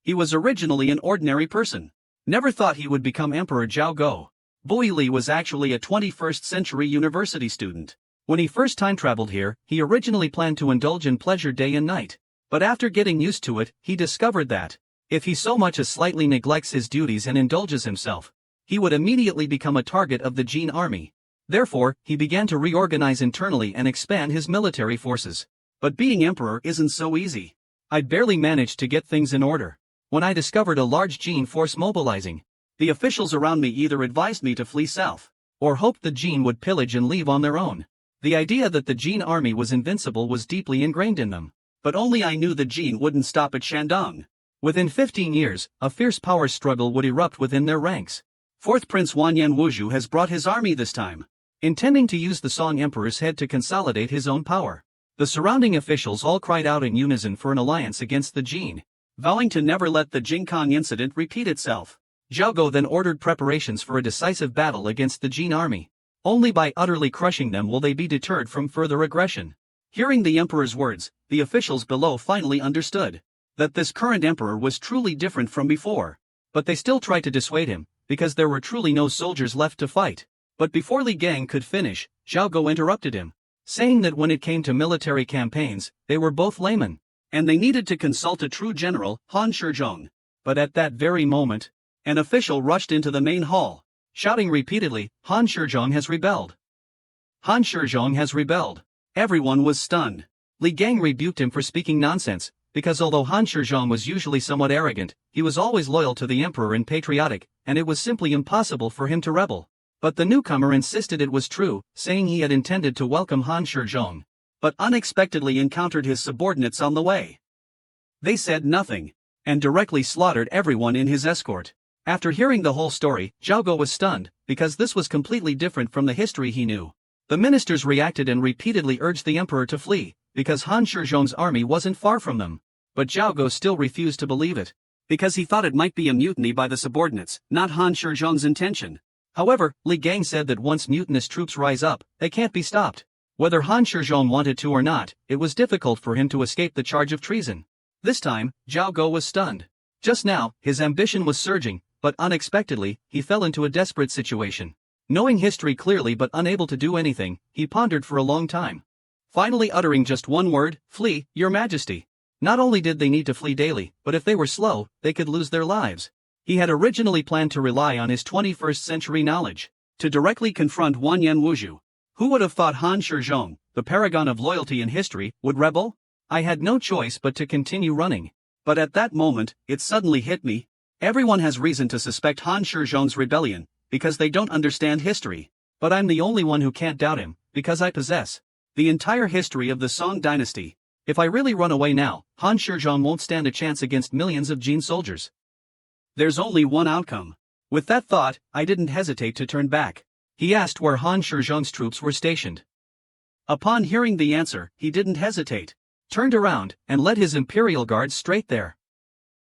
He was originally an ordinary person. Never thought he would become Emperor Zhao Go. Bui Li was actually a 21st century university student. When he first time traveled here, he originally planned to indulge in pleasure day and night. But after getting used to it, he discovered that, if he so much as slightly neglects his duties and indulges himself, he would immediately become a target of the Jin army. Therefore, he began to reorganize internally and expand his military forces. But being emperor isn't so easy. I'd barely managed to get things in order when I discovered a large Jin force mobilizing. The officials around me either advised me to flee south, or hoped the Jin would pillage and leave on their own. The idea that the Jin army was invincible was deeply ingrained in them. But only I knew the Jin wouldn't stop at Shandong. Within 15 years, a fierce power struggle would erupt within their ranks. Fourth Prince Wanyan Wuzhu has brought his army this time, intending to use the Song Emperor's head to consolidate his own power. The surrounding officials all cried out in unison for an alliance against the Jin, vowing to never let the Jingkong incident repeat itself. Zhao Go then ordered preparations for a decisive battle against the Jin army. Only by utterly crushing them will they be deterred from further aggression. Hearing the emperor's words, the officials below finally understood that this current emperor was truly different from before. But they still tried to dissuade him, because there were truly no soldiers left to fight. But before Li Gang could finish, Zhao Go interrupted him, saying that when it came to military campaigns, they were both laymen, and they needed to consult a true general, Han Shizhong. But at that very moment, an official rushed into the main hall, shouting repeatedly, Han Shizhong has rebelled. Han Shizhong has rebelled. Everyone was stunned. Li Gang rebuked him for speaking nonsense, because although Han Shizhong was usually somewhat arrogant, he was always loyal to the emperor and patriotic, and it was simply impossible for him to rebel. But the newcomer insisted it was true, saying he had intended to welcome Han Shizhong, but unexpectedly encountered his subordinates on the way. They said nothing, and directly slaughtered everyone in his escort. After hearing the whole story, Zhao Go was stunned, because this was completely different from the history he knew. The ministers reacted and repeatedly urged the emperor to flee, because Han Shizhong's army wasn't far from them. But Zhao Go still refused to believe it, because he thought it might be a mutiny by the subordinates, not Han Shizhong's intention. However, Li Gang said that once mutinous troops rise up, they can't be stopped. Whether Han Shizhong wanted to or not, it was difficult for him to escape the charge of treason. This time, Zhao Go was stunned. Just now, his ambition was surging, but unexpectedly, he fell into a desperate situation. Knowing history clearly but unable to do anything, he pondered for a long time. Finally uttering just one word, "Flee, Your Majesty." Not only did they need to flee daily, but if they were slow, they could lose their lives. He had originally planned to rely on his 21st century knowledge to directly confront Wanyan Wuzhu. Who would have thought Han Shizhong, the paragon of loyalty in history, would rebel? I had no choice but to continue running. But at that moment, it suddenly hit me. Everyone has reason to suspect Han Shizhong's rebellion, because they don't understand history. But I'm the only one who can't doubt him, because I possess the entire history of the Song Dynasty. If I really run away now, Han Shizhong won't stand a chance against millions of Jin soldiers. There's only one outcome. With that thought, I didn't hesitate to turn back. He asked where Han Shizhong's troops were stationed. Upon hearing the answer, he didn't hesitate, turned around, and led his imperial guards straight there.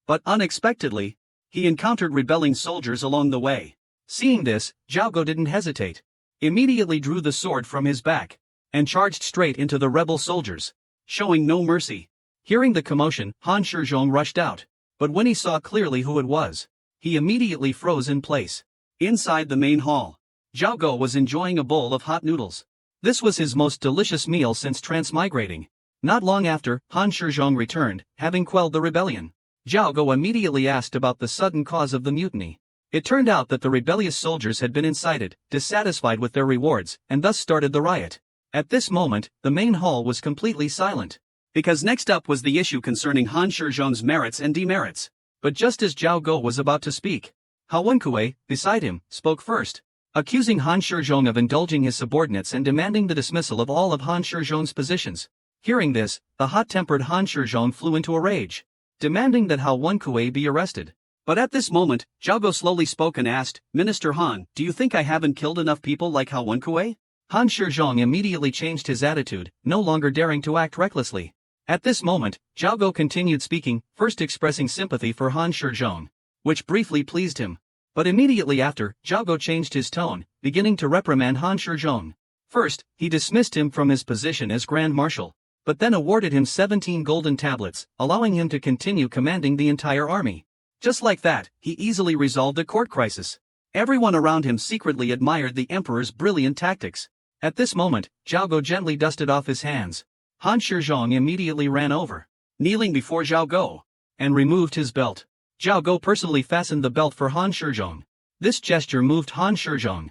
But unexpectedly, he encountered rebelling soldiers along the way. Seeing this, Zhao Go didn't hesitate, immediately drew the sword from his back, and charged straight into the rebel soldiers, showing no mercy. Hearing the commotion, Han Shizhong rushed out. But when he saw clearly who it was, he immediately froze in place. Inside the main hall, Zhao Go was enjoying a bowl of hot noodles. This was his most delicious meal since transmigrating. Not long after, Han Shizhong returned, having quelled the rebellion. Zhao Go immediately asked about the sudden cause of the mutiny. It turned out that the rebellious soldiers had been incited, dissatisfied with their rewards, and thus started the riot. At this moment, the main hall was completely silent, because next up was the issue concerning Han Shizhong's merits and demerits. But just as Zhao Go was about to speak, Hao Wenkui, beside him, spoke first, accusing Han Shizhong of indulging his subordinates and demanding the dismissal of all of Han Shizhong's positions. Hearing this, the hot-tempered Han Shizhong flew into a rage, demanding that Hao Wenkui be arrested. But at this moment, Zhao Go slowly spoke and asked, "Minister Han, do you think I haven't killed enough people like Hao Wenkui?" Han Shizhong immediately changed his attitude, no longer daring to act recklessly. At this moment, Zhao Go continued speaking, first expressing sympathy for Han Shizhong, which briefly pleased him. But immediately after, Zhao Go changed his tone, beginning to reprimand Han Shizhong. First, he dismissed him from his position as Grand Marshal. but then awarded him 17 golden tablets, allowing him to continue commanding the entire army. Just like that, he easily resolved a court crisis. Everyone around him secretly admired the emperor's brilliant tactics. At this moment, Zhao Go gently dusted off his hands. Han Shizhong immediately ran over, kneeling before Zhao Go, and removed his belt. Zhao Go personally fastened the belt for Han Shizhong. This gesture moved Han Shizhong.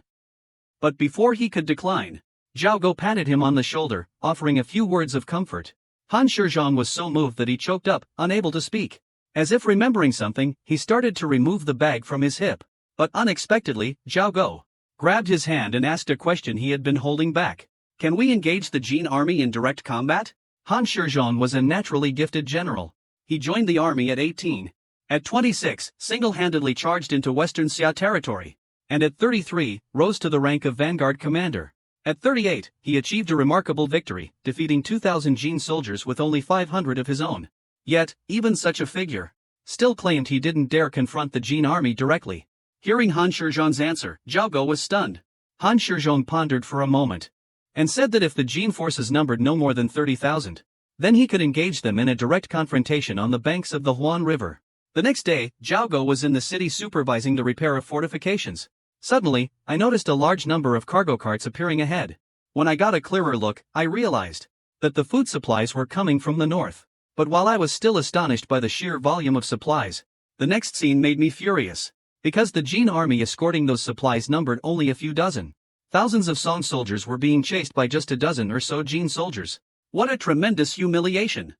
But before he could decline, Zhao Go patted him on the shoulder, offering a few words of comfort. Han Shizhong was so moved that he choked up, unable to speak. As if remembering something, he started to remove the bag from his hip. But unexpectedly, Zhao Go grabbed his hand and asked a question he had been holding back. Can we engage the Jin army in direct combat? Han Shizhong was a naturally gifted general. He joined the army at 18. At 26, single-handedly charged into Western Xia territory. And at 33, rose to the rank of Vanguard commander. At 38, he achieved a remarkable victory, defeating 2,000 Jin soldiers with only 500 of his own. Yet, even such a figure still claimed he didn't dare confront the Jin army directly. Hearing Han Shizhong's answer, Zhao Go was stunned. Han Shizhong pondered for a moment, and said that if the Jin forces numbered no more than 30,000, then he could engage them in a direct confrontation on the banks of the Huan River. The next day, Zhao Go was in the city supervising the repair of fortifications. Suddenly, I noticed a large number of cargo carts appearing ahead. When I got a clearer look, I realized that the food supplies were coming from the north. But while I was still astonished by the sheer volume of supplies, the next scene made me furious. Because the Jin army escorting those supplies numbered only a few dozen. Thousands of Song soldiers were being chased by just a dozen or so Jin soldiers. What a tremendous humiliation!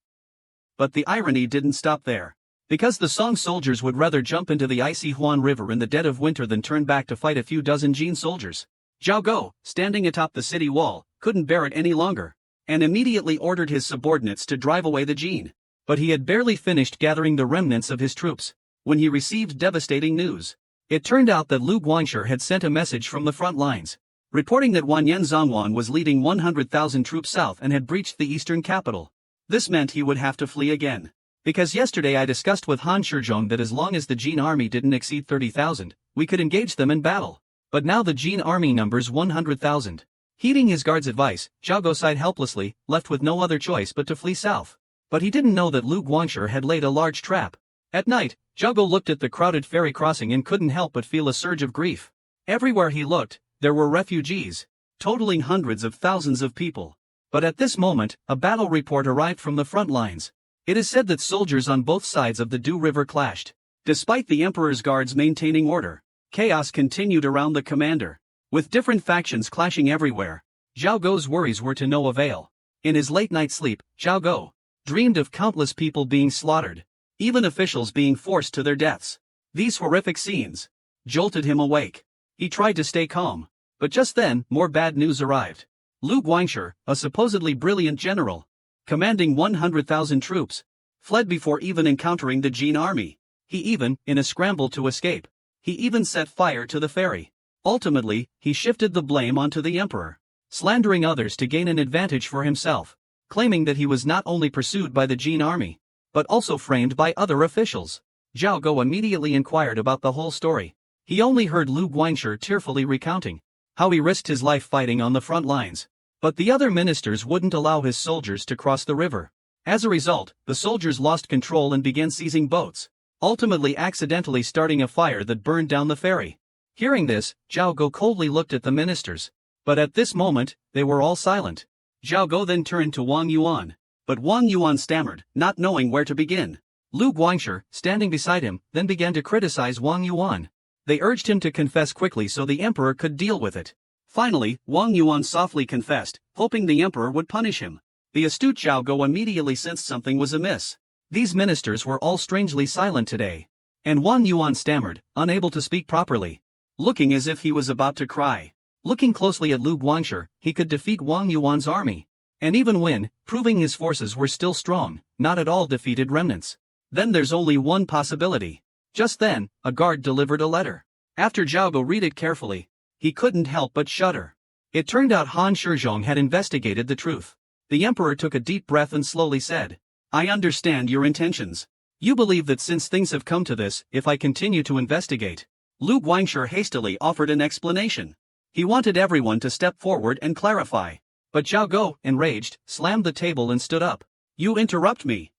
But the irony didn't stop there. Because the Song soldiers would rather jump into the icy Huan River in the dead of winter than turn back to fight a few dozen Jin soldiers. Zhao Go, standing atop the city wall, couldn't bear it any longer, and immediately ordered his subordinates to drive away the Jin. But he had barely finished gathering the remnants of his troops when he received devastating news. It turned out that Lu Guangshi had sent a message from the front lines, reporting that Wanyan Zhongwan was leading 100,000 troops south and had breached the eastern capital. This meant he would have to flee again. Because yesterday I discussed with Han Shizhong that as long as the Jin army didn't exceed 30,000, we could engage them in battle. But now the Jin army numbers 100,000. Heeding his guard's advice, Zhao Go sighed helplessly, left with no other choice but to flee south. But he didn't know that Lu Guangshi had laid a large trap. At night, Zhao Go looked at the crowded ferry crossing and couldn't help but feel a surge of grief. Everywhere he looked, there were refugees, totaling hundreds of thousands of people. But at this moment, a battle report arrived from the front lines. It is said that soldiers on both sides of the Du River clashed. Despite the emperor's guards maintaining order, chaos continued around the commander. With different factions clashing everywhere, Zhao Go's worries were to no avail. In his late-night sleep, Zhao Go dreamed of countless people being slaughtered, even officials being forced to their deaths. These horrific scenes jolted him awake. He tried to stay calm, but just then, more bad news arrived. Lu Guangshi, a supposedly brilliant general, commanding 100,000 troops, fled before even encountering the Jin army. He even, in a scramble to escape, he even set fire to the ferry. Ultimately, he shifted the blame onto the emperor, slandering others to gain an advantage for himself, claiming that he was not only pursued by the Jin army, but also framed by other officials. Zhao Go immediately inquired about the whole story. He only heard Lu Guangshi tearfully recounting how he risked his life fighting on the front lines. But the other ministers wouldn't allow his soldiers to cross the river. As a result, the soldiers lost control and began seizing boats, ultimately accidentally starting a fire that burned down the ferry. Hearing this, Zhao Go coldly looked at the ministers. But at this moment, they were all silent. Zhao Go then turned to Wang Yuan. But Wang Yuan stammered, not knowing where to begin. Lu Guangshi, standing beside him, then began to criticize Wang Yuan. They urged him to confess quickly so the emperor could deal with it. Finally, Wang Yuan softly confessed, hoping the emperor would punish him. The astute Zhao Go immediately sensed something was amiss. These ministers were all strangely silent today. And Wang Yuan stammered, unable to speak properly, looking as if he was about to cry. Looking closely at Lu Guangshi, he could defeat Wang Yuan's army, and even win, proving his forces were still strong, not at all defeated remnants. Then there's only one possibility. Just then, a guard delivered a letter. After Zhao Go read it carefully, he couldn't help but shudder. It turned out Han Shizhong had investigated the truth. The emperor took a deep breath and slowly said, "I understand your intentions. You believe that since things have come to this, if I continue to investigate." Lu Guangshi hastily offered an explanation. He wanted everyone to step forward and clarify. But Zhao Go, enraged, slammed the table and stood up. You interrupt me.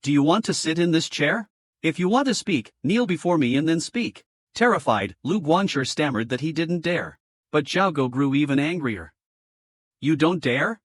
Do you want to sit in this chair? If you want to speak, kneel before me and then speak. Terrified, Lu Guangshi stammered that he didn't dare. But Zhao Go grew even angrier. You don't dare?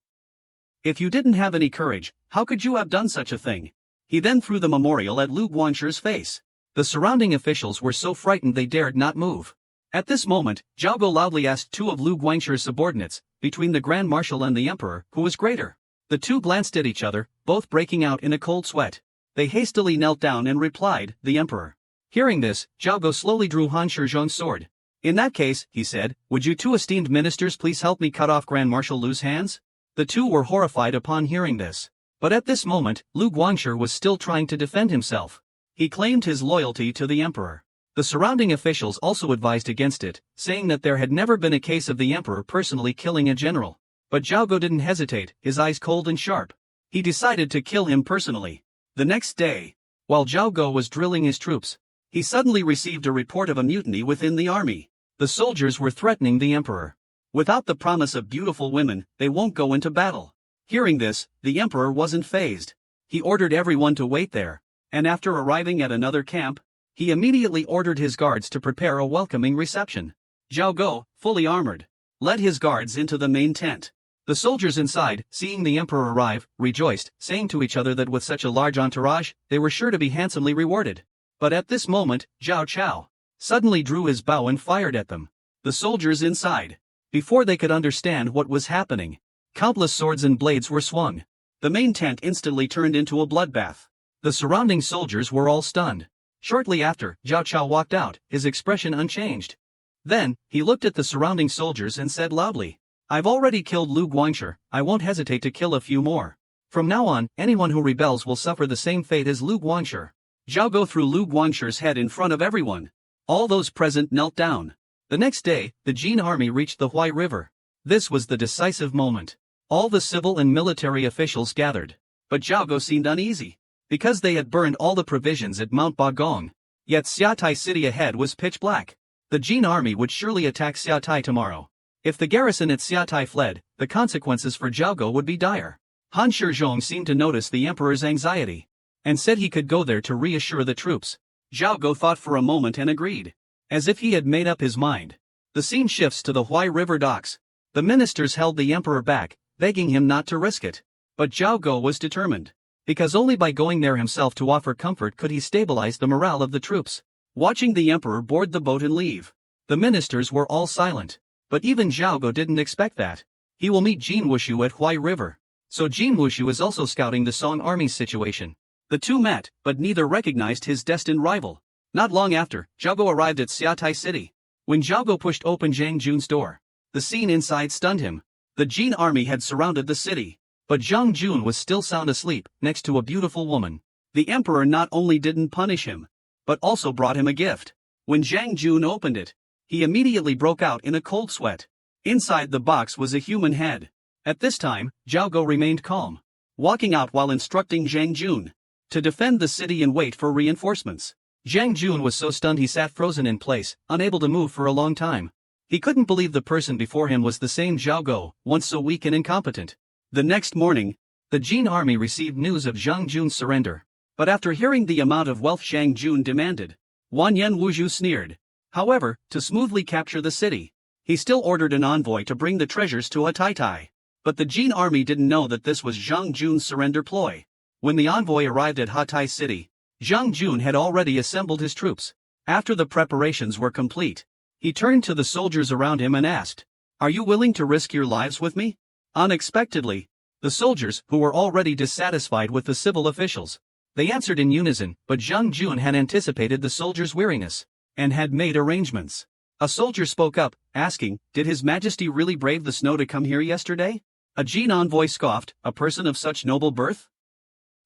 If you didn't have any courage, how could you have done such a thing? He then threw the memorial at Lu Guangshi's face. The surrounding officials were so frightened they dared not move. At this moment, Zhao Go loudly asked two of Lu Guangshi's subordinates, between the Grand Marshal and the Emperor, who was greater. The two glanced at each other, both breaking out in a cold sweat. They hastily knelt down and replied, the Emperor. Hearing this, Zhao Go slowly drew Han Shizhong's sword. In that case, he said, would you two esteemed ministers please help me cut off Grand Marshal Lu's hands? The two were horrified upon hearing this. But at this moment, Lu Guangshi was still trying to defend himself. He claimed his loyalty to the Emperor. The surrounding officials also advised against it, saying that there had never been a case of the Emperor personally killing a general. But Zhao Go didn't hesitate, his eyes cold and sharp. He decided to kill him personally. The next day, while Zhao Go was drilling his troops, he suddenly received a report of a mutiny within the army. The soldiers were threatening the Emperor. Without the promise of beautiful women, they won't go into battle. Hearing this, the Emperor wasn't fazed. He ordered everyone to wait there, and after arriving at another camp, he immediately ordered his guards to prepare a welcoming reception. Zhao Go, fully armored, led his guards into the main tent. The soldiers inside, seeing the Emperor arrive, rejoiced, saying to each other that with such a large entourage, they were sure to be handsomely rewarded. But at this moment, Zhao Chao suddenly drew his bow and fired at them. The soldiers inside, before they could understand what was happening, countless swords and blades were swung. The main tent instantly turned into a bloodbath. The surrounding soldiers were all stunned. Shortly after, Zhao Chao walked out, his expression unchanged. Then, he looked at the surrounding soldiers and said loudly, I've already killed Lu Guangshi, I won't hesitate to kill a few more. From now on, anyone who rebels will suffer the same fate as Lu Guangshi. Zhao Go threw Lu Guangshi's head in front of everyone. All those present knelt down. The next day, the Jin army reached the Hiaai River. This was the decisive moment. All the civil and military officials gathered. But Zhao Go seemed uneasy, because they had burned all the provisions at Mount Bagong. Yet Hiaai City ahead was pitch black. The Jin army would surely attack Hiaai tomorrow. If the garrison at Hiaai fled, the consequences for Zhao Go would be dire. Han Shizhong seemed to notice the Emperor's anxiety, and said he could go there to reassure the troops. Zhao Go thought for a moment and agreed. As if he had made up his mind. The scene shifts to the Hiaai River docks. The ministers held the Emperor back, begging him not to risk it. But Zhao Go was determined. Because only by going there himself to offer comfort could he stabilize the morale of the troops. Watching the Emperor board the boat and leave, the ministers were all silent. But even Zhao Go didn't expect that. He will meet Jin Wushu at Hiaai River. So Jin Wushu is also scouting the Song army's situation. The two met, but neither recognized his destined rival. Not long after, Zhao Go arrived at Hiaai City. When Zhao Go pushed open Zhang Jun's door, the scene inside stunned him. The Jin army had surrounded the city, but Zhang Jun was still sound asleep, next to a beautiful woman. The Emperor not only didn't punish him, but also brought him a gift. When Zhang Jun opened it, he immediately broke out in a cold sweat. Inside the box was a human head. At this time, Zhao Go remained calm, walking out while instructing Zhang Jun to defend the city and wait for reinforcements. Zhang Jun was so stunned he sat frozen in place, unable to move for a long time. He couldn't believe the person before him was the same Zhao Go, once so weak and incompetent. The next morning, the Jin army received news of Zhang Jun's surrender. But after hearing the amount of wealth Zhang Jun demanded, Wanyan Wuzhu sneered. However, to smoothly capture the city, he still ordered an envoy to bring the treasures to Hiaai. But the Jin army didn't know that this was Zhang Jun's surrender ploy. When the envoy arrived at Hiaai City, Zhang Jun had already assembled his troops. After the preparations were complete, he turned to the soldiers around him and asked, Are you willing to risk your lives with me? Unexpectedly, the soldiers, who were already dissatisfied with the civil officials, they answered in unison, but Zhang Jun had anticipated the soldiers' weariness, and had made arrangements. A soldier spoke up, asking, Did His Majesty really brave the snow to come here yesterday? A Jin envoy scoffed, a person of such noble birth?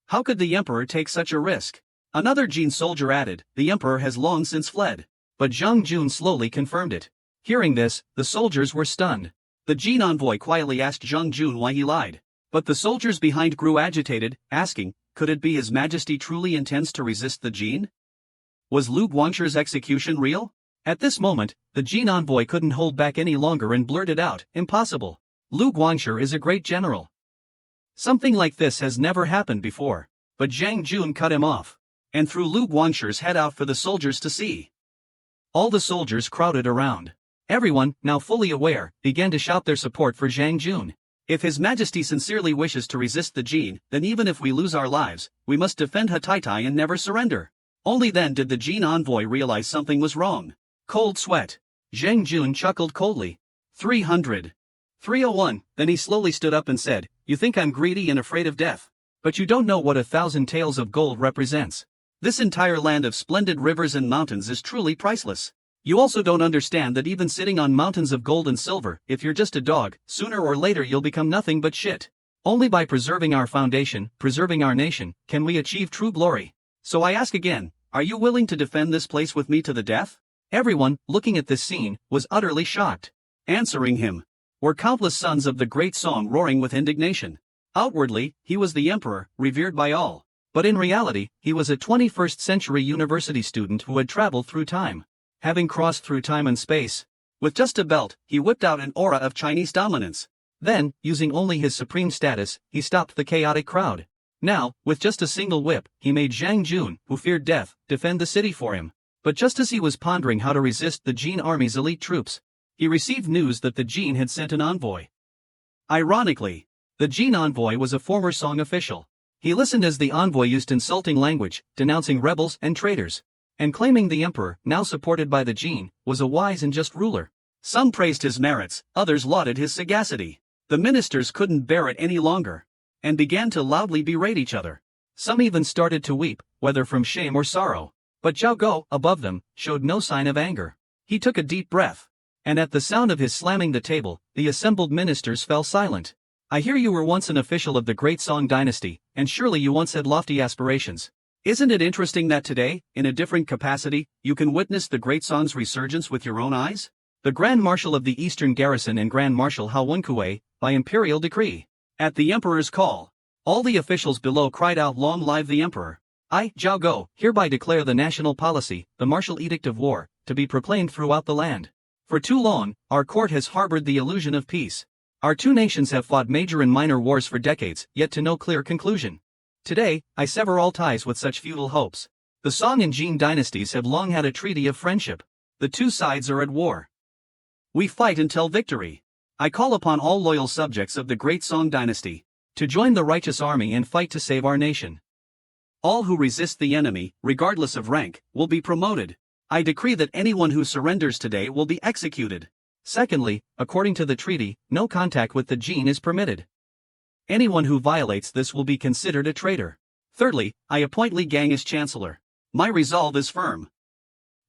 How could the Emperor take such a risk? Another Jin soldier added, The Emperor has long since fled. But Zhang Jun slowly confirmed it. Hearing this, the soldiers were stunned. The Jin envoy quietly asked Zhang Jun why he lied. But the soldiers behind grew agitated, asking, Could it be His Majesty truly intends to resist the Jin? Was Lu Guangshi's execution real? At this moment, the Jin envoy couldn't hold back any longer and blurted out, Impossible. Lu Guangshi is a great general. Something like this has never happened before, but Zhang Jun cut him off, and threw Lu Guangxi's head out for the soldiers to see. All the soldiers crowded around. Everyone, now fully aware, began to shout their support for Zhang Jun. If His Majesty sincerely wishes to resist the Jin, then even if we lose our lives, we must defend Hiaai and never surrender. Only then did the Jin envoy realize something was wrong. Cold sweat. Zhang Jun chuckled coldly. 300. 301, then he slowly stood up and said, "You think I'm greedy and afraid of death? But you don't know what 1,000 taels of gold represents. This entire land of splendid rivers and mountains is truly priceless. You also don't understand that even sitting on mountains of gold and silver, if you're just a dog, sooner or later you'll become nothing but shit. Only by preserving our foundation, preserving our nation, can we achieve true glory. So I ask again, are you willing to defend this place with me to the death?" Everyone, looking at this scene, was utterly shocked. Answering him were countless sons of the great Song roaring with indignation. Outwardly, he was the emperor, revered by all. But in reality, he was a 21st century university student who had traveled through time. Having crossed through time and space, with just a belt, he whipped out an aura of Chinese dominance. Then, using only his supreme status, he stopped the chaotic crowd. Now, with just a single whip, he made Zhang Jun, who feared death, defend the city for him. But just as he was pondering how to resist the Jin army's elite troops, he received news that the Jin had sent an envoy. Ironically, the Jin envoy was a former Song official. He listened as the envoy used insulting language, denouncing rebels and traitors, and claiming the emperor, now supported by the Jin, was a wise and just ruler. Some praised his merits, others lauded his sagacity. The ministers couldn't bear it any longer, and began to loudly berate each other. Some even started to weep, whether from shame or sorrow. But Zhao Go, above them, showed no sign of anger. He took a deep breath, and at the sound of his slamming the table, the assembled ministers fell silent. "I hear you were once an official of the great Song dynasty, and surely you once had lofty aspirations. Isn't it interesting that today, in a different capacity, you can witness the great Song's resurgence with your own eyes? The Grand Marshal of the Eastern Garrison and Grand Marshal Hao Wenkui, by imperial decree." At the emperor's call, all the officials below cried out, "Long live the emperor! I, Zhao Go, hereby declare the national policy, the martial edict of war, to be proclaimed throughout the land. For too long, our court has harbored the illusion of peace. Our two nations have fought major and minor wars for decades, yet to no clear conclusion. Today, I sever all ties with such futile hopes. The Song and Jin dynasties have long had a treaty of friendship. The two sides are at war. We fight until victory. I call upon all loyal subjects of the great Song dynasty to join the righteous army and fight to save our nation. All who resist the enemy, regardless of rank, will be promoted. I decree that anyone who surrenders today will be executed. Secondly, according to the treaty, no contact with the Jin is permitted. Anyone who violates this will be considered a traitor. Thirdly, I appoint Li Gang as chancellor. My resolve is firm.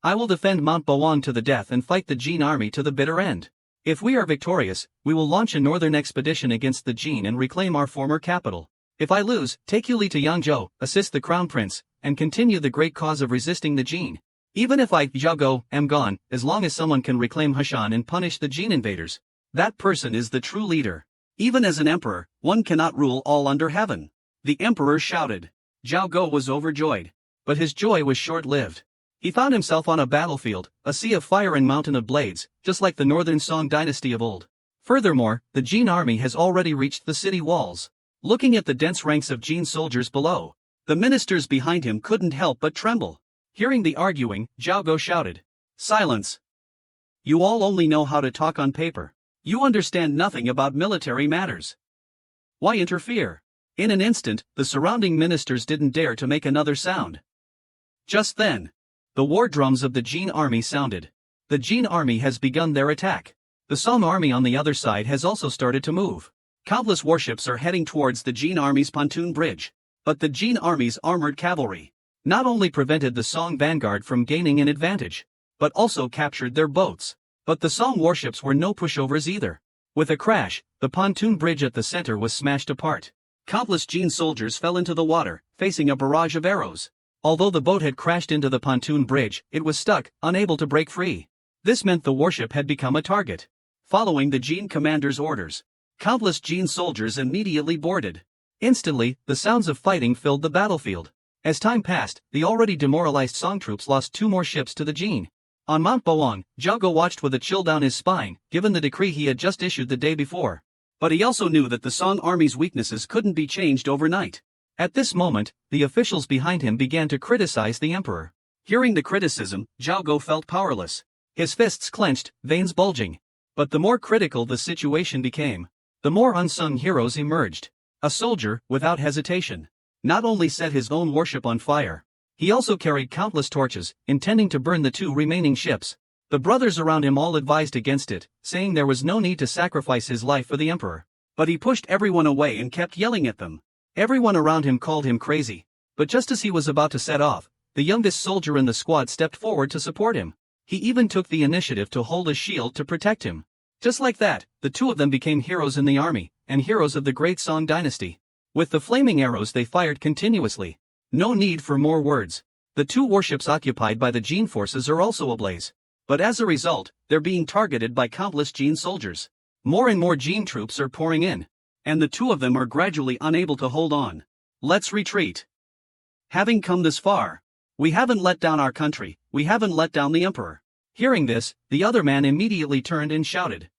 I will defend Mount Bawang to the death and fight the Jin army to the bitter end. If we are victorious, we will launch a northern expedition against the Jin and reclaim our former capital. If I lose, take Yuli to Yangzhou, assist the crown prince, and continue the great cause of resisting the Jin. Even if I, Zhao Go, am gone, as long as someone can reclaim Heshan and punish the Jin invaders, that person is the true leader. Even as an emperor, one cannot rule all under heaven." The emperor shouted. Zhao Go was overjoyed. But his joy was short-lived. He found himself on a battlefield, a sea of fire and mountain of blades, just like the northern Song dynasty of old. Furthermore, the Jin army has already reached the city walls. Looking at the dense ranks of Jin soldiers below, the ministers behind him couldn't help but tremble. Hearing the arguing, Zhao Go shouted, "Silence! You all only know how to talk on paper. You understand nothing about military matters. Why interfere?" In an instant, the surrounding ministers didn't dare to make another sound. Just then, the war drums of the Jin army sounded. The Jin army has begun their attack. The Song army on the other side has also started to move. Countless warships are heading towards the Jin army's pontoon bridge. But the Jin army's armored cavalry not only prevented the Song vanguard from gaining an advantage, but also captured their boats. But the Song warships were no pushovers either. With a crash, the pontoon bridge at the center was smashed apart. Countless Jin soldiers fell into the water, facing a barrage of arrows. Although the boat had crashed into the pontoon bridge, it was stuck, unable to break free. This meant the warship had become a target. Following the Jin commander's orders, countless Jin soldiers immediately boarded. Instantly, the sounds of fighting filled the battlefield. As time passed, the already demoralized Song troops lost 2 more ships to the Jin. On Mount Bawang, Zhao Go watched with a chill down his spine, given the decree he had just issued the day before. But he also knew that the Song army's weaknesses couldn't be changed overnight. At this moment, the officials behind him began to criticize the emperor. Hearing the criticism, Zhao Go felt powerless. His fists clenched, veins bulging. But the more critical the situation became, the more unsung heroes emerged. A soldier, without hesitation, not only set his own warship on fire, he also carried countless torches, intending to burn the 2 remaining ships. The brothers around him all advised against it, saying there was no need to sacrifice his life for the emperor. But he pushed everyone away and kept yelling at them. Everyone around him called him crazy. But just as he was about to set off, the youngest soldier in the squad stepped forward to support him. He even took the initiative to hold a shield to protect him. Just like that, the 2 of them became heroes in the army, and heroes of the great Song dynasty. With the flaming arrows they fired continuously. No need for more words. The 2 warships occupied by the Jin forces are also ablaze. But as a result, they're being targeted by countless Jin soldiers. More and more Jin troops are pouring in. And the 2 of them are gradually unable to hold on. Let's retreat. Having come this far, we haven't let down our country, we haven't let down the emperor. Hearing this, the other man immediately turned and shouted.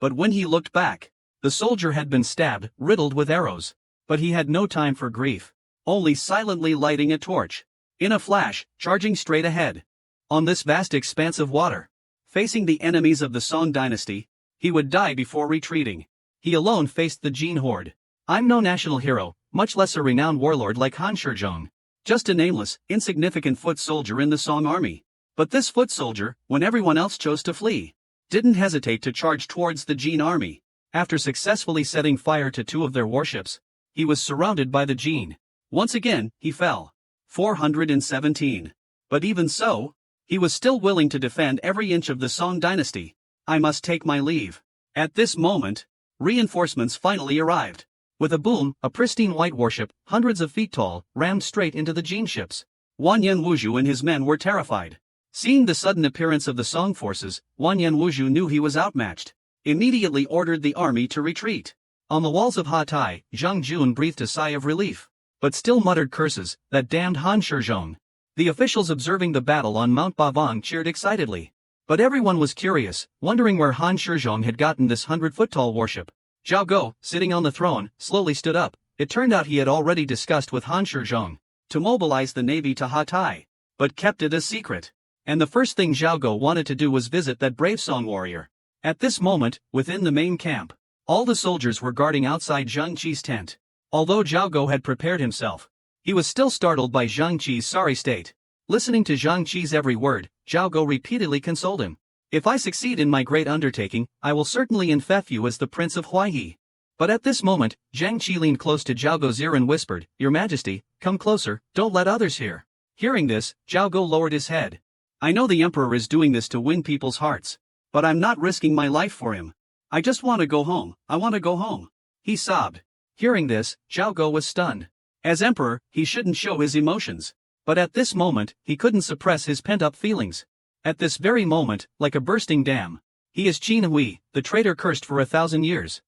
But when he looked back, the soldier had been stabbed, riddled with arrows. But he had no time for grief, only silently lighting a torch. In a flash, charging straight ahead. On this vast expanse of water, facing the enemies of the Song dynasty, he would die before retreating. He alone faced the Jin horde. I'm no national hero, much less a renowned warlord like Han Shizhong. Just a nameless, insignificant foot soldier in the Song army. But this foot soldier, when everyone else chose to flee, didn't hesitate to charge towards the Jin army. After successfully setting fire to 2 of their warships, he was surrounded by the Jin. Once again, he fell. 417. But even so, he was still willing to defend every inch of the Song dynasty. I must take my leave. At this moment, reinforcements finally arrived. With a boom, a pristine white warship, hundreds of feet tall, rammed straight into the Jin ships. Wanyan Wuzhu and his men were terrified. Seeing the sudden appearance of the Song forces, Wanyan Wuzhu knew he was outmatched. Immediately ordered the army to retreat. On the walls of Hiaai, Zhang Jun breathed a sigh of relief, but still muttered curses, that damned Han Shizhong. The officials observing the battle on Mount Bavang cheered excitedly. But everyone was curious, wondering where Han Shizhong had gotten this 100-foot-tall warship. Zhao Go, sitting on the throne, slowly stood up. It turned out he had already discussed with Han Shizhong to mobilize the navy to Hiaai, but kept it a secret. And the first thing Zhao Go wanted to do was visit that brave Song warrior. At this moment, within the main camp, all the soldiers were guarding outside Zhang Qi's tent. Although Zhao Go had prepared himself, he was still startled by Zhang Qi's sorry state. Listening to Zhang Qi's every word, Zhao Go repeatedly consoled him. If I succeed in my great undertaking, I will certainly infect you as the Prince of Huaihe. But at this moment, Zhang Qi leaned close to Zhao Go's ear and whispered, Your Majesty, come closer, don't let others hear. Hearing this, Zhao Go lowered his head. I know the Emperor is doing this to win people's hearts, but I'm not risking my life for him. I just want to go home, I want to go home. He sobbed. Hearing this, Zhao Go was stunned. As Emperor, he shouldn't show his emotions. But at this moment, he couldn't suppress his pent-up feelings. At this very moment, like a bursting dam, he is Chin Hui, the traitor cursed for 1,000 years.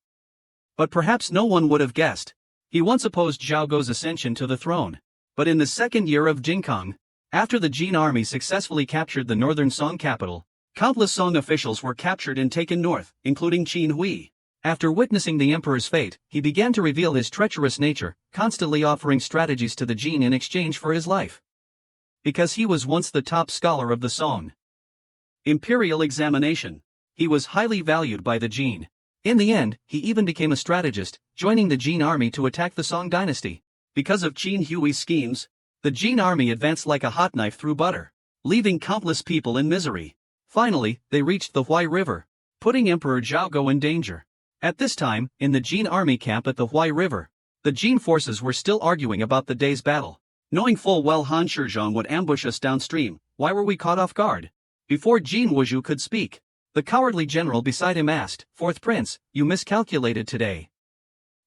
But perhaps no one would have guessed. He once opposed Zhao Go's ascension to the throne. But in the second year of Jingkong, after the Jin army successfully captured the northern Song capital, countless Song officials were captured and taken north, including Chin Hui. After witnessing the emperor's fate, he began to reveal his treacherous nature, constantly offering strategies to the Jin in exchange for his life. Because he was once the top scholar of the Song imperial examination, he was highly valued by the Jin. In the end, he even became a strategist, joining the Jin army to attack the Song dynasty. Because of Chin Hui's schemes, the Jin army advanced like a hot knife through butter, leaving countless people in misery. Finally, they reached the Huai River, putting Emperor Zhao Go in danger. At this time, in the Jin army camp at the Huai River, the Jin forces were still arguing about the day's battle. Knowing full well Han Shizhong would ambush us downstream, why were we caught off guard? Before Jin Wuzhu could speak, the cowardly general beside him asked, Fourth Prince, you miscalculated today.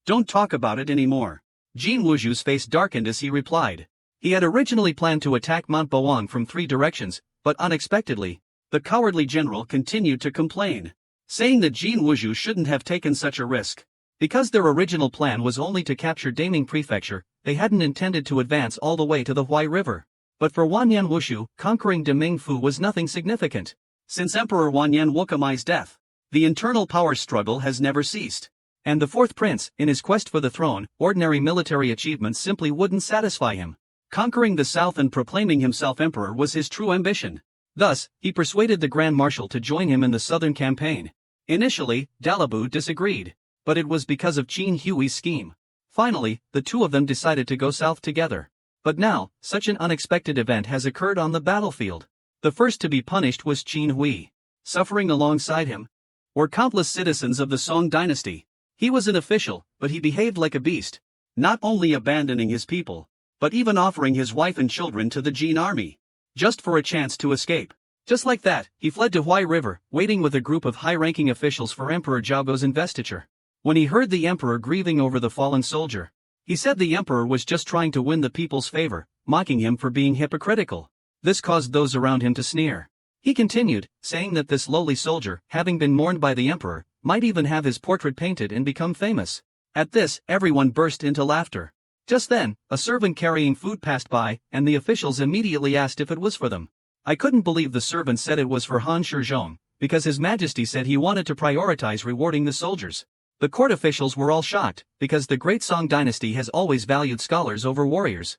Don't talk about it anymore. Jin Wuzhu's face darkened as he replied. He had originally planned to attack Mount Bawang from 3 directions, but unexpectedly, the cowardly general continued to complain, saying that Jin Wuzhu shouldn't have taken such a risk. Because their original plan was only to capture Daming Prefecture, they hadn't intended to advance all the way to the Huai River. But for Wanyan Wushu, conquering Demingfu was nothing significant. Since Emperor Wanyan Wukamai's death, the internal power struggle has never ceased. And the fourth prince, in his quest for the throne, ordinary military achievements simply wouldn't satisfy him. Conquering the south and proclaiming himself emperor was his true ambition. Thus, he persuaded the Grand Marshal to join him in the southern campaign. Initially, Dalibu disagreed, but it was because of Chin Hui's scheme. Finally, the two of them decided to go south together. But now, such an unexpected event has occurred on the battlefield. The first to be punished was Chin Hui. Suffering alongside him were countless citizens of the Song dynasty. He was an official, but he behaved like a beast, not only abandoning his people, but even offering his wife and children to the Jin army, just for a chance to escape. Just like that, he fled to Hiaai River, waiting with a group of high-ranking officials for Emperor Zhaogo's investiture. When he heard the emperor grieving over the fallen soldier, he said the emperor was just trying to win the people's favor, mocking him for being hypocritical. This caused those around him to sneer. He continued, saying that this lowly soldier, having been mourned by the emperor, might even have his portrait painted and become famous. At this, everyone burst into laughter. Just then, a servant carrying food passed by, and the officials immediately asked if it was for them. I couldn't believe the servant said it was for Han Shizhong, because His Majesty said he wanted to prioritize rewarding the soldiers. The court officials were all shocked, because the Great Song dynasty has always valued scholars over warriors.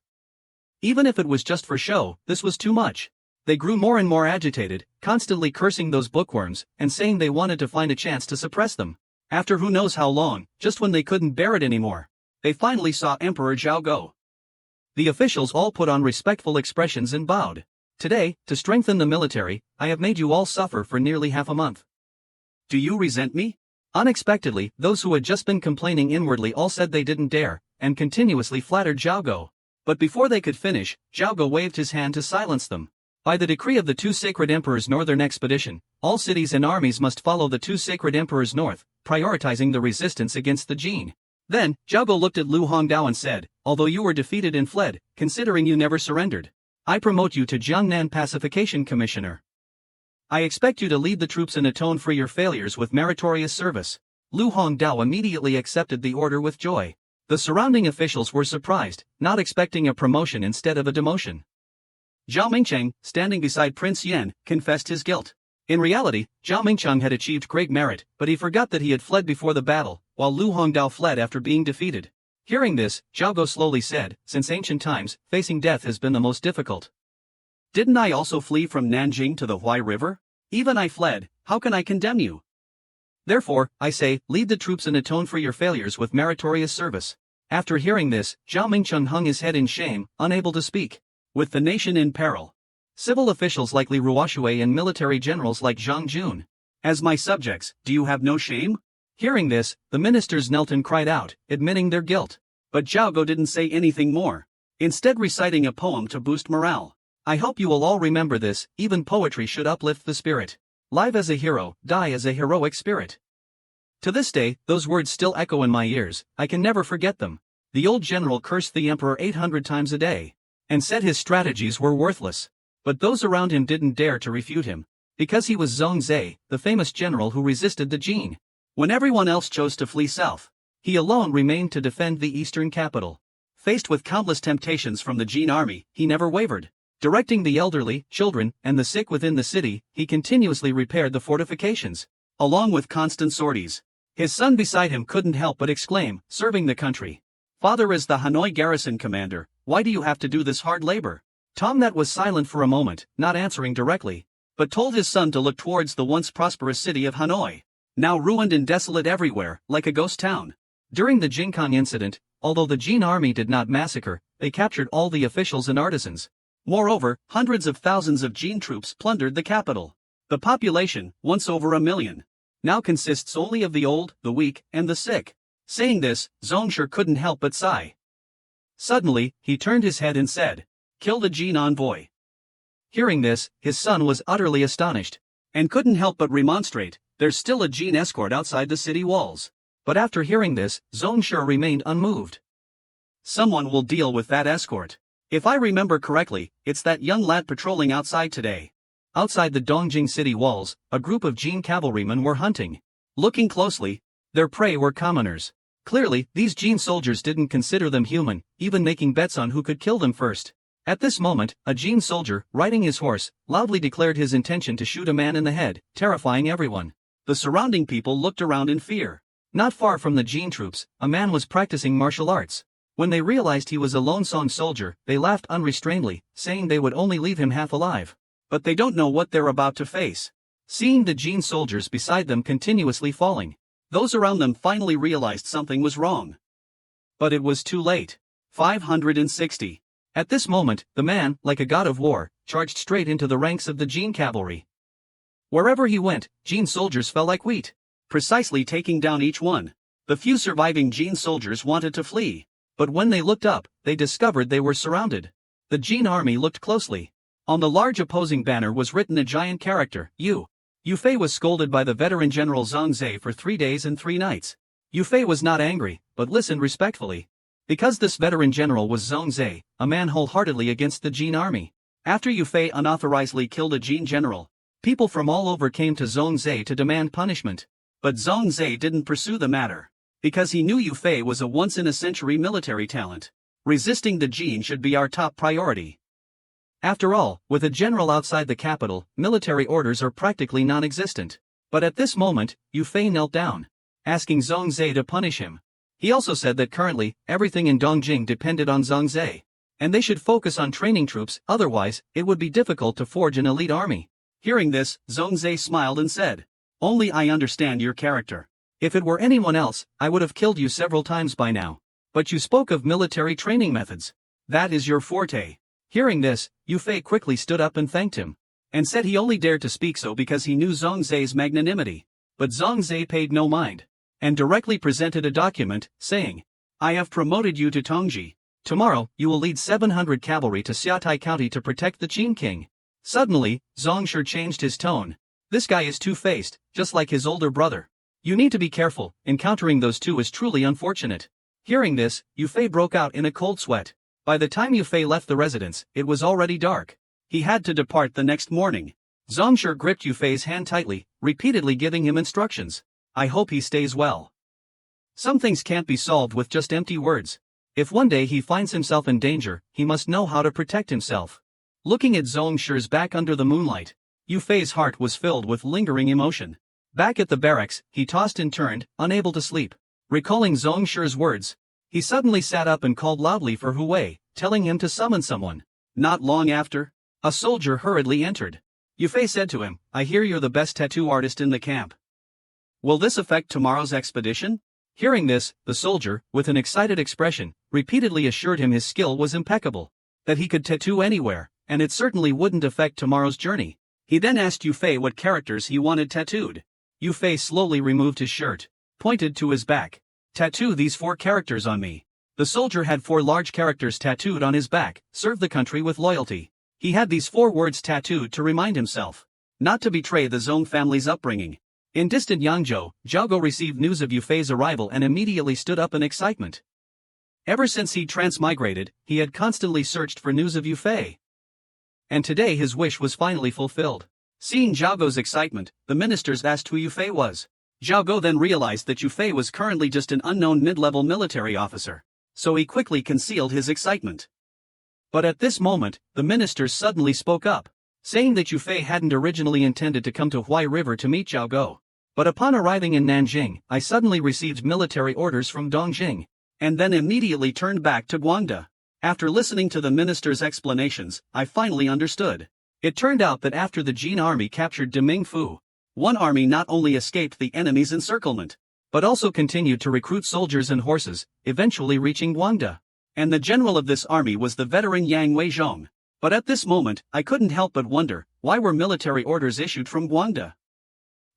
Even if it was just for show, this was too much. They grew more and more agitated, constantly cursing those bookworms, and saying they wanted to find a chance to suppress them. After who knows how long, just when they couldn't bear it anymore, they finally saw Emperor Zhaogo. The officials all put on respectful expressions and bowed. Today, to strengthen the military, I have made you all suffer for nearly half a month. Do you resent me? Unexpectedly, those who had just been complaining inwardly all said they didn't dare, and continuously flattered Zhaogo. But before they could finish, Zhaogo waved his hand to silence them. By the decree of the two sacred emperors' northern expedition, all cities and armies must follow the two sacred emperors north, prioritizing the resistance against the Jin. Then, Zhaogo looked at Lu Hongdao and said, although you were defeated and fled, considering you never surrendered, I promote you to Jiangnan Pacification Commissioner. I expect you to lead the troops and atone for your failures with meritorious service. Lu Hongdao immediately accepted the order with joy. The surrounding officials were surprised, not expecting a promotion instead of a demotion. Zhao Mingcheng, standing beside Prince Yan, confessed his guilt. In reality, Zhao Mingcheng had achieved great merit, but he forgot that he had fled before the battle, while Lu Hongdao fled after being defeated. Hearing this, Zhaogo slowly said, since ancient times, facing death has been the most difficult. Didn't I also flee from Nanjing to the Hiaai River? Even I fled, how can I condemn you? Therefore, I say, lead the troops and atone for your failures with meritorious service. After hearing this, Zhao Mingcheng hung his head in shame, unable to speak. With the nation in peril, civil officials like Li Ruoshui and military generals like Zhang Jun. As my subjects, do you have no shame? Hearing this, the ministers knelt and cried out, admitting their guilt. But Zhaogo didn't say anything more, instead reciting a poem to boost morale. I hope you will all remember this, even poetry should uplift the spirit. Live as a hero, die as a heroic spirit. To this day, those words still echo in my ears, I can never forget them. The old general cursed the emperor 800 times a day, and said his strategies were worthless. But those around him didn't dare to refute him, because he was Zhong Zhe, the famous general who resisted the Jin. When everyone else chose to flee south, he alone remained to defend the eastern capital. Faced with countless temptations from the Jin army, he never wavered. Directing the elderly, children, and the sick within the city, he continuously repaired the fortifications, along with constant sorties. His son beside him couldn't help but exclaim, serving the country. Father is the Hanoi garrison commander, why do you have to do this hard labor? Tomnat was silent for a moment, not answering directly, but told his son to look towards the once prosperous city of Hanoi, now ruined and desolate everywhere, like a ghost town. During the Jinkang incident, although the Jin army did not massacre, they captured all the officials and artisans. Moreover, hundreds of thousands of Jin troops plundered the capital. The population, once over 1 million, now consists only of the old, the weak, and the sick. Saying this, Zhongshe couldn't help but sigh. Suddenly, he turned his head and said, kill the Jin envoy. Hearing this, his son was utterly astonished, and couldn't help but remonstrate, there's still a Jin escort outside the city walls. But after hearing this, Zhongshe remained unmoved. Someone will deal with that escort. If I remember correctly, it's that young lad patrolling outside today. Outside the Dongjing city walls, a group of Jin cavalrymen were hunting. Looking closely, their prey were commoners. Clearly, these Jin soldiers didn't consider them human, even making bets on who could kill them first. At this moment, a Jin soldier, riding his horse, loudly declared his intention to shoot a man in the head, terrifying everyone. The surrounding people looked around in fear. Not far from the Jin troops, a man was practicing martial arts. When they realized he was a lone song soldier, they laughed unrestrainedly, saying they would only leave him half alive. But they don't know what they're about to face. Seeing the Jin soldiers beside them continuously falling, those around them finally realized something was wrong. But it was too late. 560. At this moment, the man, like a god of war, charged straight into the ranks of the Jin cavalry. Wherever he went, Jin soldiers fell like wheat, precisely taking down each one. The few surviving Jin soldiers wanted to flee, but when they looked up, they discovered they were surrounded. The Jin army looked closely. On the large opposing banner was written a giant character, U. Yufei was scolded by the veteran general Zhang Zhe for 3 days and 3 nights. Yufei was not angry, but listened respectfully. Because this veteran general was Zhang Zhe, a man wholeheartedly against the Jin army. After Yufei unauthorizedly killed a Jin general, people from all over came to Zhang Zhe to demand punishment. But Zhang Zhe didn't pursue the matter, because he knew Yufei was a once-in-a-century military talent. Resisting the Jin should be our top priority. After all, with a general outside the capital, military orders are practically non-existent. But at this moment, Yufei knelt down, asking Zhang Zhe to punish him. He also said that currently, everything in Dongjing depended on Zhang Zhe, and they should focus on training troops, otherwise, it would be difficult to forge an elite army. Hearing this, Zhang Zhe smiled and said, "Only I understand your character. If it were anyone else, I would have killed you several times by now. But you spoke of military training methods. That is your forte." Hearing this, Yufei quickly stood up and thanked him, and said he only dared to speak so because he knew Zhang Ze's magnanimity. But Zhang Ze paid no mind, and directly presented a document, saying, "I have promoted you to Tongji. Tomorrow, you will lead 700 cavalry to Xiatai County to protect the Qin king." Suddenly, Zhang Shi changed his tone. "This guy is two-faced, just like his older brother. You need to be careful, encountering those two is truly unfortunate." Hearing this, Yufei broke out in a cold sweat. By the time Yufei left the residence, it was already dark. He had to depart the next morning. Zhang Shi gripped Yufei's hand tightly, repeatedly giving him instructions. "I hope he stays well. Some things can't be solved with just empty words. If one day he finds himself in danger, he must know how to protect himself." Looking at Zhang Shi's back under the moonlight, Yufei's heart was filled with lingering emotion. Back at the barracks, he tossed and turned, unable to sleep. Recalling Zhang Shi's words, he suddenly sat up and called loudly for Hiaai, telling him to summon someone. Not long after, a soldier hurriedly entered. Yufei said to him, "I hear you're the best tattoo artist in the camp. Will this affect tomorrow's expedition?" Hearing this, the soldier, with an excited expression, repeatedly assured him his skill was impeccable, that he could tattoo anywhere, and it certainly wouldn't affect tomorrow's journey. He then asked Yufei what characters he wanted tattooed. Yufei slowly removed his shirt, pointed to his back. "Tattoo these 4 characters on me." The soldier had 4 large characters tattooed on his back: "Serve the country with loyalty." He had these 4 words tattooed to remind himself not to betray the Zhong family's upbringing. In distant Yangzhou, Zhao received news of Yufei's arrival and immediately stood up in excitement. Ever since he transmigrated, he had constantly searched for news of Yufei. And today his wish was finally fulfilled. Seeing Zhao's excitement, the ministers asked who Yufei was. Zhao then realized that Yufei was currently just an unknown mid-level military officer, so he quickly concealed his excitement. But at this moment, the ministers suddenly spoke up, saying that Yufei hadn't originally intended to come to Huai River to meet Zhao. But upon arriving in Nanjing, I suddenly received military orders from Dongjing, and then immediately turned back to Guangda. After listening to the minister's explanations, I finally understood. It turned out that after the Jin army captured Demingfu, one army not only escaped the enemy's encirclement, but also continued to recruit soldiers and horses, eventually reaching Guangda. And the general of this army was the veteran Yang Weizhong. But at this moment, I couldn't help but wonder, why were military orders issued from Guangda?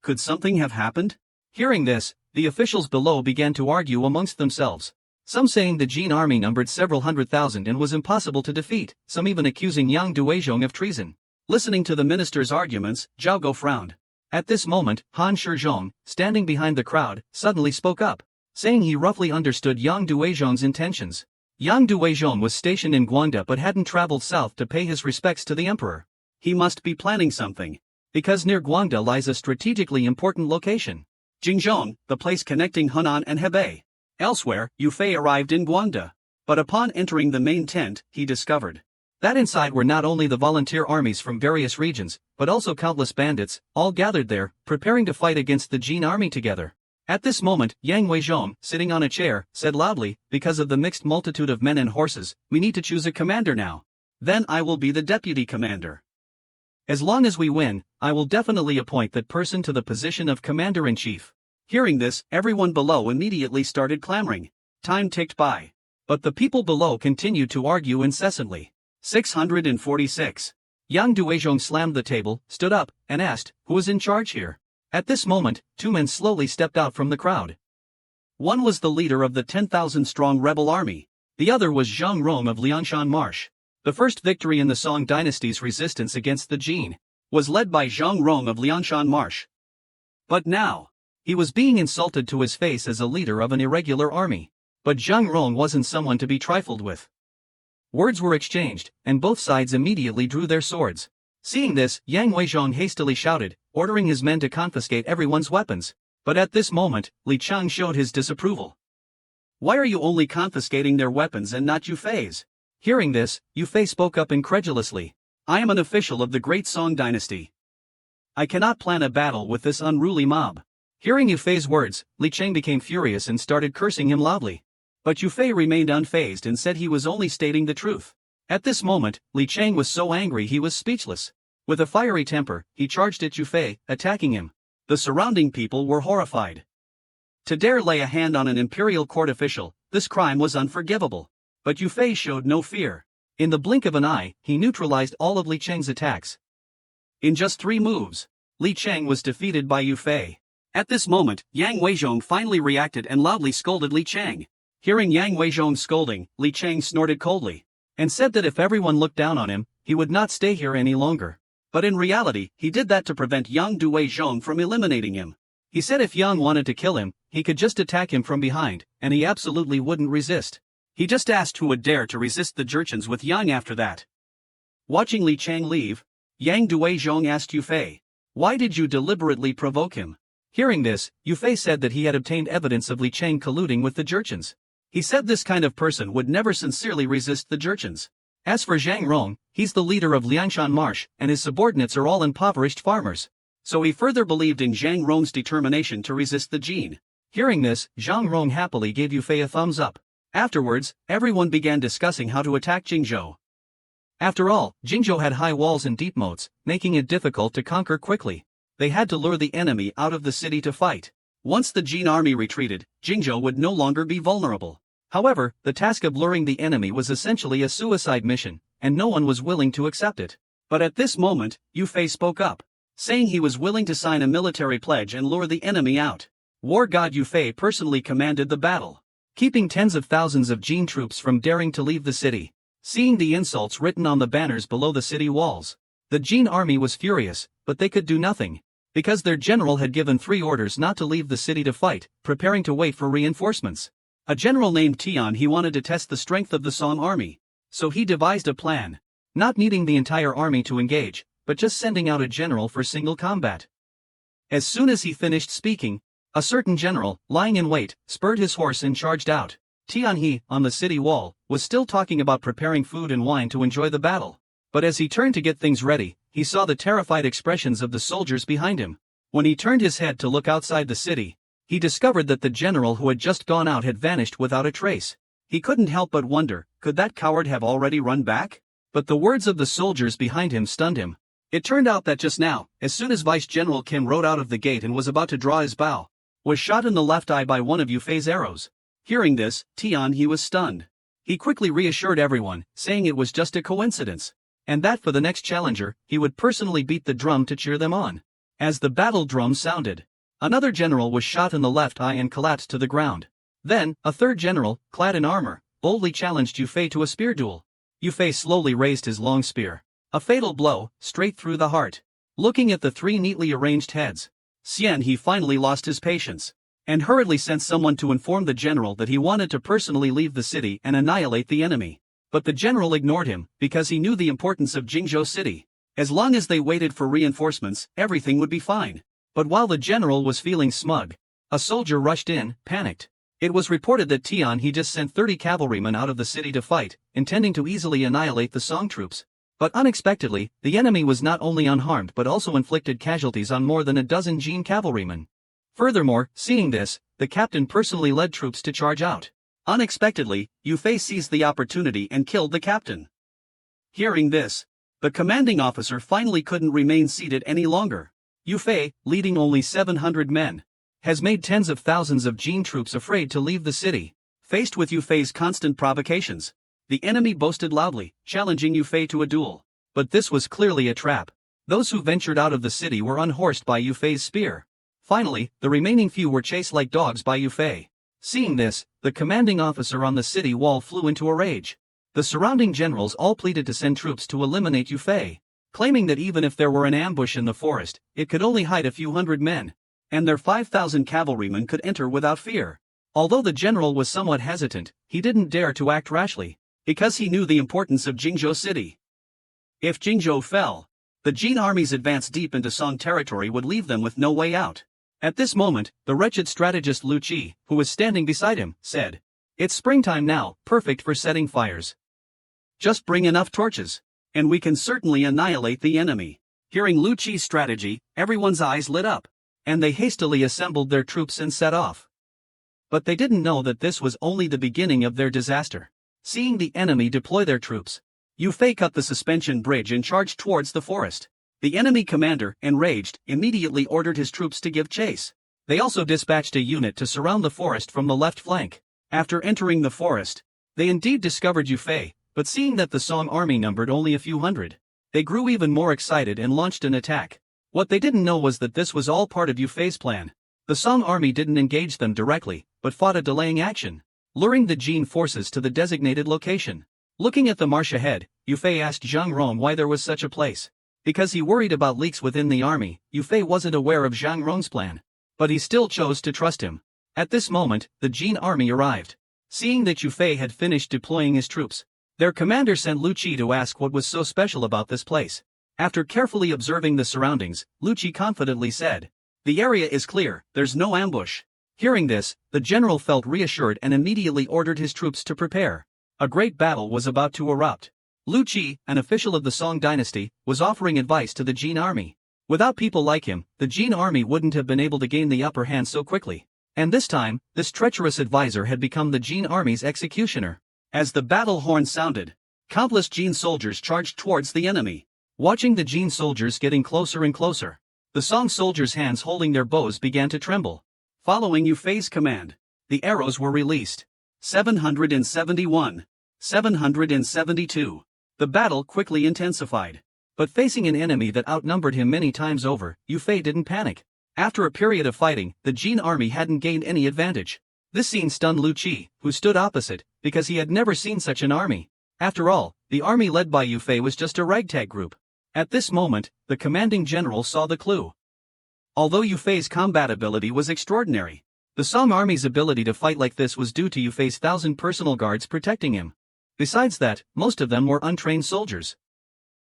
Could something have happened? Hearing this, the officials below began to argue amongst themselves. Some saying the Jin army numbered several 100,000 and was impossible to defeat, some even accusing Yang Weizhong of treason. Listening to the minister's arguments, Zhao frowned. At this moment, Han Shizhong, standing behind the crowd, suddenly spoke up, saying he roughly understood Yang Weizhong's intentions. Yang Weizhong was stationed in Guangda but hadn't traveled south to pay his respects to the emperor. He must be planning something, because near Guangda lies a strategically important location, Jingzhong, the place connecting Hunan and Hebei. Elsewhere, Yufei arrived in Guangda, but upon entering the main tent, he discovered that inside were not only the volunteer armies from various regions, but also countless bandits, all gathered there, preparing to fight against the Jin army together. At this moment, Yang Weizhong, sitting on a chair, said loudly, because of the mixed multitude of men and horses, we need to choose a commander now. Then I will be the deputy commander. As long as we win, I will definitely appoint that person to the position of commander-in-chief. Hearing this, everyone below immediately started clamoring. Time ticked by. But the people below continued to argue incessantly. 646. Yang Duizhong slammed the table, stood up, and asked, who is in charge here? At this moment, two men slowly stepped out from the crowd. One was the leader of the 10,000-strong rebel army. The other was Zhang Rong of Liangshan Marsh. The first victory in the Song dynasty's resistance against the Jin was led by Zhang Rong of Liangshan Marsh. But now, he was being insulted to his face as a leader of an irregular army. But Zhang Rong wasn't someone to be trifled with. Words were exchanged, and both sides immediately drew their swords. Seeing this, Yang Weizhong hastily shouted, ordering his men to confiscate everyone's weapons. But at this moment, Li Chang showed his disapproval. Why are you only confiscating their weapons and not Yufei's? Hearing this, Yufei spoke up incredulously. I am an official of the Great Song Dynasty. I cannot plan a battle with this unruly mob. Hearing Yufei's words, Li Chang became furious and started cursing him loudly. But Yufei remained unfazed and said he was only stating the truth. At this moment, Li Chang was so angry he was speechless. With a fiery temper, he charged at Yufei, attacking him. The surrounding people were horrified. To dare lay a hand on an imperial court official, this crime was unforgivable. But Yufei showed no fear. In the blink of an eye, he neutralized all of Li Chang's attacks. In just 3 moves, Li Chang was defeated by Yufei. At this moment, Yang Weizhong finally reacted and loudly scolded Li Chang. Hearing Yang Weizhong's scolding, Li Chang snorted coldly, and said that if everyone looked down on him, he would not stay here any longer. But in reality, he did that to prevent Yang Duizhong from eliminating him. He said if Yang wanted to kill him, he could just attack him from behind, and he absolutely wouldn't resist. He just asked who would dare to resist the Jurchens with Yang after that. Watching Li Chang leave, Yang Duizhong asked Yufei, why did you deliberately provoke him? Hearing this, Yufei said that he had obtained evidence of Li Chang colluding with the Jurchens. He said this kind of person would never sincerely resist the Jurchens. As for Zhang Rong, he's the leader of Liangshan Marsh, and his subordinates are all impoverished farmers. So he further believed in Zhang Rong's determination to resist the Jin. Hearing this, Zhang Rong happily gave Yufei a thumbs up. Afterwards, everyone began discussing how to attack Jingzhou. After all, Jingzhou had high walls and deep moats, making it difficult to conquer quickly. They had to lure the enemy out of the city to fight. Once the Jin army retreated, Jingzhou would no longer be vulnerable. However, the task of luring the enemy was essentially a suicide mission, and no one was willing to accept it. But at this moment, Yufei spoke up, saying he was willing to sign a military pledge and lure the enemy out. War god Yufei personally commanded the battle, keeping tens of thousands of Jin troops from daring to leave the city. Seeing the insults written on the banners below the city walls, the Jin army was furious, but they could do nothing, because their general had given 3 orders not to leave the city to fight, preparing to wait for reinforcements. A general named Tian he wanted to test the strength of the Song army, so he devised a plan, not needing the entire army to engage, but just sending out a general for single combat. As soon as he finished speaking, a certain general, lying in wait, spurred his horse and charged out. Tian He, on the city wall, was still talking about preparing food and wine to enjoy the battle. But as he turned to get things ready, he saw the terrified expressions of the soldiers behind him. When he turned his head to look outside the city, he discovered that the general who had just gone out had vanished without a trace. He couldn't help but wonder, could that coward have already run back? But the words of the soldiers behind him stunned him. It turned out that just now, as soon as Vice General Kim rode out of the gate and was about to draw his bow, was shot in the left eye by one of Yufei's arrows. Hearing this, Tian He was stunned. He quickly reassured everyone, saying it was just a coincidence, and that for the next challenger, he would personally beat the drum to cheer them on. As the battle drum sounded, another general was shot in the left eye and collapsed to the ground. Then, a third general, clad in armor, boldly challenged Yufei to a spear duel. Yufei slowly raised his long spear. A fatal blow, straight through the heart. Looking at the 3 neatly arranged heads, Xian He finally lost his patience, and hurriedly sent someone to inform the general that he wanted to personally leave the city and annihilate the enemy. But the general ignored him, because he knew the importance of Jingzhou city. As long as they waited for reinforcements, everything would be fine. But while the general was feeling smug, a soldier rushed in, panicked. It was reported that Tian He just sent 30 cavalrymen out of the city to fight, intending to easily annihilate the Song troops. But unexpectedly, the enemy was not only unharmed but also inflicted casualties on more than a dozen Jin cavalrymen. Furthermore, seeing this, the captain personally led troops to charge out. Unexpectedly, Yufei seized the opportunity and killed the captain. Hearing this, the commanding officer finally couldn't remain seated any longer. Yufei, leading only 700 men, has made tens of thousands of Jin troops afraid to leave the city. Faced with Yufei's constant provocations, the enemy boasted loudly, challenging Yufei to a duel. But this was clearly a trap. Those who ventured out of the city were unhorsed by Yufei's spear. Finally, the remaining few were chased like dogs by Yufei. Seeing this, the commanding officer on the city wall flew into a rage. The surrounding generals all pleaded to send troops to eliminate Yufei, claiming that even if there were an ambush in the forest, it could only hide a few hundred men, and their 5,000 cavalrymen could enter without fear. Although the general was somewhat hesitant, he didn't dare to act rashly, because he knew the importance of Jingo City. If Jingo fell, the Jin army's advance deep into Song territory would leave them with no way out. At this moment, the wretched strategist Lu Qi, who was standing beside him, said, "It's springtime now, perfect for setting fires. Just bring enough torches, and we can certainly annihilate the enemy." Hearing Lu Qi's strategy, everyone's eyes lit up, and they hastily assembled their troops and set off. But they didn't know that this was only the beginning of their disaster. Seeing the enemy deploy their troops, Yufei cut the suspension bridge and charged towards the forest. The enemy commander, enraged, immediately ordered his troops to give chase. They also dispatched a unit to surround the forest from the left flank. After entering the forest, they indeed discovered Yufei, but seeing that the Song army numbered only a few hundred, they grew even more excited and launched an attack. What they didn't know was that this was all part of Yufei's plan. The Song army didn't engage them directly, but fought a delaying action, luring the Jin forces to the designated location. Looking at the marsh ahead, Yufei asked Zhang Rong why there was such a place. Because he worried about leaks within the army, Yufei wasn't aware of Zhang Rong's plan, but he still chose to trust him. At this moment, the Jin army arrived. Seeing that Yufei had finished deploying his troops, their commander sent Lu Qi to ask what was so special about this place. After carefully observing the surroundings, Lu Qi confidently said, "The area is clear, there's no ambush." Hearing this, the general felt reassured and immediately ordered his troops to prepare. A great battle was about to erupt. Lu Qi, an official of the Song dynasty, was offering advice to the Jin army. Without people like him, the Jin army wouldn't have been able to gain the upper hand so quickly. And this time, this treacherous advisor had become the Jin army's executioner. As the battle horn sounded, countless Jin soldiers charged towards the enemy. Watching the Jin soldiers getting closer and closer, the Song soldiers' hands holding their bows began to tremble. Following Yufei's command, the arrows were released. 771. 772. The battle quickly intensified. But facing an enemy that outnumbered him many times over, Yufei didn't panic. After a period of fighting, the Jin army hadn't gained any advantage. This scene stunned Lu Qi, who stood opposite, because he had never seen such an army. After all, the army led by Yufei was just a ragtag group. At this moment, the commanding general saw the clue. Although Yufei's combat ability was extraordinary, the Song army's ability to fight like this was due to Yufei's 1,000 personal guards protecting him. Besides that, most of them were untrained soldiers.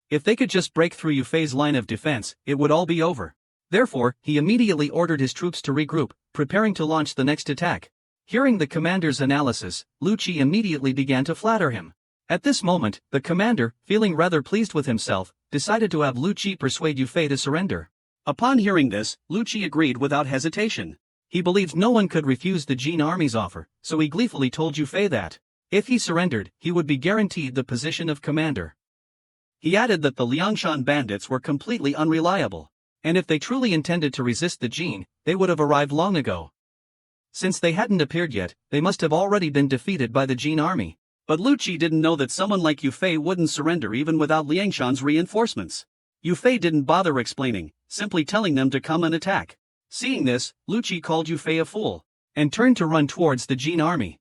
If they could just break through Yufei's line of defense, it would all be over. Therefore, he immediately ordered his troops to regroup, preparing to launch the next attack. Hearing the commander's analysis, Lu Qi immediately began to flatter him. At this moment, the commander, feeling rather pleased with himself, decided to have Lu Qi persuade Yufei to surrender. Upon hearing this, Lu Qi agreed without hesitation. He believed no one could refuse the Jin army's offer, so he gleefully told Yufei that, if he surrendered, he would be guaranteed the position of commander. He added that the Liangshan bandits were completely unreliable, and if they truly intended to resist the Jin, they would have arrived long ago. Since they hadn't appeared yet, they must have already been defeated by the Jin army. But Lu Qi didn't know that someone like Yufei wouldn't surrender even without Liangshan's reinforcements. Yufei didn't bother explaining, simply telling them to come and attack. Seeing this, Lu Qi called Yufei a fool, and turned to run towards the Jin army.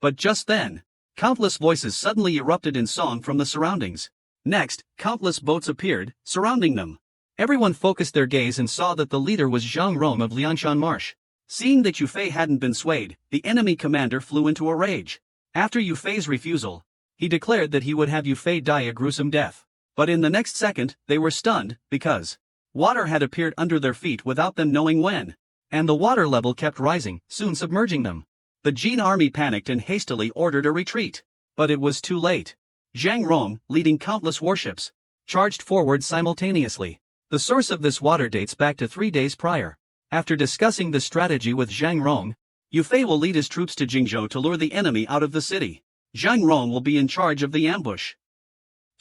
But just then, countless voices suddenly erupted in song from the surroundings. Next, countless boats appeared, surrounding them. Everyone focused their gaze and saw that the leader was Zhang Rong of Liangshan Marsh. Seeing that Yufei hadn't been swayed, the enemy commander flew into a rage. After Yufei's refusal, he declared that he would have Yufei die a gruesome death. But in the next second, they were stunned, because water had appeared under their feet without them knowing when. And the water level kept rising, soon submerging them. The Jin army panicked and hastily ordered a retreat. But it was too late. Zhang Rong, leading countless warships, charged forward simultaneously. The source of this water dates back to 3 days prior. After discussing the strategy with Zhang Rong, Yufei will lead his troops to Jingzhou to lure the enemy out of the city. Zhang Rong will be in charge of the ambush.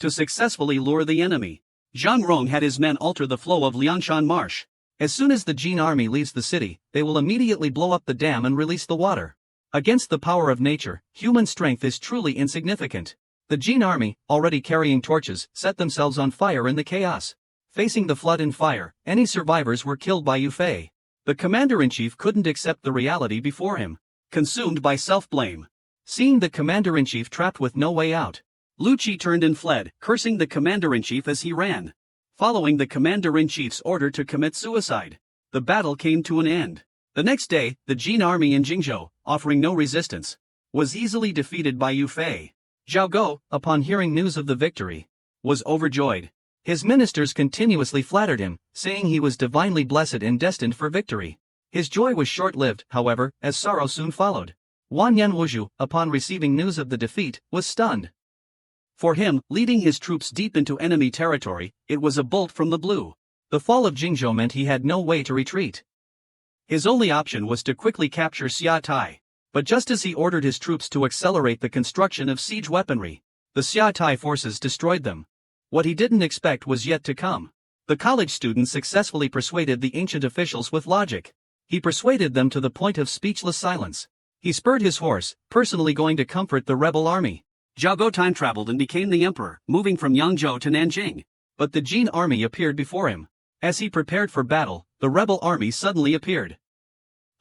To successfully lure the enemy, Zhang Rong had his men alter the flow of Liangshan Marsh. As soon as the Jin army leaves the city, they will immediately blow up the dam and release the water. Against the power of nature, human strength is truly insignificant. The Jin army, already carrying torches, set themselves on fire in the chaos. Facing the flood and fire, any survivors were killed by Yufei. The commander-in-chief couldn't accept the reality before him. Consumed by self-blame. Seeing the commander-in-chief trapped with no way out, Lu Qi turned and fled, cursing the commander-in-chief as he ran. Following the commander-in-chief's order to commit suicide, the battle came to an end. The next day, the Jin army in Jingzhou, offering no resistance, was easily defeated by Yufei. Zhao Go, upon hearing news of the victory, was overjoyed. His ministers continuously flattered him, saying he was divinely blessed and destined for victory. His joy was short-lived, however, as sorrow soon followed. Wanyan Wuzhu, upon receiving news of the defeat, was stunned. For him, leading his troops deep into enemy territory, it was a bolt from the blue. The fall of Jingzhou meant he had no way to retreat. His only option was to quickly capture Xiatai. But just as he ordered his troops to accelerate the construction of siege weaponry, the Xiatai forces destroyed them. What he didn't expect was yet to come. The college student successfully persuaded the ancient officials with logic. He persuaded them to the point of speechless silence. He spurred his horse, personally going to comfort the rebel army. Zhao Go time-traveled and became the emperor, moving from Yangzhou to Nanjing. But the Jin army appeared before him. As he prepared for battle, the rebel army suddenly appeared.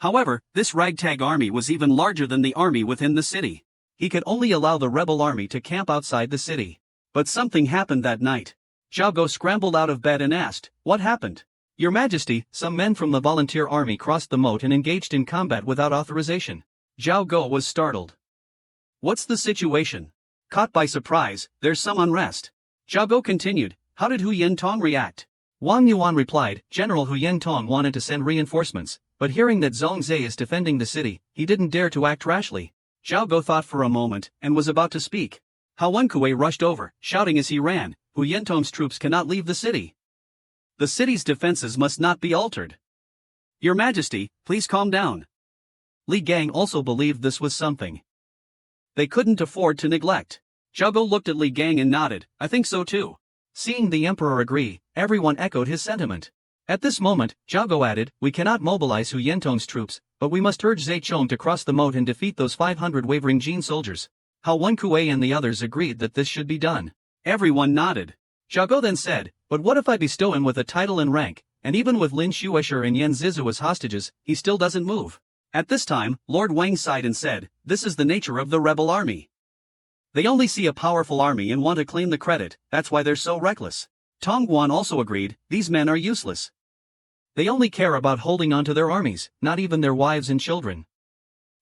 However, this ragtag army was even larger than the army within the city. He could only allow the rebel army to camp outside the city. But something happened that night. Zhao Go scrambled out of bed and asked, "What happened?" "Your Majesty, some men from the volunteer army crossed the moat and engaged in combat without authorization." Zhao Go was startled. "What's the situation?" Caught by surprise, "There's some unrest." Zhao Go continued, "How did Hu Yentong react?" Wang Yuan replied, "General Hu Yentong wanted to send reinforcements, but hearing that Zhongzhe is defending the city, he didn't dare to act rashly." Zhao Go thought for a moment, and was about to speak. Hao Wenkui rushed over, shouting as he ran, "Hu Yentong's troops cannot leave the city. The city's defenses must not be altered. Your Majesty, please calm down." Li Gang also believed this was something they couldn't afford to neglect. Zhao Go looked at Li Gang and nodded, "I think so too." Seeing the emperor agree, everyone echoed his sentiment. At this moment, Zhao Go added, "We cannot mobilize Hu Yentong's troops, but we must urge Zhe Chong to cross the moat and defeat those 500 wavering Jin soldiers." Hao Wenkui and the others agreed that this should be done. Everyone nodded. Zhao Go then said, "But what if I bestow him with a title and rank, and even with Lin Xuesher and Yan Zizu as hostages, he still doesn't move?" At this time, Lord Wang sighed and said, "This is the nature of the rebel army. They only see a powerful army and want to claim the credit, that's why they're so reckless." Tong Guan also agreed, "These men are useless. They only care about holding on to their armies, not even their wives and children.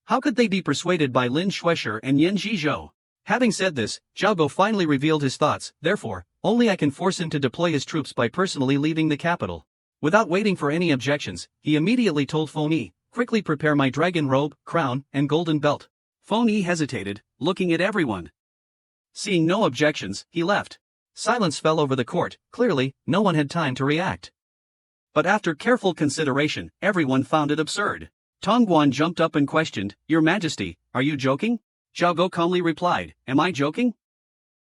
How could they be persuaded by Lin Xuesher and Yan Zhizhou?" Having said this, Zhao Go finally revealed his thoughts, "Therefore, only I can force him to deploy his troops by personally leaving the capital." Without waiting for any objections, he immediately told Feng Yi, "Quickly prepare my dragon robe, crown, and golden belt." Feng Yi hesitated, looking at everyone. Seeing no objections, he left. Silence fell over the court, clearly, no one had time to react. But after careful consideration, everyone found it absurd. Tong Guan jumped up and questioned, "Your Majesty, are you joking?" Zhao Go calmly replied, "Am I joking?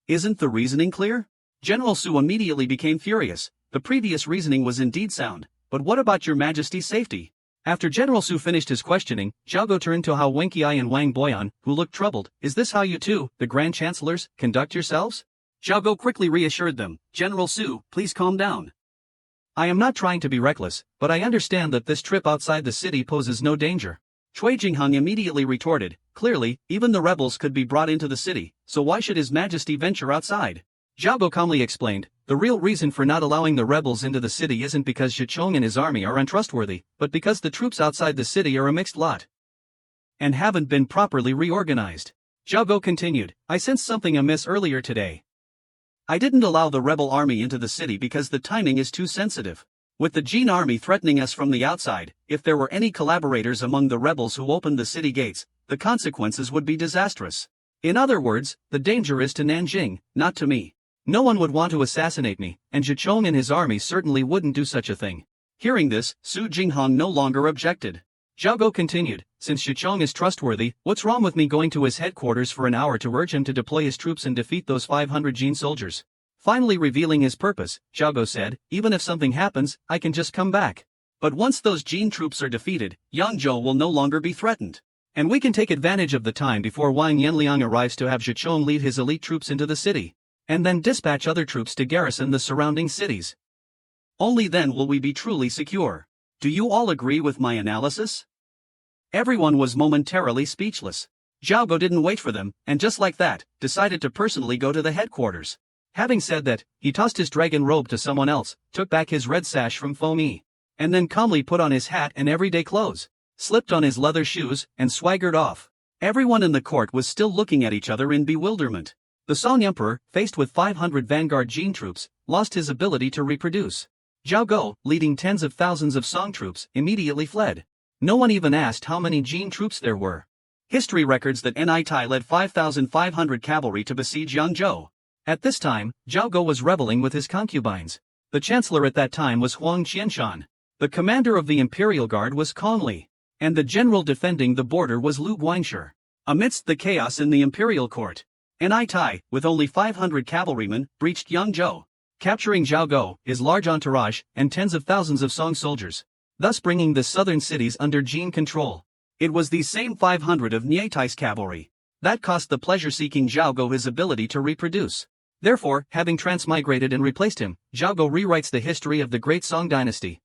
Isn't the reasoning clear?" General Su immediately became furious. The previous reasoning was indeed sound, but what about Your Majesty's safety? After General Su finished his questioning, Zhao Go turned to Hao Wenqiai and Wang Boyan, who looked troubled. "Is this how you two, the Grand Chancellors, conduct yourselves?" Zhao Go quickly reassured them, "General Su, please calm down. I am not trying to be reckless, but I understand that this trip outside the city poses no danger." Cui Jingheng immediately retorted, "Clearly, even the rebels could be brought into the city, so why should His Majesty venture outside?" Zhao Go calmly explained, "The real reason for not allowing the rebels into the city isn't because Zhichong and his army are untrustworthy, but because the troops outside the city are a mixed lot and haven't been properly reorganized." Zhao Go continued, "I sensed something amiss earlier today. I didn't allow the rebel army into the city because the timing is too sensitive. With the Jin army threatening us from the outside, if there were any collaborators among the rebels who opened the city gates, the consequences would be disastrous. In other words, the danger is to Nanjing, not to me. No one would want to assassinate me, and Zhichong and his army certainly wouldn't do such a thing. Hearing this, Su Jinghong no longer objected. Zhao Go continued, since Shichong is trustworthy, what's wrong with me going to his headquarters for an hour to urge him to deploy his troops and defeat those 500 Jin soldiers? Finally revealing his purpose, Zhao Go said, even if something happens, I can just come back. But once those Jin troops are defeated, Yangzhou will no longer be threatened. And we can take advantage of the time before Wang Yanliang arrives to have Shichong lead his elite troops into the city, and then dispatch other troops to garrison the surrounding cities. Only then will we be truly secure. Do you all agree with my analysis? Everyone was momentarily speechless. Zhao Go didn't wait for them, and just like that, decided to personally go to the headquarters. Having said that, he tossed his dragon robe to someone else, took back his red sash from Fomi, and then calmly put on his hat and everyday clothes, slipped on his leather shoes, and swaggered off. Everyone in the court was still looking at each other in bewilderment. The Song Emperor, faced with 500 Vanguard Jin troops, lost his ability to reproduce. Zhao Go, leading tens of thousands of Song troops, immediately fled. No one even asked how many Jin troops there were. History records that Nitai led 5,500 cavalry to besiege Yangzhou. At this time, Zhao Go was reveling with his concubines. The chancellor at that time was Huang Qianshan. The commander of the Imperial Guard was Kong Li. And the general defending the border was Lu Guangshi. Amidst the chaos in the Imperial Court, Nitai, with only 500 cavalrymen, breached Yangzhou, capturing Zhao Go, his large entourage, and tens of thousands of Song soldiers, thus bringing the southern cities under Jin control. It was these same 500 of Nietai's cavalry that cost the pleasure-seeking Zhao Go his ability to reproduce. Therefore, having transmigrated and replaced him, Zhao Go rewrites the history of the Great Song Dynasty.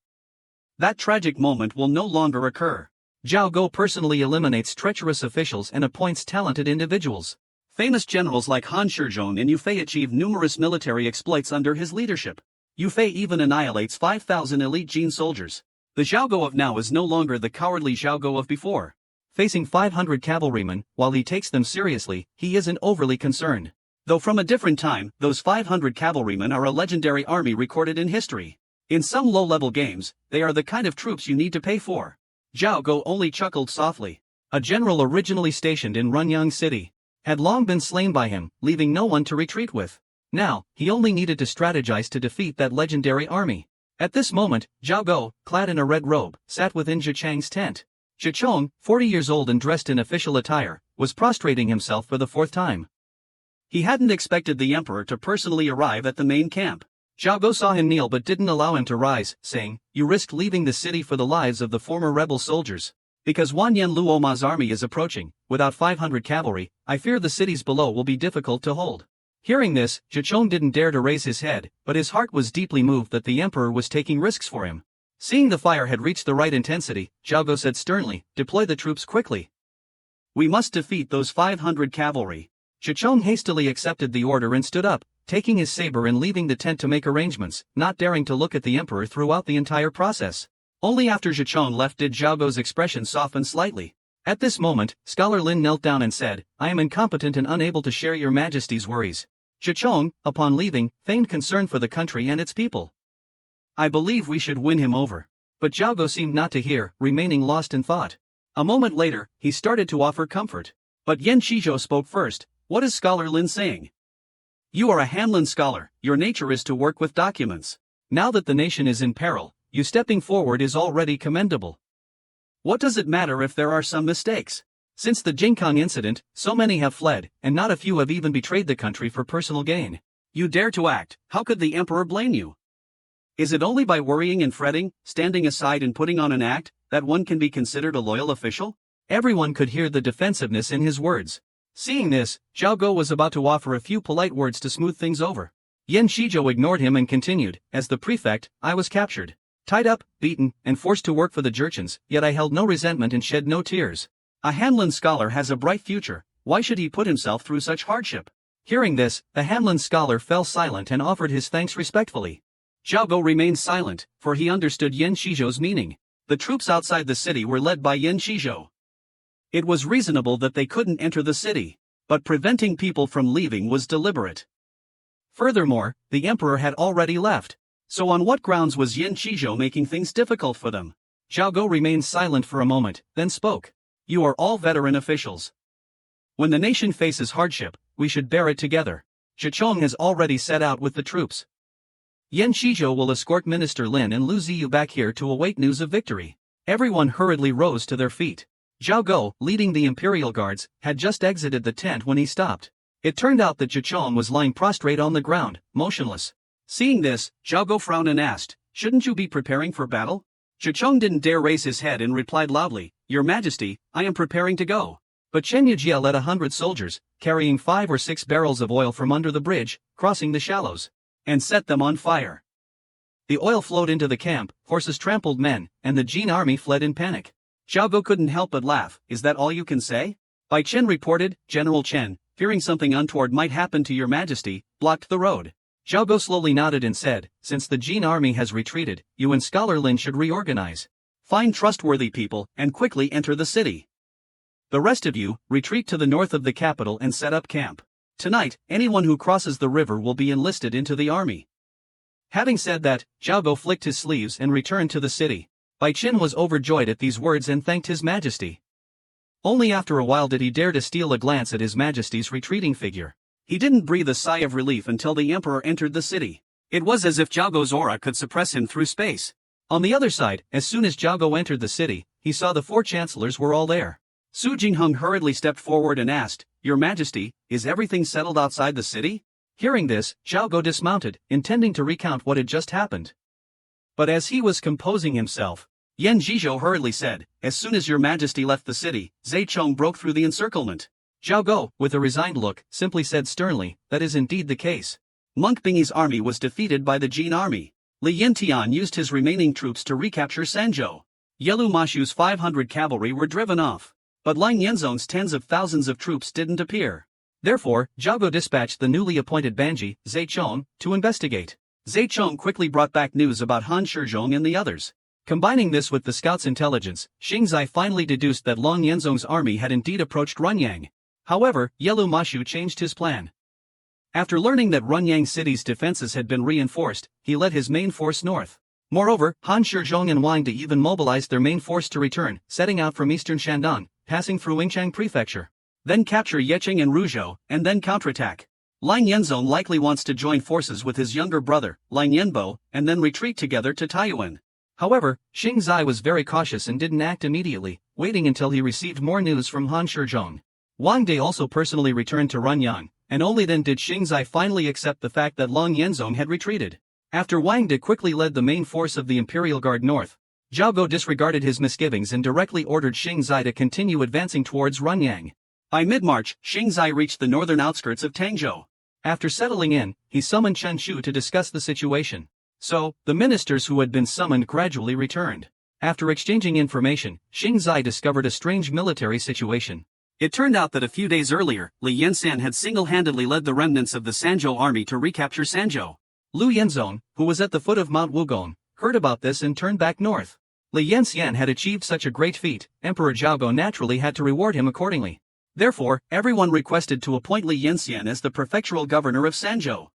That tragic moment will no longer occur. Zhao Go personally eliminates treacherous officials and appoints talented individuals. Famous generals like Han Shizhong and Yufei achieve numerous military exploits under his leadership. Yufei even annihilates 5,000 elite Jin soldiers. The Zhao Go of now is no longer the cowardly Zhao Go of before. Facing 500 cavalrymen, while he takes them seriously, he isn't overly concerned. Though from a different time, those 500 cavalrymen are a legendary army recorded in history. In some low-level games, they are the kind of troops you need to pay for. Zhao Go only chuckled softly. A general originally stationed in Runyang City had long been slain by him, leaving no one to retreat with. Now, he only needed to strategize to defeat that legendary army. At this moment, Zhao Go, clad in a red robe, sat within Zhichang's tent. Zhichong, 40 years old and dressed in official attire, was prostrating himself for the fourth time. He hadn't expected the emperor to personally arrive at the main camp. Zhao Go saw him kneel but didn't allow him to rise, saying, "You risked leaving the city for the lives of the former rebel soldiers. Because Wanyan Luoma's army is approaching, without 500 cavalry, I fear the cities below will be difficult to hold." Hearing this, Zhichong didn't dare to raise his head, but his heart was deeply moved that the emperor was taking risks for him. Seeing the fire had reached the right intensity, Zhao Go said sternly, "Deploy the troops quickly. We must defeat those 500 cavalry." Zhichong hastily accepted the order and stood up, taking his saber and leaving the tent to make arrangements, not daring to look at the emperor throughout the entire process. Only after Zhichong left did Zhao Go's expression soften slightly. At this moment, Scholar Lin knelt down and said, "I am incompetent and unable to share your majesty's worries." Zhichong, upon leaving, feigned concern for the country and its people. "I believe we should win him over." But Zhao Go seemed not to hear, remaining lost in thought. A moment later, he started to offer comfort. But Yan Shizhou spoke first. "What is Scholar Lin saying? You are a Hanlin scholar, your nature is to work with documents. Now that the nation is in peril, you stepping forward is already commendable. What does it matter if there are some mistakes? Since the Jingkong incident, so many have fled, and not a few have even betrayed the country for personal gain. You dare to act, how could the emperor blame you? Is it only by worrying and fretting, standing aside and putting on an act, that one can be considered a loyal official?" Everyone could hear the defensiveness in his words. Seeing this, Zhao Go was about to offer a few polite words to smooth things over. Yan Shizhou ignored him and continued, "As the prefect, I was captured, tied up, beaten, and forced to work for the Jurchens, yet I held no resentment and shed no tears. A Hanlin scholar has a bright future, why should he put himself through such hardship?" Hearing this, the Hanlin scholar fell silent and offered his thanks respectfully. Zhao Go remained silent, for he understood Yan Shizhou's meaning. The troops outside the city were led by Yan Shizhou. It was reasonable that they couldn't enter the city, but preventing people from leaving was deliberate. Furthermore, the emperor had already left. So on what grounds was Yan Shizhou making things difficult for them? Zhao Go remained silent for a moment, then spoke. "You are all veteran officials. When the nation faces hardship, we should bear it together. Zhichong has already set out with the troops. Yan Shizhou will escort Minister Lin and Lu Ziyu back here to await news of victory. Everyone hurriedly rose to their feet. Zhao Go, leading the Imperial Guards, had just exited the tent when he stopped. It turned out that Zhichong was lying prostrate on the ground, motionless. Seeing this, Zhao Go frowned and asked, "Shouldn't you be preparing for battle?" Zhichong didn't dare raise his head and replied loudly, "Your Majesty, I am preparing to go." But Chen Yujia led 100 soldiers, carrying 5 or 6 barrels of oil from under the bridge, crossing the shallows, and set them on fire. The oil flowed into the camp, horses trampled men, and the Jin army fled in panic. Zhao Go couldn't help but laugh. "Is that all you can say?" Bai Chen reported. "General Chen, fearing something untoward might happen to your Majesty, blocked the road." Zhao Go slowly nodded and said, "Since the Jin army has retreated, you and Scholar Lin should reorganize. Find trustworthy people, and quickly enter the city. The rest of you, retreat to the north of the capital and set up camp. Tonight, anyone who crosses the river will be enlisted into the army." Having said that, Zhao Go flicked his sleeves and returned to the city. Bai Chen was overjoyed at these words and thanked His Majesty. Only after a while did he dare to steal a glance at His Majesty's retreating figure. He didn't breathe a sigh of relief until the Emperor entered the city. It was as if Zhao Go's aura could suppress him through space. On the other side, as soon as Zhao Go entered the city, he saw the 4 chancellors were all there. Su Jingheng hurriedly stepped forward and asked, "Your Majesty, is everything settled outside the city?" Hearing this, Zhao Go dismounted, intending to recount what had just happened. But as he was composing himself, Yan Zhizhou hurriedly said, "As soon as your Majesty left the city, Zhe Chong broke through the encirclement." Zhao Go, with a resigned look, simply said sternly, "That is indeed the case. Monk Bingyi's army was defeated by the Jin army. Li Yintian used his remaining troops to recapture Sanzhou. Yelu Mashu's 500 cavalry were driven off. But Lang Yenzong's tens of thousands of troops didn't appear. Therefore, Zhao Go dispatched the newly appointed Banji, Zhe Chong, to investigate. Zhe Chong quickly brought back news about Han Shizhong and the others. Combining this with the scout's intelligence, Xingzai finally deduced that Long Yenzong's army had indeed approached Runyang. However, Yelu Mashu changed his plan. After learning that Runyang City's defenses had been reinforced, he led his main force north. Moreover, Han Shizhong and Wang De even mobilized their main force to return, setting out from eastern Shandong, passing through Yingchang Prefecture. Then capture Yeqing and Ruzhou, and then counterattack. Lang Yenzong likely wants to join forces with his younger brother, Lang Yenbo, and then retreat together to Taiyuan. However, Xingzai was very cautious and didn't act immediately, waiting until he received more news from Han Shizhong. Wang De also personally returned to Runyang, and only then did Xingzai finally accept the fact that Long Yenzong had retreated. After Wang De quickly led the main force of the Imperial Guard north, Zhao Go disregarded his misgivings and directly ordered Xingzai to continue advancing towards Runyang. By mid-March, Xingzai reached the northern outskirts of Tangzhou. After settling in, he summoned Chen Shu to discuss the situation. So, the ministers who had been summoned gradually returned. After exchanging information, Xingzai discovered a strange military situation. It turned out that a few days earlier, Li Yansan had single-handedly led the remnants of the Sanzhou army to recapture Sanzhou. Lu Yenzong, who was at the foot of Mount Wugong, heard about this and turned back north. Li Yansan had achieved such a great feat, Emperor Zhao Go naturally had to reward him accordingly. Therefore, everyone requested to appoint Li Yansan as the prefectural governor of Sanzhou.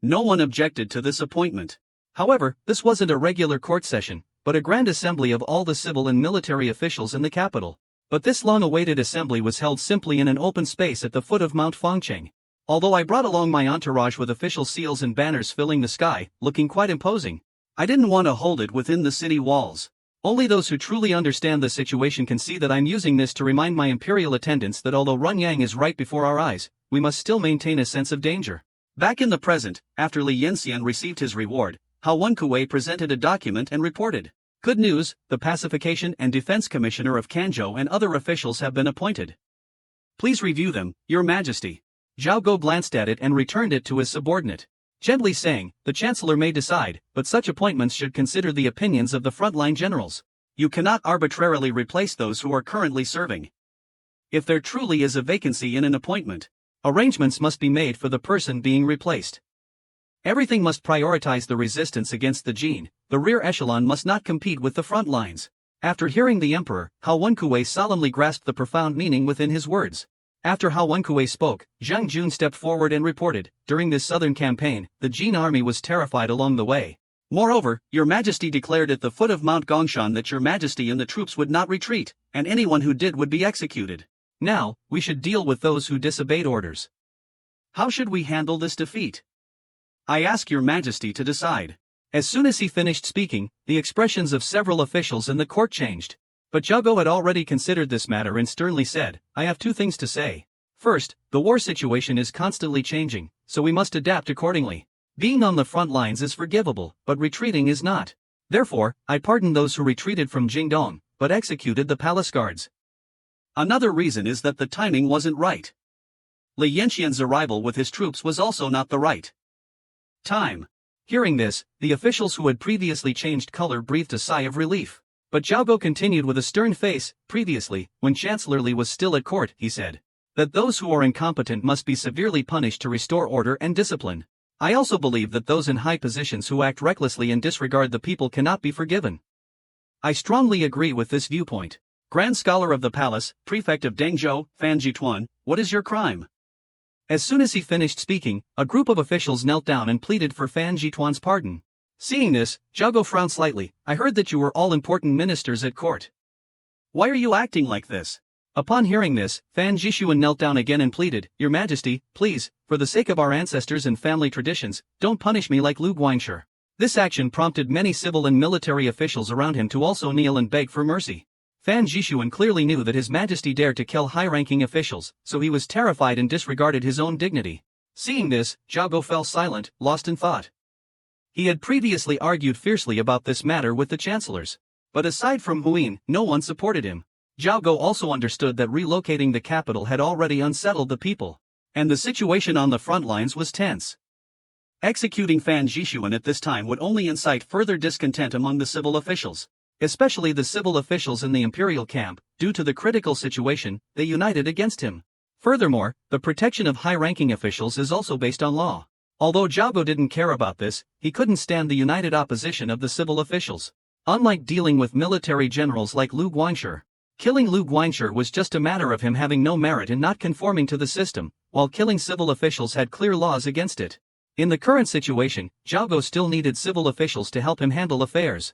No one objected to this appointment. However, this wasn't a regular court session, but a grand assembly of all the civil and military officials in the capital. But this long-awaited assembly was held simply in an open space at the foot of Mount Fangcheng. Although I brought along my entourage with official seals and banners filling the sky, looking quite imposing, I didn't want to hold it within the city walls. Only those who truly understand the situation can see that I'm using this to remind my imperial attendants that although Runyang is right before our eyes, we must still maintain a sense of danger. Back in the present, after Li Yanxian received his reward, Hao Wenkuwei presented a document and reported, "Good news, the Pacification and Defense Commissioner of Kanzhou and other officials have been appointed. Please review them, Your Majesty." Zhao Go glanced at it and returned it to his subordinate, gently saying, "The Chancellor may decide, but such appointments should consider the opinions of the frontline generals. You cannot arbitrarily replace those who are currently serving. If there truly is a vacancy in an appointment, arrangements must be made for the person being replaced. Everything must prioritize the resistance against the Jin. The rear echelon must not compete with the front lines." After hearing the emperor, Hao Wenkuwei solemnly grasped the profound meaning within his words. After Hao Wenkuwei spoke, Zhang Jun stepped forward and reported, "During this southern campaign, the Jin army was terrified along the way. Moreover, Your Majesty declared at the foot of Mount Gongshan that Your Majesty and the troops would not retreat, and anyone who did would be executed. Now, we should deal with those who disobeyed orders. How should we handle this defeat? I ask Your Majesty to decide." As soon as he finished speaking, the expressions of several officials in the court changed. But Jingo had already considered this matter and sternly said, "I have two things to say. First, the war situation is constantly changing, so we must adapt accordingly. Being on the front lines is forgivable, but retreating is not. Therefore, I pardon those who retreated from Jingdong, but executed the palace guards. Another reason is that the timing wasn't right. Li Yanqian's arrival with his troops was also not the right time." Hearing this, the officials who had previously changed color breathed a sigh of relief. But Jingo continued with a stern face. "Previously, when Chancellor Li was still at court, he said that those who are incompetent must be severely punished to restore order and discipline. I also believe that those in high positions who act recklessly and disregard the people cannot be forgiven. I strongly agree with this viewpoint. Grand Scholar of the Palace, Prefect of Dengzhou, Fan Jituan, what is your crime?" As soon as he finished speaking, a group of officials knelt down and pleaded for Fan Jituan's pardon. Seeing this, Jingo frowned slightly. "I heard that you were all important ministers at court. Why are you acting like this?" Upon hearing this, Fan Jishuan knelt down again and pleaded, "Your Majesty, please, for the sake of our ancestors and family traditions, don't punish me like Lu Guanxi." This action prompted many civil and military officials around him to also kneel and beg for mercy. Fan Jishuan clearly knew that His Majesty dared to kill high-ranking officials, so he was terrified and disregarded his own dignity. Seeing this, Jingo fell silent, lost in thought. He had previously argued fiercely about this matter with the chancellors. But aside from Huin, no one supported him. Jingo also understood that relocating the capital had already unsettled the people. And the situation on the front lines was tense. Executing Fan Jishuan at this time would only incite further discontent among the civil officials. Especially the civil officials in the imperial camp. Due to the critical situation, they united against him. Furthermore, the protection of high-ranking officials is also based on law. Although Jingo didn't care about this, he couldn't stand the united opposition of the civil officials. Unlike dealing with military generals like Lu Guanxi, killing Lu Guanxi was just a matter of him having no merit in not conforming to the system, while killing civil officials had clear laws against it. In the current situation, Jingo still needed civil officials to help him handle affairs.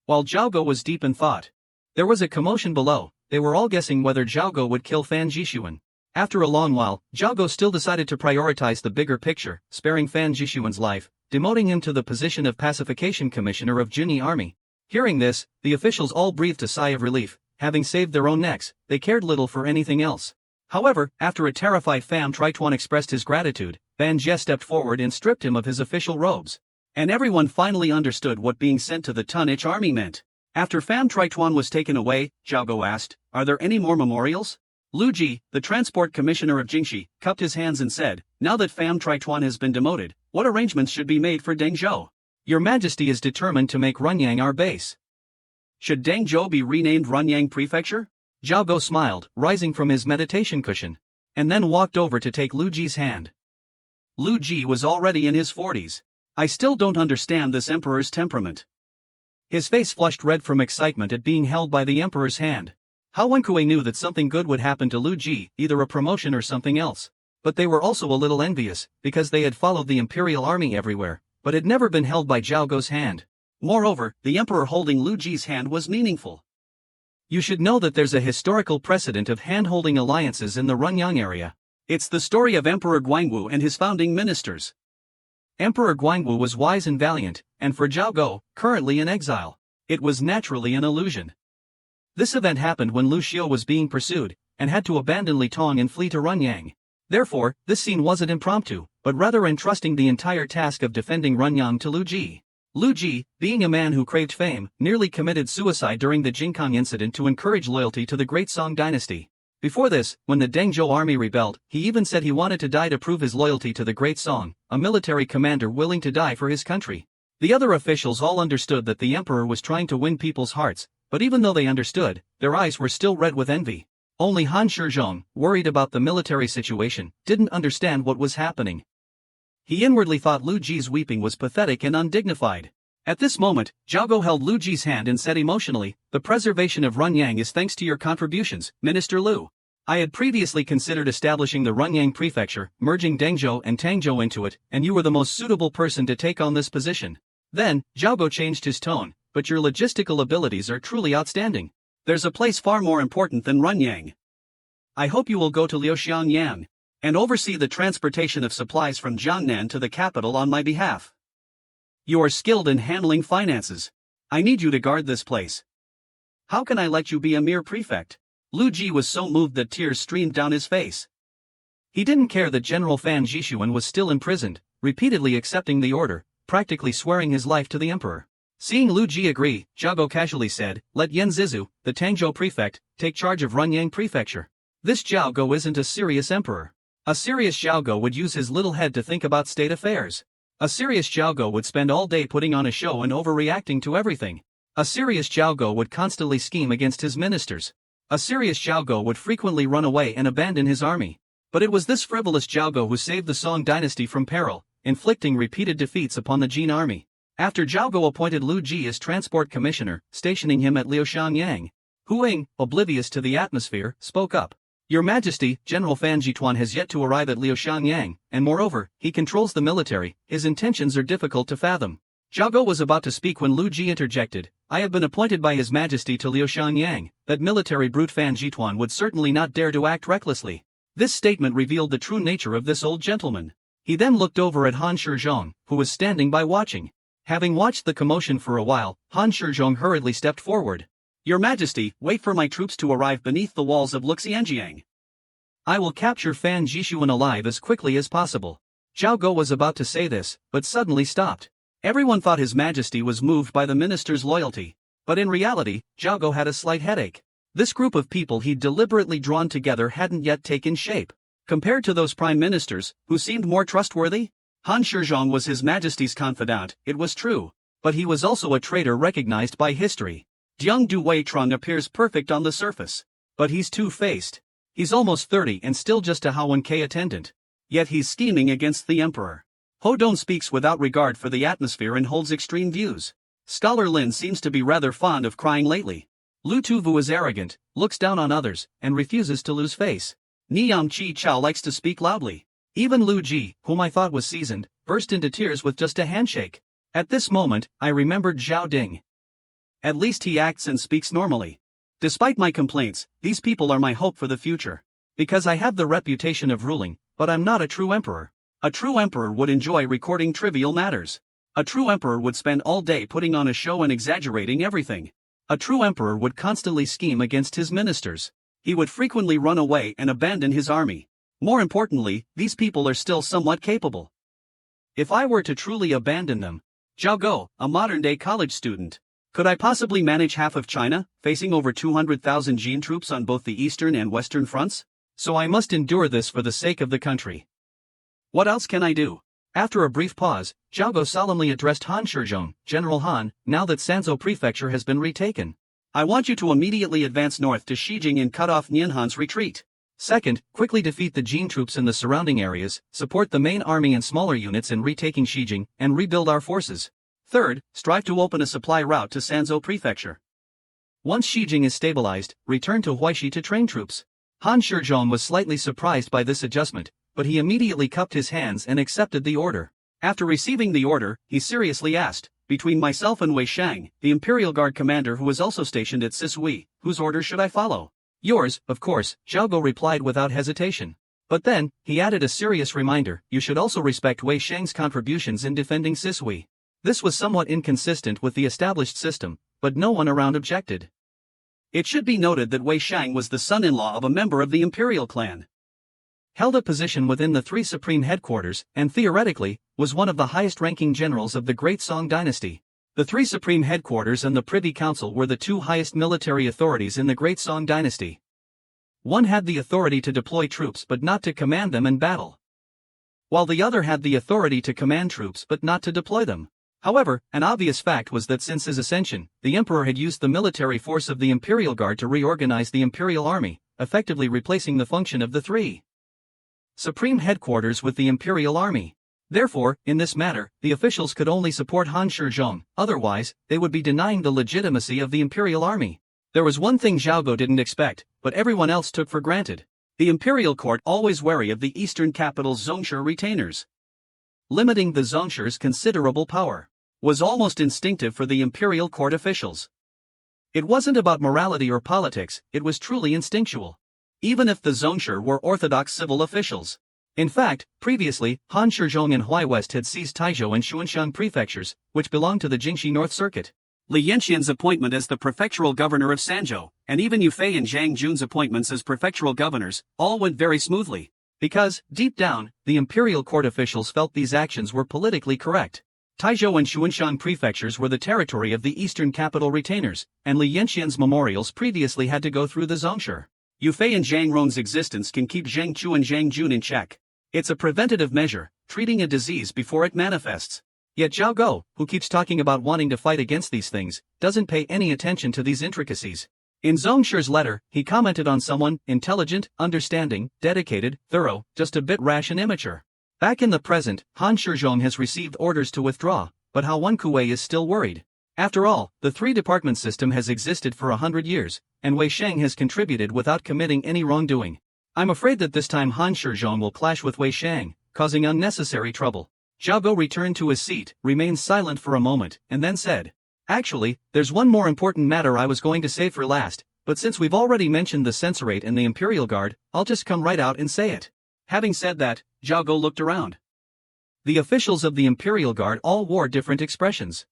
While Jingo was deep in thought, there was a commotion below. They were all guessing whether Jingo would kill Fan Jishuan. After a long while, Jingo still decided to prioritize the bigger picture, sparing Fan Jishuan's life, demoting him to the position of Pacification Commissioner of Juni Army. Hearing this, the officials all breathed a sigh of relief. Having saved their own necks, they cared little for anything else. However, after a terrified Fan Trituan expressed his gratitude, Ban Jie stepped forward and stripped him of his official robes. And everyone finally understood what being sent to the Tunich army meant. After Fan Trituan was taken away, Jingo asked, "Are there any more memorials?" Lu Ji, the transport commissioner of Jingxi, cupped his hands and said, "Now that Fan Trituan has been demoted, what arrangements should be made for Dengzhou? Your Majesty is determined to make Runyang our base. Should Dengzhou be renamed Runyang Prefecture?" Jingo smiled, rising from his meditation cushion, and then walked over to take Lu Ji's hand. Lu Ji was already in his 40s. I still don't understand this emperor's temperament. His face flushed red from excitement at being held by the emperor's hand. Hao Wenkui knew that something good would happen to Lu Ji, either a promotion or something else. But they were also a little envious, because they had followed the imperial army everywhere, but had never been held by Jingo's hand. Moreover, the emperor holding Lu Ji's hand was meaningful. You should know that there's a historical precedent of hand-holding alliances in the Runyang area. It's the story of Emperor Guangwu and his founding ministers. Emperor Guangwu was wise and valiant, and for Jingo, currently in exile, it was naturally an illusion. This event happened when Lu Xiu was being pursued, and had to abandon Litong and flee to Runyang. Therefore, this scene wasn't impromptu, but rather entrusting the entire task of defending Runyang to Lu Ji. Lu Ji, being a man who craved fame, nearly committed suicide during the Jingkang incident to encourage loyalty to the Great Song dynasty. Before this, when the Dengzhou army rebelled, he even said he wanted to die to prove his loyalty to the Great Song, a military commander willing to die for his country. The other officials all understood that the emperor was trying to win people's hearts, but even though they understood, their eyes were still red with envy. Only Han Shizhong, worried about the military situation, didn't understand what was happening. He inwardly thought Lu Ji's weeping was pathetic and undignified. At this moment, Jingo held Lu Ji's hand and said emotionally, "The preservation of Runyang is thanks to your contributions, Minister Lu. I had previously considered establishing the Runyang prefecture, merging Dengzhou and Tangzhou into it, and you were the most suitable person to take on this position." Then, Jingo changed his tone, "But your logistical abilities are truly outstanding. There's a place far more important than Runyang. I hope you will go to Liuxiangyang and oversee the transportation of supplies from Jiangnan to the capital on my behalf." You are skilled in handling finances. I need you to guard this place. How can I let you be a mere prefect? Lu Ji was so moved that tears streamed down his face. He didn't care that General Fan Jishuan was still imprisoned, repeatedly accepting the order, practically swearing his life to the emperor. Seeing Lu Ji agree, Zhao Go casually said, "Let Yan Zizu, the Tangzhou prefect, take charge of Runyang prefecture." This Zhao Go isn't a serious emperor. A serious Zhao Go would use his little head to think about state affairs. A serious Zhao Go would spend all day putting on a show and overreacting to everything. A serious Zhao Go would constantly scheme against his ministers. A serious Zhao Go would frequently run away and abandon his army. But it was this frivolous Zhao Go who saved the Song dynasty from peril, inflicting repeated defeats upon the Jin army. After Zhao Go appointed Lu Ji as transport commissioner, stationing him at Liuxiangyang, Hu Ying, oblivious to the atmosphere, spoke up. "Your Majesty, General Fan Jituan has yet to arrive at Liuxiangyang, and moreover, he controls the military. His intentions are difficult to fathom." Zhao Go was about to speak when Lu Ji interjected. "I have been appointed by His Majesty to Liuxiangyang. That military brute Fan Jituan would certainly not dare to act recklessly." This statement revealed the true nature of this old gentleman. He then looked over at Han Shizhong, who was standing by watching. Having watched the commotion for a while, Han Shizhong hurriedly stepped forward. "Your Majesty, wait for my troops to arrive beneath the walls of Luxianjiang. I will capture Fan Jishuan alive as quickly as possible." Zhao Go was about to say this, but suddenly stopped. Everyone thought His Majesty was moved by the minister's loyalty. But in reality, Zhao Go had a slight headache. This group of people he'd deliberately drawn together hadn't yet taken shape. Compared to those prime ministers, who seemed more trustworthy, Han Shizhong was His Majesty's confidant, it was true. But he was also a traitor recognized by history. Jiang Du Wei Trung appears perfect on the surface. But he's two-faced. He's almost 30 and still just a Hawan-K attendant. Yet he's scheming against the emperor. Ho Don speaks without regard for the atmosphere and holds extreme views. Scholar Lin seems to be rather fond of crying lately. Lu Tuvu is arrogant, looks down on others, and refuses to lose face. Niam Chi Chao likes to speak loudly. Even Lu Ji, whom I thought was seasoned, burst into tears with just a handshake. At this moment, I remembered Zhao Ding. At least he acts and speaks normally. Despite my complaints, these people are my hope for the future. Because I have the reputation of ruling, but I'm not a true emperor. A true emperor would enjoy recording trivial matters. A true emperor would spend all day putting on a show and exaggerating everything. A true emperor would constantly scheme against his ministers. He would frequently run away and abandon his army. More importantly, these people are still somewhat capable. If I were to truly abandon them, Zhao Go, a modern-day college student, could I possibly manage half of China, facing over 200,000 Jin troops on both the eastern and western fronts? So I must endure this for the sake of the country. What else can I do? After a brief pause, Zhao Go solemnly addressed Han Shizhong, "General Han, now that Sanzhou Prefecture has been retaken, I want you to immediately advance north to Shijing and cut off Nianhan's retreat. Second, quickly defeat the Jin troops in the surrounding areas, support the main army and smaller units in retaking Shijing, and rebuild our forces. Third, strive to open a supply route to Sanzhou Prefecture. Once Shijing is stabilized, return to Huaishi to train troops." Han Shizhong was slightly surprised by this adjustment, but he immediately cupped his hands and accepted the order. After receiving the order, he seriously asked, "Between myself and Wei Shang, the Imperial Guard commander who is also stationed at Sisui, whose orders should I follow?" "Yours, of course," Zhao Go replied without hesitation. But then, he added a serious reminder, "You should also respect Wei Shang's contributions in defending Sisui." This was somewhat inconsistent with the established system, but no one around objected. It should be noted that Wei Shang was the son-in-law of a member of the Imperial clan, held a position within the three supreme headquarters, and theoretically, was one of the highest-ranking generals of the Great Song dynasty. The three supreme headquarters and the Privy Council were the two highest military authorities in the Great Song dynasty. One had the authority to deploy troops but not to command them in battle, while the other had the authority to command troops but not to deploy them. However, an obvious fact was that since his ascension, the emperor had used the military force of the Imperial Guard to reorganize the Imperial Army, effectively replacing the function of the three supreme headquarters with the Imperial Army. Therefore, in this matter, the officials could only support Han Shizhong, otherwise, they would be denying the legitimacy of the Imperial Army. There was one thing Zhao Go didn't expect, but everyone else took for granted. The Imperial Court, always wary of the eastern capital's Zhongshu retainers, limiting the Zhongshu's considerable power, was almost instinctive for the Imperial Court officials. It wasn't about morality or politics, it was truly instinctual. Even if the Zhongshu were orthodox civil officials, In fact, previously, Han Shizhong and Huai West had seized Taizhou and Xuanshan prefectures, which belonged to the Jingxi North Circuit. Li Yanxian's appointment as the prefectural governor of Sanzhou, and even Yu Fei and Zhang Jun's appointments as prefectural governors, all went very smoothly. Because, deep down, the imperial court officials felt these actions were politically correct. Taizhou and Xuanshan prefectures were the territory of the eastern capital retainers, and Li Yanxian's memorials previously had to go through the Zhongshu. Yu Fei and Zhang Ron's existence can keep Zhang Chu and Zhang Jun in check. It's a preventative measure, treating a disease before it manifests. Yet Zhao Go, who keeps talking about wanting to fight against these things, doesn't pay any attention to these intricacies. In Zhongshu's letter, he commented on someone, intelligent, understanding, dedicated, thorough, just a bit rash and immature. Back in the present, Han Shizhong has received orders to withdraw, but Hao Wenkui is still worried. After all, the three-department system has existed for 100 years, and Wei Sheng has contributed without committing any wrongdoing. I'm afraid that this time Han Shizhong will clash with Wei Sheng, causing unnecessary trouble. Zhao Go returned to his seat, remained silent for a moment, and then said, "Actually, there's one more important matter I was going to save for last, but since we've already mentioned the censorate and the Imperial Guard, I'll just come right out and say it." Having said that, Zhao Go looked around. The officials of the Imperial Guard all wore different expressions.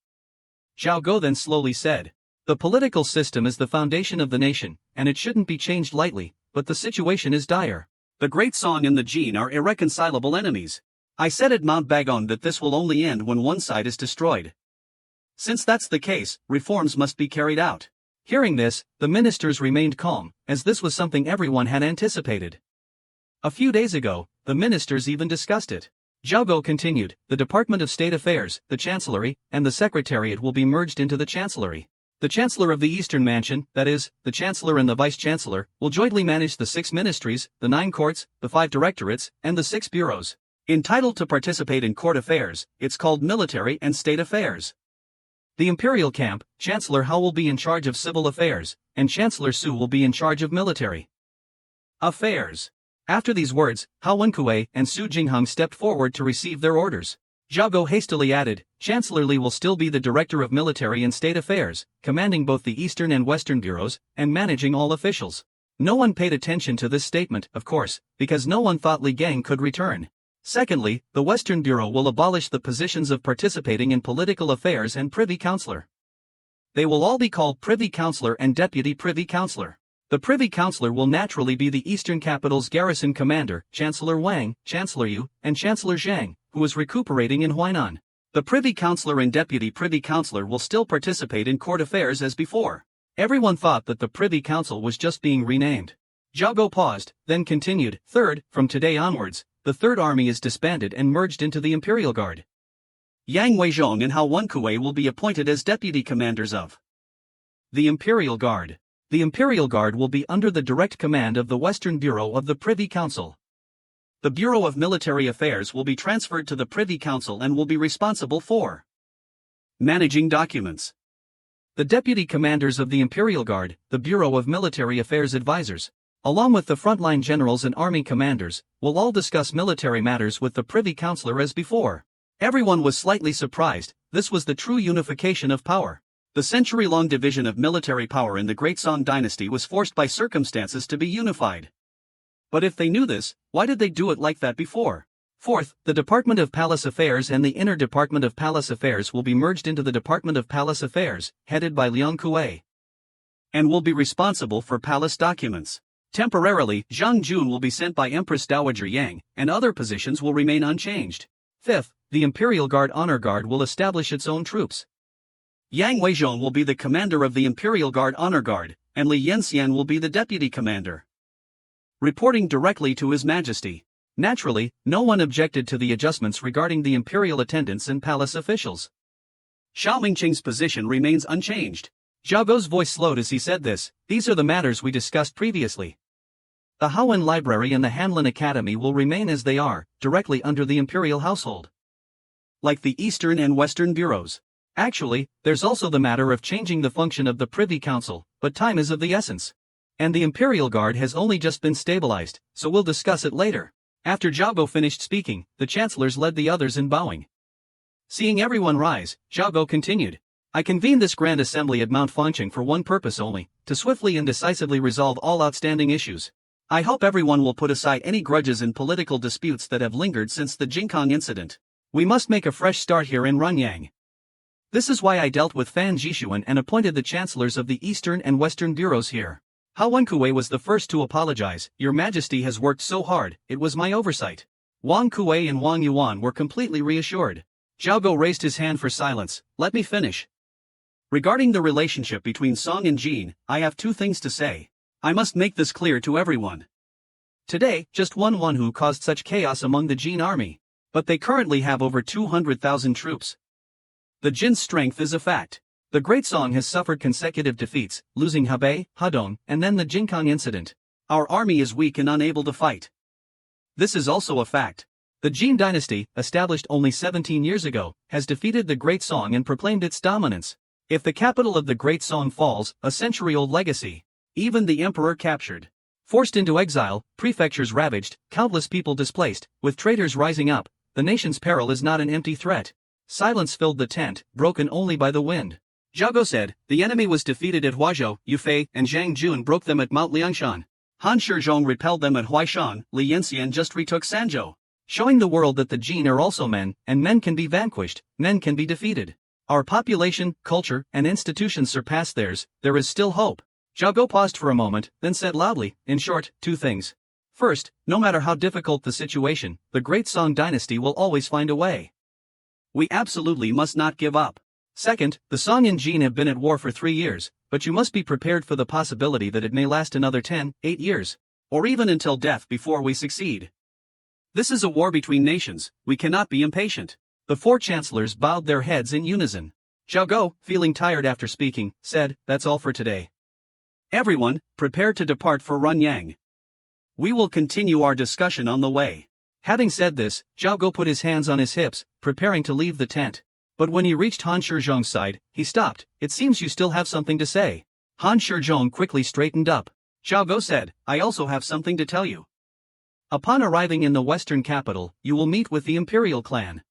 Zhao Go then slowly said, "The political system is the foundation of the nation, and it shouldn't be changed lightly, but the situation is dire. The Great Song and the Jin are irreconcilable enemies. I said at Mount Bagon that this will only end when one side is destroyed. Since that's the case, reforms must be carried out." Hearing this, the ministers remained calm, as this was something everyone had anticipated. A few days ago, the ministers even discussed it. Zhao Go continued, "The Department of State Affairs, the Chancellery, and the Secretariat will be merged into the Chancellery. The Chancellor of the Eastern Mansion, that is, the Chancellor and the Vice-Chancellor, will jointly manage the 6 ministries, the 9 courts, the 5 directorates, and the 6 bureaus. Entitled to participate in court affairs, it's called military and state affairs. The Imperial Camp, Chancellor Hao will be in charge of civil affairs, and Chancellor Su will be in charge of military affairs." After these words, Hao Wenkui and Su Jingheng stepped forward to receive their orders. Zhao Go hastily added, "Chancellor Li will still be the Director of Military and State Affairs, commanding both the Eastern and Western bureaus, and managing all officials." No one paid attention to this statement, of course, because no one thought Li Gang could return. Secondly, the Western Bureau will abolish the positions of participating in political affairs and Privy Councillor. They will all be called Privy Councillor and Deputy Privy Councillor. The Privy Councillor will naturally be the Eastern Capital's garrison commander, Chancellor Wang, Chancellor Yu, and Chancellor Zhang, who is recuperating in Huainan. The Privy Councillor and Deputy Privy Councillor will still participate in court affairs as before. Everyone thought that the Privy Council was just being renamed. Zhao Go paused, then continued, "Third, from today onwards, the Third Army is disbanded and merged into the Imperial Guard. Yang Weizhong and Hao Wenkui will be appointed as deputy commanders of the Imperial Guard. The Imperial Guard will be under the direct command of the Western Bureau of the Privy Council. The Bureau of Military Affairs will be transferred to the Privy Council and will be responsible for managing documents. The deputy commanders of the Imperial Guard, the Bureau of Military Affairs advisors, along with the frontline generals and army commanders, will all discuss military matters with the Privy Councillor as before." Everyone was slightly surprised. This was the true unification of power. The century-long division of military power in the Great Song Dynasty was forced by circumstances to be unified. But if they knew this, why did they do it like that before? Fourth, the Department of Palace Affairs and the Inner Department of Palace Affairs will be merged into the Department of Palace Affairs, headed by Liang Kuei, and will be responsible for palace documents. Temporarily, Zhang Jun will be sent by Empress Dowager Yang, and other positions will remain unchanged. Fifth, the Imperial Guard Honor Guard will establish its own troops. Yang Weizhong will be the commander of the Imperial Guard Honor Guard, and Li Yanxian will be the deputy commander, reporting directly to His Majesty. Naturally, no one objected to the adjustments regarding the imperial attendants and palace officials. Xiao Mingqing's position remains unchanged. Zhao Go's voice slowed as he said this. "These are the matters we discussed previously. The Haoan Library and the Hanlin Academy will remain as they are, directly under the imperial household, like the Eastern and Western bureaus. Actually, there's also the matter of changing the function of the Privy Council, but time is of the essence. And the Imperial Guard has only just been stabilized, so we'll discuss it later." After Zhao Go finished speaking, the chancellors led the others in bowing. Seeing everyone rise, Zhao Go continued, "I convened this Grand Assembly at Mount Fangcheng for one purpose only, to swiftly and decisively resolve all outstanding issues. I hope everyone will put aside any grudges and political disputes that have lingered since the Jingo incident. We must make a fresh start here in Nanyang. This is why I dealt with Fan Jishuan and appointed the chancellors of the Eastern and Western bureaus here. Wang Kuei was the first to apologize. Your Majesty has worked so hard, it was my oversight. Wang Kuei and Wang Yuan were completely reassured. Zhao Go raised his hand for silence. Let me finish. Regarding the relationship between Song and Jin, I have two things to say. I must make this clear to everyone. Today, just one who caused such chaos among the Jin army. But they currently have over 200,000 troops. The Jin's strength is a fact. The Great Song has suffered consecutive defeats, losing Hebei, Hedong, and then the Jingo incident. Our army is weak and unable to fight. This is also a fact. The Jin dynasty, established only 17 years ago, has defeated the Great Song and proclaimed its dominance. If the capital of the Great Song falls, a century-old legacy, even the emperor captured, forced into exile, prefectures ravaged, countless people displaced, with traitors rising up, the nation's peril is not an empty threat. Silence filled the tent, broken only by the wind. Zhao Go said, the enemy was defeated at Huazhou, Yufei and Zhang Jun broke them at Mount Liangshan. Han Shizhong repelled them at Huaishan, Li Yanxian just retook Sanzhou. Showing the world that the Jin are also men, and men can be vanquished, men can be defeated. Our population, culture, and institutions surpass theirs, there is still hope. Zhao Go paused for a moment, then said loudly, in short, two things. First, no matter how difficult the situation, the Great Song dynasty will always find a way. We absolutely must not give up. Second, the Song and Jin have been at war for 3 years, but you must be prepared for the possibility that it may last another 10, 8 years. Or even until death before we succeed. This is a war between nations, we cannot be impatient. The four chancellors bowed their heads in unison. Zhao Go, feeling tired after speaking, said, that's all for today. Everyone, prepare to depart for Nanyang. We will continue our discussion on the way. Having said this, Zhao Go put his hands on his hips, preparing to leave the tent. But when he reached Han Shizhong's side, he stopped. It seems you still have something to say. Han Shizhong quickly straightened up. Zhao Go said, I also have something to tell you. Upon arriving in the western capital, you will meet with the imperial clan.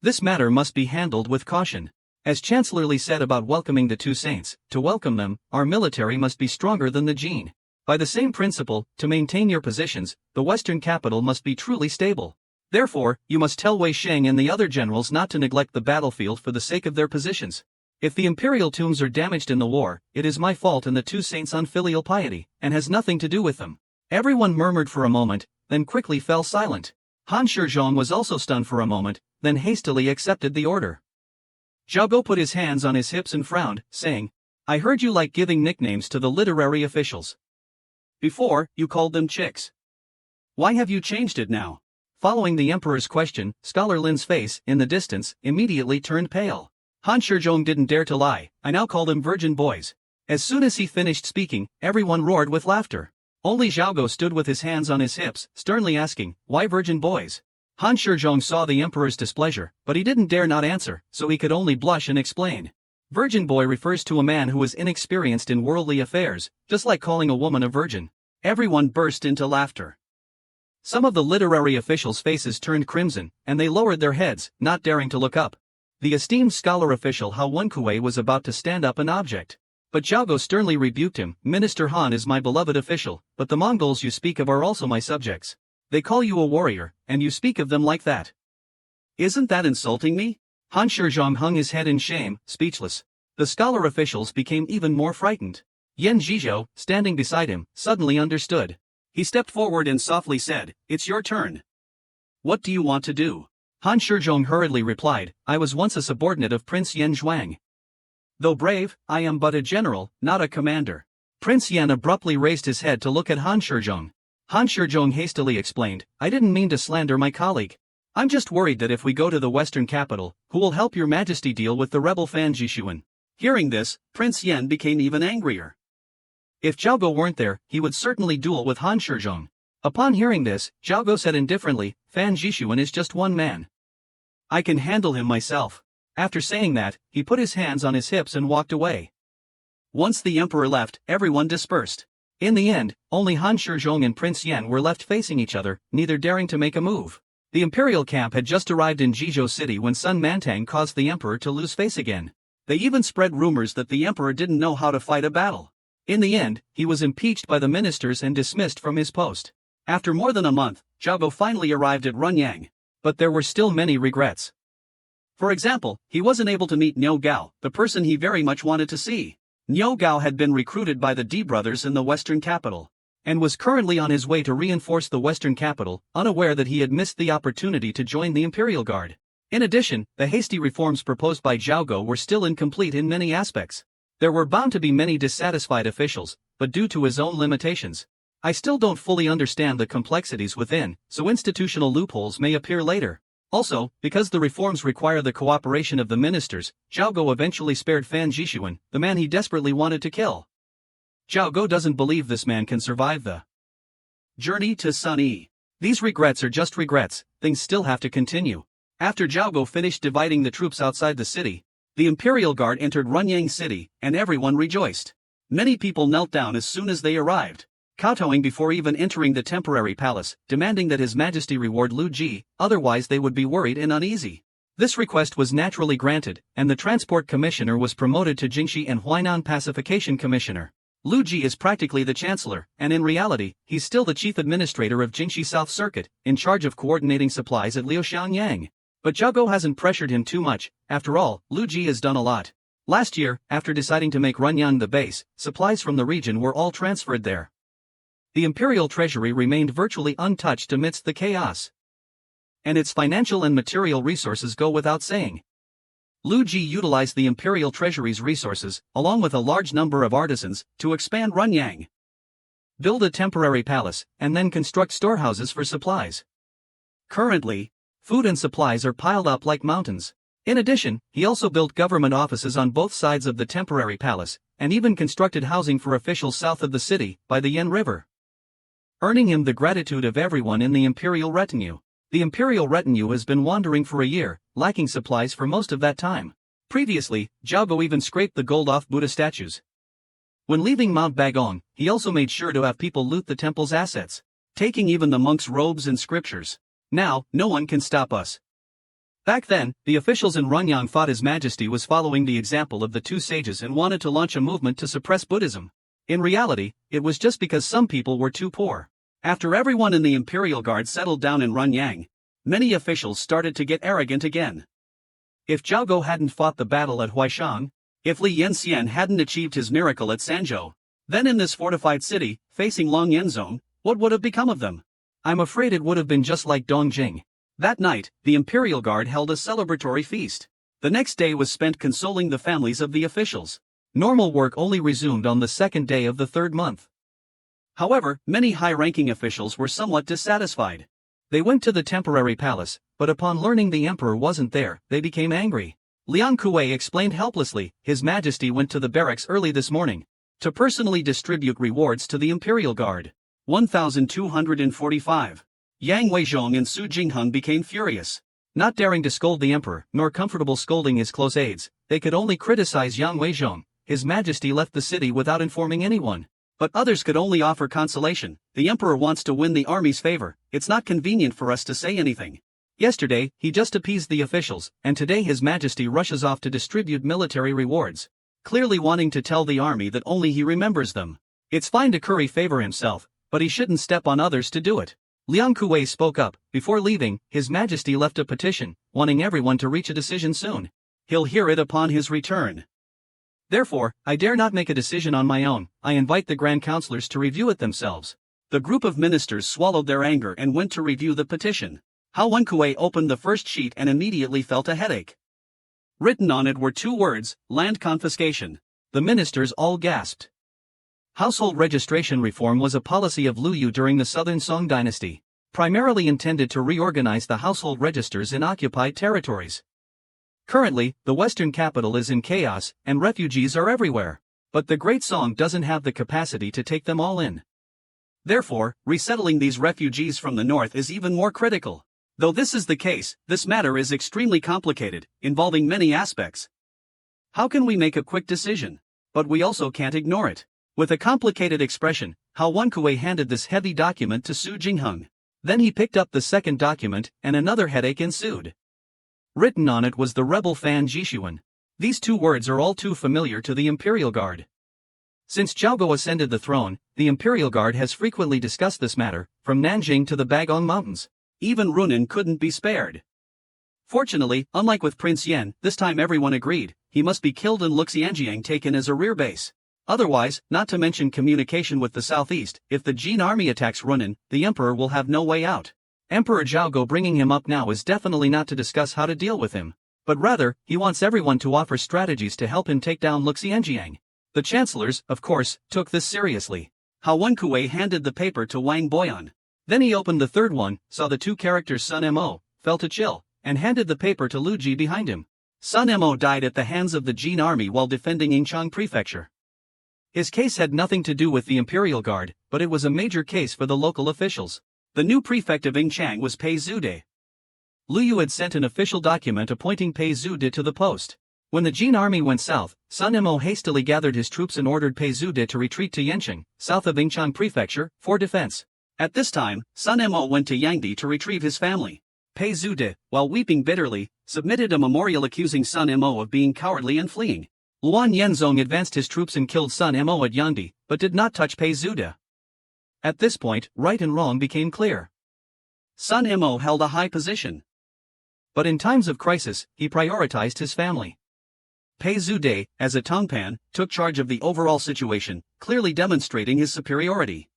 This matter must be handled with caution. As Chancellor Li said about welcoming the two saints, to welcome them, our military must be stronger than the Jin. By the same principle, to maintain your positions, the western capital must be truly stable. Therefore, you must tell Wei Sheng and the other generals not to neglect the battlefield for the sake of their positions. If the imperial tombs are damaged in the war, it is my fault and the two saints' unfilial piety, and has nothing to do with them. Everyone murmured for a moment, then quickly fell silent. Han Shizhong was also stunned for a moment, then hastily accepted the order. Zhao Go put his hands on his hips and frowned, saying, I heard you like giving nicknames to the literary officials. Before, you called them chicks. Why have you changed it now? Following the emperor's question, Scholar Lin's face, in the distance, immediately turned pale. Han Shizhong didn't dare to lie, I now call them virgin boys. As soon as he finished speaking, everyone roared with laughter. Only Zhao Go stood with his hands on his hips, sternly asking, why virgin boys? Han Shizhong saw the emperor's displeasure, but he didn't dare not answer, so he could only blush and explain. Virgin boy refers to a man who is inexperienced in worldly affairs, just like calling a woman a virgin. Everyone burst into laughter. Some of the literary officials' faces turned crimson, and they lowered their heads, not daring to look up. The esteemed scholar official Wang Kuei was about to stand up and object. But Zhao Go sternly rebuked him, Minister Han is my beloved official, but the Mongols you speak of are also my subjects. They call you a warrior, and you speak of them like that. Isn't that insulting me? Han Shizhong hung his head in shame, speechless. The scholar officials became even more frightened. Yan Zhizhou, standing beside him, suddenly understood. He stepped forward and softly said, it's your turn. What do you want to do? Han Shizhong hurriedly replied, I was once a subordinate of Prince Yan Zhuang. Though brave, I am but a general, not a commander. Prince Yan abruptly raised his head to look at Han Shizhong. Han Shizhong hastily explained, I didn't mean to slander my colleague. I'm just worried that if we go to the western capital, who will help your majesty deal with the rebel Fan Jishuan? Hearing this, Prince Yan became even angrier. If Zhao Go weren't there, he would certainly duel with Han Shizhong. Upon hearing this, Zhao Go said indifferently, Fan Jishuan is just one man. I can handle him myself. After saying that, he put his hands on his hips and walked away. Once the emperor left, everyone dispersed. In the end, only Han Shizhong and Prince Yan were left facing each other, neither daring to make a move. The imperial camp had just arrived in Hiaai City when Sun Mantang caused the emperor to lose face again. They even spread rumors that the emperor didn't know how to fight a battle. In the end, he was impeached by the ministers and dismissed from his post. After more than a month, Jingo finally arrived at Runyang. But there were still many regrets. For example, he wasn't able to meet Niu Gao, the person he very much wanted to see. Niu Gao had been recruited by the D brothers in the western capital, and was currently on his way to reinforce the western capital, unaware that he had missed the opportunity to join the Imperial Guard. In addition, the hasty reforms proposed by Jingo were still incomplete in many aspects. There were bound to be many dissatisfied officials, but due to his own limitations, I still don't fully understand the complexities within, so institutional loopholes may appear later. Also, because the reforms require the cooperation of the ministers, Jingo eventually spared Fan Jishuan, the man he desperately wanted to kill. Jingo doesn't believe this man can survive the journey to Sun E. These regrets are just regrets, things still have to continue. After Jingo finished dividing the troops outside the city, the Imperial Guard entered Runyang City, and everyone rejoiced. Many people knelt down as soon as they arrived, kowtowing before even entering the temporary palace, demanding that His Majesty reward Lu Ji, otherwise they would be worried and uneasy. This request was naturally granted, and the Transport Commissioner was promoted to Jingxi and Huainan Pacification Commissioner. Lu Ji is practically the Chancellor, and in reality, he's still the Chief Administrator of Jingxi South Circuit, in charge of coordinating supplies at Liuxiangyang. But Jingo hasn't pressured him too much. After all, Lu Ji has done a lot. Last year, after deciding to make Runyang the base, supplies from the region were all transferred there. The Imperial Treasury remained virtually untouched amidst the chaos. And its financial and material resources go without saying. Lu Ji utilized the Imperial Treasury's resources, along with a large number of artisans, to expand Runyang, build a temporary palace, and then construct storehouses for supplies. Currently, food and supplies are piled up like mountains. In addition, he also built government offices on both sides of the temporary palace, and even constructed housing for officials south of the city, by the Yen River, earning him the gratitude of everyone in the imperial retinue. The imperial retinue has been wandering for a year, lacking supplies for most of that time. Previously, Jingo even scraped the gold off Buddha statues. When leaving Mount Bagong, he also made sure to have people loot the temple's assets, taking even the monks' robes and scriptures. Now, no one can stop us. Back then, the officials in Runyang thought His Majesty was following the example of the two sages and wanted to launch a movement to suppress Buddhism. In reality, it was just because some people were too poor. After everyone in the Imperial Guard settled down in Runyang, many officials started to get arrogant again. If Jingo hadn't fought the battle at Huaishang, if Li Yanxian hadn't achieved his miracle at Sanzhou, then in this fortified city, facing Longyan Zone, what would have become of them? I'm afraid it would have been just like Dongjing. That night, the Imperial Guard held a celebratory feast. The next day was spent consoling the families of the officials. Normal work only resumed on the second day of the third month. However, many high-ranking officials were somewhat dissatisfied. They went to the temporary palace, but upon learning the emperor wasn't there, they became angry. Liang Kuei explained helplessly, His Majesty went to the barracks early this morning to personally distribute rewards to the Imperial Guard. 1245. Yang Weizhong and Su Jingheng became furious. Not daring to scold the emperor, nor comfortable scolding his close aides, they could only criticize Yang Weizhong. His Majesty left the city without informing anyone. But others could only offer consolation. The emperor wants to win the army's favor, it's not convenient for us to say anything. Yesterday, he just appeased the officials, and today His Majesty rushes off to distribute military rewards, clearly wanting to tell the army that only he remembers them. It's fine to curry favor himself, but he shouldn't step on others to do it. Liang Kuei spoke up. Before leaving, His Majesty left a petition, wanting everyone to reach a decision soon. He'll hear it upon his return. Therefore, I dare not make a decision on my own. I invite the Grand Councillors to review it themselves. The group of ministers swallowed their anger and went to review the petition. Hao Kuei opened the first sheet and immediately felt a headache. Written on it were two words, land confiscation. The ministers all gasped. Household registration reform was a policy of Lu Yu during the Southern Song Dynasty, primarily intended to reorganize the household registers in occupied territories. Currently, the western capital is in chaos, and refugees are everywhere. But the Great Song doesn't have the capacity to take them all in. Therefore, resettling these refugees from the north is even more critical. Though this is the case, this matter is extremely complicated, involving many aspects. How can we make a quick decision? But we also can't ignore it. With a complicated expression, Hao Kuei handed this heavy document to Su Jingheng. Then he picked up the second document, and another headache ensued. Written on it was the rebel Fan Jishuan. These two words are all too familiar to the Imperial Guard. Since Zhao Go ascended the throne, the Imperial Guard has frequently discussed this matter, from Nanjing to the Bagong Mountains. Even Runan couldn't be spared. Fortunately, unlike with Prince Yan, this time everyone agreed, he must be killed and Luxianjiang taken as a rear base. Otherwise, not to mention communication with the southeast, if the Jin army attacks Runan, the emperor will have no way out. Emperor Zhao Go bringing him up now is definitely not to discuss how to deal with him, but rather, he wants everyone to offer strategies to help him take down Luxianjiang. The chancellors, of course, took this seriously. Hao Kuei handed the paper to Wang Boyan. Then he opened the third one, saw the two characters Sun Mo, felt a chill, and handed the paper to Lu Ji behind him. Sun Mo died at the hands of the Jin army while defending Yingchang Prefecture. His case had nothing to do with the Imperial Guard, but it was a major case for the local officials. The new prefect of Yingchang was Pei Zude. Lu Yu had sent an official document appointing Pei Zude to the post. When the Jin army went south, Sun Mo hastily gathered his troops and ordered Pei Zude to retreat to Yancheng, south of Yingchang Prefecture, for defense. At this time, Sun Mo went to Yangdi to retrieve his family. Pei Zude, while weeping bitterly, submitted a memorial accusing Sun Mo of being cowardly and fleeing. Luan Yenzong advanced his troops and killed Sun Mo at Yangdi, but did not touch Pei Zude. At this point, right and wrong became clear. Sun Mo held a high position. But in times of crisis, he prioritized his family. Pei Zude, as a Tongpan, took charge of the overall situation, clearly demonstrating his superiority.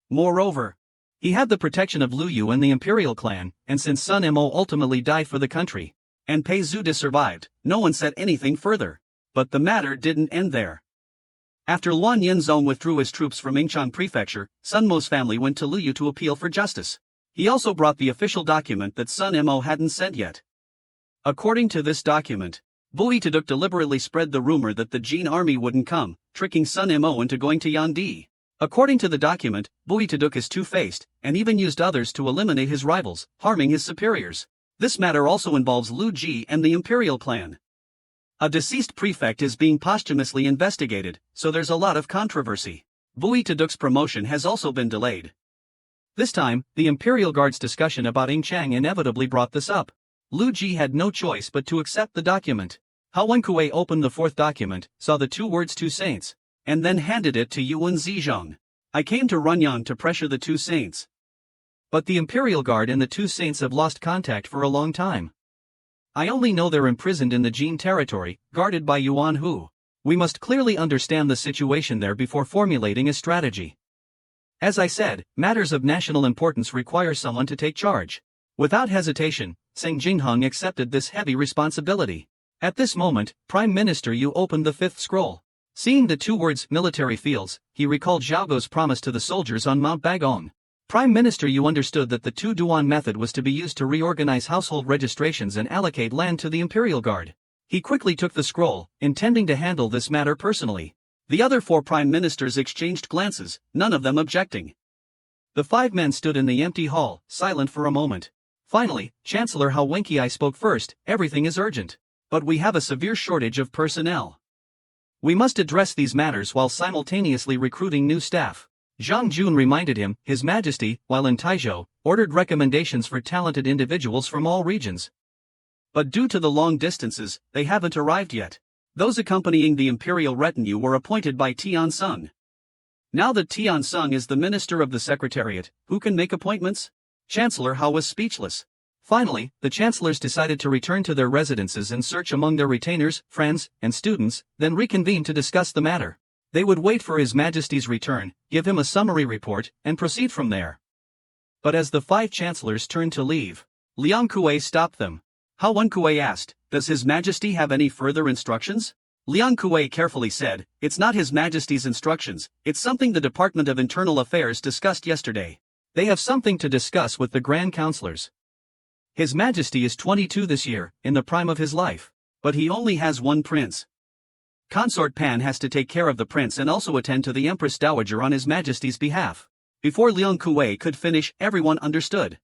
Moreover, he had the protection of Lu Yu and the Imperial clan, and since Sun Mo ultimately died for the country, and Pei Zude survived, no one said anything further. But the matter didn't end there. After Luan Yenzong withdrew his troops from Yingchang Prefecture, Sun Mo's family went to Lu Yu to appeal for justice. He also brought the official document that Sun Mo hadn't sent yet. According to this document, Bui Taduk deliberately spread the rumor that the Jin army wouldn't come, tricking Sun Mo into going to Yandi. According to the document, Bui Taduk is two-faced, and even used others to eliminate his rivals, harming his superiors. This matter also involves Lu Ji and the Imperial clan. A deceased prefect is being posthumously investigated, so there's a lot of controversy. Bui Taduk's promotion has also been delayed. This time, the Imperial Guard's discussion about Yingchang inevitably brought this up. Lu Ji had no choice but to accept the document. Hao Kuei opened the fourth document, saw the two words "two saints," and then handed it to Yuan Zizhong. I came to Runyang to pressure the two saints. But the Imperial Guard and the two saints have lost contact for a long time. I only know they're imprisoned in the Jin territory, guarded by Yuan Hu. We must clearly understand the situation there before formulating a strategy. As I said, matters of national importance require someone to take charge. Without hesitation, Seng Jingheng accepted this heavy responsibility. At this moment, Prime Minister Yu opened the fifth scroll. Seeing the two words military fields, he recalled Zhao Go's promise to the soldiers on Mount Bagong. Prime Minister Yu understood that the two-Duan method was to be used to reorganize household registrations and allocate land to the Imperial Guard. He quickly took the scroll, intending to handle this matter personally. The other four prime ministers exchanged glances, none of them objecting. The five men stood in the empty hall, silent for a moment. Finally, Chancellor Hao Wenqiai spoke first. Everything is urgent. But we have a severe shortage of personnel. We must address these matters while simultaneously recruiting new staff. Zhang Jun reminded him, His Majesty, while in Taizhou, ordered recommendations for talented individuals from all regions. But due to the long distances, they haven't arrived yet. Those accompanying the imperial retinue were appointed by Tian Sung. Now that Tian Sung is the Minister of the Secretariat, who can make appointments? Chancellor Hao was speechless. Finally, the chancellors decided to return to their residences and search among their retainers, friends, and students, then reconvene to discuss the matter. They would wait for His Majesty's return, give him a summary report, and proceed from there. But as the five chancellors turned to leave, Liang Kuei stopped them. Hao Kuei asked, Does His Majesty have any further instructions? Liang Kuei carefully said, It's not His Majesty's instructions, it's something the Department of Internal Affairs discussed yesterday. They have something to discuss with the Grand Councillors. His Majesty is 22 this year, in the prime of his life. But he only has one prince. Consort Pan has to take care of the prince and also attend to the Empress Dowager on His Majesty's behalf. Before Liang Kuei could finish, everyone understood.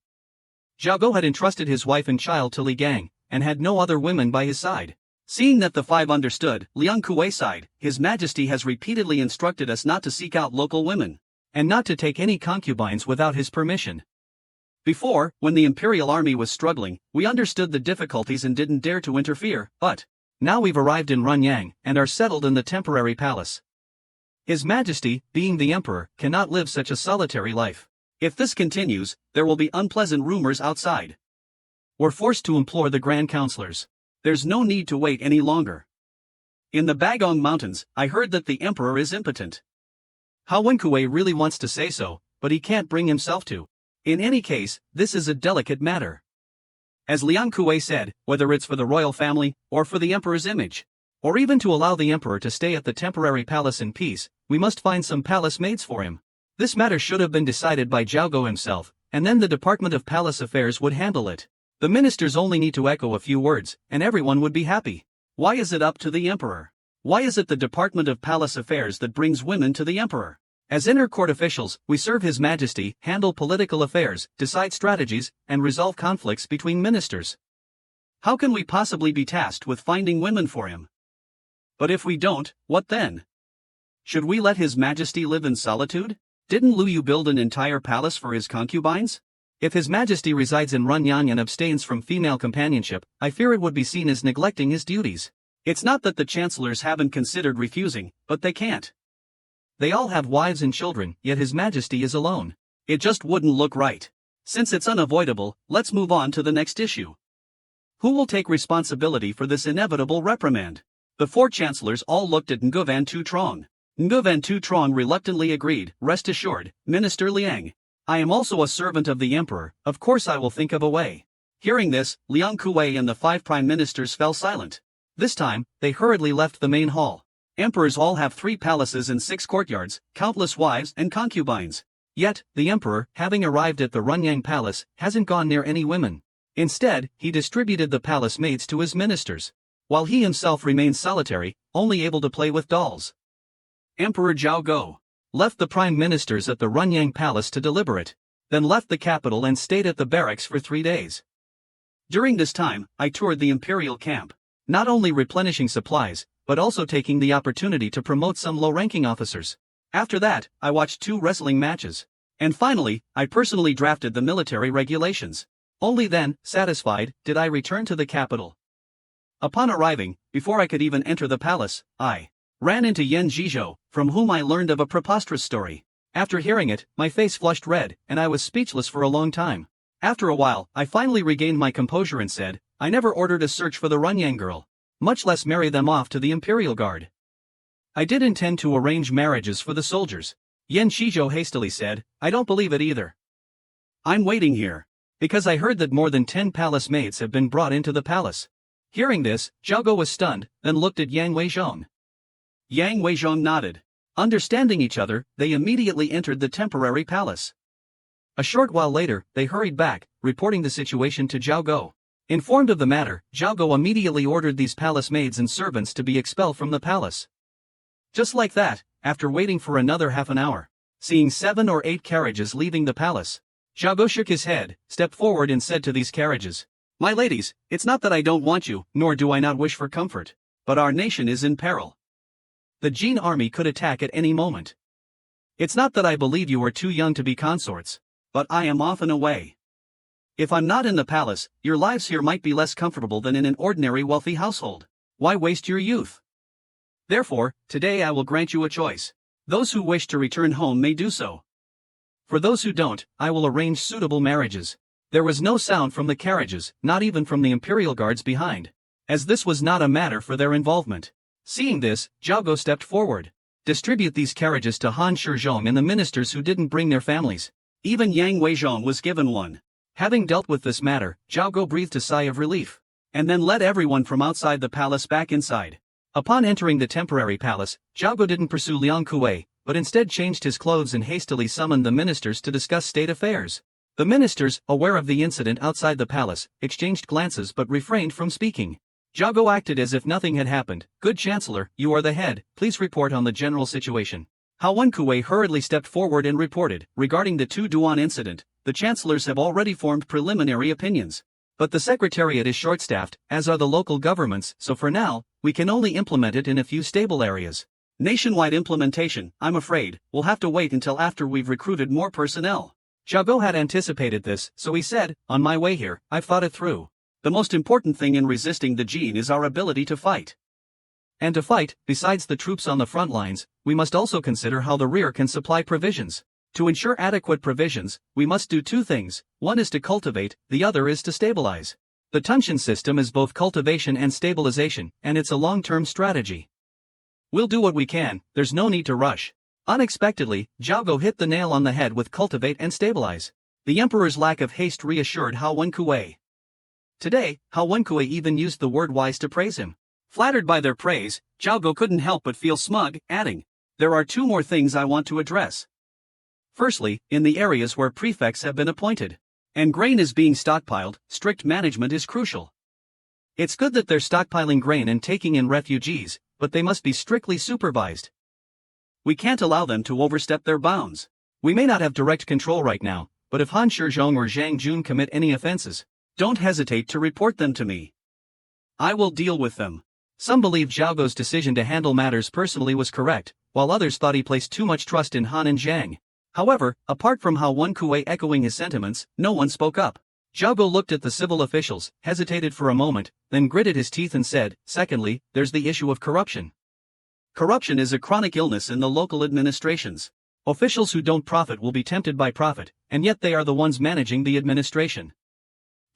Zhao Go had entrusted his wife and child to Li Gang, and had no other women by his side. Seeing that the five understood, Liang Kuei sighed, His Majesty has repeatedly instructed us not to seek out local women, and not to take any concubines without his permission. Before, when the Imperial Army was struggling, we understood the difficulties and didn't dare to interfere, but now we've arrived in Runyang, and are settled in the temporary palace. His Majesty, being the Emperor, cannot live such a solitary life. If this continues, there will be unpleasant rumors outside. We're forced to implore the Grand Counselors. There's no need to wait any longer. In the Bagong Mountains, I heard that the Emperor is impotent. Hiaai really wants to say so, but he can't bring himself to. In any case, this is a delicate matter. As Liang Kuei said, whether it's for the royal family, or for the Emperor's image, or even to allow the Emperor to stay at the temporary palace in peace, we must find some palace maids for him. This matter should have been decided by Jingo himself, and then the Department of Palace Affairs would handle it. The ministers only need to echo a few words, and everyone would be happy. Why is it up to the Emperor? Why is it the Department of Palace Affairs that brings women to the Emperor? As inner court officials, we serve His Majesty, handle political affairs, decide strategies, and resolve conflicts between ministers. How can we possibly be tasked with finding women for him? But if we don't, what then? Should we let His Majesty live in solitude? Didn't Liu Yu build an entire palace for his concubines? If His Majesty resides in Runyang and abstains from female companionship, I fear it would be seen as neglecting his duties. It's not that the chancellors haven't considered refusing, but they can't. They all have wives and children, yet His Majesty is alone. It just wouldn't look right. Since it's unavoidable, let's move on to the next issue. Who will take responsibility for this inevitable reprimand? The four chancellors all looked at Ngo Van Tu Trong. Ngo Van Tu Trong reluctantly agreed, "Rest assured, Minister Liang. I am also a servant of the Emperor, of course I will think of a way." Hearing this, Liang Kuei and the 5 prime ministers fell silent. This time, they hurriedly left the main hall. Emperors all have 3 palaces and 6 courtyards, countless wives and concubines. Yet, the Emperor, having arrived at the Runyang Palace, hasn't gone near any women. Instead, he distributed the palace maids to his ministers, while he himself remains solitary, only able to play with dolls. Emperor Jingo left the prime ministers at the Runyang Palace to deliberate, then left the capital and stayed at the barracks for 3 days. During this time, I toured the imperial camp, not only replenishing supplies, but also taking the opportunity to promote some low-ranking officers. After that, I watched 2 wrestling matches. And finally, I personally drafted the military regulations. Only then, satisfied, did I return to the capital. Upon arriving, before I could even enter the palace, I ran into Yan Zhizhou, from whom I learned of a preposterous story. After hearing it, my face flushed red, and I was speechless for a long time. After a while, I finally regained my composure and said, "I never ordered a search for the Runyang girl, much less marry them off to the Imperial Guard. I did intend to arrange marriages for the soldiers." Yan Zhizhou hastily said, "I don't believe it either. I'm waiting here, because I heard that more than 10 palace maids have been brought into the palace." Hearing this, Jingo was stunned, then looked at Yang Weizhong. Yang Weizhong nodded. Understanding each other, they immediately entered the temporary palace. A short while later, they hurried back, reporting the situation to Jingo. Informed of the matter, Jingo immediately ordered these palace maids and servants to be expelled from the palace. Just like that, after waiting for another half an hour, seeing 7 or 8 carriages leaving the palace, Jingo shook his head, stepped forward and said to these carriages, "My ladies, it's not that I don't want you, nor do I not wish for comfort, but our nation is in peril. The Jin army could attack at any moment. It's not that I believe you are too young to be consorts, but I am often away. If I'm not in the palace, your lives here might be less comfortable than in an ordinary wealthy household. Why waste your youth? Therefore, today I will grant you a choice. Those who wish to return home may do so. For those who don't, I will arrange suitable marriages." There was no sound from the carriages, not even from the imperial guards behind, as this was not a matter for their involvement. Seeing this, Jingo stepped forward. "Distribute these carriages to Han Shizhong and the ministers who didn't bring their families." Even Yang Weizhong was given one. Having dealt with this matter, Jingo breathed a sigh of relief, and then led everyone from outside the palace back inside. Upon entering the temporary palace, Jingo didn't pursue Liang Kuei, but instead changed his clothes and hastily summoned the ministers to discuss state affairs. The ministers, aware of the incident outside the palace, exchanged glances but refrained from speaking. Jingo acted as if nothing had happened. "Good Chancellor, you are the head, please report on the general situation." Hiaai City hurriedly stepped forward and reported, "Regarding the 2 Duan incident, the chancellors have already formed preliminary opinions. But the secretariat is short-staffed, as are the local governments, so for now, we can only implement it in a few stable areas. Nationwide implementation, I'm afraid, will have to wait until after we've recruited more personnel." Jingo had anticipated this, so he said, "On my way here, I've thought it through. The most important thing in resisting the Jin is our ability to fight. And to fight, besides the troops on the front lines, we must also consider how the rear can supply provisions. To ensure adequate provisions, we must do two things: one is to cultivate, the other is to stabilize. The Tunshan system is both cultivation and stabilization, and it's a long-term strategy. We'll do what we can, there's no need to rush. Unexpectedly, Jiaogo hit the nail on the head with cultivate and stabilize. The emperor's lack of haste reassured Hiaai. Today, Hiaai even used the word wise to praise him. Flattered by their praise, Jiaogo couldn't help but feel smug, adding, "There are two more things I want to address. Firstly, in the areas where prefects have been appointed, and grain is being stockpiled, strict management is crucial. It's good that they're stockpiling grain and taking in refugees, but they must be strictly supervised. We can't allow them to overstep their bounds. We may not have direct control right now, but if Han Shizhong or Zhang Jun commit any offenses, don't hesitate to report them to me. I will deal with them." Some believe Jiaogo's decision to handle matters personally was correct, while others thought he placed too much trust in Han and Zhang. However, apart from Hiaai echoing his sentiments, no one spoke up. Jiaogo looked at the civil officials, hesitated for a moment, then gritted his teeth and said, "Secondly, there's the issue of corruption. Corruption is a chronic illness in the local administrations. Officials who don't profit will be tempted by profit, and yet they are the ones managing the administration.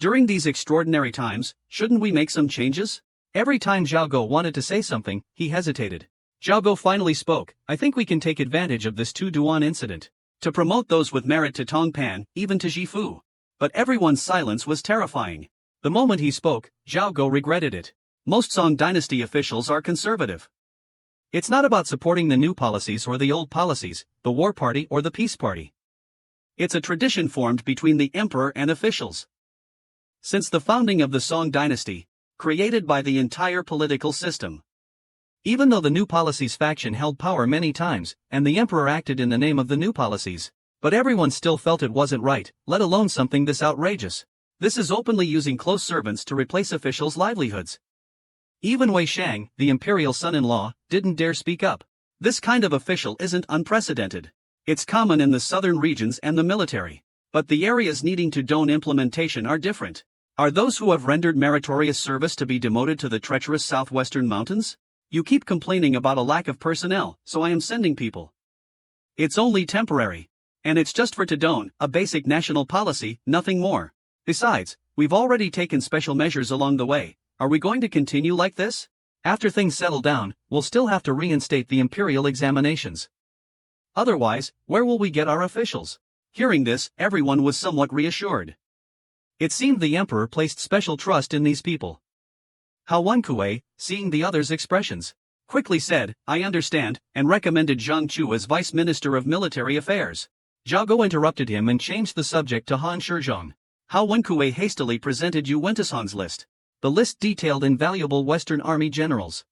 During these extraordinary times, shouldn't we make some changes?" Every time Jiaogo wanted to say something, he hesitated. Jiaogo finally spoke, "I think we can take advantage of this Duan incident to promote those with merit to Tongpan, even to Jifu." But everyone's silence was terrifying. The moment he spoke, Jiaogo regretted it. Most Song Dynasty officials are conservative. It's not about supporting the new policies or the old policies, the war party or the peace party. It's a tradition formed between the emperor and officials. Since the founding of the Song Dynasty, created by the entire political system. Even though the new policies faction held power many times, and the emperor acted in the name of the new policies, but everyone still felt it wasn't right, let alone something this outrageous. This is openly using close servants to replace officials' livelihoods. Even Wei Shang, the imperial son-in-law, didn't dare speak up. This kind of official isn't unprecedented. It's common in the southern regions and the military. But the areas needing to Dong implementation are different. Are those who have rendered meritorious service to be demoted to the treacherous southwestern mountains? You keep complaining about a lack of personnel, so I am sending people. It's only temporary. And it's just for Dong, a basic national policy, nothing more. Besides, we've already taken special measures along the way. Are we going to continue like this? After things settle down, we'll still have to reinstate the imperial examinations. Otherwise, where will we get our officials? Hearing this, everyone was somewhat reassured. It seemed the emperor placed special trust in these people. Hiaai, seeing the others' expressions, quickly said, "I understand," and recommended Zhang Chu as Vice Minister of Military Affairs. Jiaogo interrupted him and changed the subject to Han Shizhong. Hiaai hastily presented Yu Wentishong's list. The list detailed invaluable Western Army generals.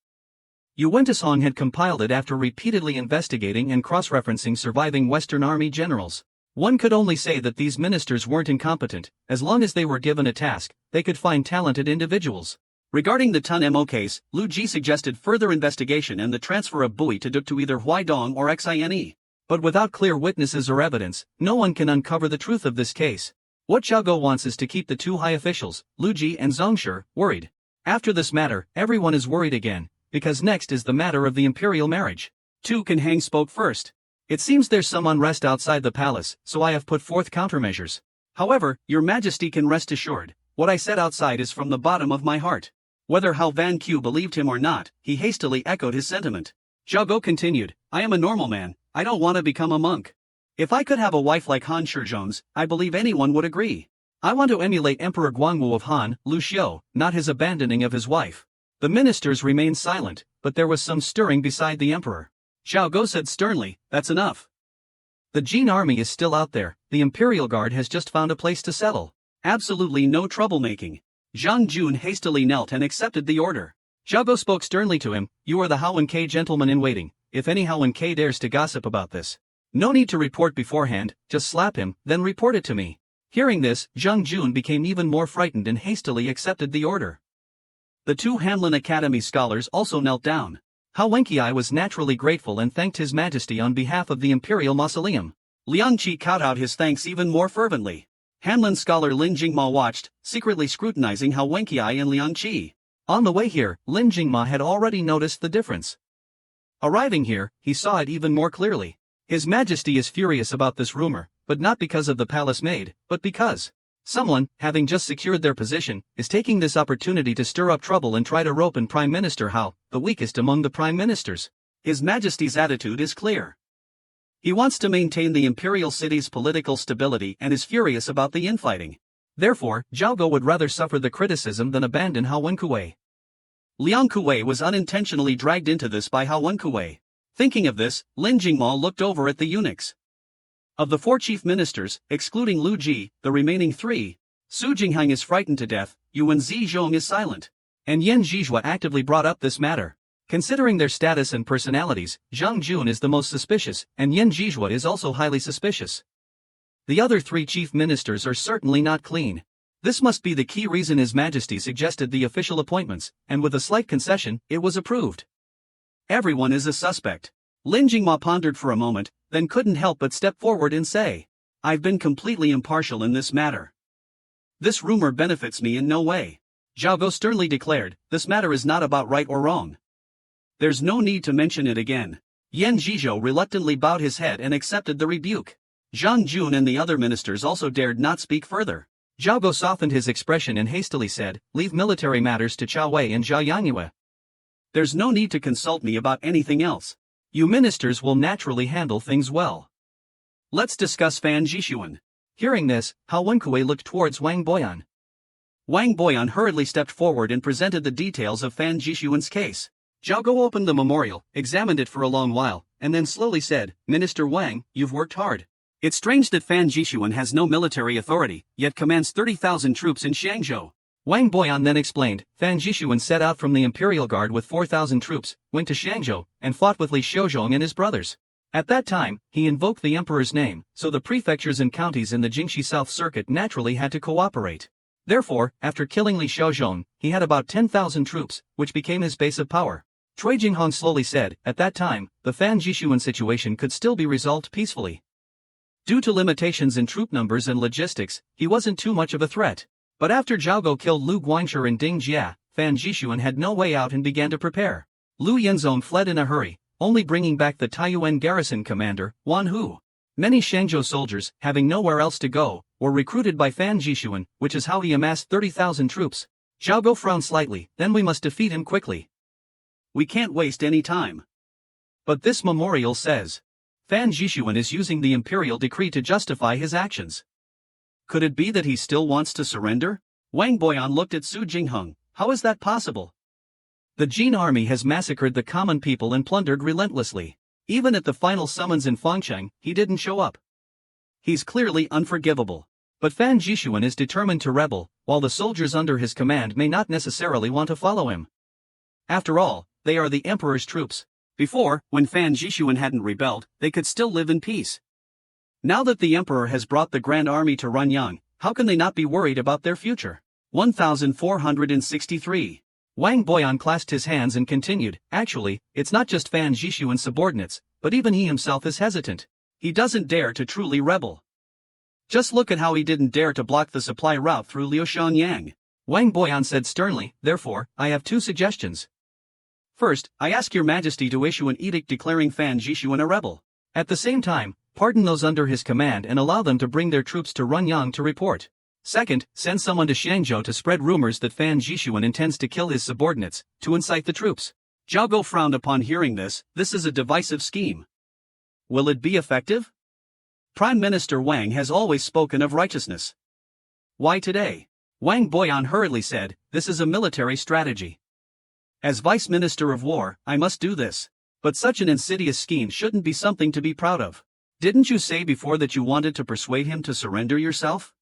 Yu Wentishong had compiled it after repeatedly investigating and cross-referencing surviving Western Army generals. One could only say that these ministers weren't incompetent. As long as they were given a task, they could find talented individuals. Regarding the Tun Mo case, Lu Ji suggested further investigation and the transfer of Bui to Duk to either Huaidong or Xine. But without clear witnesses or evidence, no one can uncover the truth of this case. What Jiaogo wants is to keep the two high officials, Lu Ji and Zongshi, worried. After this matter, everyone is worried again, because next is the matter of the imperial marriage. Tu Kanhang spoke first. "It seems there's some unrest outside the palace, so I have put forth countermeasures. However, your majesty can rest assured, what I said outside is from the bottom of my heart." Whether Hao Van Q believed him or not, he hastily echoed his sentiment. Jiaogo continued, "I am a normal man, I don't want to become a monk. If I could have a wife like Han Shizhong's, I believe anyone would agree. I want to emulate Emperor Guangwu of Han, Lu Xiu, not his abandoning of his wife." The ministers remained silent, but there was some stirring beside the emperor. Jiaogo said sternly, "That's enough. The Jin army is still out there, the Imperial Guard has just found a place to settle. Absolutely no troublemaking." Zhang Jun hastily knelt and accepted the order. Jiaogo spoke sternly to him, "You are the Hiaai gentleman in waiting. If any Hiaai dares to gossip about this, no need to report beforehand, just slap him, then report it to me." Hearing this, Zhang Jun became even more frightened and hastily accepted the order. The two Hanlin Academy scholars also knelt down. Hiaai was naturally grateful and thanked His Majesty on behalf of the Imperial Mausoleum. Liang Qi caught out his thanks even more fervently. Hanlin scholar Lin Jingma watched, secretly scrutinizing Hiaai and Liang Qi. On the way here, Lin Jingma had already noticed the difference. Arriving here, he saw it even more clearly. His Majesty is furious about this rumor, but not because of the palace maid, but because someone, having just secured their position, is taking this opportunity to stir up trouble and try to rope in Prime Minister Hao, the weakest among the Prime Ministers. His Majesty's attitude is clear. He wants to maintain the imperial city's political stability and is furious about the infighting. Therefore, Zhao Go would rather suffer the criticism than abandon Hao Wenkuwei. Liang Kuwei was unintentionally dragged into this by Hao Wenkuwei. Thinking of this, Lin Jingma looked over at the eunuchs. Of the 4 chief ministers, excluding Lu Ji, the remaining 3, Su Jinghang is frightened to death, Yuan Zizhong is silent. And Yan Zhizhua actively brought up this matter. Considering their status and personalities, Zhang Jun is the most suspicious, and Yan Zhizhua is also highly suspicious. The other 3 chief ministers are certainly not clean. This must be the key reason His Majesty suggested the official appointments, and with a slight concession, it was approved. Everyone is a suspect. Lin Jingma pondered for a moment, then couldn't help but step forward and say, I've been completely impartial in this matter. This rumor benefits me in no way. Zhao Go sternly declared, this matter is not about right or wrong. There's no need to mention it again. Yan Zhizhou reluctantly bowed his head and accepted the rebuke. Zhang Jun and the other ministers also dared not speak further. Zhao Go softened his expression and hastily said, leave military matters to Chao Wei and Zhao Yangyue. There's no need to consult me about anything else. You ministers will naturally handle things well. Let's discuss Fan Jishuan. Hearing this, Hao Wenkuwei looked towards Wang Boyan. Wang Boyan hurriedly stepped forward and presented the details of Fan Jishuan's case. Zhao Go opened the memorial, examined it for a long while, and then slowly said, Minister Wang, you've worked hard. It's strange that Fan Jishuan has no military authority, yet commands 30,000 troops in Shangzhou. Wang Boyan then explained, Fan Jishuan set out from the Imperial Guard with 4,000 troops, went to Shangzhou, and fought with Li Xiuzhong and his brothers. At that time, he invoked the emperor's name, so the prefectures and counties in the Jingxi South Circuit naturally had to cooperate. Therefore, after killing Li Xiuzhong, he had about 10,000 troops, which became his base of power. Cui Jinghong slowly said, at that time, the Fan Jishuan situation could still be resolved peacefully. Due to limitations in troop numbers and logistics, he wasn't too much of a threat. But after Zhao Go killed Lu Guangshi and Ding Jia, Fan Jishuan had no way out and began to prepare. Lu Yenzong fled in a hurry, only bringing back the Taiyuan garrison commander, Wan Hu. Many Shangzhou soldiers, having nowhere else to go, were recruited by Fan Jishuan, which is how he amassed 30,000 troops. Zhao Go frowned slightly, then we must defeat him quickly. We can't waste any time. But this memorial says, Fan Jishuan is using the imperial decree to justify his actions. Could it be that he still wants to surrender? Wang Boyan looked at Su Jinghong. How is that possible? The Jin army has massacred the common people and plundered relentlessly. Even at the final summons in Fangcheng, he didn't show up. He's clearly unforgivable. But Fan Jishuan is determined to rebel, while the soldiers under his command may not necessarily want to follow him. After all, they are the emperor's troops. Before, when Fan Jishuan hadn't rebelled, they could still live in peace. Now that the emperor has brought the Grand Army to Runyang, how can they not be worried about their future? 1463. Wang Boyan clasped his hands and continued, actually, it's not just Fan Jishuan's subordinates, but even he himself is hesitant. He doesn't dare to truly rebel. Just look at how he didn't dare to block the supply route through Liushangyang. Wang Boyan said sternly, therefore, I have 2 suggestions. First, I ask your majesty to issue an edict declaring Fan Jishuan a rebel. At the same time, pardon those under his command and allow them to bring their troops to Runyang to report. Second, send someone to Shangzhou to spread rumors that Fan Jishuan intends to kill his subordinates, to incite the troops. Zhao Go frowned upon hearing this. This is a divisive scheme. Will it be effective? Prime Minister Wang has always spoken of righteousness. Why today? Wang Boyan hurriedly said, this is a military strategy. As Vice Minister of War, I must do this. But such an insidious scheme shouldn't be something to be proud of. Didn't you say before that you wanted to persuade him to surrender yourself?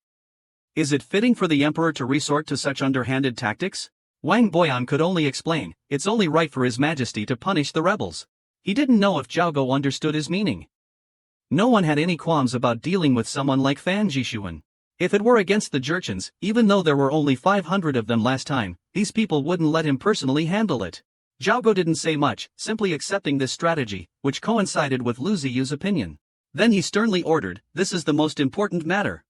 Is it fitting for the emperor to resort to such underhanded tactics? Wang Boyan could only explain, it's only right for his majesty to punish the rebels. He didn't know if Zhao Go understood his meaning. No one had any qualms about dealing with someone like Fan Jishuan. If it were against the Jurchens, even though there were only 500 of them last time, these people wouldn't let him personally handle it. Zhao Go didn't say much, simply accepting this strategy, which coincided with Lu Ziyu's opinion. Then he sternly ordered, this is the most important matter.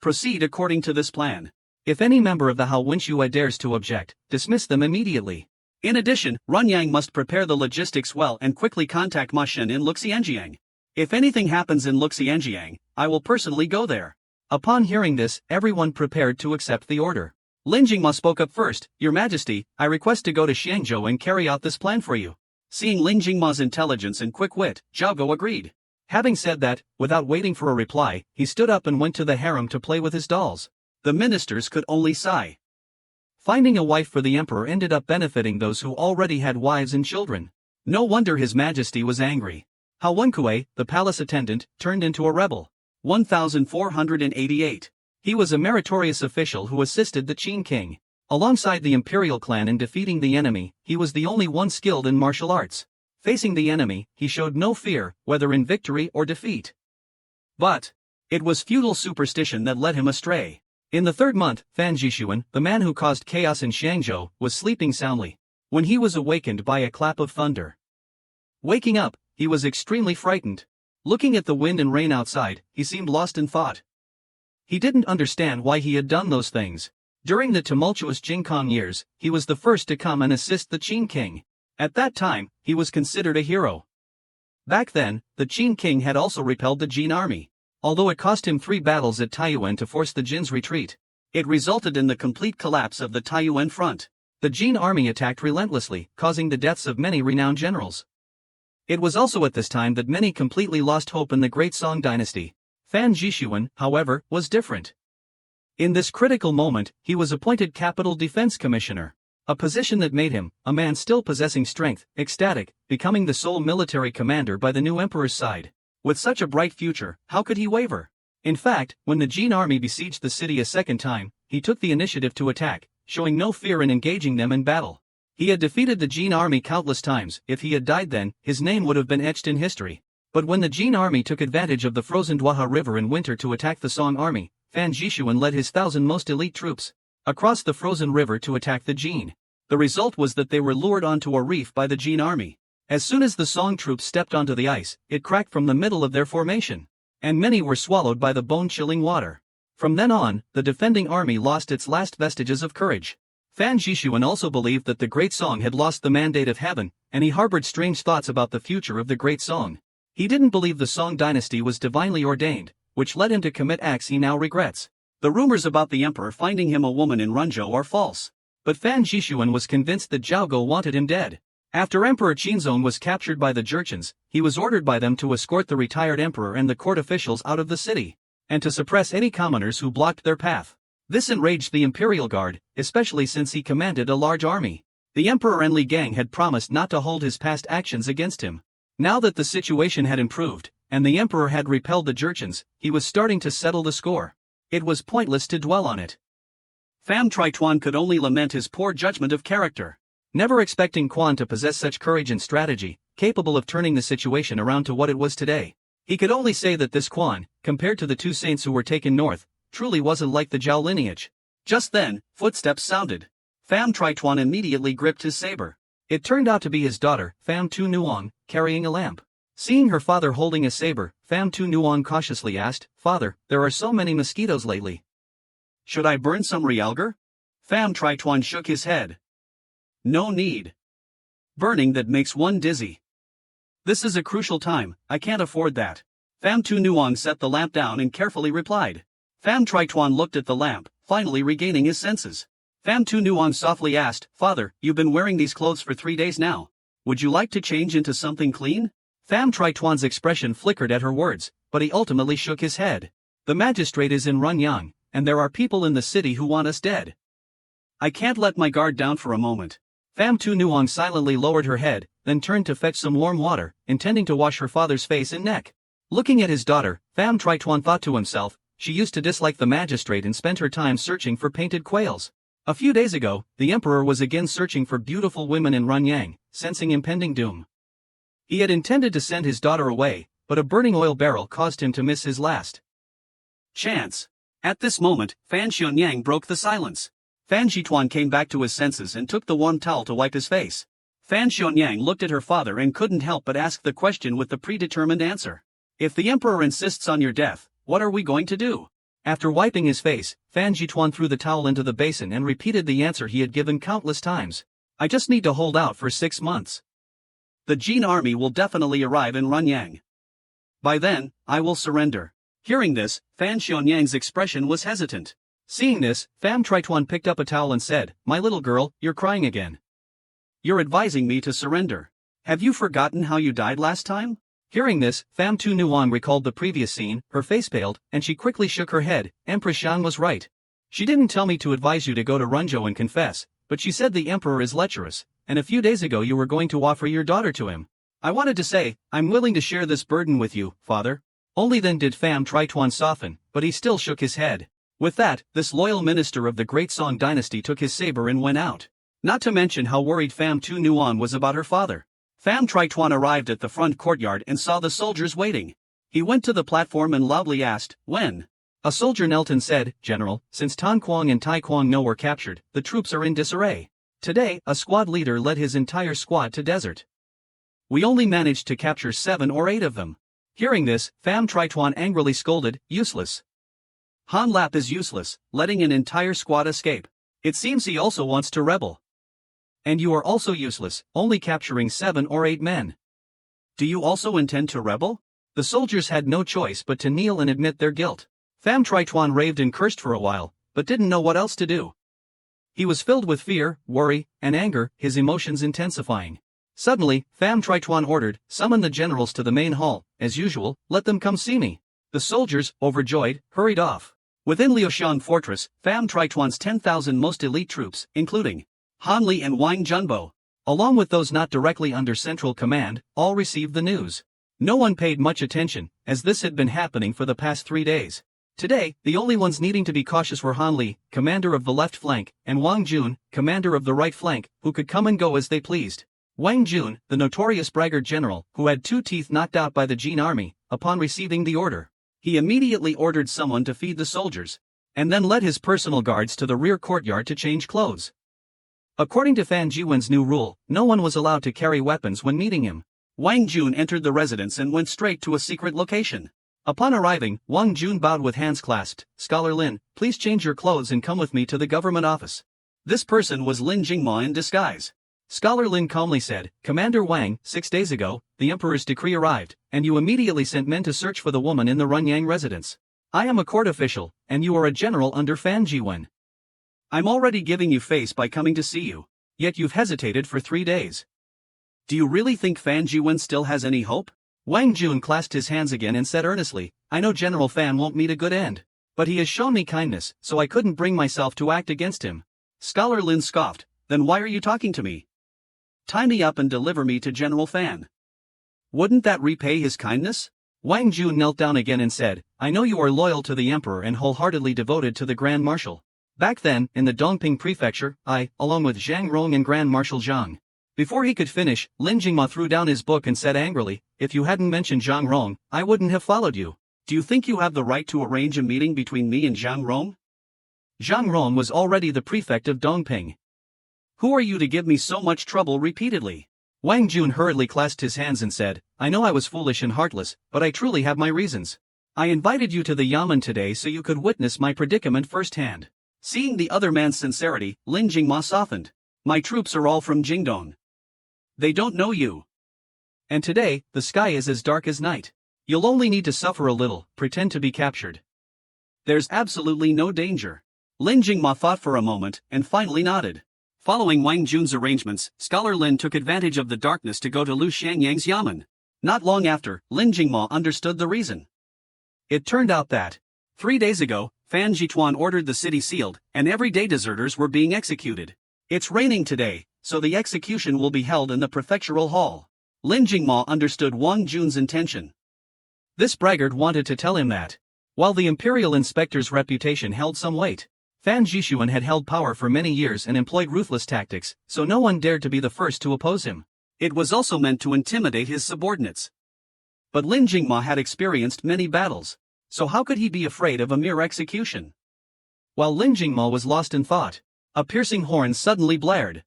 Proceed according to this plan. If any member of the Hiaai dares to object, dismiss them immediately. In addition, Runyang must prepare the logistics well and quickly contact Ma Shen in Luxianjiang. If anything happens in Luxianjiang, I will personally go there. Upon hearing this, everyone prepared to accept the order. Lin Jingma spoke up first. Your Majesty, I request to go to Xiangzhou and carry out this plan for you. Seeing Lin Jingma's intelligence and quick wit, Zhao Go agreed. Having said that, without waiting for a reply, he stood up and went to the harem to play with his dolls. The ministers could only sigh. Finding a wife for the emperor ended up benefiting those who already had wives and children. No wonder His Majesty was angry. Hiaai, the palace attendant, turned into a rebel. 1488. He was a meritorious official who assisted the Qin king. Alongside the imperial clan in defeating the enemy, he was the only one skilled in martial arts. Facing the enemy, he showed no fear, whether in victory or defeat. But it was feudal superstition that led him astray. In the third month, Fan Jishuan, the man who caused chaos in Xiangzhou, was sleeping soundly when he was awakened by a clap of thunder. Waking up, he was extremely frightened. Looking at the wind and rain outside, he seemed lost in thought. He didn't understand why he had done those things. During the tumultuous Jingkong years, he was the first to come and assist the Qin king. At that time, he was considered a hero. Back then, the Qin king had also repelled the Jin army. Although it cost him 3 battles at Taiyuan to force the Jin's retreat, it resulted in the complete collapse of the Taiyuan front. The Jin army attacked relentlessly, causing the deaths of many renowned generals. It was also at this time that many completely lost hope in the Great Song dynasty. Fan Jishuan, however, was different. In this critical moment, he was appointed Capital Defense Commissioner, a position that made him, a man still possessing strength, ecstatic, becoming the sole military commander by the new emperor's side. With such a bright future, how could he waver? In fact, when the Jin army besieged the city a second time, he took the initiative to attack, showing no fear in engaging them in battle. He had defeated the Jin army countless times. If he had died then, his name would have been etched in history. But when the Jin army took advantage of the frozen Dwaha River in winter to attack the Song army, Fan Jishuan led his 1,000 most elite troops across the frozen river to attack the Jin. The result was that they were lured onto a reef by the Jin army. As soon as the Song troops stepped onto the ice, it cracked from the middle of their formation, and many were swallowed by the bone-chilling water. From then on, the defending army lost its last vestiges of courage. Fan Jishuan also believed that the Great Song had lost the mandate of heaven, and he harbored strange thoughts about the future of the Great Song. He didn't believe the Song dynasty was divinely ordained, which led him to commit acts he now regrets. The rumors about the emperor finding him a woman in Runzhou are false. But Fan Jishuan was convinced that Zhao Go wanted him dead. After Emperor Qinzong was captured by the Jurchens, he was ordered by them to escort the retired emperor and the court officials out of the city, and to suppress any commoners who blocked their path. This enraged the Imperial Guard, especially since he commanded a large army. The emperor and Li Gang had promised not to hold his past actions against him. Now that the situation had improved, and the emperor had repelled the Jurchens, he was starting to settle the score. It was pointless to dwell on it. Pham Tri Tuan could only lament his poor judgment of character. Never expecting Quan to possess such courage and strategy, capable of turning the situation around to what it was today. He could only say that this Quan, compared to the 2 saints who were taken north, truly wasn't like the Zhao lineage. Just then, footsteps sounded. Pham Tri Tuan immediately gripped his saber. It turned out to be his daughter, Pham Tu Nuong, carrying a lamp. Seeing her father holding a saber, Pham Tu Nuong cautiously asked, "Father, there are so many mosquitoes lately. Should I burn some realgar?" Pham Tri Tuan shook his head. "No need. Burning that makes one dizzy. This is a crucial time, I can't afford that." Pham Tu Nuong set the lamp down and carefully replied. Pham Tri Tuan looked at the lamp, finally regaining his senses. Pham Tu Nuong softly asked, "Father, you've been wearing these clothes for 3 days now. Would you like to change into something clean?" Pham Tri Tuan's expression flickered at her words, but he ultimately shook his head. "The magistrate is in Runyang, and there are people in the city who want us dead. I can't let my guard down for a moment." Pham Tu Nuong silently lowered her head, then turned to fetch some warm water, intending to wash her father's face and neck. Looking at his daughter, Pham Tri Tuan thought to himself, she used to dislike the magistrate and spent her time searching for painted quails. A few days ago, the emperor was again searching for beautiful women in Runyang, sensing impending doom. He had intended to send his daughter away, but a burning oil barrel caused him to miss his last chance. At this moment, Fan Xianyang broke the silence. Fan Jituan came back to his senses and took the warm towel to wipe his face. Fan Xianyang looked at her father and couldn't help but ask the question with the predetermined answer. "If the emperor insists on your death, what are we going to do?" After wiping his face, Fan Jituan threw the towel into the basin and repeated the answer he had given countless times. I just need to hold out for 6 months. The Jin army will definitely arrive in Runyang. By then, I will surrender. Hearing this, Fan Xianyang's expression was hesitant. Seeing this, Pham Trituan picked up a towel and said, My little girl, you're crying again. You're advising me to surrender. Have you forgotten how you died last time? Hearing this, Pham Tu Nuang recalled the previous scene, her face paled, and she quickly shook her head. Empress Zhang was right. She didn't tell me to advise you to go to Runzhou and confess, but she said the emperor is lecherous, and a few days ago you were going to offer your daughter to him. I wanted to say, I'm willing to share this burden with you, father. Only then did Pham Trituan soften, but he still shook his head. With that, this loyal minister of the great Song dynasty took his saber and went out. Not to mention how worried Pham Tu Nuan was about her father. Pham Trituan arrived at the front courtyard and saw the soldiers waiting. He went to the platform and loudly asked, when? A soldier knelt and said, General, since Tan Quang and Tai Quang No were captured, the troops are in disarray. Today, a squad leader led his entire squad to desert. We only managed to capture 7 or 8 of them. Hearing this, Pham Trituan angrily scolded, useless. Han Lap is useless, letting an entire squad escape. It seems he also wants to rebel. And you are also useless, only capturing 7 or 8 men. Do you also intend to rebel? The soldiers had no choice but to kneel and admit their guilt. Pham Trituan raved and cursed for a while, but didn't know what else to do. He was filled with fear, worry, and anger, his emotions intensifying. Suddenly, Pham Trituan ordered, summon the generals to the main hall, as usual, let them come see me. The soldiers, overjoyed, hurried off. Within Liushan Fortress, Pham Trituan's 10,000 most elite troops, including Han Li and Wang Junbo, along with those not directly under central command, all received the news. No one paid much attention, as this had been happening for the past 3 days. Today, the only ones needing to be cautious were Han Li, commander of the left flank, and Wang Jun, commander of the right flank, who could come and go as they pleased. Wang Jun, the notorious braggart general, who had 2 teeth knocked out by the Jin army, upon receiving the order, he immediately ordered someone to feed the soldiers, and then led his personal guards to the rear courtyard to change clothes. According to Fan Jiwen's new rule, no one was allowed to carry weapons when meeting him. Wang Jun entered the residence and went straight to a secret location. Upon arriving, Wang Jun bowed with hands clasped. Scholar Lin, please change your clothes and come with me to the government office. This person was Lin Jingma in disguise. Scholar Lin calmly said, Commander Wang, 6 days ago, the emperor's decree arrived, and you immediately sent men to search for the woman in the Runyang residence. I am a court official, and you are a general under Fan Jiwen. I'm already giving you face by coming to see you. Yet you've hesitated for 3 days. Do you really think Fan Jiwen still has any hope? Wang Jun clasped his hands again and said earnestly, I know General Fan won't meet a good end. But he has shown me kindness, so I couldn't bring myself to act against him. Scholar Lin scoffed, then why are you talking to me? Tie me up and deliver me to General Fan. Wouldn't that repay his kindness? Wang Jun knelt down again and said, I know you are loyal to the emperor and wholeheartedly devoted to the Grand Marshal. Back then, in the Dongping prefecture, I, along with Zhang Rong and Grand Marshal Zhang. Before he could finish, Lin Jingma threw down his book and said angrily, if you hadn't mentioned Zhang Rong, I wouldn't have followed you. Do you think you have the right to arrange a meeting between me and Zhang Rong? Zhang Rong was already the prefect of Dongping. Who are you to give me so much trouble repeatedly? Wang Jun hurriedly clasped his hands and said, I know I was foolish and heartless, but I truly have my reasons. I invited you to the Yamen today so you could witness my predicament firsthand. Seeing the other man's sincerity, Lin Jingma softened. My troops are all from Jingdong. They don't know you. And today, the sky is as dark as night. You'll only need to suffer a little, pretend to be captured. There's absolutely no danger. Lin Jingma thought for a moment, and finally nodded. Following Wang Jun's arrangements, Scholar Lin took advantage of the darkness to go to Lu Xianyang's Yamen. Not long after, Lin Jingma understood the reason. It turned out that 3 days ago, Fan Jituan ordered the city sealed, and everyday deserters were being executed. It's raining today, so the execution will be held in the prefectural hall. Lin Jingma understood Wang Jun's intention. This braggart wanted to tell him that, while the imperial inspector's reputation held some weight, Fan Jishuan had held power for many years and employed ruthless tactics, so no one dared to be the first to oppose him. It was also meant to intimidate his subordinates. But Lin Jingma had experienced many battles, so how could he be afraid of a mere execution? While Lin Jingma was lost in thought, a piercing horn suddenly blared.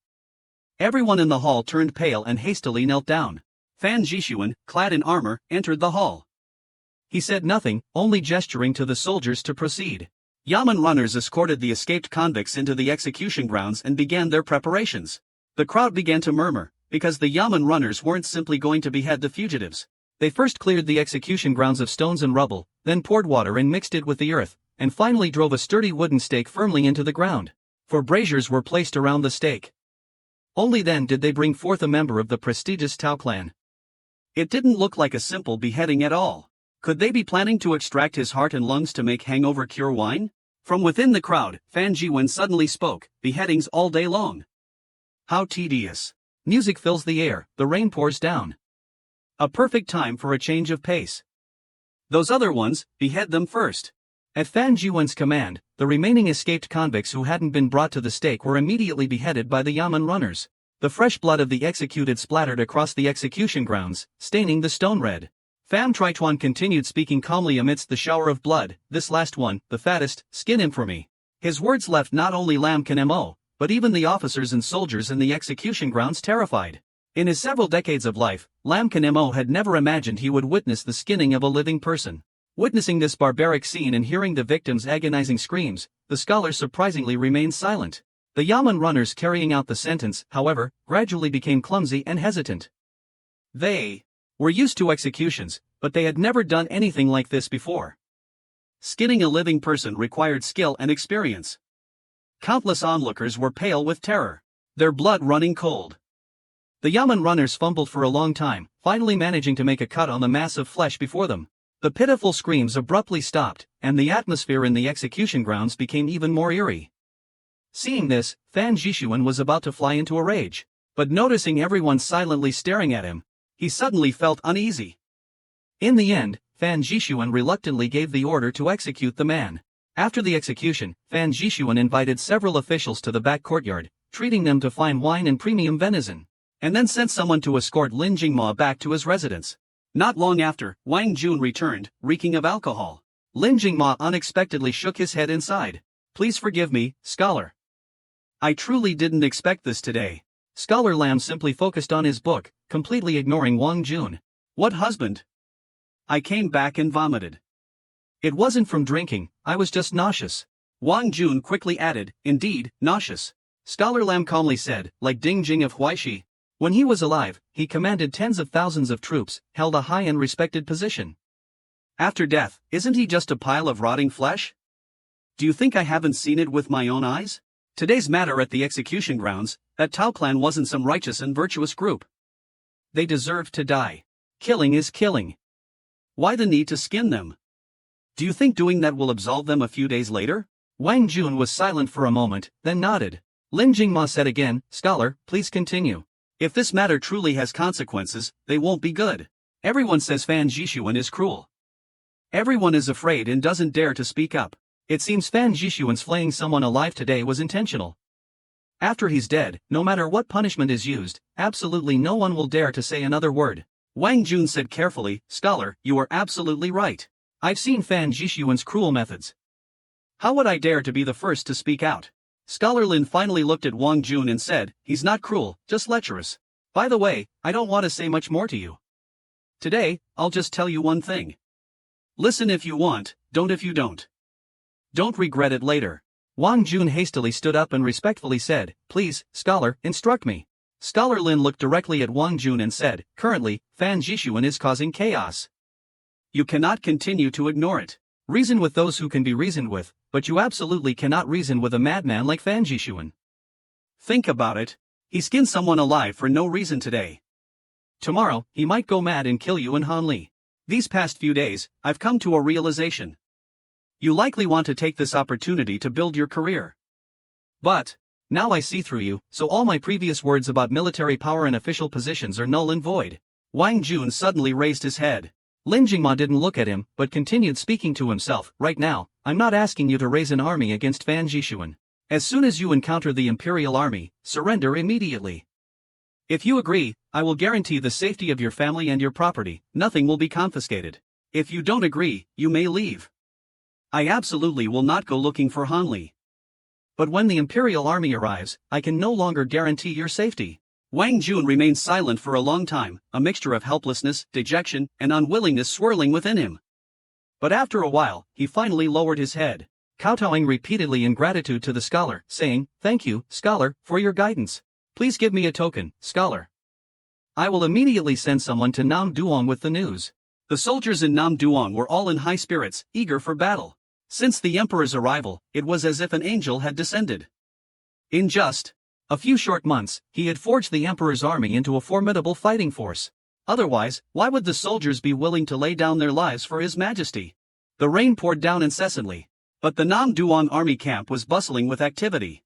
Everyone in the hall turned pale and hastily knelt down. Fan Jishuan, clad in armor, entered the hall. He said nothing, only gesturing to the soldiers to proceed. Yamen runners escorted the escaped convicts into the execution grounds and began their preparations. The crowd began to murmur, because the Yamen runners weren't simply going to behead the fugitives. They first cleared the execution grounds of stones and rubble, then poured water and mixed it with the earth, and finally drove a sturdy wooden stake firmly into the ground. 4 braziers were placed around the stake. Only then did they bring forth a member of the prestigious Tao clan. It didn't look like a simple beheading at all. Could they be planning to extract his heart and lungs to make hangover cure wine? From within the crowd, Fan Jiwen suddenly spoke, "Beheadings all day long. How tedious. Music fills the air, the rain pours down. A perfect time for a change of pace. Those other ones, behead them first." At Fan Jiwen's command, the remaining escaped convicts who hadn't been brought to the stake were immediately beheaded by the Yamen runners. The fresh blood of the executed splattered across the execution grounds, staining the stone red. Pham Trituan continued speaking calmly amidst the shower of blood. "This last one, the fattest, skin him for me." His words left not only Lam Kanemo, but even the officers and soldiers in the execution grounds terrified. In his several decades of life, Lam Kanemo had never imagined he would witness the skinning of a living person. Witnessing this barbaric scene and hearing the victim's agonizing screams, the scholar surprisingly remained silent. The Yamen runners carrying out the sentence, however, gradually became clumsy and hesitant. They were used to executions, but they had never done anything like this before. Skinning a living person required skill and experience. Countless onlookers were pale with terror, their blood running cold. The Yamen runners fumbled for a long time, finally managing to make a cut on the mass of flesh before them. The pitiful screams abruptly stopped, and the atmosphere in the execution grounds became even more eerie. Seeing this, Fan Jishuan was about to fly into a rage, but noticing everyone silently staring at him, he suddenly felt uneasy. In the end, Fan Jishuan reluctantly gave the order to execute the man. After the execution, Fan Jishuan invited several officials to the back courtyard, treating them to fine wine and premium venison, and then sent someone to escort Lin Jingma back to his residence. Not long after, Wang Jun returned, reeking of alcohol. Lin Jingma unexpectedly shook his head inside. "Please forgive me, scholar. I truly didn't expect this today." Scholar Lam simply focused on his book, completely ignoring Wang Jun. "What husband? I came back and vomited. It wasn't from drinking, I was just nauseous." Wang Jun quickly added, "Indeed, nauseous." Scholar Lam calmly said, "Like Ding Jing of Huaishi. When he was alive, he commanded tens of thousands of troops, held a high and respected position. After death, isn't he just a pile of rotting flesh? Do you think I haven't seen it with my own eyes? Today's matter at the execution grounds, that Tao clan wasn't some righteous and virtuous group. They deserved to die. Killing is killing. Why the need to skin them? Do you think doing that will absolve them a few days later?" Wang Jun was silent for a moment, then nodded. Lin Jingma said again, "Scholar, please continue. If this matter truly has consequences, they won't be good. Everyone says Fan Jishuan is cruel. Everyone is afraid and doesn't dare to speak up. It seems Fan Jishuan's flaying someone alive today was intentional. After he's dead, no matter what punishment is used, absolutely no one will dare to say another word." Wang Jun said carefully, "Scholar, you are absolutely right. I've seen Fan Jishuan's cruel methods. How would I dare to be the first to speak out?" Scholar Lin finally looked at Wang Jun and said, "He's not cruel, just lecherous. By the way, I don't want to say much more to you. Today, I'll just tell you one thing. Listen if you want, don't if you don't. Don't regret it later." Wang Jun hastily stood up and respectfully said, "Please, scholar, instruct me." Scholar Lin looked directly at Wang Jun and said, "Currently, Fan Jishuan is causing chaos. You cannot continue to ignore it. Reason with those who can be reasoned with, but you absolutely cannot reason with a madman like Fan Jishuan. Think about it. He skinned someone alive for no reason today. Tomorrow, he might go mad and kill you in Hanli. These past few days, I've come to a realization. You likely want to take this opportunity to build your career. But now I see through you, so all my previous words about military power and official positions are null and void." Wang Jun suddenly raised his head. Lin Jingma didn't look at him, but continued speaking to himself. "Right now, I'm not asking you to raise an army against Fan Jishuan. As soon as you encounter the Imperial Army, surrender immediately. If you agree, I will guarantee the safety of your family and your property, nothing will be confiscated. If you don't agree, you may leave. I absolutely will not go looking for Hanli. But when the Imperial Army arrives, I can no longer guarantee your safety." Wang Jun remained silent for a long time, a mixture of helplessness, dejection, and unwillingness swirling within him. But after a while, he finally lowered his head, kowtowing repeatedly in gratitude to the scholar, saying, "Thank you, scholar, for your guidance. Please give me a token, scholar. I will immediately send someone to Nam Duong with the news." The soldiers in Nam Duong were all in high spirits, eager for battle. Since the emperor's arrival, it was as if an angel had descended. In just a few short months, he had forged the emperor's army into a formidable fighting force. Otherwise, why would the soldiers be willing to lay down their lives for His Majesty? The rain poured down incessantly, but the Nam Duong army camp was bustling with activity.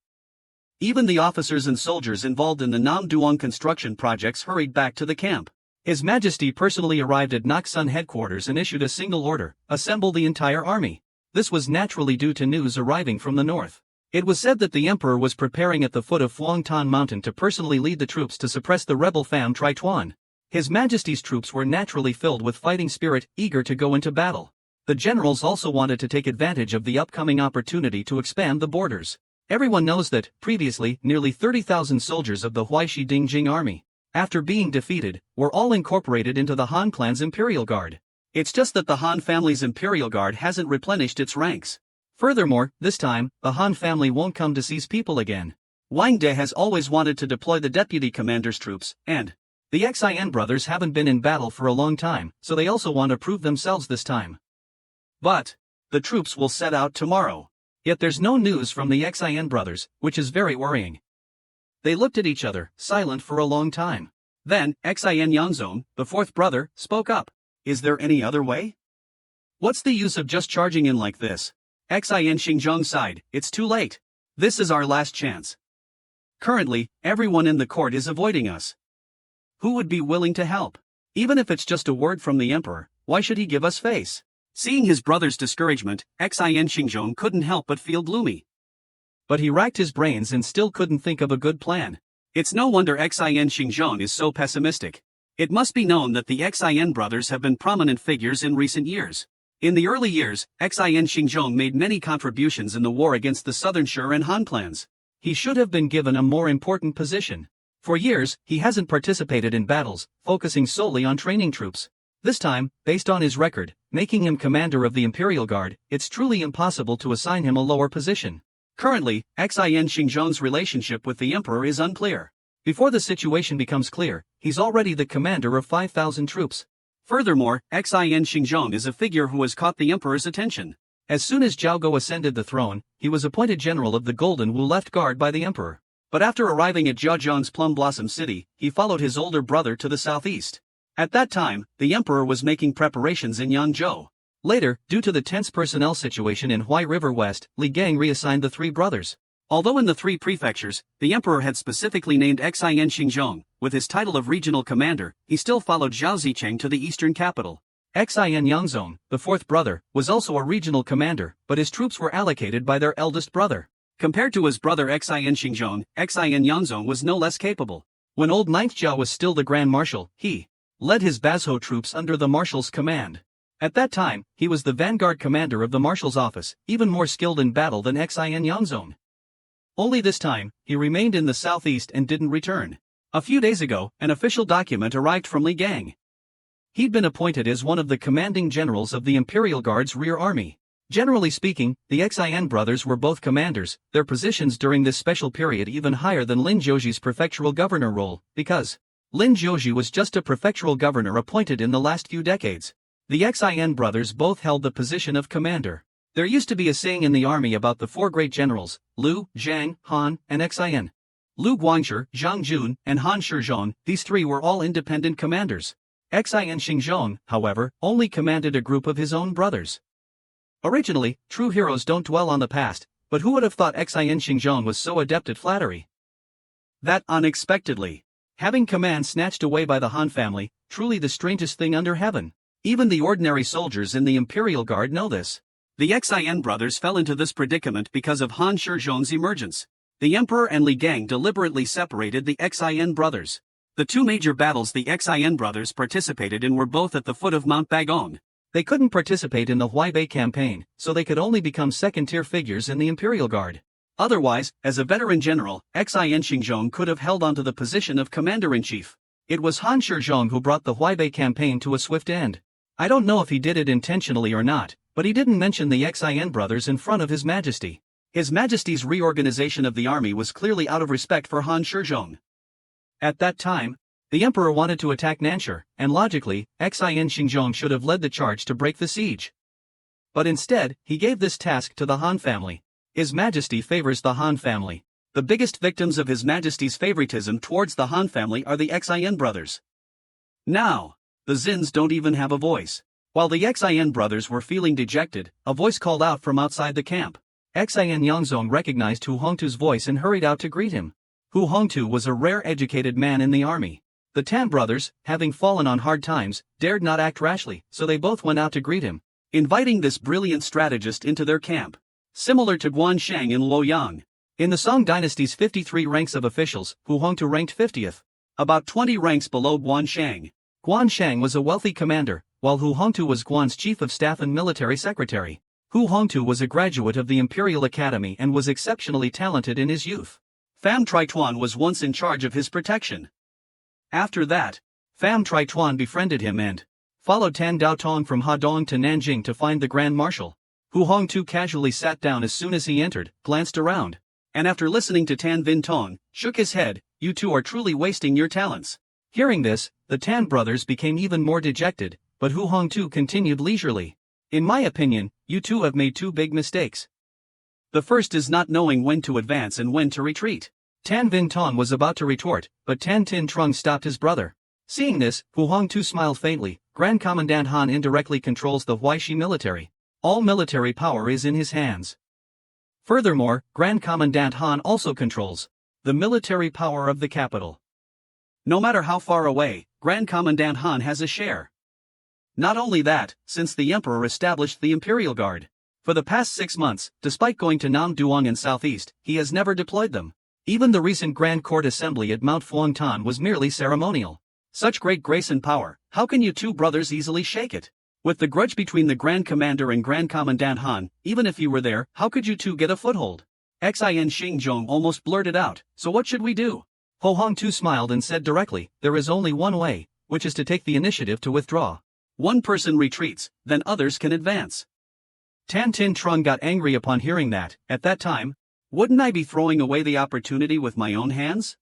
Even the officers and soldiers involved in the Nam Duong construction projects hurried back to the camp. His Majesty personally arrived at Naksun headquarters and issued a single order: assemble the entire army. This was naturally due to news arriving from the north. It was said that the emperor was preparing at the foot of Phuong Tan Mountain to personally lead the troops to suppress the rebel Pham Tri Tuan. His Majesty's troops were naturally filled with fighting spirit, eager to go into battle. The generals also wanted to take advantage of the upcoming opportunity to expand the borders. Everyone knows that, previously, nearly 30,000 soldiers of the Huaishi Dingjing army, after being defeated, were all incorporated into the Han clan's Imperial Guard. It's just that the Han family's Imperial Guard hasn't replenished its ranks. Furthermore, this time, the Han family won't come to seize people again. Wang De has always wanted to deploy the deputy commander's troops, and the Xin brothers haven't been in battle for a long time, so they also want to prove themselves this time. But the troops will set out tomorrow. Yet there's no news from the Xin brothers, which is very worrying. They looked at each other, silent for a long time. Then, Xin Yangzong, the fourth brother, spoke up. "Is there any other way? What's the use of just charging in like this?" Xin Xingzhong sighed. "It's too late. This is our last chance. Currently, everyone in the court is avoiding us. Who would be willing to help? Even if it's just a word from the emperor, why should he give us face?" Seeing his brother's discouragement, Xin Xingzhong couldn't help but feel gloomy. But he racked his brains and still couldn't think of a good plan. It's no wonder Xin Xingzhong is so pessimistic. It must be known that the Xin brothers have been prominent figures in recent years. In the early years, Xin Xingzhong made many contributions in the war against the Southern Sher and Han clans. He should have been given a more important position. For years, he hasn't participated in battles, focusing solely on training troops. This time, based on his record, making him commander of the Imperial Guard, it's truly impossible to assign him a lower position. Currently, Xin Xingzhong's relationship with the emperor is unclear. Before the situation becomes clear, he's already the commander of 5,000 troops. Furthermore, Xin Xingzhong is a figure who has caught the emperor's attention. As soon as Zhao Go ascended the throne, he was appointed general of the Golden Wu left guard by the emperor. But after arriving at Zhejiang's Plum Blossom City, he followed his older brother to the southeast. At that time, the emperor was making preparations in Yangzhou. Later, due to the tense personnel situation in Huai River West, Li Gang reassigned the three brothers. Although in the three prefectures, the emperor had specifically named Xin Xingzhong, with his title of regional commander, he still followed Zhao Zicheng to the eastern capital. Xin Yangzong, the fourth brother, was also a regional commander, but his troops were allocated by their eldest brother. Compared to his brother Xin Xingzhong, Xin Yangzong was no less capable. When old Ninth Zhao was still the Grand Marshal, he led his Bazhou troops under the Marshal's command. At that time, he was the Vanguard commander of the Marshal's office, even more skilled in battle than Xin Yangzong. Only this time, he remained in the southeast and didn't return. A few days ago, an official document arrived from Li Gang. He'd been appointed as one of the commanding generals of the Imperial Guard's rear army. Generally speaking, the Xin brothers were both commanders, their positions during this special period even higher than Lin Zhouji's prefectural governor role, because Lin Zhouji was just a prefectural governor appointed in the last few decades. The Xin brothers both held the position of commander. There used to be a saying in the army about the four great generals, Lu, Zhang, Han, and Xin. Lu Guangshi, Zhang Jun, and Han Shizhong, these three were all independent commanders. Xin Xingzhong, however, only commanded a group of his own brothers. Originally, true heroes don't dwell on the past, but who would have thought Xin Xingzhong was so adept at flattery? That unexpectedly. Having command snatched away by the Han family, truly the strangest thing under heaven. Even the ordinary soldiers in the Imperial Guard know this. The Xin brothers fell into this predicament because of Han Shizhong's emergence. The emperor and Li Gang deliberately separated the Xin brothers. The two major battles the Xin brothers participated in were both at the foot of Mount Bagong. They couldn't participate in the Huaibei campaign, so they could only become second-tier figures in the Imperial Guard. Otherwise, as a veteran general, Xin Xingzhong could have held onto the position of commander-in-chief. It was Han Shizhong who brought the Huaibei campaign to a swift end. I don't know if he did it intentionally or not, But he didn't mention the Xin brothers in front of His Majesty. His Majesty's reorganization of the army was clearly out of respect for Han Shizhong. At that time, the emperor wanted to attack Nanshur, and logically, Xin Xingzhong should have led the charge to break the siege. But instead, he gave this task to the Han family. His Majesty favors the Han family. The biggest victims of His Majesty's favoritism towards the Han family are the Xin brothers. Now, the Zins don't even have a voice. While the Xin brothers were feeling dejected, a voice called out from outside the camp. Xin Yangzong recognized Hu Hongtu's voice and hurried out to greet him. Hu Hongtu was a rare educated man in the army. The Tan brothers, having fallen on hard times, dared not act rashly, so they both went out to greet him, inviting this brilliant strategist into their camp. Similar to Guan Shang in Luoyang. In the Song Dynasty's 53 ranks of officials, Hu Hongtu ranked 50th. About 20 ranks below Guan Shang. Guan Shang was a wealthy commander, while Hu Hongtu was Guan's chief of staff and military secretary. Hu Hongtu was a graduate of the Imperial Academy and was exceptionally talented in his youth. Pham Trituan was once in charge of his protection. After that, Pham Trituan befriended him and followed Tan Daotong from Hadong to Nanjing to find the Grand Marshal. Hu Hongtu casually sat down as soon as he entered, glanced around, and after listening to Tan Vin Tong, shook his head. "You two are truly wasting your talents." Hearing this, the Tan brothers became even more dejected, but Hu Hongtu continued leisurely. "In my opinion, you two have made two big mistakes. The first is not knowing when to advance and when to retreat." Tan Vin Tong was about to retort, but Tan Tin Trung stopped his brother. Seeing this, Hu Hongtu smiled faintly. Grand Commandant Han indirectly controls the Huaishi military. All military power is in his hands. Furthermore, Grand Commandant Han also controls the military power of the capital. No matter how far away, Grand Commandant Han has a share. Not only that, since the emperor established the Imperial Guard, for the past 6 months, despite going to Nam Duong and Southeast, he has never deployed them. Even the recent Grand Court Assembly at Mount Phuong Tan was merely ceremonial. Such great grace and power, how can you two brothers easily shake it? With the grudge between the Grand Commander and Grand Commandant Han, even if you were there, how could you two get a foothold? Xin Xingzhong almost blurted out, "So what should we do?" Hu Hongtu smiled and said directly, "There is only one way, which is to take the initiative to withdraw. One person retreats, then others can advance." Tan Tin Trung got angry upon hearing that. At that time, wouldn't I be throwing away the opportunity with my own hands?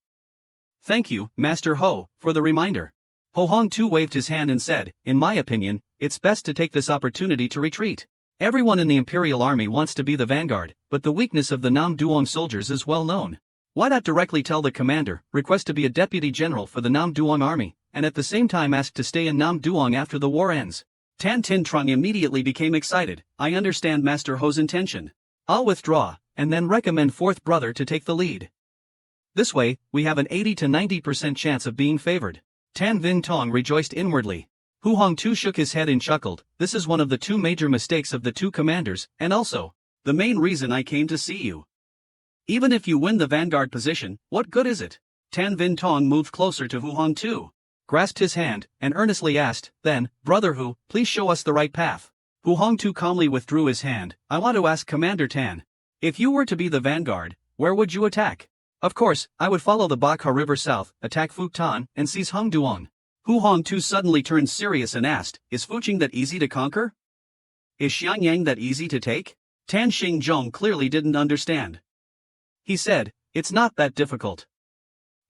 "Thank you, Master Ho, for the reminder." Hu Hongtu waved his hand and said, "In my opinion, it's best to take this opportunity to retreat. Everyone in the Imperial Army wants to be the vanguard, but the weakness of the Nam Duong soldiers is well known. Why not directly tell the commander, request to be a deputy general for the Nam Duong army, and at the same time ask to stay in Nam Duong after the war ends?" Tan Tin Trung immediately became excited. "I understand Master Ho's intention. I'll withdraw, and then recommend fourth brother to take the lead. This way, we have an 80 to 90% chance of being favored." Tan Vin Tong rejoiced inwardly. Hu Hongtu shook his head and chuckled. "This is one of the two major mistakes of the two commanders, and also the main reason I came to see you. Even if you win the vanguard position, what good is it?" Tan Vin Tong moved closer to Hu Hongtu, grasped his hand, and earnestly asked, "Then, Brother Hu, please show us the right path." Hu Hongtu calmly withdrew his hand. "I want to ask Commander Tan, if you were to be the vanguard, where would you attack?" "Of course, I would follow the Bakha River south, attack Phuc Tan, and seize Hung Duong." Hu Hongtu suddenly turned serious and asked, "Is Fuqing that easy to conquer? Is Xiangyang that easy to take?" Tan Xingzhong clearly didn't understand. He said, "It's not that difficult.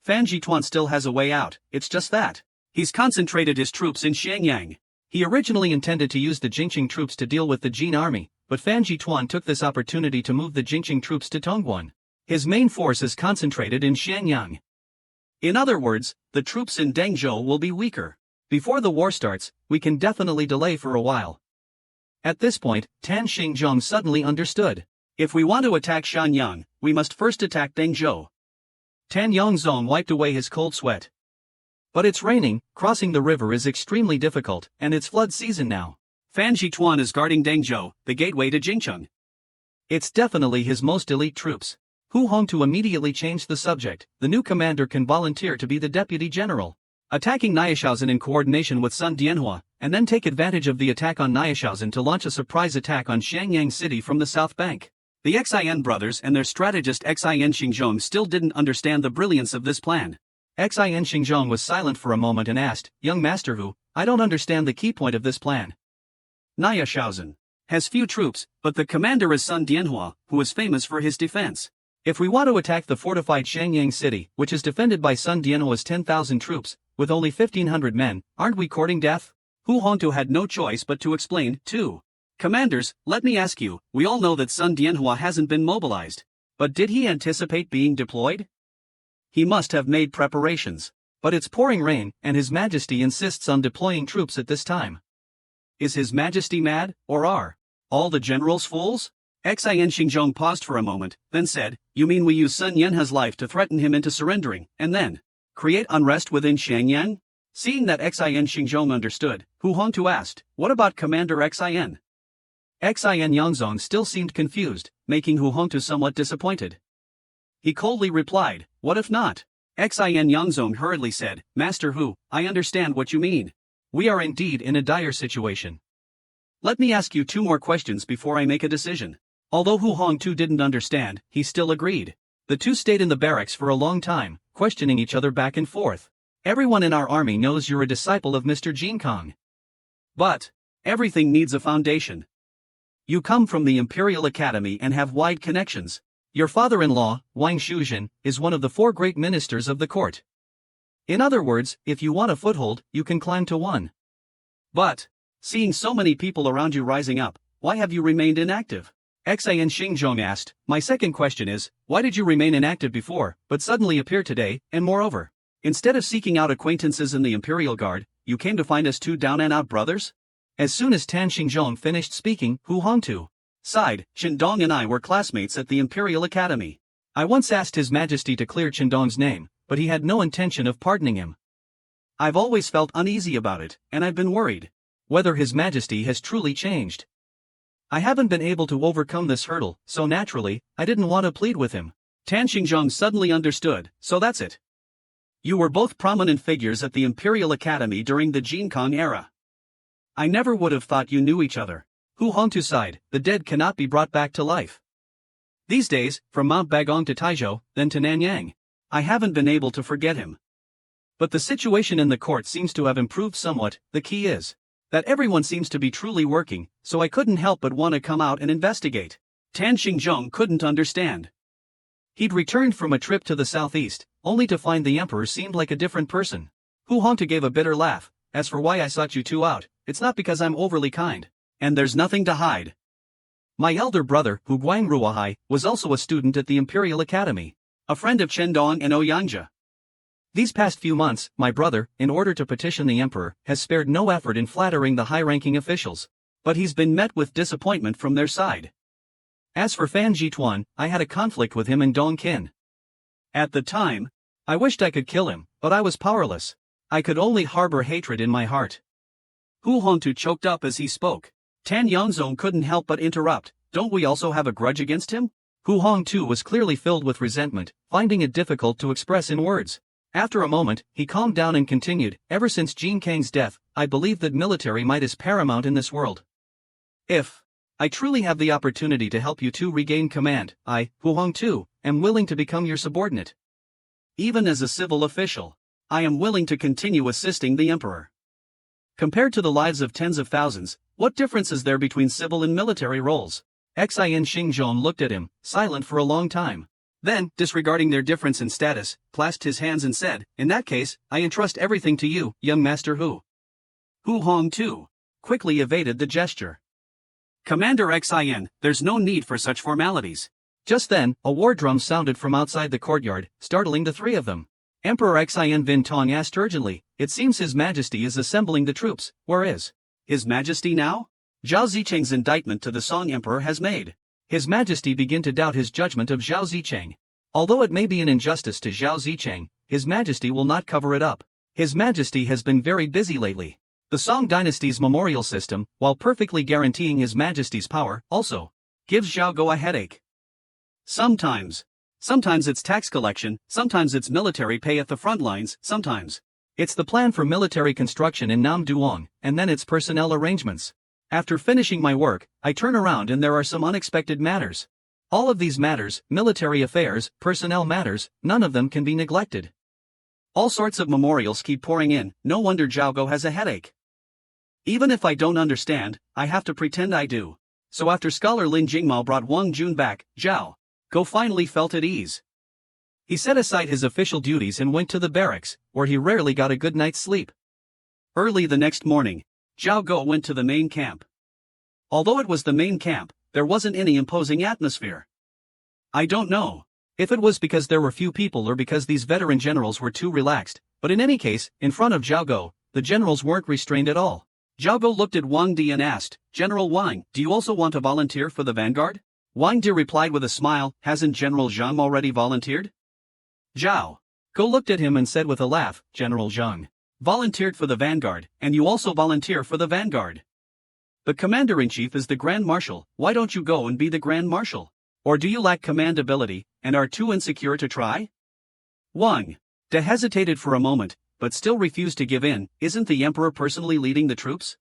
Fan Jituan still has a way out, it's just that he's concentrated his troops in Xiangyang. He originally intended to use the Jingqing troops to deal with the Jin army, but Fan Jituan took this opportunity to move the Jingqing troops to Tongguan. His main force is concentrated in Xiangyang. In other words, the troops in Dengzhou will be weaker. Before the war starts, we can definitely delay for a while." At this point, Tan Xingzhong suddenly understood. "If we want to attack Xianyang, we must first attack Dengzhou." Tan Yongzong wiped away his cold sweat. "But it's raining, crossing the river is extremely difficult, and it's flood season now. Fan Jituan is guarding Dengzhou, the gateway to Jingcheng. It's definitely his most elite troops." Hu Hongtu immediately changed the subject. "The new commander can volunteer to be the deputy general, attacking Nyashausen in coordination with Sun Dianhua, and then take advantage of the attack on Nyashausen to launch a surprise attack on Xiangyang City from the south bank." The Xin brothers and their strategist Xin Xingzhong still didn't understand the brilliance of this plan. Xin Xingzhong was silent for a moment and asked, "Young Master Hu, I don't understand the key point of this plan." "Nyashausen has few troops, but the commander is Sun Dianhua, who is famous for his defense. If we want to attack the fortified Hiaai City, which is defended by Sun Dianhua's 10,000 troops, with only 1,500 men, aren't we courting death? Hu Hongtu had no choice but to explain, too. Commanders, let me ask you, we all know that Sun Dianhua hasn't been mobilized. But did he anticipate being deployed? He must have made preparations. But it's pouring rain, and His Majesty insists on deploying troops at this time. Is His Majesty mad, or are all the generals fools? Xian Xingzhong paused for a moment, then said, you mean we use Sun Yanha's life to threaten him into surrendering, and then create unrest within Xianyang? Seeing that Xian Xingzhong understood, Hu Hongtu asked, what about Commander Xian? Xian Yangzong still seemed confused, making Hu Hongtu somewhat disappointed. He coldly replied, what if not? Xian Yangzong hurriedly said, Master Hu, I understand what you mean. We are indeed in a dire situation. Let me ask you 2 more questions before I make a decision. Although Hu Hongtu didn't understand, he still agreed. The two stayed in the barracks for a long time, questioning each other back and forth. Everyone in our army knows you're a disciple of Mr. Jin Kong. But everything needs a foundation. You come from the Imperial Academy and have wide connections. Your father-in-law, Wang Shuzhen, is one of the 4 great ministers of the court. In other words, if you want a foothold, you can climb to one. But seeing so many people around you rising up, why have you remained inactive? Xian Xingzhong asked, my second question is, why did you remain inactive before, but suddenly appear today, and moreover, instead of seeking out acquaintances in the Imperial Guard, you came to find us 2 down-and-out brothers? As soon as Tan Xingzhong finished speaking, Hu Hongtu sighed, Qindong and I were classmates at the Imperial Academy. I once asked His Majesty to clear Qindong's name, but he had no intention of pardoning him. I've always felt uneasy about it, and I've been worried whether His Majesty has truly changed. I haven't been able to overcome this hurdle, so naturally, I didn't want to plead with him. Tan Xingzhong suddenly understood, so that's it. You were both prominent figures at the Imperial Academy during the Jin Kong era. I never would have thought you knew each other. Hu Hongtu sighed, the dead cannot be brought back to life. These days, from Mount Bagong to Taizhou, then to Nanyang, I haven't been able to forget him. But the situation in the court seems to have improved somewhat. The key is that everyone seems to be truly working, so I couldn't help but want to come out and investigate. Tan Xingzhong couldn't understand. He'd returned from a trip to the southeast, only to find the emperor seemed like a different person. Hu Hongtu gave a bitter laugh. As for why I sought you 2 out, it's not because I'm overly kind. And there's nothing to hide. My elder brother, Hu Guangruahai, was also a student at the Imperial Academy, a friend of Chendong and Ouyanja. These past few months, my brother, in order to petition the emperor, has spared no effort in flattering the high-ranking officials. But he's been met with disappointment from their side. As for Fan Jituan, I had a conflict with him in Dongqin. At the time, I wished I could kill him, but I was powerless. I could only harbor hatred in my heart. Hu Hongtu choked up as he spoke. Tan Yongzong couldn't help but interrupt, don't we also have a grudge against him? Hu Hongtu was clearly filled with resentment, finding it difficult to express in words. After a moment, he calmed down and continued, ever since Jin Kang's death, I believe that military might is paramount in this world. If I truly have the opportunity to help you 2 regain command, I, Hu Hongtu, am willing to become your subordinate. Even as a civil official, I am willing to continue assisting the emperor. Compared to the lives of tens of thousands, what difference is there between civil and military roles? Xian Xingzhong looked at him, silent for a long time. Then, disregarding their difference in status, clasped his hands and said, in that case, I entrust everything to you, young Master Hu. Hu Hongtu quickly evaded the gesture. Commander Xian, there's no need for such formalities. Just then, a war drum sounded from outside the courtyard, startling the 3 of them. Emperor Xian Vin Tong asked urgently, it seems His Majesty is assembling the troops, where is His Majesty now? Zhao Zicheng's indictment to the Song Emperor has made His Majesty begin to doubt his judgment of Zhao Zicheng. Although it may be an injustice to Zhao Zicheng, His Majesty will not cover it up. His Majesty has been very busy lately. The Song Dynasty's memorial system, while perfectly guaranteeing His Majesty's power, also gives Zhao Go a headache. Sometimes it's tax collection, sometimes it's military pay at the front lines, sometimes it's the plan for military construction in Nam Duong, and then it's personnel arrangements. After finishing my work, I turn around and there are some unexpected matters. All of these matters, military affairs, personnel matters, none of them can be neglected. All sorts of memorials keep pouring in, no wonder Zhao Go has a headache. Even if I don't understand, I have to pretend I do. So after scholar Lin Jingmao brought Wang Jun back, Zhao Go finally felt at ease. He set aside his official duties and went to the barracks, where he rarely got a good night's sleep. Early the next morning, Zhao Go went to the main camp. Although it was the main camp, there wasn't any imposing atmosphere. I don't know if it was because there were few people or because these veteran generals were too relaxed, but in any case, in front of Zhao Go, the generals weren't restrained at all. Zhao Go looked at Wang Di and asked, "General Wang, do you also want to volunteer for the Vanguard?" Wang Di replied with a smile, "Hasn't General Zhang already volunteered?" Zhao Go looked at him and said with a laugh, "General Zhang volunteered for the Vanguard, and you also volunteer for the Vanguard. The Commander-in-Chief is the Grand Marshal, why don't you go and be the Grand Marshal? Or do you lack command ability, and are too insecure to try?" Wang De hesitated for a moment, but still refused to give in. Isn't the Emperor personally leading the troops?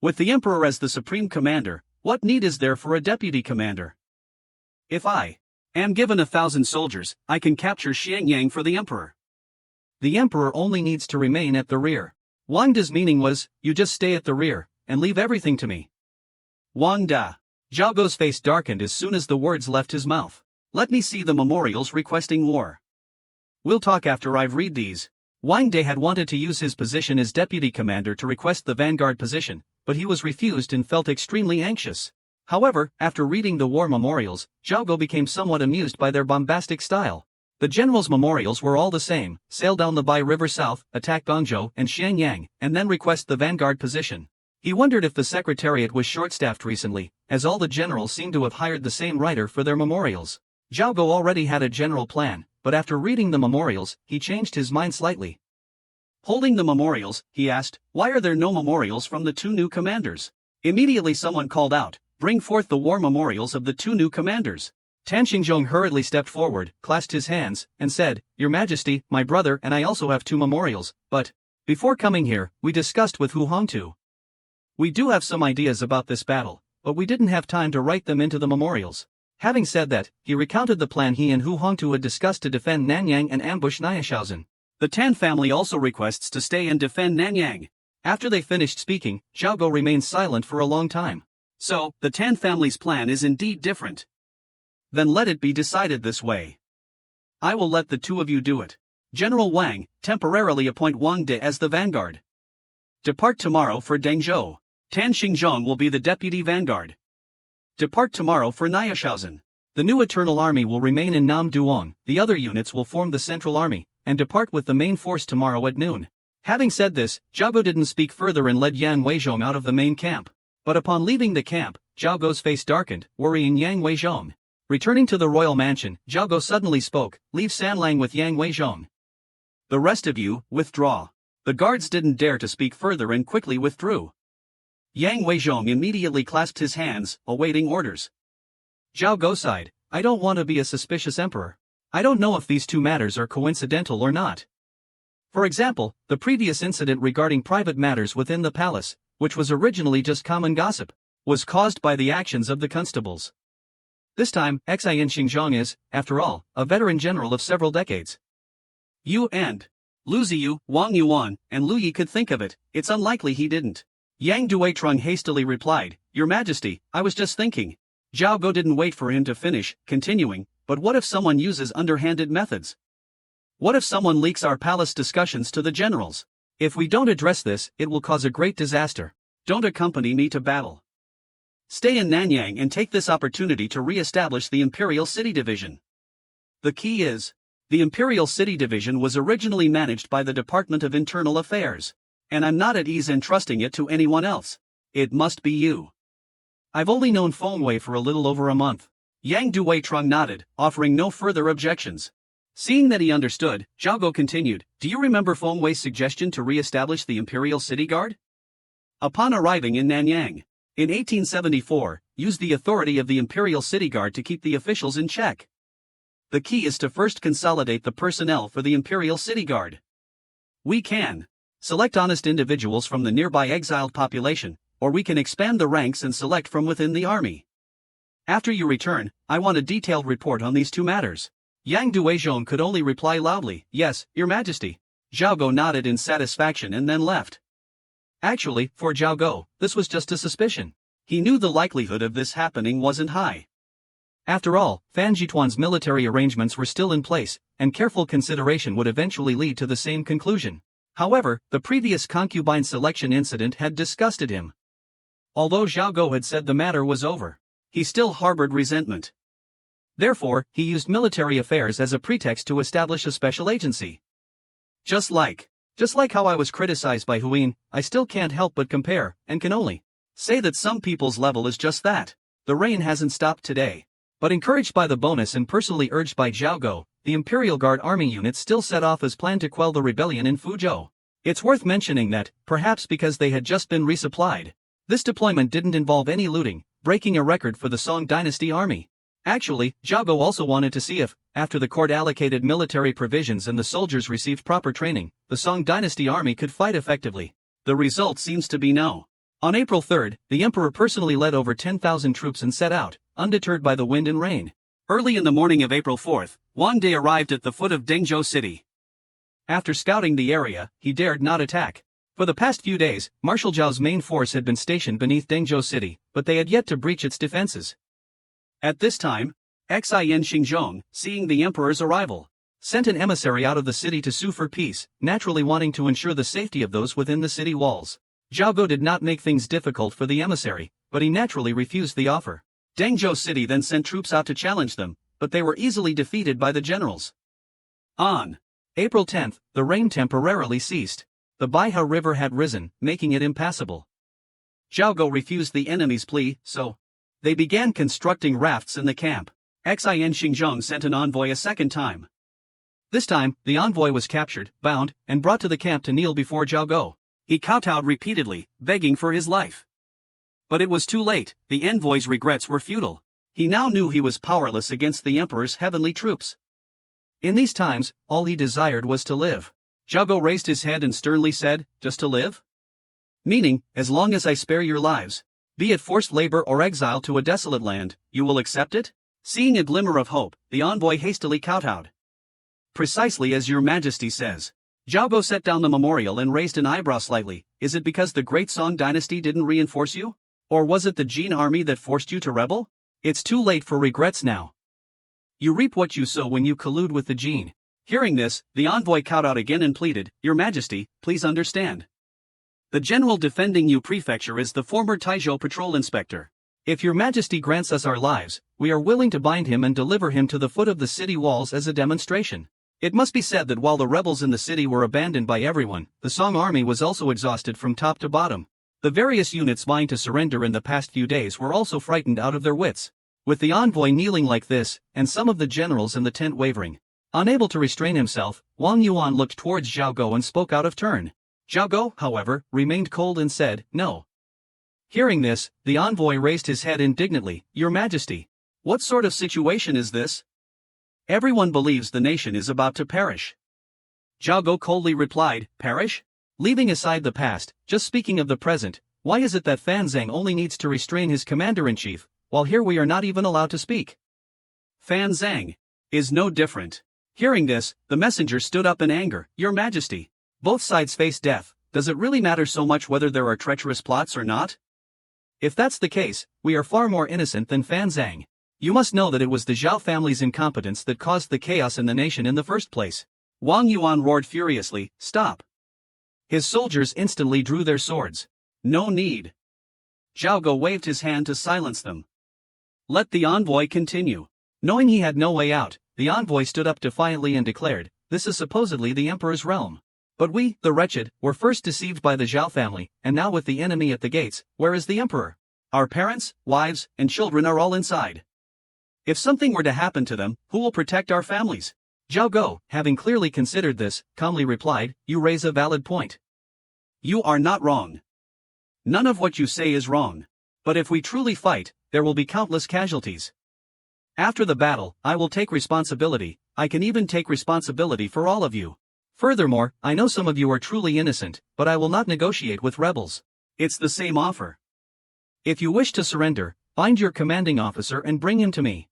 With the Emperor as the Supreme Commander, what need is there for a Deputy Commander? If I am given 1,000 soldiers, I can capture Xiangyang for the Emperor. The Emperor only needs to remain at the rear. Wang De's meaning was, you just stay at the rear, and leave everything to me. Wang Da. Zhao Go's face darkened as soon as the words left his mouth. Let me see the memorials requesting war. We'll talk after I've read these. Wang De had wanted to use his position as deputy commander to request the Vanguard position, but he was refused and felt extremely anxious. However, after reading the war memorials, Zhao Go became somewhat amused by their bombastic style. The generals' memorials were all the same: sail down the Bai River south, attack Guangzhou and Xiangyang, and then request the Vanguard position. He wondered if the secretariat was short-staffed recently, as all the generals seemed to have hired the same writer for their memorials. Zhao Go already had a general plan, but after reading the memorials, he changed his mind slightly. Holding the memorials, he asked, "Why are there no memorials from the two new commanders?" Immediately someone called out, "Bring forth the war memorials of the two new commanders." Tan Xingzhong hurriedly stepped forward, clasped his hands, and said, "Your Majesty, my brother and I also have two memorials, but before coming here, we discussed with Hu Hongtu. We do have some ideas about this battle, but we didn't have time to write them into the memorials." Having said that, he recounted the plan he and Hu Hongtu had discussed to defend Nanyang and ambush Nanyang. The Tan family also requests to stay and defend Nanyang. After they finished speaking, Zhao Go remained silent for a long time. So, the Tan family's plan is indeed different. Then let it be decided this way. I will let the two of you do it. General Wang, temporarily appoint Wang De as the Vanguard. Depart tomorrow for Dengzhou. Tan Xingzhong will be the deputy Vanguard. Depart tomorrow for Nanyang. The new Eternal Army will remain in Nam Duong, the other units will form the Central Army, and depart with the main force tomorrow at noon. Having said this, Zhao Go didn't speak further and led Yang Weizhong out of the main camp. But upon leaving the camp, Zhao Go's face darkened, worrying Yang Weizhong. Returning to the royal mansion, Zhao Go suddenly spoke, "Leave Sanlang with Yang Weizhong. The rest of you, withdraw." The guards didn't dare to speak further and quickly withdrew. Yang Weizhong immediately clasped his hands, awaiting orders. Zhao Go sighed, "I don't want to be a suspicious emperor. I don't know if these two matters are coincidental or not. For example, the previous incident regarding private matters within the palace, which was originally just common gossip, was caused by the actions of the constables. This time, Xian Xingzhong is, after all, a veteran general of several decades. You and Lu Ziyu, Wang Yuan, and Lu Yi could think of it, it's unlikely he didn't." Yang Duitrong hastily replied, "Your Majesty, I was just thinking." Zhao Go didn't wait for him to finish, continuing, "But what if someone uses underhanded methods? What if someone leaks our palace discussions to the generals? If we don't address this, it will cause a great disaster. Don't accompany me to battle. Stay in Nanyang and take this opportunity to re-establish the Imperial City Division." The key is, the Imperial City Division was originally managed by the Department of Internal Affairs, and I'm not at ease entrusting it to anyone else. It must be you. I've only known Feng Wei for a little over a month. Yang Duitrong nodded, offering no further objections. Seeing that he understood, Zhao Go continued, "Do you remember Feng Wei's suggestion to re-establish the Imperial City Guard? Upon arriving in Nanyang, in 1874, use the authority of the Imperial City Guard to keep the officials in check. The key is to first consolidate the personnel for the Imperial City Guard. We can select honest individuals from the nearby exiled population, or we can expand the ranks and select from within the army. After you return, I want a detailed report on these two matters." Yang Duizhong could only reply loudly, "Yes, Your Majesty." Zhao Go nodded in satisfaction and then left. Actually, for Zhao Go, this was just a suspicion. He knew the likelihood of this happening wasn't high. After all, Fan Zhituan's military arrangements were still in place, and careful consideration would eventually lead to the same conclusion. However, the previous concubine selection incident had disgusted him. Although Zhao Go had said the matter was over, he still harbored resentment. Therefore, he used military affairs as a pretext to establish a special agency. Just like how I was criticized by Huin, I still can't help but compare, and can only say that some people's level is just that. The rain hasn't stopped today. But encouraged by the bonus and personally urged by Zhao Go, the Imperial Guard army units still set off as planned to quell the rebellion in Fuzhou. It's worth mentioning that, perhaps because they had just been resupplied, this deployment didn't involve any looting, breaking a record for the Song Dynasty army. Actually, Zhao Go also wanted to see if, after the court allocated military provisions and the soldiers received proper training, the Song Dynasty army could fight effectively. The result seems to be no. On April 3, the emperor personally led over 10,000 troops and set out, undeterred by the wind and rain. Early in the morning of April 4, Wang De arrived at the foot of Dengzhou City. After scouting the area, he dared not attack. For the past few days, Marshal Zhao's main force had been stationed beneath Dengzhou City, but they had yet to breach its defenses. At this time, Xian Xingzhong, seeing the emperor's arrival, sent an emissary out of the city to sue for peace, naturally wanting to ensure the safety of those within the city walls. Zhao Go did not make things difficult for the emissary, but he naturally refused the offer. Dengzhou City then sent troops out to challenge them, but they were easily defeated by the generals. On April 10, the rain temporarily ceased. The Baihe River had risen, making it impassable. Zhao Go refused the enemy's plea, so they began constructing rafts in the camp. Xian Xingzhong sent an envoy a second time. This time, the envoy was captured, bound, and brought to the camp to kneel before Zhao Go. He kowtowed repeatedly, begging for his life. But it was too late, the envoy's regrets were futile. He now knew he was powerless against the emperor's heavenly troops. In these times, all he desired was to live. Zhao Go raised his head and sternly said, "Just to live? Meaning, as long as I spare your lives, be it forced labor or exile to a desolate land, you will accept it?" Seeing a glimmer of hope, the envoy hastily kowtowed. "Precisely as your majesty says." Zhao Go set down the memorial and raised an eyebrow slightly. "Is it because the great Song dynasty didn't reinforce you? Or was it the Jin army that forced you to rebel? It's too late for regrets now. You reap what you sow when you collude with the Jin." Hearing this, the envoy kowtowed again and pleaded, "Your majesty, please understand. The general defending you prefecture is the former Taizhou patrol inspector. If your majesty grants us our lives, we are willing to bind him and deliver him to the foot of the city walls as a demonstration." It must be said that while the rebels in the city were abandoned by everyone, the Song army was also exhausted from top to bottom. The various units vying to surrender in the past few days were also frightened out of their wits. With the envoy kneeling like this, and some of the generals in the tent wavering, unable to restrain himself, Wang Yuan looked towards Zhao Go and spoke out of turn. Zhao Go, however, remained cold and said, "No." Hearing this, the envoy raised his head indignantly. "Your majesty, what sort of situation is this? Everyone believes the nation is about to perish." Zhao Go coldly replied, "Perish? Leaving aside the past, just speaking of the present, why is it that Fan Zhang only needs to restrain his commander-in-chief, while here we are not even allowed to speak? Fan Zhang is no different." Hearing this, the messenger stood up in anger. "Your majesty, both sides face death. Does it really matter so much whether there are treacherous plots or not? If that's the case, we are far more innocent than Fan Zhang. You must know that it was the Zhao family's incompetence that caused the chaos in the nation in the first place." Wang Yuan roared furiously, "Stop." His soldiers instantly drew their swords. "No need." Zhao Go waved his hand to silence them. "Let the envoy continue." Knowing he had no way out, the envoy stood up defiantly and declared, "This is supposedly the emperor's realm. But we, the wretched, were first deceived by the Zhao family, and now with the enemy at the gates, where is the emperor? Our parents, wives, and children are all inside. If something were to happen to them, who will protect our families?" Zhao Go, having clearly considered this, calmly replied, "You raise a valid point. You are not wrong. None of what you say is wrong. But if we truly fight, there will be countless casualties. After the battle, I will take responsibility. I can even take responsibility for all of you. Furthermore, I know some of you are truly innocent, but I will not negotiate with rebels. It's the same offer. If you wish to surrender, find your commanding officer and bring him to me.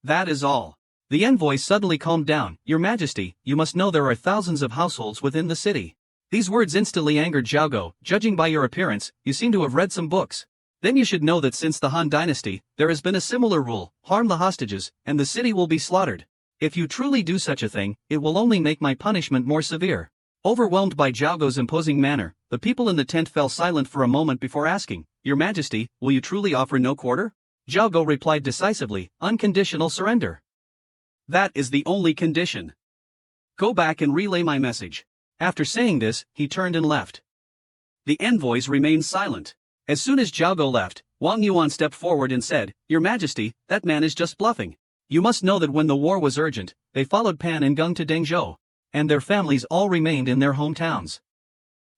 That is all." The envoy suddenly calmed down. "Your majesty, you must know there are thousands of households within the city." These words instantly angered Zhao Go. "Judging by your appearance, you seem to have read some books. Then you should know that since the Han Dynasty, there has been a similar rule: harm the hostages, and the city will be slaughtered. If you truly do such a thing, it will only make my punishment more severe." Overwhelmed by Zhao Go's imposing manner, the people in the tent fell silent for a moment before asking, "Your Majesty, will you truly offer no quarter?" Zhao Go replied decisively, "Unconditional surrender. That is the only condition. Go back and relay my message." After saying this, he turned and left. The envoys remained silent. As soon as Zhao Go left, Wang Yuan stepped forward and said, "Your Majesty, that man is just bluffing. You must know that when the war was urgent, they followed Pan and Gung to Dengzhou, and their families all remained in their hometowns.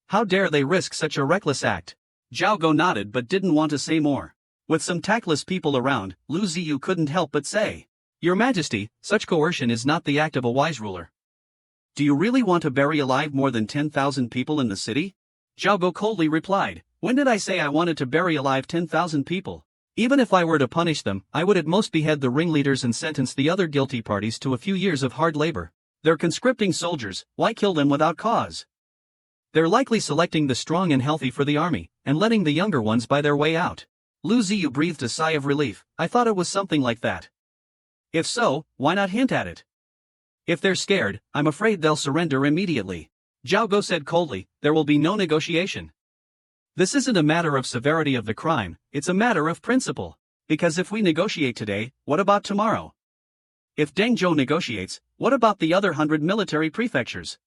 How dare they risk such a reckless act?" Zhao Go nodded but didn't want to say more. With some tactless people around, Lu Ziyu couldn't help but say, "Your Majesty, such coercion is not the act of a wise ruler. Do you really want to bury alive more than 10,000 people in the city?" Zhao Go coldly replied, "When did I say I wanted to bury alive 10,000 people? Even if I were to punish them, I would at most behead the ringleaders and sentence the other guilty parties to a few years of hard labor. They're conscripting soldiers, why kill them without cause? They're likely selecting the strong and healthy for the army, and letting the younger ones buy their way out." Lu Ziyu breathed a sigh of relief. "I thought it was something like that. If so, why not hint at it? If they're scared, I'm afraid they'll surrender immediately." Zhao Go said coldly, "There will be no negotiation. This isn't a matter of severity of the crime, it's a matter of principle. Because if we negotiate today, what about tomorrow? If Dengzhou negotiates, what about the other 100 military prefectures?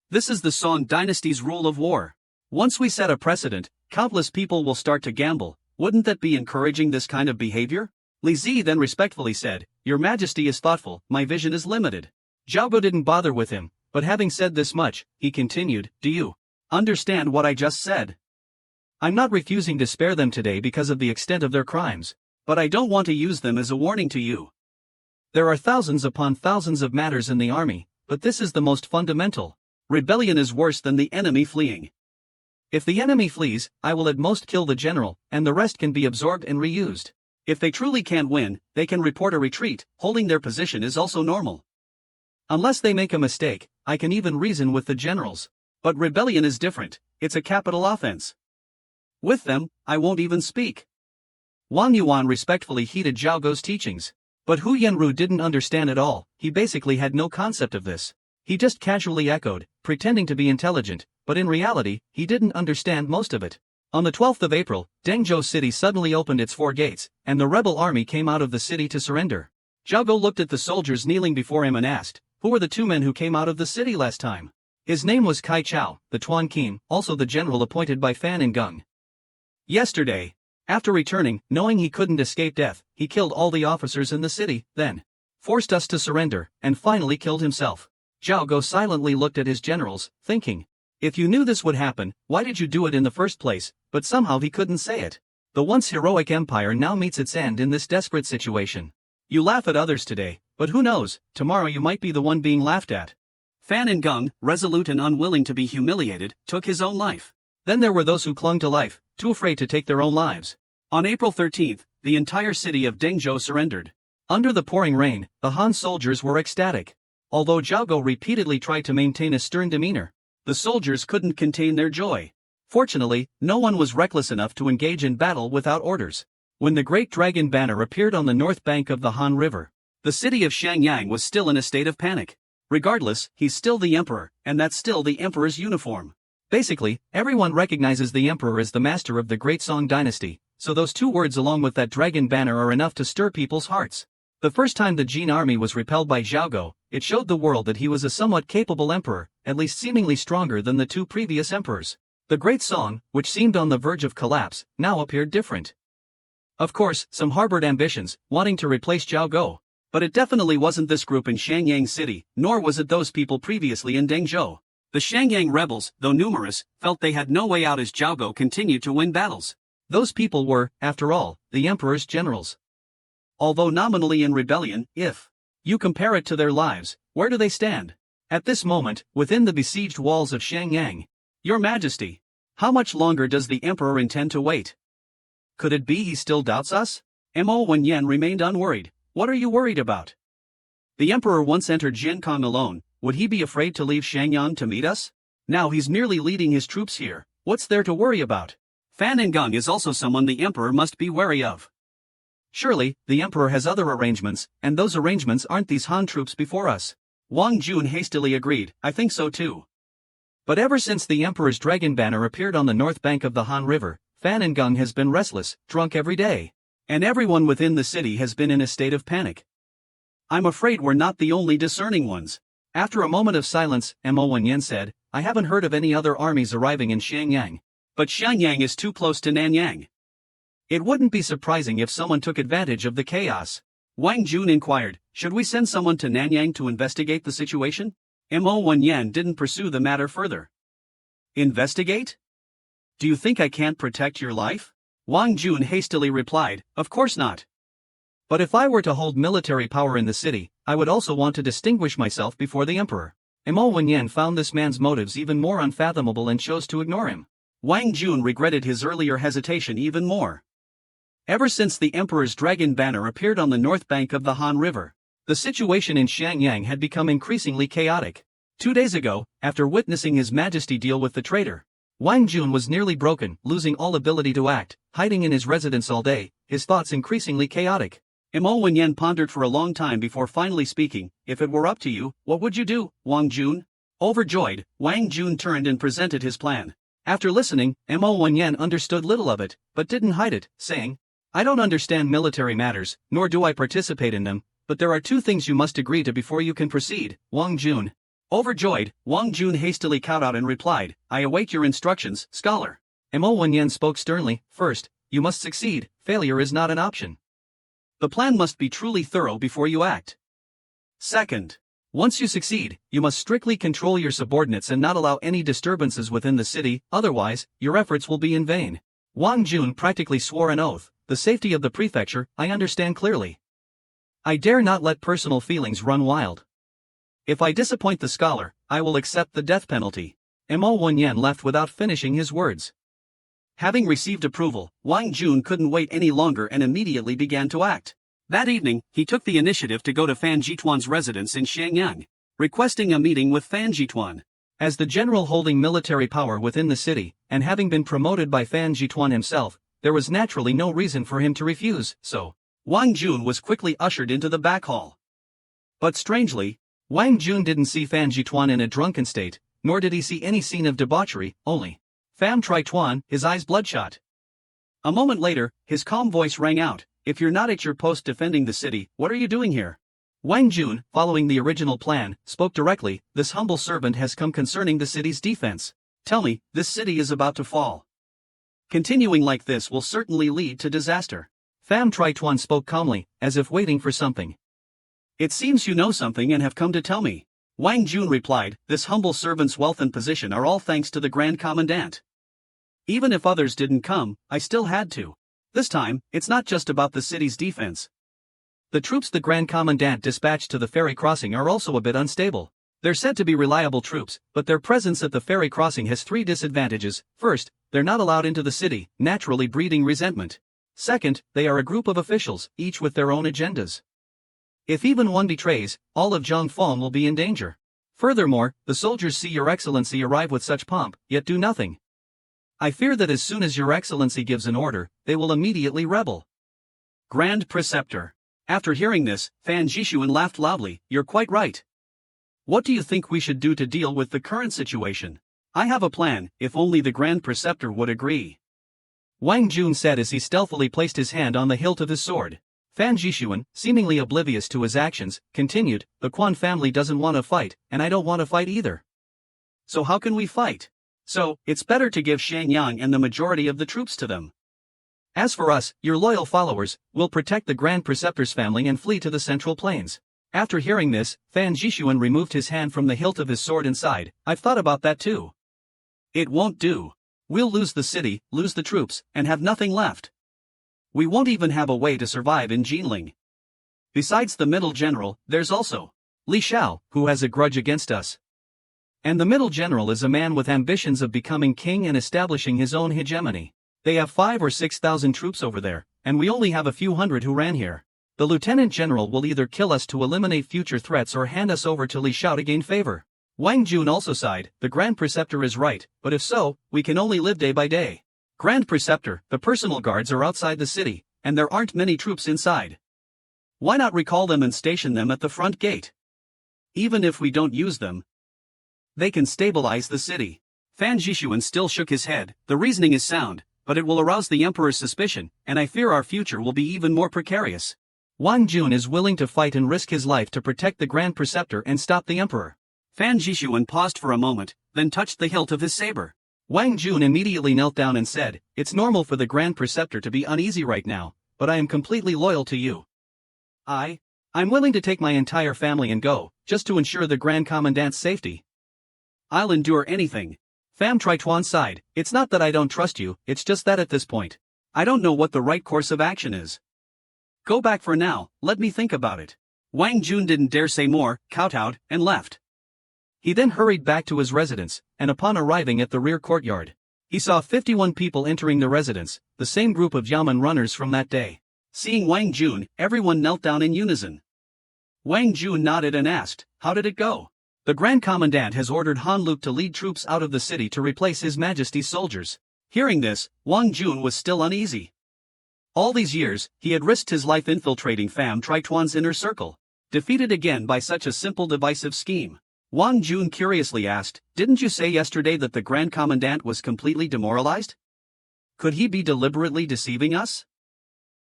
This is the Song Dynasty's rule of war. Once we set a precedent, countless people will start to gamble. Wouldn't that be encouraging this kind of behavior?" Li Zi then respectfully said, "Your Majesty is thoughtful, my vision is limited." Zhao Go didn't bother with him, but having said this much, he continued, "Do you understand what I just said? I'm not refusing to spare them today because of the extent of their crimes, but I don't want to use them as a warning to you. There are thousands upon thousands of matters in the army, but this is the most fundamental. Rebellion is worse than the enemy fleeing. If the enemy flees, I will at most kill the general, and the rest can be absorbed and reused. If they truly can't win, they can report a retreat. Holding their position is also normal. Unless they make a mistake, I can even reason with the generals. But rebellion is different, it's a capital offense. With them, I won't even speak." Wang Yuan respectfully heeded Zhao Go's teachings. But Hu Yanru didn't understand at all. He basically had no concept of this. He just casually echoed, pretending to be intelligent, but in reality, he didn't understand most of it. On the 12th of April, Dengzhou City suddenly opened its 4 gates, and the rebel army came out of the city to surrender. Zhao Go looked at the soldiers kneeling before him and asked, "Who were the 2 men who came out of the city last time?" His name was Kai Chao, the Tuan Kim, also the general appointed by Fan and Gung. "Yesterday. After returning, knowing he couldn't escape death, he killed all the officers in the city, then forced us to surrender, and finally killed himself." Zhao Go silently looked at his generals, thinking, "If you knew this would happen, why did you do it in the first place?" But somehow he couldn't say it. The once heroic empire now meets its end in this desperate situation. You laugh at others today, but who knows, tomorrow you might be the one being laughed at. Fan and Gung, resolute and unwilling to be humiliated, took his own life. Then there were those who clung to life, too afraid to take their own lives. On April 13th, the entire city of Dengzhou surrendered. Under the pouring rain, the Han soldiers were ecstatic. Although Zhao Go repeatedly tried to maintain a stern demeanor, the soldiers couldn't contain their joy. Fortunately, no one was reckless enough to engage in battle without orders. When the Great Dragon banner appeared on the north bank of the Han River, the city of Shenyang was still in a state of panic. Regardless, he's still the emperor, and that's still the emperor's uniform. Basically, everyone recognizes the emperor as the master of the Great Song Dynasty, so those 2 words along with that dragon banner are enough to stir people's hearts. The first time the Jin army was repelled by Zhao Go, it showed the world that he was a somewhat capable emperor, at least seemingly stronger than the 2 previous emperors. The Great Song, which seemed on the verge of collapse, now appeared different. Of course, some harbored ambitions, wanting to replace Zhao Go. But it definitely wasn't this group in Shenyang City, nor was it those people previously in Dengzhou. The Shenyang rebels, though numerous, felt they had no way out as Zhao Go continued to win battles. Those people were, after all, the emperor's generals. Although nominally in rebellion, if you compare it to their lives, where do they stand? At this moment, within the besieged walls of Shenyang. Your Majesty, how much longer does the emperor intend to wait? Could it be he still doubts us? Mo Wenyan remained unworried. What are you worried about? The emperor once entered Jiankong alone, would he be afraid to leave Shenyang to meet us? Now he's merely leading his troops here, what's there to worry about? Fan Ngang is also someone the emperor must be wary of. Surely, the emperor has other arrangements, and those arrangements aren't these Han troops before us. Wang Jun hastily agreed, I think so too. But ever since the emperor's dragon banner appeared on the north bank of the Han River, Fan Ngang has been restless, drunk every day. And everyone within the city has been in a state of panic. I'm afraid we're not the only discerning ones. After a moment of silence, Mo Wenyan said, I haven't heard of any other armies arriving in Xiangyang. But Xiangyang is too close to Nanyang. It wouldn't be surprising if someone took advantage of the chaos. Wang Jun inquired, should we send someone to Nanyang to investigate the situation? Mo Wenyan didn't pursue the matter further. Investigate? Do you think I can't protect your life? Wang Jun hastily replied, of course not. But if I were to hold military power in the city, I would also want to distinguish myself before the emperor. Mo Wenyan found this man's motives even more unfathomable and chose to ignore him. Wang Jun regretted his earlier hesitation even more. Ever since the emperor's dragon banner appeared on the north bank of the Han River, the situation in Xiangyang had become increasingly chaotic. 2 days ago, after witnessing His Majesty deal with the traitor, Wang Jun was nearly broken, losing all ability to act, hiding in his residence all day, his thoughts increasingly chaotic. Mo Wenyan pondered for a long time before finally speaking, if it were up to you, what would you do, Wang Jun? Overjoyed, Wang Jun turned and presented his plan. After listening, Mo Wenyan understood little of it, but didn't hide it, saying, I don't understand military matters, nor do I participate in them, but there are 2 things you must agree to before you can proceed, Wang Jun. Overjoyed, Wang Jun hastily kowtowed and replied, I await your instructions, scholar. Mo Wenyan spoke sternly, first, you must succeed, failure is not an option. The plan must be truly thorough before you act. Second, once you succeed, you must strictly control your subordinates and not allow any disturbances within the city, otherwise, your efforts will be in vain. Wang Jun practically swore an oath, the safety of the prefecture, I understand clearly. I dare not let personal feelings run wild. If I disappoint the scholar, I will accept the death penalty. Mo Wenyan left without finishing his words. Having received approval, Wang Jun couldn't wait any longer and immediately began to act. That evening, he took the initiative to go to Fan Jituan's residence in Xiangyang, requesting a meeting with Fan Jituan. As the general holding military power within the city, and having been promoted by Fan Jituan himself, there was naturally no reason for him to refuse, so Wang Jun was quickly ushered into the back hall. But strangely, Wang Jun didn't see Fan Jituan in a drunken state, nor did he see any scene of debauchery, only Fan Trituan, his eyes bloodshot. A moment later, his calm voice rang out, if you're not at your post defending the city, what are you doing here? Wang Jun, following the original plan, spoke directly, this humble servant has come concerning the city's defense. Tell me, this city is about to fall. Continuing like this will certainly lead to disaster. Fan Trituan spoke calmly, as if waiting for something. It seems you know something and have come to tell me. Wang Jun replied, this humble servant's wealth and position are all thanks to the Grand Commandant. Even if others didn't come, I still had to. This time, it's not just about the city's defense. The troops the Grand Commandant dispatched to the ferry crossing are also a bit unstable. They're said to be reliable troops, but their presence at the ferry crossing has 3 disadvantages. First, they're not allowed into the city, naturally breeding resentment. Second, they are a group of officials, each with their own agendas. If even one betrays, all of Zhongfeng will be in danger. Furthermore, the soldiers see Your Excellency arrive with such pomp, yet do nothing. I fear that as soon as Your Excellency gives an order, they will immediately rebel. Grand Preceptor. After hearing this, Fan Jishuan laughed loudly, you're quite right. What do you think we should do to deal with the current situation? I have a plan, if only the Grand Preceptor would agree. Wang Jun said as he stealthily placed his hand on the hilt of his sword. Fan Jishuan, seemingly oblivious to his actions, continued, the Quan family doesn't want to fight, and I don't want to fight either. So how can we fight? So, it's better to give Xiangyang and the majority of the troops to them. As for us, your loyal followers, we'll protect the Grand Preceptor's family and flee to the Central Plains. After hearing this, Fan Jishuan removed his hand from the hilt of his sword and sighed, I've thought about that too. It won't do. We'll lose the city, lose the troops, and have nothing left. We won't even have a way to survive in Jinling. Besides the middle general, there's also Li Shao, who has a grudge against us. And the middle general is a man with ambitions of becoming king and establishing his own hegemony. They have 5,000 or 6,000 troops over there, and we only have a few hundred who ran here. The lieutenant general will either kill us to eliminate future threats or hand us over to Li Shao to gain favor. Wang Jun also sighed, the Grand Preceptor is right, but if so, we can only live day by day. Grand Preceptor, the personal guards are outside the city, and there aren't many troops inside. Why not recall them and station them at the front gate? Even if we don't use them, they can stabilize the city. Fan Zhishuan still shook his head. The reasoning is sound, but it will arouse the Emperor's suspicion, and I fear our future will be even more precarious. Wang Jun is willing to fight and risk his life to protect the Grand Preceptor and stop the Emperor. Fan Zhishuan paused for a moment, then touched the hilt of his saber. Wang Jun immediately knelt down and said, "It's normal for the Grand Preceptor to be uneasy right now, but I am completely loyal to you. I'm willing to take my entire family and go, just to ensure the Grand Commandant's safety. I'll endure anything." Pham Trituan sighed. "It's not that I don't trust you, it's just that at this point, I don't know what the right course of action is. Go back for now, let me think about it." Wang Jun didn't dare say more, kowtowed, and left. He then hurried back to his residence, and upon arriving at the rear courtyard, he saw 51 people entering the residence, the same group of Yamen runners from that day. Seeing Wang Jun, everyone knelt down in unison. Wang Jun nodded and asked, "How did it go?" "The Grand Commandant has ordered Han Luke to lead troops out of the city to replace His Majesty's soldiers." Hearing this, Wang Jun was still uneasy. All these years, he had risked his life infiltrating Pham Trituan's inner circle, defeated again by such a simple divisive scheme. Wang Jun curiously asked, "Didn't you say yesterday that the Grand Commandant was completely demoralized? Could he be deliberately deceiving us?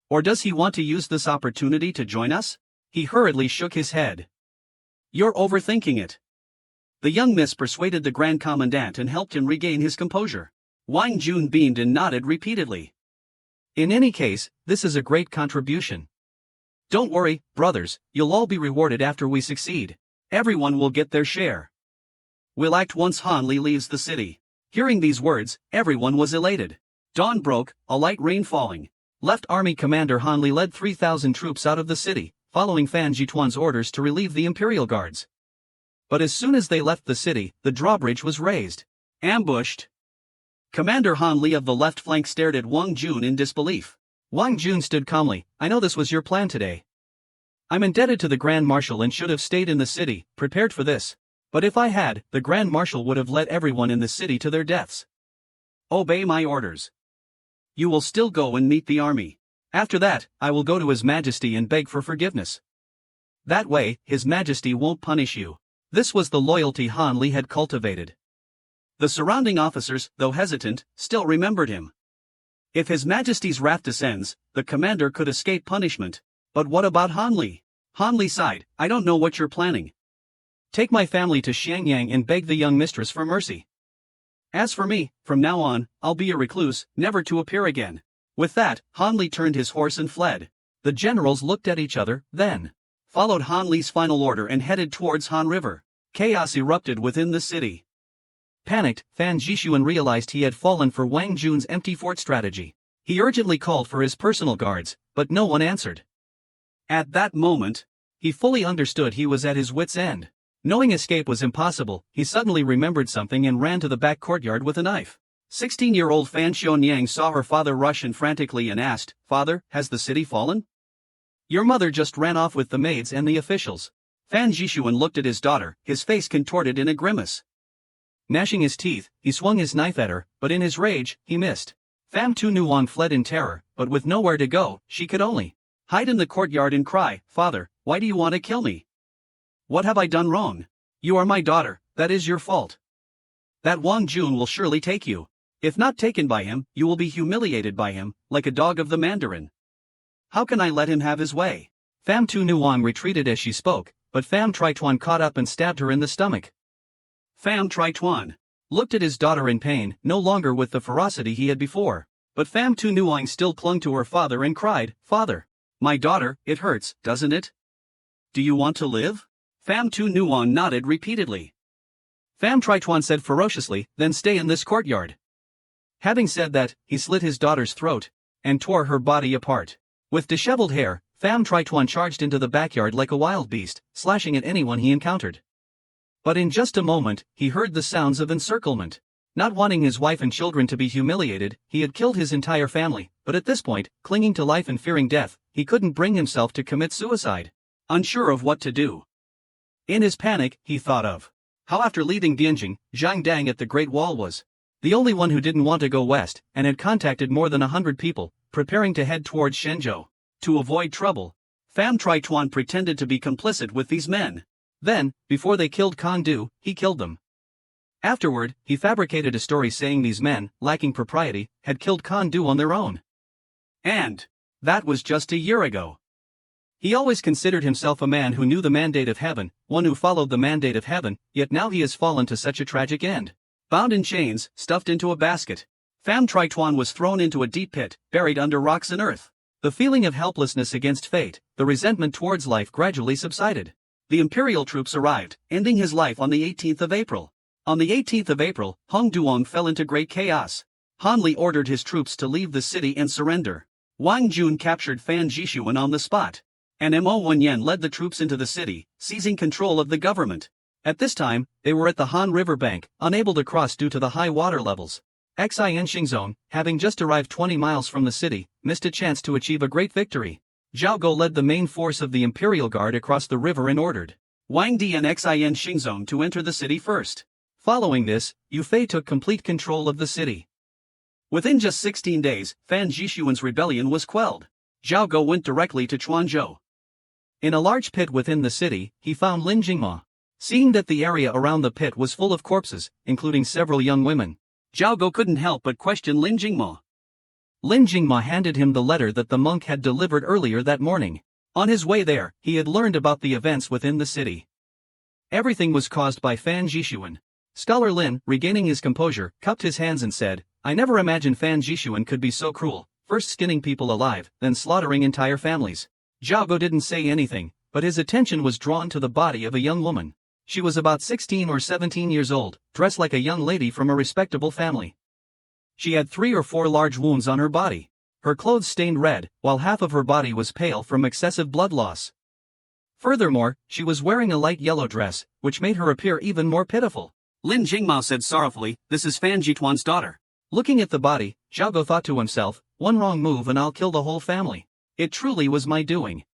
Or does he want to use this opportunity to join us?" He hurriedly shook his head. "You're overthinking it." The young miss persuaded the Grand Commandant and helped him regain his composure. Wang Jun beamed and nodded repeatedly. "In any case, this is a great contribution. Don't worry, brothers, you'll all be rewarded after we succeed. Everyone will get their share. We'll act once Han Li leaves the city." Hearing these words, everyone was elated. Dawn broke, a light rain falling. Left Army Commander Han Li led 3,000 troops out of the city, following Fan Zhituan's orders to relieve the Imperial Guards. But as soon as they left the city, the drawbridge was raised. Ambushed. Commander Han Li of the left flank stared at Wang Jun in disbelief. Wang Jun stood calmly. "I know this was your plan today. I'm indebted to the Grand Marshal and should have stayed in the city, prepared for this. But if I had, the Grand Marshal would have led everyone in the city to their deaths. Obey my orders. You will still go and meet the army. After that, I will go to His Majesty and beg for forgiveness. That way, His Majesty won't punish you." This was the loyalty Han Li had cultivated. The surrounding officers, though hesitant, still remembered him. If His Majesty's wrath descends, the commander could escape punishment. But what about Han Li? Han Li sighed, "I don't know what you're planning. Take my family to Xiangyang and beg the young mistress for mercy. As for me, from now on, I'll be a recluse, never to appear again." With that, Han Li turned his horse and fled. The generals looked at each other, then followed Han Li's final order and headed towards Han River. Chaos erupted within the city. Panicked, Fan Zhishuan realized he had fallen for Wang Jun's empty fort strategy. He urgently called for his personal guards, but no one answered. At that moment, he fully understood he was at his wit's end. Knowing escape was impossible, he suddenly remembered something and ran to the back courtyard with a knife. 16-year-old Fan Xionyang saw her father rush in frantically and asked, "Father, has the city fallen? Your mother just ran off with the maids and the officials." Fan Zhishuan looked at his daughter, his face contorted in a grimace. Gnashing his teeth, he swung his knife at her, but in his rage, he missed. Pham Tu Nuong fled in terror, but with nowhere to go, she could only hide in the courtyard and cry, "Father, why do you want to kill me? What have I done wrong? You are my daughter, that is your fault. That Wang Jun will surely take you. If not taken by him, you will be humiliated by him, like a dog of the Mandarin. How can I let him have his way?" Pham Tu Nuong retreated as she spoke, but Pham Trituan caught up and stabbed her in the stomach. Pham Trituan looked at his daughter in pain, no longer with the ferocity he had before. But Pham Tu Nuong still clung to her father and cried, "Father, my daughter, it hurts, doesn't it? Do you want to live?" Pham Tu Nuong nodded repeatedly. Pham Trituan said ferociously, "Then stay in this courtyard." Having said that, he slit his daughter's throat and tore her body apart. With disheveled hair, Pham Trituan charged into the backyard like a wild beast, slashing at anyone he encountered. But in just a moment, he heard the sounds of encirclement. Not wanting his wife and children to be humiliated, he had killed his entire family, but at this point, clinging to life and fearing death, he couldn't bring himself to commit suicide. Unsure of what to do. In his panic, he thought of how after leaving Dianjing, Zhang Dang at the Great Wall was the only one who didn't want to go west, and had contacted more than 100 people, preparing to head towards Shenzhou. To avoid trouble, Pham Tri Tuan pretended to be complicit with these men. Then, before they killed Kang Du, he killed them. Afterward, he fabricated a story saying these men, lacking propriety, had killed Kang Du on their own. And that was just a year ago. He always considered himself a man who knew the mandate of heaven, one who followed the mandate of heaven, yet now he has fallen to such a tragic end. Bound in chains, stuffed into a basket, Pham Tri Tuan was thrown into a deep pit, buried under rocks and earth. The feeling of helplessness against fate, the resentment towards life gradually subsided. The imperial troops arrived, ending his life on the 18th of April. On the 18th of April, Hong Duong fell into great chaos. Han Li ordered his troops to leave the city and surrender. Wang Jun captured Fan Jishuan on the spot. And Mo Wenyan led the troops into the city, seizing control of the government. At this time, they were at the Han River bank, unable to cross due to the high water levels. Xin Xingzong, having just arrived 20 miles from the city, missed a chance to achieve a great victory. Zhao Go led the main force of the Imperial Guard across the river and ordered Wang Di and Xin Xingzong to enter the city first. Following this, Yu Fei took complete control of the city. Within just 16 days, Fan Jishuan's rebellion was quelled. Zhao Go went directly to Chuanzhou. In a large pit within the city, he found Lin Jingma. Seeing that the area around the pit was full of corpses, including several young women, Zhao Go couldn't help but question Lin Jingma. Lin Jingma handed him the letter that the monk had delivered earlier that morning. On his way there, he had learned about the events within the city. Everything was caused by Fan Jishuan. Scholar Lin, regaining his composure, cupped his hands and said, "I never imagined Fan Jishuan could be so cruel, first skinning people alive, then slaughtering entire families." Zhao Go didn't say anything, but his attention was drawn to the body of a young woman. She was about 16 or 17 years old, dressed like a young lady from a respectable family. She had 3 or 4 large wounds on her body. Her clothes stained red, while half of her body was pale from excessive blood loss. Furthermore, she was wearing a light yellow dress, which made her appear even more pitiful. Lin Jingmao said sorrowfully, "This is Fan Jituan's daughter." Looking at the body, Zhao Go thought to himself, "One wrong move and I'll kill the whole family. It truly was my doing."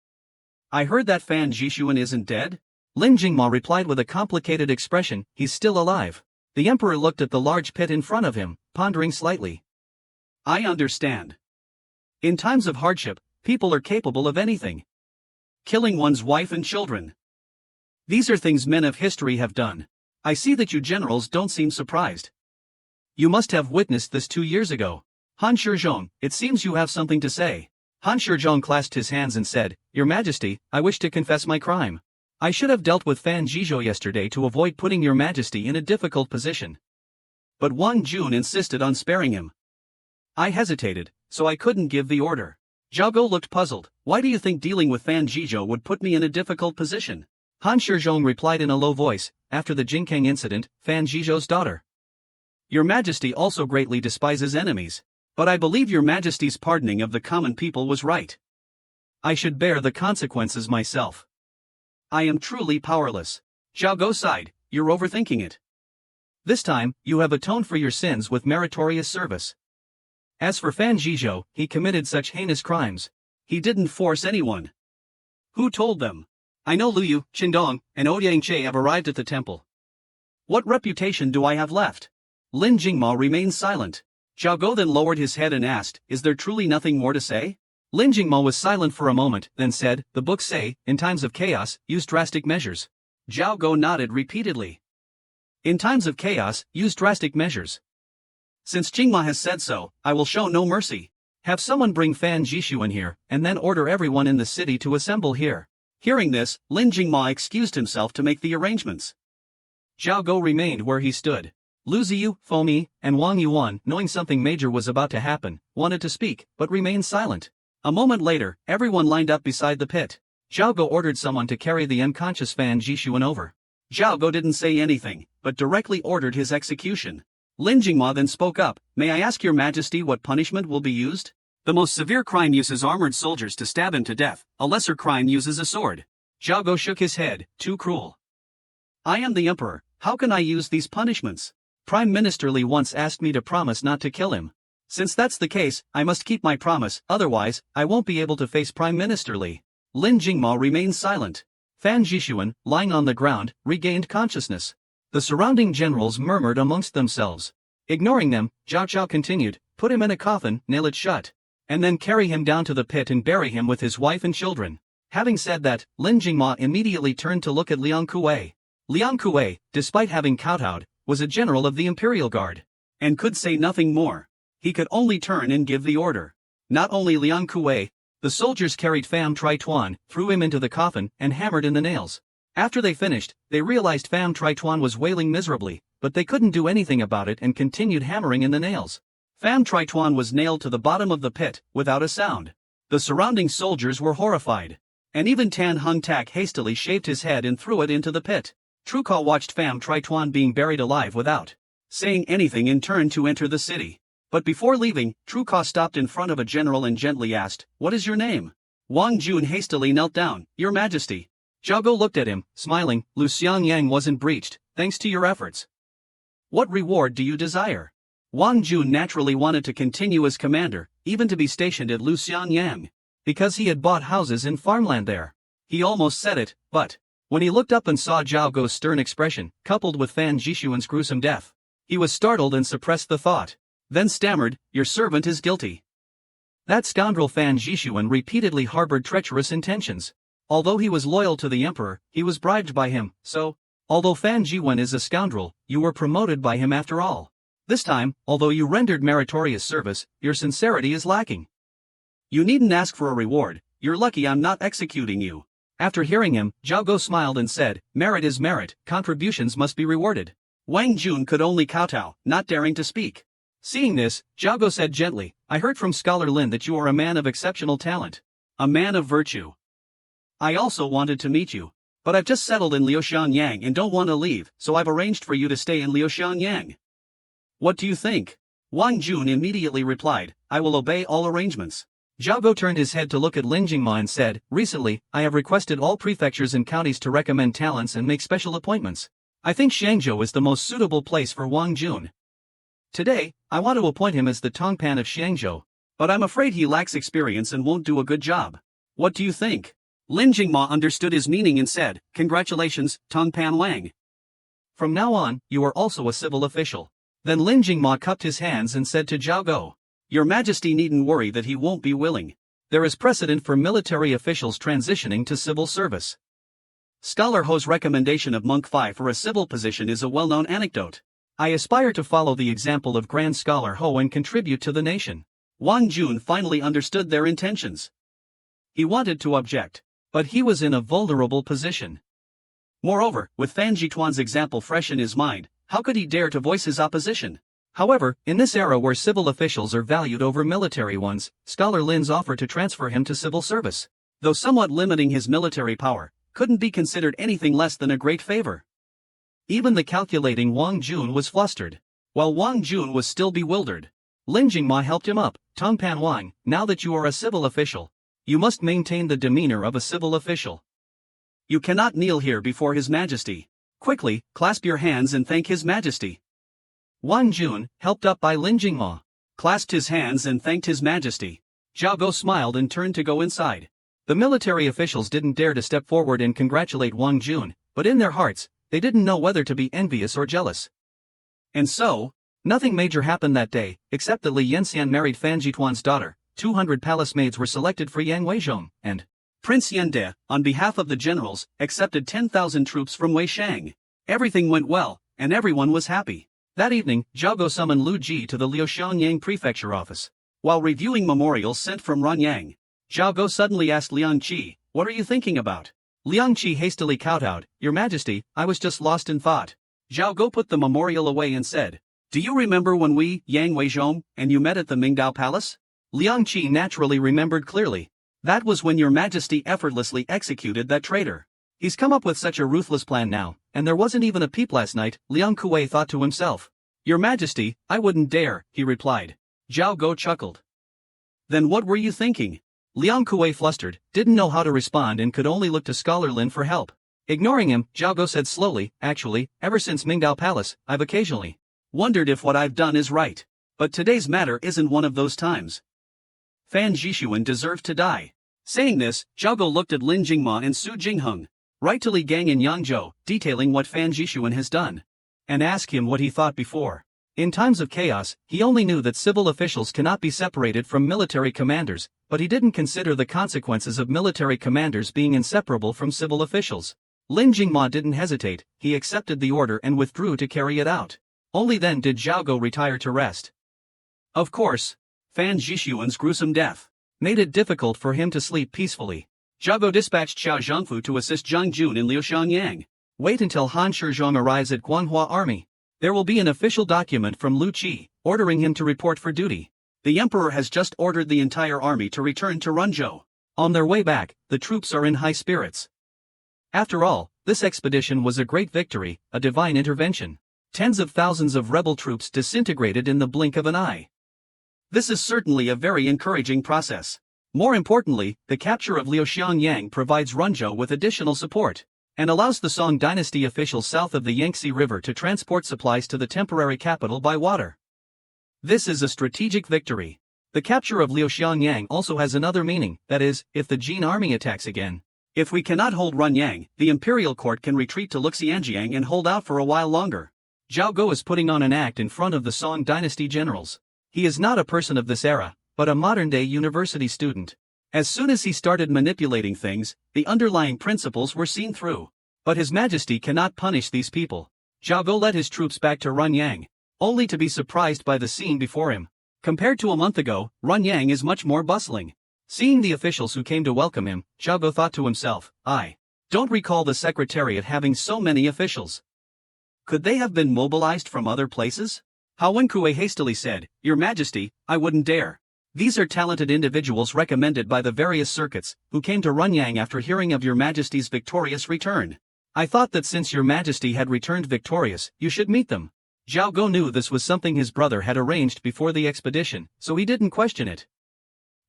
"I heard that Fan Jishuan isn't dead?" Lin Jingma replied with a complicated expression, "He's still alive." The emperor looked at the large pit in front of him, pondering slightly. "I understand. In times of hardship, people are capable of anything. Killing one's wife and children. These are things men of history have done. I see that you generals don't seem surprised. You must have witnessed this 2 years ago. Han Shizhong, it seems you have something to say." Han Shizhong clasped his hands and said, "Your Majesty, I wish to confess my crime. I should have dealt with Fan Jizhou yesterday to avoid putting your Majesty in a difficult position. But Wang Jun insisted on sparing him. I hesitated, so I couldn't give the order." Zhao Go looked puzzled. "Why do you think dealing with Fan Jizhou would put me in a difficult position?" Han Shizhong replied in a low voice, "After the Jingkang incident, Fan Jizhou's daughter. Your Majesty also greatly despises enemies. But I believe your Majesty's pardoning of the common people was right. I should bear the consequences myself. I am truly powerless." Zhao Go sighed, "You're overthinking it. This time, you have atoned for your sins with meritorious service. As for Fan Jizhou, he committed such heinous crimes. He didn't force anyone. Who told them? I know Lu Yu, Qindong, and Ouyang Che have arrived at the temple. What reputation do I have left?" Lin Jingma remained silent. Zhao Go then lowered his head and asked, "Is there truly nothing more to say?" Lin Jingma was silent for a moment, then said, "The books say, in times of chaos, use drastic measures." Zhao Go nodded repeatedly. "In times of chaos, use drastic measures. Since Jingma has said so, I will show no mercy. Have someone bring Fan Jishuan here, and then order everyone in the city to assemble here." Hearing this, Lin Jingma excused himself to make the arrangements. Zhao Go remained where he stood. Lu Ziyu, Fomi, and Wang Yuan, knowing something major was about to happen, wanted to speak, but remained silent. A moment later, everyone lined up beside the pit. Zhao Go ordered someone to carry the unconscious Fan Jishuan over. Zhao Go didn't say anything, but directly ordered his execution. Lin Jingma then spoke up, "May I ask your Majesty what punishment will be used?" "The most severe crime uses armored soldiers to stab him to death, a lesser crime uses a sword." Zhao Go shook his head, "Too cruel. I am the emperor, how can I use these punishments? Prime Minister Li once asked me to promise not to kill him. Since that's the case, I must keep my promise, otherwise, I won't be able to face Prime Minister Li." Lin Jingma remained silent. Fan Jishuan, lying on the ground, regained consciousness. The surrounding generals murmured amongst themselves. Ignoring them, Zhao Zhao continued, put him in a coffin, nail it shut, and then carry him down to the pit and bury him with his wife and children. Having said that, Lin Jingma immediately turned to look at Liang Kuei. Liang Kuei, despite having kowtowed, was a general of the Imperial Guard, and could say nothing more. He could only turn and give the order. Not only Liang Kuei, the soldiers carried Pham Tri Tuan, threw him into the coffin, and hammered in the nails. After they finished, they realized Pham Tri Tuan was wailing miserably, but they couldn't do anything about it and continued hammering in the nails. Pham Tri Tuan was nailed to the bottom of the pit, without a sound. The surrounding soldiers were horrified. And even Tan Hung Tak hastily shaved his head and threw it into the pit. Truca watched Pham Tri Tuan being buried alive without saying anything and turned to enter the city. But before leaving, Truca stopped in front of a general and gently asked, "What is your name?" Wang Jun hastily knelt down, "Your Majesty." Zhao Go looked at him, smiling, "Lu Xiangyang wasn't breached, thanks to your efforts. What reward do you desire?" Wang Jun naturally wanted to continue as commander, even to be stationed at Lu Xiangyang, because he had bought houses and farmland there. He almost said it, but when he looked up and saw Zhao Go's stern expression, coupled with Fan Jishuan's gruesome death, he was startled and suppressed the thought. Then stammered, "Your servant is guilty." That scoundrel Fan Jishuan repeatedly harbored treacherous intentions. Although he was loyal to the emperor, he was bribed by him, so, although Fan Jiwen is a scoundrel, you were promoted by him after all. This time, although you rendered meritorious service, your sincerity is lacking. You needn't ask for a reward, you're lucky I'm not executing you. After hearing him, Zhao Go smiled and said, "Merit is merit, contributions must be rewarded." Wang Jun could only kowtow, not daring to speak. Seeing this, Zhao Go said gently, "I heard from Scholar Lin that you are a man of exceptional talent. A man of virtue. I also wanted to meet you. But I've just settled in Liuxianyang and don't want to leave, so I've arranged for you to stay in Liuxianyang. What do you think?" Wang Jun immediately replied, "I will obey all arrangements." Zhao Go turned his head to look at Lin Jingma and said, "Recently, I have requested all prefectures and counties to recommend talents and make special appointments. I think Shangzhou is the most suitable place for Wang Jun. Today, I want to appoint him as the Tongpan of Shangzhou, but I'm afraid he lacks experience and won't do a good job. What do you think?" Lin Jingma understood his meaning and said, "Congratulations, Tongpan Wang. From now on, you are also a civil official." Then Lin Jingma cupped his hands and said to Zhao Go, "Your Majesty needn't worry that he won't be willing. There is precedent for military officials transitioning to civil service. Scholar Ho's recommendation of Monk Phi for a civil position is a well-known anecdote. I aspire to follow the example of Grand Scholar Ho and contribute to the nation." Wang Jun finally understood their intentions. He wanted to object, but he was in a vulnerable position. Moreover, with Fan Jituan's example fresh in his mind, how could he dare to voice his opposition? However, in this era where civil officials are valued over military ones, Scholar Lin's offer to transfer him to civil service, though somewhat limiting his military power, couldn't be considered anything less than a great favor. Even the calculating Wang Jun was flustered. While Wang Jun was still bewildered, Lin Jingma helped him up. "Tongpan Wang, now that you are a civil official, you must maintain the demeanor of a civil official. You cannot kneel here before His Majesty. Quickly, clasp your hands and thank His Majesty." Wang Jun, helped up by Lin Jingma, clasped his hands and thanked His Majesty. Zhao Go smiled and turned to go inside. The military officials didn't dare to step forward and congratulate Wang Jun, but in their hearts, they didn't know whether to be envious or jealous. And so, nothing major happened that day, except that Li Yanxian married Fan Jituan's daughter, 200 palace maids were selected for Yang Weizhong, and Prince Yande, on behalf of the generals, accepted 10,000 troops from Weishang. Everything went well, and everyone was happy. That evening, Zhao Go summoned Lu Ji to the Liuxianyang prefecture office. While reviewing memorials sent from Ranyang, Zhao Go suddenly asked Liang Qi, "What are you thinking about?" Liang Qi hastily kowtowed, "Your Majesty, I was just lost in thought." Zhao Go put the memorial away and said, "Do you remember when we, Yang Weizhong, and you met at the Mingdao Palace?" Liang Qi naturally remembered clearly. "That was when Your Majesty effortlessly executed that traitor. He's come up with such a ruthless plan now, and there wasn't even a peep last night," Liang Kuei thought to himself. "Your Majesty, I wouldn't dare," he replied. Zhao Go chuckled. "Then what were you thinking?" Liang Kuei flustered, didn't know how to respond and could only look to Scholar Lin for help. Ignoring him, Zhao Go said slowly, "Actually, ever since Mingdao Palace, I've occasionally wondered if what I've done is right. But today's matter isn't one of those times. Fan Jishuan deserved to die." Saying this, Zhao Go looked at Lin Jingma and Su Jingheng, write to Li Gang in Yangzhou, detailing what Fan Jishuan has done, and ask him what he thought before. In times of chaos, he only knew that civil officials cannot be separated from military commanders, but he didn't consider the consequences of military commanders being inseparable from civil officials. Lin Jingma didn't hesitate, he accepted the order and withdrew to carry it out. Only then did Zhao Go retire to rest. Of course, Fan Zhishuan's gruesome death made it difficult for him to sleep peacefully. Zhao Go dispatched Xiao Zhangfu to assist Zhang Jun in Liuxiangyang. Wait until Han Shizhong arrives at Guanhua Army. There will be an official document from Lu Qi, ordering him to report for duty. The emperor has just ordered the entire army to return to Runzhou. On their way back, the troops are in high spirits. After all, this expedition was a great victory, a divine intervention. Tens of thousands of rebel troops disintegrated in the blink of an eye. This is certainly a very encouraging process. More importantly, the capture of Liuxiangyang provides Runzhou with additional support, and allows the Song dynasty officials south of the Yangtze River to transport supplies to the temporary capital by water. This is a strategic victory. The capture of Liuxiangyang also has another meaning, that is, if the Jin army attacks again. If we cannot hold Runyang, the imperial court can retreat to Luxianjiang and hold out for a while longer. Zhao Go is putting on an act in front of the Song dynasty generals. He is not a person of this era, but a modern-day university student. As soon as he started manipulating things, the underlying principles were seen through. But His Majesty cannot punish these people. Zhao Go led his troops back to Runyang, only to be surprised by the scene before him. Compared to a month ago, Runyang is much more bustling. Seeing the officials who came to welcome him, Zhao Go thought to himself, I don't recall the Secretariat having so many officials. Could they have been mobilized from other places? Hao Wenkue hastily said, Your Majesty, I wouldn't dare. These are talented individuals recommended by the various circuits, who came to Runyang after hearing of Your Majesty's victorious return. I thought that since Your Majesty had returned victorious, you should meet them. Zhao Go knew this was something his brother had arranged before the expedition, so he didn't question it.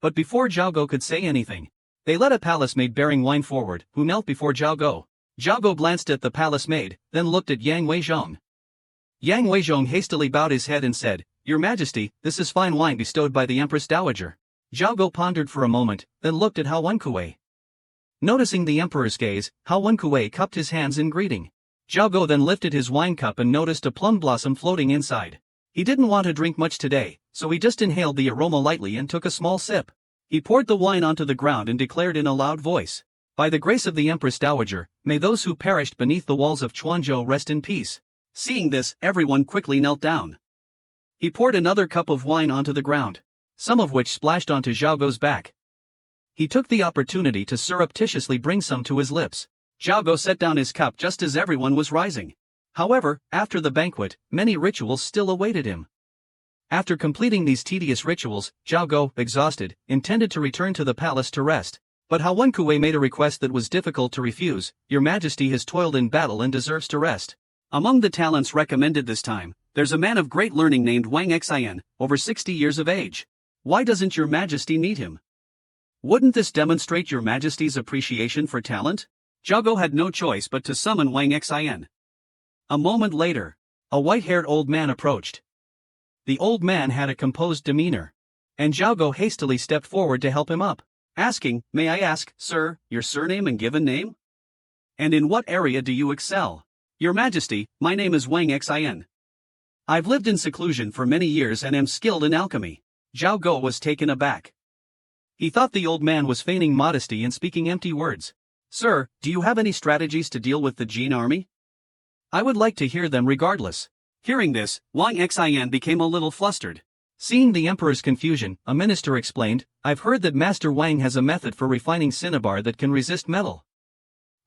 But before Zhao Go could say anything, they led a palace maid bearing wine forward, who knelt before Zhao Go. Zhao Go glanced at the palace maid, then looked at Yang Weizhong. Yang Weizhong hastily bowed his head and said, Your Majesty, this is fine wine bestowed by the Empress Dowager. Zhao Go pondered for a moment, then looked at Hao Wenkue. Noticing the emperor's gaze, Hao Wenkue cupped his hands in greeting. Zhao Go then lifted his wine cup and noticed a plum blossom floating inside. He didn't want to drink much today, so he just inhaled the aroma lightly and took a small sip. He poured the wine onto the ground and declared in a loud voice, By the grace of the Empress Dowager, may those who perished beneath the walls of Quanzhou rest in peace. Seeing this, everyone quickly knelt down. He poured another cup of wine onto the ground, some of which splashed onto Zhao Go's back. He took the opportunity to surreptitiously bring some to his lips. Zhao Go set down his cup just as everyone was rising. However, after the banquet, many rituals still awaited him. After completing these tedious rituals, Zhao Go, exhausted, intended to return to the palace to rest. But Hao Wenkue made a request that was difficult to refuse. Your Majesty has toiled in battle and deserves to rest. Among the talents recommended this time, there's a man of great learning named Wang Xian, over 60 years of age. Why doesn't Your Majesty meet him? Wouldn't this demonstrate Your Majesty's appreciation for talent? Zhao Go had no choice but to summon Wang Xian. A moment later, a white-haired old man approached. The old man had a composed demeanor, and Zhao Go hastily stepped forward to help him up, asking, May I ask, sir, your surname and given name? And in what area do you excel? Your Majesty, my name is Wang Xian. I've lived in seclusion for many years and am skilled in alchemy. Zhao Go was taken aback. He thought the old man was feigning modesty and speaking empty words. Sir, do you have any strategies to deal with the Jin army? I would like to hear them regardless. Hearing this, Wang Xian became a little flustered. Seeing the emperor's confusion, a minister explained, I've heard that Master Wang has a method for refining cinnabar that can resist metal.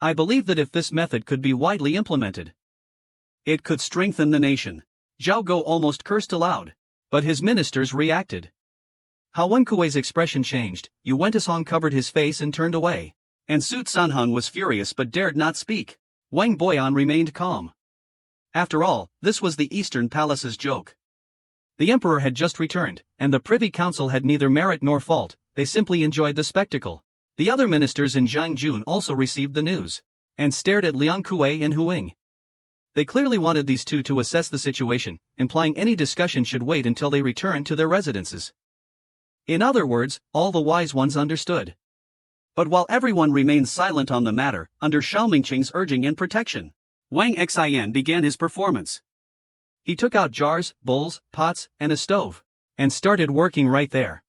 I believe that if this method could be widely implemented, it could strengthen the nation. Zhao Go almost cursed aloud, but his ministers reacted. Hao Wenkui's expression changed, Yu Wentasong covered his face and turned away. And Su Sanheng was furious but dared not speak. Wang Boyan remained calm. After all, this was the Eastern Palace's joke. The emperor had just returned, and the Privy Council had neither merit nor fault, they simply enjoyed the spectacle. The other ministers in Jiangjun also received the news, and stared at Liang Kuei and Huing. They clearly wanted these two to assess the situation, implying any discussion should wait until they returned to their residences. In other words, all the wise ones understood. But while everyone remained silent on the matter, under Xiao Mingqing's urging and protection, Wang Xian began his performance. He took out jars, bowls, pots, and a stove, and started working right there.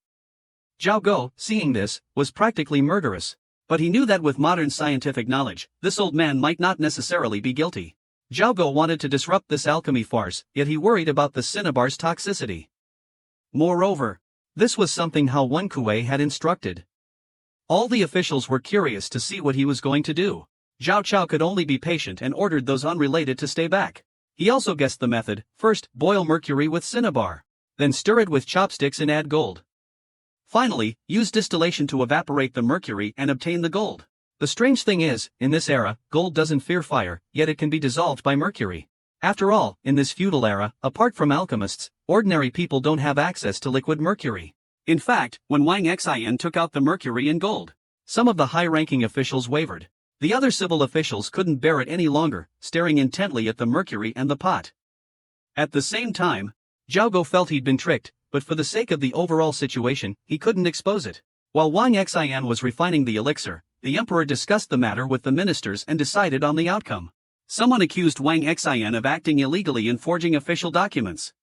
Zhao Go, seeing this, was practically murderous. But he knew that with modern scientific knowledge, this old man might not necessarily be guilty. Zhao Go wanted to disrupt this alchemy farce, yet he worried about the cinnabar's toxicity. Moreover, this was something Hao Wenkui had instructed. All the officials were curious to see what he was going to do. Zhao Chao could only be patient and ordered those unrelated to stay back. He also guessed the method: first, boil mercury with cinnabar. Then stir it with chopsticks and add gold. Finally, use distillation to evaporate the mercury and obtain the gold. The strange thing is, in this era, gold doesn't fear fire, yet it can be dissolved by mercury. After all, in this feudal era, apart from alchemists, ordinary people don't have access to liquid mercury. In fact, when Wang Xian took out the mercury and gold, some of the high-ranking officials wavered. The other civil officials couldn't bear it any longer, staring intently at the mercury and the pot. At the same time, Zhao Go felt he'd been tricked, but for the sake of the overall situation, he couldn't expose it. While Wang Xian was refining the elixir, the emperor discussed the matter with the ministers and decided on the outcome. Someone accused Wang Xian of acting illegally and forging official documents.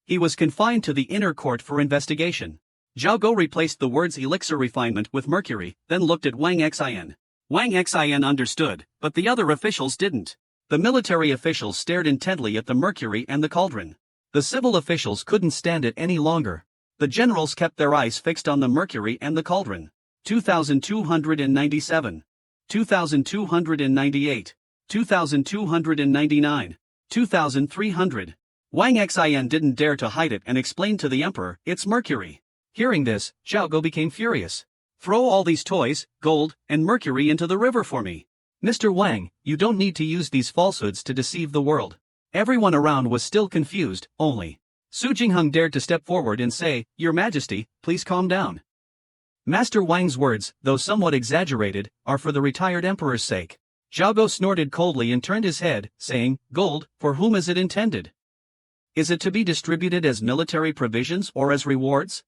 He was confined to the inner court for investigation. Zhao Go replaced the words elixir refinement with mercury, then looked at Wang Xian. Wang Xian understood, but the other officials didn't. The military officials stared intently at the mercury and the cauldron. The civil officials couldn't stand it any longer. The generals kept their eyes fixed on the mercury and the cauldron. 2297. 2298. 2299. 2300. Wang Xian didn't dare to hide it and explained to the emperor, "It's mercury." Hearing this, Zhao Go became furious. "Throw all these toys, gold, and mercury into the river for me. Mr. Wang, you don't need to use these falsehoods to deceive the world." Everyone around was still confused, only Su Jingheng dared to step forward and say, "Your Majesty, please calm down." Master Wang's words, though somewhat exaggerated, are for the retired emperor's sake. Zhao Go snorted coldly and turned his head, saying, "Gold, for whom is it intended? Is it to be distributed as military provisions or as rewards?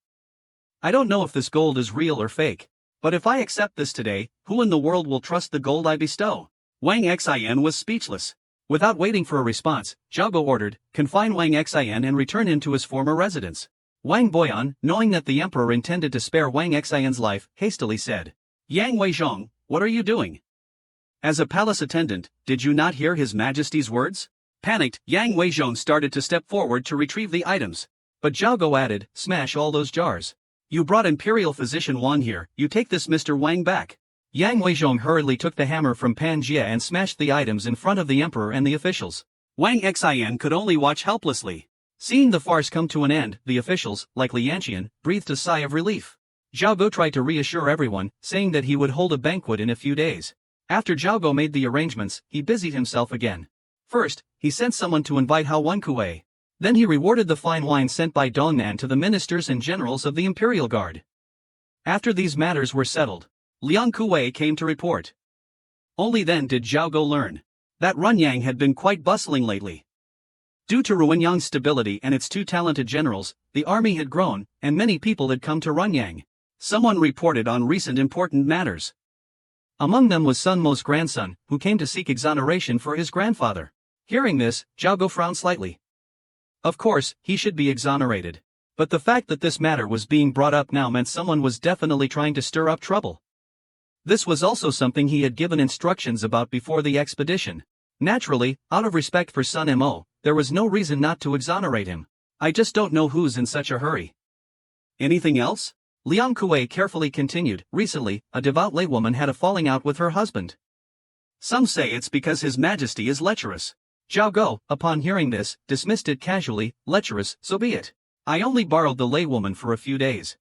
I don't know if this gold is real or fake. But if I accept this today, who in the world will trust the gold I bestow?" Wang Xian was speechless. Without waiting for a response, Zhao Go ordered, "Confine Wang Xian and return him to his former residence." Wang Boyan, knowing that the emperor intended to spare Wang Xian's life, hastily said, "Yang Weizhong, what are you doing? As a palace attendant, did you not hear His Majesty's words?" Panicked, Yang Weizhong started to step forward to retrieve the items. But Zhao Go added, "Smash all those jars. You brought Imperial Physician Wan here, you take this Mr. Wang back." Yang Weizhong hurriedly took the hammer from Pan Jia and smashed the items in front of the emperor and the officials. Wang Xian could only watch helplessly. Seeing the farce come to an end, the officials, like Li Yanqian, breathed a sigh of relief. Zhao Go tried to reassure everyone, saying that he would hold a banquet in a few days. After Zhao Go made the arrangements, he busied himself again. First, he sent someone to invite Hao Wenkui. Then he rewarded the fine wine sent by Dongnan to the ministers and generals of the Imperial Guard. After these matters were settled, Liang Kuei came to report. Only then did Zhao Go learn that Runyang had been quite bustling lately. Due to Runyang's stability and its two talented generals, the army had grown, and many people had come to Runyang. Someone reported on recent important matters. Among them was Sun Mo's grandson, who came to seek exoneration for his grandfather. Hearing this, Zhao Go frowned slightly. Of course, he should be exonerated. But the fact that this matter was being brought up now meant someone was definitely trying to stir up trouble. This was also something he had given instructions about before the expedition. Naturally, out of respect for Sun Mo, there was no reason not to exonerate him. I just don't know who's in such a hurry. Anything else? Liang Kuei carefully continued. Recently, a devout laywoman had a falling out with her husband. Some say it's because His Majesty is lecherous. Zhao Go, upon hearing this, dismissed it casually. Lecherous, so be it. I only borrowed the laywoman for a few days.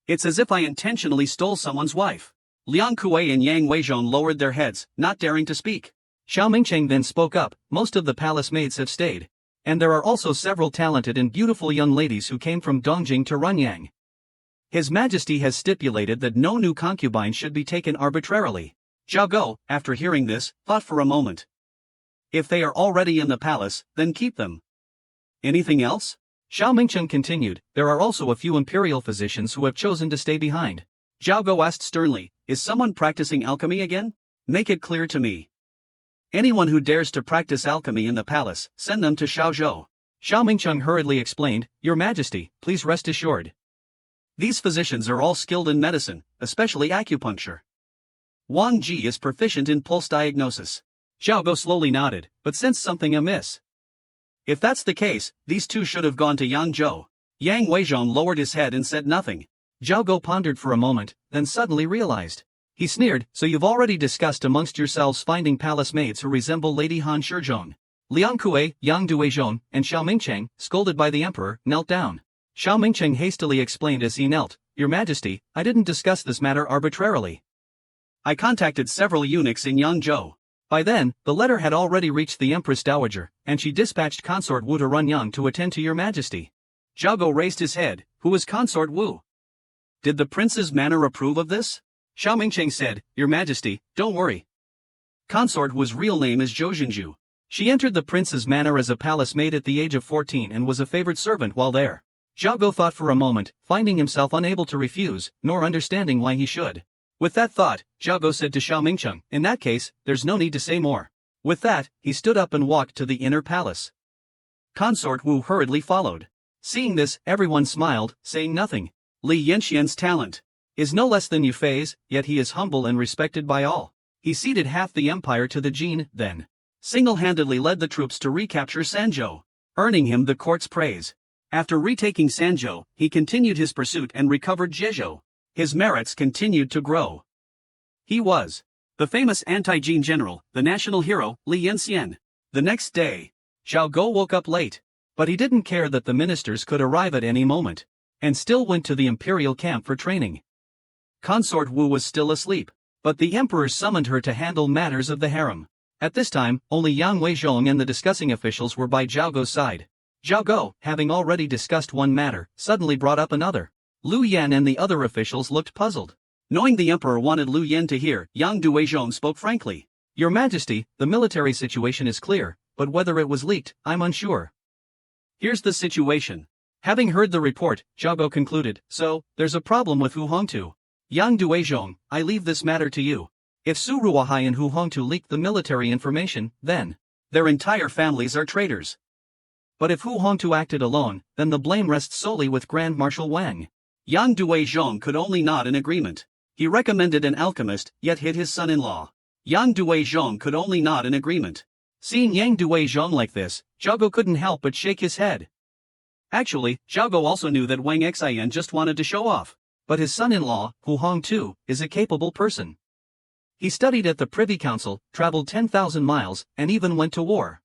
It's as if I intentionally stole someone's wife. Liang Kuei and Yang Weizhong lowered their heads, not daring to speak. Xiao Mingcheng then spoke up. Most of the palace maids have stayed. And there are also several talented and beautiful young ladies who came from Dongjing to Runyang. His Majesty has stipulated that no new concubine should be taken arbitrarily. Zhao Go, after hearing this, thought for a moment. If they are already in the palace, then keep them. Anything else? Xiao Mingcheng continued. There are also a few imperial physicians who have chosen to stay behind. Zhao Go asked sternly, is someone practicing alchemy again? Make it clear to me. Anyone who dares to practice alchemy in the palace, send them to Shaozhou. Xiao Mingcheng hurriedly explained, Your Majesty, please rest assured. These physicians are all skilled in medicine, especially acupuncture. Wang Ji is proficient in pulse diagnosis. Zhao Go slowly nodded, but sensed something amiss. If that's the case, these two should have gone to Yangzhou. Yang Weizhong lowered his head and said nothing. Zhao Go pondered for a moment, then suddenly realized. He sneered, So you've already discussed amongst yourselves finding palace maids who resemble Lady Han Shizhong. Liang Kuei, Yang Duizhong, and Xiao Mingcheng, scolded by the emperor, knelt down. Xiao Mingcheng hastily explained as he knelt, Your Majesty, I didn't discuss this matter arbitrarily. I contacted several eunuchs in Yangzhou. By then, the letter had already reached the Empress Dowager, and she dispatched Consort Wu to Runyang to attend to Your Majesty. Zhao Go raised his head. Who is Consort Wu? Did the prince's manner approve of this? Xiao Mingcheng said, Your Majesty, don't worry. Consort Wu's real name is Zhou Jinju. She entered the prince's manor as a palace maid at the age of 14 and was a favored servant while there. Zhao Go thought for a moment, finding himself unable to refuse, nor understanding why he should. With that thought, Zhao Go said to Xiao Mingcheng, In that case, there's no need to say more. With that, he stood up and walked to the inner palace. Consort Wu hurriedly followed. Seeing this, everyone smiled, saying nothing. Li Yanxian's talent is no less than Yufei's, yet he is humble and respected by all. He ceded half the empire to the Jin, then single-handedly led the troops to recapture Sanzhou, earning him the court's praise. After retaking Sanzhou, he continued his pursuit and recovered Jizhou. His merits continued to grow. He was the famous anti-Jin general, the national hero, Li Yanxian. The next day, Zhao Go woke up late, but he didn't care that the ministers could arrive at any moment, and still went to the imperial camp for training. Consort Wu was still asleep, but the emperor summoned her to handle matters of the harem. At this time, only Yang Weizhong and the discussing officials were by Zhao Go's side. Zhao Go, having already discussed one matter, suddenly brought up another. Lu Yan and the other officials looked puzzled. Knowing the emperor wanted Lu Yan to hear, Yang Duizhong spoke frankly. Your Majesty, the military situation is clear, but whether it was leaked, I'm unsure. Here's the situation. Having heard the report, Zhao Go concluded, So, there's a problem with Hu Hongtu. Yang Duizhong, I leave this matter to you. If Su Ruohai and Hu Hongtu leaked the military information, then their entire families are traitors. But if Hu Hongtu acted alone, then the blame rests solely with Grand Marshal Wang. Yang Duizhong could only nod in agreement. He recommended an alchemist, yet hid his son-in-law. Yang Duizhong could only nod in agreement. Seeing Yang Duizhong like this, Zhao Go couldn't help but shake his head. Actually, Zhao Go also knew that Wang Xian just wanted to show off. But his son-in-law, Hu Hongtu, is a capable person. He studied at the Privy Council, traveled 10,000 miles, and even went to war.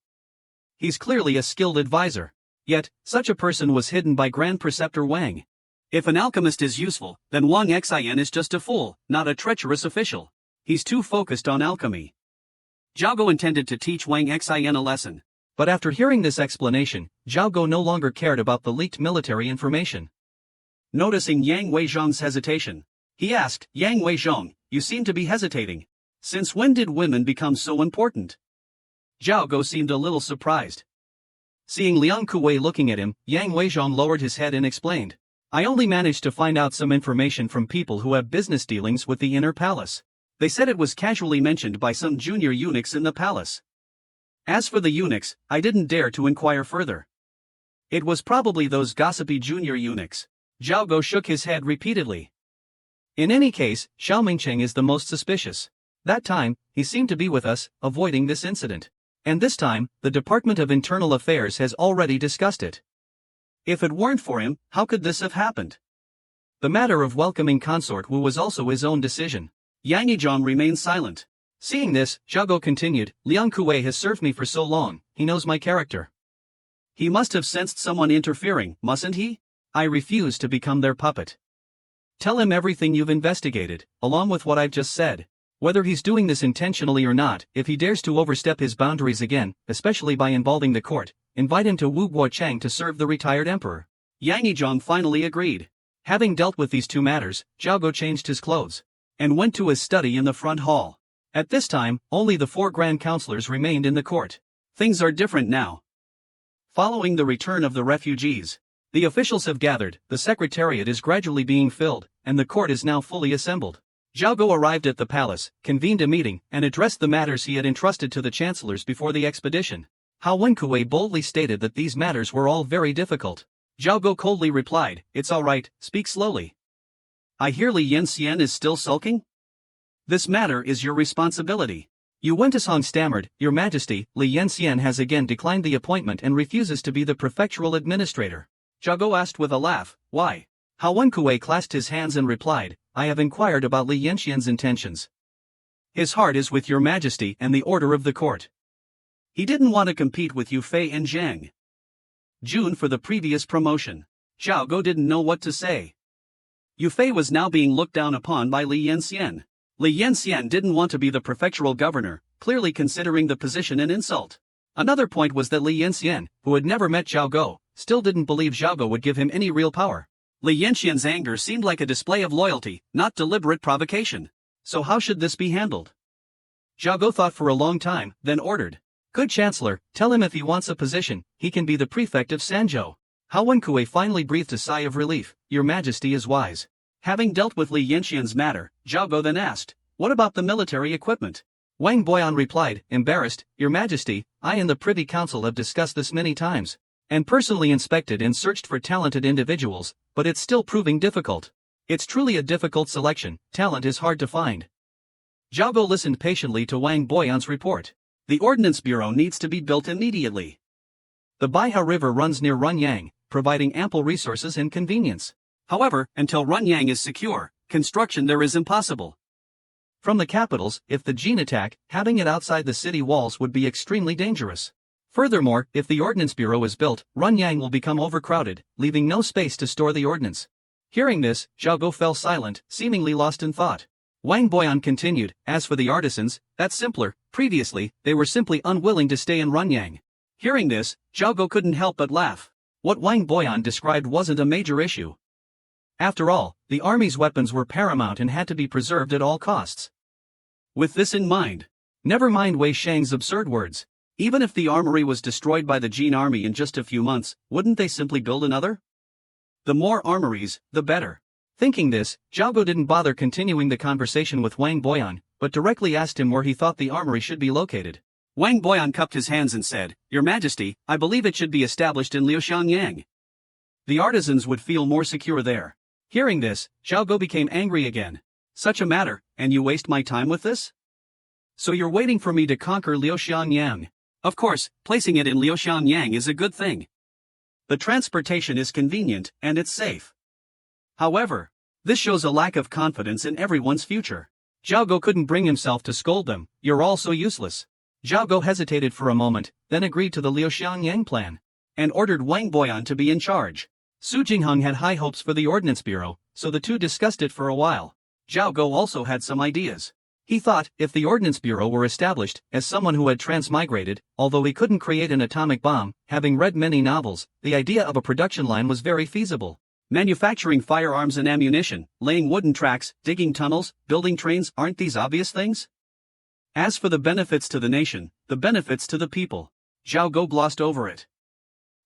He's clearly a skilled advisor. Yet, such a person was hidden by Grand Preceptor Wang. If an alchemist is useful, then Wang Xian is just a fool, not a treacherous official. He's too focused on alchemy. Zhao Go intended to teach Wang Xian a lesson. But after hearing this explanation, Zhao Go no longer cared about the leaked military information. Noticing Yang Weizhong's hesitation, he asked, Yang Weizhong, you seem to be hesitating. Since when did women become so important? Zhao Go seemed a little surprised. Seeing Liang Kuei looking at him, Yang Weizhong lowered his head and explained, I only managed to find out some information from people who have business dealings with the inner palace. They said it was casually mentioned by some junior eunuchs in the palace. As for the eunuchs, I didn't dare to inquire further. It was probably those gossipy junior eunuchs. Zhao Go shook his head repeatedly. In any case, Xiao Mingcheng is the most suspicious. That time, he seemed to be with us, avoiding this incident. And this time, the Department of Internal Affairs has already discussed it. If it weren't for him, how could this have happened? The matter of welcoming Consort Wu was also his own decision. Yang Yizhong remained silent. Seeing this, Zhao Go continued, Liang Kuei has served me for so long, he knows my character. He must have sensed someone interfering, mustn't he? I refuse to become their puppet. Tell him everything you've investigated, along with what I've just said. Whether he's doing this intentionally or not, if he dares to overstep his boundaries again, especially by involving the court, invite him to Wu Guocheng to serve the retired emperor. Yang Yizhong finally agreed. Having dealt with these two matters, Zhao Go changed his clothes and went to his study in the front hall. At this time, only the 4 grand counselors remained in the court. Things are different now. Following the return of the refugees, the officials have gathered, the secretariat is gradually being filled, and the court is now fully assembled. Zhao Go arrived at the palace, convened a meeting, and addressed the matters he had entrusted to the chancellors before the expedition. Hao Wenkui boldly stated that these matters were all very difficult. Zhao Go coldly replied, "It's all right, speak slowly. I hear Li Yanxian is still sulking? This matter is your responsibility." Yu Wentishong stammered, "Your Majesty, Li Yanxian has again declined the appointment and refuses to be the prefectural administrator." Zhao Go asked with a laugh, "Why?" Hao Wenkui clasped his hands and replied, "I have inquired about Li Yanxian's intentions. His heart is with your Majesty and the order of the court. He didn't want to compete with Yu Fei and Zhang Jun for the previous promotion." Zhao Go didn't know what to say. Yu Fei was now being looked down upon by Li Yanxian. Li Yanxian didn't want to be the prefectural governor, clearly considering the position an insult. Another point was that Li Yanxian, who had never met Zhao Go, still didn't believe Zhao Go would give him any real power. Li Yanxian's anger seemed like a display of loyalty, not deliberate provocation. So how should this be handled? Zhao Go thought for a long time, then ordered, "Good Chancellor, tell him if he wants a position, he can be the prefect of Sanzhou." Hao Wenkui finally breathed a sigh of relief. "Your Majesty is wise." Having dealt with Li Yanxian's matter, Zhao Go then asked, "What about the military equipment?" Wang Boyan replied, embarrassed, "Your Majesty, I and the Privy Council have discussed this many times, and personally inspected and searched for talented individuals, but it's still proving difficult. It's truly a difficult selection, talent is hard to find." Zhao Go listened patiently to Wang Boyan's report. The Ordnance Bureau needs to be built immediately. The Baiha River runs near Runyang, providing ample resources and convenience. However, until Runyang is secure, construction there is impossible. From the capitals, if the Jin attack, having it outside the city walls would be extremely dangerous. Furthermore, if the Ordnance Bureau is built, Runyang will become overcrowded, leaving no space to store the ordnance. Hearing this, Zhao Go fell silent, seemingly lost in thought. Wang Boyan continued, "As for the artisans, that's simpler. Previously, they were simply unwilling to stay in Runyang." Hearing this, Zhao Go couldn't help but laugh. What Wang Boyan described wasn't a major issue. After all, the army's weapons were paramount and had to be preserved at all costs. With this in mind, never mind Wei Shang's absurd words. Even if the armory was destroyed by the Jin army in just a few months, wouldn't they simply build another? The more armories, the better. Thinking this, Zhao Go didn't bother continuing the conversation with Wang Boyan, but directly asked him where he thought the armory should be located. Wang Boyan cupped his hands and said, "Your Majesty, I believe it should be established in Liuxiangyang. The artisans would feel more secure there." Hearing this, Zhao Go became angry again. "Such a matter, and you waste my time with this? So you're waiting for me to conquer Liuxiangyang? Of course, placing it in Liuxiangyang is a good thing. The transportation is convenient, and it's safe. However, this shows a lack of confidence in everyone's future." Zhao Go couldn't bring himself to scold them. "You're all so useless." Zhao Go hesitated for a moment, then agreed to the Liuxiangyang plan, and ordered Wang Boyan to be in charge. Su Jingheng had high hopes for the Ordnance Bureau, so the two discussed it for a while. Zhao Go also had some ideas. He thought, if the Ordnance Bureau were established, as someone who had transmigrated, although he couldn't create an atomic bomb, having read many novels, the idea of a production line was very feasible. Manufacturing firearms and ammunition, laying wooden tracks, digging tunnels, building trains, aren't these obvious things? As for the benefits to the nation, the benefits to the people, Zhao Go glossed over it.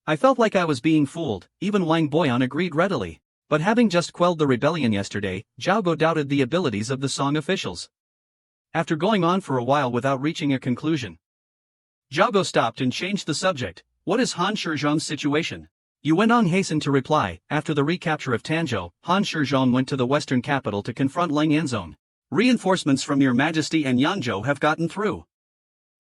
"I felt like I was being fooled," even Wang Boyan agreed readily. But having just quelled the rebellion yesterday, Zhao Go doubted the abilities of the Song officials. After going on for a while without reaching a conclusion, Zhao Go stopped and changed the subject. "What is Han Shizhong's situation?" Yu Wenong hastened to reply, "After the recapture of Tanzhou, Han Shizhong went to the western capital to confront Langyanzong. Reinforcements from your Majesty and Yanzhou have gotten through.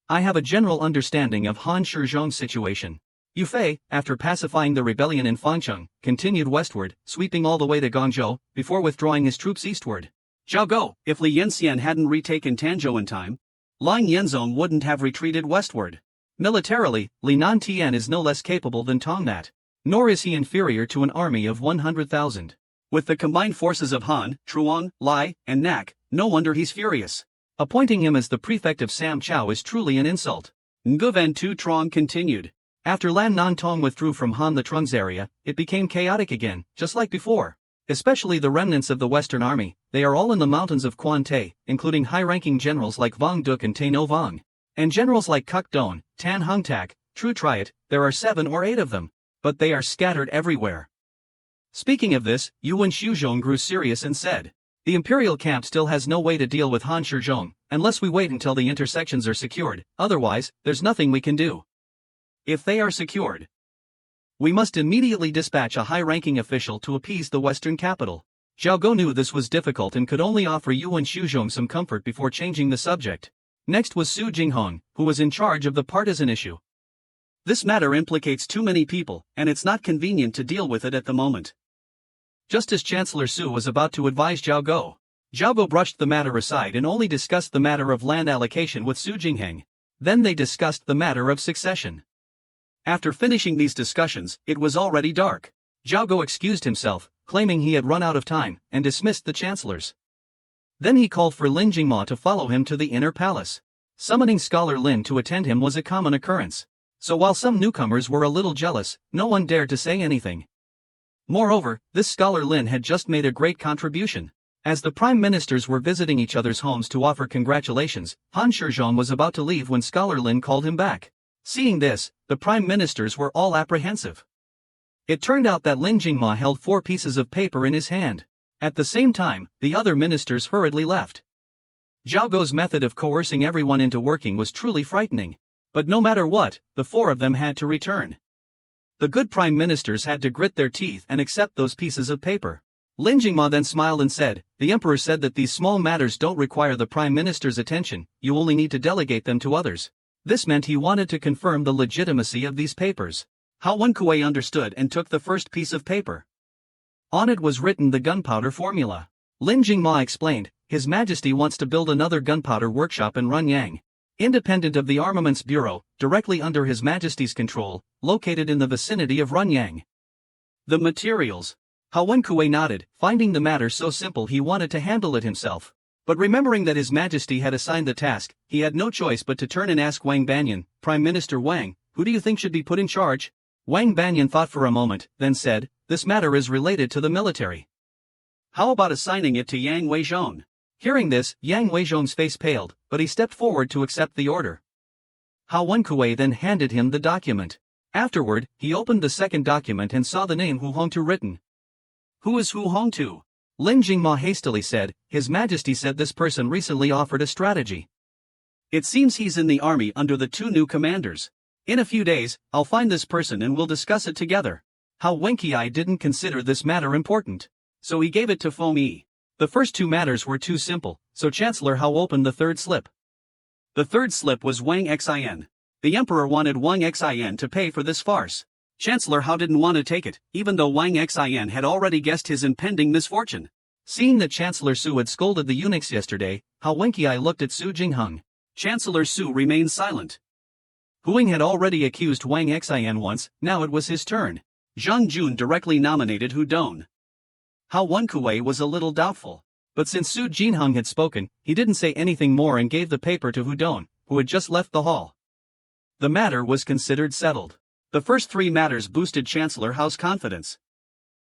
I have a general understanding of Han Shizhong's situation." Yu Fei, after pacifying the rebellion in Fangcheng, continued westward, sweeping all the way to Guangzhou, before withdrawing his troops eastward. Zhao Go, if Li Yanxian hadn't retaken Tanzhou in time, Lang Yanzong wouldn't have retreated westward. Militarily, Li Nantian is no less capable than Tongnat. Nor is he inferior to an army of 100,000. With the combined forces of Han, Truong, Lai, and Nak, no wonder he's furious. Appointing him as the prefect of Sam Chao is truly an insult. Nguven Tu Trong continued. After Lan Nantong withdrew from Han the Trung's area, it became chaotic again, just like before. Especially the remnants of the Western Army, they are all in the mountains of Quan Te, including high-ranking generals like Vong Duk and Te No Vong. And generals like Kuk Don, Tan Hung Tak, Tru Triet, there are 7 or 8 of them. But they are scattered everywhere. Speaking of this, Yuan Shuzhong grew serious and said, "The Imperial camp still has no way to deal with Han Shizhong, unless we wait until the intersections are secured, otherwise, there's nothing we can do." If they are secured, we must immediately dispatch a high-ranking official to appease the western capital. Zhao Go knew this was difficult and could only offer Yuan Shuzhong some comfort before changing the subject. Next was Su Jinghong, who was in charge of the partisan issue. This matter implicates too many people, and it's not convenient to deal with it at the moment. Just as Chancellor Su was about to advise Zhao Go brushed the matter aside and only discussed the matter of land allocation with Su Jingheng. Then they discussed the matter of succession. After finishing these discussions, it was already dark. Zhao Go excused himself, claiming he had run out of time, and dismissed the chancellors. Then he called for Lin Jingma to follow him to the inner palace. Summoning Scholar Lin to attend him was a common occurrence. So while some newcomers were a little jealous, no one dared to say anything. Moreover, this Scholar Lin had just made a great contribution. As the prime ministers were visiting each other's homes to offer congratulations, Han Shizhong was about to leave when Scholar Lin called him back. Seeing this, the prime ministers were all apprehensive. It turned out that Lin Jingma held 4 pieces of paper in his hand. At the same time, the other ministers hurriedly left. Zhao Go's method of coercing everyone into working was truly frightening. But no matter what, the 4 of them had to return. The good prime ministers had to grit their teeth and accept those pieces of paper. Lin Jingma then smiled and said, "The emperor said that these small matters don't require the prime minister's attention, you only need to delegate them to others." This meant he wanted to confirm the legitimacy of these papers. Hao Wenkui understood and took the first piece of paper. On it was written the gunpowder formula. Lin Jingma explained, His Majesty wants to build another gunpowder workshop in Runyang, independent of the Armaments Bureau, directly under His Majesty's control, located in the vicinity of Runyang. The materials. Hao Wenkui nodded, finding the matter so simple he wanted to handle it himself. But remembering that His Majesty had assigned the task, he had no choice but to turn and ask Wang Banyan, Prime Minister Wang, who do you think should be put in charge? Wang Banyan thought for a moment, then said, this matter is related to the military. How about assigning it to Yang Weizhong? Hearing this, Yang Weizhong's face paled, but he stepped forward to accept the order. Hao Wenkui then handed him the document. Afterward, he opened the second document and saw the name Hu Hongtu written. Who is Hu Hongtu? Lin Jingma hastily said, His Majesty said this person recently offered a strategy. It seems he's in the army under the 2 new commanders. In a few days, I'll find this person and we'll discuss it together. Hao Wenkui didn't consider this matter important, so he gave it to Feng Yi. The first 2 matters were too simple, so Chancellor Hao opened the third slip. The third slip was Wang Xin. The emperor wanted Wang Xin to pay for this farce. Chancellor Hao didn't want to take it, even though Wang Xin had already guessed his impending misfortune. Seeing that Chancellor Su had scolded the eunuchs yesterday, Hao Wenkui looked at Su Jingheng. Chancellor Su remained silent. Huang had already accused Wang Xin once, now it was his turn. Zhang Jun directly nominated Hu Don. Hao Wenkui was a little doubtful. But since Su Jingheng had spoken, he didn't say anything more and gave the paper to Hu Don, who had just left the hall. The matter was considered settled. The first 3 matters boosted Chancellor Hao's confidence.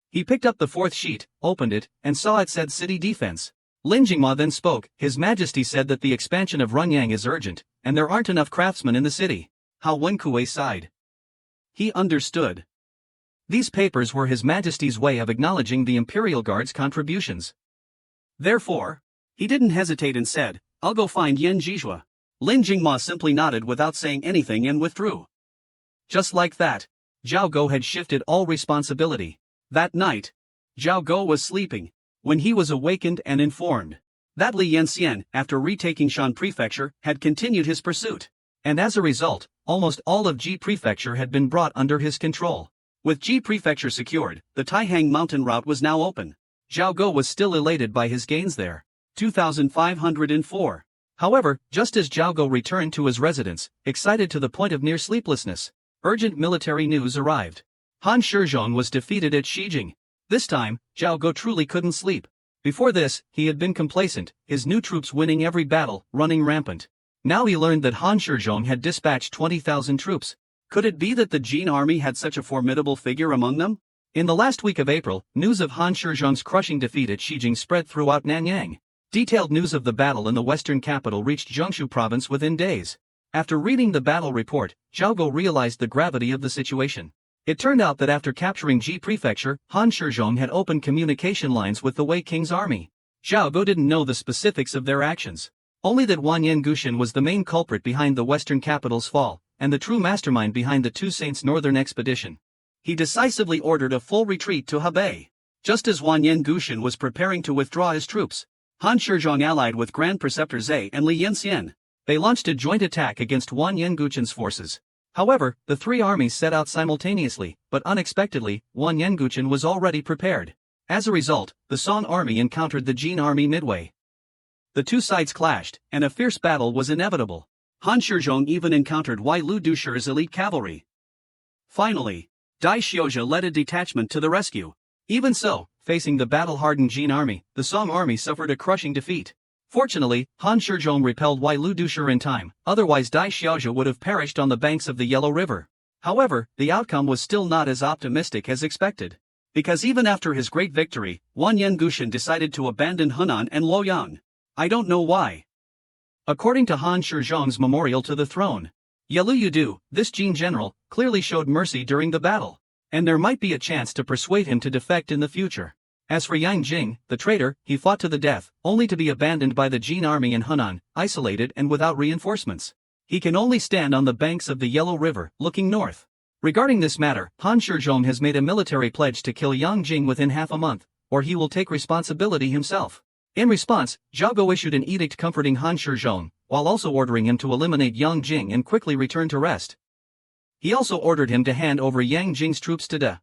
He picked up the 4th sheet, opened it, and saw it said City Defense. Lin Jingma then spoke, His Majesty said that the expansion of Runyang is urgent, and there aren't enough craftsmen in the city. Hao Wenkui sighed. He understood. These papers were His Majesty's way of acknowledging the Imperial Guard's contributions. Therefore, he didn't hesitate and said, I'll go find Yan Jizhua. Lin Jingma simply nodded without saying anything and withdrew. Just like that, Zhao Go had shifted all responsibility. That night, Zhao Go was sleeping, when he was awakened and informed that Li Yanxian, after retaking Shan Prefecture, had continued his pursuit. And as a result, almost all of Ji Prefecture had been brought under his control. With Ji Prefecture secured, the Taihang mountain route was now open. Zhao Go was still elated by his gains there. 2504. However, just as Zhao Go returned to his residence, excited to the point of near sleeplessness, urgent military news arrived. Han Shizhong was defeated at Shijing. This time, Zhao Go truly couldn't sleep. Before this, he had been complacent, his new troops winning every battle, running rampant. Now he learned that Han Shizhong had dispatched 20,000 troops. Could it be that the Jin army had such a formidable figure among them? In the last week of April, news of Han Shizhong's crushing defeat at Shijing spread throughout Nanyang. Detailed news of the battle in the western capital reached Jiangsu province within days. After reading the battle report, Zhao Go realized the gravity of the situation. It turned out that after capturing Ji Prefecture, Han Shizhong had opened communication lines with the Wei King's army. Zhao Go didn't know the specifics of their actions. Only that Wanyan Gushan was the main culprit behind the western capital's fall, and the true mastermind behind the Two Saints Northern expedition. He decisively ordered a full retreat to Hiaai. Just as Wanyan Gushan was preparing to withdraw his troops, Han Shizhong allied with Grand Preceptor Zhe and Li Yanxian. They launched a joint attack against Wanyan Gushan's forces. However, the three armies set out simultaneously, but unexpectedly, Wanyan Gushan was already prepared. As a result, the Song army encountered the Jin army midway. The two sides clashed, and a fierce battle was inevitable. Han Shizhong even encountered Wai Lu Dusher's elite cavalry. Finally, Dai Xiozha led a detachment to the rescue. Even so, facing the battle-hardened Jin army, the Song army suffered a crushing defeat. Fortunately, Han Shizhong repelled Wai Lu Dusher in time, otherwise Dai Xiozha would have perished on the banks of the Yellow River. However, the outcome was still not as optimistic as expected. Because even after his great victory, Wanyan Gushan decided to abandon Hunan and Luoyang. I don't know why. According to Han Shizhong's memorial to the throne, Yalu Yudu, this Jin general, clearly showed mercy during the battle, and there might be a chance to persuade him to defect in the future. As for Yang Jing, the traitor, he fought to the death, only to be abandoned by the Jin army in Hunan, isolated and without reinforcements. He can only stand on the banks of the Yellow River, looking north. Regarding this matter, Han Shizhong has made a military pledge to kill Yang Jing within half a month, or he will take responsibility himself. In response, Zhao Go issued an edict comforting Han Shizhong, while also ordering him to eliminate Yang Jing and quickly return to rest. He also ordered him to hand over Yang Jing's troops to Dai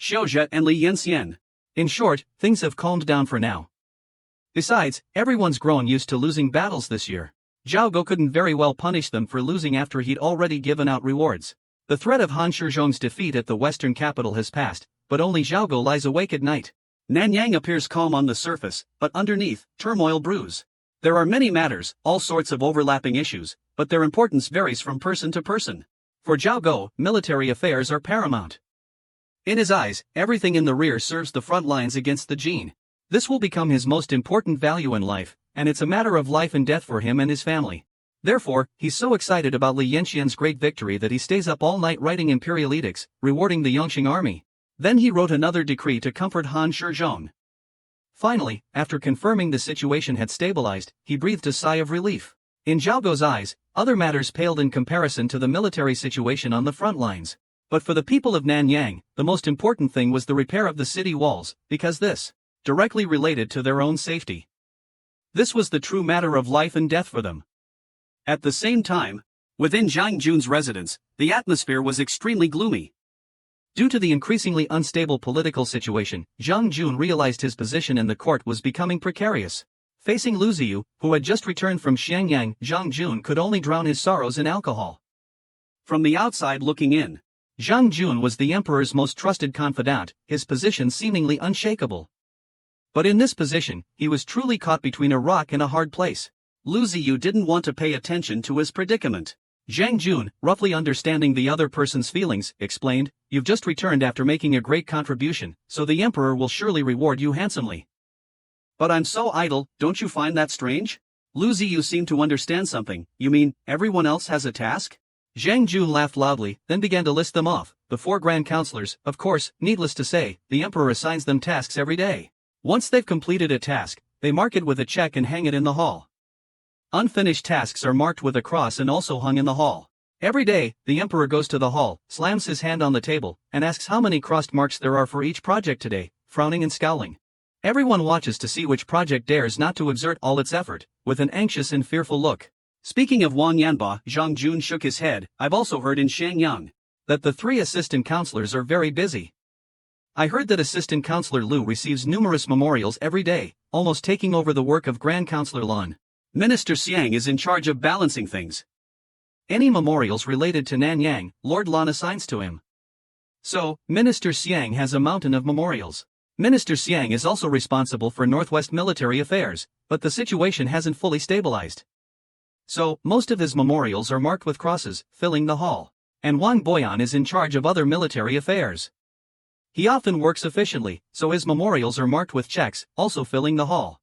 Xiozha and Li Yanxian. In short, things have calmed down for now. Besides, everyone's grown used to losing battles this year. Zhao Go couldn't very well punish them for losing after he'd already given out rewards. The threat of Han Shizhong's defeat at the western capital has passed, but only Zhao Go lies awake at night. Nanyang appears calm on the surface, but underneath, turmoil brews. There are many matters, all sorts of overlapping issues, but their importance varies from person to person. For Zhao Go, military affairs are paramount. In his eyes, everything in the rear serves the front lines against the Jin. This will become his most important value in life, and it's a matter of life and death for him and his family. Therefore, he's so excited about Li Yanxian's great victory that he stays up all night writing imperial edicts, rewarding the Yongqing army. Then he wrote another decree to comfort Han Shizhong. Finally, after confirming the situation had stabilized, he breathed a sigh of relief. In Zhao Go's eyes, other matters paled in comparison to the military situation on the front lines. But for the people of Nanyang, the most important thing was the repair of the city walls, because this directly related to their own safety. This was the true matter of life and death for them. At the same time, within Zhang Jun's residence, the atmosphere was extremely gloomy. Due to the increasingly unstable political situation, Zhang Jun realized his position in the court was becoming precarious. Facing Lu Ziyu, who had just returned from Xiangyang, Zhang Jun could only drown his sorrows in alcohol. From the outside looking in, Zhang Jun was the emperor's most trusted confidant, his position seemingly unshakable. But in this position, he was truly caught between a rock and a hard place. Lu Ziyu didn't want to pay attention to his predicament. Zhang Jun, roughly understanding the other person's feelings, explained, "You've just returned after making a great contribution, so the emperor will surely reward you handsomely." "But I'm so idle, don't you find that strange?" Lu Ziyu seemed to understand something. "You mean, everyone else has a task?" Zhang Jun laughed loudly, then began to list them off. The 4 grand counselors, of course, needless to say, the emperor assigns them tasks every day. Once they've completed a task, they mark it with a check and hang it in the hall. Unfinished tasks are marked with a cross and also hung in the hall. Every day, the emperor goes to the hall, slams his hand on the table, and asks how many crossed marks there are for each project today, frowning and scowling. Everyone watches to see which project dares not to exert all its effort, with an anxious and fearful look. Speaking of Wang Yanba, Zhang Jun shook his head. "I've also heard in Shangyang that the 3 assistant counselors are very busy. I heard that Assistant Counselor Lu receives numerous memorials every day, almost taking over the work of Grand Counselor Lan. Minister Xiang is in charge of balancing things. Any memorials related to Nanyang, Lord Lan assigns to him. So, Minister Xiang has a mountain of memorials. Minister Xiang is also responsible for Northwest military affairs, but the situation hasn't fully stabilized. So, most of his memorials are marked with crosses, filling the hall. And Wang Boyan is in charge of other military affairs. He often works efficiently, so his memorials are marked with checks, also filling the hall.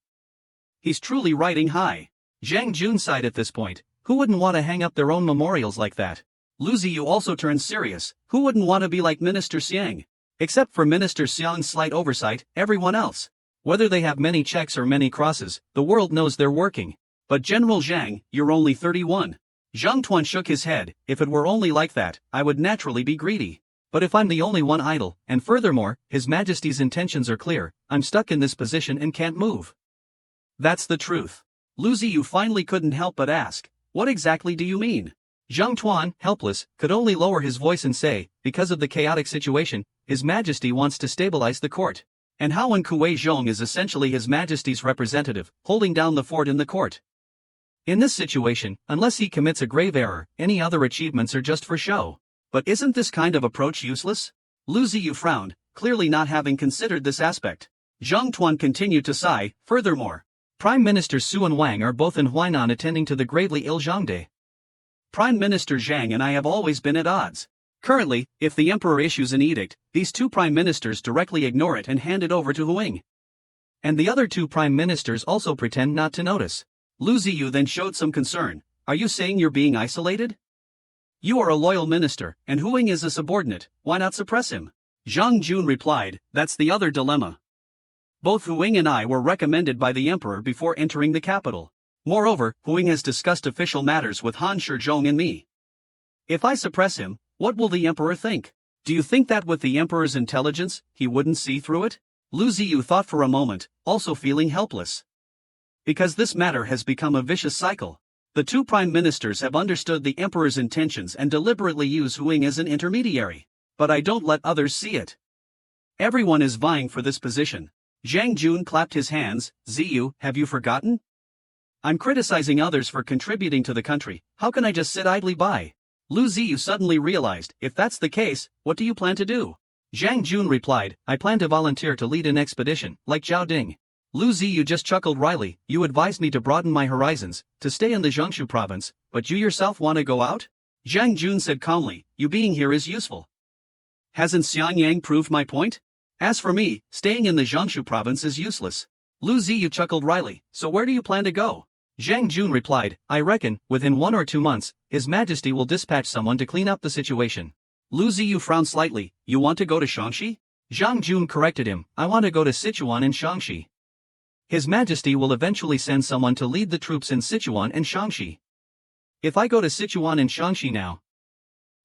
He's truly riding high." Zhang Jun sighed at this point. Who wouldn't want to hang up their own memorials like that? Lu Ziyu also turned serious. Who wouldn't want to be like Minister Xiang? Except for Minister Xiang's slight oversight, everyone else. Whether they have many checks or many crosses, the world knows they're working. "But General Zhang, you're only 31. Zhang Tuan shook his head. If it were only like that, I would naturally be greedy. But if I'm the only one idle, and furthermore, His Majesty's intentions are clear, I'm stuck in this position and can't move. That's the truth. Lu Ziyu finally couldn't help but ask, what exactly do you mean? Zhang Tuan, helpless, could only lower his voice and say, because of the chaotic situation, His Majesty wants to stabilize the court. And Hawan Kuei Zhong is essentially His Majesty's representative, holding down the fort in the court. In this situation, unless he commits a grave error, any other achievements are just for show. But isn't this kind of approach useless? Lu Ziyu frowned, clearly not having considered this aspect. Zhang Tuan continued to sigh. Furthermore, Prime Minister Su and Wang are both in Huainan attending to the gravely ill Zhangde. Prime Minister Zhang and I have always been at odds. Currently, if the Emperor issues an edict, these two Prime Ministers directly ignore it and hand it over to Huing. And the other two Prime Ministers also pretend not to notice. Lu Ziyu then showed some concern. Are you saying you're being isolated? You are a loyal minister, and Huing is a subordinate, why not suppress him? Zhang Jun replied, that's the other dilemma. Both Huing and I were recommended by the Emperor before entering the capital. Moreover, Huing has discussed official matters with Han Shizhong and me. If I suppress him, what will the Emperor think? Do you think that with the Emperor's intelligence, he wouldn't see through it? Lu Ziyu thought for a moment, also feeling helpless. Because this matter has become a vicious cycle. The two prime ministers have understood the Emperor's intentions and deliberately use Huing as an intermediary. But I don't let others see it. Everyone is vying for this position. Zhang Jun clapped his hands. Ziyu, have you forgotten? I'm criticizing others for contributing to the country, how can I just sit idly by? Lu Ziyu suddenly realized, if that's the case, what do you plan to do? Zhang Jun replied, I plan to volunteer to lead an expedition, like Zhao Ding. Lu Ziyu just chuckled wryly, you advised me to broaden my horizons, to stay in the Jiangsu province, but you yourself want to go out? Zhang Jun said calmly, you being here is useful. Hasn't Xiangyang proved my point? As for me, staying in the Jiangsu province is useless. Lu Ziyu chuckled wryly, so where do you plan to go? Zhang Jun replied, I reckon, within 1 or 2 months, His Majesty will dispatch someone to clean up the situation. Lu Ziyu frowned slightly, you want to go to Shaanxi? Zhang Jun corrected him, I want to go to Sichuan and Shaanxi. His Majesty will eventually send someone to lead the troops in Sichuan and Shaanxi. If I go to Sichuan and Shaanxi now,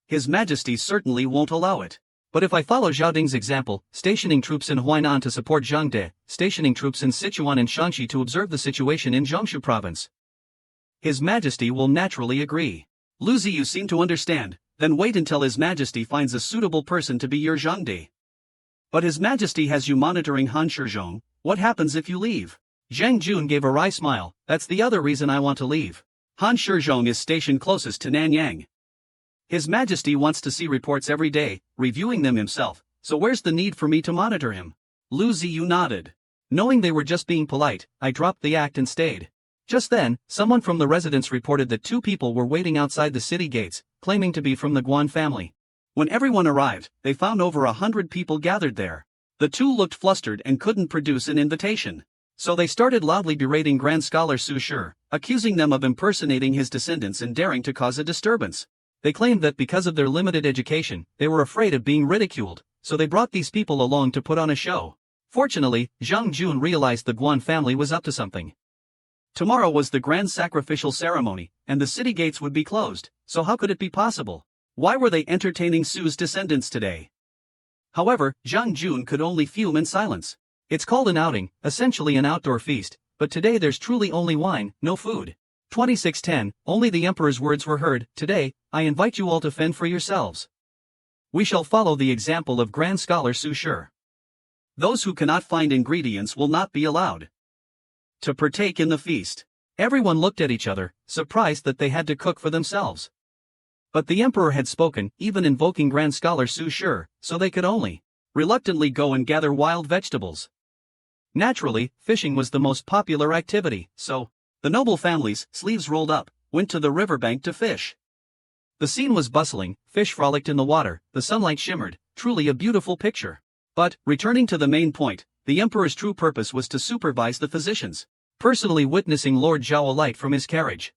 His Majesty certainly won't allow it. But if I follow Zhao Ding's example, stationing troops in Huainan to support Zhang De, stationing troops in Sichuan and Shaanxi to observe the situation in Jiangsu province, His Majesty will naturally agree. Lu Ziyu seemed to understand, then wait until His Majesty finds a suitable person to be your Zhang De. But His Majesty has you monitoring Han Shizhong, what happens if you leave? Zhang Jun gave a wry smile, that's the other reason I want to leave. Han Shizhong is stationed closest to Nanyang. His Majesty wants to see reports every day, reviewing them himself, so where's the need for me to monitor him? Lu Ziyu nodded. Knowing they were just being polite, I dropped the act and stayed. Just then, someone from the residence reported that 2 people were waiting outside the city gates, claiming to be from the Guan family. When everyone arrived, they found over 100 people gathered there. The 2 looked flustered and couldn't produce an invitation. So they started loudly berating Grand Scholar Su Shi, accusing them of impersonating his descendants and daring to cause a disturbance. They claimed that because of their limited education, they were afraid of being ridiculed, so they brought these people along to put on a show. Fortunately, Zhang Jun realized the Guan family was up to something. Tomorrow was the grand sacrificial ceremony, and the city gates would be closed, so how could it be possible? Why were they entertaining Su's descendants today? However, Zhang Jun could only fume in silence. It's called an outing, essentially an outdoor feast, but today there's truly only wine, no food. 2610, only the Emperor's words were heard, today, I invite you all to fend for yourselves. We shall follow the example of Grand Scholar Su Shi. Those who cannot find ingredients will not be allowed to partake in the feast. Everyone looked at each other, surprised that they had to cook for themselves. But the Emperor had spoken, even invoking Grand Scholar Su Shi, so they could only reluctantly go and gather wild vegetables. Naturally, fishing was the most popular activity, so the noble families, sleeves rolled up, went to the riverbank to fish. The scene was bustling, fish frolicked in the water, the sunlight shimmered, truly a beautiful picture. But, returning to the main point, the Emperor's true purpose was to supervise the physicians, personally witnessing Lord Zhao alight from his carriage.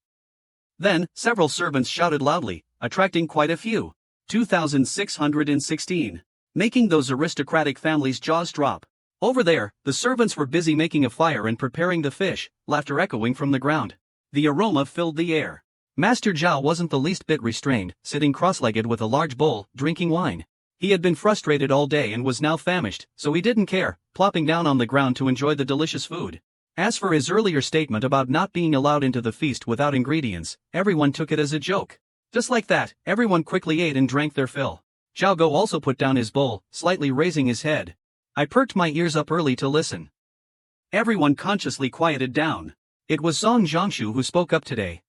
Then, several servants shouted loudly, attracting quite a few. 2616. Making those aristocratic families' jaws drop. Over there, the servants were busy making a fire and preparing the fish, laughter echoing from the ground. The aroma filled the air. Master Zhao wasn't the least bit restrained, sitting cross-legged with a large bowl, drinking wine. He had been frustrated all day and was now famished, so he didn't care, plopping down on the ground to enjoy the delicious food. As for his earlier statement about not being allowed into the feast without ingredients, everyone took it as a joke. Just like that, everyone quickly ate and drank their fill. Zhao Go also put down his bowl, slightly raising his head. I perked my ears up early to listen. Everyone consciously quieted down. It was Song Zhongshu who spoke up today.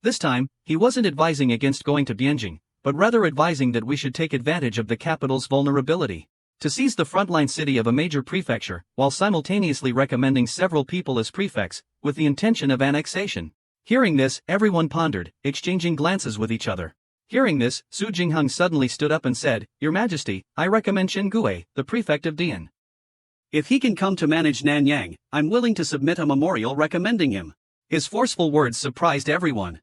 This time, he wasn't advising against going to Bianjing, but rather advising that we should take advantage of the capital's vulnerability to seize the frontline city of a major prefecture, while simultaneously recommending several people as prefects, with the intention of annexation. Hearing this, everyone pondered, exchanging glances with each other. Hearing this, Su Jingheng suddenly stood up and said, "Your Majesty, I recommend Chin Hui, the prefect of Dian. If he can come to manage Nanyang, I'm willing to submit a memorial recommending him." His forceful words surprised everyone.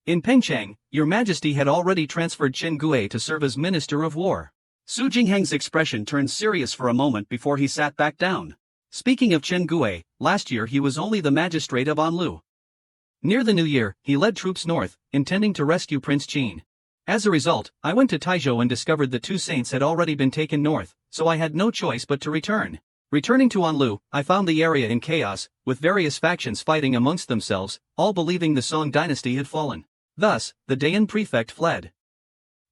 In Pengcheng, Your Majesty had already transferred Chin Hui to serve as Minister of War. Su Jingheng's expression turned serious for a moment before he sat back down. Speaking of Chin Hui, last year he was only the magistrate of Anlu. Near the new year, he led troops north, intending to rescue Prince Qin. As a result, I went to Taizhou and discovered the two saints had already been taken north, so I had no choice but to return. Returning to Anlu, I found the area in chaos, with various factions fighting amongst themselves, all believing the Song dynasty had fallen. Thus, the Dayan prefect fled.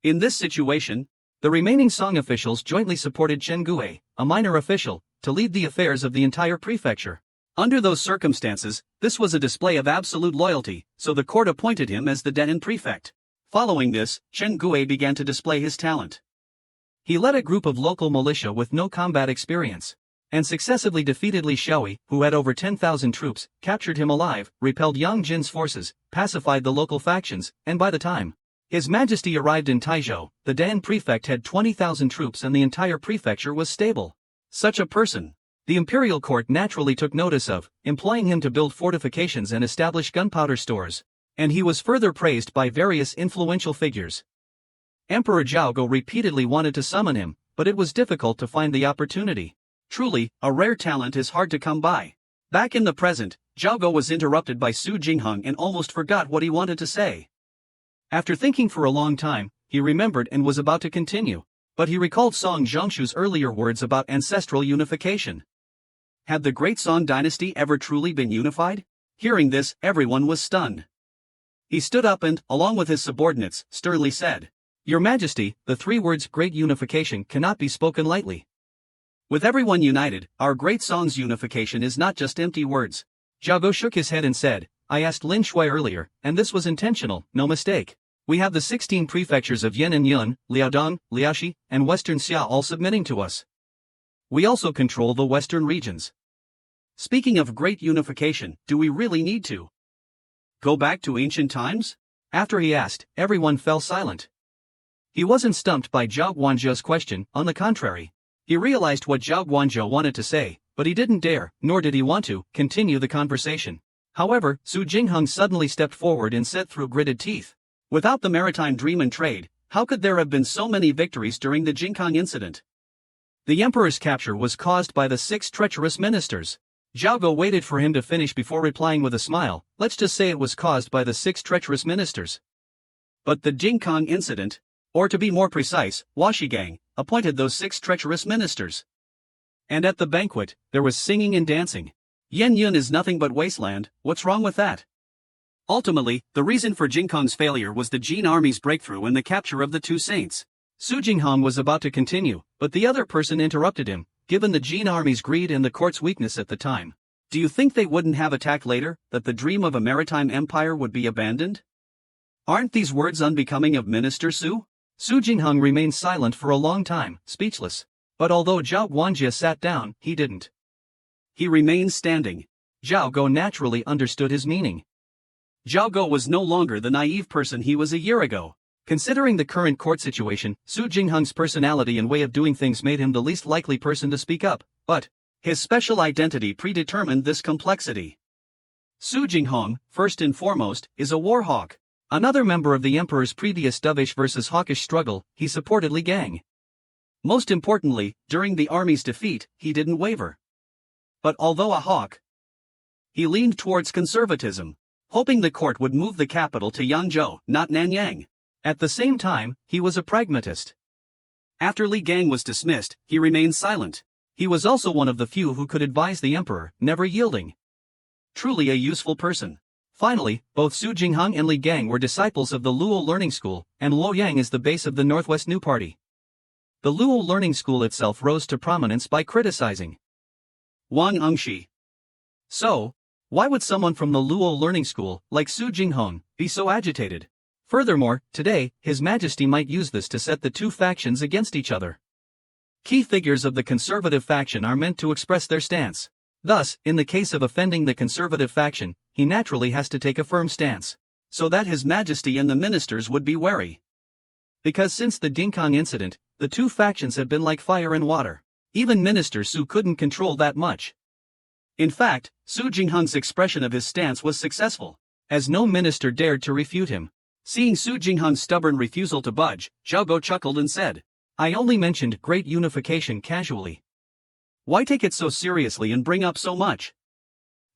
In this situation, the remaining Song officials jointly supported Chen Hui, a minor official, to lead the affairs of the entire prefecture. Under those circumstances, this was a display of absolute loyalty, so the court appointed him as the Dayan prefect. Following this, Chen Hui began to display his talent. He led a group of local militia with no combat experience, and successively defeated Li Xiaoyi, who had over 10,000 troops, captured him alive, repelled Yang Jin's forces, pacified the local factions, and by the time His Majesty arrived in Taizhou, the Dan prefect had 20,000 troops and the entire prefecture was stable. Such a person, the imperial court naturally took notice of, employing him to build fortifications and establish gunpowder stores, and he was further praised by various influential figures. Emperor Zhaogo repeatedly wanted to summon him, but it was difficult to find the opportunity. Truly, a rare talent is hard to come by. Back in the present, Zhaogo was interrupted by Su Jingheng and almost forgot what he wanted to say. After thinking for a long time, he remembered and was about to continue, but he recalled Song Zhongshu's earlier words about ancestral unification. Had the great Song dynasty ever truly been unified? Hearing this, everyone was stunned. He stood up and, along with his subordinates, sternly said, "Your Majesty, the three words great unification cannot be spoken lightly. With everyone united, our great Song's unification is not just empty words." Zhaogo shook his head and said, "I asked Lin Shui earlier, and this was intentional, no mistake. We have the 16 prefectures of Yin and Yun, Liaodong, Liaoxi, and Western Xia all submitting to us. We also control the western regions. Speaking of great unification, do we really need to go back to ancient times?" After he asked, everyone fell silent. He wasn't stumped by Zhao Guanzhou's question, on the contrary. He realized what Zhao Guanzhou wanted to say, but he didn't dare, nor did he want to, continue the conversation. However, Su Jingheng suddenly stepped forward and said through gritted teeth, "Without the maritime dream and trade, how could there have been so many victories during the Jingkong incident? The emperor's capture was caused by the 6 treacherous ministers." Zhaogo waited for him to finish before replying with a smile, "Let's just say it was caused by the 6 treacherous ministers. But the Jingkong incident, or to be more precise, Washigang, appointed those 6 treacherous ministers. And at the banquet, there was singing and dancing. Yen Yun is nothing but wasteland, what's wrong with that?" Ultimately, the reason for Jingkong's failure was the Jin army's breakthrough and the capture of the 2 saints. Su Jingheng was about to continue, but the other person interrupted him, given the Jin army's greed and the court's weakness at the time. Do you think they wouldn't have attacked later, that the dream of a maritime empire would be abandoned? Aren't these words unbecoming of Minister Su? Su Jingheng remained silent for a long time, speechless. But although Zhao Guanjie sat down, he didn't. He remained standing. Zhao Go naturally understood his meaning. Zhao Go was no longer the naive person he was a year ago. Considering the current court situation, Su Jingheng's personality and way of doing things made him the least likely person to speak up, but his special identity predetermined this complexity. Su Jingheng, first and foremost, is a war hawk. Another member of the emperor's previous dovish versus hawkish struggle, he supported Li Gang. Most importantly, during the army's defeat, he didn't waver. But although a hawk, he leaned towards conservatism. hoping the court would move the capital to Yangzhou, not Nanyang. At the same time, he was a pragmatist. After Li Gang was dismissed, he remained silent. He was also one of the few who could advise the emperor, never yielding. Truly a useful person. Finally, both Su Jinghang and Li Gang were disciples of the Luo Learning School, and Luoyang is the base of the Northwest New Party. The Luo Learning School itself rose to prominence by criticizing Wang Engshi. So, why would someone from the Luo Learning School, like Su Jinghong, be so agitated? Furthermore, today, His Majesty might use this to set the two factions against each other. Key figures of the conservative faction are meant to express their stance. Thus, in the case of offending the conservative faction, he naturally has to take a firm stance, so that His Majesty and the ministers would be wary. Because since the Dingkong incident, the two factions have been like fire and water. Even Minister Su couldn't control that much. In fact, Su Jinghong's expression of his stance was successful, as no minister dared to refute him. Seeing Su Jinghong's stubborn refusal to budge, Zhao Go chuckled and said, "I only mentioned great unification casually. Why take it so seriously and bring up so much?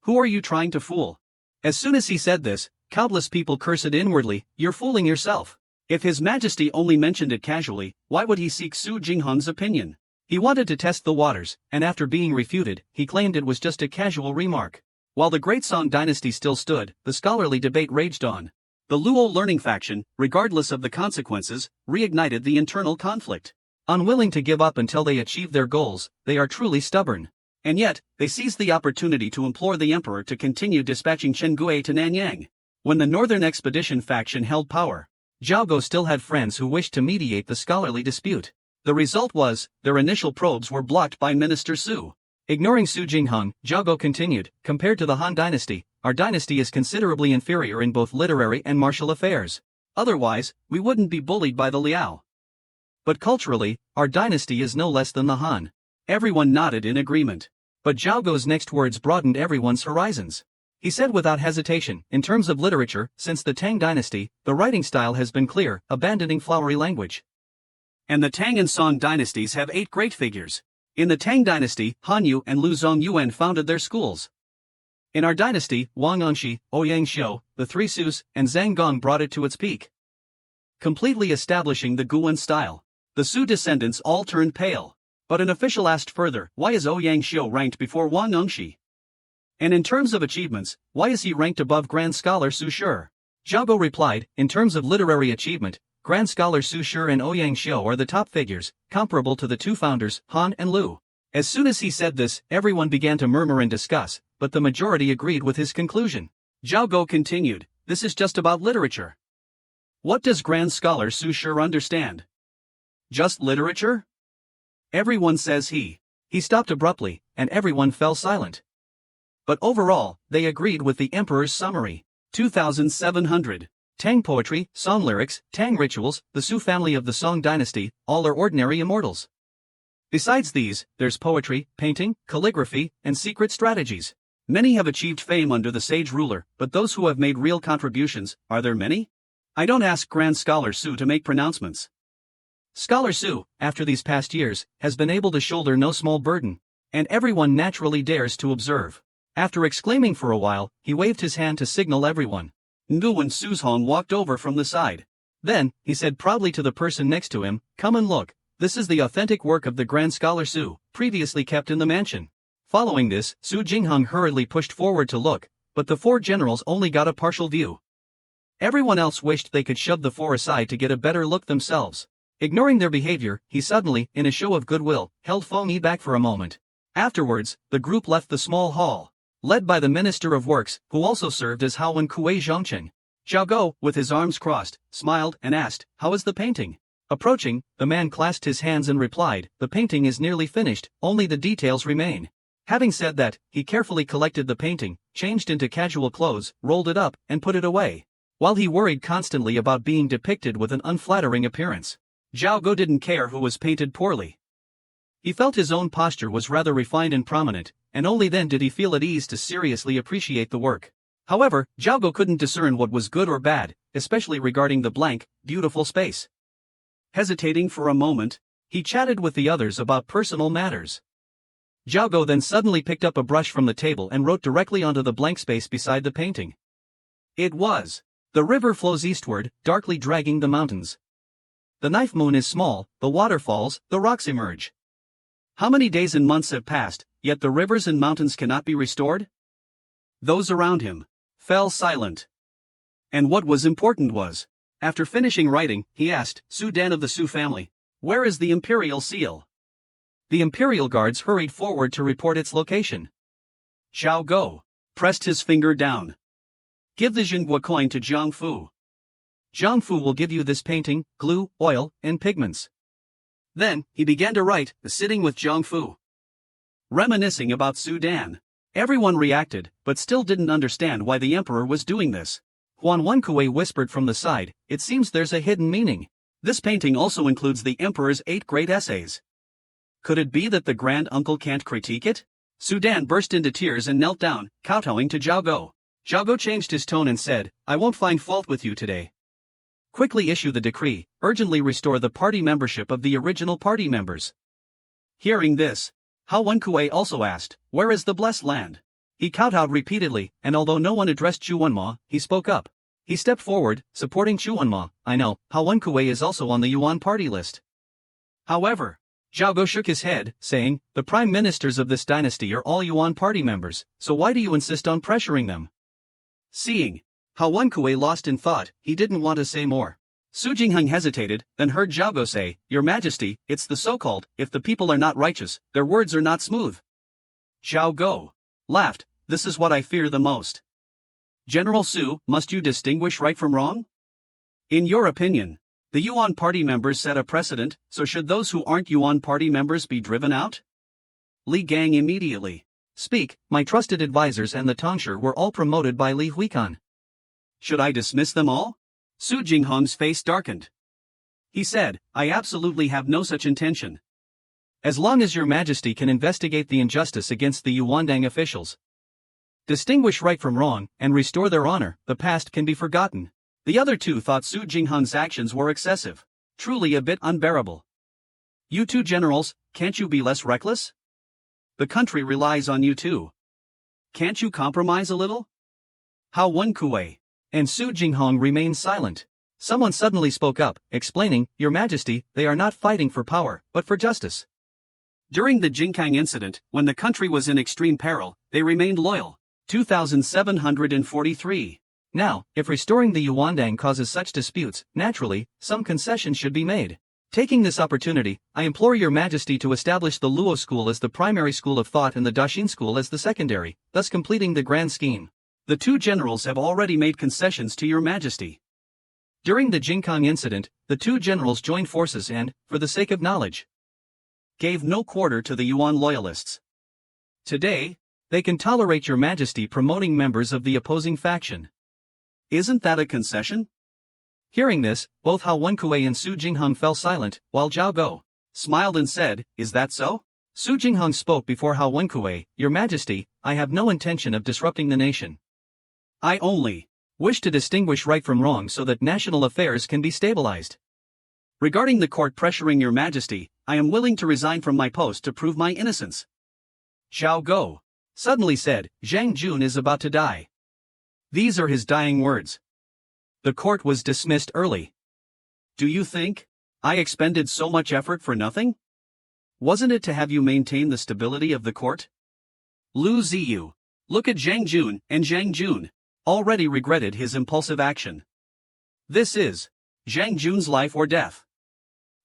Who are you trying to fool?" As soon as he said this, countless people cursed inwardly, "You're fooling yourself." If His Majesty only mentioned it casually, why would he seek Su Jinghong's opinion? He wanted to test the waters, and after being refuted, he claimed it was just a casual remark. While the Great Song Dynasty still stood, the scholarly debate raged on. The Luo learning faction, regardless of the consequences, reignited the internal conflict. Unwilling to give up until they achieve their goals, they are truly stubborn. And yet, they seized the opportunity to implore the emperor to continue dispatching Chen Gui to Nanyang. When the Northern Expedition faction held power, Zhao Go still had friends who wished to mediate the scholarly dispute. The result was, their initial probes were blocked by Minister Su. Ignoring Su Jinghong, Zhao Go continued, "Compared to the Han Dynasty, our dynasty is considerably inferior in both literary and martial affairs. Otherwise, we wouldn't be bullied by the Liao. But culturally, our dynasty is no less than the Han." Everyone nodded in agreement. But Zhao Go's next words broadened everyone's horizons. He said without hesitation, "In terms of literature, since the Tang Dynasty, the writing style has been clear, abandoning flowery language. And the Tang and Song dynasties have 8 great figures. In the Tang Dynasty, Han Yu and Lu Zongyuan founded their schools. In our dynasty, Wang Engshi, Ouyang Xiu, the Three Sus, and Zhang Gong brought it to its peak, completely establishing the Guan style. The Su descendants all turned pale. But an official asked further, why is Ouyang Xiu ranked before Wang Engshi? And in terms of achievements, why is he ranked above Grand Scholar Su Shi? Zhao Go replied, in terms of literary achievement, Grand Scholar Su Shi and Ouyang Xiu are the top figures, comparable to the two founders, Han and Lu. As soon as he said this, everyone began to murmur and discuss, but the majority agreed with his conclusion. Zhao Go continued, "This is just about literature. What does Grand Scholar Su Shi understand? Just literature? Everyone says he." He stopped abruptly, and everyone fell silent. But overall, they agreed with the emperor's summary. 2,700. Tang poetry, song lyrics, Tang rituals, the Su family of the Song dynasty, all are ordinary immortals. Besides these, there's poetry, painting, calligraphy, and secret strategies. Many have achieved fame under the sage ruler, but those who have made real contributions, are there many? I don't ask Grand Scholar Su to make pronouncements. Scholar Su, after these past years, has been able to shoulder no small burden, and everyone naturally dares to observe. After exclaiming for a while, he waved his hand to signal everyone. Ngu and Suzhong walked over from the side. Then, he said proudly to the person next to him, "Come and look, this is the authentic work of the Grand Scholar Su, previously kept in the mansion." Following this, Su Jinghong hurriedly pushed forward to look, but the 4 generals only got a partial view. Everyone else wished they could shove the 4 aside to get a better look themselves. Ignoring their behavior, he suddenly, in a show of goodwill, held Feng Yi back for a moment. Afterwards, the group left the small hall, led by the Minister of Works, who also served as Haowen Kuei Zhongcheng. Zhao Go, with his arms crossed, smiled and asked, "How is the painting?" Approaching, the man clasped his hands and replied, "The painting is nearly finished, only the details remain." Having said that, he carefully collected the painting, changed into casual clothes, rolled it up, and put it away. While he worried constantly about being depicted with an unflattering appearance, Zhao Go didn't care who was painted poorly. He felt his own posture was rather refined and prominent, and only then did he feel at ease to seriously appreciate the work. However, Zhao Go couldn't discern what was good or bad, especially regarding the blank, beautiful space. Hesitating for a moment, he chatted with the others about personal matters. Zhao Go then suddenly picked up a brush from the table and wrote directly onto the blank space beside the painting. It was. The river flows eastward, darkly dragging the mountains. The knife moon is small, the water falls, the rocks emerge. How many days and months have passed, yet the rivers and mountains cannot be restored? Those around him fell silent. And what was important was, after finishing writing, he asked, Sudan of the Su family, where is the imperial seal? The imperial guards hurried forward to report its location. Zhao Go pressed his finger down. Give the Jingo coin to Jiang Fu. Jiang Fu will give you this painting, glue, oil, and pigments. Then, he began to write, sitting with Jiang Fu. Reminiscing about Sudan. Everyone reacted, but still didn't understand why the emperor was doing this. Huan Wenkui whispered from the side, it seems there's a hidden meaning. This painting also includes the emperor's 8 great essays. Could it be that the grand uncle can't critique it? Sudan burst into tears and knelt down, kowtowing to Zhao Go. Zhao Go changed his tone and said, I won't find fault with you today. Quickly issue the decree, urgently restore the party membership of the original party members. Hearing this, Hao Wenkui also asked, where is the blessed land? He kowtowed repeatedly, and although no one addressed Chuanma, he spoke up. He stepped forward, supporting Chuanma. I know, Hao Wenkui is also on the Yuan party list. However, Zhao Go shook his head, saying, the prime ministers of this dynasty are all Yuan party members, so why do you insist on pressuring them? Seeing Hao Wenkui lost in thought, he didn't want to say more. Su Jingheng hesitated, then heard Zhao Go say, Your Majesty, it's the so-called, if the people are not righteous, their words are not smooth. Zhao Go laughed, this is what I fear the most. General Su, must you distinguish right from wrong? In your opinion, the Yuan party members set a precedent, so should those who aren't Yuan party members be driven out? Li Gang immediately. Speak, my trusted advisors and the tongshur were all promoted by Li Huikan. Should I dismiss them all? Su Jinghong's face darkened. He said, I absolutely have no such intention. As long as your majesty can investigate the injustice against the Yuandang officials, distinguish right from wrong, and restore their honor, the past can be forgotten. The other two thought Su Jinghong's actions were excessive. Truly a bit unbearable. You two generals, can't you be less reckless? The country relies on you too. Can't you compromise a little? Hao Wenkui and Su Jinghong remained silent. Someone suddenly spoke up, explaining, Your Majesty, they are not fighting for power, but for justice. During the Jingkang incident, when the country was in extreme peril, they remained loyal. 2743. Now, if restoring the Yuandang causes such disputes, naturally, some concessions should be made. Taking this opportunity, I implore your majesty to establish the Luo school as the primary school of thought and the Daxin school as the secondary, thus completing the grand scheme. The two generals have already made concessions to your majesty. During the Jingkang incident, the two generals joined forces and, for the sake of knowledge, gave no quarter to the Yuan loyalists. Today, they can tolerate your majesty promoting members of the opposing faction. Isn't that a concession? Hearing this, both Hao Wenkui and Su Jinghong fell silent, while Zhao Go smiled and said, Is that so? Su Jinghong spoke before Hao Wenkui, Your Majesty, I have no intention of disrupting the nation. I only wish to distinguish right from wrong so that national affairs can be stabilized. Regarding the court pressuring your majesty, I am willing to resign from my post to prove my innocence. Zhao Go suddenly said, Zhang Jun is about to die. These are his dying words. The court was dismissed early. Do you think I expended so much effort for nothing? Wasn't it to have you maintain the stability of the court? Lu Ziyu, look at Zhang Jun, and Zhang Jun already regretted his impulsive action. This is Zhang Jun's life or death.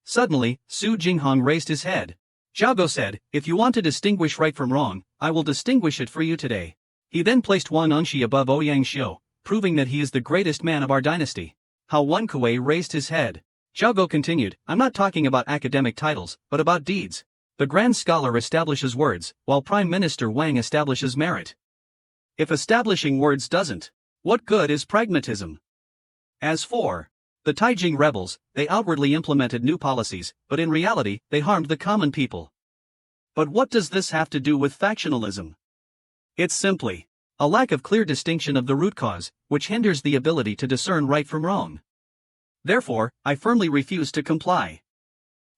Suddenly, Su Jinghong raised his head. Zhao Go said, If you want to distinguish right from wrong, I will distinguish it for you today. He then placed Wang Enshi above Ouyang Xiu, proving that he is the greatest man of our dynasty. Hao Wenkui raised his head. Zhao Go continued, I'm not talking about academic titles, but about deeds. The grand scholar establishes words, while Prime Minister Wang establishes merit. If establishing words doesn't, what good is pragmatism? As for the Taijing rebels, they outwardly implemented new policies, but in reality, they harmed the common people. But what does this have to do with factionalism? It's simply a lack of clear distinction of the root cause, which hinders the ability to discern right from wrong. Therefore, I firmly refuse to comply.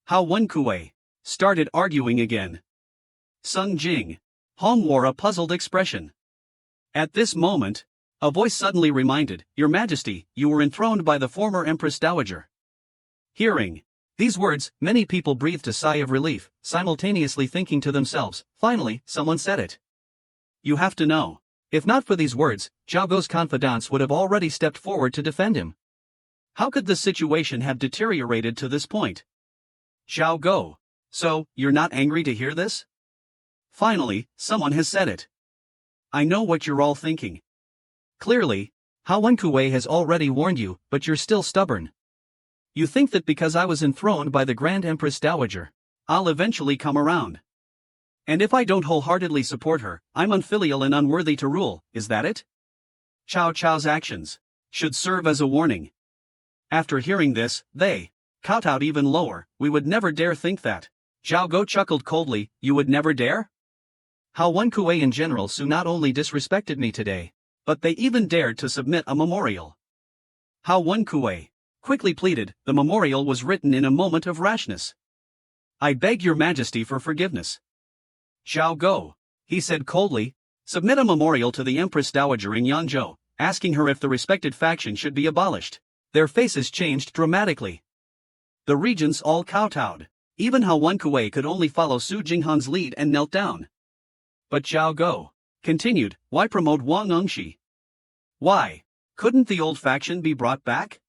Hao Wenkui started arguing again. Sung Jing Hong wore a puzzled expression. At this moment, A voice suddenly reminded, "Your Majesty, you were enthroned by the former Empress Dowager." Hearing these words, many people breathed a sigh of relief, simultaneously thinking to themselves, "Finally, someone said it." You have to know. If not for these words, Zhao Gou's confidants would have already stepped forward to defend him. How could the situation have deteriorated to this point? Zhao Gou. So, you're not angry to hear this? Finally, someone has said it. I know what you're all thinking. Clearly, Hiaai City has already warned you, but you're still stubborn. You think that because I was enthroned by the Grand Empress Dowager, I'll eventually come around. And if I don't wholeheartedly support her, I'm unfilial and unworthy to rule, is that it? Cao Cao's actions should serve as a warning. After hearing this, they kowtowed even lower. "We would never dare think that." Zhao Gou chuckled coldly, "You would never dare?" Hiaai City in general not only disrespected me today, but they even dared to submit a memorial. Hiaai City quickly pleaded. The memorial was written in a moment of rashness. "I beg your Majesty for forgiveness." Zhao Gou, he said coldly, "submit a memorial to the Empress Dowager in Yanzhou, asking her if the respected faction should be abolished." Their faces changed dramatically. The regents all kowtowed. Even Hiaai City could only follow Su Jinghong's lead and knelt down. But Zhao Gou continued, "Why promote Wang Ngxi? Why couldn't the old faction be brought back?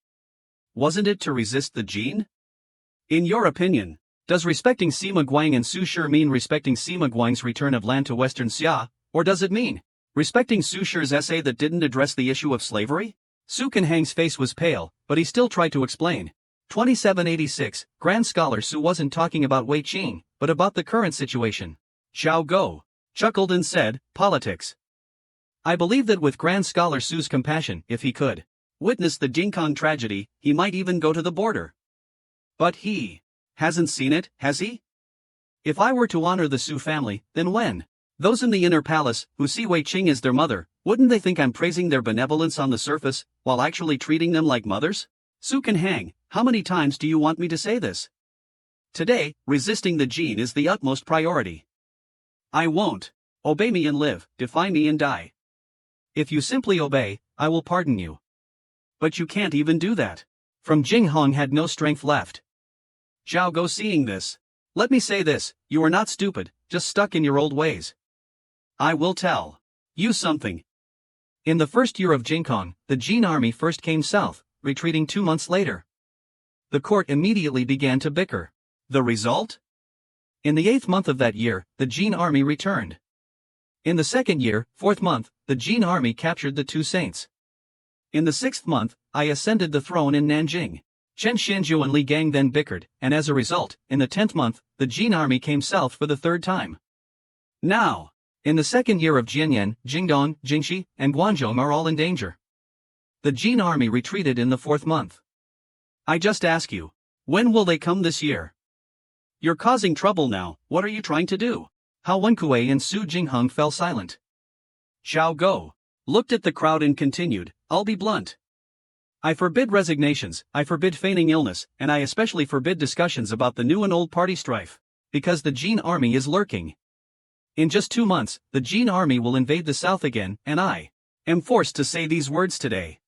Wasn't it to resist the Jin? In your opinion, does respecting Sima Guang and Su Shi mean respecting Sima Guang's return of land to Western Xia, or does it mean respecting Su Shi's essay that didn't address the issue of slavery?" Su Canhang's face was pale, but he still tried to explain. 2786, Grand Scholar Su wasn't talking about Wei Qing, but about the current situation. Zhao Gou chuckled and said, "Politics. I believe that with Grand Scholar Su's compassion, if he could witness the Jingkong tragedy, he might even go to the border. But he hasn't seen it, has he? If I were to honor the Su family, then when those in the inner palace, who see Wei Qing as their mother, wouldn't they think I'm praising their benevolence on the surface, while actually treating them like mothers? Su Canhang, how many times do you want me to say this? Today, resisting the Jin is the utmost priority. I won't. Obey me and live, defy me and die. If you simply obey, I will pardon you. But you can't even do that." From Jinghong had no strength left. Zhao Gou seeing this. "Let me say this, you are not stupid, just stuck in your old ways. I will tell you something. In the first year of Jingkong, the Jin army first came south, retreating 2 months later. The court immediately began to bicker. The result? In the 8th month of that year, the Jin army returned. In the 2nd year, 4th month, the Jin army captured the 2 saints. In the 6th month, I ascended the throne in Nanjing. Chen Xianzhou and Li Gang then bickered, and as a result, in the 10th month, the Jin army came south for the 3rd time. Now, in the 2nd year of Jianyan, Jingdong, Jingxi, and Guangzhou are all in danger. The Jin army retreated in the 4th month. I just ask you, when will they come this year? You're causing trouble now, what are you trying to do?" Hiaai City and Su Jinghong fell silent. Zhao Gou looked at the crowd and continued, "I'll be blunt. I forbid resignations, I forbid feigning illness, and I especially forbid discussions about the new and old party strife. Because the Jin army is lurking. In just 2 months, the Jin army will invade the south again, and I am forced to say these words today.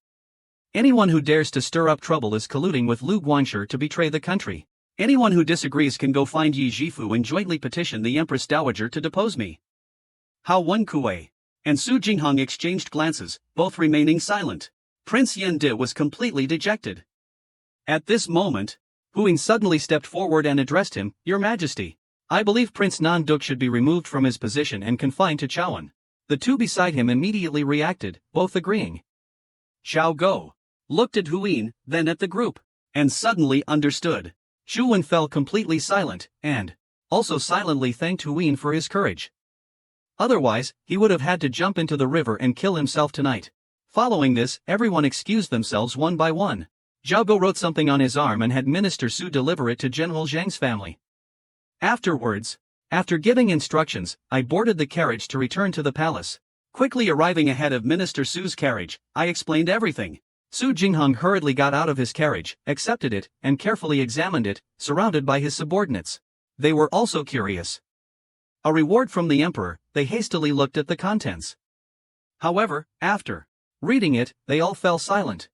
Anyone who dares to stir up trouble is colluding with Lu Guangshi to betray the country. Anyone who disagrees can go find Yi Zhifu and jointly petition the Empress Dowager to depose me." Hiaai City and Su Jinghong exchanged glances, both remaining silent. Prince Yen De was completely dejected. At this moment, Huing suddenly stepped forward and addressed him, "Your Majesty, I believe Prince Nan Duk should be removed from his position and confined to Chaoan." The two beside him immediately reacted, both agreeing. Zhao Gou looked at Huing, then at the group, and suddenly understood. Shu Wen fell completely silent, and also silently thanked Huing for his courage. Otherwise, he would have had to jump into the river and kill himself tonight. Following this, everyone excused themselves one by one. Zhao Gou wrote something on his arm and had Minister Su deliver it to General Zhang's family. Afterwards, after giving instructions, I boarded the carriage to return to the palace. Quickly arriving ahead of Minister Su's carriage, I explained everything. Su Jinghong hurriedly got out of his carriage, accepted it, and carefully examined it, surrounded by his subordinates. They were also curious. A reward from the emperor, they hastily looked at the contents. However, after Reading it, they all fell silent.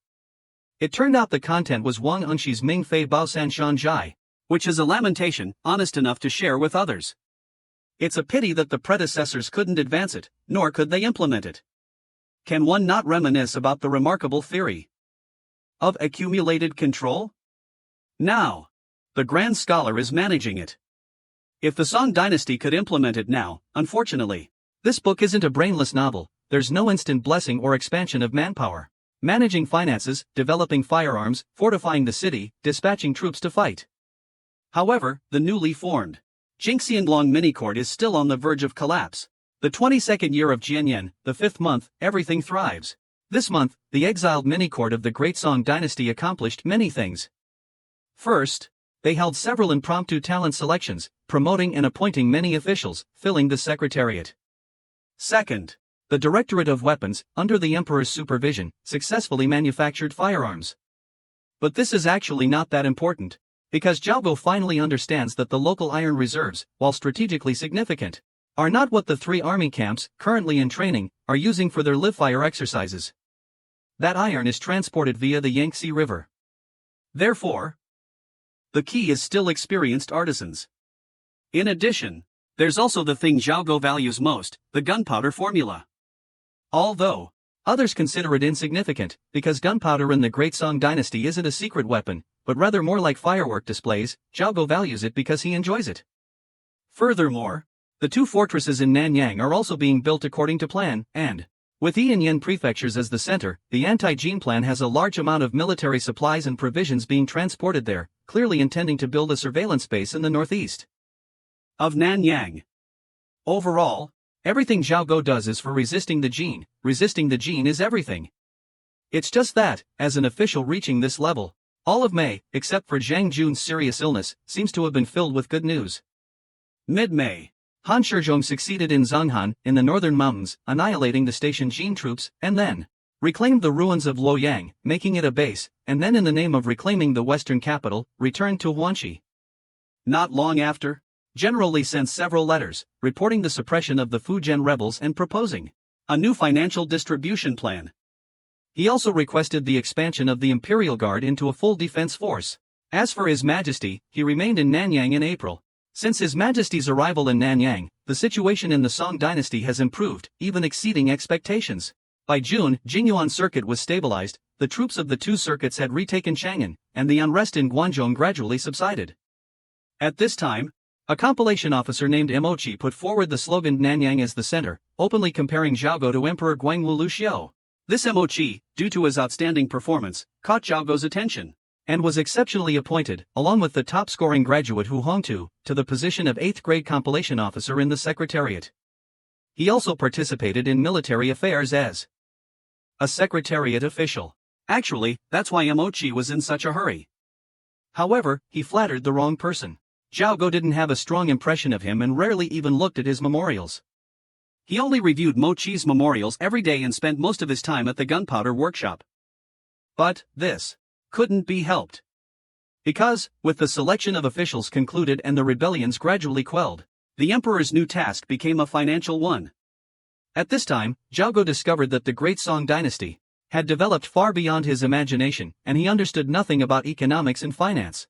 It turned out the content was Wang Unxi's Ming Fei Bao San Shan Jai, which is a lamentation, honest enough to share with others. It's a pity that the predecessors couldn't advance it, nor could they implement it. Can one not reminisce about the remarkable theory of accumulated control? Now, the grand scholar is managing it. If the Song dynasty could implement it now, unfortunately, this book isn't a brainless novel. There's no instant blessing or expansion of manpower. Managing finances, developing firearms, fortifying the city, dispatching troops to fight. However, the newly formed Jingxianglong mini-court is still on the verge of collapse. The 22nd year of Jianyan, the 5th month, everything thrives. This month, the exiled mini-court of the Great Song dynasty accomplished many things. First, they held several impromptu talent selections, promoting and appointing many officials, filling the secretariat. Second, the Directorate of Weapons, under the Emperor's supervision, successfully manufactured firearms. But this is actually not that important, because Jingo finally understands that the local iron reserves, while strategically significant, are not what the 3 army camps, currently in training, are using for their live-fire exercises. That iron is transported via the Yangtze River. Therefore, the key is still experienced artisans. In addition, there's also the thing Jingo values most, the gunpowder formula. Although others consider it insignificant, because gunpowder in the Great Song dynasty isn't a secret weapon, but rather more like firework displays, Jingo values it because he enjoys it. Furthermore, the 2 fortresses in Nanyang are also being built according to plan, and, with Yanyan prefectures as the center, the anti-Jin plan has a large amount of military supplies and provisions being transported there, clearly intending to build a surveillance base in the northeast of Nanyang. Overall, everything Jingo does is for resisting the Jin. Resisting the Jin is everything. It's just that, as an official reaching this level, all of May, except for Zhang Jun's serious illness, seems to have been filled with good news. Mid-May, Han Shizhong succeeded in Zhonghan, in the northern mountains, annihilating the stationed Jin troops, and then reclaimed the ruins of Luoyang, making it a base, and then in the name of reclaiming the western capital, returned to Huanxi. Not long after, General Li sent several letters, reporting the suppression of the Fujian rebels and proposing a new financial distribution plan. He also requested the expansion of the Imperial Guard into a full defense force. As for His Majesty, he remained in Nanyang in April. Since His Majesty's arrival in Nanyang, the situation in the Song dynasty has improved, even exceeding expectations. By June, Jingyuan Circuit was stabilized, the troops of the 2 circuits had retaken Chang'an, and the unrest in Guangzhou gradually subsided. At this time, a compilation officer named Mochi put forward the slogan Nanyang as the center, openly comparing Jingo to Emperor Guangwu Luxiu. This Mochi, due to his outstanding performance, caught Jingo's attention, and was exceptionally appointed, along with the top-scoring graduate Hu Hongtu, to the position of 8th-grade compilation officer in the Secretariat. He also participated in military affairs as a Secretariat official. Actually, that's why Mochi was in such a hurry. However, he flattered the wrong person. Jingo didn't have a strong impression of him and rarely even looked at his memorials. He only reviewed Mochi's memorials every day and spent most of his time at the gunpowder workshop. But this couldn't be helped. Because, with the selection of officials concluded and the rebellions gradually quelled, the emperor's new task became a financial one. At this time, Jingo discovered that the Great Song dynasty had developed far beyond his imagination, and he understood nothing about economics and finance.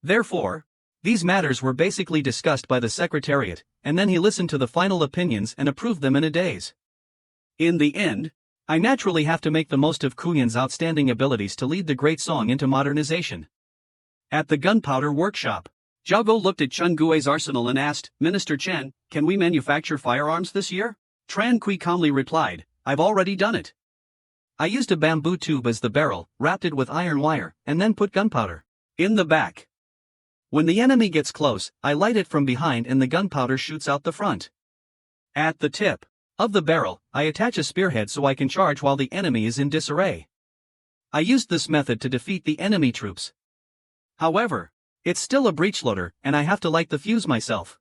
Therefore, these matters were basically discussed by the Secretariat, and then he listened to the final opinions and approved them in a daze. In the end, I naturally have to make the most of Kuyan's outstanding abilities to lead the Great Song into modernization. At the gunpowder workshop, Jingo looked at Chen Gui's arsenal and asked, Minister Chen, can we manufacture firearms this year? Tran Kui calmly replied, I've already done it. I used a bamboo tube as the barrel, wrapped it with iron wire, and then put gunpowder in the back. When the enemy gets close, I light it from behind and the gunpowder shoots out the front. At the tip of the barrel, I attach a spearhead so I can charge while the enemy is in disarray. I used this method to defeat the enemy troops. However, it's still a breechloader, and I have to light the fuse myself.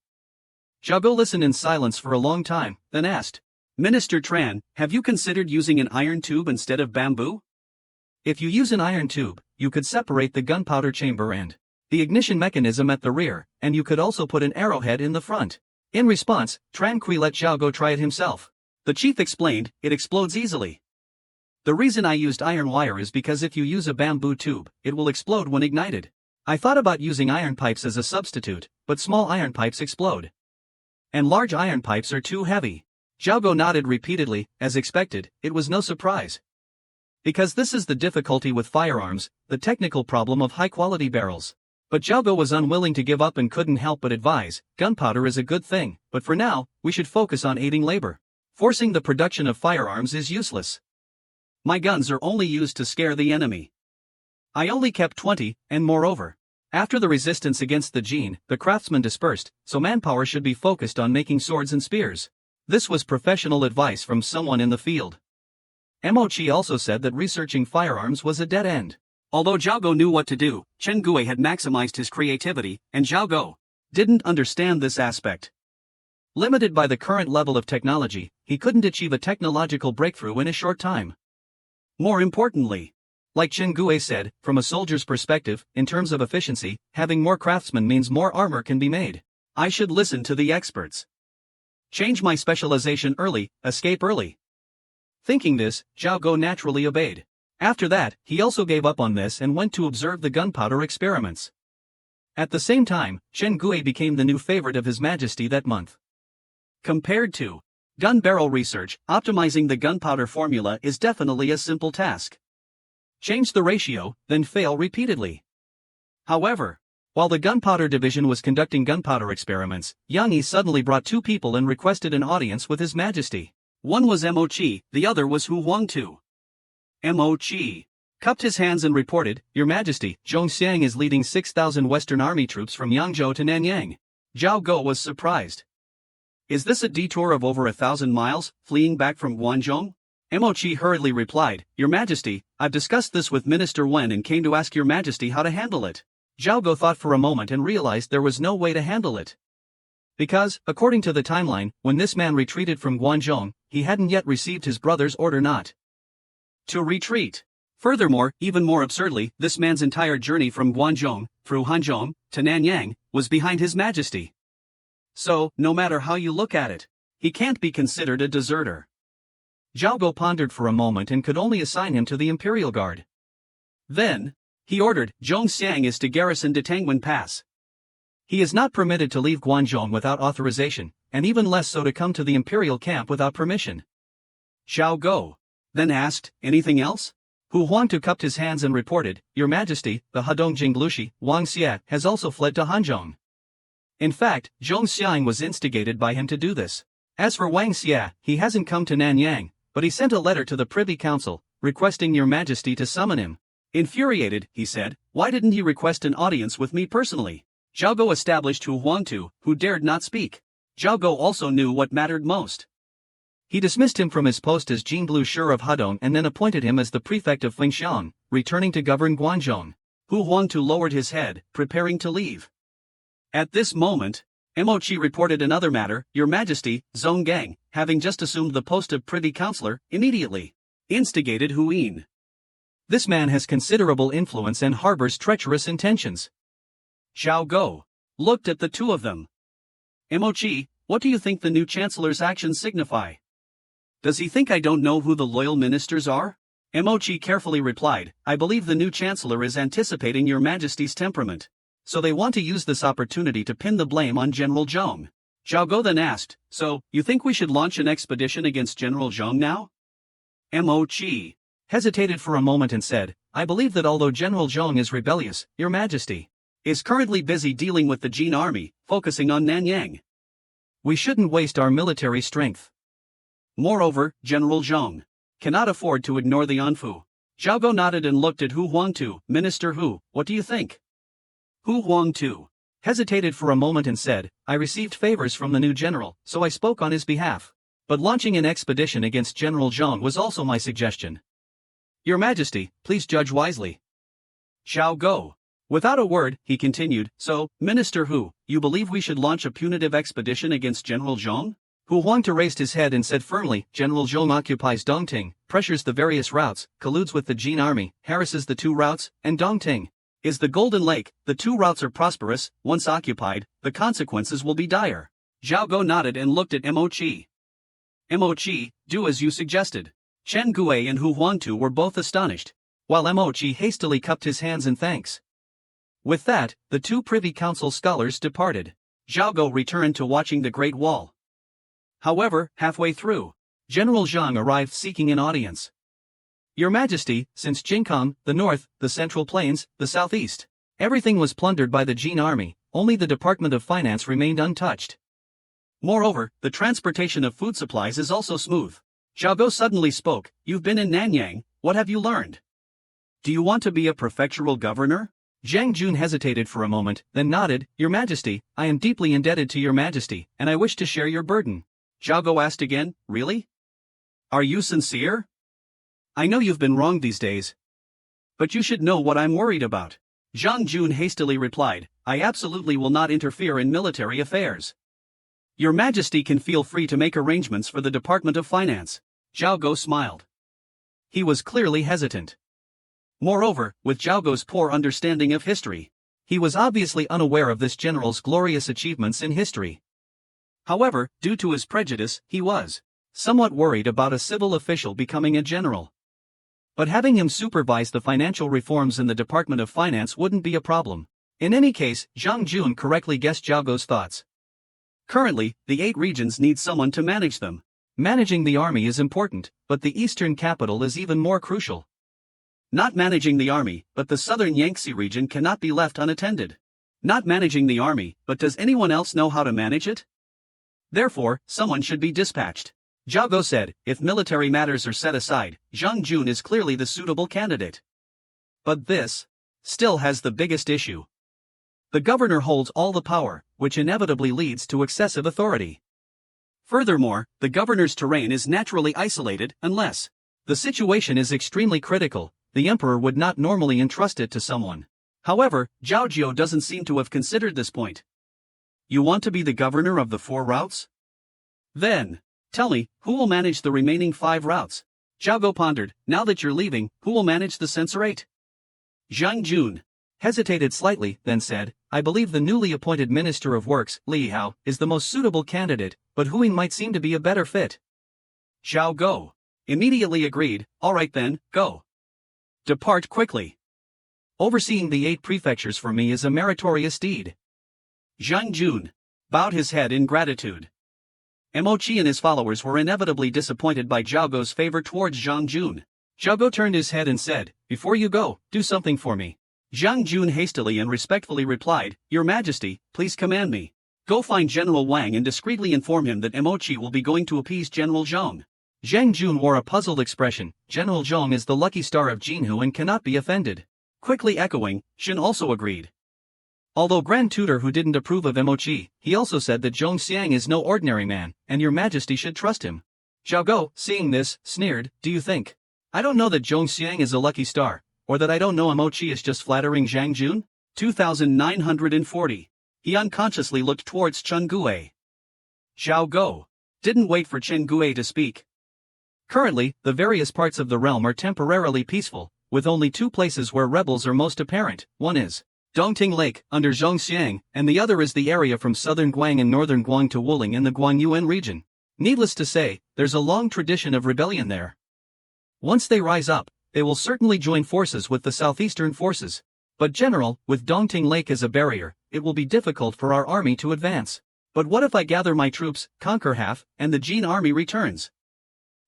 Jingo listened in silence for a long time, then asked, Minister Tran, have you considered using an iron tube instead of bamboo? If you use an iron tube, you could separate the gunpowder chamber and the ignition mechanism at the rear, and you could also put an arrowhead in the front. In response, Tran Kui let Jingo try it himself. The chief explained, it explodes easily. The reason I used iron wire is because if you use a bamboo tube, it will explode when ignited. I thought about using iron pipes as a substitute, but small iron pipes explode. And large iron pipes are too heavy. Zhao Go nodded repeatedly. As expected, it was no surprise. Because this is the difficulty with firearms, the technical problem of high-quality barrels. But Zhao Go was unwilling to give up and couldn't help but advise, gunpowder is a good thing, but for now, we should focus on aiding labor. Forcing the production of firearms is useless. My guns are only used to scare the enemy. I only kept 20, and moreover, after the resistance against the Jin, the craftsmen dispersed, so manpower should be focused on making swords and spears. This was professional advice from someone in the field. Mochi also said that researching firearms was a dead end. Although Zhao Go knew what to do, Chen Gui had maximized his creativity, and Zhao Go didn't understand this aspect. Limited by the current level of technology, he couldn't achieve a technological breakthrough in a short time. More importantly, like Chen Gui said, from a soldier's perspective, in terms of efficiency, having more craftsmen means more armor can be made. I should listen to the experts. Change my specialization early, escape early. Thinking this, Zhao Go naturally obeyed. After that, he also gave up on this and went to observe the gunpowder experiments. At the same time, Chen Gui became the new favorite of His Majesty that month. Compared to gun barrel research, optimizing the gunpowder formula is definitely a simple task. Change the ratio, then fail repeatedly. However, while the gunpowder division was conducting gunpowder experiments, Yang Yi suddenly brought two people and requested an audience with His Majesty. One was Mochi, the other was Hu Huangtu. Mochi cupped his hands and reported, Your Majesty, Zhong Xiang is leading 6,000 Western Army troops from Yangzhou to Nanyang. Zhao Go was surprised. Is this a detour of over 1,000 miles, fleeing back from Guangzhou? Mochi hurriedly replied, Your Majesty, I've discussed this with Minister Wen and came to ask Your Majesty how to handle it. Zhao Go thought for a moment and realized there was no way to handle it. Because, according to the timeline, when this man retreated from Guangzhou, he hadn't yet received his brother's order not to retreat. Furthermore, even more absurdly, this man's entire journey from Guangzhou, through Hanzhong, to Nanyang, was behind His Majesty. So, no matter how you look at it, he can't be considered a deserter. Zhao Go pondered for a moment and could only assign him to the Imperial Guard. Then, he ordered, Zhong Xiang is to garrison Detangwen Pass. He is not permitted to leave Guangzhou without authorization, and even less so to come to the Imperial camp without permission. Zhao Go then asked, anything else? Hu Huangtu cupped his hands and reported, Your Majesty, the Hedong Jinglushi, Wang Xia, has also fled to Hanzhong. In fact, Zhong Xiang was instigated by him to do this. As for Wang Xia, he hasn't come to Nanyang, but he sent a letter to the Privy Council, requesting Your Majesty to summon him. Infuriated, he said, why didn't he request an audience with me personally? Zhao Go established Hu Huangtu, who dared not speak. Zhao Go also knew what mattered most. He dismissed him from his post as Jingblu Shur of Hedong and then appointed him as the prefect of Fengxiang, returning to govern Guangzhou. Hu Huangtu lowered his head, preparing to leave. At this moment, Mochi reported another matter, Your Majesty, Zhong Gang, having just assumed the post of Privy Councillor, immediately instigated Hu Yin. This man has considerable influence and harbors treacherous intentions. Zhao Go looked at the two of them. Mochi, what do you think the new Chancellor's actions signify? Does he think I don't know who the loyal ministers are? Mochi carefully replied, I believe the new Chancellor is anticipating Your Majesty's temperament. So they want to use this opportunity to pin the blame on General Zhong. Zhao Go then asked, so, you think we should launch an expedition against General Zhong now? Mochi hesitated for a moment and said, I believe that although General Zhong is rebellious, Your Majesty is currently busy dealing with the Jin army, focusing on Nanyang. We shouldn't waste our military strength. Moreover, General Zhong cannot afford to ignore the Anfu. Zhao Go nodded and looked at Hu Huangtu, Minister Hu, what do you think? Hu Huangtu hesitated for a moment and said, I received favors from the new general, so I spoke on his behalf. But launching an expedition against General Zhong was also my suggestion. Your Majesty, please judge wisely. Zhao Go. Without a word, he continued, so, Minister Hu, you believe we should launch a punitive expedition against General Zhong? Hu Huangtu raised his head and said firmly, General Zhong occupies Dongting, pressures the various routes, colludes with the Jin army, harasses the two routes, and Dongting is the Golden Lake. The two routes are prosperous, once occupied, the consequences will be dire. Zhao Go nodded and looked at Mochi. Mochi, do as you suggested. Chen Hui and Hu Huangtu were both astonished, while Mochi hastily cupped his hands in thanks. With that, the two Privy Council scholars departed. Zhao Go returned to watching the Great Wall. However, halfway through, General Zhang arrived seeking an audience. Your Majesty, since Jingkong, the north, the Central Plains, the southeast, everything was plundered by the Jin army, only the Department of Finance remained untouched. Moreover, the transportation of food supplies is also smooth. Zhao Go suddenly spoke, you've been in Nanyang, what have you learned? Do you want to be a prefectural governor? Zhang Jun hesitated for a moment, then nodded, Your Majesty, I am deeply indebted to Your Majesty, and I wish to share your burden. Zhao Go asked again, really? Are you sincere? I know you've been wrong these days. But you should know what I'm worried about. Zhang Jun hastily replied, I absolutely will not interfere in military affairs. Your Majesty can feel free to make arrangements for the Department of Finance. Zhao Go smiled. He was clearly hesitant. Moreover, with Zhao Go's poor understanding of history, he was obviously unaware of this general's glorious achievements in history. However, due to his prejudice, he was somewhat worried about a civil official becoming a general. But having him supervise the financial reforms in the Department of Finance wouldn't be a problem. In any case, Zhang Jun correctly guessed Zhao Go's thoughts. Currently, the 8 regions need someone to manage them. Managing the army is important, but the eastern capital is even more crucial. Not managing the army, but the southern Yangtze region cannot be left unattended. Not managing the army, but does anyone else know how to manage it? Therefore, someone should be dispatched. Zhao Go said, if military matters are set aside, Zhang Jun is clearly the suitable candidate. But this still has the biggest issue. The governor holds all the power, which inevitably leads to excessive authority. Furthermore, the governor's terrain is naturally isolated unless the situation is extremely critical. The emperor would not normally entrust it to someone. However, Zhao Jiao doesn't seem to have considered this point. You want to be the governor of the 4 routes? Then, tell me, who will manage the remaining 5 routes? Zhao Go pondered, now that you're leaving, who will manage the censorate? Zhang Jun hesitated slightly, then said, I believe the newly appointed Minister of Works, Li Hao, is the most suitable candidate, but Hui might seem to be a better fit. Zhao Go immediately agreed, alright then, go. Depart quickly. Overseeing the 8 prefectures for me is a meritorious deed. Zhang Jun bowed his head in gratitude. Mochi and his followers were inevitably disappointed by Zhao Go's favor towards Zhang Jun. Zhao Go turned his head and said, before you go, do something for me. Zhang Jun hastily and respectfully replied, Your Majesty, please command me. Go find General Wang and discreetly inform him that Mochi will be going to appease General Zhang. Zhang Jun wore a puzzled expression. General Zhang is the lucky star of Jinhu and cannot be offended. Quickly echoing, Shen also agreed. Although Grand Tutor Hu didn't approve of Mochi, he also said that Zhong Xiang is no ordinary man, and Your Majesty should trust him. Zhao Go, seeing this, sneered, do you think I don't know that Zhong Xiang is a lucky star, or that I don't know Mochi is just flattering Zhang Jun? 2940. He unconsciously looked towards Chen Hui. Zhao Go didn't wait for Chen Hui to speak. Currently, the various parts of the realm are temporarily peaceful, with only 2 places where rebels are most apparent. One is Dongting Lake, under Zhongxiang, and the other is the area from southern Guang and northern Guang to Wuling in the Guangyuan region. Needless to say, there's a long tradition of rebellion there. Once they rise up, they will certainly join forces with the southeastern forces. But General, with Dongting Lake as a barrier, it will be difficult for our army to advance. But what if I gather my troops, conquer half, and the Jin army returns?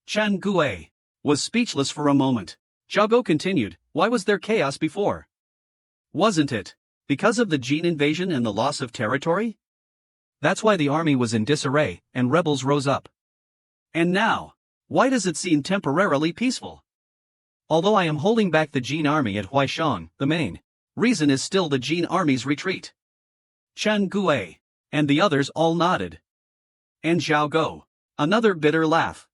Chen Hui was speechless for a moment. Zhao Go continued, why was there chaos before? Wasn't it because of the Jin invasion and the loss of territory? That's why the army was in disarray, and rebels rose up. And now, why does it seem temporarily peaceful? Although I am holding back the Jin army at Huaishan, the main reason is still the Jin army's retreat. Chen Hui and the others all nodded. And Zhao Go, another bitter laugh.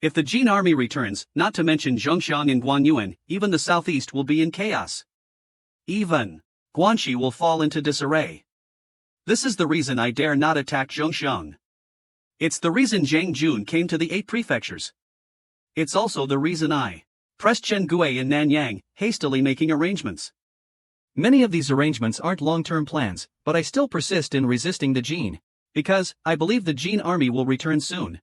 If the Jin army returns, not to mention Zhongshan and Guanyuan, even the southeast will be in chaos. Even Guanxi will fall into disarray. This is the reason I dare not attack Zhongshan. It's the reason Zhang Jun came to the 8 prefectures. It's also the reason I pressed Chen Hui in Nanyang, hastily making arrangements. Many of these arrangements aren't long-term plans, but I still persist in resisting the Jin, because I believe the Jin army will return soon.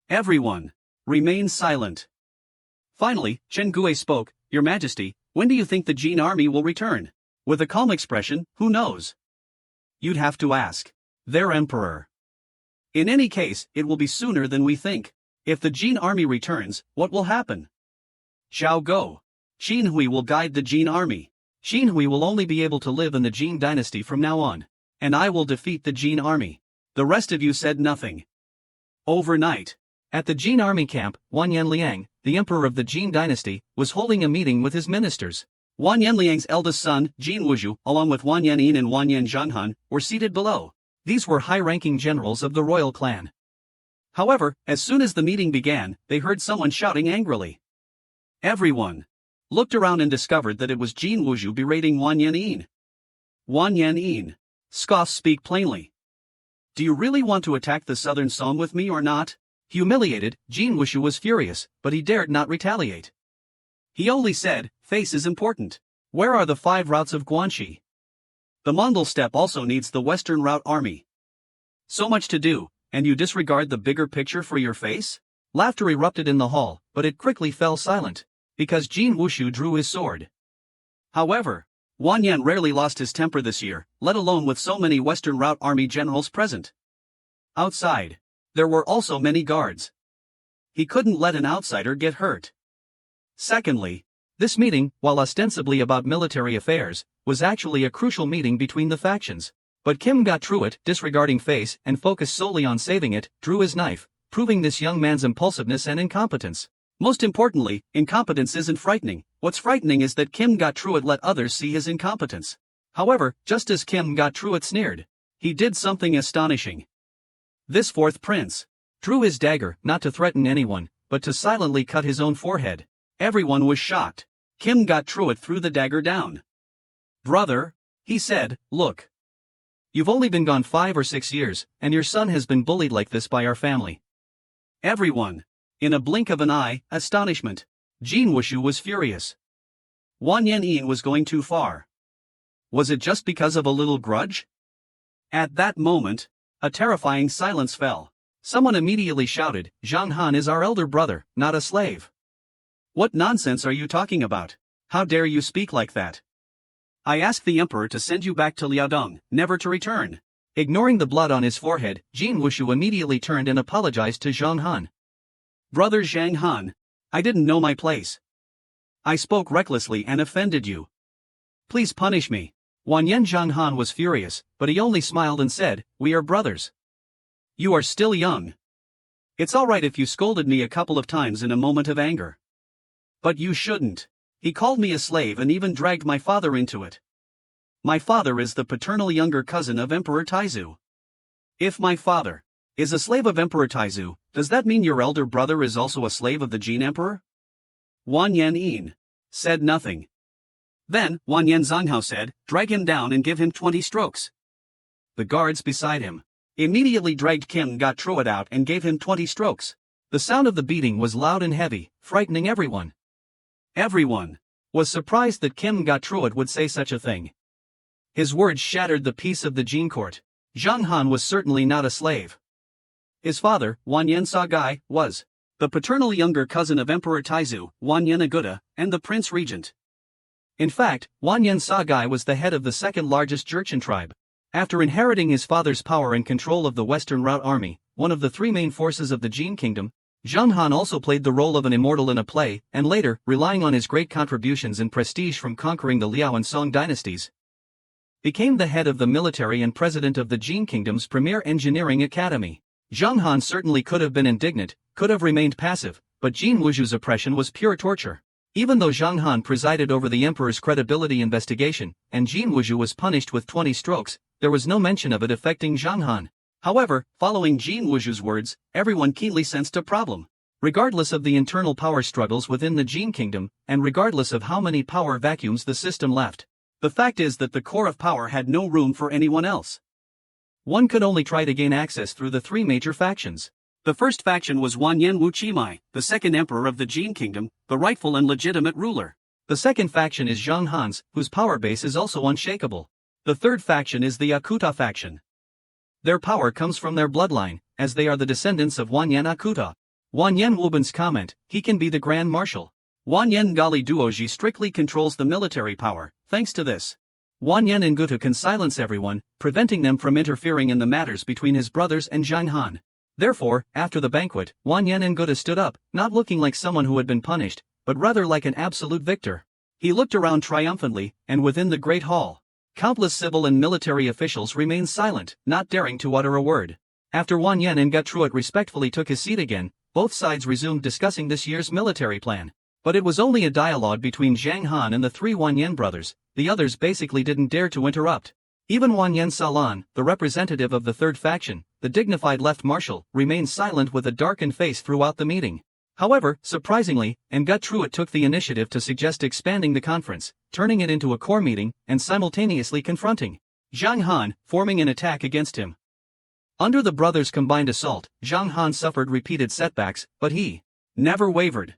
Everyone remain silent. Finally, Chen Hui spoke, "Your Majesty, when do you think the Jin army will return?" With a calm expression, "Who knows? You'd have to ask their emperor. In any case, it will be sooner than we think. If the Jin army returns, what will happen? Xiao Go. Chin Hui will guide the Jin army. Chin Hui will only be able to live in the Jin dynasty from now on. And I will defeat the Jin army." The rest of you said nothing. Overnight, at the Jin army camp,完颜Liang, the emperor of the Jin dynasty, was holding a meeting with his ministers.完颜Liang's eldest son, Jin Wuzhu, along with完颜Yin and完颜Zhanghan, were seated below. These were high-ranking generals of the royal clan. However, as soon as the meeting began, they heard someone shouting angrily. Everyone looked around and discovered that it was Jin Wuzhu berating完颜Yin.完颜Yin scoffs speak plainly. "Do you really want to attack the southern Song with me or not?" Humiliated, Jin Wuzhu was furious, but he dared not retaliate. He only said, "Face is important. Where are the 5 routes of Guanxi? The Mongol steppe also needs the western route army. So much to do, and you disregard the bigger picture for your face?" Laughter erupted in the hall, but it quickly fell silent, because Jin Wuzhu drew his sword. However,完颜rarely lost his temper this year, let alone with so many western route army generals present. Outside, there were also many guards. He couldn't let an outsider get hurt. Secondly, this meeting, while ostensibly about military affairs, was actually a crucial meeting between the factions. But Kim got through it, disregarding face and focused solely on saving it, drew his knife, proving this young man's impulsiveness and incompetence. Most importantly, incompetence isn't frightening. What's frightening is that Kim got through it, let others see his incompetence. However, just as Kim got through it sneered, he did something astonishing. This 4th prince drew his dagger, not to threaten anyone, but to silently cut his own forehead. Everyone was shocked. Kim got through it, threw the dagger down. "Brother," he said, "look. You've only been gone 5 or 6 years, and your son has been bullied like this by our family." Everyone, in a blink of an eye, astonishment. Jin Wuzhu was furious.完颜Yin was going too far. Was it just because of a little grudge? At that moment, a terrifying silence fell. Someone immediately shouted, "Zhang Han is our elder brother, not a slave." "What nonsense are you talking about? How dare you speak like that? I asked the emperor to send you back to Liaodong, never to return." Ignoring the blood on his forehead, Jin Wuzhu immediately turned and apologized to Zhang Han. "Brother Zhang Han, I didn't know my place. I spoke recklessly and offended you. Please punish me."完颜Zhang Han was furious, but he only smiled and said, "We are brothers. You are still young. It's alright if you scolded me a couple of times in a moment of anger. But you shouldn't. He called me a slave and even dragged my father into it. My father is the paternal younger cousin of Emperor Taizu. If my father is a slave of Emperor Taizu, does that mean your elder brother is also a slave of the Jin Emperor?"完颜Yin said nothing. Then,完颜Zhanghao said, "Drag him down and give him 20 strokes." The guards beside him immediately dragged Kim got through it out and gave him 20 strokes. The sound of the beating was loud and heavy, frightening everyone. Everyone was surprised that Kim got through it would say such a thing. His words shattered the peace of the Jin court. Zhang Han was certainly not a slave. His father,完颜Sagai, was the paternal younger cousin of Emperor Taizu,完颜Aguda, and the Prince Regent. In fact,完颜Sagai was the head of the second largest Jurchen tribe. After inheriting his father's power and control of the Western Route Army, one of the 3 main forces of the Jin Kingdom, Zhang Han also played the role of an immortal in a play, and later, relying on his great contributions and prestige from conquering the Liao and Song dynasties, became the head of the military and president of the Jin Kingdom's premier engineering academy. Zhang Han certainly could have been indignant, could have remained passive, but Jin Wuzhu's oppression was pure torture. Even though Zhang Han presided over the emperor's credibility investigation, and Jin Wuzhu was punished with 20 strokes, there was no mention of it affecting Zhang Han. However, following Jin Wuzhu's words, everyone keenly sensed a problem. Regardless of the internal power struggles within the Jin Kingdom, and regardless of how many power vacuums the system left, the fact is that the core of power had no room for anyone else. One could only try to gain access through the 3 major factions. The first faction was完颜Wu Qimai, the second emperor of the Jin Kingdom, the rightful and legitimate ruler. The second faction is Zhang Han's, whose power base is also unshakable. The third faction is the Akuta faction. Their power comes from their bloodline, as they are the descendants of完颜Akuta.完颜Wuben's comment, "He can be the Grand Marshal. Wanyan Gali Duoji strictly controls the military power. Thanks to this, Wanyan Ngutu can silence everyone, preventing them from interfering in the matters between his brothers and Zhang Han. Therefore, after the banquet, Wanyan Ngutu stood up, not looking like someone who had been punished, but rather like an absolute victor. He looked around triumphantly, and within the great hall, countless civil and military officials remained silent, not daring to utter a word. After Wanyan Ngutu respectfully took his seat again, both sides resumed discussing this year's military plan. But it was only a dialogue between Zhang Han and the three Wanyan brothers. The others basically didn't dare to interrupt. Even Wanyan Salan, the representative of the third faction, the dignified left marshal, remained silent with a darkened face throughout the meeting. However, surprisingly, Ngutu took the initiative to suggest expanding the conference, turning it into a core meeting, and simultaneously confronting Zhang Han, forming an attack against him. Under the brothers' combined assault, Zhang Han suffered repeated setbacks, but he never wavered.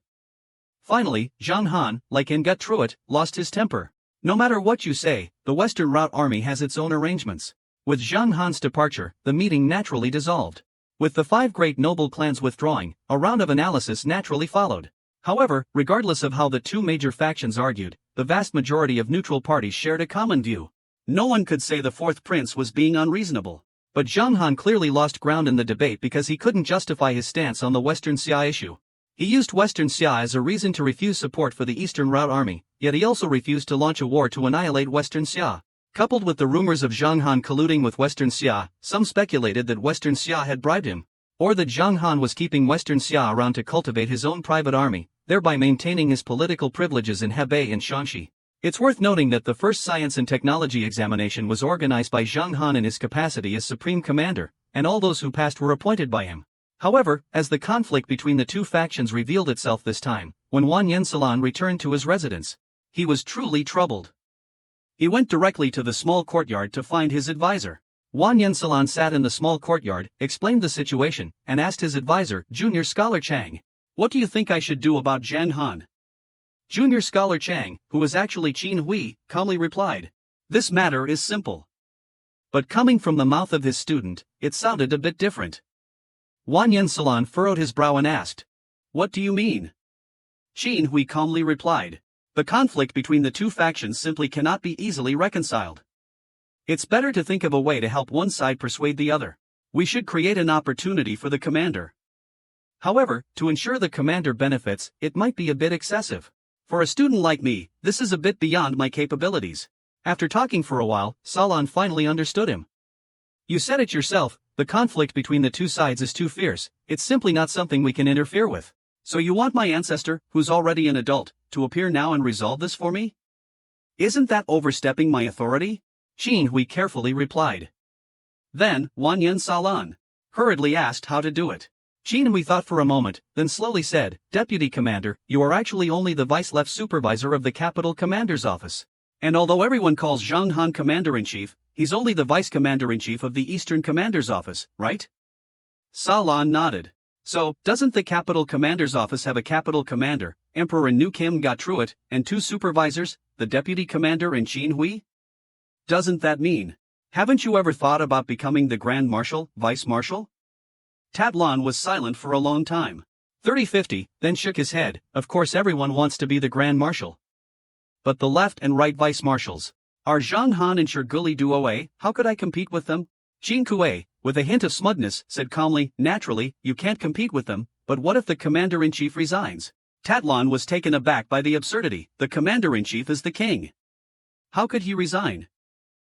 Finally, Zhang Han, like Ngutu, lost his temper. No matter what you say, the Western Route Army has its own arrangements. With Zhang Han's departure, the meeting naturally dissolved. With the 5 great noble clans withdrawing, a round of analysis naturally followed. However, regardless of how the two major factions argued, the vast majority of neutral parties shared a common view. No one could say the fourth prince was being unreasonable. But Zhang Han clearly lost ground in the debate because he couldn't justify his stance on the Western Xia issue. He used Western Xia as a reason to refuse support for the Eastern Route Army, yet he also refused to launch a war to annihilate Western Xia. Coupled with the rumors of Zhang Han colluding with Western Xia, some speculated that Western Xia had bribed him, or that Zhang Han was keeping Western Xia around to cultivate his own private army, thereby maintaining his political privileges in Hebei and Shanxi. It's worth noting that the first science and technology examination was organized by Zhang Han in his capacity as supreme commander, and all those who passed were appointed by him. However, as the conflict between the two factions revealed itself this time, when Wanyan Salan returned to his residence, he was truly troubled. He went directly to the small courtyard to find his advisor. Wanyan Salan sat in the small courtyard, explained the situation, and asked his advisor, Junior Scholar Chang, "What do you think I should do about Zhang Han?" Junior Scholar Chang, who was actually Chin Hui, calmly replied, "This matter is simple." But coming from the mouth of his student, it sounded a bit different. Wanyan Salan furrowed his brow and asked, "What do you mean?" Chin Hui calmly replied, "The conflict between the two factions simply cannot be easily reconciled. It's better to think of a way to help one side persuade the other. We should create an opportunity for the commander. However, to ensure the commander benefits, it might be a bit excessive. For a student like me, this is a bit beyond my capabilities." After talking for a while, Salan finally understood him. "You said it yourself, the conflict between the two sides is too fierce, it's simply not something we can interfere with. So you want my ancestor, who's already an adult, to appear now and resolve this for me? Isn't that overstepping my authority?" Chin Hui carefully replied. Then, Wanyan Salan hurriedly asked how to do it. Chin Hui thought for a moment, then slowly said, "Deputy Commander, you are actually only the vice-left supervisor of the Capital Commander's office. And although everyone calls Zhang Han Commander-in-Chief, he's only the Vice Commander-in-Chief of the Eastern Commander's office, right?" Salan nodded. "So, doesn't the Capital Commander's office have a Capital Commander, Emperor Nu Kim Gatruit, and 2 supervisors, the Deputy Commander and Chin Hui? Doesn't that mean, haven't you ever thought about becoming the Grand Marshal, Vice Marshal?" Tablan was silent for a long time. 30-50, then shook his head. "Of course everyone wants to be the Grand Marshal. But the left and right Vice Marshals are Zhang Han and Shirguli Duoe, how could I compete with them?" Chin Hui, with a hint of smugness, said calmly, "Naturally, you can't compete with them, but what if the Commander-in-Chief resigns?" Tablan was taken aback by the absurdity. The Commander-in-Chief is the king. How could he resign?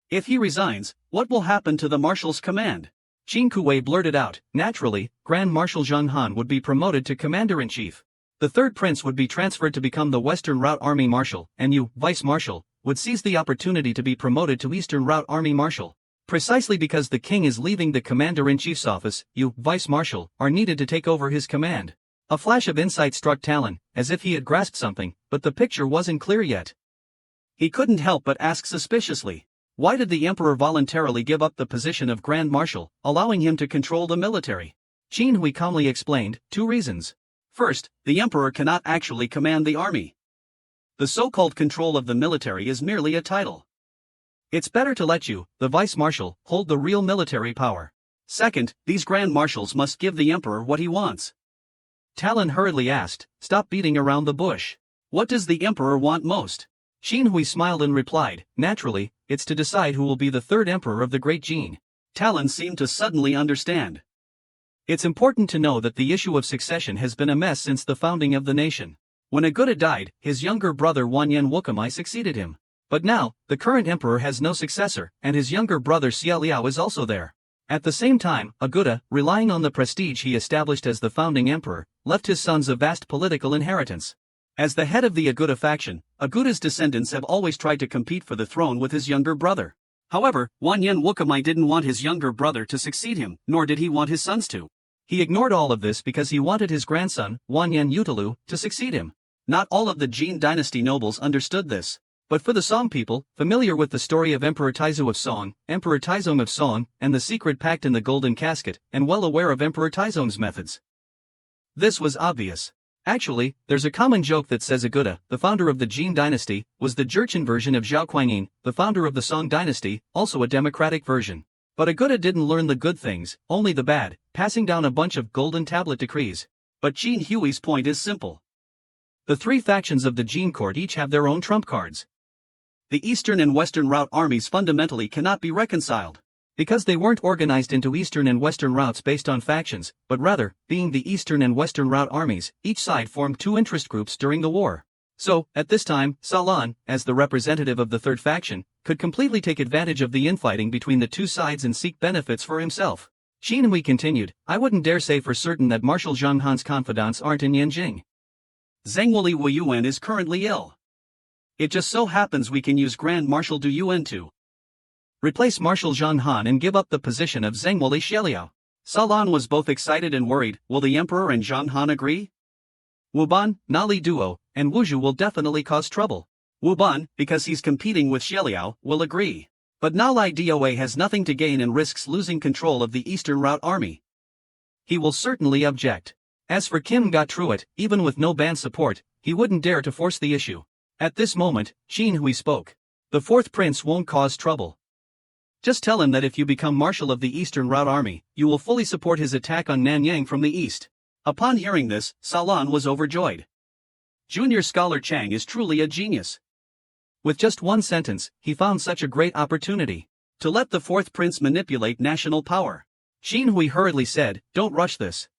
If he resigns, what will happen to the Marshal's command? Chin Hui blurted out, "Naturally, Grand Marshal Zhang Han would be promoted to Commander-in-Chief. The third prince would be transferred to become the Western Route Army Marshal, and you, Vice Marshal, would seize the opportunity to be promoted to Eastern Route Army Marshal. Precisely because the king is leaving the Commander-in-Chief's office, you, Vice Marshal, are needed to take over his command." A flash of insight struck Talon, as if he had grasped something, but the picture wasn't clear yet. He couldn't help but ask suspiciously, why did the Emperor voluntarily give up the position of Grand Marshal, allowing him to control the military? Chin Hui calmly explained, 2 reasons. First, the Emperor cannot actually command the army. The so-called control of the military is merely a title. It's better to let you, the Vice Marshal, hold the real military power. Second, these Grand Marshals must give the Emperor what he wants. Talon hurriedly asked, "Stop beating around the bush. What does the emperor want most? Chin Hui smiled and replied, naturally, it's to decide who will be the third emperor of the Great Jin. Talon seemed to suddenly understand. It's important to know that the issue of succession has been a mess since the founding of the nation. When Aguda died, his younger brother Wanyan Wukamai succeeded him. But now, the current emperor has no successor, and his younger brother Xia Liao is also there. At the same time, Aguda, relying on the prestige he established as the founding emperor, left his sons a vast political inheritance. As the head of the Aguda faction, Aguda's descendants have always tried to compete for the throne with his younger brother. However, Wanyan Wukamai didn't want his younger brother to succeed him, nor did he want his sons to. He ignored all of this because he wanted his grandson, Wanyan Yutalu, to succeed him. Not all of the Jin dynasty nobles understood this. But for the Song people, familiar with the story of Emperor Taizu of Song, Emperor Taizong of Song, and the secret pact in the Golden Casket, and well aware of Emperor Taizong's methods, this was obvious. Actually, there's a common joke that says Aguda, the founder of the Jin dynasty, was the Jurchen version of Zhao Kuangyin, the founder of the Song dynasty, also a democratic version. But Aguda didn't learn the good things, only the bad, passing down a bunch of golden tablet decrees. But Chin Hui's point is simple. The three factions of the Jin court each have their own trump cards. The Eastern and Western route armies fundamentally cannot be reconciled. Because they weren't organized into Eastern and Western routes based on factions, but rather, being the Eastern and Western route armies, each side formed two interest groups during the war. So, at this time, Salan, as the representative of the third faction, could completely take advantage of the infighting between the two sides and seek benefits for himself. Chin Hui continued, I wouldn't dare say for certain that Marshal Zhang Han's confidants aren't in Yanjing. Zhengwuli Wu Yuan is currently ill. It just so happens we can use Grand Marshal Du Yuan to replace Marshal Zhang Han and give up the position of Zhengwuli Xieliao. Salan was both excited and worried. Will the emperor and Zhang Han agree? Wuban, Nali Duo, and Wuzhu will definitely cause trouble. Wuban, because he's competing with Xieliao, will agree. But Nali Doa has nothing to gain and risks losing control of the Eastern Route Army. He will certainly object. As for Kim Ga-truit, even with no band support, he wouldn't dare to force the issue. At this moment, Chin Hui spoke. The fourth prince won't cause trouble. Just tell him that if you become Marshal of the Eastern Route Army, you will fully support his attack on Nanyang from the east. Upon hearing this, Salan was overjoyed. Junior Scholar Chang is truly a genius. With just one sentence, he found such a great opportunity to let the fourth prince manipulate national power. Chin Hui hurriedly said, don't rush this.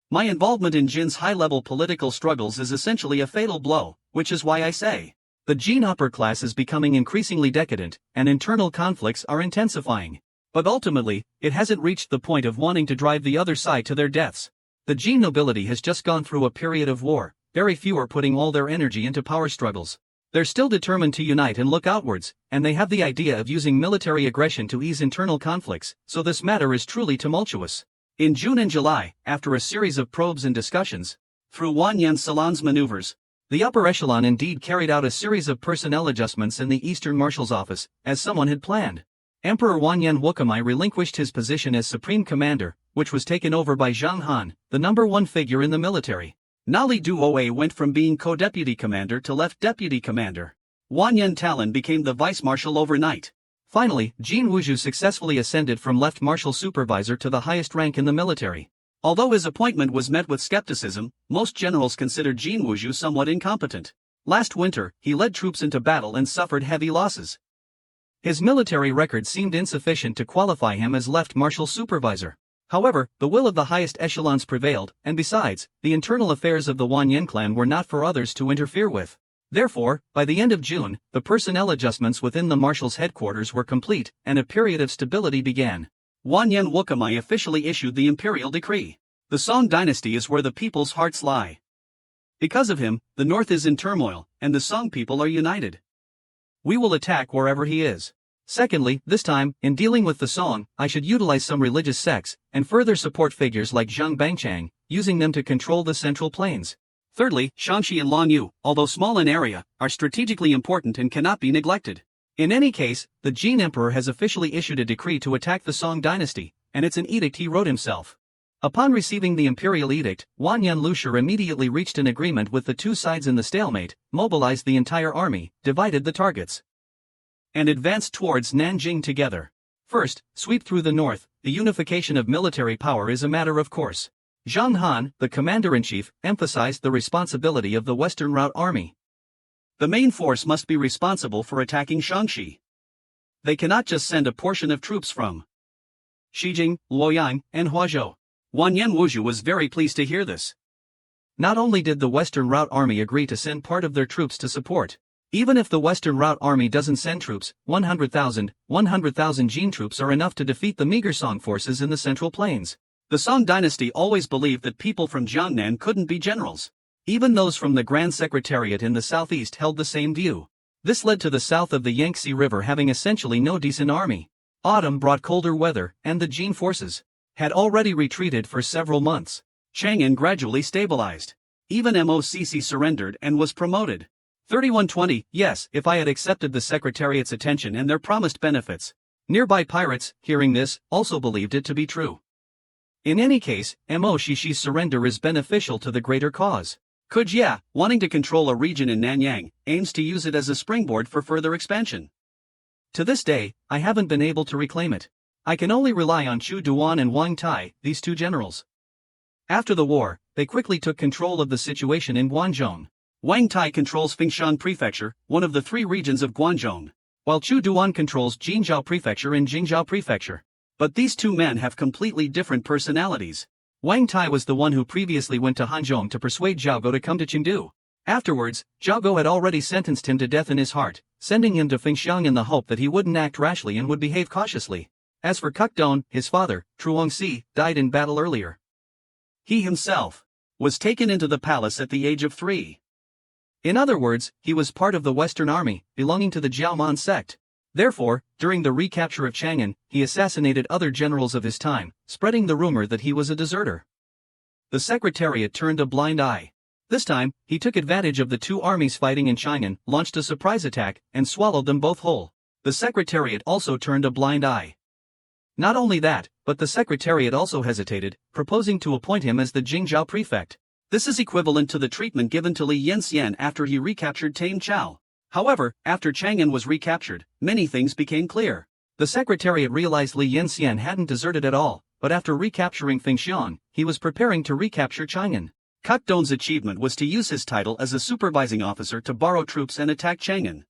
My involvement in Jin's high-level political struggles is essentially a fatal blow, which is why I say, the Jin upper class is becoming increasingly decadent, and internal conflicts are intensifying. But ultimately, it hasn't reached the point of wanting to drive the other side to their deaths. The Jin nobility has just gone through a period of war, very few are putting all their energy into power struggles. They're still determined to unite and look outwards, and they have the idea of using military aggression to ease internal conflicts, so this matter is truly tumultuous. In June and July, after a series of probes and discussions, through Wanyan Salan's maneuvers, the upper echelon indeed carried out a series of personnel adjustments in the Eastern Marshal's office, as someone had planned. Emperor Wanyan Wukamai relinquished his position as Supreme Commander, which was taken over by Zhang Han, the number one figure in the military. Nali Duoe went from being co-deputy commander to left deputy commander. Wanyan Talon became the vice marshal overnight. Finally, Jin Wuzhu successfully ascended from left marshal supervisor to the highest rank in the military. Although his appointment was met with skepticism, most generals considered Jin Wuzhu somewhat incompetent. Last winter, he led troops into battle and suffered heavy losses. His military record seemed insufficient to qualify him as left marshal supervisor. However, the will of the highest echelons prevailed, and besides, the internal affairs of the Wanyan clan were not for others to interfere with. Therefore, by the end of June, the personnel adjustments within the marshal's headquarters were complete, and a period of stability began. Wanyan Wukamai officially issued the imperial decree. The Song dynasty is where the people's hearts lie. Because of him, the north is in turmoil, and the Song people are united. We will attack wherever he is. Secondly, this time, in dealing with the Song, I should utilize some religious sects, and further support figures like Zhang Bangchang, using them to control the central plains. Thirdly, Shanxi and Longyu, although small in area, are strategically important and cannot be neglected. In any case, the Jin Emperor has officially issued a decree to attack the Song dynasty, and it's an edict he wrote himself. Upon receiving the imperial edict, Wanyan Lushur immediately reached an agreement with the two sides in the stalemate, mobilized the entire army, divided the targets, and advanced towards Nanjing together. First, sweep through the north. The unification of military power is a matter of course. Zhang Han, the commander-in-chief, emphasized the responsibility of the Western Route Army. The main force must be responsible for attacking Shaanxi. They cannot just send a portion of troops from Xijing, Luoyang, and Huazhou. Wanyan Wuzhu was very pleased to hear this. Not only did the Western Route Army agree to send part of their troops to support, even if the Western Route Army doesn't send troops, 100,000 Jin troops are enough to defeat the meager Song forces in the Central Plains. The Song dynasty always believed that people from Jiangnan couldn't be generals. Even those from the Grand Secretariat in the southeast held the same view. This led to the south of the Yangtze River having essentially no decent army. Autumn brought colder weather, and the Jin forces had already retreated for several months. Chang'an gradually stabilized. Even MOCC surrendered and was promoted. 3120, yes, if I had accepted the Secretariat's attention and their promised benefits. Nearby pirates, hearing this, also believed it to be true. In any case, MOCC's surrender is beneficial to the greater cause. Kujia, wanting to control a region in Nanyang, aims to use it as a springboard for further expansion. To this day, I haven't been able to reclaim it. I can only rely on Chu Duan and Wang Tai, these two generals. After the war, they quickly took control of the situation in Guangzhou. Wang Tai controls Fengshan Prefecture, one of the three regions of Guangzhou, while Chu Duan controls Jinzhou Prefecture and Jingzhou Prefecture. But these two men have completely different personalities. Wang Tai was the one who previously went to Hanzhong to persuade Zhao Go to come to Chengdu. Afterwards, Zhao Go had already sentenced him to death in his heart, sending him to Fengshan in the hope that he wouldn't act rashly and would behave cautiously. As for Kukdong, his father, Truongxi, died in battle earlier. He himself was taken into the palace at the age of 3. In other words, he was part of the Western Army, belonging to the Jiaoman sect. Therefore, during the recapture of Chang'an, he assassinated other generals of his time, spreading the rumor that he was a deserter. The Secretariat turned a blind eye. This time, he took advantage of the two armies fighting in Chang'an, launched a surprise attack, and swallowed them both whole. The Secretariat also turned a blind eye. Not only that, but the Secretariat also hesitated, proposing to appoint him as the Jingzhou prefect. This is equivalent to the treatment given to Li Yanxian after he recaptured Tame Chao. However, after Chang'an was recaptured, many things became clear. The Secretariat realized Li Yanxian hadn't deserted at all, but after recapturing Fengshan, he was preparing to recapture Chang'an. Kukdong's achievement was to use his title as a supervising officer to borrow troops and attack Chang'an.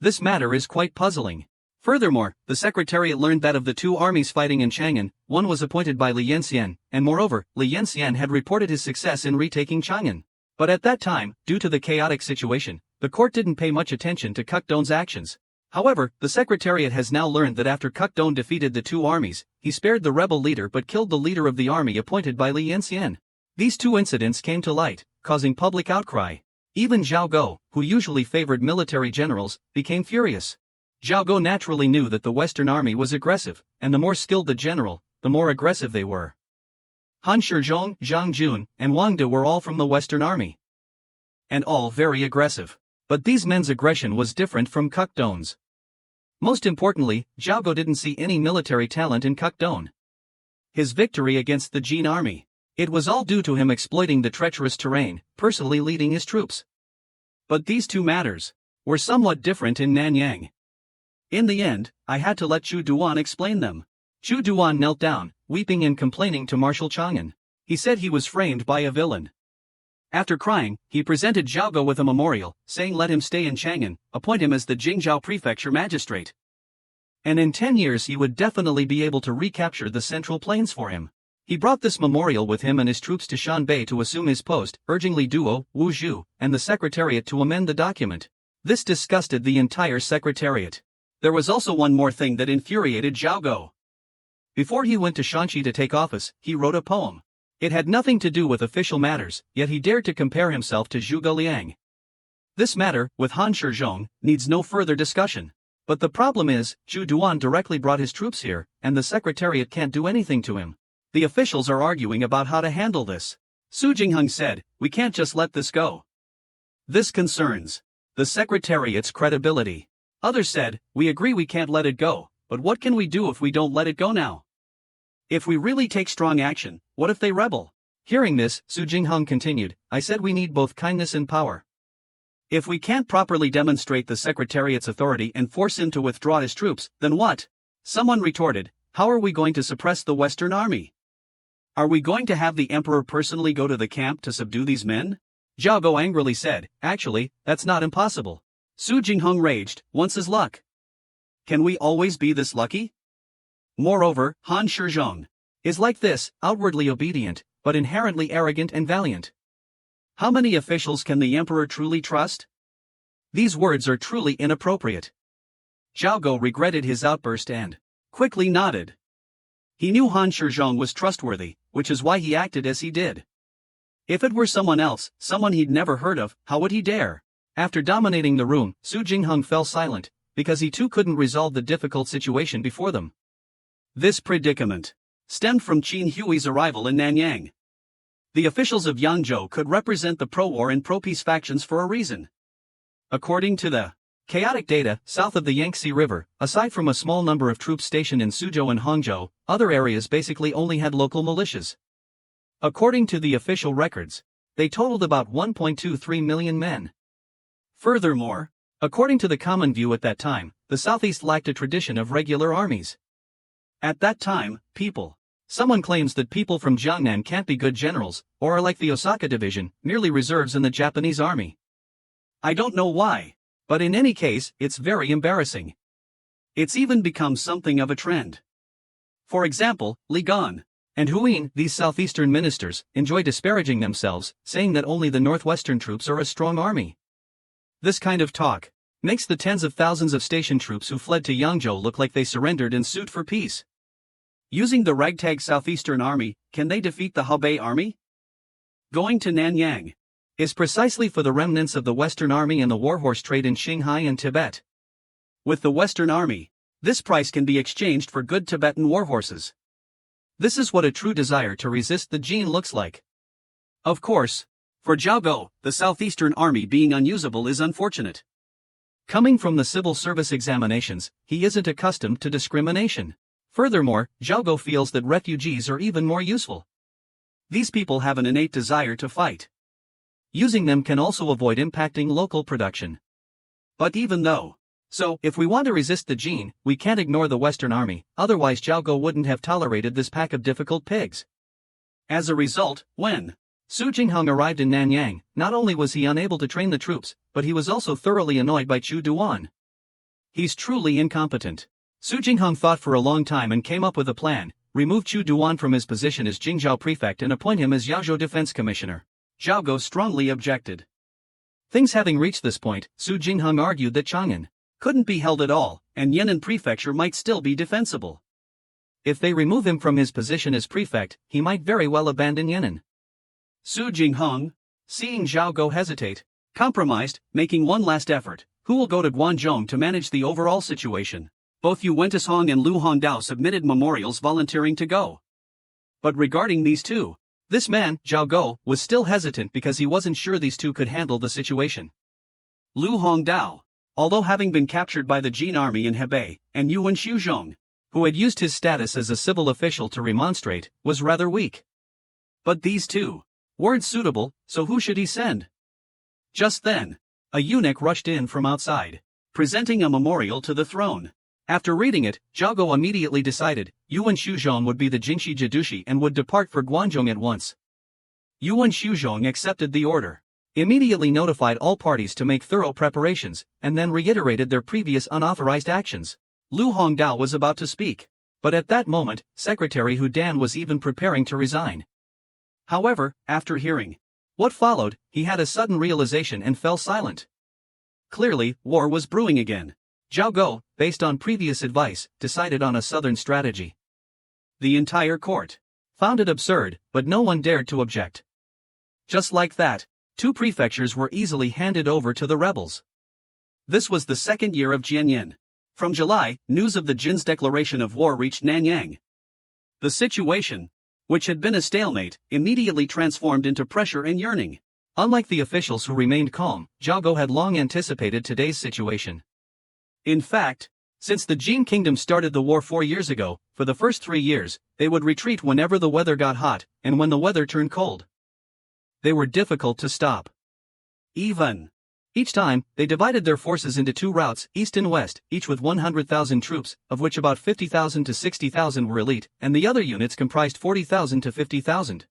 This matter is quite puzzling. Furthermore, the Secretariat learned that of the two armies fighting in Chang'an, one was appointed by Li Yanxian, and moreover, Li Yanxian had reported his success in retaking Chang'an. But at that time, due to the chaotic situation, the court didn't pay much attention to Kukdong's actions. However, the Secretariat has now learned that after Kukdong defeated the two armies, he spared the rebel leader but killed the leader of the army appointed by Li Yanxian. These two incidents came to light, causing public outcry. Even Zhao Go, who usually favored military generals, became furious. Zhao Go naturally knew that the Western Army was aggressive, and the more skilled the general, the more aggressive they were. Han Shizhong, Zhang Jun, and Wang De were all from the Western Army. And all very aggressive. But these men's aggression was different from Kukdong's. Most importantly, Zhao Go didn't see any military talent in Kukdong. His victory against the Jin army. It was all due to him exploiting the treacherous terrain, personally leading his troops. But these two matters were somewhat different in Nanyang. In the end, I had to let Chu Duan explain them. Chu Duan knelt down, weeping and complaining to Marshal Chang'an. He said he was framed by a villain. After crying, he presented Zhao Go with a memorial, saying let him stay in Chang'an, appoint him as the Jingzhou prefecture magistrate. And in 10 years he would definitely be able to recapture the Central Plains for him. He brought this memorial with him and his troops to Shanbei to assume his post, urging Li Duo, Wu Zhu, and the Secretariat to amend the document. This disgusted the entire Secretariat. There was also one more thing that infuriated Zhao Go. Before he went to Shanxi to take office, he wrote a poem. It had nothing to do with official matters, yet he dared to compare himself to Zhuge Liang. This matter, with Han Shizhong, needs no further discussion. But the problem is, Chu Duan directly brought his troops here, and the Secretariat can't do anything to him. The officials are arguing about how to handle this. Su Jingheng said, we can't just let this go. This concerns the Secretariat's credibility. Others said, we agree we can't let it go, but what can we do if we don't let it go now? If we really take strong action, what if they rebel? Hearing this, Su Jingheng continued, I said we need both kindness and power. If we can't properly demonstrate the Secretariat's authority and force him to withdraw his troops, then what? Someone retorted, how are we going to suppress the Western Army? Are we going to have the Emperor personally go to the camp to subdue these men? Zhao Go angrily said, "Actually, that's not impossible." Su Jingheng raged, "Once is luck. Can we always be this lucky? Moreover, Han Shizhong is like this, outwardly obedient, but inherently arrogant and valiant. How many officials can the emperor truly trust?" These words are truly inappropriate. Zhao Go regretted his outburst and quickly nodded. He knew Han Shizhong was trustworthy, which is why he acted as he did. If it were someone else, someone he'd never heard of, how would he dare? After dominating the room, Su Jingheng fell silent, because he too couldn't resolve the difficult situation before them. This predicament stemmed from Chin Hui's arrival in Nanyang. The officials of Yangzhou could represent the pro-war and pro-peace factions for a reason. According to the chaotic data, south of the Yangtze River, aside from a small number of troops stationed in Suzhou and Hangzhou, other areas basically only had local militias. According to the official records, they totaled about 1.23 million men. Furthermore, according to the common view at that time, the southeast lacked a tradition of regular armies. At that time, someone claims that people from Jiangnan can't be good generals, or are like the Osaka division, merely reserves in the Japanese army. I don't know why, but in any case, it's very embarrassing. It's even become something of a trend. For example, Li Gan and Huin, these southeastern ministers, enjoy disparaging themselves, saying that only the northwestern troops are a strong army. This kind of talk makes the tens of thousands of station troops who fled to Yangzhou look like they surrendered and sued for peace. Using the ragtag southeastern army, can they defeat the Hebei army? Going to Nanyang is precisely for the remnants of the Western Army and the warhorse trade in Qinghai and Tibet. With the Western Army, this price can be exchanged for good Tibetan warhorses. This is what a true desire to resist the Jin looks like. Of course, for Zhao Go, the Southeastern Army being unusable is unfortunate. Coming from the civil service examinations, he isn't accustomed to discrimination. Furthermore, Zhao Go feels that refugees are even more useful. These people have an innate desire to fight. Using them can also avoid impacting local production. But even though, if we want to resist the Jin, we can't ignore the Western Army, otherwise Zhao Go wouldn't have tolerated this pack of difficult pigs. As a result, when Su Jingheng arrived in Nanyang, not only was he unable to train the troops, but he was also thoroughly annoyed by Chu Duan. He's truly incompetent. Su Jingheng thought for a long time and came up with a plan: remove Chu Duan from his position as Jingzhou prefect and appoint him as Yaozhou defense commissioner. Zhao Go strongly objected. Things having reached this point, Su Jingheng argued that Chang'an couldn't be held at all, and Yan'an prefecture might still be defensible. If they remove him from his position as prefect, he might very well abandon Yan'an. Su Jingheng, seeing Zhao Go hesitate, compromised, making one last effort: who will go to Guangzhou to manage the overall situation? Both Yu Wentishong and Lu Hongdao submitted memorials volunteering to go. But regarding these two, this man, Zhao Go, was still hesitant because he wasn't sure these two could handle the situation. Lu Hongdao, although having been captured by the Jin army in Hebei, and Yuan Shuzhong, who had used his status as a civil official to remonstrate, was rather weak. But these two weren't suitable, so who should he send? Just then, a eunuch rushed in from outside, presenting a memorial to the throne. After reading it, Zhao Go immediately decided Yuan Shuzhong would be the Jingxi Jidushi and would depart for Guangzhou at once. Yuan Shuzhong accepted the order, immediately notified all parties to make thorough preparations, and then reiterated their previous unauthorized actions. Lu Hongdao was about to speak, but at that moment, Secretary Hu Dan was even preparing to resign. However, after hearing what followed, he had a sudden realization and fell silent. Clearly, war was brewing again. Zhao Go, based on previous advice, decided on a southern strategy. The entire court found it absurd, but no one dared to object. Just like that, 2 prefectures were easily handed over to the rebels. This was the second year of Jianyan. From July, news of the Jin's declaration of war reached Nanyang. The situation, which had been a stalemate, immediately transformed into pressure and yearning. Unlike the officials who remained calm, Zhao Go had long anticipated today's situation. In fact, since the Jin kingdom started the war 4 years ago, for the first 3 years, they would retreat whenever the weather got hot, and when the weather turned cold. They were difficult to stop. Each time, they divided their forces into 2 routes, east and west, each with 100,000 troops, of which about 50,000 to 60,000 were elite, and the other units comprised 40,000 to 50,000.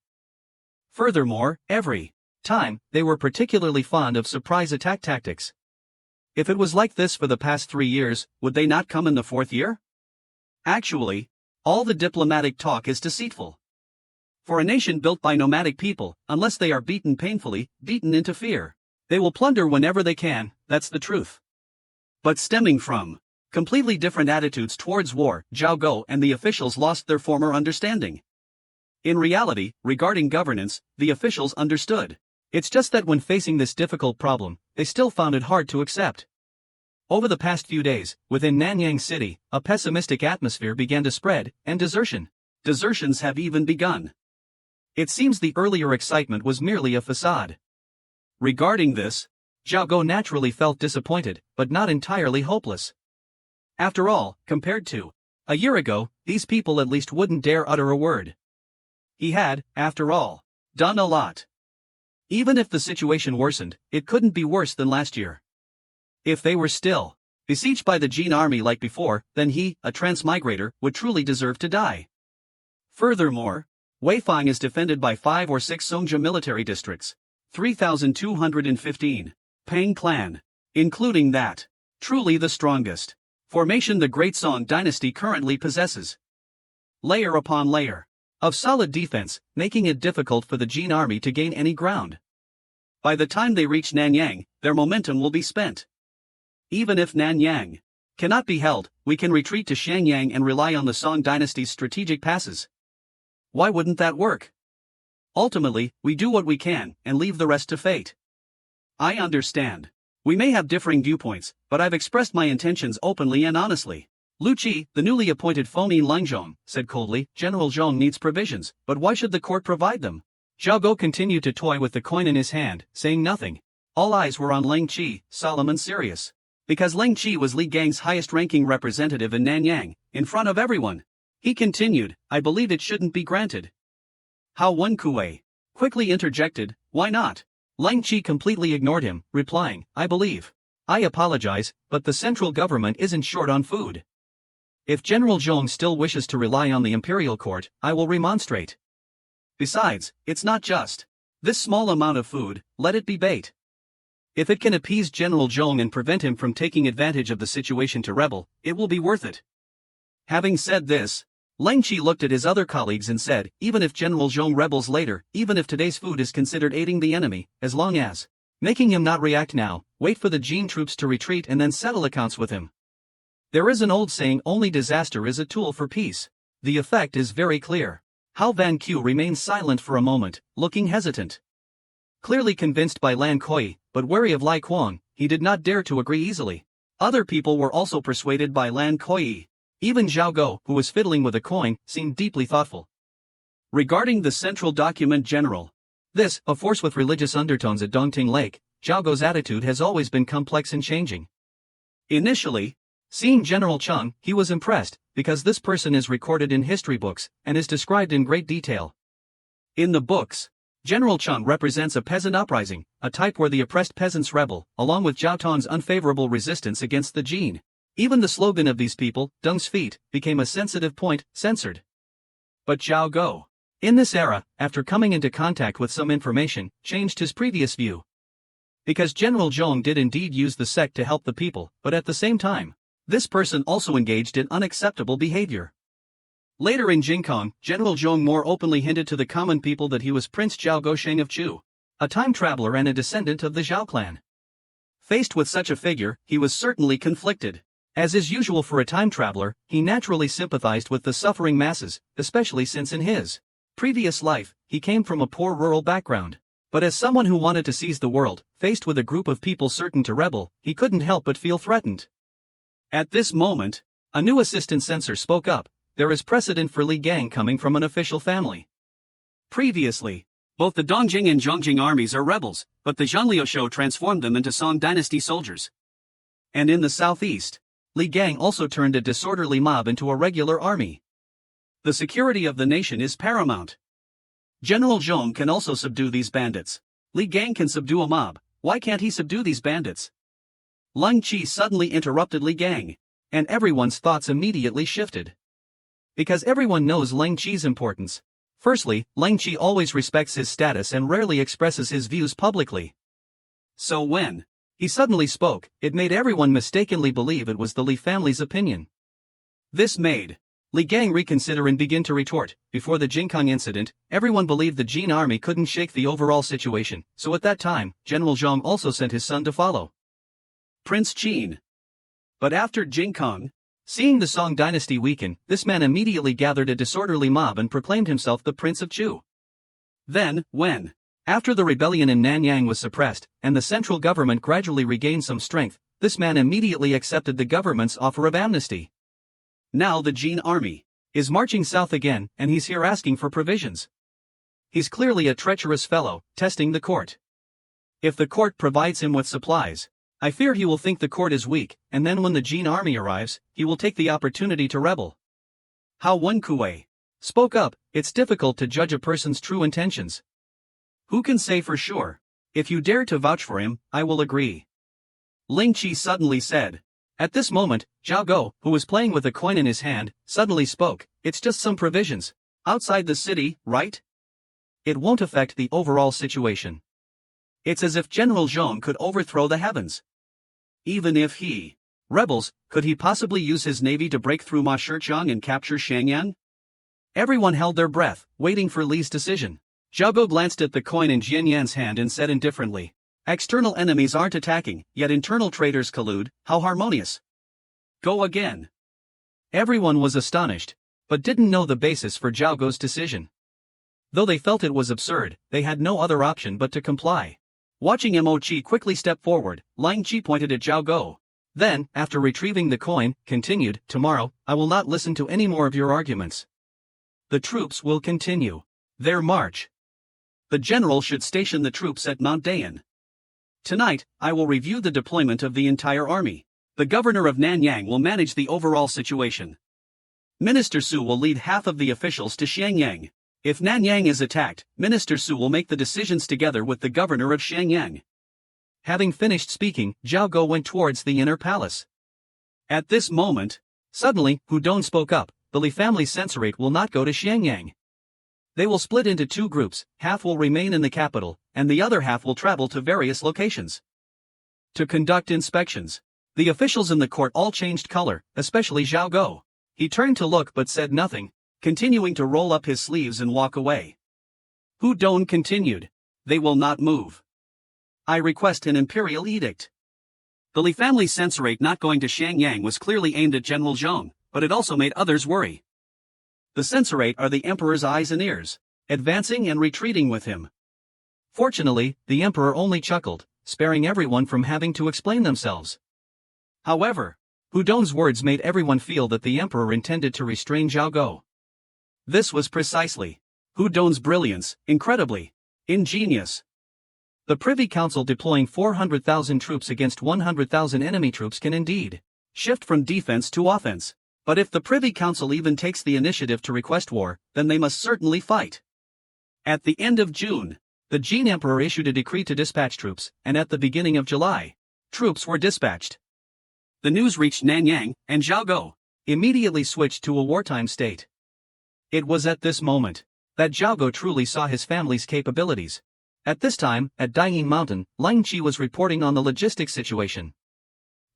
Furthermore, every time, they were particularly fond of surprise attack tactics. If it was like this for the past 3 years, would they not come in the 4th year? Actually, all the diplomatic talk is deceitful. For a nation built by nomadic people, unless they are beaten painfully, beaten into fear, they will plunder whenever they can, that's the truth. But stemming from completely different attitudes towards war, Zhao Go and the officials lost their former understanding. In reality, regarding governance, the officials understood. It's just that when facing this difficult problem, they still found it hard to accept. Over the past few days, within Nanyang City, a pessimistic atmosphere began to spread, and desertions have even begun. It seems the earlier excitement was merely a facade. Regarding this, Zhao Go naturally felt disappointed, but not entirely hopeless. After all, compared to a year ago, these people at least wouldn't dare utter a word. He had, after all, done a lot. Even if the situation worsened, it couldn't be worse than last year. If they were still besieged by the Jin army like before, then he, a transmigrator, would truly deserve to die. Furthermore, Weifang is defended by 5 or 6 Songja military districts, 3,215, Pang clan, including that, truly the strongest formation the Great Song Dynasty currently possesses. Layer upon layer of solid defense, making it difficult for the Jin army to gain any ground. By the time they reach Nanyang, their momentum will be spent. Even if Nanyang cannot be held, we can retreat to Shenyang and rely on the Song Dynasty's strategic passes. Why wouldn't that work? Ultimately, we do what we can, and leave the rest to fate. I understand. We may have differing viewpoints, but I've expressed my intentions openly and honestly. Lu Qi, the newly appointed Phoney Langzhong, said coldly, General Zhong needs provisions, but why should the court provide them? Zhao Go continued to toy with the coin in his hand, saying nothing. All eyes were on Leng Qi, solemn and serious. Because Leng Qi was Li Gang's highest-ranking representative in Nanyang, in front of everyone. He continued, I believe it shouldn't be granted. Hao Wenkui quickly interjected, why not? Leng Qi completely ignored him, replying, I believe. I apologize, but the central government isn't short on food. If General Zhong still wishes to rely on the imperial court, I will remonstrate. Besides, it's not just this small amount of food, let it be bait. If it can appease General Zhong and prevent him from taking advantage of the situation to rebel, it will be worth it. Having said this, Leng Qi looked at his other colleagues and said, even if General Zhong rebels later, even if today's food is considered aiding the enemy, as long as making him not react now, wait for the Jin troops to retreat and then settle accounts with him. There is an old saying, only disaster is a tool for peace. The effect is very clear. Hao Van Q remained silent for a moment, looking hesitant. Clearly convinced by Lan Kui, but wary of Lai Kuang, he did not dare to agree easily. Other people were also persuaded by Lan Kui. Even Zhao Go, who was fiddling with a coin, seemed deeply thoughtful. Regarding the central document General, this, a force with religious undertones at Dongting Lake, Zhao Go's attitude has always been complex and changing. Initially, seeing General Cheng, he was impressed, because this person is recorded in history books, and is described in great detail. In the books, General Cheng represents a peasant uprising, a type where the oppressed peasants rebel, along with Zhao Tong's unfavorable resistance against the Jin. Even the slogan of these people, Deng's feet, became a sensitive point, censored. But Zhao Go, in this era, after coming into contact with some information, changed his previous view. Because General Zhong did indeed use the sect to help the people, but at the same time, this person also engaged in unacceptable behavior. Later in Jingkong, General Zhong more openly hinted to the common people that he was Prince Zhao Gosheng of Chu, a time traveler and a descendant of the Zhao clan. Faced with such a figure, he was certainly conflicted. As is usual for a time traveler, he naturally sympathized with the suffering masses, especially since in his previous life, he came from a poor rural background. But as someone who wanted to seize the world, faced with a group of people certain to rebel, he couldn't help but feel threatened. At this moment, a new assistant censor spoke up. There is precedent for Li Gang coming from an official family. Previously, both the Dongjing and Zhongjing armies are rebels, but the Zhanliu transformed them into Song Dynasty soldiers. And in the southeast, Li Gang also turned a disorderly mob into a regular army. The security of the nation is paramount. General Zhong can also subdue these bandits. Li Gang can subdue a mob, why can't he subdue these bandits? Leng Qi suddenly interrupted Li Gang, and everyone's thoughts immediately shifted. Because everyone knows Leng Qi's importance. Firstly, Lang Chi always respects his status and rarely expresses his views publicly. So when he suddenly spoke, it made everyone mistakenly believe it was the Li family's opinion. This made Li Gang reconsider and begin to retort. Before the Jingkong incident, everyone believed the Jin army couldn't shake the overall situation, so at that time, General Zhang also sent his son to follow Prince Qin. But after Jingkong, seeing the Song dynasty weaken, this man immediately gathered a disorderly mob and proclaimed himself the Prince of Chu. Then, after the rebellion in Nanyang was suppressed, and the central government gradually regained some strength, this man immediately accepted the government's offer of amnesty. Now the Jin army is marching south again, and he's here asking for provisions. He's clearly a treacherous fellow, testing the court. If the court provides him with supplies, I fear he will think the court is weak, and then when the Jin army arrives, he will take the opportunity to rebel. Hao Wenkui spoke up. It's difficult to judge a person's true intentions. Who can say for sure? If you dare to vouch for him, I will agree. Ling Qi suddenly said. At this moment, Zhao Go, who was playing with a coin in his hand, suddenly spoke. It's just some provisions. Outside the city, right? It won't affect the overall situation. It's as if General Zhong could overthrow the heavens. Even if he rebels, could he possibly use his navy to break through Ma Shichang and capture Shenyang? Everyone held their breath, waiting for Li's decision. Zhao Go glanced at the coin in Jian Yan's hand and said indifferently, external enemies aren't attacking, yet internal traitors collude. How harmonious. Go again. Everyone was astonished, but didn't know the basis for Zhao Go's decision. Though they felt it was absurd, they had no other option but to comply. Watching Mo Qi quickly step forward, Lang Qi pointed at Zhao Go. Then, after retrieving the coin, continued, tomorrow, I will not listen to any more of your arguments. The troops will continue their march. The general should station the troops at Mount Dayan. Tonight, I will review the deployment of the entire army. The governor of Nanyang will manage the overall situation. Minister Su will lead half of the officials to Shenyang. If Nanyang is attacked, Minister Su will make the decisions together with the governor of Shenyang. Having finished speaking, Zhao Go went towards the inner palace. At this moment, suddenly, Hu Dong spoke up. The Li family censorate will not go to Shenyang. They will split into two groups, half will remain in the capital, and the other half will travel to various locations to conduct inspections. The officials in the court all changed color, especially Zhao Go. He turned to look but said nothing, continuing to roll up his sleeves and walk away. Hu Dong continued. They will not move. I request an imperial edict. The Li family censorate not going to Shenyang was clearly aimed at General Zhong, but it also made others worry. The censorate are the emperor's eyes and ears, advancing and retreating with him. Fortunately, the emperor only chuckled, sparing everyone from having to explain themselves. However, Hu Dong's words made everyone feel that the emperor intended to restrain Zhao Go. This was precisely Hu Dong's brilliance, incredibly ingenious. The Privy Council deploying 400,000 troops against 100,000 enemy troops can indeed shift from defense to offense. But if the Privy Council even takes the initiative to request war, then they must certainly fight. At the end of June, the Jin Emperor issued a decree to dispatch troops, and at the beginning of July, troops were dispatched. The news reached Nanyang, and Zhao Go immediately switched to a wartime state. It was at this moment that Zhao Go truly saw his family's capabilities. At this time, at Daying Mountain, Lang Qi was reporting on the logistics situation.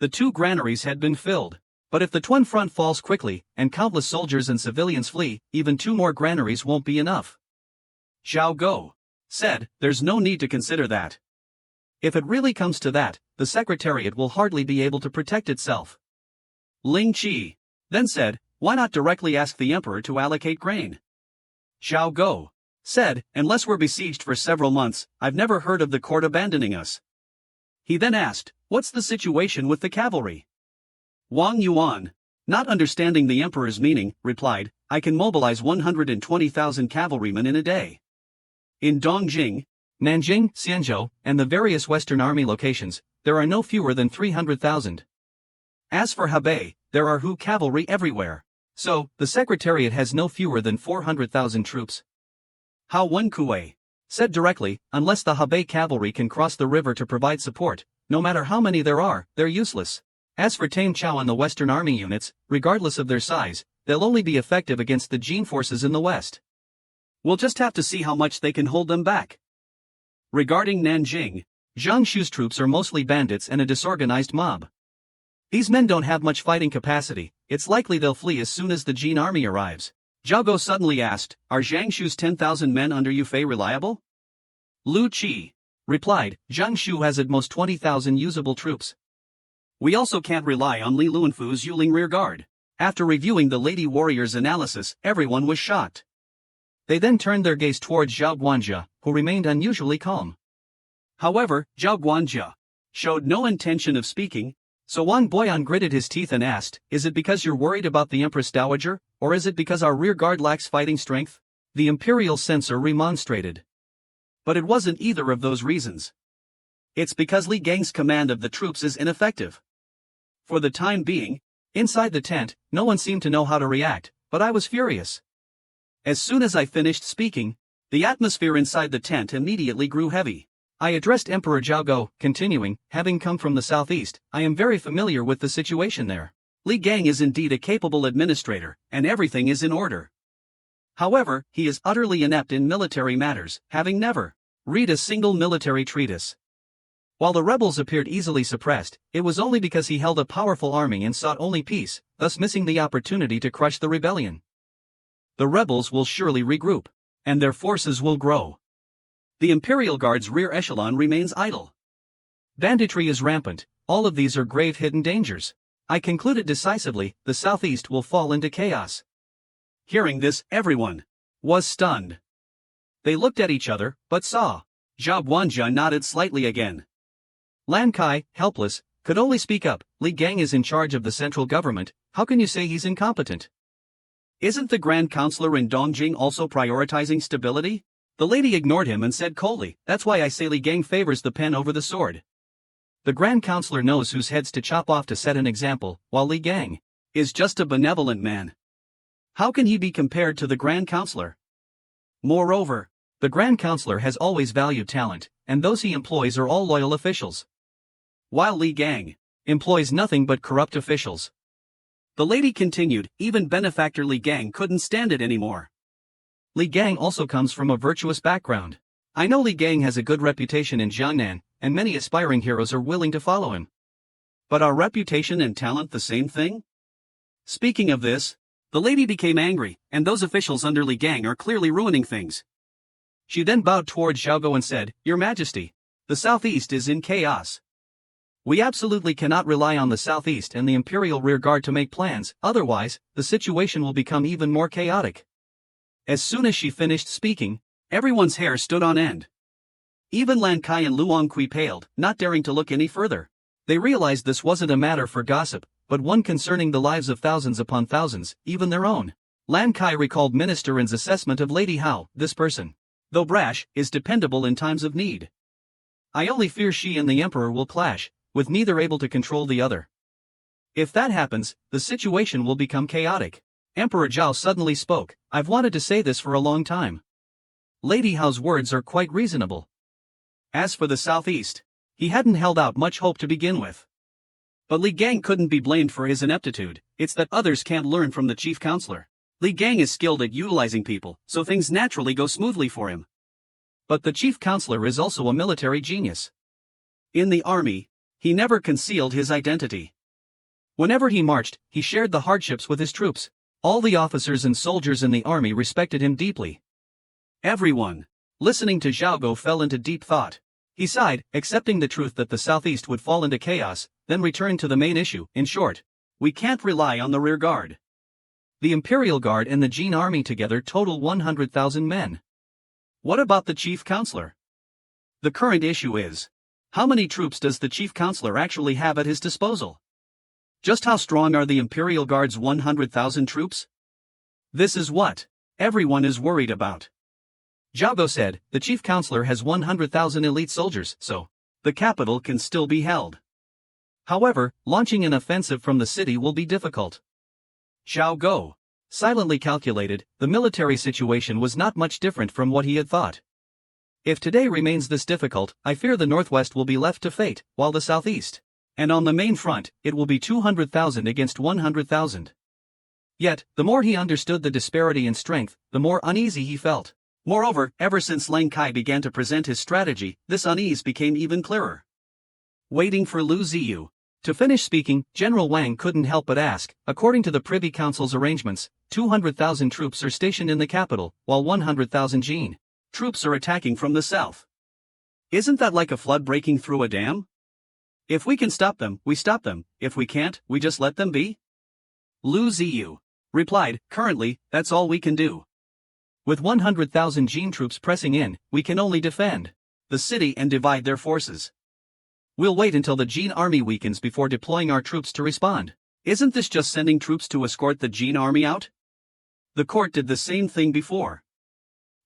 The two granaries had been filled. But if the Twin Front falls quickly, and countless soldiers and civilians flee, even 2 more granaries won't be enough. Zhao Go said, there's no need to consider that. If it really comes to that, the Secretariat will hardly be able to protect itself. Ling Qi then said, why not directly ask the emperor to allocate grain? Zhao Go said, unless we're besieged for several months, I've never heard of the court abandoning us. He then asked, what's the situation with the cavalry? Wang Yuan, not understanding the emperor's meaning, replied, I can mobilize 120,000 cavalrymen in a day. In Dongjing, Nanjing, Xianzhou, and the various Western Army locations, there are no fewer than 300,000. As for Hebei, there are Hu cavalry everywhere. So, the Secretariat has no fewer than 400,000 troops. Hao Wenkui said directly, unless the Hebei cavalry can cross the river to provide support, no matter how many there are, they're useless. As for Tame Chow and the Western Army units, regardless of their size, they'll only be effective against the Jin forces in the west. We'll just have to see how much they can hold them back. Regarding Nanjing, Zhang Shu's troops are mostly bandits and a disorganized mob. These men don't have much fighting capacity, it's likely they'll flee as soon as the Jin army arrives. Zhao Go suddenly asked, are Zhang Shu's 10,000 men under Yufei reliable? Lu Qi replied, Zhang Shu has at most 20,000 usable troops. We also can't rely on Li Luanfu's Yuling rear guard. After reviewing the lady warrior's analysis, everyone was shocked. They then turned their gaze towards Zhao Guanjia, who remained unusually calm. However, Zhao Guanjia showed no intention of speaking, so Wang Boyan gritted his teeth and asked, is it because you're worried about the Empress Dowager, or is it because our rear guard lacks fighting strength? The imperial censor remonstrated. But it wasn't either of those reasons. It's because Li Gang's command of the troops is ineffective. For the time being, inside the tent, no one seemed to know how to react, but I was furious. As soon as I finished speaking, the atmosphere inside the tent immediately grew heavy. I addressed Emperor Zhao Go, continuing, having come from the southeast, I am very familiar with the situation there. Li Gang is indeed a capable administrator, and everything is in order. However, he is utterly inept in military matters, having never read a single military treatise. While the rebels appeared easily suppressed, it was only because he held a powerful army and sought only peace, thus missing the opportunity to crush the rebellion. The rebels will surely regroup, and their forces will grow. The Imperial Guard's rear echelon remains idle. Banditry is rampant, all of these are grave hidden dangers. I concluded decisively, the southeast will fall into chaos. Hearing this, everyone was stunned. They looked at each other, but saw. Zhao Guanjia nodded slightly again. Lan Kai, helpless, could only speak up, Li Gang is in charge of the central government, how can you say he's incompetent? Isn't the Grand Counselor in Dongjing also prioritizing stability? The lady ignored him and said coldly, that's why I say Li Gang favors the pen over the sword. The Grand Counselor knows whose heads to chop off to set an example, while Li Gang is just a benevolent man. How can he be compared to the Grand Counselor? Moreover, the Grand Counselor has always valued talent, and those he employs are all loyal officials. While Li Gang employs nothing but corrupt officials. The lady continued, even benefactor Li Gang couldn't stand it anymore. Li Gang also comes from a virtuous background. I know Li Gang has a good reputation in Jiangnan, and many aspiring heroes are willing to follow him. But are reputation and talent the same thing? Speaking of this, the lady became angry, and those officials under Li Gang are clearly ruining things. She then bowed towards Zhao Go and said, Your Majesty, the southeast is in chaos. We absolutely cannot rely on the southeast and the Imperial rearguard to make plans, otherwise, the situation will become even more chaotic. As soon as she finished speaking, everyone's hair stood on end. Even Lan Kai and Luang Kui paled, not daring to look any further. They realized this wasn't a matter for gossip, but one concerning the lives of thousands upon thousands, even their own. Lan Kai recalled Minister Ren's assessment of Lady Hao, this person, though brash, is dependable in times of need. I only fear she and the Emperor will clash, with neither able to control the other. If that happens, the situation will become chaotic. Emperor Zhao suddenly spoke, I've wanted to say this for a long time. Lady Hao's words are quite reasonable. As for the southeast, he hadn't held out much hope to begin with. But Li Gang couldn't be blamed for his ineptitude, it's that others can't learn from the chief counselor. Li Gang is skilled at utilizing people, so things naturally go smoothly for him. But the chief counselor is also a military genius. In the army, he never concealed his identity. Whenever he marched, he shared the hardships with his troops. All the officers and soldiers in the army respected him deeply. Everyone, listening to Zhao Go, fell into deep thought. He sighed, accepting the truth that the southeast would fall into chaos, then returned to the main issue. In short, we can't rely on the rear guard. The Imperial Guard and the Jin army together total 100,000 men. What about the chief counselor? The current issue is, how many troops does the chief counselor actually have at his disposal? Just how strong are the Imperial Guard's 100,000 troops? This is what everyone is worried about. Zhao Go said, the chief counselor has 100,000 elite soldiers, so the capital can still be held. However, launching an offensive from the city will be difficult. Zhao Go silently calculated, the military situation was not much different from what he had thought. If today remains this difficult, I fear the northwest will be left to fate, while the southeast, and on the main front, it will be 200,000 against 100,000. Yet, the more he understood the disparity in strength, the more uneasy he felt. Moreover, ever since Lang Kai began to present his strategy, this unease became even clearer. Waiting for Lu Ziyu to finish speaking, General Wang couldn't help but ask, according to the Privy Council's arrangements, 200,000 troops are stationed in the capital, while 100,000 Jin troops are attacking from the south. Isn't that like a flood breaking through a dam? If we can stop them, we stop them; if we can't, we just let them be? Lu Ziyu replied, currently, that's all we can do. With 100,000 Jin troops pressing in, we can only defend the city and divide their forces. We'll wait until the Jin army weakens before deploying our troops to respond. Isn't this just sending troops to escort the Jin army out? The court did the same thing before.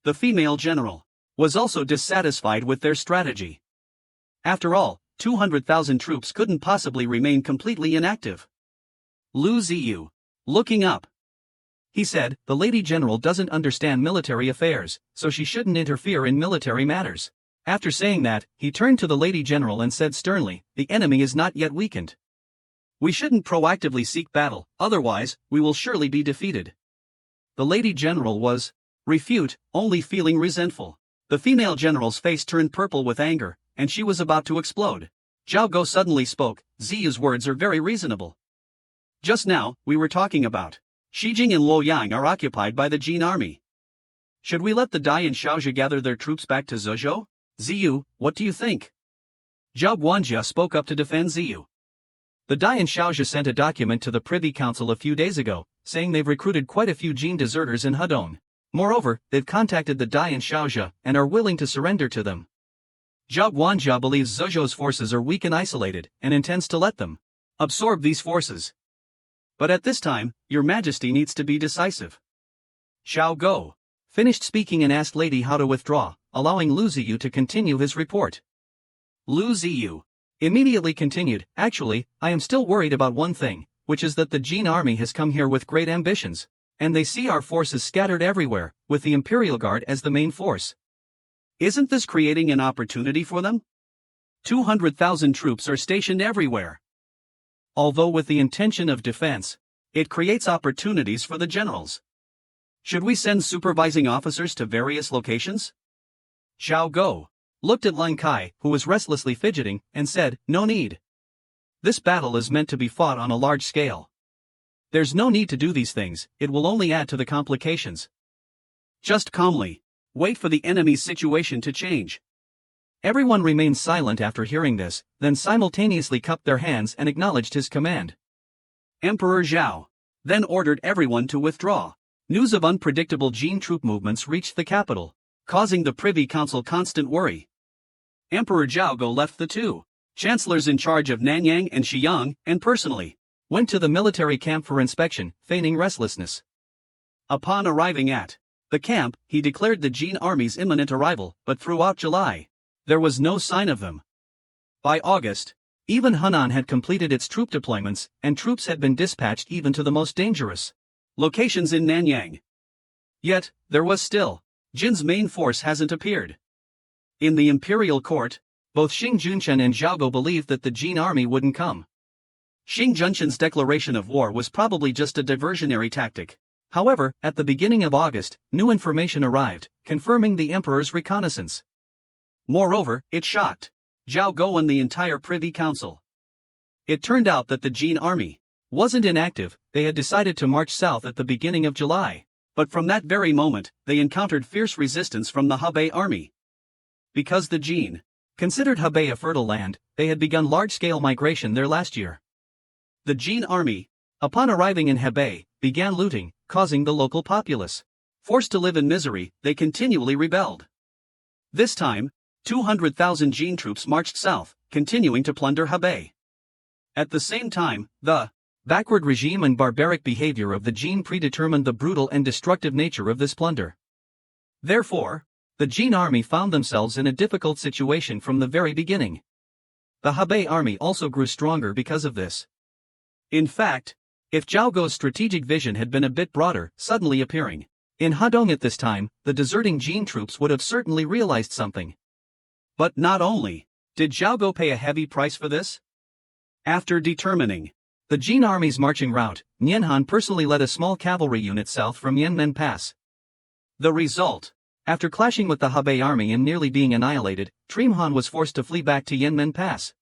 The female general was also dissatisfied with their strategy. After all, 200,000 troops couldn't possibly remain completely inactive. Lu Ziyu, looking up, he said, the Lady General doesn't understand military affairs, so she shouldn't interfere in military matters. After saying that, he turned to the Lady General and said sternly, the enemy is not yet weakened. We shouldn't proactively seek battle, otherwise, we will surely be defeated. The Lady General was refute, only feeling resentful. The female general's face turned purple with anger, and she was about to explode. Zhao Go suddenly spoke, Ziyu's words are very reasonable. Just now, we were talking about Shijing and Luoyang are occupied by the Jin army. Should we let the Dai and Xiaojia gather their troops back to Zhezhou? Ziyu, what do you think? Zhao Guanjia spoke up to defend Ziyu. The Dai and Xiaojia sent a document to the Privy Council a few days ago, saying they've recruited quite a few Jin deserters in Hedong. Moreover, they've contacted the Dai and Xiaojia and are willing to surrender to them. Zhao Guanjia believes Zhezhou's forces are weak and isolated, and intends to let them absorb these forces. But at this time, Your Majesty needs to be decisive. Xiao Go finished speaking and asked Lady how to withdraw, allowing Lu Ziyu to continue his report. Lu Ziyu immediately continued, actually, I am still worried about one thing, which is that the Jin army has come here with great ambitions, and they see our forces scattered everywhere, with the Imperial Guard as the main force. Isn't this creating an opportunity for them? 200,000 troops are stationed everywhere. Although with the intention of defense, it creates opportunities for the generals. Should we send supervising officers to various locations? Xiao Go looked at Lang Kai, who was restlessly fidgeting, and said, no need. This battle is meant to be fought on a large scale. There's no need to do these things, it will only add to the complications. Just calmly wait for the enemy's situation to change. Everyone remained silent after hearing this, then simultaneously cupped their hands and acknowledged his command. Emperor Zhao then ordered everyone to withdraw. News of unpredictable Jin troop movements reached the capital, causing the Privy Council constant worry. Emperor Zhao Go left the two chancellors in charge of Nanyang and Xiyang, and personally went to the military camp for inspection, feigning restlessness. Upon arriving at the camp, he declared the Jin army's imminent arrival, but throughout July, there was no sign of them. By August, even Henan had completed its troop deployments, and troops had been dispatched even to the most dangerous locations in Nanyang. Yet, there was still Jin's main force hasn't appeared. In the imperial court, both Xing Junchen and Zhao Go believed that the Jin army wouldn't come. Xing Junchen's declaration of war was probably just a diversionary tactic. However, at the beginning of August, new information arrived, confirming the emperor's reconnaissance. Moreover, it shocked Zhao Go and the entire Privy Council. It turned out that the Jin army wasn't inactive, they had decided to march south at the beginning of July. But from that very moment, they encountered fierce resistance from the Hebei army. Because the Jin considered Hebei a fertile land, they had begun large-scale migration there last year. The Jin army, upon arriving in Hebei, began looting, causing the local populace forced to live in misery. They continually rebelled. This time, 200,000 Jin troops marched south, continuing to plunder Hebei. At the same time, the backward regime and barbaric behavior of the Jin predetermined the brutal and destructive nature of this plunder. Therefore, the Jin army found themselves in a difficult situation from the very beginning. The Hebei army also grew stronger because of this. In fact, if Zhao Go's strategic vision had been a bit broader, suddenly appearing in Hedong at this time, the deserting Jin troops would have certainly realized something. But not only did Zhao Go pay a heavy price for this. After determining the Jin army's marching route, Nian Han personally led a small cavalry unit south from Yanmen Pass. The result, After clashing with the Hiaai army and nearly being annihilated, Treason was forced to flee back to Yanmen Pass.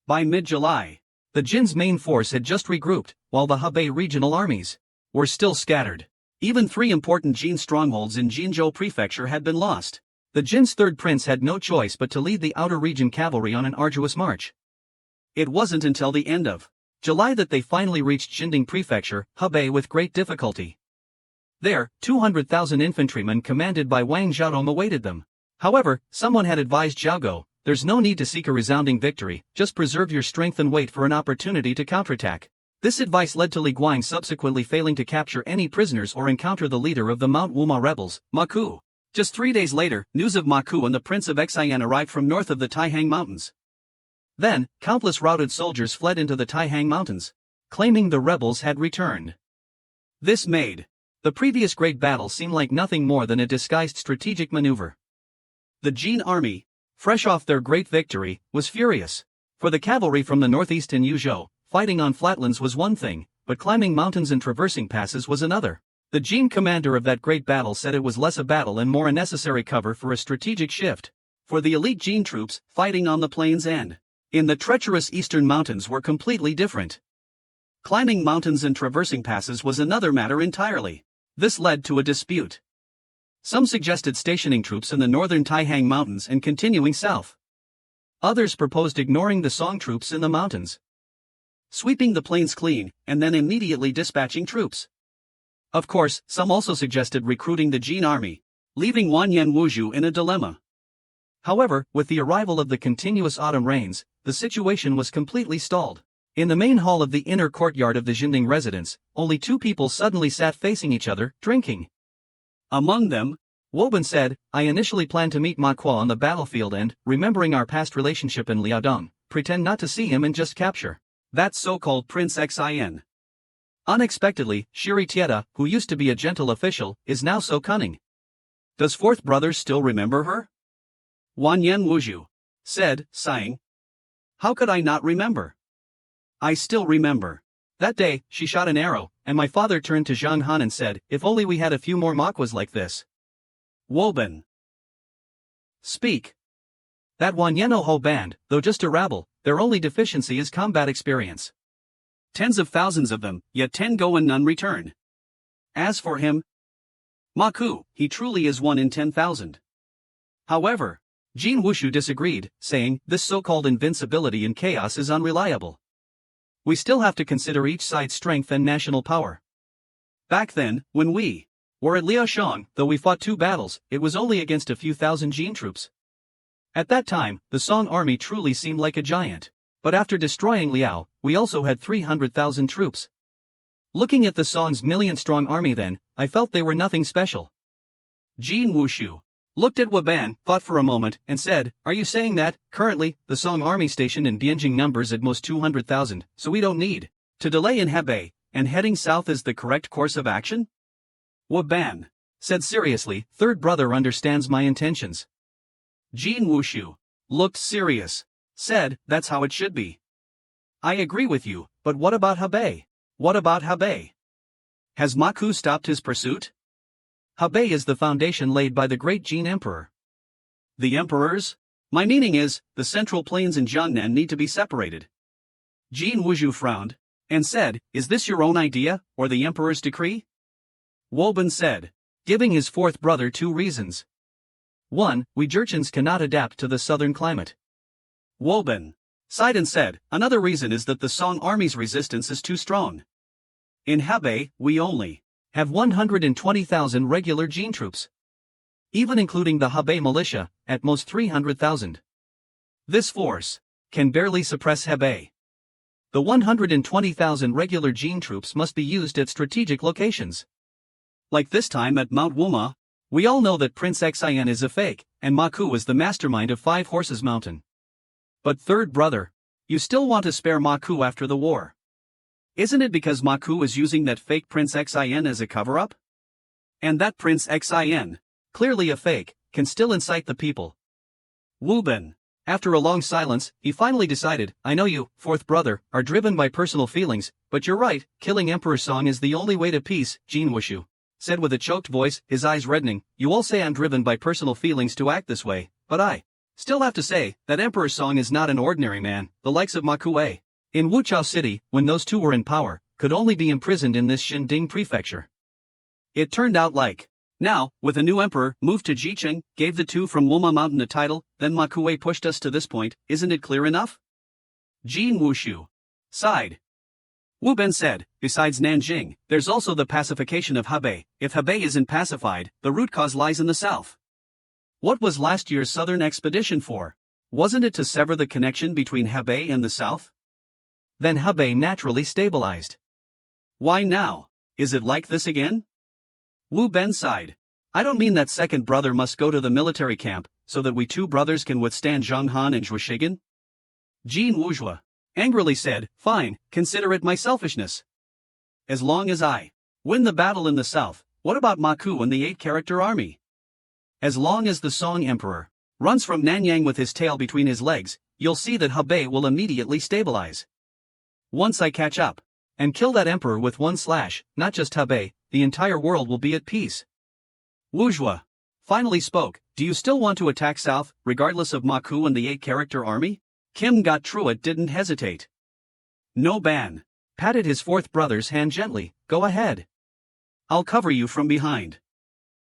By mid-July, the Jin's main force had just regrouped, while the Hiaai regional armies were still scattered. Even 3 important Jin strongholds in Jingo prefecture had been lost. The Jin's third prince had no choice but to lead the outer region cavalry on an arduous march. It wasn't until the end of July that they finally reached Jinding prefecture, Hiaai, with great difficulty. There, 200,000 infantrymen commanded by Wang Xiaodong awaited them. However, someone had advised Xiaogo, there's no need to seek a resounding victory, just preserve your strength and wait for an opportunity to counterattack. This advice led to Li Guang subsequently failing to capture any prisoners or encounter the leader of the Mount Wuma rebels, Ma Ku. Just 3 days later, news of Ma Ku and the Prince of Xian arrived from north of the Taihang Mountains. Then, countless routed soldiers fled into the Taihang Mountains, claiming the rebels had returned. This made the previous great battle seemed like nothing more than a disguised strategic maneuver. The Jin army, fresh off their great victory, was furious. For the cavalry from the northeast in Yuzhou, fighting on flatlands was one thing, but climbing mountains and traversing passes was another. The Jin commander of that great battle said it was less a battle and more a necessary cover for a strategic shift. For the elite Jin troops, fighting on the plains and in the treacherous eastern mountains were completely different. Climbing mountains and traversing passes was another matter entirely. This led to a dispute. Some suggested stationing troops in the northern Taihang Mountains and continuing south. Others proposed ignoring the Song troops in the mountains, sweeping the plains clean, and then immediately dispatching troops. Of course, some also suggested recruiting the Jin army, leaving Wanyan Wuzhu in a dilemma. However, with the arrival of the continuous autumn rains, the situation was completely stalled. In the main hall of the inner courtyard of the Jinding residence, only 2 people suddenly sat facing each other, drinking. Among them, Woban said, I initially planned to meet Ma Kuo on the battlefield and, remembering our past relationship in Liaodong, pretend not to see him and just capture that so-called Prince Xin. Unexpectedly, Shiri Tieta, who used to be a gentle official, is now so cunning. Does fourth brother still remember her? Wanyan Wuzhu said, sighing. How could I not remember? I still remember. That day, she shot an arrow, and my father turned to Zhang Han and said, if only we had a few more Makwas like this. Woban. Speak. That Wanyeno Ho band, though just a rabble, their only deficiency is combat experience. Tens of thousands of them, yet 10 go and none return. As for him, Ma Ku, he truly is 1 in 10,000. However, Jin Wushu disagreed, saying, this so-called invincibility in chaos is unreliable. We still have to consider each side's strength and national power. Back then, when we were at Liaoshang, though we fought 2 battles, it was only against a few thousand Jin troops. At that time, the Song army truly seemed like a giant. But after destroying Liao, we also had 300,000 troops. Looking at the Song's million-strong army then, I felt they were nothing special. Jin Wushu looked at Waban, thought for a moment, and said, are you saying that, currently, the Song army station in Bianjing numbers at most 200,000, so we don't need to delay in Hebei, and heading south is the correct course of action? Waban said seriously, third brother understands my intentions. Jin Wushu looked serious, said, that's how it should be. I agree with you, but what about Hebei? What about Hebei? Has Ma Ku stopped his pursuit? Hebei is the foundation laid by the great Jin Emperor. The emperors? My meaning is, the central plains and Jiangnan need to be separated. Jin Wuzhu frowned, and said, is this your own idea, or the emperor's decree? Woban said, giving his fourth brother 2 reasons. 1, we Jurchens cannot adapt to the southern climate. Woban sighed and said, another reason is that the Song army's resistance is too strong. In Hebei, we only have 120,000 regular Jin troops. Even including the Hebei militia, at most 300,000. This force can barely suppress Hebei. The 120,000 regular Jin troops must be used at strategic locations. Like this time at Mount Wuma, we all know that Prince Xian is a fake, and Ma Ku is the mastermind of 5 Horses Mountain. But third brother, you still want to spare Ma Ku after the war. Isn't it because Ma Ku is using that fake Prince Xian as a cover-up? And that Prince Xian, clearly a fake, can still incite the people. Wu Ben. After a long silence, he finally decided, I know you, fourth brother, are driven by personal feelings, but you're right, killing Emperor Song is the only way to peace, Jin Wushu said with a choked voice, his eyes reddening, "You all say I'm driven by personal feelings to act this way, but I still have to say that Emperor Song is not an ordinary man. The likes of Ma Kuei, in Wuchao City, when those two were in power, could only be imprisoned in this Xinding prefecture. It turned out like. Now, with a new emperor, moved to Jicheng, gave the two from Woma Mountain a title, then Ma Kuei pushed us to this point, isn't it clear enough?" Jin Wushu sighed. Wu Ben said, "Besides Nanjing, there's also the pacification of Hebei. If Hebei isn't pacified, the root cause lies in the south. What was last year's southern expedition for? Wasn't it to sever the connection between Hebei and the south? Then Hebei naturally stabilized. Why now? Is it like this again?" Wu Ben sighed. "I don't mean that second brother must go to the military camp, so that we two brothers can withstand Zhang Han and Zhuo Shigan." Jin Wuzhua angrily said, "Fine, consider it my selfishness. As long as I win the battle in the south, what about Ma Ku and the 8-character army? As long as the Song Emperor runs from Nanyang with his tail between his legs, you'll see that Hebei will immediately stabilize. Once I catch up and kill that emperor with one slash, not just Hebei, the entire world will be at peace." Wuzhua finally spoke, "Do you still want to attack south, regardless of Ma Ku and the 8-character army?" Kim Got Truett didn't hesitate. "No Ban patted his fourth brother's hand gently, "Go ahead. I'll cover you from behind."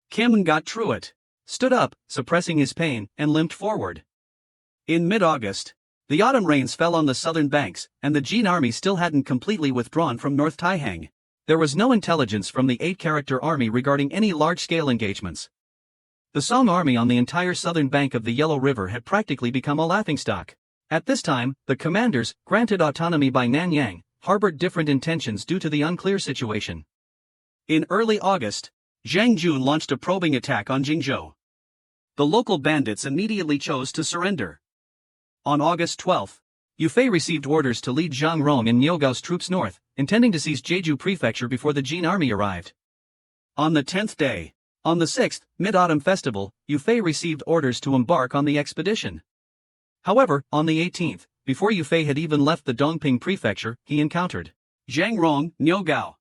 Kim Got Truett stood up, suppressing his pain, and limped forward. In mid-August, the autumn rains fell on the southern banks, and the Jin army still hadn't completely withdrawn from North Taihang. There was no intelligence from the 8-character army regarding any large-scale engagements. The Song army on the entire southern bank of the Yellow River had practically become a laughingstock. At this time, the commanders, granted autonomy by Nanyang, harbored different intentions due to the unclear situation. In early August, Zhang Jun launched a probing attack on Jingzhou. The local bandits immediately chose to surrender. On August 12, Yufei received orders to lead Zhang Rong and Nyogao's troops north, intending to seize Jeju Prefecture before the Jin army arrived. On the 10th day, on the 6th, Mid-Autumn Festival, Yufei received orders to embark on the expedition. However, on the 18th, before Yufei had even left the Dongping Prefecture, he encountered Zhang Rong, Nyogao.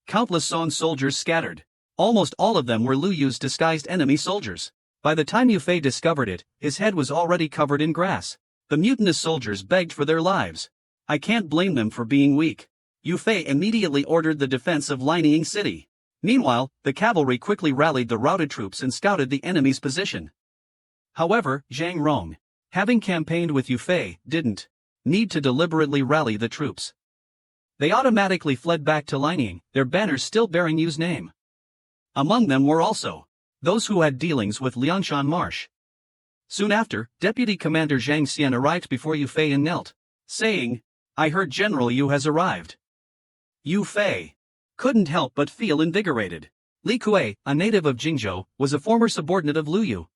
Countless Song soldiers scattered. Almost all of them were Lu Yu's disguised enemy soldiers. By the time Yufei discovered it, his head was already covered in grass. The mutinous soldiers begged for their lives. I can't blame them for being weak. Yufei immediately ordered the defense of Lining City. Meanwhile, the cavalry quickly rallied the routed troops and scouted the enemy's position. However, Zhang Rong, having campaigned with Yufei, didn't need to deliberately rally the troops. They automatically fled back to Lining, their banners still bearing Yu's name. Among them were also those who had dealings with Liangshan Marsh. Soon after, Deputy Commander Zhang Xian arrived before Yufei and knelt, saying, "I heard General Yu has arrived." Yufei couldn't help but feel invigorated. Li Kuei, a native of Jingzhou, was a former subordinate of Lu Yu.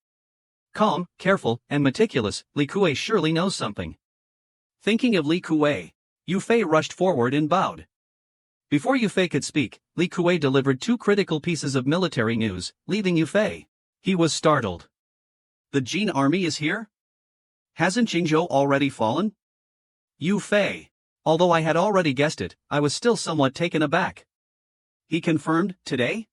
Calm, careful, and meticulous, Li Kuei surely knows something. Thinking of Li Kuei, Yufei rushed forward and bowed. Before Yufei could speak, Li Kuei delivered two critical pieces of military news, leaving Yufei. He was startled. "The Jin army is here? Hasn't Jingzhou already fallen?" Yufei. Although I had already guessed it, I was still somewhat taken aback. He confirmed, today?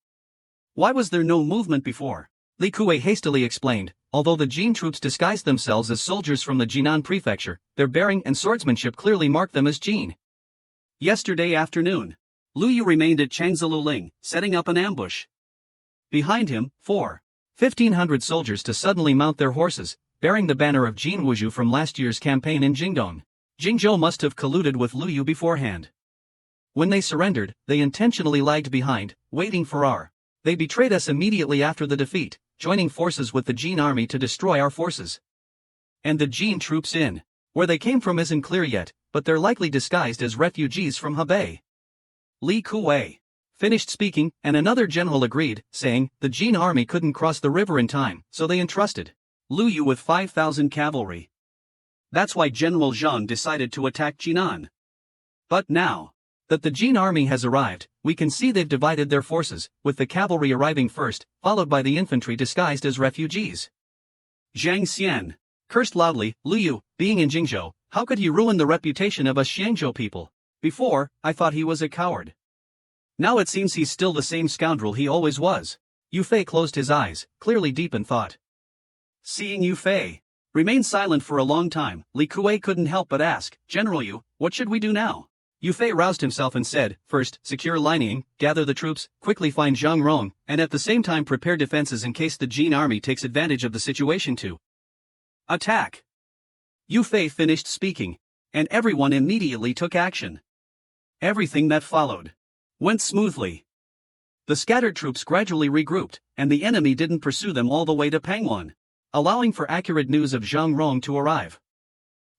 Why was there no movement before? Li Kuei hastily explained, although the Jin troops disguised themselves as soldiers from the Jinan prefecture, their bearing and swordsmanship clearly marked them as Jin. Yesterday afternoon, Lu Yu remained at Changziluling, setting up an ambush. Behind him, 1,500 soldiers to suddenly mount their horses, bearing the banner of Jin Wuzhu from last year's campaign in Jingdong. Jingzhou must have colluded with Lu Yu beforehand. When they surrendered, they intentionally lagged behind, waiting for our. They betrayed us immediately after the defeat, joining forces with the Jin army to destroy our forces. And the Jin troops in where they came from isn't clear yet, but they're likely disguised as refugees from Hebei. Li Kuei finished speaking, and another general agreed, saying, the Jin army couldn't cross the river in time, so they entrusted Lu Yu with 5,000 cavalry. That's why General Zhang decided to attack Jinan. But now that the Jin army has arrived, we can see they've divided their forces, with the cavalry arriving first, followed by the infantry disguised as refugees. Zhang Xian cursed loudly, Lu Yu, being in Jingzhou, how could he ruin the reputation of us Xiangzhou people? Before, I thought he was a coward. Now it seems he's still the same scoundrel he always was. Yufei closed his eyes, clearly deep in thought. Seeing Yufei remain silent for a long time, Li Kuei couldn't help but ask, General Yu, what should we do now? Yufei roused himself and said, first, secure Lining, gather the troops, quickly find Zhang Rong, and at the same time prepare defenses in case the Jin army takes advantage of the situation to attack. Yufei finished speaking, and everyone immediately took action. Everything that followed went smoothly. The scattered troops gradually regrouped, and the enemy didn't pursue them all the way to Pangwon, allowing for accurate news of Zhang Rong to arrive.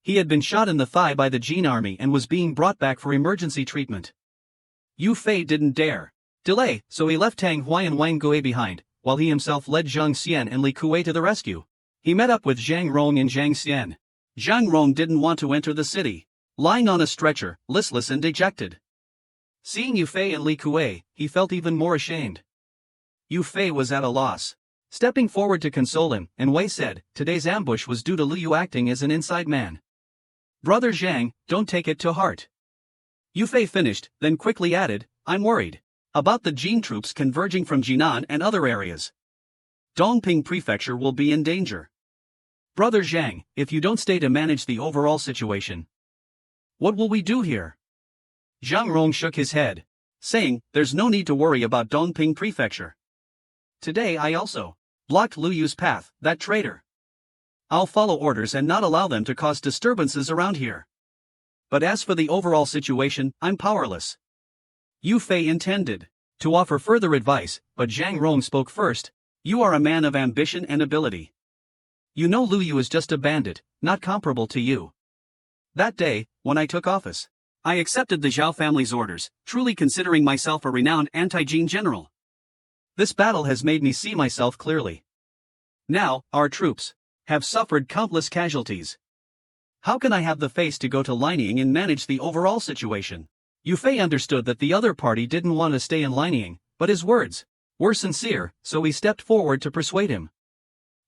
He had been shot in the thigh by the Jin army and was being brought back for emergency treatment. Yufei didn't dare delay, so he left Tang Hui and Wang Gui behind, while he himself led Zhang Xian and Li Kuei to the rescue. He met up with Zhang Rong and Zhang Xian. Zhang Rong didn't want to enter the city, lying on a stretcher, listless and dejected. Seeing Yufei and Li Kuei, he felt even more ashamed. Yufei was at a loss. Stepping forward to console him, and Wei said, today's ambush was due to Liu acting as an inside man. Brother Zhang, don't take it to heart. Yufei finished, then quickly added, I'm worried about the Jin troops converging from Jinan and other areas. Dongping Prefecture will be in danger. Brother Zhang, if you don't stay to manage the overall situation, what will we do here? Zhang Rong shook his head, saying, there's no need to worry about Dongping Prefecture. Today I also blocked Lu Yu's path, that traitor. I'll follow orders and not allow them to cause disturbances around here. But as for the overall situation, I'm powerless. Yufei intended to offer further advice, but Zhang Rong spoke first. You are a man of ambition and ability. You know Lu Yu is just a bandit, not comparable to you. That day, when I took office, I accepted the Zhao family's orders, truly considering myself a renowned anti-Jin general. This battle has made me see myself clearly. Now, our troops have suffered countless casualties. How can I have the face to go to Lining and manage the overall situation? Yufei understood that the other party didn't want to stay in Lining, but his words were sincere, so he stepped forward to persuade him.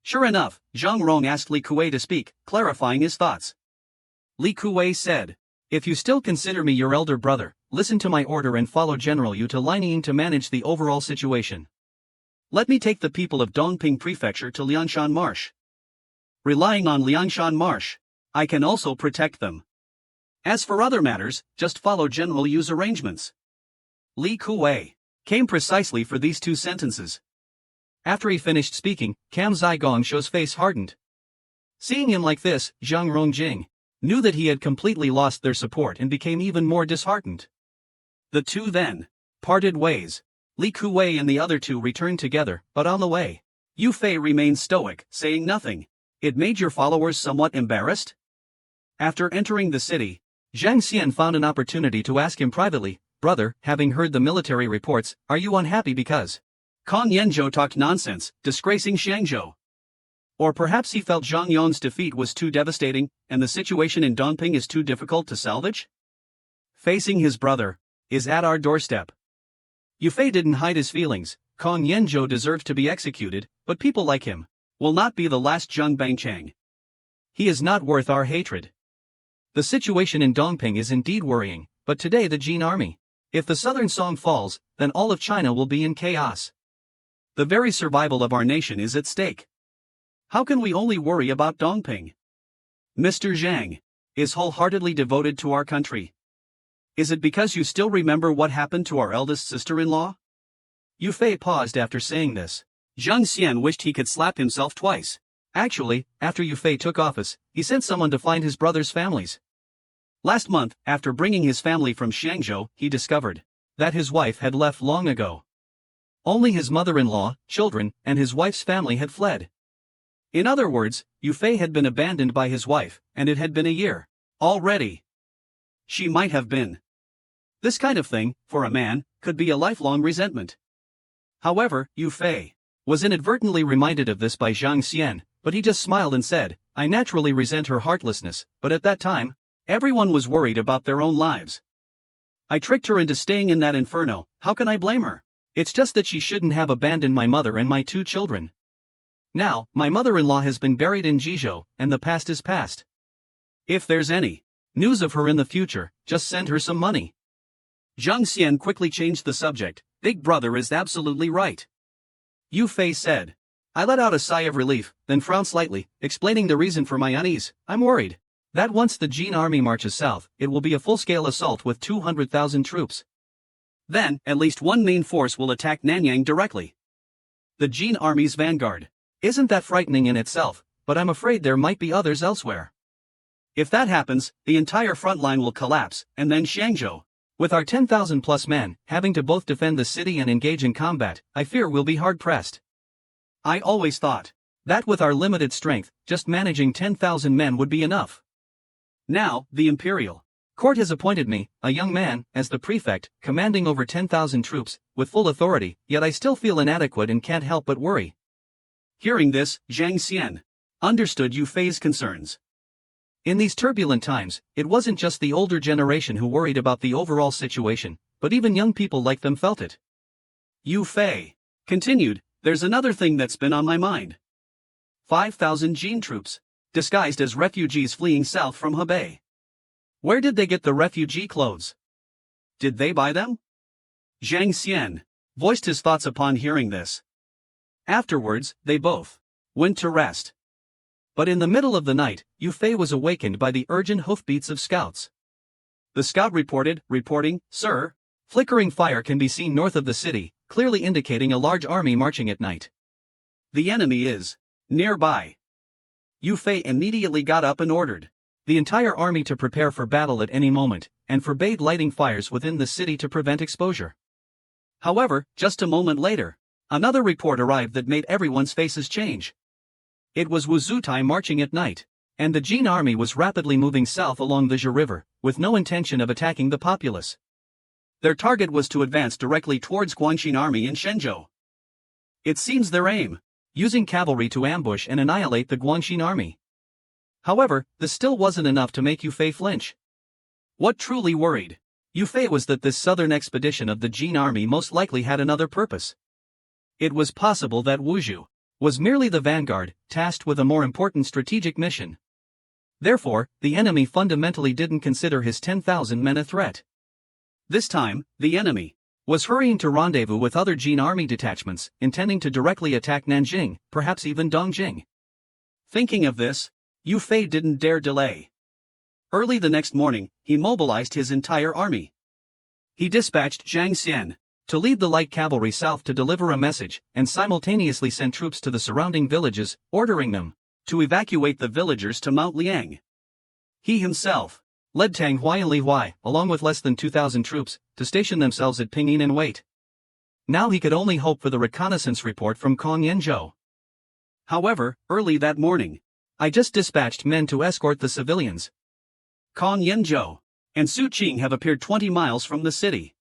Sure enough, Zhang Rong asked Li Kuei to speak, clarifying his thoughts. Li Kuei said, if you still consider me your elder brother, listen to my order and follow General Yu to Lining to manage the overall situation. Let me take the people of Dongping Prefecture to Liangshan Marsh. Relying on Liangshan Marsh, I can also protect them. As for other matters, just follow General Yu's arrangements. Li Kuei came precisely for these two sentences. After he finished speaking, Cam Zigong's face hardened. Seeing him like this, Zhang Rongjing knew that he had completely lost their support and became even more disheartened. The two then parted ways. Li Kuei and the other two returned together, but on the way, Yufei remained stoic, saying nothing. It made your followers somewhat embarrassed? After entering the city, Zhang Xian found an opportunity to ask him privately, brother, having heard the military reports, are you unhappy because Kong Yanzhou talked nonsense, disgracing Shangzhou? Or perhaps he felt Zhang Yong's defeat was too devastating, and the situation in Dongping is too difficult to salvage? Facing his brother is at our doorstep. Yufei didn't hide his feelings. Kong Yanzhou deserves to be executed, but people like him will not be the last Zheng Bangchang. He is not worth our hatred. The situation in Dongping is indeed worrying, but today the Jin army. If the southern Song falls, then all of China will be in chaos. The very survival of our nation is at stake. How can we only worry about Dongping? Mr. Zhang is wholeheartedly devoted to our country. Is it because you still remember what happened to our eldest sister-in-law? Yufei paused after saying this. Zhang Xian wished he could slap himself twice. Actually, after Yufei took office, he sent someone to find his brother's families. Last month, after bringing his family from Shangzhou, he discovered that his wife had left long ago. Only his mother-in-law, children, and his wife's family had fled. In other words, Yufei had been abandoned by his wife, and it had been a year already. She might have been. This kind of thing, for a man, could be a lifelong resentment. However, Yufei was inadvertently reminded of this by Zhang Xian, but he just smiled and said, I naturally resent her heartlessness, but at that time, everyone was worried about their own lives. I tricked her into staying in that inferno, how can I blame her? It's just that she shouldn't have abandoned my mother and my two children. Now, my mother-in-law has been buried in Jizhou, and the past is past. If there's any news of her in the future, just send her some money. Zhang Xian quickly changed the subject. Big brother is absolutely right. Yu Fei said. I let out a sigh of relief, then frowned slightly, explaining the reason for my unease. I'm worried that once the Jin army marches south, it will be a full-scale assault with 200,000 troops. Then, at least one main force will attack Nanyang directly. The Jin army's vanguard. Isn't that frightening in itself, but I'm afraid there might be others elsewhere. If that happens, the entire front line will collapse, and then Shangzhou, with our 10,000 plus men, having to both defend the city and engage in combat, I fear we'll be hard-pressed. I always thought that with our limited strength, just managing 10,000 men would be enough. Now, the Imperial Court has appointed me, a young man, as the prefect, commanding over 10,000 troops, with full authority, yet I still feel inadequate and can't help but worry. Hearing this, Zhang Xian understood Yu Fei's concerns. In these turbulent times, it wasn't just the older generation who worried about the overall situation, but even young people like them felt it. Yu Fei continued, there's another thing that's been on my mind. 5,000 Jin troops, disguised as refugees fleeing south from Hebei. Where did they get the refugee clothes? Did they buy them? Zhang Xian voiced his thoughts upon hearing this. Afterwards, they both went to rest. But in the middle of the night, Yu Fei was awakened by the urgent hoofbeats of scouts. The scout reporting, Sir, flickering fire can be seen north of the city, clearly indicating a large army marching at night. The enemy is nearby. Yu Fei immediately got up and ordered the entire army to prepare for battle at any moment, and forbade lighting fires within the city to prevent exposure. However, just a moment later, another report arrived that made everyone's faces change. It was Wu Zutai marching at night, and the Jin army was rapidly moving south along the Zhe River, with no intention of attacking the populace. Their target was to advance directly towards Guangxin army in Shenzhou. It seems their aim, using cavalry to ambush and annihilate the Guangxin army. However, this still wasn't enough to make Yu Fei flinch. What truly worried Yu Fei was that this southern expedition of the Jin army most likely had another purpose. It was possible that Wuzhou was merely the vanguard, tasked with a more important strategic mission. Therefore, the enemy fundamentally didn't consider his 10,000 men a threat. This time, the enemy was hurrying to rendezvous with other Jin army detachments, intending to directly attack Nanjing, perhaps even Dongjing. Thinking of this, Yu Fei didn't dare delay. Early the next morning, he mobilized his entire army. He dispatched Zhang Xian to lead the light cavalry south to deliver a message, and simultaneously sent troops to the surrounding villages, ordering them to evacuate the villagers to Mount Liang. He himself led Tang Hui and Li Hui, along with less than 2,000 troops, to station themselves at Pinyin and wait. Now he could only hope for the reconnaissance report from Kong Yenzhou. However, early that morning, I just dispatched men to escort the civilians. Kong Yenzhou and Su Qing have appeared 20 miles from the city.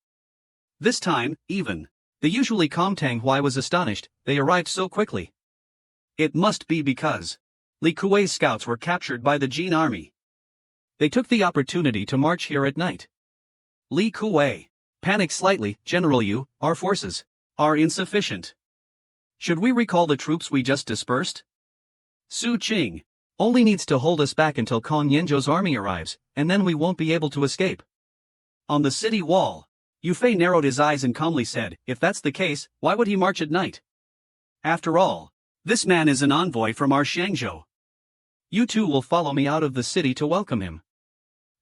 This time, even the usually calm Tang Hui was astonished. They arrived so quickly. It must be because Li Kuei's scouts were captured by the Jin army. They took the opportunity to march here at night. Li Kuei panicked slightly. General Yu, our forces are insufficient. Should we recall the troops we just dispersed? Su Qing only needs to hold us back until Kong Yenzhou's army arrives, and then we won't be able to escape. On the city wall, Yu Fei narrowed his eyes and calmly said, if that's the case, why would he march at night? After all, this man is an envoy from our Shangzhou. You two will follow me out of the city to welcome him.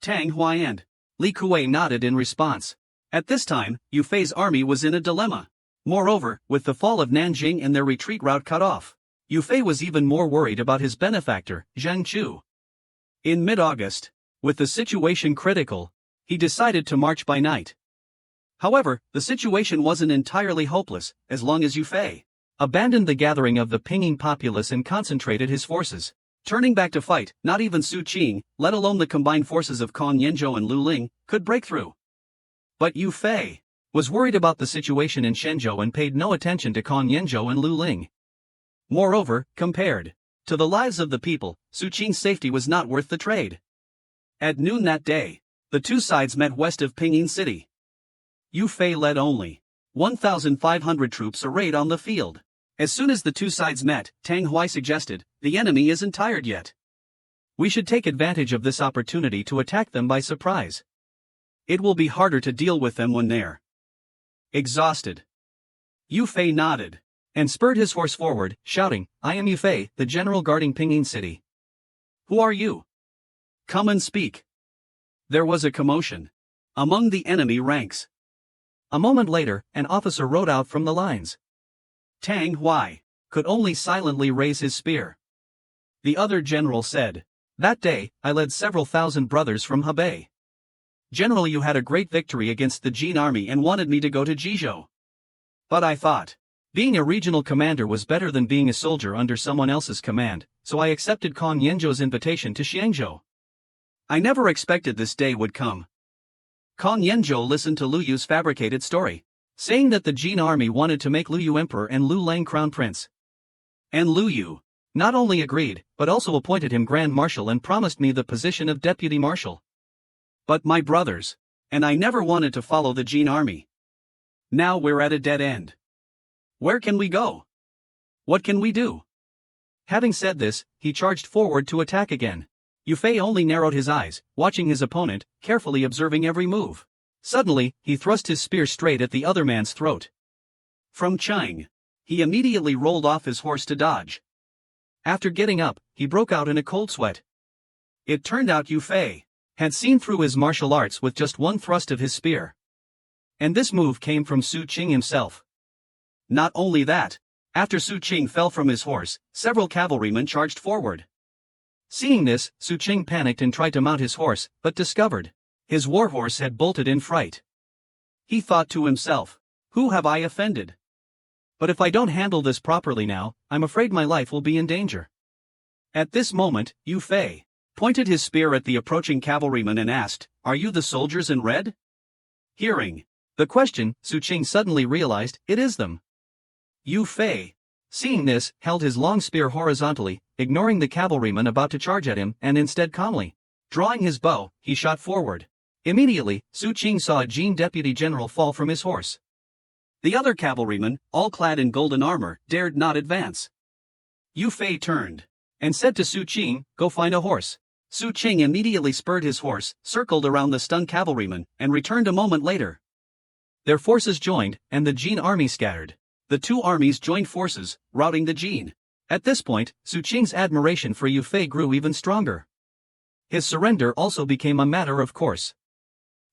Tang Hui and Li Kuei nodded in response. At this time, Yu Fei's army was in a dilemma. Moreover, with the fall of Nanjing and their retreat route cut off, Yu Fei was even more worried about his benefactor, Zheng Chu. In mid-August, with the situation critical, he decided to march by night. However, the situation wasn't entirely hopeless, as long as Yu Fei abandoned the gathering of the Pinyin populace and concentrated his forces. Turning back to fight, not even Su Qing, let alone the combined forces of Kong Yenzhou and Lu Ling, could break through. But Yu Fei was worried about the situation in Shenzhou and paid no attention to Kong Yenzhou and Lu Ling. Moreover, compared to the lives of the people, Su Qing's safety was not worth the trade. At noon that day, the two sides met west of Pinyin City. Yu Fei led only 1,500 troops arrayed on the field. As soon as the two sides met, Tang Hui suggested, the enemy isn't tired yet. We should take advantage of this opportunity to attack them by surprise. It will be harder to deal with them when they're exhausted. Yufei nodded and spurred his horse forward, shouting, "I am Yufei, the general guarding Pinyin City. Who are you? Come and speak." There was a commotion among the enemy ranks. A moment later, an officer rode out from the lines. Tang Hui could only silently raise his spear. The other general said, "That day, I led several thousand brothers from Hebei. General, you had a great victory against the Jin army and wanted me to go to Jizhou. But I thought being a regional commander was better than being a soldier under someone else's command, so I accepted Kong Yanzhou's invitation to Xiangzhou. I never expected this day would come." Kong Yanzhou listened to Lu Yu's fabricated story, saying that the Jin army wanted to make Lu Yu emperor and Lu Lang crown prince. And Lu Yu not only agreed, but also appointed him grand marshal and promised me the position of deputy marshal. But my brothers and I never wanted to follow the Jin army. Now we're at a dead end. Where can we go? What can we do? Having said this, he charged forward to attack again. Yufei only narrowed his eyes, watching his opponent, carefully observing every move. Suddenly, he thrust his spear straight at the other man's throat. From Chang, he immediately rolled off his horse to dodge. After getting up, he broke out in a cold sweat. It turned out Yufei had seen through his martial arts with just one thrust of his spear. And this move came from Su Qing himself. Not only that, after Su Qing fell from his horse, several cavalrymen charged forward. Seeing this, Su Qing panicked and tried to mount his horse, but discovered his warhorse had bolted in fright. He thought to himself, "Who have I offended? But if I don't handle this properly now, I'm afraid my life will be in danger." At this moment, Yufei pointed his spear at the approaching cavalryman and asked, "Are you the soldiers in red?" Hearing the question, Su Qing suddenly realized, it is them. Yufei, seeing this, held his long spear horizontally, ignoring the cavalryman about to charge at him, and instead calmly drawing his bow, he shot forward. Immediately, Su Qing saw a Jin deputy general fall from his horse. The other cavalrymen, all clad in golden armor, dared not advance. Yufei turned and said to Su Qing, "Go find a horse." Su Qing immediately spurred his horse, circled around the stunned cavalryman, and returned a moment later. Their forces joined, and the Jin army scattered. The two armies joined forces, routing the Jin. At this point, Su Qing's admiration for Yufei grew even stronger. His surrender also became a matter of course.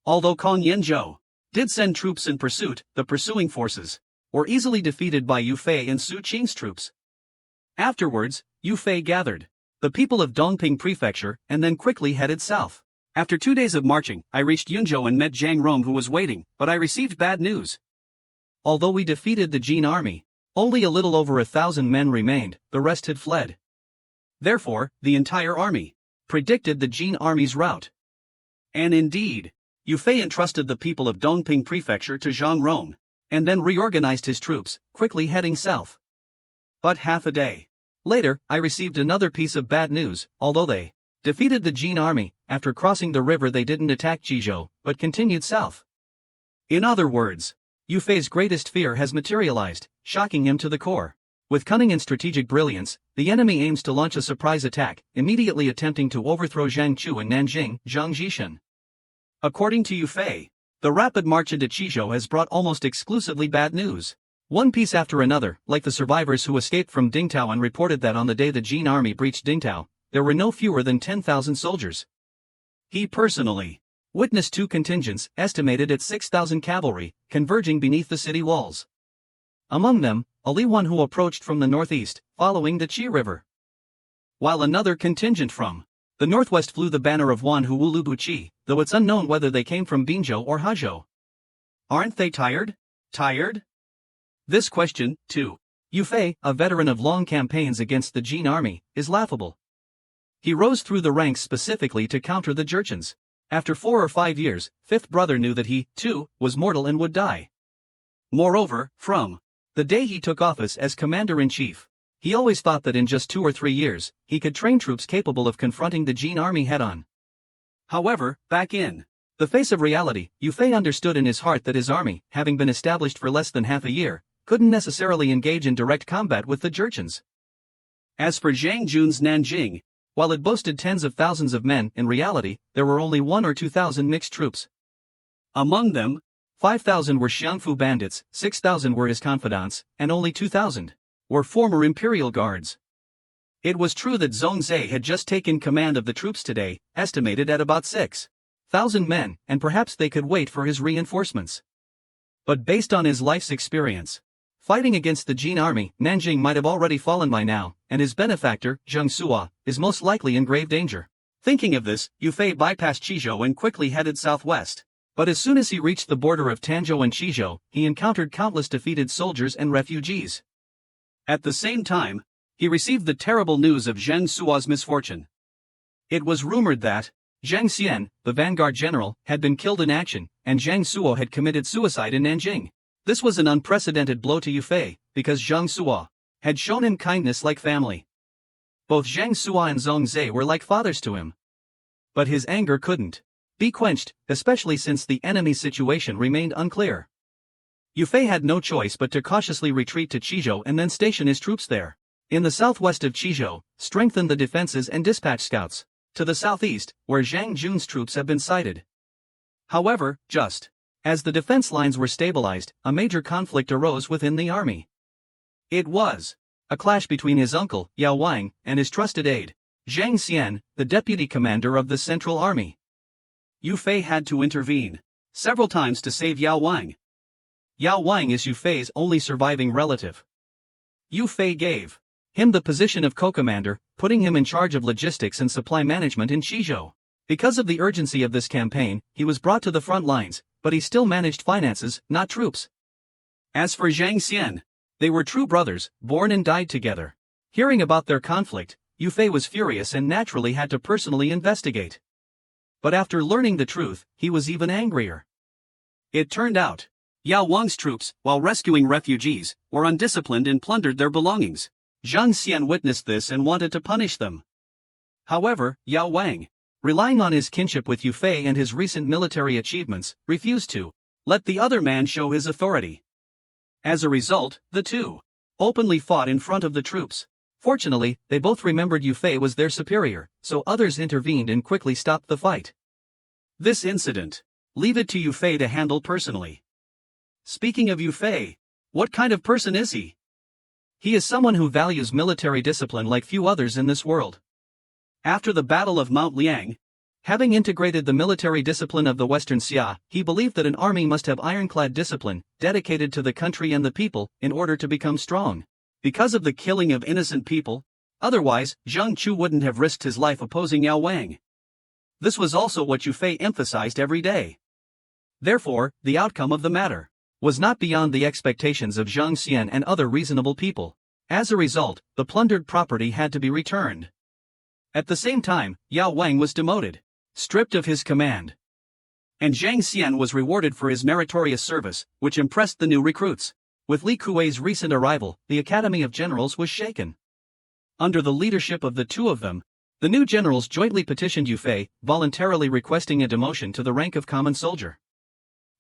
Although Kong Yanzhou did send troops in pursuit, the pursuing forces were easily defeated by Yufei and Su Qing's troops. Afterwards, Yufei gathered the people of Dongping Prefecture and then quickly headed south. After 2 days of marching, I reached Yunzhou and met Zhang Rong, who was waiting, but I received bad news. Although we defeated the Jin army, only a little over 1,000 men remained, the rest had fled. Therefore, the entire army predicted the Jin army's rout. And indeed, Yufei entrusted the people of Dongping Prefecture to Zhang Rong, and then reorganized his troops, quickly heading south. But half a day later, I received another piece of bad news. Although they defeated the Jin army, after crossing the river they didn't attack Jizhou, but continued south. In other words, Yufei's greatest fear has materialized, shocking him to the core. With cunning and strategic brilliance, the enemy aims to launch a surprise attack, immediately attempting to overthrow Zhang Chu and Nanjing, Zhang Jishan. According to Yufei, the rapid march into Jizhou has brought almost exclusively bad news. One piece after another, like the survivors who escaped from Dingtao and reported that on the day the Jin army breached Dingtao, there were no fewer than 10,000 soldiers. He personally witnessed 2 contingents, estimated at 6,000 cavalry, converging beneath the city walls. Among them, only one who approached from the northeast, following the Qi River. While another contingent from the northwest flew the banner of Wan Huulubu Qi, though it's unknown whether they came from Binzhou or Hezhou. Aren't they tired? Tired? This question, too. Yufei, a veteran of long campaigns against the Jin army, is laughable. He rose through the ranks specifically to counter the Jurchens. After 4 or 5 years, Fifth Brother knew that he, too, was mortal and would die. Moreover, from the day he took office as commander-in-chief, he always thought that in just 2 or 3 years, he could train troops capable of confronting the Jin army head-on. However, back in the face of reality, Yufei understood in his heart that his army, having been established for less than half a year, couldn't necessarily engage in direct combat with the Jurchens. As for Zhang Jun's Nanjing, while it boasted tens of thousands of men, in reality, there were only 1 or 2,000 mixed troops. Among them, 5,000 were Xiangfu bandits, 6,000 were his confidants, and only 2,000 were former imperial guards. It was true that Zhongzhe had just taken command of the troops today, estimated at about 6,000 men, and perhaps they could wait for his reinforcements. But based on his life's experience, fighting against the Jin army, Nanjing might have already fallen by now, and his benefactor, Zheng Suo, is most likely in grave danger. Thinking of this, Yu Fei bypassed Qizhou and quickly headed southwest. But as soon as he reached the border of Tanzhou and Qizhou, he encountered countless defeated soldiers and refugees. At the same time, he received the terrible news of Zheng Suo's misfortune. It was rumored that Zheng Xian, the Vanguard general, had been killed in action, and Zheng Suo had committed suicide in Nanjing. This was an unprecedented blow to Yu Fei, because Zheng Suo had shown him kindness like family. Both Zheng Suo and Zhongzhe were like fathers to him. But his anger couldn't be quenched, especially since the enemy's situation remained unclear. Yu Fei had no choice but to cautiously retreat to Qizhou and then station his troops there. In the southwest of Qizhou, strengthen the defenses and dispatch scouts to the southeast, where Zhang Jun's troops have been sighted. However, just as the defense lines were stabilized, a major conflict arose within the army. It was a clash between his uncle, Yao Wang, and his trusted aide, Zhang Xian, the deputy commander of the Central Army. Yu Fei had to intervene several times to save Yao Wang. Yao Wang is Yu Fei's only surviving relative. Yu Fei gave him the position of co-commander, putting him in charge of logistics and supply management in Qizhou. Because of the urgency of this campaign, he was brought to the front lines, but he still managed finances, not troops. As for Zhang Xian, they were true brothers, born and died together. Hearing about their conflict, Yu Fei was furious and naturally had to personally investigate. But after learning the truth, he was even angrier. It turned out, Yao Wang's troops, while rescuing refugees, were undisciplined and plundered their belongings. Zhang Xian witnessed this and wanted to punish them. However, Yao Wang, relying on his kinship with Yu Fei and his recent military achievements, refused to let the other man show his authority. As a result, the two openly fought in front of the troops. Fortunately, they both remembered Yu Fei was their superior, so others intervened and quickly stopped the fight. This incident, leave it to Yu Fei to handle personally. Speaking of Yu Fei, what kind of person is he? He is someone who values military discipline like few others in this world. After the Battle of Mount Liang, having integrated the military discipline of the Western Xia, he believed that an army must have ironclad discipline, dedicated to the country and the people, in order to become strong. Because of the killing of innocent people, otherwise, Zhang Chu wouldn't have risked his life opposing Yao Wang. This was also what Yu Fei emphasized every day. Therefore, the outcome of the matter was not beyond the expectations of Zhang Xian and other reasonable people. As a result, the plundered property had to be returned. At the same time, Yao Wang was demoted, stripped of his command. And Zhang Xian was rewarded for his meritorious service, which impressed the new recruits. With Li Kuei's recent arrival, the Academy of Generals was shaken. Under the leadership of the two of them, the new generals jointly petitioned Yu Fei, voluntarily requesting a demotion to the rank of common soldier.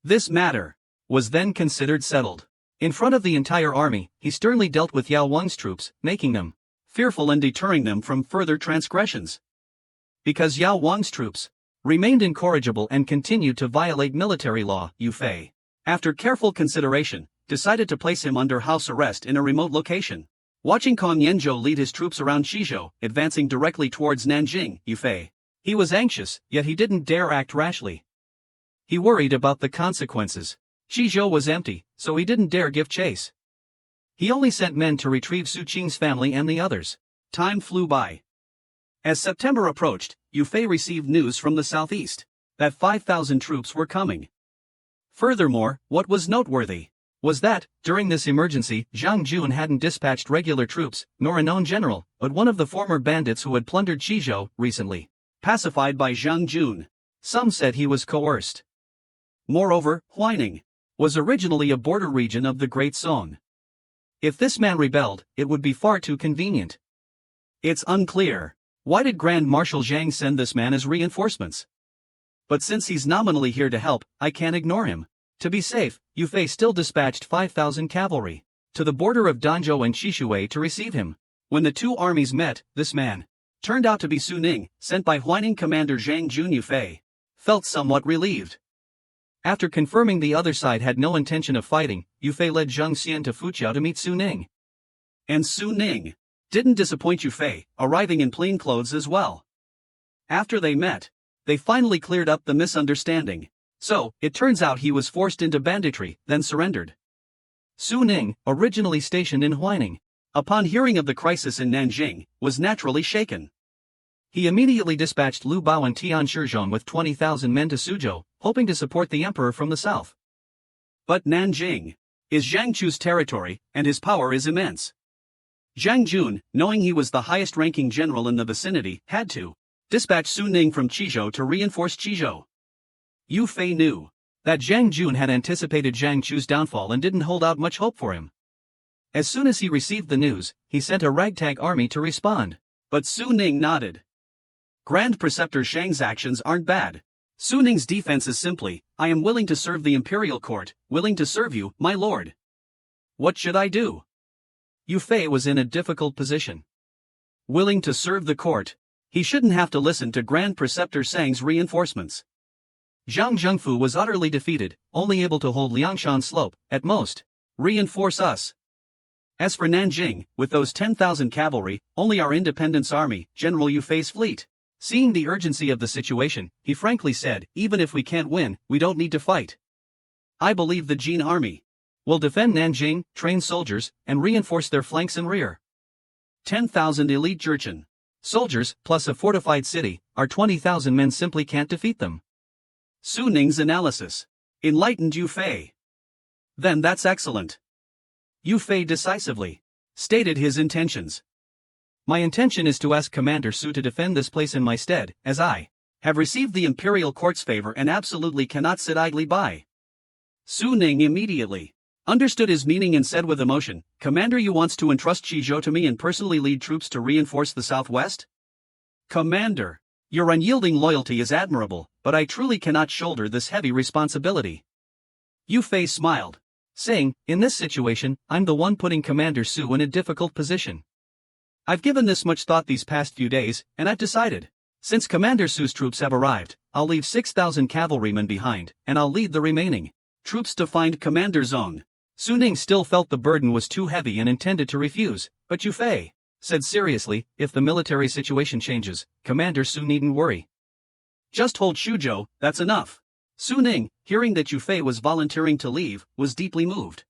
This matter was then considered settled. In front of the entire army, he sternly dealt with Yao Wang's troops, making them fearful and deterring them from further transgressions. Because Yao Wang's troops remained incorrigible and continued to violate military law, Yu Fei, after careful consideration, decided to place him under house arrest in a remote location. Watching Kong Yanzhou lead his troops around Qizhou, advancing directly towards Nanjing, Yu Fei, he was anxious, yet he didn't dare act rashly. He worried about the consequences. Qizhou was empty, so he didn't dare give chase. He only sent men to retrieve Su Qing's family and the others. Time flew by. As September approached, Yu Fei received news from the southeast that 5,000 troops were coming. Furthermore, what was noteworthy was that, during this emergency, Zhang Jun hadn't dispatched regular troops, nor a known general, but one of the former bandits who had plundered Qizhou recently, pacified by Zhang Jun. Some said he was coerced. Moreover, Huaining was originally a border region of the Great Song. If this man rebelled, it would be far too convenient. It's unclear. Why did Grand Marshal Zhang send this man as reinforcements? But since he's nominally here to help, I can't ignore him. To be safe, Yu Fei still dispatched 5,000 cavalry to the border of Danzhou and Qishui to receive him. When the two armies met, this man turned out to be Su Ning, sent by Huaining commander Zhang Jun. Yu Fei felt somewhat relieved. After confirming the other side had no intention of fighting, Yu Fei led Zhang Xian to Fuqiao to meet Su Ning. And Su Ning didn't disappoint Yu Fei, arriving in plain clothes as well. After they met, they finally cleared up the misunderstanding. So, it turns out he was forced into banditry, then surrendered. Su Ning, originally stationed in Huaining, upon hearing of the crisis in Nanjing, was naturally shaken. He immediately dispatched Lu Bao and Tian Shizhong with 20,000 men to Suzhou, hoping to support the emperor from the south. But Nanjing is Zhang Chu's territory, and his power is immense. Zhang Jun, knowing he was the highest-ranking general in the vicinity, had to dispatch Su Ning from Qizhou to reinforce Qizhou. Yu Fei knew that Zhang Jun had anticipated Zhang Chu's downfall and didn't hold out much hope for him. As soon as he received the news, he sent a ragtag army to respond. But Su Ning nodded. Grand Preceptor Shang's actions aren't bad. Su Ning's defense is simply, I am willing to serve the imperial court, willing to serve you, my lord. What should I do? Yu Fei was in a difficult position. Willing to serve the court? He shouldn't have to listen to Grand Preceptor Shang's reinforcements. Zhang Zhengfu was utterly defeated, only able to hold Liangshan Slope, at most. Reinforce us. As for Nanjing, with those 10,000 cavalry, only our independence army, General Yu Fei's fleet. Seeing the urgency of the situation, he frankly said, even if we can't win, we don't need to fight. I believe the Jin army will defend Nanjing, train soldiers, and reinforce their flanks and rear. 10,000 elite Jurchen soldiers, plus a fortified city, our 20,000 men simply can't defeat them. Su Ning's analysis enlightened Yu Fei. Then that's excellent. Yu Fei decisively stated his intentions. My intention is to ask Commander Su to defend this place in my stead, as I have received the imperial court's favor and absolutely cannot sit idly by. Su Ning immediately understood his meaning and said with emotion, Commander Yu wants to entrust Qizhou to me and personally lead troops to reinforce the southwest? Commander, your unyielding loyalty is admirable, but I truly cannot shoulder this heavy responsibility. Yu Fei smiled, saying, in this situation, I'm the one putting Commander Su in a difficult position. I've given this much thought these past few days, and I've decided. Since Commander Su's troops have arrived, I'll leave 6,000 cavalrymen behind, and I'll lead the remaining troops to find Commander Zong. Su Ning still felt the burden was too heavy and intended to refuse, but Yu Fei said seriously, if the military situation changes, Commander Su needn't worry. Just hold Suzhou, that's enough. Su Ning, hearing that Yu Fei was volunteering to leave, was deeply moved.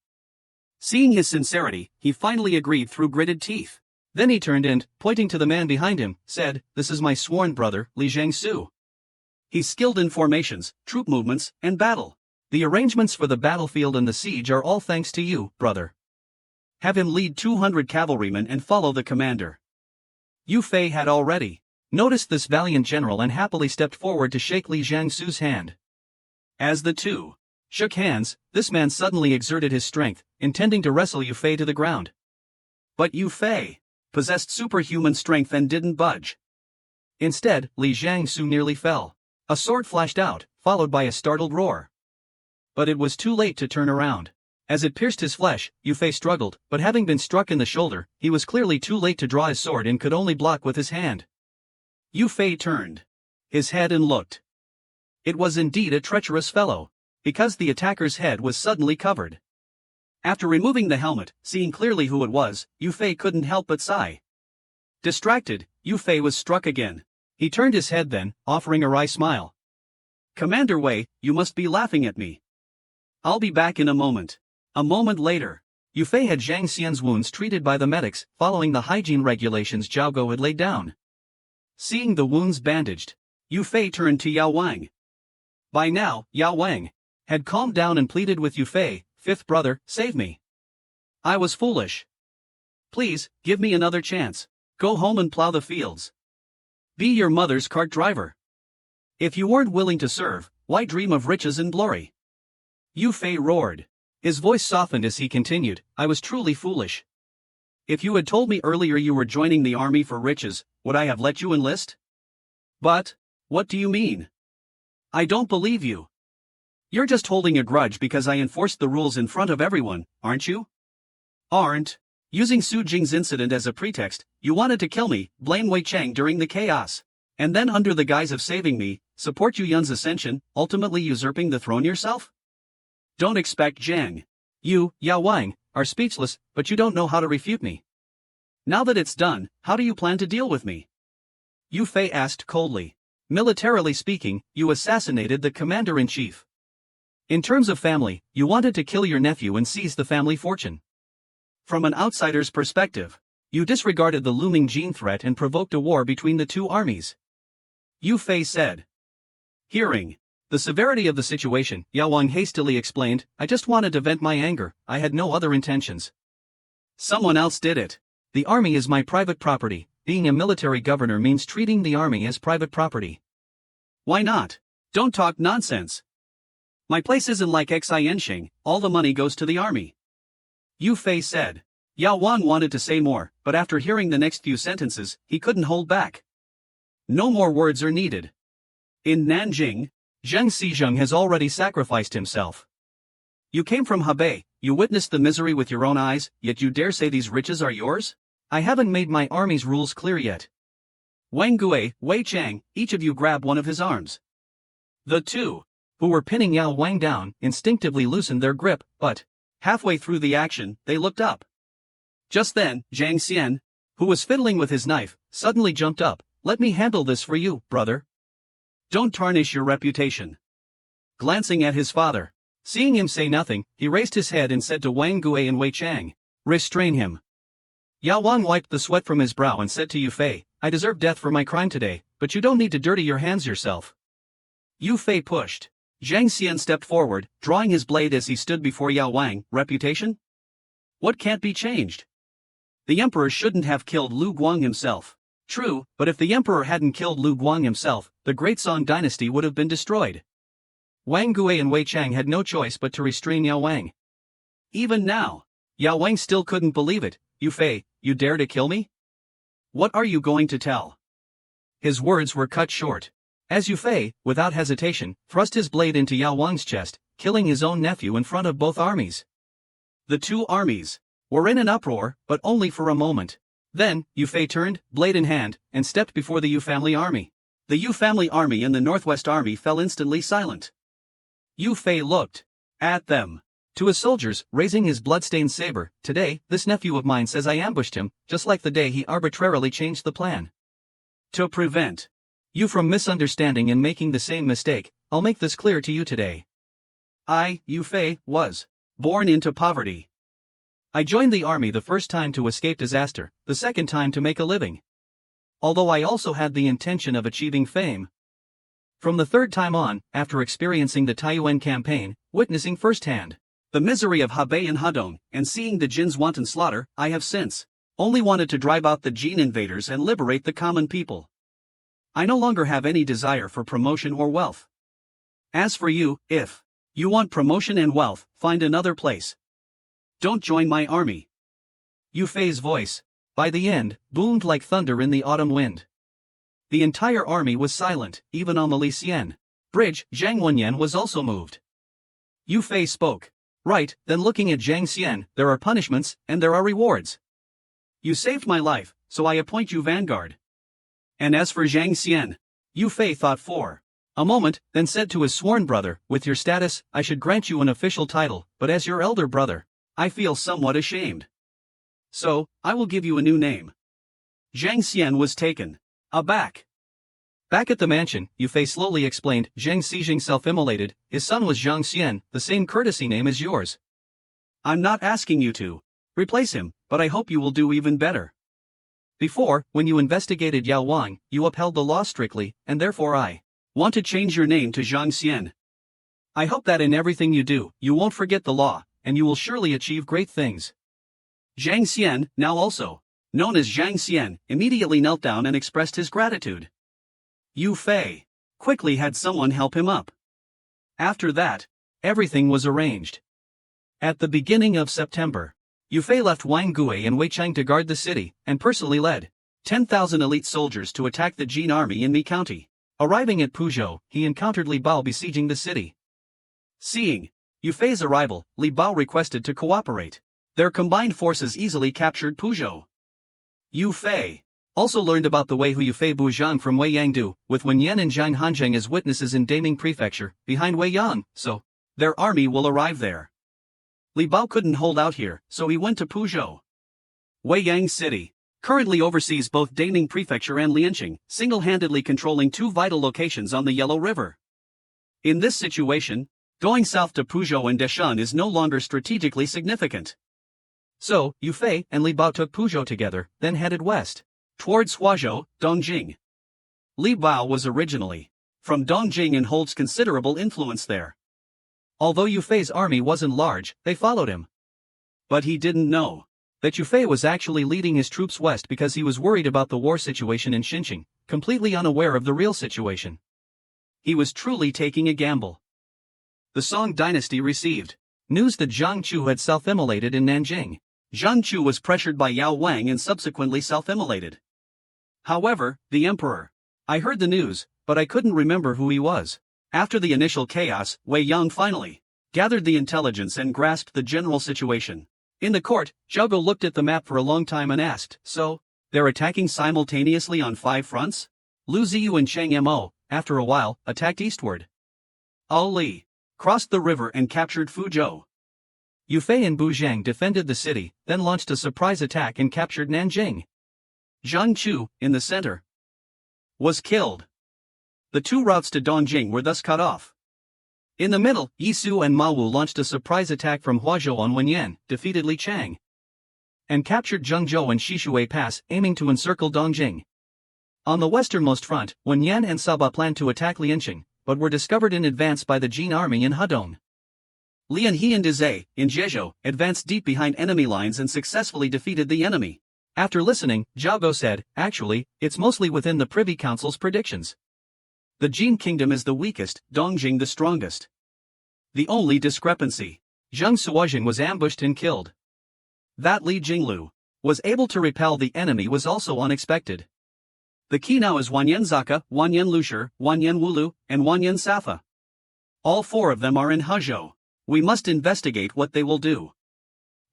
Seeing his sincerity, he finally agreed through gritted teeth. Then he turned and, pointing to the man behind him, said, This is my sworn brother, Li Jiangsu. He's skilled in formations, troop movements, and battle. The arrangements for the battlefield and the siege are all thanks to you, brother. Have him lead 200 cavalrymen and follow the commander. Yu Fei had already noticed this valiant general and happily stepped forward to shake Li Jiangsu's hand. As the two shook hands, this man suddenly exerted his strength, intending to wrestle Yu Fei to the ground. But Yu Fei possessed superhuman strength and didn't budge. Instead, Li Jiangsu nearly fell. A sword flashed out, followed by a startled roar. But it was too late to turn around. As it pierced his flesh, Yu Fei struggled, but having been struck in the shoulder, he was clearly too late to draw his sword and could only block with his hand. Yu Fei turned his head and looked. It was indeed a treacherous fellow, because the attacker's head was suddenly covered. After removing the helmet, seeing clearly who it was, Yu Fei couldn't help but sigh. Distracted, Yu Fei was struck again. He turned his head then, offering a wry smile. Commander Wei, you must be laughing at me. I'll be back in a moment. A moment later, Yu Fei had Zhang Xian's wounds treated by the medics, following the hygiene regulations Zhao Go had laid down. Seeing the wounds bandaged, Yu Fei turned to Yao Wang. By now, Yao Wang had calmed down and pleaded with Yu Fei, Fifth brother, save me. I was foolish. Please, give me another chance. Go home and plow the fields. Be your mother's cart driver. If you weren't willing to serve, why dream of riches and glory? Yu Fei roared. His voice softened as he continued, I was truly foolish. If you had told me earlier you were joining the army for riches, would I have let you enlist? But, what do you mean? I don't believe you. You're just holding a grudge because I enforced the rules in front of everyone, aren't you? Aren't. Using Su Jing's incident as a pretext, you wanted to kill me, blame Wei Cheng during the chaos. And then under the guise of saving me, support Yu Yun's ascension, ultimately usurping the throne yourself? Don't expect Jiang. You, Yao Wang, are speechless, but you don't know how to refute me. Now that it's done, how do you plan to deal with me? Yu Fei asked coldly. Militarily speaking, you assassinated the commander-in-chief. In terms of family, you wanted to kill your nephew and seize the family fortune. From an outsider's perspective, you disregarded the looming Jin threat and provoked a war between the two armies. Yu Fei said. Hearing the severity of the situation, Yao Wang hastily explained, I just wanted to vent my anger, I had no other intentions. Someone else did it. The army is my private property. Being a military governor means treating the army as private property. Why not? Don't talk nonsense. My place isn't like Xianxing, all the money goes to the army. Yu Fei said. Yao Wang wanted to say more, but after hearing the next few sentences, he couldn't hold back. No more words are needed. In Nanjing, Zheng Xizheng has already sacrificed himself. You came from Hebei, you witnessed the misery with your own eyes, yet you dare say these riches are yours? I haven't made my army's rules clear yet. Wang Gui, Wei Chang, each of you grab one of his arms. The two, who were pinning Yao Wang down, instinctively loosened their grip, but, halfway through the action, they looked up. Just then, Zhang Xian, who was fiddling with his knife, suddenly jumped up. Let me handle this for you, brother. Don't tarnish your reputation. Glancing at his father, seeing him say nothing, he raised his head and said to Wang Gui and Wei Chang, restrain him. Yao Wang wiped the sweat from his brow and said to Yu Fei, I deserve death for my crime today, but you don't need to dirty your hands yourself. Yu Fei pushed. Zhang Xian stepped forward, drawing his blade as he stood before Yao Wang. Reputation? What can't be changed? The emperor shouldn't have killed Lu Guang himself. True, but if the emperor hadn't killed Lu Guang himself, the great Song dynasty would have been destroyed. Wang Gui and Wei Chang had no choice but to restrain Yao Wang. Even now, Yao Wang still couldn't believe it. Yu Fei, you dare to kill me? What are you going to tell? His words were cut short. As Yu Fei, without hesitation, thrust his blade into Yao Wang's chest, killing his own nephew in front of both armies. The two armies were in an uproar, but only for a moment. Then, Yu Fei turned, blade in hand, and stepped before the Yu family army. The Yu family army and the Northwest army fell instantly silent. Yu Fei looked at them. To his soldiers, raising his blood-stained saber, today, this nephew of mine says I ambushed him, just like the day he arbitrarily changed the plan. To prevent you from misunderstanding and making the same mistake, I'll make this clear to you today. I, Yu Fei, was born into poverty. I joined the army the first time to escape disaster, the second time to make a living. Although I also had the intention of achieving fame. From the third time on, after experiencing the Taiyuan campaign, witnessing firsthand the misery of Hebei and Hedong, and seeing the Jin's wanton slaughter, I have since only wanted to drive out the Jin invaders and liberate the common people. I no longer have any desire for promotion or wealth. As for you, if you want promotion and wealth, find another place. Don't join my army. Yu Fei's voice, by the end, boomed like thunder in the autumn wind. The entire army was silent, even on the Li Xian bridge. Zhang Wenyan was also moved. Yu Fei spoke. Right, then looking at Zhang Xian, there are punishments, and there are rewards. You saved my life, so I appoint you Vanguard. And as for Zhang Xian, Yu Fei thought for a moment, then said to his sworn brother, with your status, I should grant you an official title, but as your elder brother, I feel somewhat ashamed. So, I will give you a new name. Zhang Xian was taken aback. Back at the mansion, Yu Fei slowly explained, Zheng Xizheng self-immolated, his son was Zhang Xian, the same courtesy name as yours. I'm not asking you to replace him, but I hope you will do even better. Before, when you investigated Yao Wang, you upheld the law strictly, and therefore I want to change your name to Zhang Xian. I hope that in everything you do, you won't forget the law, and you will surely achieve great things. Zhang Xian, now also known as Zhang Xian, immediately knelt down and expressed his gratitude. Yu Fei quickly had someone help him up. After that, everything was arranged. At the beginning of September, Yu Fei left Wang Gui and Wei Chang to guard the city, and personally led 10,000 elite soldiers to attack the Jin army in Mi County. Arriving at Puzhou, he encountered Li Bao besieging the city. Seeing Yu Fei's arrival, Li Bao requested to cooperate. Their combined forces easily captured Puzhou. Yu Fei Also learned about the Wei Yufei Buzhang from Wei Yangdu, with Wen Yan and Zhang Hanzheng as witnesses in Daming Prefecture, behind Wei Yang, so their army will arrive there. Li Bao couldn't hold out here, so he went to Puzhou. Weiyang City currently oversees both Daming Prefecture and Lianqing, single-handedly controlling two vital locations on the Yellow River. In this situation, going south to Puzhou and Deshan is no longer strategically significant. So, Yufei and Li Bao took Puzhou together, then headed west, towards Huazhou, Dongjing. Li Bao was originally from Dongjing and holds considerable influence there. Although Yufei's army wasn't large, they followed him. But he didn't know that Yufei was actually leading his troops west because he was worried about the war situation in Xinjiang, completely unaware of the real situation. He was truly taking a gamble. The Song dynasty received news that Zhang Chu had self-immolated in Nanjing. Zhang Chu was pressured by Yao Wang and subsequently self-immolated. However, the emperor, I heard the news, but I couldn't remember who he was. After the initial chaos, Wei Yang finally gathered the intelligence and grasped the general situation. In the court, Zhao Go looked at the map for a long time and asked, so, they're attacking simultaneously on 5 fronts? Lu Ziyu and Chang Mo, after a while, attacked eastward. Ao Li crossed the river and captured Fuzhou. Yufei and Buzhang defended the city, then launched a surprise attack and captured Nanjing. Zhang Chu, in the center, was killed. The two routes to Dongjing were thus cut off. In the middle, Yi Su and Ma Wu launched a surprise attack from Huazhou on Wenyan, defeated Li Chang, and captured Zhengzhou and Shishui Pass, aiming to encircle Dongjing. On the westernmost front, Wenyan and Saba planned to attack Lianqing, but were discovered in advance by the Jin army in Hedong. Lian He and Dezhe, in Jezhou, advanced deep behind enemy lines and successfully defeated the enemy. After listening, Zhao Go said, actually, it's mostly within the Privy Council's predictions. The Jin kingdom is the weakest, Dongjing the strongest. The only discrepancy, Zhang Suojing was ambushed and killed. That Li Jinglu was able to repel the enemy was also unexpected. The key now is Wanyan Zaka, Wanyan Lushir, Wanyan Wulu, and Wanyan Safa. All 4 of them are in Hezhou. We must investigate what they will do.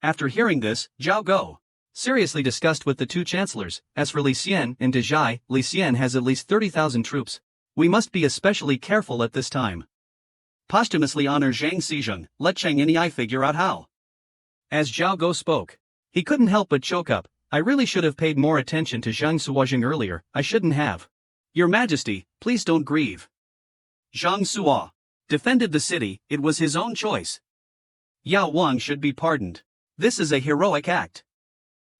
After hearing this, Zhao Go seriously discussed with the 2 chancellors. As for Li Xian and Dezhai, Li Xian has at least 30,000 troops. We must be especially careful at this time. Posthumously honor Zhang Xizheng, let Chang Yi figure out how. As Zhao Go spoke, he couldn't help but choke up. I really should have paid more attention to Zhang Suojing earlier, I shouldn't have. Your Majesty, please don't grieve. Zhang Suo defended the city, it was his own choice. Yao Wang should be pardoned. This is a heroic act.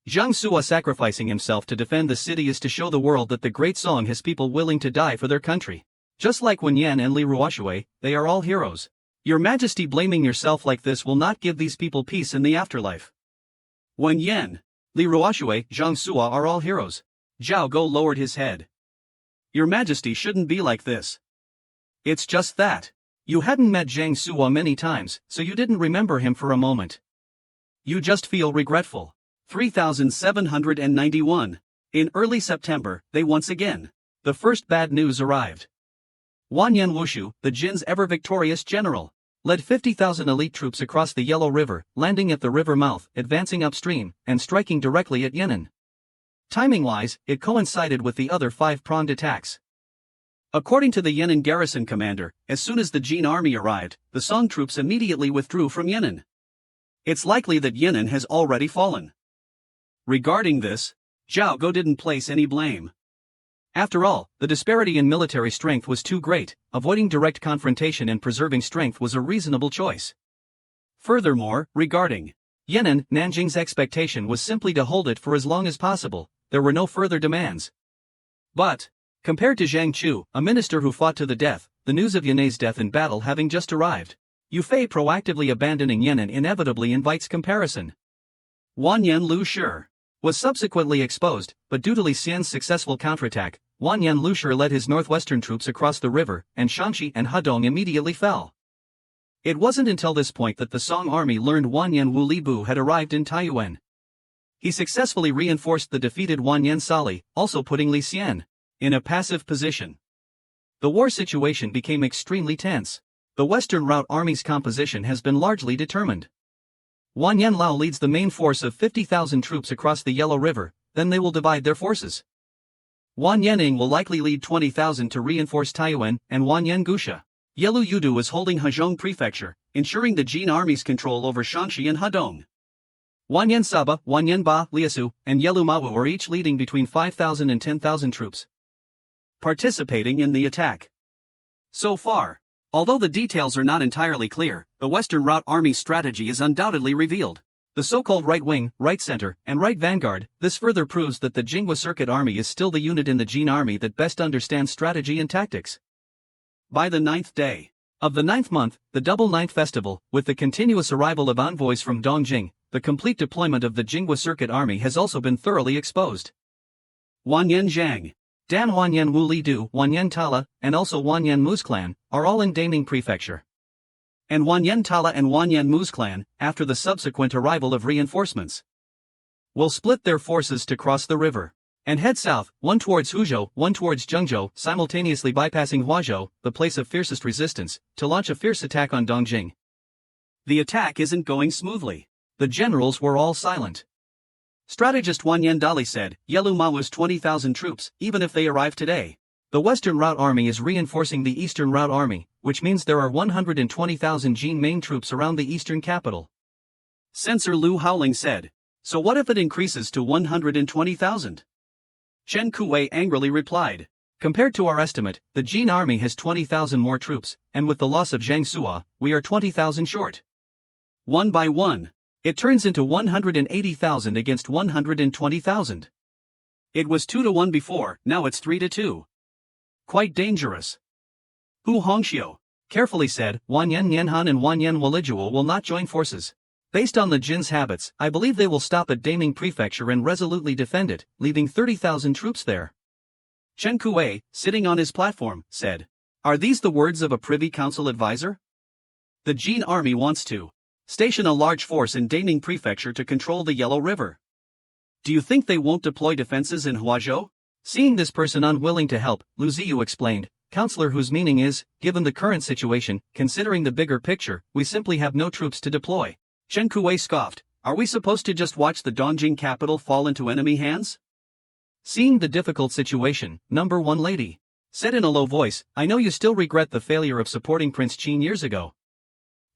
Zhang Suo sacrificing himself to defend the city is to show the world that the Great Song has people willing to die for their country. Just like Wen Yan and Li Ruoshui, they are all heroes. Your Majesty, blaming yourself like this will not give these people peace in the afterlife. Wen Yan, Li Ruoshui, Zhang Suo are all heroes. Zhao Go lowered his head. Your Majesty shouldn't be like this. It's just that you hadn't met Zhang Suo many times, so you didn't remember him for a moment. You just feel regretful. 3791. In early September, the first bad news arrived. Wanyan Wushu, the Jin's ever-victorious general, led 50,000 elite troops across the Yellow River, landing at the river mouth, advancing upstream, and striking directly at Yan'an. Timing-wise, it coincided with the other 5-pronged attacks. According to the Yan'an garrison commander, as soon as the Jin army arrived, the Song troops immediately withdrew from Yan'an. It's likely that Yan'an has already fallen. Regarding this, Zhao Go didn't place any blame. After all, the disparity in military strength was too great, avoiding direct confrontation and preserving strength was a reasonable choice. Furthermore, regarding Yan'an, Nanjing's expectation was simply to hold it for as long as possible, there were no further demands. But, compared to Zhang Chu, a minister who fought to the death, the news of Yan'an's death in battle having just arrived, Yufei proactively abandoning Yan'an inevitably invites comparison. Wanyan Lushir was subsequently exposed, but due to Li Xian's successful counterattack, Wanyan Lushir led his northwestern troops across the river, and Shanxi and Hedong immediately fell. It wasn't until this point that the Song army learned Wanyan Wu Libu had arrived in Taiyuan. He successfully reinforced the defeated Wanyan Sali, also putting Li Xian in a passive position. The war situation became extremely tense. The Western Route Army's composition has been largely determined. Wanyan Lao leads the main force of 50,000 troops across the Yellow River, then they will divide their forces. Wan Yening will likely lead 20,000 to reinforce Taiyuan and Wan Yen Gusha. Yelu Yudu is holding Hezhong Prefecture, ensuring the Jin army's control over Shanxi and Hedong. Wan Yen Saba, Wan Yen Ba, Liasu, and Yelu Mawu are each leading between 5,000 and 10,000 troops participating in the attack. So far, although the details are not entirely clear, the Western Route Army's strategy is undoubtedly revealed. The so-called right wing, right center, and right vanguard, this further proves that the Jingo Circuit Army is still the unit in the Jin army that best understands strategy and tactics. By the 9th day of the 9th month, the Double Ninth Festival, with the continuous arrival of envoys from Dongjing, the complete deployment of the Jingo Circuit Army has also been thoroughly exposed. Wanyan Zhang, Dan Wanyan Wu Li Du, Wanyan Tala, and also Wanyan Mu's clan, are all in Daming Prefecture. And Wanyan Tala and Wanyan Mu's clan, after the subsequent arrival of reinforcements, will split their forces to cross the river and head south, one towards Huzhou, one towards Zhengzhou, simultaneously bypassing Huazhou, the place of fiercest resistance, to launch a fierce attack on Dongjing. The attack isn't going smoothly. The generals were all silent. Strategist Wanyan Dali said, Yelu Mawu's 20,000 troops, even if they arrive today. The Western Route Army is reinforcing the Eastern Route Army, which means there are 120,000 Jin main troops around the eastern capital. Censor Lu Haoling said, so what if it increases to 120,000? Chen Kuwei angrily replied, compared to our estimate, the Jin army has 20,000 more troops, and with the loss of Zhang Sua, we are 20,000 short. One by one, it turns into 180,000 against 120,000. It was 2-1 before, now it's 3-2. Quite dangerous. Hu Hongxiu carefully said, Wanyan Nianhan and Wanyan Walijuo will not join forces. Based on the Jin's habits, I believe they will stop at Daming Prefecture and resolutely defend it, leaving 30,000 troops there. Chen Kuei, sitting on his platform, said, are these the words of a Privy Council advisor? The Jin army wants to station a large force in Daming Prefecture to control the Yellow River. Do you think they won't deploy defenses in Huazhou? Seeing this person unwilling to help, Lu Ziyu explained, Counselor, whose meaning is, given the current situation, considering the bigger picture, we simply have no troops to deploy. Chen Kuei scoffed, are we supposed to just watch the Dongjing capital fall into enemy hands? Seeing the difficult situation, number one lady said in a low voice, I know you still regret the failure of supporting Prince Qin years ago.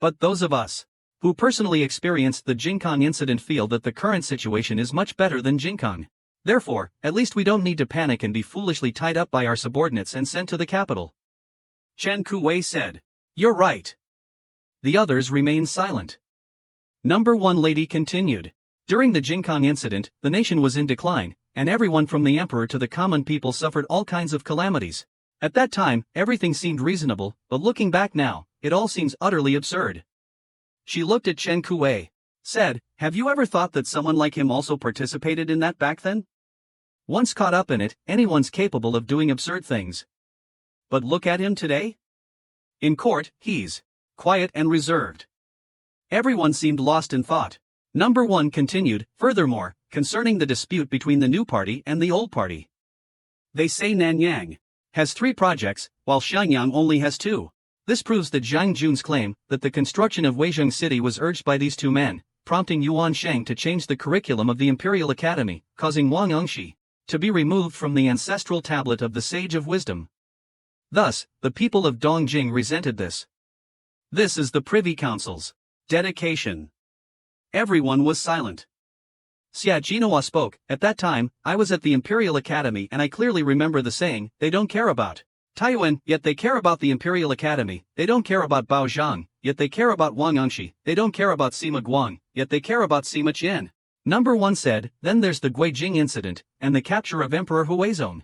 But those of us who personally experienced the Jinkang incident feel that the current situation is much better than Jinkang. Therefore, at least we don't need to panic and be foolishly tied up by our subordinates and sent to the capital. Chen Kuei said, you're right. The others remained silent. Number one lady continued. During the Jinkang incident, the nation was in decline, and everyone from the emperor to the common people suffered all kinds of calamities. At that time, everything seemed reasonable, but looking back now, it all seems utterly absurd. She looked at Chen Kuei, said, have you ever thought that someone like him also participated in that back then? Once caught up in it, anyone's capable of doing absurd things. But look at him today. In court, he's quiet and reserved. Everyone seemed lost in thought. Number one continued, furthermore, concerning the dispute between the new party and the old party. They say Nanyang has 3 projects, while Shenyang only has 2. This proves that Zhang Jun's claim that the construction of Weizhong City was urged by these 2 men, prompting Yuan Sheng to change the curriculum of the Imperial Academy, causing Wang Engshi to be removed from the ancestral tablet of the Sage of Wisdom. Thus, the people of Dongjing resented this. This is the Privy Council's dedication. Everyone was silent. Xia Jinhua spoke, at that time, I was at the Imperial Academy and I clearly remember the saying, they don't care about Taiyuan, yet they care about the Imperial Academy, they don't care about Bao Zhang, yet they care about Wang Engshi, they don't care about Sima Guang, yet they care about Sima Qian. Number one said, then there's the Guijing incident, and the capture of Emperor Huizong.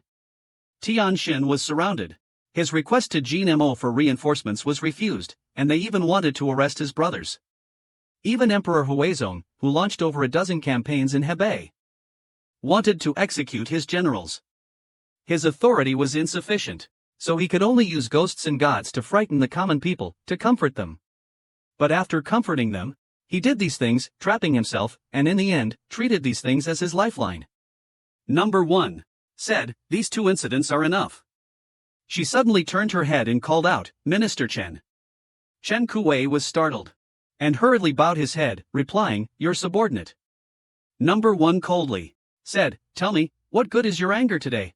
Tianxin was surrounded. His request to Jin Mo for reinforcements was refused, and they even wanted to arrest his brothers. Even Emperor Huizong, who launched over a dozen campaigns in Hebei, wanted to execute his generals. His authority was insufficient, so he could only use ghosts and gods to frighten the common people, to comfort them. But after comforting them, he did these things, trapping himself, and in the end, treated these things as his lifeline. Number one said, these 2 incidents are enough. She suddenly turned her head and called out, Minister Chen. Chen Kuei was startled, and hurriedly bowed his head, replying, your subordinate. Number one coldly said, tell me, what good is your anger today?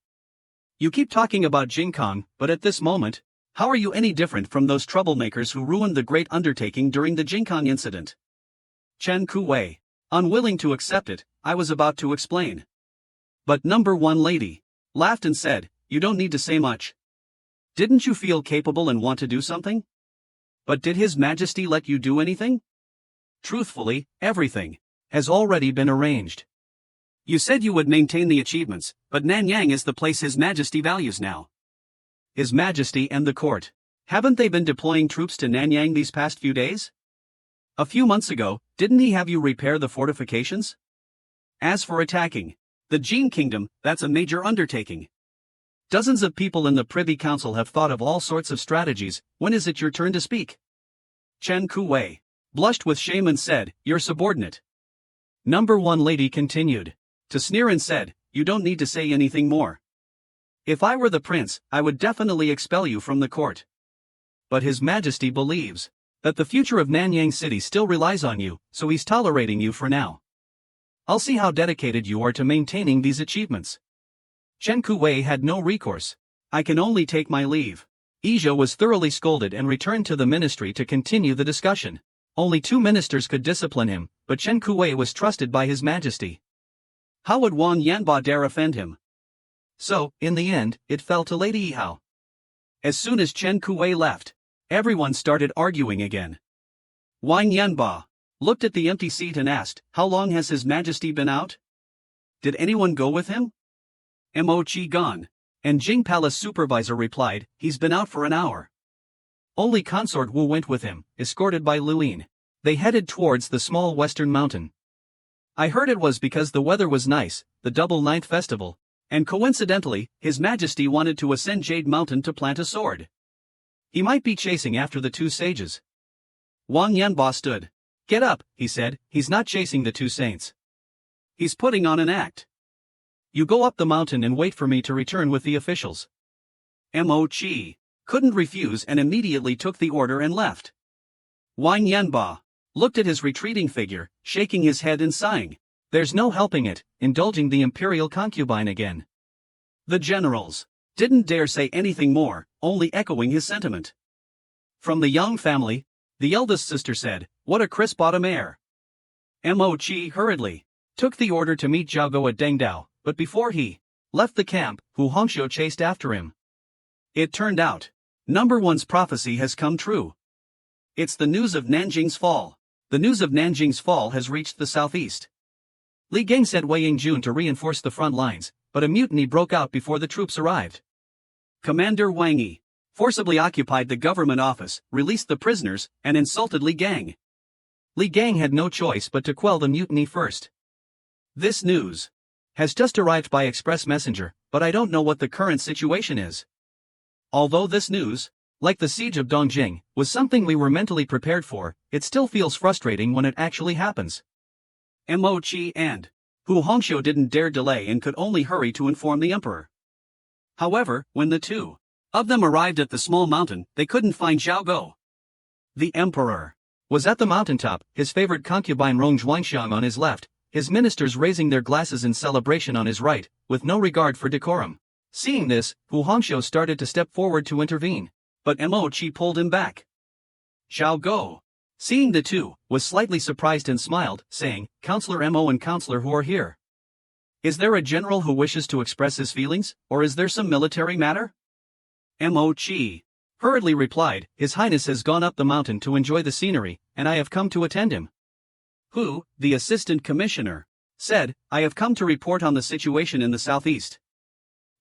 You keep talking about Jingkong, but at this moment, how are you any different from those troublemakers who ruined the great undertaking during the Jingkong incident? Chen Hui, unwilling to accept it, I was about to explain. But number one lady laughed and said, you don't need to say much. Didn't you feel capable and want to do something? But did His Majesty let you do anything? Truthfully, everything has already been arranged. You said you would maintain the achievements, but Nanyang is the place His Majesty values now. His Majesty and the court. Haven't they been deploying troops to Nanyang these past few days? A few months ago, didn't he have you repair the fortifications? As for attacking the Jin Kingdom, that's a major undertaking. Dozens of people in the Privy Council have thought of all sorts of strategies. When is it your turn to speak? Chen Hui blushed with shame and said, your subordinate. Number one lady continued to sneer and said, you don't need to say anything more. If I were the prince, I would definitely expel you from the court. But His Majesty believes that the future of Nanyang City still relies on you, so he's tolerating you for now. I'll see how dedicated you are to maintaining these achievements. Chen Hui had no recourse. I can only take my leave. Ija was thoroughly scolded and returned to the ministry to continue the discussion. Only 2 ministers could discipline him, but Chen Hui was trusted by His Majesty. How would Wang Yanba dare offend him? So, in the end, it fell to Lady Yihaio. As soon as Chen Hui left, everyone started arguing again. Wang Yanba looked at the empty seat and asked, how long has His Majesty been out? Did anyone go with him? Mo Chi gone. And Jing Palace supervisor replied, he's been out for an hour. Only Consort Wu went with him, escorted by Luin. They headed towards the small western mountain. I heard it was because the weather was nice, the double ninth festival, and coincidentally, His Majesty wanted to ascend Jade Mountain to plant a sword. He might be chasing after the 2 sages. Wang Yanba stood. Get up, he said, he's not chasing the 2 saints. He's putting on an act. You go up the mountain and wait for me to return with the officials. Mo Chi couldn't refuse and immediately took the order and left. Wang Yanba looked at his retreating figure, shaking his head and sighing. There's no helping it, indulging the imperial concubine again. The generals didn't dare say anything more, only echoing his sentiment. From the Yang family, the eldest sister said, what a crisp autumn air. Mo Chi hurriedly took the order to meet Zhao Go at Dengdao, but before he left the camp, Hu Hongxiu chased after him. It turned out, number one's prophecy has come true. It's the news of Nanjing's fall. The news of Nanjing's fall has reached the southeast. Li Gang sent Wei Yingjun to reinforce the front lines, but a mutiny broke out before the troops arrived. Commander Wang Yi forcibly occupied the government office, released the prisoners, and insulted Li Gang. Li Gang had no choice but to quell the mutiny first. This news has just arrived by express messenger, but I don't know what the current situation is. Although this news, like the siege of Dongjing, was something we were mentally prepared for, it still feels frustrating when it actually happens. Mo Chi and Hu Hongxiu didn't dare delay and could only hurry to inform the emperor. However, when the 2 of them arrived at the small mountain, they couldn't find Zhao Go. The emperor was at the mountaintop, his favorite concubine Rong Zhuangxiang on his left, his ministers raising their glasses in celebration on his right, with no regard for decorum. Seeing this, Hu Hongxiu started to step forward to intervene, but Mo Chi pulled him back. Zhao Go, seeing the 2, was slightly surprised and smiled, saying, Counselor Mo and Counselor Hu are here. Is there a general who wishes to express his feelings, or is there some military matter? Mo Chi hurriedly replied, His Highness has gone up the mountain to enjoy the scenery, and I have come to attend him. Hu, the assistant commissioner, said, I have come to report on the situation in the southeast.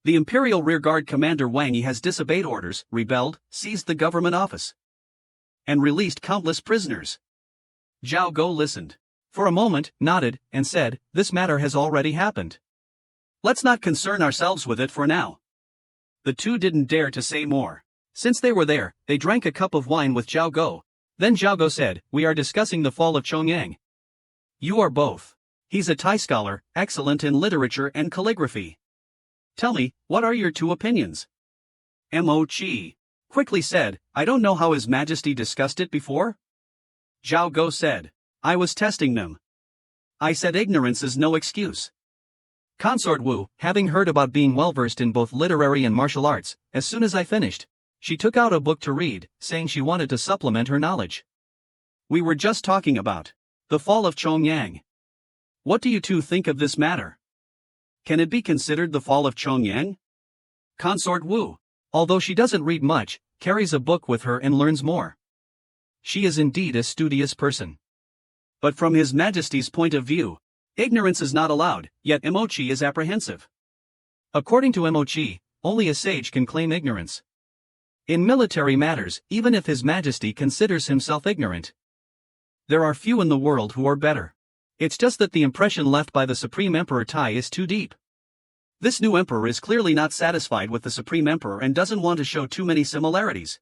The Imperial Rearguard Commander Wang Yi has disobeyed orders, rebelled, seized the government office, and released countless prisoners. Zhao Go listened for a moment, nodded, and said, This matter has already happened. Let's not concern ourselves with it for now. The 2 didn't dare to say more. Since they were there, they drank a cup of wine with Zhao Go. Then Zhao Go said, We are discussing the fall of Chongyang. You are both. He's a Thai scholar, excellent in literature and calligraphy. Tell me, what are your 2 opinions? Mo Chi quickly said, I don't know how His Majesty discussed it before. Zhao Go said, I was testing them. I said ignorance is no excuse. Consort Wu, having heard about being well-versed in both literary and martial arts, as soon as I finished, she took out a book to read, saying she wanted to supplement her knowledge. We were just talking about the fall of Chongyang. What do you two think of this matter? Can it be considered the fall of Chongyang? Consort Wu, although she doesn't read much, carries a book with her and learns more. She is indeed a studious person. But from His Majesty's point of view, ignorance is not allowed, yet Mochi is apprehensive. According to Mochi, only a sage can claim ignorance. In military matters, even if His Majesty considers himself ignorant, there are few in the world who are better. It's just that the impression left by the Supreme Emperor Tai is too deep. This new emperor is clearly not satisfied with the Supreme Emperor and doesn't want to show too many similarities,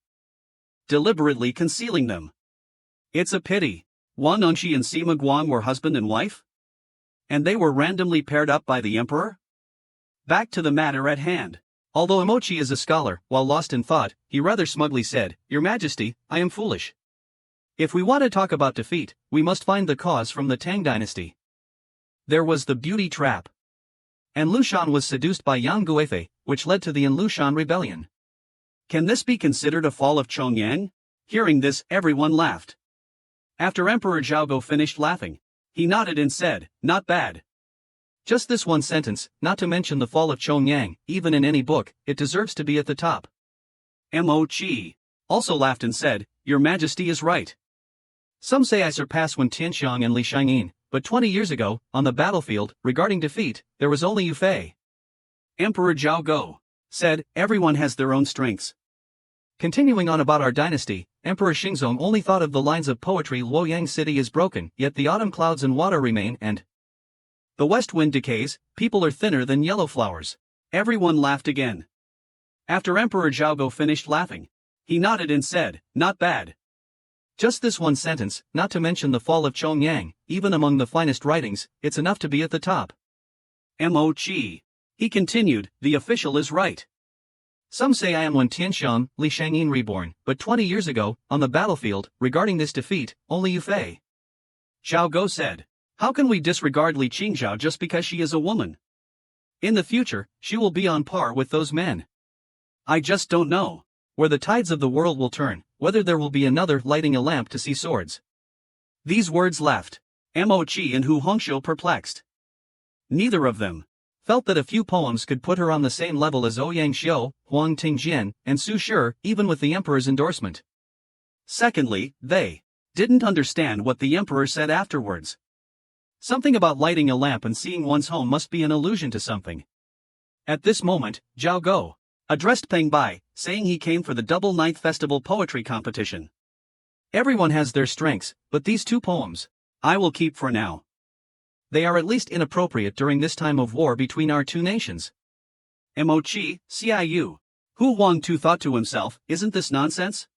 deliberately concealing them. It's a pity. Wan Nongxi and Sima Guang were husband and wife? And they were randomly paired up by the emperor? Back to the matter at hand. Although Mochi is a scholar, while lost in thought, he rather smugly said, "Your Majesty, I am foolish. If we want to talk about defeat, we must find the cause from the Tang Dynasty. There was the beauty trap. And Lushan was seduced by Yang Guifei, which led to the Lushan rebellion. Can this be considered a fall of Chongyang?" Hearing this, everyone laughed. After Emperor Zhaogo finished laughing, he nodded and said, "Not bad. Just this one sentence, not to mention the fall of Chongyang, even in any book, it deserves to be at the top." Mochi also laughed and said, "Your Majesty is right. Some say I surpass Wen Tianxiang and Li Shangyin, but 20 years ago, on the battlefield, regarding defeat, there was only Yu Fei." Emperor Zhaogo said, "Everyone has their own strengths." Continuing on about our dynasty, Emperor Xingzong only thought of the lines of poetry, "Luoyang City is broken, yet the autumn clouds and water remain, and the west wind decays, people are thinner than yellow flowers." Everyone laughed again. After Emperor Zhaogo finished laughing, he nodded and said, "Not bad. Just this one sentence, not to mention the fall of Chongyang, even among the finest writings, it's enough to be at the top." Mochi. He continued, "The official is right. Some say I am Wen Tianxiang, Li Shangyin reborn, but 20 years ago, on the battlefield, regarding this defeat, only Yu Fei." Zhaogo said, "How can we disregard Li Qingzhao just because she is a woman? In the future, she will be on par with those men. I just don't know where the tides of the world will turn, whether there will be another lighting a lamp to see swords." These words left Mochi and Hu Hongqiu perplexed. Neither of them felt that a few poems could put her on the same level as Ouyang Xiu, Huang Tingjian, and Su Shi, even with the emperor's endorsement. Secondly, they didn't understand what the emperor said afterwards. Something about lighting a lamp and seeing one's home must be an allusion to something. At this moment, Zhao Go addressed Peng Bai, saying he came for the double ninth festival poetry competition. Everyone has their strengths, but these two poems I will keep for now. They are at least inappropriate during this time of war between our two nations. Mochi, Ciu. Hu Huangtu thought to himself, "Isn't this nonsense?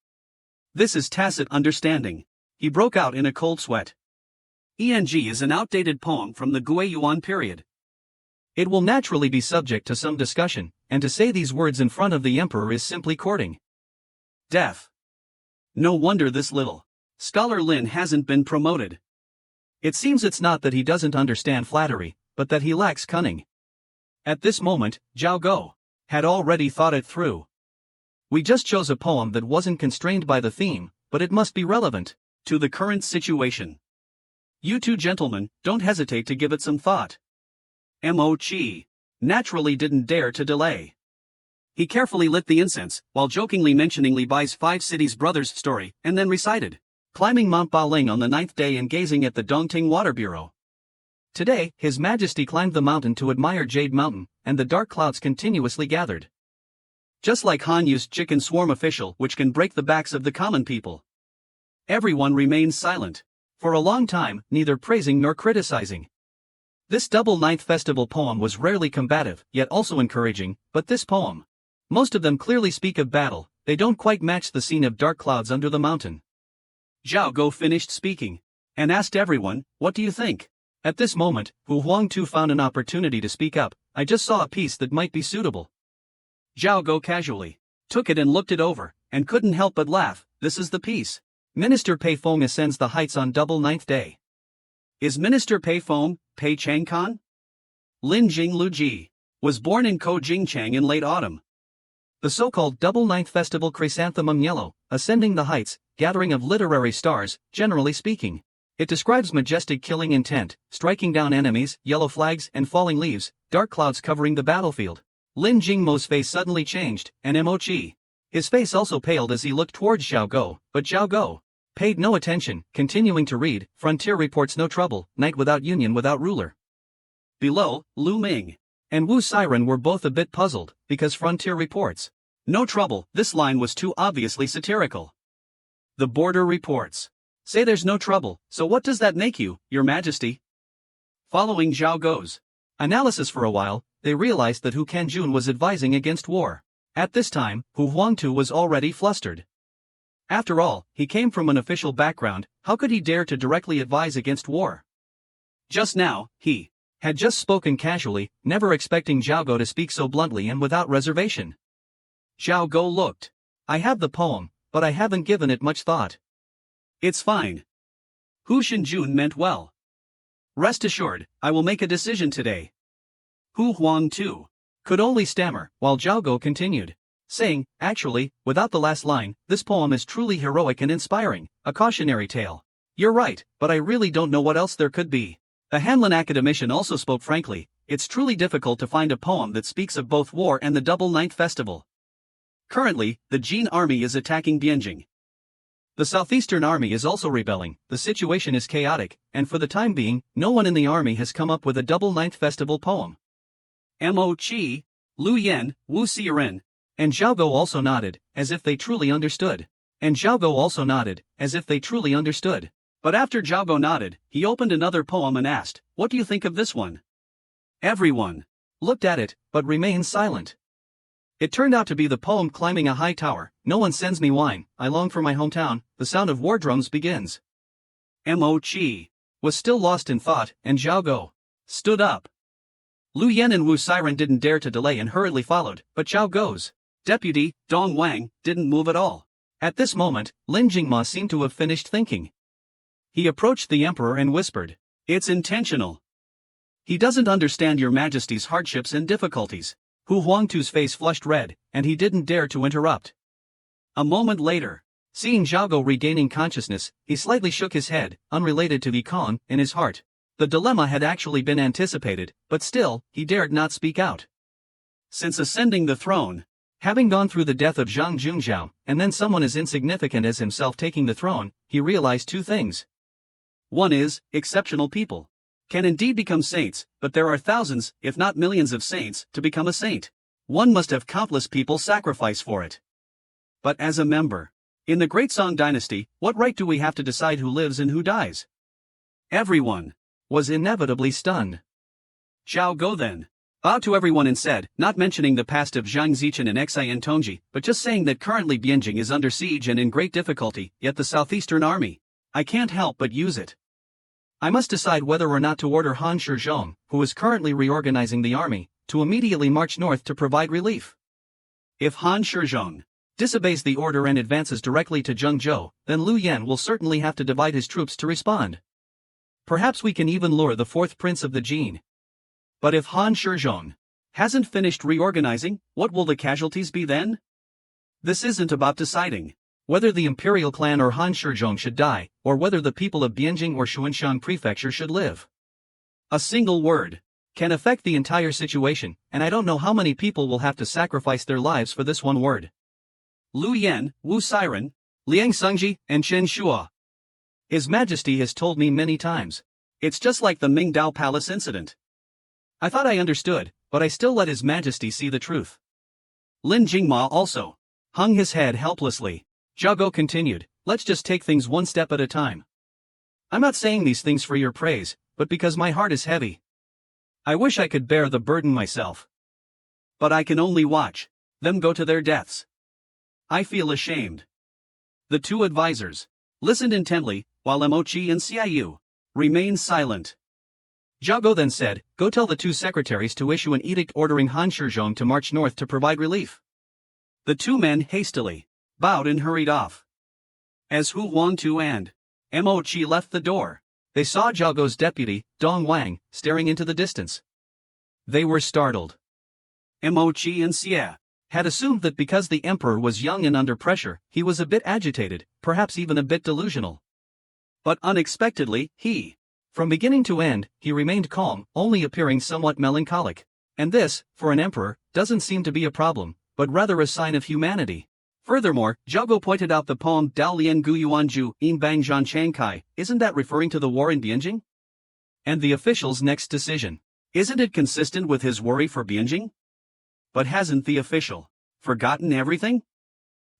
This is tacit understanding." He broke out in a cold sweat. "Eng is an outdated poem from the Guiyuan period. It will naturally be subject to some discussion, and to say these words in front of the emperor is simply courting death. No wonder this little scholar Lin hasn't been promoted. It seems it's not that he doesn't understand flattery, but that he lacks cunning." At this moment, Zhao Go had already thought it through. "We just chose a poem that wasn't constrained by the theme, but it must be relevant to the current situation. You two gentlemen, don't hesitate to give it some thought." Mochi naturally didn't dare to delay. He carefully lit the incense, while jokingly mentioning Li Bai's 5 cities brothers story, and then recited, "Climbing Mount Baling on the 9th day and gazing at the Dongting Water Bureau. Today, His Majesty climbed the mountain to admire Jade Mountain, and the dark clouds continuously gathered. Just like Han Yu's chicken swarm official, which can break the backs of the common people." Everyone remained silent for a long time, neither praising nor criticizing. This double ninth festival poem was rarely combative, yet also encouraging, but this poem, most of them clearly speak of battle, they don't quite match the scene of dark clouds under the mountain. Zhao Go finished speaking and asked everyone, "What do you think?" At this moment, Hu Huangtu found an opportunity to speak up. "I just saw a piece that might be suitable." Zhao Go casually took it and looked it over, and couldn't help but laugh. "This is the piece. Minister Pei Feng ascends the heights on double ninth day." "Is Minister Pei Feng Pei Changkan?" Lin Jing Luji, was born in Ko-Jingchang in late autumn. The so-called Double Ninth Festival Chrysanthemum Yellow, Ascending the Heights, gathering of literary stars, generally speaking. It describes majestic killing intent, striking down enemies, yellow flags and falling leaves, dark clouds covering the battlefield. Lin Jingmo's face suddenly changed, and Mo-chi. His face also paled as he looked towards Xiao Go, but Xiao Go paid no attention, continuing to read. Frontier reports no trouble, night without union without ruler. Below, Lu Ming and Wu Siren were both a bit puzzled, because Frontier reports no trouble. This line was too obviously satirical. The border reports say there's no trouble, so what does that make you, Your Majesty? Following Xiao Go's analysis for a while, they realized that Hu Kanjun was advising against war. At this time, Hu Huangtu was already flustered. After all, he came from an official background. How could he dare to directly advise against war? Just now, he had just spoken casually, never expecting Xiao Go to speak so bluntly and without reservation. Xiao Go looked. I have the poem, but I haven't given it much thought. It's fine. Hu Shinjun meant well. Rest assured, I will make a decision today. Hu Huang too could only stammer, while Xiao Go continued, saying, actually, without the last line, this poem is truly heroic and inspiring, a cautionary tale. You're right, but I really don't know what else there could be. The Hanlin academician also spoke frankly. It's truly difficult to find a poem that speaks of both war and the Double Ninth Festival. Currently, the Jin army is attacking Bianjing. The Southeastern Army is also rebelling. The situation is chaotic, and for the time being, no one in the army has come up with a Double Ninth Festival poem. Mo-chi, Lu Yen, Wu Siren, and Xiao Go also nodded, as if they truly understood. But after Xiao Go nodded, he opened another poem and asked, what do you think of this one? Everyone looked at it, but remained silent. It turned out to be the poem Climbing a High Tower. No one sends me wine, I long for my hometown. The sound of war drums begins. Mo-chi was still lost in thought, and Xiao Go stood up. Lu Yen and Wu Siren didn't dare to delay and hurriedly followed, but Xiao Go's deputy, Dong Wang, didn't move at all. At this moment, Lin Jingma seemed to have finished thinking. He approached the emperor and whispered, it's intentional. He doesn't understand Your Majesty's hardships and difficulties. Hu Huangtu's face flushed red, and he didn't dare to interrupt. A moment later, seeing Xiao Go regaining consciousness, he slightly shook his head, unrelated to the con, in his heart. The dilemma had actually been anticipated, but still, he dared not speak out. Since ascending the throne, having gone through the death of Zhang Junjiao, and then someone as insignificant as himself taking the throne, he realized two things. One is, exceptional people can indeed become saints, but there are thousands, if not millions of saints, to become a saint. One must have countless people sacrifice for it. But as a member in the Great Song Dynasty, what right do we have to decide who lives and who dies? Everyone was inevitably stunned. Xiao Go then bowed to everyone and said, not mentioning the past of Zhang Zichen and Xian Tongji, but just saying that currently Bianjing is under siege and in great difficulty, yet the Southeastern Army, I can't help but use it. I must decide whether or not to order Han Shizhong, who is currently reorganizing the army, to immediately march north to provide relief. If Han Shizhong disobeys the order and advances directly to Zhengzhou, then Lu Yan will certainly have to divide his troops to respond. Perhaps we can even lure the fourth prince of the Jin. But if Han Shizhong hasn't finished reorganizing, what will the casualties be then? This isn't about deciding whether the imperial clan or Han Shizhong should die, or whether the people of Bianjing or Xuanshan Prefecture should live. A single word can affect the entire situation, and I don't know how many people will have to sacrifice their lives for this one word. Lu Yan, Wu Siren, Liang Sungji, and Chen Shua. His Majesty has told me many times. It's just like the Mingdao Palace incident. I thought I understood, but I still let His Majesty see the truth. Lin Jingma also hung his head helplessly. Xiao Go continued, let's just take things one step at a time. I'm not saying these things for your praise, but because my heart is heavy. I wish I could bear the burden myself. But I can only watch them go to their deaths. I feel ashamed. The two advisors listened intently, while Mo-chi and Xiaoyu remained silent. Xiao Go then said, go tell the two secretaries to issue an edict ordering Han Shizhong to march north to provide relief. The two men hastily bowed and hurried off. As Hu Huangtu and Mo-chi left the door, they saw Xiao Go's deputy, Dong Wang, staring into the distance. They were startled. Mochi and Xie had assumed that because the emperor was young and under pressure, he was a bit agitated, perhaps even a bit delusional. But unexpectedly, from beginning to end, he remained calm, only appearing somewhat melancholic. And this, for an emperor, doesn't seem to be a problem, but rather a sign of humanity. Furthermore, Zhao pointed out the poem Dao Lian Gu Yuanju In Bang Zhan Chang Kai, isn't that referring to the war in Bianjing? And the official's next decision. Isn't it consistent with his worry for Bianjing? But hasn't the official forgotten everything?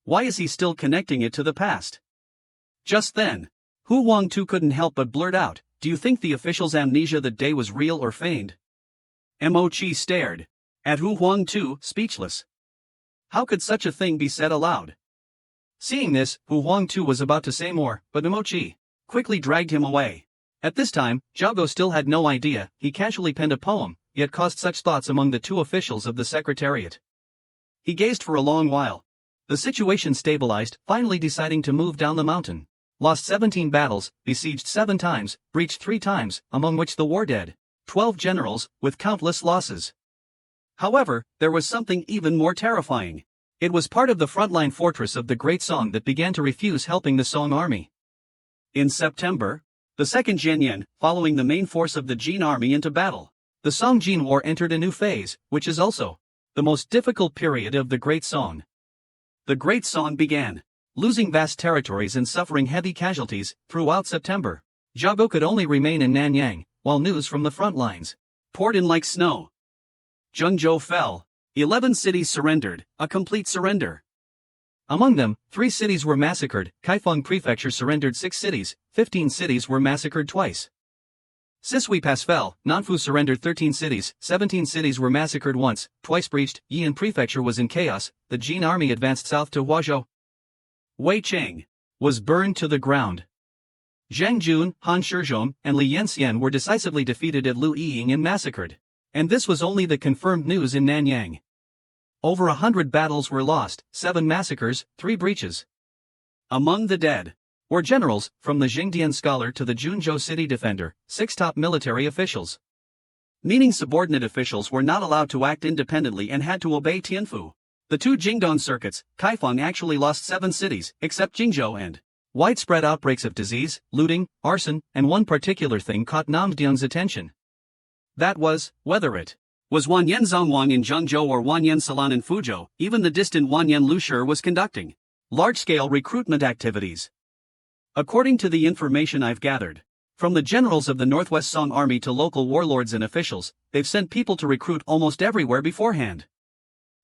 Why is he still connecting it to the past? Just then, Hu Huangtu couldn't help but blurt out, "Do you think the official's amnesia that day was real or feigned?" Mochi stared at Hu Huangtu, speechless. How could such a thing be said aloud? Seeing this, Hu Huangtu was about to say more, but Mochi quickly dragged him away. At this time, Zhao still had no idea he casually penned a poem, yet caused such thoughts among the two officials of the secretariat. He gazed for a long while. The situation stabilized, finally deciding to move down the mountain. Lost 17 battles, besieged 7 times, breached 3 times, among which the war dead. 12 generals, with countless losses. However, there was something even more terrifying. It was part of the frontline fortress of the Great Song that began to refuse helping the Song army. In September, the Second Jianyan, following the main force of the Jin army into battle, the Song-Jin War entered a new phase, which is also the most difficult period of the Great Song. The Great Song began losing vast territories and suffering heavy casualties throughout September. Zhao could only remain in Nanyang, while news from the front lines poured in like snow. Zhengzhou fell. 11 cities surrendered, a complete surrender. Among them, 3 cities were massacred. Kaifeng Prefecture surrendered 6 cities, 15 cities were massacred twice. Sisui Pass fell, Nanfu surrendered 13 cities, 17 cities were massacred once, twice breached. Yian Prefecture was in chaos, the Jin army advanced south to Huazhou. Weicheng was burned to the ground. Zhang Jun, Han Shizhong, and Li Yanxian were decisively defeated at Lu Yiying and massacred. And this was only the confirmed news in Nanyang. Over 100 battles were lost, 7 massacres, 3 breaches. Among the dead were generals, from the Jingdian scholar to the Junzhou city defender, 6 top military officials. Meaning subordinate officials were not allowed to act independently and had to obey Tianfu. The 2 Jingdong circuits, Kaifeng actually lost 7 cities, except Jingzhou, and widespread outbreaks of disease, looting, arson, and one particular thing caught Namdyung's attention. That was, whether it was Wanyan Zongwang in Zhengzhou or Wanyan Salan in Fuzhou, even the distant Wanyan Lushi was conducting large-scale recruitment activities. According to the information I've gathered from the generals of the Northwest Song Army to local warlords and officials, they've sent people to recruit almost everywhere beforehand.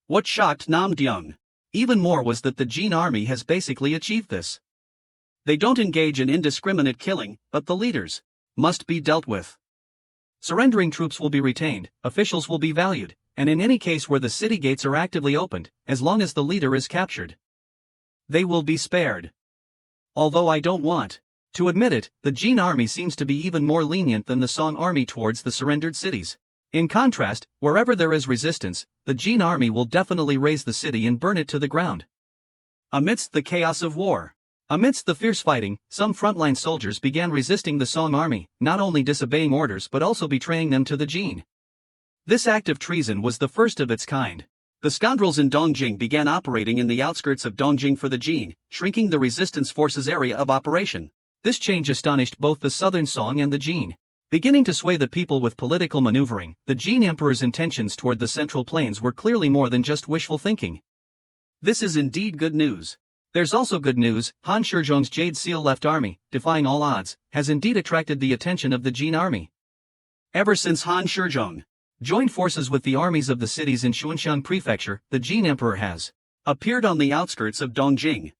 What shocked Namdyung even more was that the Jin army has basically achieved this. They don't engage in indiscriminate killing, but the leaders must be dealt with. Surrendering troops will be retained, officials will be valued, and in any case where the city gates are actively opened, as long as the leader is captured, they will be spared. Although I don't want to admit it, the Jin army seems to be even more lenient than the Song army towards the surrendered cities. In contrast, wherever there is resistance, the Jin army will definitely raze the city and burn it to the ground. Amidst the chaos of war, amidst the fierce fighting, some frontline soldiers began resisting the Song army, not only disobeying orders but also betraying them to the Jin. This act of treason was the first of its kind. The scoundrels in Dongjing began operating in the outskirts of Dongjing for the Jin, shrinking the resistance forces' area of operation. This change astonished both the southern Song and the Jin. Beginning to sway the people with political maneuvering, the Jin emperor's intentions toward the Central Plains were clearly more than just wishful thinking. This is indeed good news. There's also good news. Han Shizhong's Jade Seal-left army, defying all odds, has indeed attracted the attention of the Jin army. Ever since Han Shizhong joined forces with the armies of the cities in Xuanxiang Prefecture, the Jin emperor has appeared on the outskirts of Dongjing.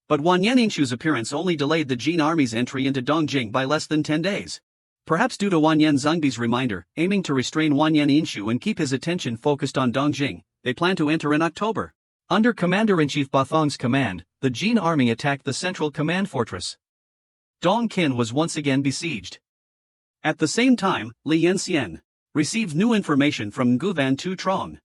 But Wanyan Yingshu's appearance only delayed the Jin army's entry into Dongjing by less than 10 days. Perhaps due to Wanyan Zhengbi's reminder, aiming to restrain Wanyan Yingshu and keep his attention focused on Dongjing, they plan to enter in October. Under Commander-in-Chief Bathong's command, the Jin army attacked the central command fortress. Dongqin was once again besieged. At the same time, Li Yanxian received new information from Nguvan Tu Trong.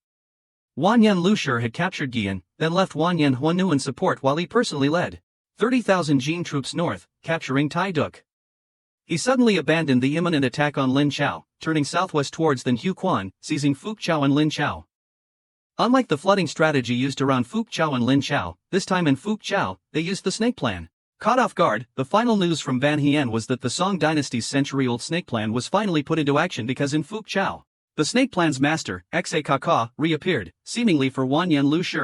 Wanyan Lushi had captured Guian, then left Wanyan Huanu in support while he personally led 30,000 Jin troops north, capturing Taiduk. He suddenly abandoned the imminent attack on Lin Chao, turning southwest towards Than Hu Quan, seizing Fuc Chao and Lin Chao. Unlike the flooding strategy used around Fuc Chao and Lin Chao, this time in Fuc Chao, they used the snake plan. Caught off guard, the final news from Van Hien was that the Song Dynasty's century-old snake plan was finally put into action because in Fuc Chao, the snake plan's master, Xa Kaka, reappeared, seemingly for Wanyan Lu Shi.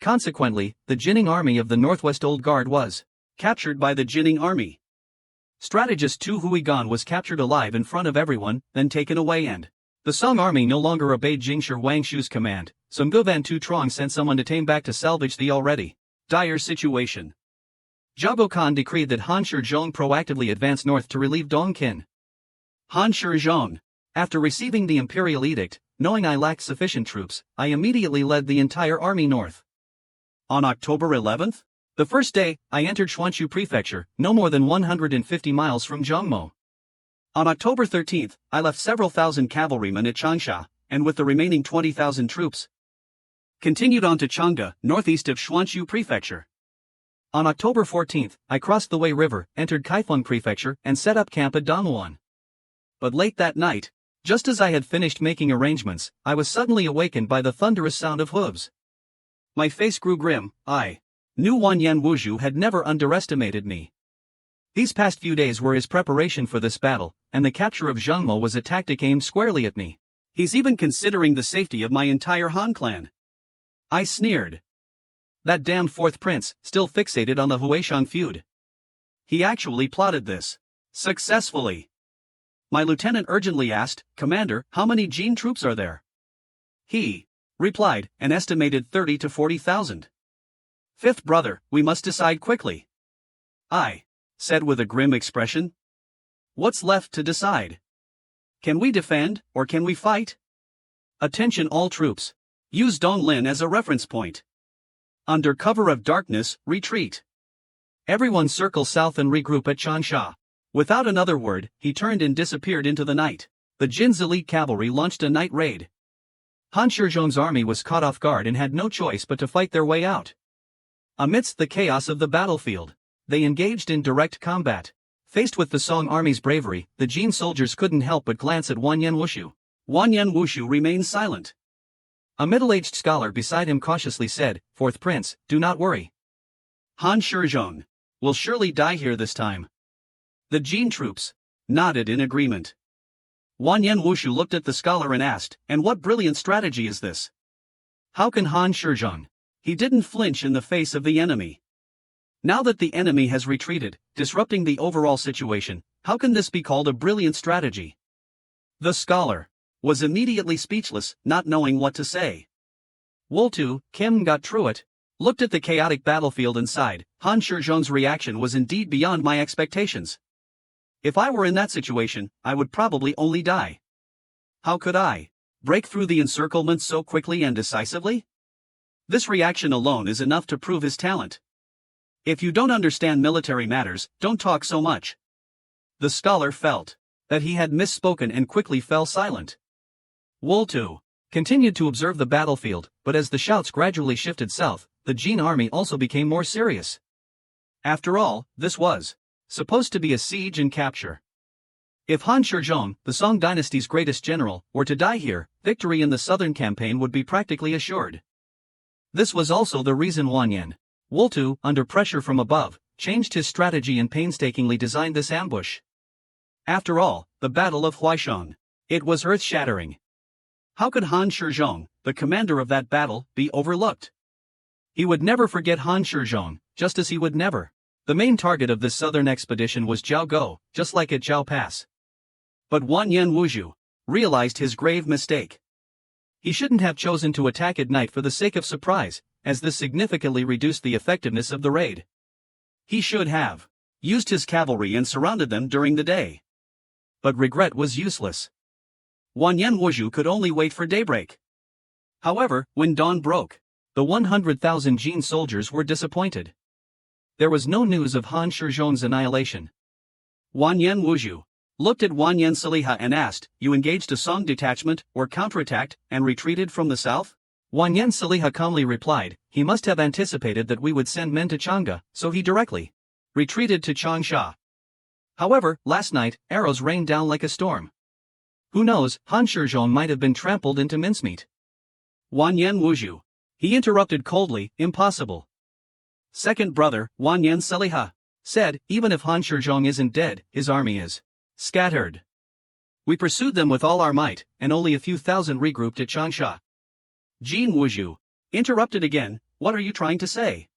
Consequently, the Jinning army of the Northwest Old Guard was captured by the Jinning army. Strategist Tu Huigan was captured alive in front of everyone, then taken away and the Song army no longer obeyed Jingshi Wangshu's command, so Nguvan Tu Trong sent someone to Tame back to salvage the already dire situation. Zhao Khan decreed that Han Shizhong proactively advance north to relieve Dongqin. Han Shizhong. After receiving the imperial edict, knowing I lacked sufficient troops, I immediately led the entire army north. On October 11th, the first day, I entered Xuanchu Prefecture, no more than 150 miles from Zhongmo. On October 13th, I left several thousand cavalrymen at Changsha, and with the remaining 20,000 troops, continued on to Changge, northeast of Xuanchu Prefecture. On October 14th, I crossed the Wei River, entered Kaifeng Prefecture, and set up camp at Dongwon. But late that night, just as I had finished making arrangements, I was suddenly awakened by the thunderous sound of hooves. My face grew grim. I knew Wanyan Wuzhu had never underestimated me. These past few days were his preparation for this battle, and the capture of Zhengmo was a tactic aimed squarely at me. He's even considering the safety of my entire Han clan. I sneered. That damned fourth prince, still fixated on the Huaishang feud. He actually plotted this. Successfully. My lieutenant urgently asked, "Commander, how many Jin troops are there?" He replied, "An estimated 30 to 40,000. Fifth brother, we must decide quickly." I said with a grim expression. "What's left to decide? Can we defend, or can we fight? Attention all troops. Use Donglin as a reference point. Under cover of darkness, retreat. Everyone circle south and regroup at Changsha." Without another word, he turned and disappeared into the night. The Jin's elite cavalry launched a night raid. Han Shizhong's army was caught off guard and had no choice but to fight their way out. Amidst the chaos of the battlefield, they engaged in direct combat. Faced with the Song army's bravery, the Jin soldiers couldn't help but glance at Wanyan Wushu. Wanyan Wushu remained silent. A middle-aged scholar beside him cautiously said, "Fourth prince, do not worry. Han Shizhong will surely die here this time." The Jin troops nodded in agreement. Wanyan Wushu looked at the scholar and asked, "And what brilliant strategy is this? How can Han Shizhong?" He didn't flinch in the face of the enemy. Now that the enemy has retreated, disrupting the overall situation, how can this be called a brilliant strategy? The scholar was immediately speechless, not knowing what to say. Woltu, Kim got through it, looked at the chaotic battlefield and sighed. Han Shizhong's reaction was indeed beyond my expectations. If I were in that situation, I would probably only die. How could I break through the encirclement so quickly and decisively? This reaction alone is enough to prove his talent. If you don't understand military matters, don't talk so much. The scholar felt that he had misspoken and quickly fell silent. Woltu continued to observe the battlefield, but as the shouts gradually shifted south, the Jin army also became more serious. After all, this was supposed to be a siege and capture. If Han Shizhong, the Song dynasty's greatest general, were to die here, victory in the southern campaign would be practically assured. This was also the reason Wanyan Woltu, under pressure from above, changed his strategy and painstakingly designed this ambush. After all, the Battle of Huaishang. It was earth-shattering. How could Han Shizhong, the commander of that battle, be overlooked? He would never forget Han Shizhong, just as he would never. The main target of this southern expedition was Jiao Go, just like at Jiao Pass. But Wanyan Wuzhu realized his grave mistake. He shouldn't have chosen to attack at night for the sake of surprise, as this significantly reduced the effectiveness of the raid. He should have used his cavalry and surrounded them during the day. But regret was useless. Wanyan Wuzhu could only wait for daybreak. However, when dawn broke, the 100,000 Jin soldiers were disappointed. There was no news of Han Shizhong's annihilation. Wanyan Wuzhu looked at Wanyan Saliha and asked, "You engaged a Song detachment, or counterattacked, and retreated from the south?" Wanyan Saliha calmly replied, "He must have anticipated that we would send men to Changge, so he directly retreated to Changsha." However, last night, arrows rained down like a storm. Who knows, Han Shizhong might have been trampled into mincemeat. Wanyan Wuzhu. He interrupted coldly, impossible. Second brother, Wanyan Seliha, said, even if Han Shizhong isn't dead, his army is scattered. We pursued them with all our might, and only a few thousand regrouped at Changsha. Jin Wuzhu interrupted again, what are you trying to say?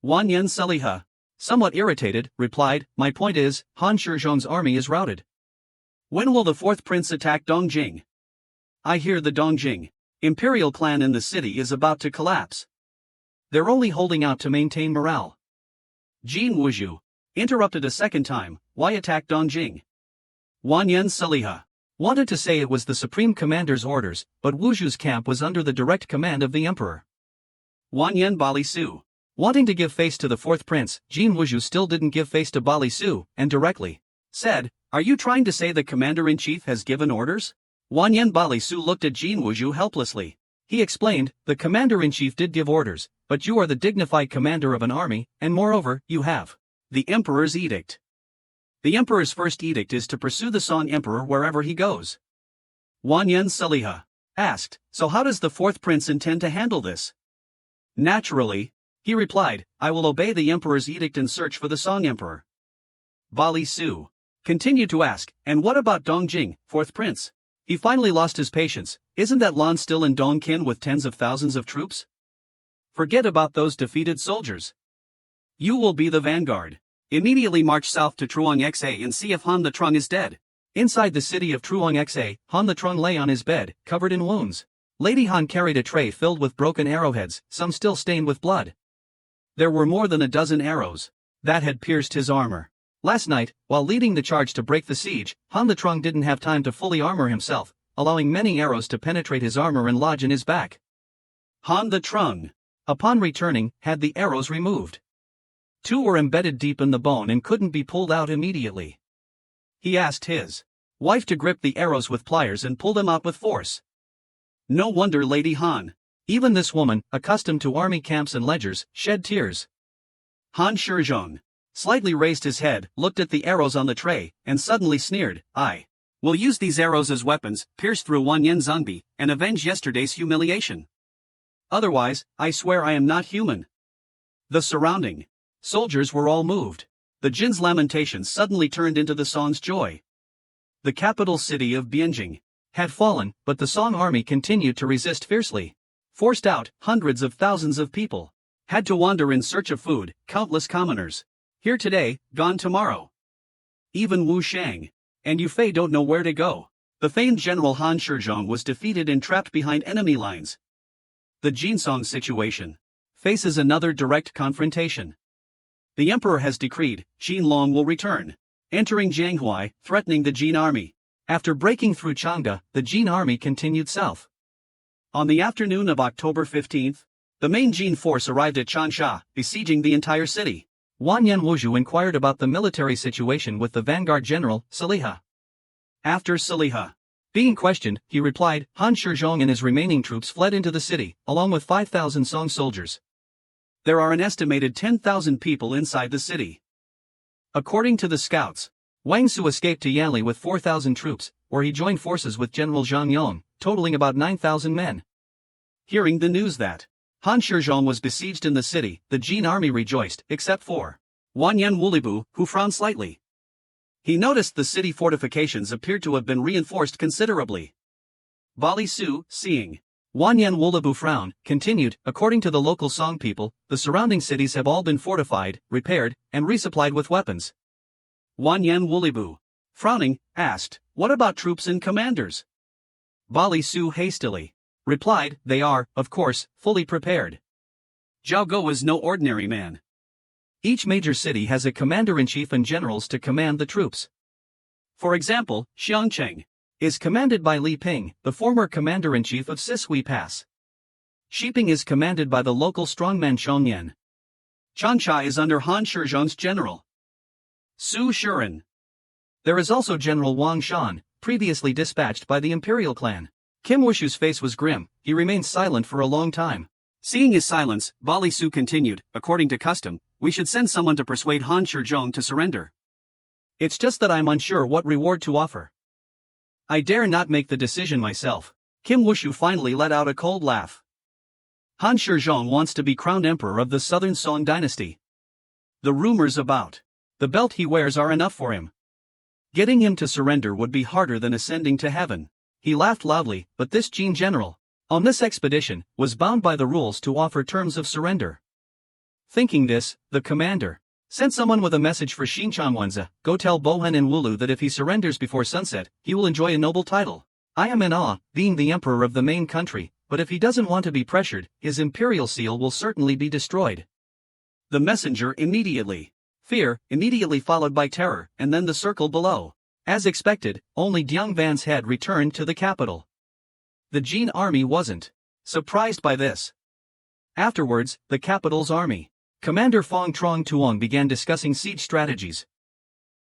Wanyan Seliha, somewhat irritated, replied, my point is, Han Shizhong's army is routed. When will the fourth prince attack Dongjing? I hear the Dongjing imperial clan in the city is about to collapse. They're only holding out to maintain morale. Jin Wuzhu interrupted a second time, why attack Dongjing? Wanyan Seliha wanted to say it was the supreme commander's orders, but Wuzhu's camp was under the direct command of the emperor. Wanyan Bali Su wanting to give face to the fourth prince, Jin Wuzhu still didn't give face to Bali Su, and directly said, are you trying to say the commander-in-chief has given orders? Wanyan Bali Su looked at Jin Wuzhu helplessly. He explained, the commander-in-chief did give orders, but you are the dignified commander of an army, and moreover, you have the emperor's edict. The emperor's first edict is to pursue the Song emperor wherever he goes. Wanyan Seliha asked, so how does the fourth prince intend to handle this? Naturally, he replied, I will obey the emperor's edict and search for the Song emperor. Bali Su continued to ask, and what about Dongjing, fourth prince? He finally lost his patience, isn't that Lan still in Dongqin with tens of thousands of troops? Forget about those defeated soldiers. You will be the vanguard. Immediately march south to Truong Xa and see if Han the Trung is dead. Inside the city of Truong Xa, Han the Trung lay on his bed, covered in wounds. Lady Han carried a tray filled with broken arrowheads, some still stained with blood. There were more than a dozen arrows that had pierced his armor. Last night, while leading the charge to break the siege, Han the Trung didn't have time to fully armor himself, allowing many arrows to penetrate his armor and lodge in his back. Han the Trung, upon returning, had the arrows removed. 2 were embedded deep in the bone and couldn't be pulled out immediately. He asked his wife to grip the arrows with pliers and pull them out with force. No wonder Lady Han, even this woman, accustomed to army camps and ledgers, shed tears. Han Shizhong slightly raised his head, looked at the arrows on the tray, and suddenly sneered, I will use these arrows as weapons, pierce through Wanyan Zangbi, and avenge yesterday's humiliation. Otherwise, I swear I am not human. The surrounding soldiers were all moved. The Jin's lamentations suddenly turned into the Song's joy. The capital city of Bianjing had fallen, but the Song army continued to resist fiercely. Forced out, hundreds of thousands of people had to wander in search of food, countless commoners. Here today, gone tomorrow. Even Wu Shang and Yu Fei don't know where to go. The famed general Han Shizhong was defeated and trapped behind enemy lines. The Jinsong situation faces another direct confrontation. The emperor has decreed, Jin Long will return, entering Jianghuai, threatening the Jin army. After breaking through Changde, the Jin army continued south. On the afternoon of October 15th, the main Jin force arrived at Changsha, besieging the entire city. Wanyan Wuzhu inquired about the military situation with the Vanguard general, Seliha. After Seliha being questioned, he replied, Han Shizhong and his remaining troops fled into the city, along with 5,000 Song soldiers. There are an estimated 10,000 people inside the city. According to the scouts, Wang Su escaped to Yanli with 4,000 troops, where he joined forces with General Zhang Yong, totaling about 9,000 men. Hearing the news that Han Shizhong was besieged in the city, the Jin army rejoiced, except for Wanyan Wulibu, who frowned slightly. He noticed the city fortifications appeared to have been reinforced considerably. Bali Su, seeing Wanyan Wulibu frown, continued, according to the local Song people, the surrounding cities have all been fortified, repaired, and resupplied with weapons. Wanyan Wulibu, frowning, asked, what about troops and commanders? Bali Su hastily replied, they are, of course, fully prepared. Zhao Go is no ordinary man. Each major city has a commander-in-chief and generals to command the troops. For example, Xiangcheng is commanded by Li Ping, the former commander-in-chief of Sishui Pass. Shiping is commanded by the local strongman Chongyan. Changsha is under Han Shizhong's general Su Shiren. There is also General Wang Shan, previously dispatched by the imperial clan. Kim Wushu's face was grim, he remained silent for a long time. Seeing his silence, Bali Su continued, according to custom, we should send someone to persuade Han Shizhong to surrender. It's just that I'm unsure what reward to offer. I dare not make the decision myself. Kim Wushu finally let out a cold laugh. Han Shizhong wants to be crowned emperor of the Southern Song dynasty. The rumors about the belt he wears are enough for him. Getting him to surrender would be harder than ascending to heaven. He laughed loudly, but this Jin general, on this expedition, was bound by the rules to offer terms of surrender. Thinking this, the commander sent someone with a message for Xin Changwenza. Go tell Bohan and Wulu that if he surrenders before sunset, he will enjoy a noble title. I am in awe, being the emperor of the main country, but if he doesn't want to be pressured, his imperial seal will certainly be destroyed. The messenger immediately. Fear, immediately followed by terror, and then the circle below. As expected, only Jiang Van's head returned to the capital. The Jin army wasn't surprised by this. Afterwards, the capital's army commander Fong Trong Tuong began discussing siege strategies.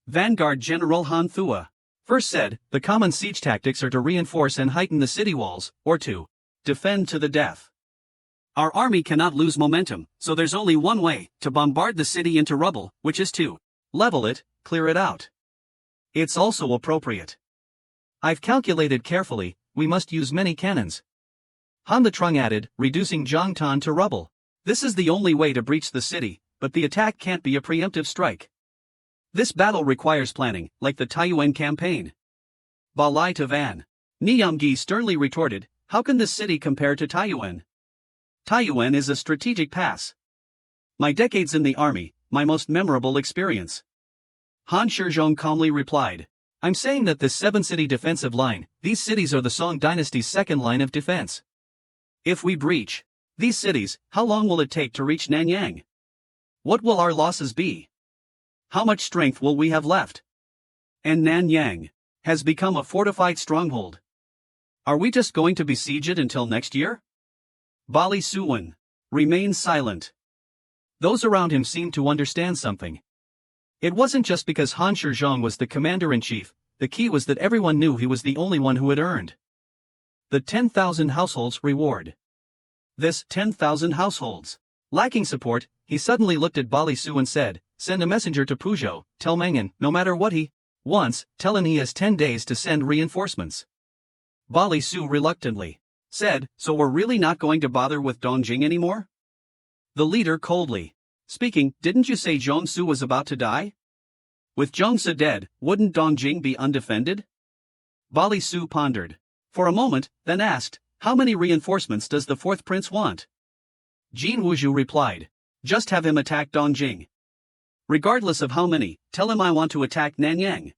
Vanguard General Han Thua first said, the common siege tactics are to reinforce and heighten the city walls, or to defend to the death. Our army cannot lose momentum, so there's only one way, to bombard the city into rubble, which is to level it, clear it out. It's also appropriate. I've calculated carefully, we must use many cannons. Han the Trung added, reducing Jiangtan to rubble. This is the only way to breach the city, but the attack can't be a preemptive strike. This battle requires planning, like the Taiyuan campaign. Ba Lai to Van Niamgi sternly retorted, how can this city compare to Taiyuan? Taiyuan is a strategic pass. My decades in the army, my most memorable experience. Han Shizhong calmly replied, I'm saying that this 7-city defensive line, these cities are the Song dynasty's second line of defense. If we breach these cities, how long will it take to reach Nanyang? What will our losses be? How much strength will we have left? And Nanyang has become a fortified stronghold. Are we just going to besiege it until next year? Bali Suwan remained silent. Those around him seemed to understand something. It wasn't just because Han Shizhong was the commander-in-chief, the key was that everyone knew he was the only one who had earned the 10,000 households reward. This 10,000 households. Lacking support, he suddenly looked at Bali Su and said, send a messenger to Puzhou, tell Mengan, no matter what he wants, tell him he has 10 days to send reinforcements. Bali Su reluctantly said, so we're really not going to bother with Dongjing anymore? The leader coldly speaking, didn't you say Zhongsu was about to die? With Zhongsu dead, wouldn't Dongjing be undefended? Bali Su pondered for a moment, then asked, how many reinforcements does the fourth prince want? Jin Wuzhu replied, just have him attack Dongjing. Regardless of how many, tell him I want to attack Nanyang.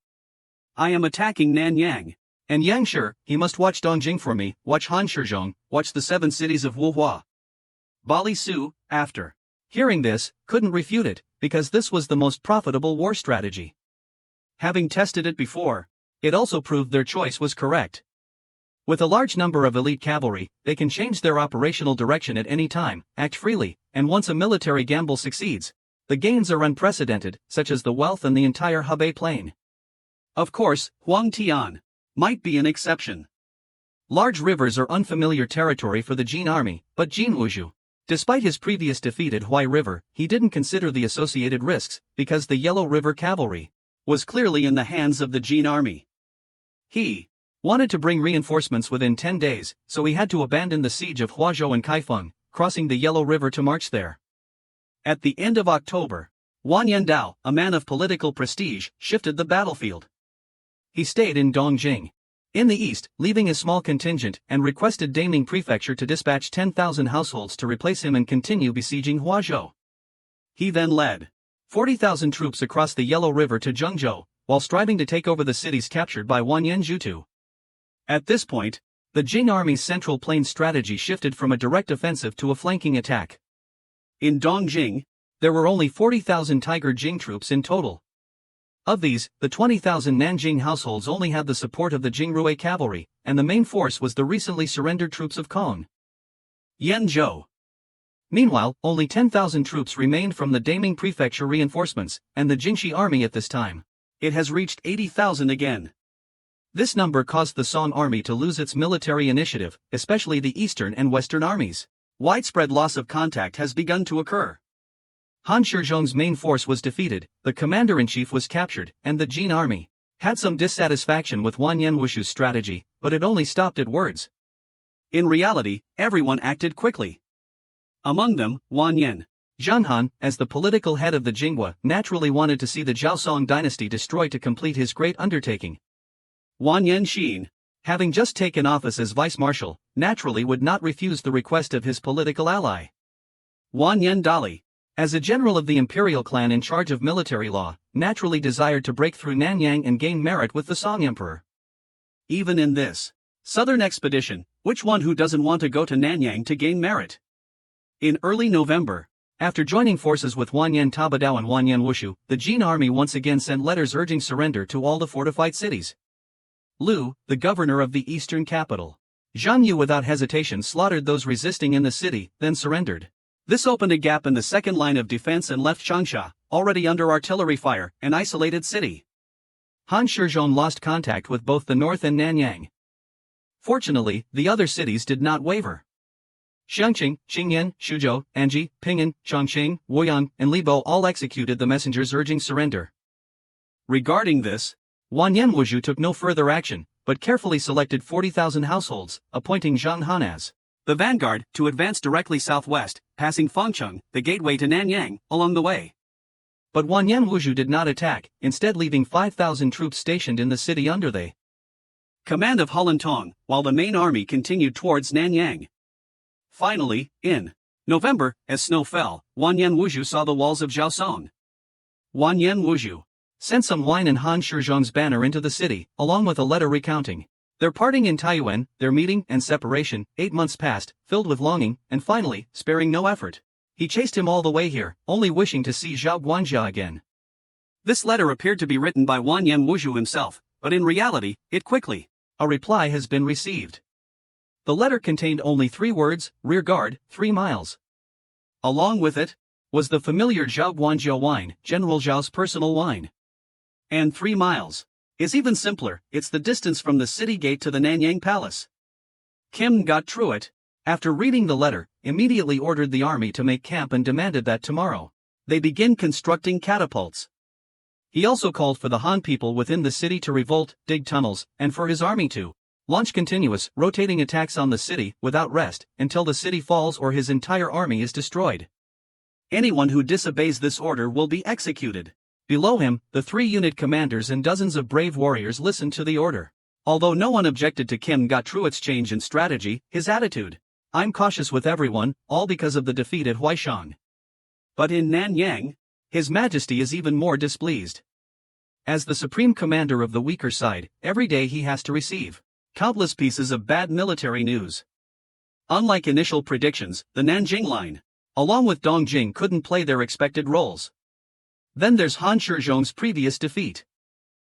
I am attacking Nanyang. And Yangshi, he must watch Dongjing for me, watch Han Shizhong, watch the 7 cities of Wuhua. Bali Su, after hearing this, couldn't refute it, because this was the most profitable war strategy. Having tested it before, it also proved their choice was correct. With a large number of elite cavalry, they can change their operational direction at any time, act freely, and once a military gamble succeeds, the gains are unprecedented, such as the wealth and the entire Hebei plain. Of course, Huang Tian might be an exception. Large rivers are unfamiliar territory for the Jin army, but Jin Wuzhu, despite his previous defeat at Huai River, he didn't consider the associated risks, because the Yellow River cavalry was clearly in the hands of the Jin army. He wanted to bring reinforcements within 10 days, so he had to abandon the siege of Huazhou and Kaifeng, crossing the Yellow River to march there. At the end of October, Wan Yandao, a man of political prestige, shifted the battlefield. He stayed in Dongjing, in the east, leaving his small contingent, and requested Daming Prefecture to dispatch 10,000 households to replace him and continue besieging Huazhou. He then led 40,000 troops across the Yellow River to Zhengzhou, while striving to take over the cities captured by Wanyan Zhutu. At this point, the Jing army's central plain strategy shifted from a direct offensive to a flanking attack. In Dongjing, there were only 40,000 Tiger Jing troops in total. Of these, the 20,000 Nanjing households only had the support of the Jingrui cavalry, and the main force was the recently surrendered troops of Kong Yenzhou. Meanwhile, only 10,000 troops remained from the Daming Prefecture reinforcements, and the Jingxi army at this time. It has reached 80,000 again. This number caused the Song army to lose its military initiative, especially the eastern and western armies. Widespread loss of contact has begun to occur. Han Shizhong's main force was defeated, the commander-in-chief was captured, and the Jin army had some dissatisfaction with Wanyan Wushu's strategy, but it only stopped at words. In reality, everyone acted quickly. Among them, Wanyan Zhanghan, as the political head of the Jingo, naturally wanted to see the Zhaosong dynasty destroyed to complete his great undertaking. Wanyan Xin, having just taken office as vice-marshal, naturally would not refuse the request of his political ally. Wanyan Dali, as a general of the imperial clan in charge of military law, naturally desired to break through Nanyang and gain merit with the Song Emperor. Even in this southern expedition, which one who doesn't want to go to Nanyang to gain merit? In early November, after joining forces with Wanyan Tabadao and Wanyan Wushu, the Jin army once again sent letters urging surrender to all the fortified cities. Lu, the governor of the eastern capital, Zhang Yu without hesitation slaughtered those resisting in the city, then surrendered. This opened a gap in the second line of defense and left Changsha, already under artillery fire, an isolated city. Han Shizhong lost contact with both the north and Nanyang. Fortunately, the other cities did not waver. Xiangqing, Qingyan, Shuzhou, Anji, Pingan, Chongqing, Woyang, and Libo all executed the messengers urging surrender. Regarding this, Wanyan Wuzhu took no further action, but carefully selected 40,000 households, appointing Zhang Han as the Vanguard to advance directly southwest, passing Fangcheng, the gateway to Nanyang, along the way. But Wanyan Wuzhu did not attack, instead leaving 5,000 troops stationed in the city under the command of Hulantong, while the main army continued towards Nanyang. Finally, in November, as snow fell, Wanyan Wuzhu saw the walls of Zhaosong. Wanyan Wuzhu sent some wine and Han Shizhong's banner into the city, along with a letter recounting their parting in Taiyuan, their meeting and separation. 8 months passed, filled with longing, and finally, sparing no effort, he chased him all the way here, only wishing to see Zhao Guanjia again. This letter appeared to be written by Wanyan Wuzhu himself, but in reality, it quickly a reply has been received. The letter contained only 3 words, rear guard, 3 miles. Along with it was the familiar Zhao Guanjia wine, General Zhao's personal wine. And 3 miles is even simpler, it's the distance from the city gate to the Nanyang Palace. Kim got through it, after reading the letter, immediately ordered the army to make camp and demanded that tomorrow they begin constructing catapults. He also called for the Han people within the city to revolt, dig tunnels, and for his army to launch continuous, rotating attacks on the city, without rest, until the city falls or his entire army is destroyed. Anyone who disobeys this order will be executed. Below him, the 3 unit commanders and dozens of brave warriors listened to the order. Although no one objected to Kim Gotruit's change in strategy, his attitude, "I'm cautious with everyone, all because of the defeat at Huaishang." But in Nanyang, His Majesty is even more displeased. As the supreme commander of the weaker side, every day he has to receive countless pieces of bad military news. Unlike initial predictions, the Nanjing line, along with Dongjing, couldn't play their expected roles. Then there's Han Shizhong's previous defeat.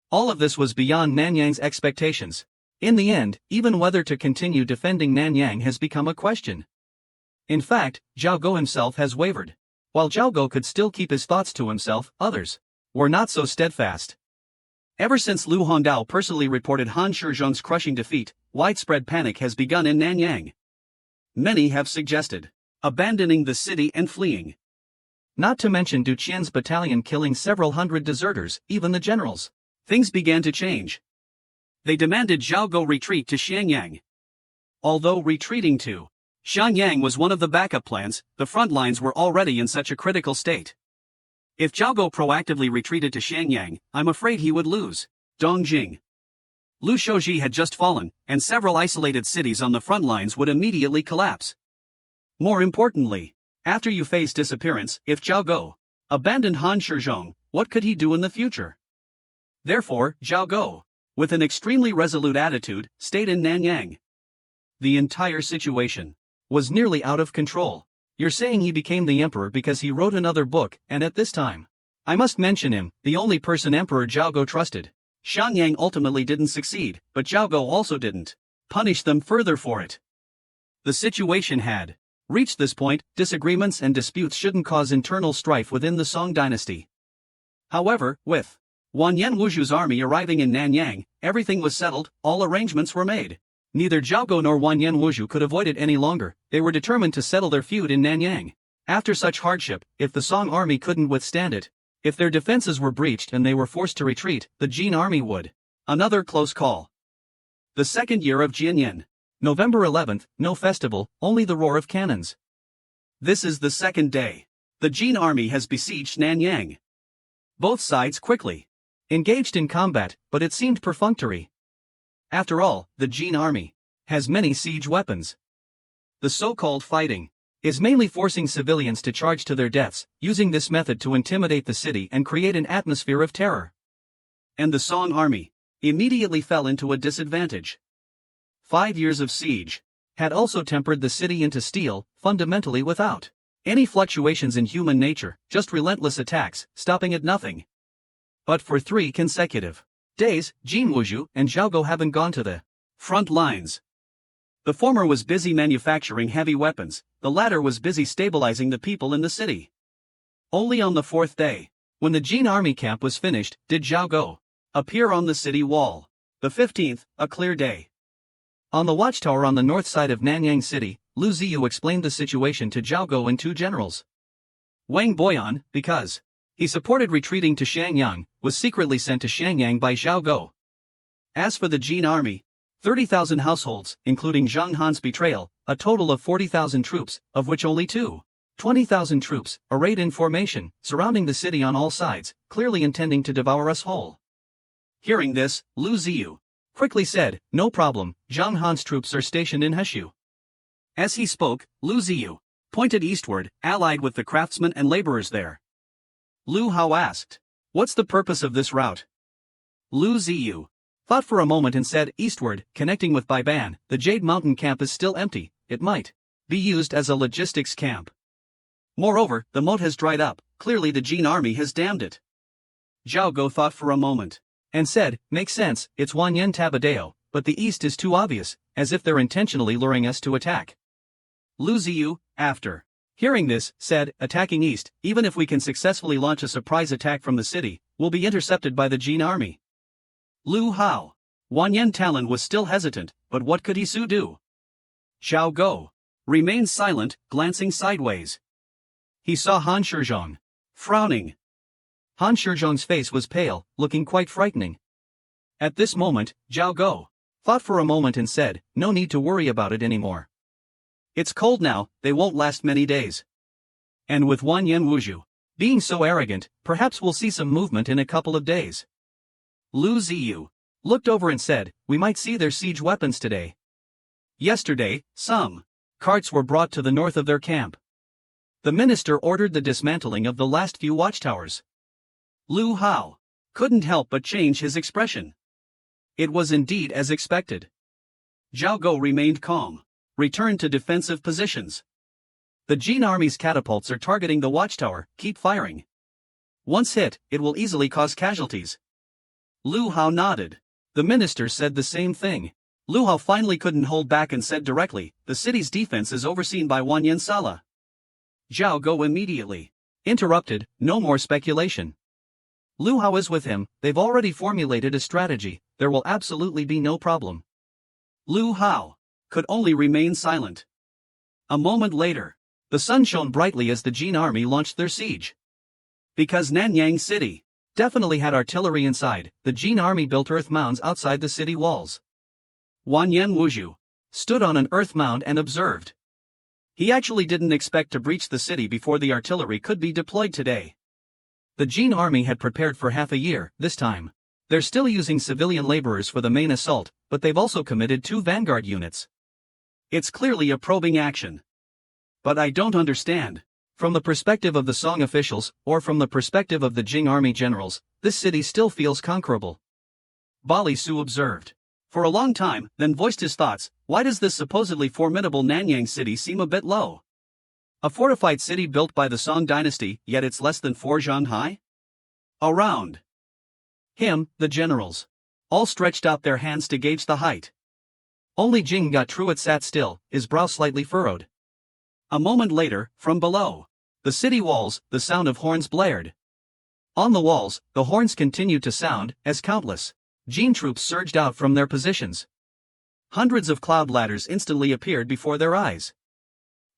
All of this was beyond Nanyang's expectations. In the end, even whether to continue defending Nanyang has become a question. In fact, Zhao Go himself has wavered. While Zhao Go could still keep his thoughts to himself, others were not so steadfast. Ever since Lu Hongdao personally reported Han Shizhong's crushing defeat, widespread panic has begun in Nanyang. Many have suggested abandoning the city and fleeing. Not to mention Du Qian's battalion killing several hundred deserters, even the generals. Things began to change. They demanded Zhao Go retreat to Xiangyang. Although retreating to Xiangyang was one of the backup plans, the front lines were already in such a critical state. If Zhao Go proactively retreated to Xiangyang, I'm afraid he would lose Dongjing. Lu Shouji had just fallen, and several isolated cities on the front lines would immediately collapse. More importantly, after Yu Fei's disappearance, if Zhao Go abandoned Han Shizhong, what could he do in the future? Therefore, Zhao Go, with an extremely resolute attitude, stayed in Nanyang. The entire situation was nearly out of control. You're saying he became the emperor because he wrote another book, and at this time, I must mention him, the only person Emperor Zhao Go trusted. Xiangyang ultimately didn't succeed, but Zhao Go also didn't punish them further for it. The situation had reached this point. Disagreements and disputes shouldn't cause internal strife within the Song dynasty. However, with Wanyan Wuzhu's army arriving in Nanyang, everything was settled, all arrangements were made. Neither Zhao Go nor Wanyan Wuzhu could avoid it any longer. They were determined to settle their feud in Nanyang. After such hardship, if the Song army couldn't withstand it, if their defenses were breached and they were forced to retreat, the Jin army would. Another close call. The second year of Jianyan. November 11th, no festival, only the roar of cannons. This is the second day. The Jin army has besieged Nanyang. Both sides quickly engaged in combat, but it seemed perfunctory. After all, the Jin army has many siege weapons. The so-called fighting is mainly forcing civilians to charge to their deaths, using this method to intimidate the city and create an atmosphere of terror. And the Song army immediately fell into a disadvantage. 5 years of siege had also tempered the city into steel, fundamentally without any fluctuations in human nature, just relentless attacks, stopping at nothing. But for 3 consecutive days, Jinwuzhu and Zhaogo haven't gone to the front lines. The former was busy manufacturing heavy weapons, the latter was busy stabilizing the people in the city. Only on the 4th day, when the Jin army camp was finished, did Zhaogo appear on the city wall. The 15th, a clear day. On the watchtower on the north side of Nanyang City, Lu Ziyu explained the situation to Zhaogo and 2 generals. Wang Boyan, because he supported retreating to Shangyang, was secretly sent to Shangyang by Zhaogo. As for the Jin army, 30,000 households, including Zhang Han's betrayal, a total of 40,000 troops, of which only 20,000 troops, arrayed in formation, surrounding the city on all sides, clearly intending to devour us whole. Hearing this, Lu Ziyu quickly said, "No problem, Zhang Han's troops are stationed in Heshu." As he spoke, Lu Ziyu pointed eastward, allied with the craftsmen and laborers there. Lu Hao asked, "What's the purpose of this route?" Lu Ziyu thought for a moment and said, "Eastward, connecting with Baiban, the Jade Mountain camp is still empty, it might be used as a logistics camp. Moreover, the moat has dried up, clearly the Jin army has dammed it." Zhaogo thought for a moment and said, "Makes sense, it's Wanyan Tabadeo, but the east is too obvious, as if they're intentionally luring us to attack." Lu Ziyu, after hearing this, said, "Attacking east, even if we can successfully launch a surprise attack from the city, will be intercepted by the Jin army." Lu Hao. Wanyan Talon was still hesitant, but what could Isu do? Zhaogo remained silent, glancing sideways. He saw Han Shizhong frowning. Han Shizhong's face was pale, looking quite frightening. At this moment, Zhaogo thought for a moment and said, "No need to worry about it anymore. It's cold now, they won't last many days. And with Wanyan Wuzhu being so arrogant, perhaps we'll see some movement in a couple of days." Lu Ziyu looked over and said, "We might see their siege weapons today. Yesterday, some carts were brought to the north of their camp. The minister ordered the dismantling of the last few watchtowers." Lu Hao couldn't help but change his expression. It was indeed as expected. Zhaogo remained calm, returned to defensive positions. "The Jin army's catapults are targeting the watchtower, keep firing. Once hit, it will easily cause casualties." Lu Hao nodded. The minister said the same thing. Lu Hao finally couldn't hold back and said directly, "The city's defense is overseen by Wanyan Sala." Zhaogo immediately interrupted, "No more speculation. Lu Hao is with him, they've already formulated a strategy, there will absolutely be no problem." Lu Hao could only remain silent. A moment later, the sun shone brightly as the Jin army launched their siege. Because Nanyang City definitely had artillery inside, the Jin army built earth mounds outside the city walls. Wanyan Wuzhu stood on an earth mound and observed. He actually didn't expect to breach the city before the artillery could be deployed today. The Jin army had prepared for half a year, this time. They're still using civilian laborers for the main assault, but they've also committed 2 Vanguard units. It's clearly a probing action. But I don't understand. From the perspective of the Song officials, or from the perspective of the Jin army generals, this city still feels conquerable. Bali Su observed for a long time, then voiced his thoughts. Why does this supposedly formidable Nanyang city seem a bit low? A fortified city built by the Song dynasty, yet it's less than 4 zhan high? Around him, the generals all stretched out their hands to gauge the height. Only Jingo Truitt sat still, his brow slightly furrowed. A moment later, from below the city walls, the sound of horns blared. On the walls, the horns continued to sound, as countless Jin troops surged out from their positions. Hundreds of cloud ladders instantly appeared before their eyes.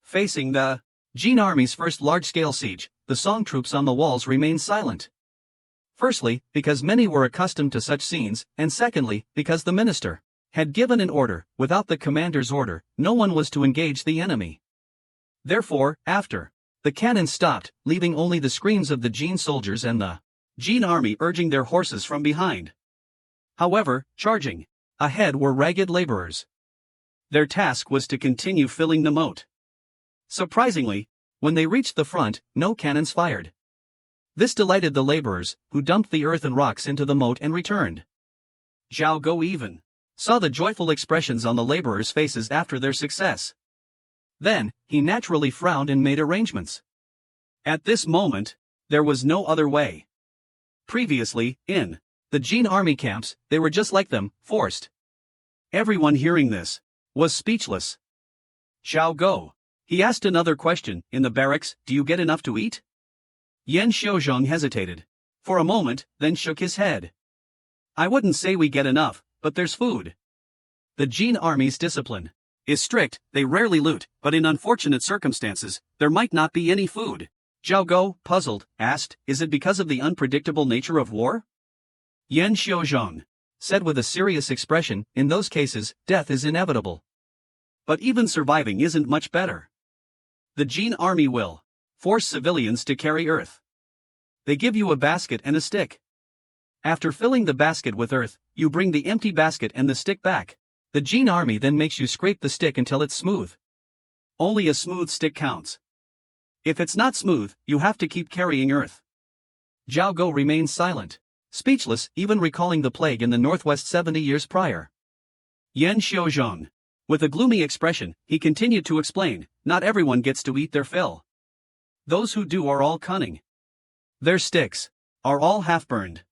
Facing the Jin Army's first large-scale siege, the Song troops on the walls remained silent. Firstly, because many were accustomed to such scenes, and secondly, because the minister had given an order. Without the commander's order, no one was to engage the enemy. Therefore, after the cannon stopped, leaving only the screams of the Jin soldiers and the Jin army urging their horses from behind. However, charging ahead were ragged laborers. Their task was to continue filling the moat. Surprisingly, when they reached the front, no cannons fired. This delighted the laborers, who dumped the earth and rocks into the moat and returned. Zhao Go even saw the joyful expressions on the laborers' faces after their success. Then, he naturally frowned and made arrangements. At this moment, there was no other way. Previously, in the Jin army camps, they were just like them, forced. Everyone hearing this was speechless. Zhao Go. He asked another question. In the barracks, do you get enough to eat? Yan Xiaozhong hesitated for a moment, then shook his head. I wouldn't say we get enough, but there's food. The Jin army's discipline is strict. They rarely loot, but in unfortunate circumstances, there might not be any food. Zhao Go, puzzled, asked, is it because of the unpredictable nature of war? Yan Xiaozhong said with a serious expression, in those cases, death is inevitable. But even surviving isn't much better. The Jin army will force civilians to carry earth. They give you a basket and a stick. After filling the basket with earth, you bring the empty basket and the stick back. The Jin army then makes you scrape the stick until it's smooth. Only a smooth stick counts. If it's not smooth, you have to keep carrying earth. Zhao Go remained silent, speechless, even recalling the plague in the northwest 70 years prior. Yan Xiaozhong, with a gloomy expression, he continued to explain, not everyone gets to eat their fill. Those who do are all cunning. Their sticks are all half-burned.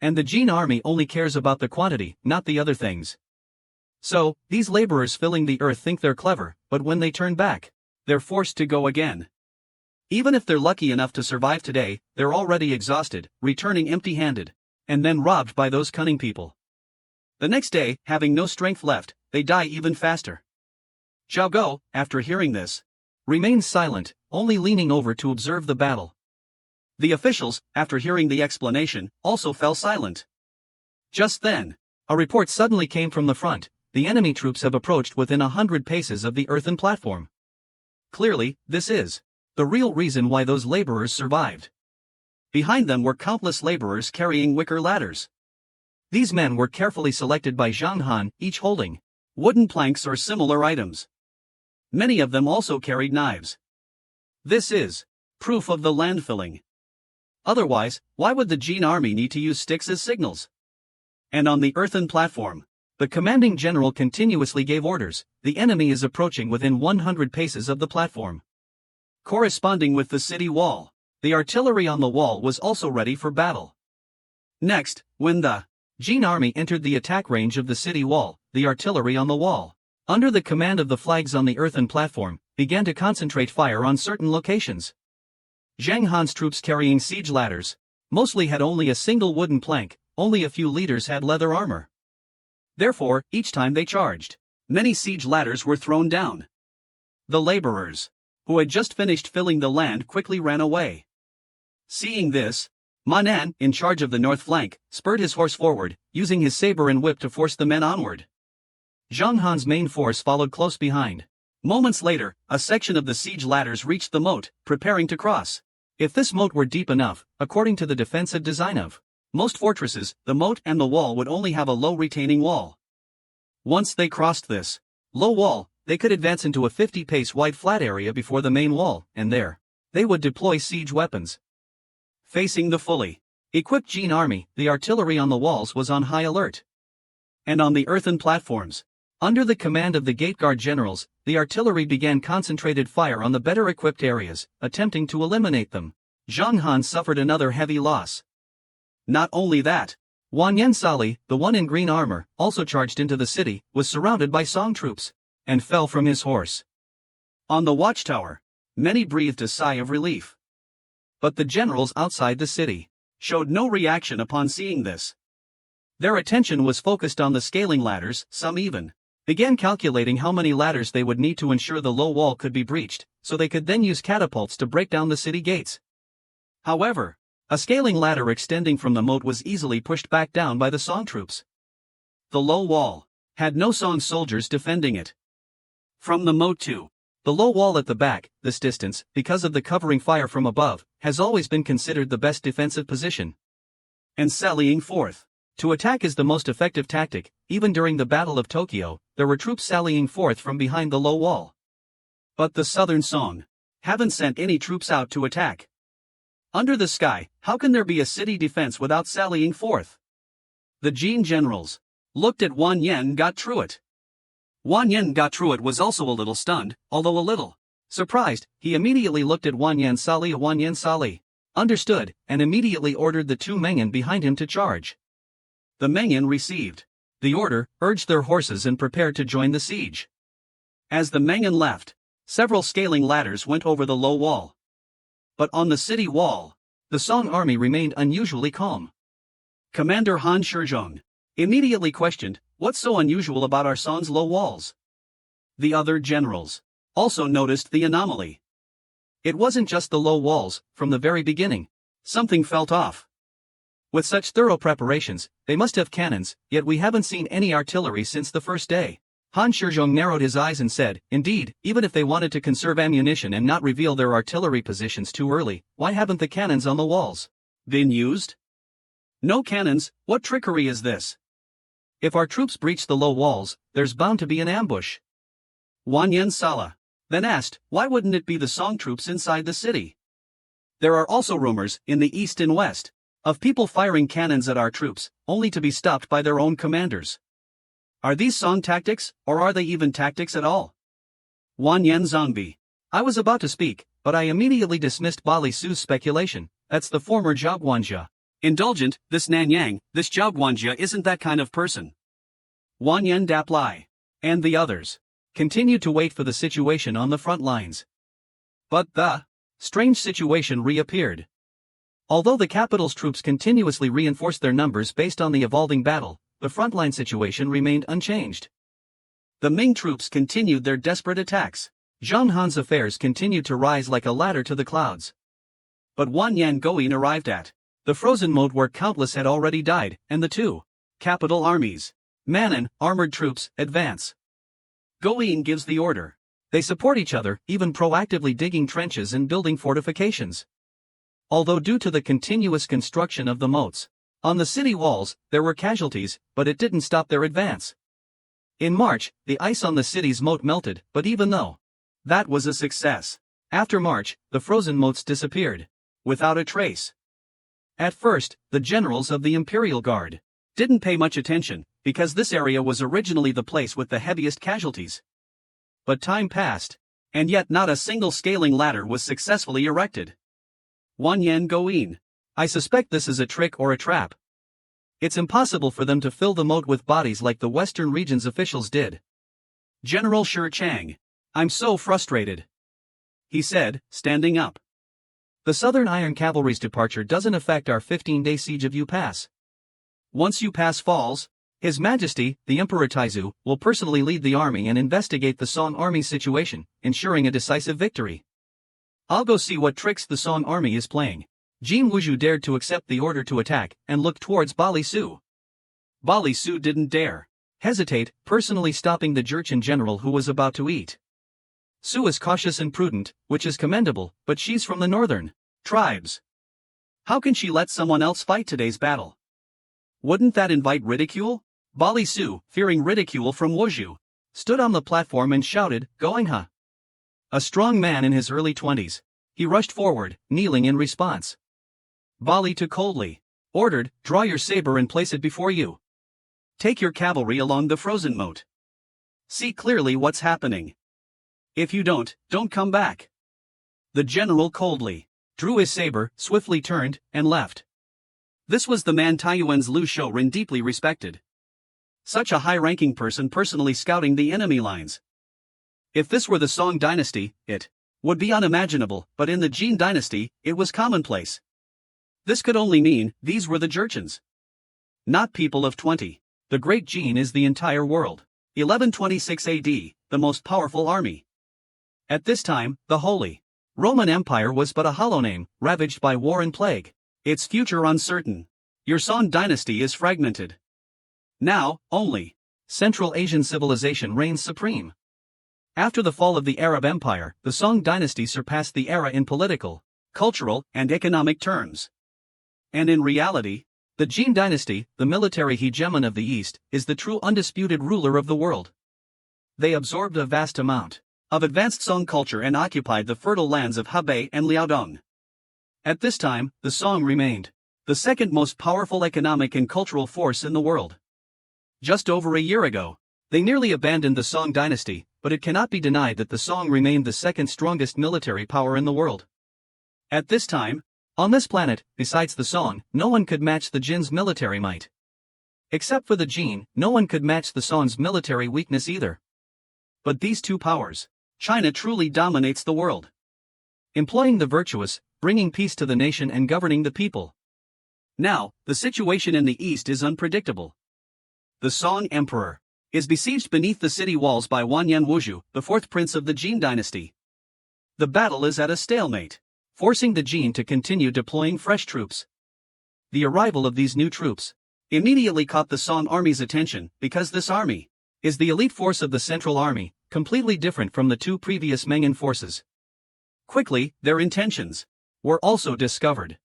And the Jin army only cares about the quantity, not the other things. So, these laborers filling the earth think they're clever, but when they turn back, they're forced to go again. Even if they're lucky enough to survive today, they're already exhausted, returning empty-handed, and then robbed by those cunning people. The next day, having no strength left, they die even faster. Zhao Go, after hearing this, remained silent, only leaning over to observe the battle. The officials, after hearing the explanation, also fell silent. Just then, a report suddenly came from the front. The enemy troops have approached within 100 paces of the earthen platform. Clearly, this is the real reason why those laborers survived. Behind them were countless laborers carrying wicker ladders. These men were carefully selected by Zhang Han, each holding wooden planks or similar items. Many of them also carried knives. This is proof of the landfilling. Otherwise, why would the Jin army need to use sticks as signals? And on the earthen platform, the commanding general continuously gave orders, the enemy is approaching within 100 paces of the platform. Corresponding with the city wall, the artillery on the wall was also ready for battle. Next, when the Jin army entered the attack range of the city wall, the artillery on the wall, under the command of the flags on the earthen platform, began to concentrate fire on certain locations. Zhang Han's troops carrying siege ladders mostly had only a single wooden plank, only a few leaders had leather armor. Therefore, each time they charged, many siege ladders were thrown down. The laborers, who had just finished filling the land, quickly ran away. Seeing this, Ma Nan, in charge of the north flank, spurred his horse forward, using his saber and whip to force the men onward. Zhang Han's main force followed close behind. Moments later, a section of the siege ladders reached the moat, preparing to cross. If this moat were deep enough, according to the defensive design of most fortresses, the moat and the wall would only have a low retaining wall. Once they crossed this low wall, they could advance into a 50-pace wide flat area before the main wall, and there they would deploy siege weapons. Facing the fully equipped Jin army, the artillery on the walls was on high alert. And on the earthen platforms, under the command of the gate guard generals, the artillery began concentrated fire on the better equipped areas, attempting to eliminate them. Zhang Han suffered another heavy loss. Not only that, Wang Yensali, the one in green armor, also charged into the city, was surrounded by Song troops, and fell from his horse. On the watchtower, many breathed a sigh of relief. But the generals outside the city showed no reaction upon seeing this. Their attention was focused on the scaling ladders, some even began calculating how many ladders they would need to ensure the low wall could be breached, so they could then use catapults to break down the city gates. However, a scaling ladder extending from the moat was easily pushed back down by the Song troops. The low wall had no Song soldiers defending it. From the moat to the low wall at the back, this distance, because of the covering fire from above, has always been considered the best defensive position. And sallying forth to attack is the most effective tactic. Even during the Battle of Tokyo, there were troops sallying forth from behind the low wall. But the Southern Song haven't sent any troops out to attack. Under the sky, how can there be a city defense without sallying forth? The Jin generals looked at Wan Yen got through it. Wan Yen got through it was also a little stunned, although a little surprised. He immediately looked at Wan Yen Sali, understood, and immediately ordered the two Mengan behind him to charge. The Mengan received the order, urged their horses and prepared to join the siege. As the Mengan left, several scaling ladders went over the low wall. But on the city wall, the Song army remained unusually calm. Commander Han Shizhong immediately questioned, "What's so unusual about our Song's low walls?" The other generals also noticed the anomaly. It wasn't just the low walls. From the very beginning, something felt off. With such thorough preparations, they must have cannons, yet we haven't seen any artillery since the first day. Han Shizhong narrowed his eyes and said, "Indeed, even if they wanted to conserve ammunition and not reveal their artillery positions too early, why haven't the cannons on the walls been used?" "No cannons, what trickery is this? If our troops breach the low walls, there's bound to be an ambush." Wan Yen Sala then asked, "Why wouldn't it be the Song troops inside the city? There are also rumors, in the east and west, of people firing cannons at our troops, only to be stopped by their own commanders. Are these Song tactics, or are they even tactics at all?" Wan Yen Zongbi. I was about to speak, but I immediately dismissed Bali Su's speculation. That's the former Zhaoguanjia. Indulgent, this Nanyang, this Zhaoguanjia isn't that kind of person. Wan Yen Daplai and the others continued to wait for the situation on the front lines. But the strange situation reappeared. Although the capital's troops continuously reinforced their numbers based on the evolving battle, the frontline situation remained unchanged. The Ming troops continued their desperate attacks. Zhang Han's affairs continued to rise like a ladder to the clouds. But Wan Yan Goyin arrived at the frozen moat where countless had already died, and the two capital armies, Manan, armored troops, advance. Goyin gives the order. They support each other, even proactively digging trenches and building fortifications. Although due to the continuous construction of the moats on the city walls, there were casualties, but it didn't stop their advance. In March, the ice on the city's moat melted, but even though that was a success, after March, the frozen moats disappeared without a trace. At first, the generals of the Imperial Guard didn't pay much attention, because this area was originally the place with the heaviest casualties. But time passed, and yet not a single scaling ladder was successfully erected. Wan Yan Goyin. I suspect this is a trick or a trap. It's impossible for them to fill the moat with bodies like the Western region's officials did. General Shi Chang. I'm so frustrated, he said, standing up. The Southern Iron Cavalry's departure doesn't affect our 15-day siege of Yu Pass. Once Yu Pass falls, His Majesty, the Emperor Taizu, will personally lead the army and investigate the Song army's situation, ensuring a decisive victory. I'll go see what tricks the Song army is playing. Jin Wuzhu dared to accept the order to attack and looked towards Bali Su. Bali Su didn't dare hesitate, personally stopping the Jurchen general who was about to eat. Su is cautious and prudent, which is commendable, but she's from the northern tribes. How can she let someone else fight today's battle? Wouldn't that invite ridicule? Bali Su, fearing ridicule from Wuzhu, stood on the platform and shouted, "Goingha!" A strong man in his early 20s, he rushed forward, kneeling in response. Bali took coldly, ordered, "Draw your saber and place it before you. Take your cavalry along the frozen moat. See clearly what's happening. If you don't come back." The general coldly drew his saber, swiftly turned, and left. This was the man Taiyuan's Lu Shouren deeply respected. Such a high-ranking person personally scouting the enemy lines. If this were the Song dynasty, it would be unimaginable, but in the Jin dynasty, it was commonplace. This could only mean these were the Jurchens. Not people of 20. The Great Jin is the entire world. 1126 AD, the most powerful army. At this time, the Holy Roman Empire was but a hollow name, ravaged by war and plague. Its future uncertain. Your Song dynasty is fragmented. Now, only Central Asian civilization reigns supreme. After the fall of the Arab Empire, the Song dynasty surpassed the era in political, cultural, and economic terms. And in reality, the Jin dynasty, the military hegemon of the East, is the true undisputed ruler of the world. They absorbed a vast amount of advanced Song culture and occupied the fertile lands of Hebei and Liaodong. At this time, the Song remained the second most powerful economic and cultural force in the world. Just over a year ago, they nearly abandoned the Song dynasty, but it cannot be denied that the Song remained the second strongest military power in the world. At this time, on this planet, besides the Song, no one could match the Jin's military might. Except for the Jin, no one could match the Song's military weakness either. But these two powers, China truly dominates the world. Employing the virtuous, bringing peace to the nation and governing the people. Now, the situation in the East is unpredictable. The Song Emperor is besieged beneath the city walls by Wanyan Wuzhu, the fourth prince of the Jin dynasty. The battle is at a stalemate, forcing the Jin to continue deploying fresh troops. The arrival of these new troops immediately caught the Song army's attention, because this army is the elite force of the Central Army, completely different from the two previous Meng'an forces. Quickly, their intentions were also discovered.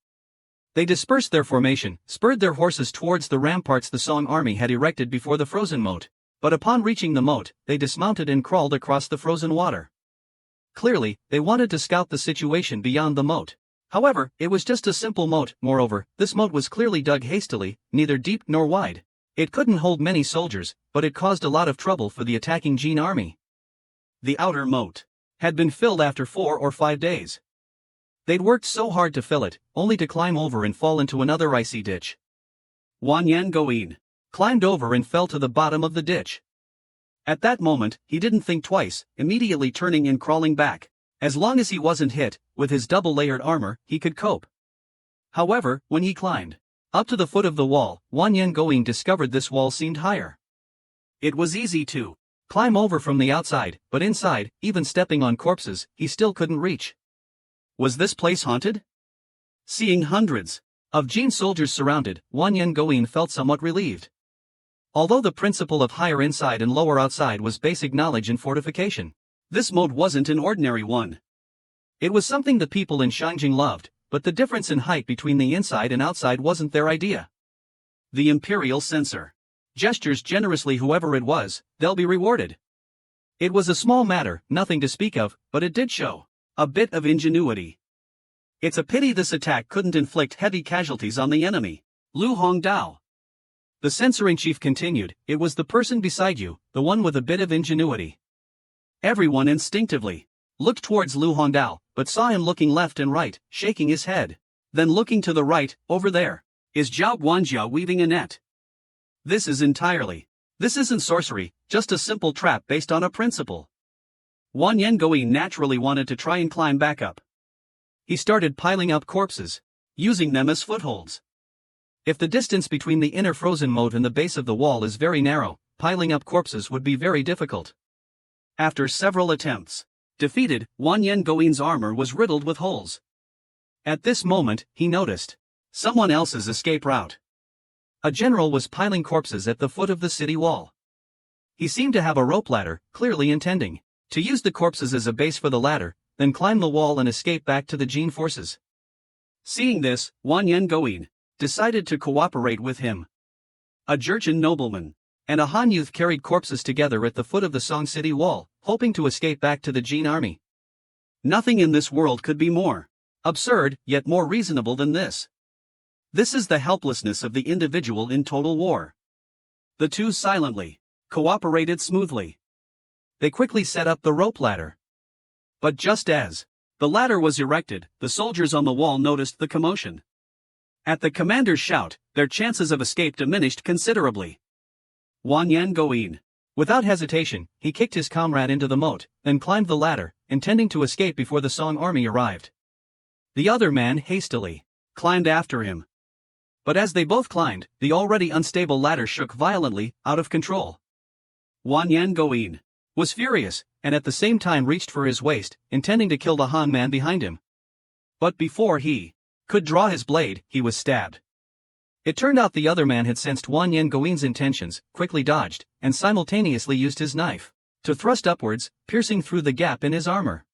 They dispersed their formation, spurred their horses towards the ramparts the Song army had erected before the frozen moat, but upon reaching the moat, they dismounted and crawled across the frozen water. Clearly, they wanted to scout the situation beyond the moat. However, it was just a simple moat. Moreover, this moat was clearly dug hastily, neither deep nor wide. It couldn't hold many soldiers, but it caused a lot of trouble for the attacking Jin army. The outer moat had been filled after 4 or 5 days. They'd worked so hard to fill it, only to climb over and fall into another icy ditch. Wanyan Goin climbed over and fell to the bottom of the ditch. At that moment, he didn't think twice, immediately turning and crawling back. As long as he wasn't hit, with his double-layered armor, he could cope. However, when he climbed up to the foot of the wall, Wanyan Goin discovered this wall seemed higher. It was easy to climb over from the outside, but inside, even stepping on corpses, he still couldn't reach. Was this place haunted? Seeing hundreds of Jin soldiers surrounded, Wanyan Goin felt somewhat relieved. Although the principle of higher inside and lower outside was basic knowledge in fortification, this moat wasn't an ordinary one. It was something the people in Shangjing loved, but the difference in height between the inside and outside wasn't their idea. The Imperial Censor gestures generously whoever it was, they'll be rewarded. It was a small matter, nothing to speak of, but it did show a bit of ingenuity. It's a pity this attack couldn't inflict heavy casualties on the enemy. Lu Hongdao. The censor-in-chief continued, it was the person beside you, the one with a bit of ingenuity. Everyone instinctively looked towards Lu Hongdao, but saw him looking left and right, shaking his head. Then looking to the right, over there, is Zhao Guanjia weaving a net. This isn't sorcery, just a simple trap based on a principle. Wanyan Goin naturally wanted to try and climb back up. He started piling up corpses, using them as footholds. If the distance between the inner frozen moat and the base of the wall is very narrow, piling up corpses would be very difficult. After several attempts, defeated, Wanyan Goin's armor was riddled with holes. At this moment, he noticed someone else's escape route. A general was piling corpses at the foot of the city wall. He seemed to have a rope ladder, clearly intending to use the corpses as a base for the ladder, then climb the wall and escape back to the Jin forces. Seeing this, Wanyan Goin decided to cooperate with him. A Jurchen nobleman and a Han youth carried corpses together at the foot of the Song city wall, hoping to escape back to the Jin army. Nothing in this world could be more absurd, yet more reasonable than this. This is the helplessness of the individual in total war. The two silently cooperated smoothly. They quickly set up the rope ladder. But just as the ladder was erected, the soldiers on the wall noticed the commotion. At the commander's shout, their chances of escape diminished considerably. Wanyan Goin, without hesitation, he kicked his comrade into the moat, then climbed the ladder, intending to escape before the Song army arrived. The other man hastily climbed after him. But as they both climbed, the already unstable ladder shook violently, out of control. Wanyan Goin was furious, and at the same time reached for his waist, intending to kill the Han man behind him. But before he could draw his blade, he was stabbed. It turned out the other man had sensed Wanyan Goin's intentions, quickly dodged, and simultaneously used his knife to thrust upwards, piercing through the gap in his armor.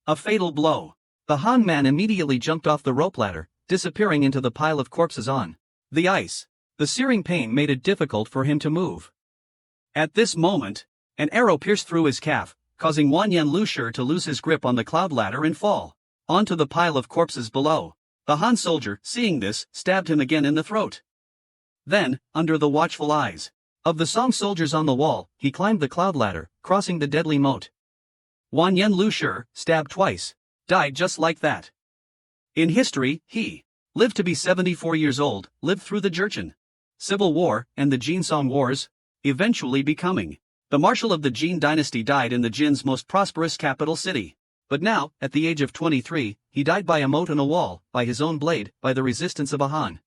A fatal blow. The Han man immediately jumped off the rope ladder, disappearing into the pile of corpses on the ice. The searing pain made it difficult for him to move. At this moment, an arrow pierced through his calf, causing Wanyan Lusher to lose his grip on the cloud ladder and fall onto the pile of corpses below. The Han soldier, seeing this, stabbed him again in the throat. Then, under the watchful eyes of the Song soldiers on the wall, he climbed the cloud ladder, crossing the deadly moat. Wanyan Lusher, stabbed twice, died just like that. In history, he lived to be 74 years old, lived through the Jurchen Civil War and the Jin Song Wars, eventually becoming the Marshal of the Jin Dynasty. Died in the Jin's most prosperous capital city. But now, at the age of 23, he died by a moat on a wall, by his own blade, by the resistance of a Han.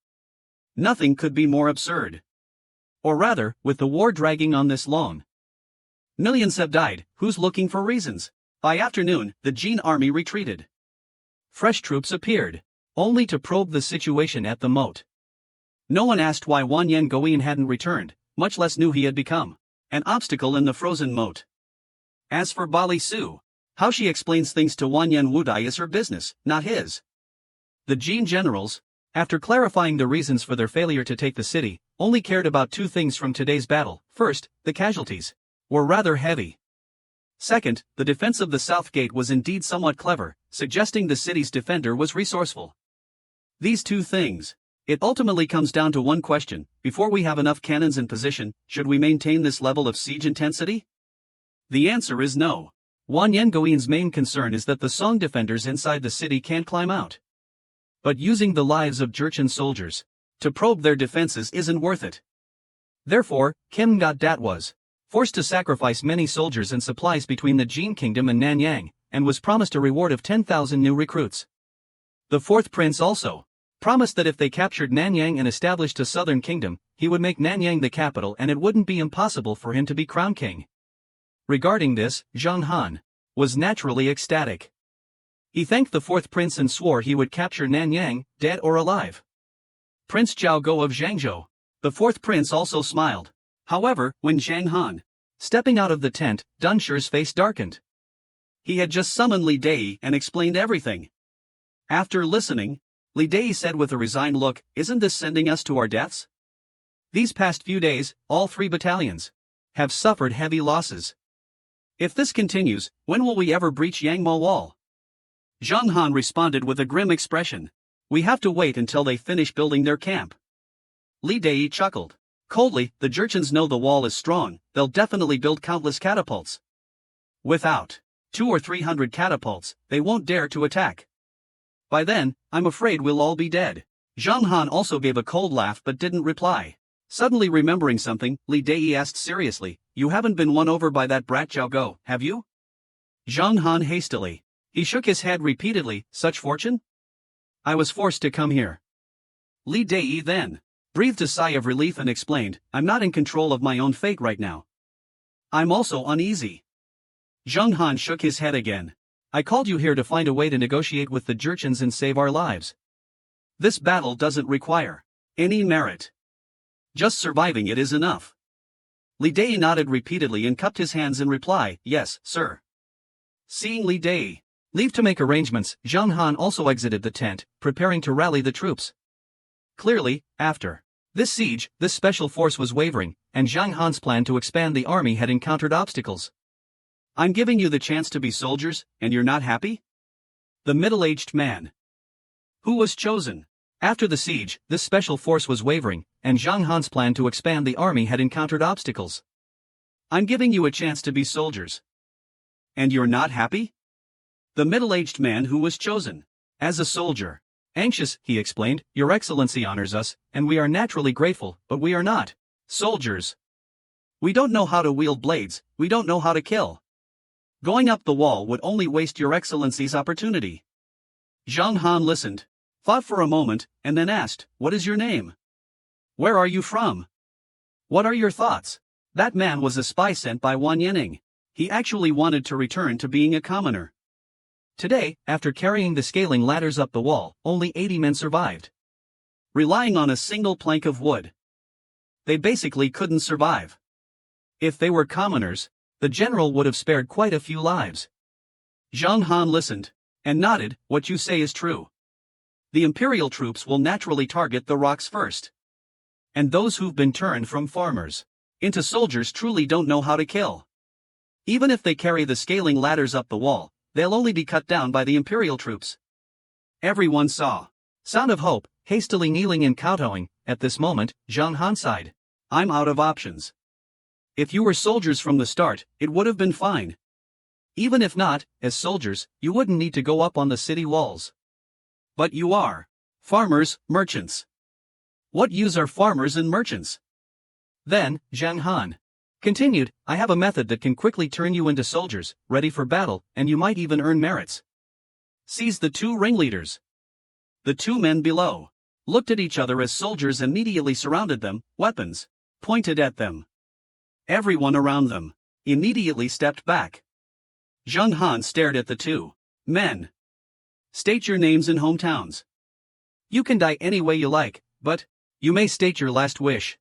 Nothing could be more absurd. Or rather, with the war dragging on this long, millions have died. Who's looking for reasons? By afternoon, the Jin army retreated. Fresh troops appeared, only to probe the situation at the moat. No one asked why Wanyan Goin hadn't returned, much less knew he had become an obstacle in the frozen moat. As for Bali Su, how she explains things to Wanyan Wudai is her business, not his. The Jin generals, after clarifying the reasons for their failure to take the city, only cared about two things from today's battle. First, the casualties were rather heavy. Second, the defense of the south gate was indeed somewhat clever, suggesting the city's defender was resourceful. These two things. It ultimately comes down to one question: before we have enough cannons in position, should we maintain this level of siege intensity? The answer is no. Wanyan Goin's main concern is that the Song defenders inside the city can't climb out. But using the lives of Jurchen soldiers to probe their defenses isn't worth it. Therefore, Kim Dat was forced to sacrifice many soldiers and supplies between the Jin kingdom and Nanyang, and was promised a reward of 10,000 new recruits. The fourth prince also promised that if they captured Nanyang and established a southern kingdom, he would make Nanyang the capital and it wouldn't be impossible for him to be crowned king. Regarding this, Zhang Han was naturally ecstatic. He thanked the fourth prince and swore he would capture Nanyang, dead or alive. Prince Zhao Go of Zhangzhou, the fourth prince, also smiled. However, when Zhang Han, stepping out of the tent, Dunshire's face darkened. He had just summoned Li Dai and explained everything. After listening, Li Dai said with a resigned look, "Isn't this sending us to our deaths? These past few days, all 3 battalions have suffered heavy losses. If this continues, when will we ever breach Yangmo Wall?" Zhang Han responded with a grim expression. "We have to wait until they finish building their camp." Li Dai chuckled. Coldly, "The Jurchens know the wall is strong, they'll definitely build countless catapults. Without 200 or 300 catapults, they won't dare to attack. By then, I'm afraid we'll all be dead." Zhang Han also gave a cold laugh but didn't reply. Suddenly remembering something, Li Dai asked seriously, "You haven't been won over by that brat Zhao Go, have you?" Zhang Han hastily. He shook his head repeatedly. "Such fortune? I was forced to come here." Li Dai then breathed a sigh of relief and explained, "I'm not in control of my own fate right now. I'm also uneasy." Zhang Han shook his head again. "I called you here to find a way to negotiate with the Jurchens and save our lives. This battle doesn't require any merit. Just surviving it is enough." Li Dai nodded repeatedly and cupped his hands in reply, "Yes, sir." Seeing Li Dai leave to make arrangements, Zhang Han also exited the tent, preparing to rally the troops. Clearly, after this siege, this special force was wavering, and Zhang Han's plan to expand the army had encountered obstacles. "I'm giving you the chance to be soldiers, and you're not happy?" The middle-aged man who was chosen after the siege, this special force was wavering, and Zhang Han's plan to expand the army had encountered obstacles. "I'm giving you a chance to be soldiers, and you're not happy?" The middle-aged man who was chosen as a soldier. "Anxious," he explained, "Your Excellency honors us, and we are naturally grateful, but we are not soldiers. We don't know how to wield blades, we don't know how to kill. Going up the wall would only waste Your Excellency's opportunity." Zhang Han listened, thought for a moment, and then asked, "What is your name? Where are you from? What are your thoughts?" That man was a spy sent by Wan Yining. He actually wanted to return to being a commoner. Today, after carrying the scaling ladders up the wall, only 80 men survived. Relying on a single plank of wood. They basically couldn't survive. If they were commoners, the general would have spared quite a few lives. Zhang Han listened, and nodded. What you say is true. The imperial troops will naturally target the rocks first. And those who've been turned from farmers into soldiers truly don't know how to kill. Even if they carry the scaling ladders up the wall, they'll only be cut down by the imperial troops. Everyone saw. Sound of Hope, hastily kneeling and kowtowing. At this moment, Zhang Han sighed. I'm out of options. If you were soldiers from the start, it would have been fine. Even if not, as soldiers, you wouldn't need to go up on the city walls. But you are. Farmers, merchants. What use are farmers and merchants? Then, Zhang Han continued, I have a method that can quickly turn you into soldiers, ready for battle, and you might even earn merits. Seize the two ringleaders. The two men below looked at each other as soldiers immediately surrounded them, weapons pointed at them. Everyone around them immediately stepped back. Zhang Han stared at the two men. State your names and hometowns. You can die any way you like, but you may state your last wish.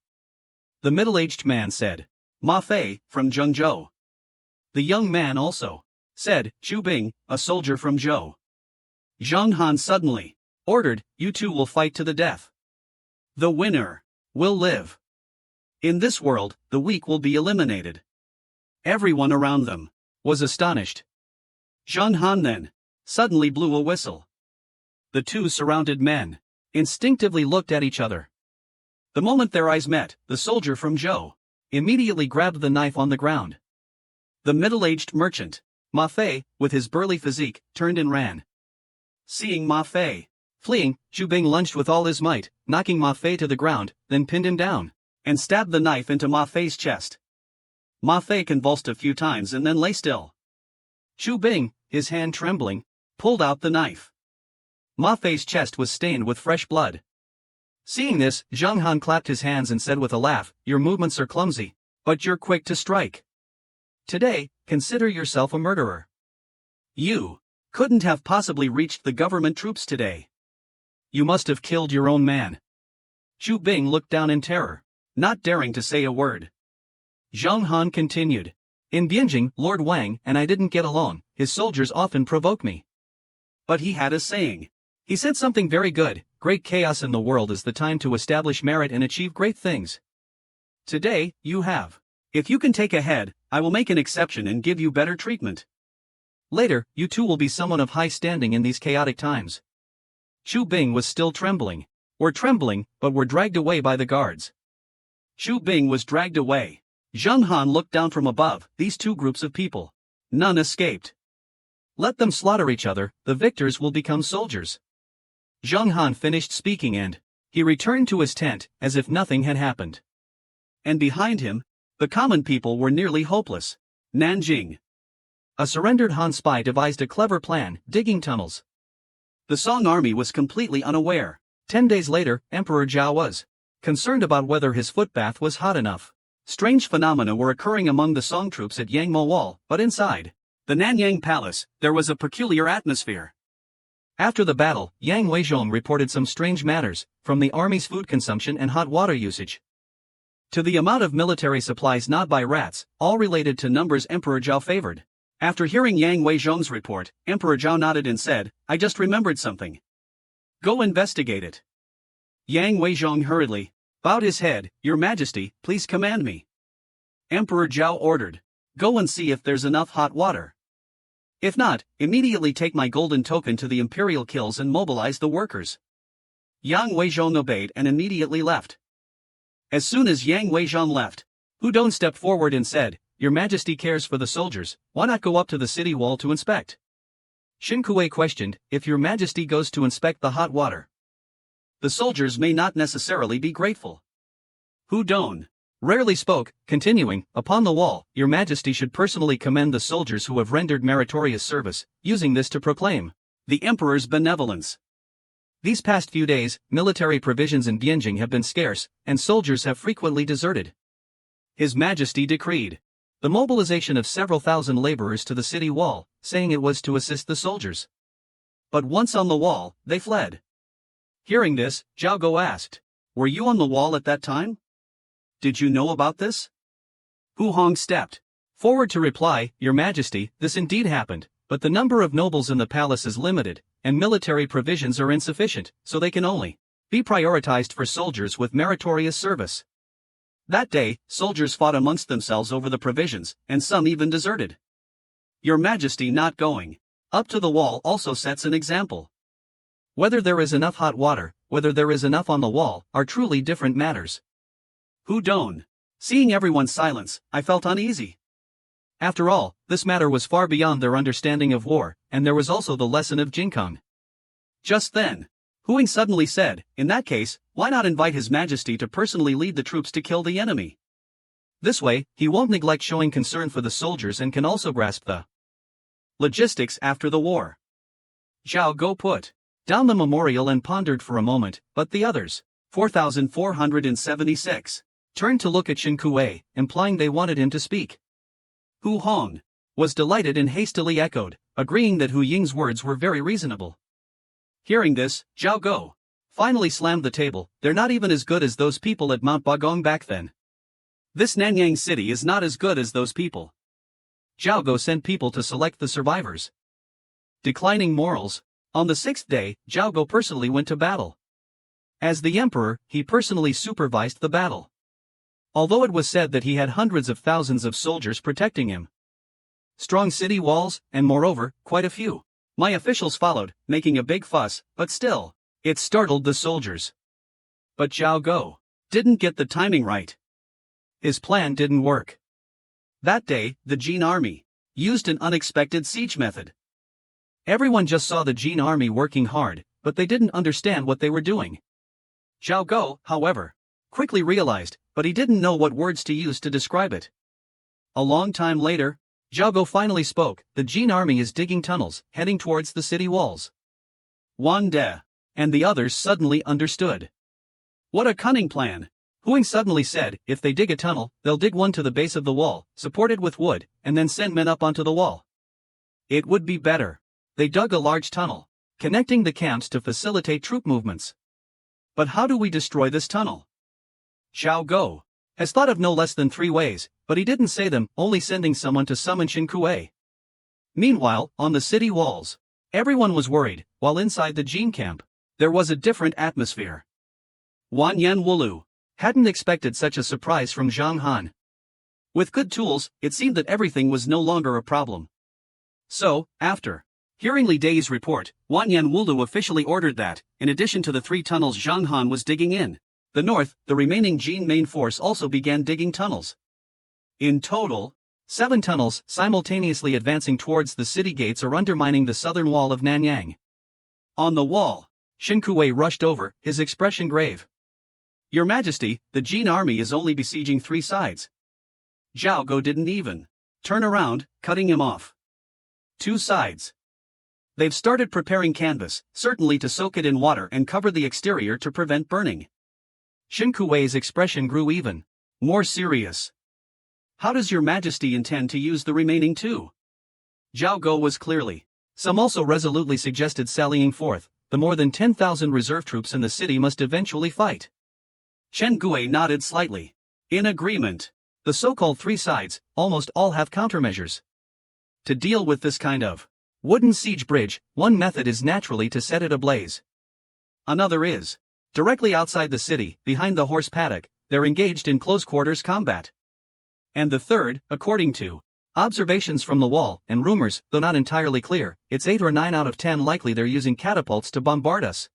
The middle-aged man said, Ma Fei, from Zhengzhou. The young man also said, Chu Bing, a soldier from Zhou. Zhang Han suddenly ordered, you two will fight to the death. The winner will live. In this world, the weak will be eliminated. Everyone around them was astonished. Zhang Han then suddenly blew a whistle. The two surrounded men instinctively looked at each other. The moment their eyes met, the soldier from Zhou immediately grabbed the knife on the ground. The middle-aged merchant, Ma Fei, with his burly physique, turned and ran. Seeing Ma Fei fleeing, Chu Bing lunged with all his might, knocking Ma Fei to the ground, then pinned him down, and stabbed the knife into Ma Fei's chest. Ma Fei convulsed a few times and then lay still. Chu Bing, his hand trembling, pulled out the knife. Ma Fei's chest was stained with fresh blood. Seeing this, Zhang Han clapped his hands and said with a laugh, your movements are clumsy, but you're quick to strike. Today, consider yourself a murderer. You couldn't have possibly reached the government troops today. You must have killed your own man. Chu Bing looked down in terror, not daring to say a word. Zhang Han continued. In Bianjing, Lord Wang and I didn't get along. His soldiers often provoke me. But he had a saying. He said something very good. Great chaos in the world is the time to establish merit and achieve great things. Today, you have. If you can take a head, I will make an exception and give you better treatment. Later, you too will be someone of high standing in these chaotic times. Chu Bing was still trembling. Were trembling, but were dragged away by the guards. Chu Bing was dragged away. Zhang Han looked down from above. These two groups of people. None escaped. Let them slaughter each other, the victors will become soldiers. Zhang Han finished speaking and he returned to his tent, as if nothing had happened. And behind him, the common people were nearly hopeless. Nanjing. A surrendered Han spy devised a clever plan, digging tunnels. The Song army was completely unaware. 10 days later, Emperor Zhao was concerned about whether his footbath was hot enough. Strange phenomena were occurring among the Song troops at Yangmo Wall, but inside the Nanyang Palace, there was a peculiar atmosphere. After the battle, Yang Weizhong reported some strange matters, from the army's food consumption and hot water usage to the amount of military supplies gnawed by rats, all related to numbers Emperor Zhao favored. After hearing Yang Weizhong's report, Emperor Zhao nodded and said, I just remembered something. Go investigate it. Yang Weizhong hurriedly bowed his head. Your Majesty, please command me. Emperor Zhao ordered, go and see if there's enough hot water. If not, immediately take my golden token to the imperial kills and mobilize the workers. Yang Weizhong obeyed and immediately left. As soon as Yang Weizhong left, Hudong stepped forward and said, Your Majesty cares for the soldiers, why not go up to the city wall to inspect? Chin Hui questioned, if Your Majesty goes to inspect the hot water, the soldiers may not necessarily be grateful. Hudong rarely spoke, continuing, upon the wall, Your Majesty should personally commend the soldiers who have rendered meritorious service, using this to proclaim the Emperor's benevolence. These past few days, military provisions in Bianjing have been scarce, and soldiers have frequently deserted. His Majesty decreed the mobilization of several thousand laborers to the city wall, saying it was to assist the soldiers. But once on the wall, they fled. Hearing this, Jingo asked, "Were you on the wall at that time? Did you know about this?" Hu Hong stepped forward to reply, "Your Majesty, this indeed happened, but the number of nobles in the palace is limited, and military provisions are insufficient, so they can only be prioritized for soldiers with meritorious service." That day, soldiers fought amongst themselves over the provisions, and some even deserted. Your Majesty not going up to the wall also sets an example. Whether there is enough hot water, whether there is enough on the wall, are truly different matters. Hu Don. Seeing everyone's silence, I felt uneasy. After all, this matter was far beyond their understanding of war, and there was also the lesson of Jingo. Just then, Huing suddenly said, "In that case, why not invite His Majesty to personally lead the troops to kill the enemy? This way, he won't neglect showing concern for the soldiers and can also grasp the logistics after the war." Jingo put down the memorial and pondered for a moment, but the others, 4,476, turned to look at Chin Hui, implying they wanted him to speak. Hu Hong was delighted and hastily echoed, agreeing that Hu Ying's words were very reasonable. Hearing this, Jingo finally slammed the table. "They're not even as good as those people at Mount Bagong back then. This Nanyang city is not as good as those people." Jingo sent people to select the survivors. Declining morals. On the 6th day, Jingo personally went to battle. As the emperor, he personally supervised the battle. Although it was said that he had hundreds of thousands of soldiers protecting him. Strong city walls, and moreover, quite a few. My officials followed, making a big fuss, but still, it startled the soldiers. But Jingo didn't get the timing right. His plan didn't work. That day, the Jin army used an unexpected siege method. Everyone just saw the Jin army working hard, but they didn't understand what they were doing. Jingo, however, quickly realized, but he didn't know what words to use to describe it. A long time later, Jingo finally spoke. "The Jin army is digging tunnels, heading towards the city walls." Wan De and the others suddenly understood. What a cunning plan! Huing suddenly said, "If they dig a tunnel, they'll dig one to the base of the wall, supported with wood, and then send men up onto the wall. It would be better. They dug a large tunnel, connecting the camps to facilitate troop movements. But how do we destroy this tunnel?" Jingo has thought of no less than 3 ways, but he didn't say them, only sending someone to summon Chin Hui. Meanwhile, on the city walls, everyone was worried, while inside the Jin camp, there was a different atmosphere. Wan Yan Wulu hadn't expected such a surprise from Zhang Han. With good tools, it seemed that everything was no longer a problem. So, after hearing Li Dai's report, Wan Yan Wulu officially ordered that, in addition to the 3 tunnels Zhang Han was digging in the north, the remaining Jin main force also began digging tunnels. In total, 7 tunnels simultaneously advancing towards the city gates or undermining the southern wall of Nanyang. On the wall, Chin Hui rushed over, his expression grave. "Your Majesty, the Jin army is only besieging 3 sides." Jingo didn't even turn around, cutting him off. 2 sides. They've started preparing canvas, certainly to soak it in water and cover the exterior to prevent burning. Chin Hui's expression grew even more serious. "How does Your Majesty intend to use the remaining 2? Jingo was clearly. Some also resolutely suggested sallying forth. The more than 10,000 reserve troops in the city must eventually fight. Chen Hui nodded slightly. In agreement. The so-called 3 sides, almost all have countermeasures. To deal with this kind of wooden siege bridge, one method is naturally to set it ablaze. Another is directly outside the city, behind the horse paddock, they're engaged in close-quarters combat. And the third, according to observations from the wall and rumors, though not entirely clear, it's 8 or 9 out of 10 likely they're using catapults to bombard us."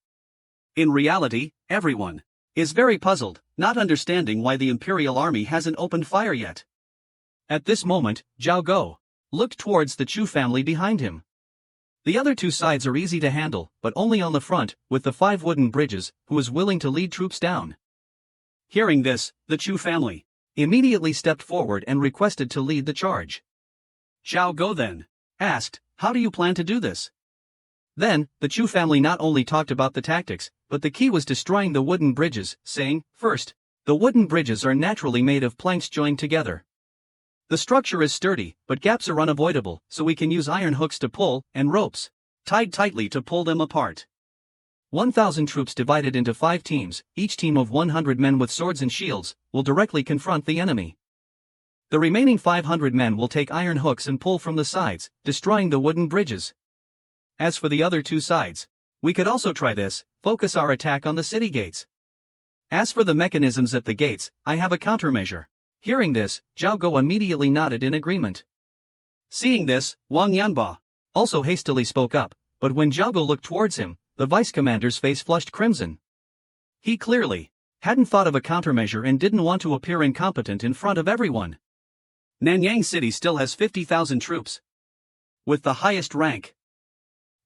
In reality, everyone is very puzzled, not understanding why the Imperial Army hasn't opened fire yet. At this moment, Jingo looked towards the Chu family behind him. The other 2 sides are easy to handle, but only on the front, with the 5 wooden bridges, who is willing to lead troops down. Hearing this, the Chu family immediately stepped forward and requested to lead the charge. Jingo then asked, "How do you plan to do this?" Then, the Chu family not only talked about the tactics, but the key was destroying the wooden bridges, saying, "First, The wooden bridges are naturally made of planks joined together. The structure is sturdy, but gaps are unavoidable, so we can use iron hooks to pull, and ropes tied tightly to pull them apart. 1,000 troops divided into 5 teams, each team of 100 men with swords and shields, will directly confront the enemy. The remaining 500 men will take iron hooks and pull from the sides, destroying the wooden bridges. As for the other 2 sides, we could also try this, focus our attack on the city gates. As for the mechanisms at the gates, I have a countermeasure. Hearing this, Zhao Go immediately nodded in agreement. Seeing this, Wang Yanba also hastily spoke up, but when Zhao Go looked towards him, the vice commander's face flushed crimson. He clearly hadn't thought of a countermeasure and didn't want to appear incompetent in front of everyone. Nanyang City still has 50,000 troops. With the highest rank,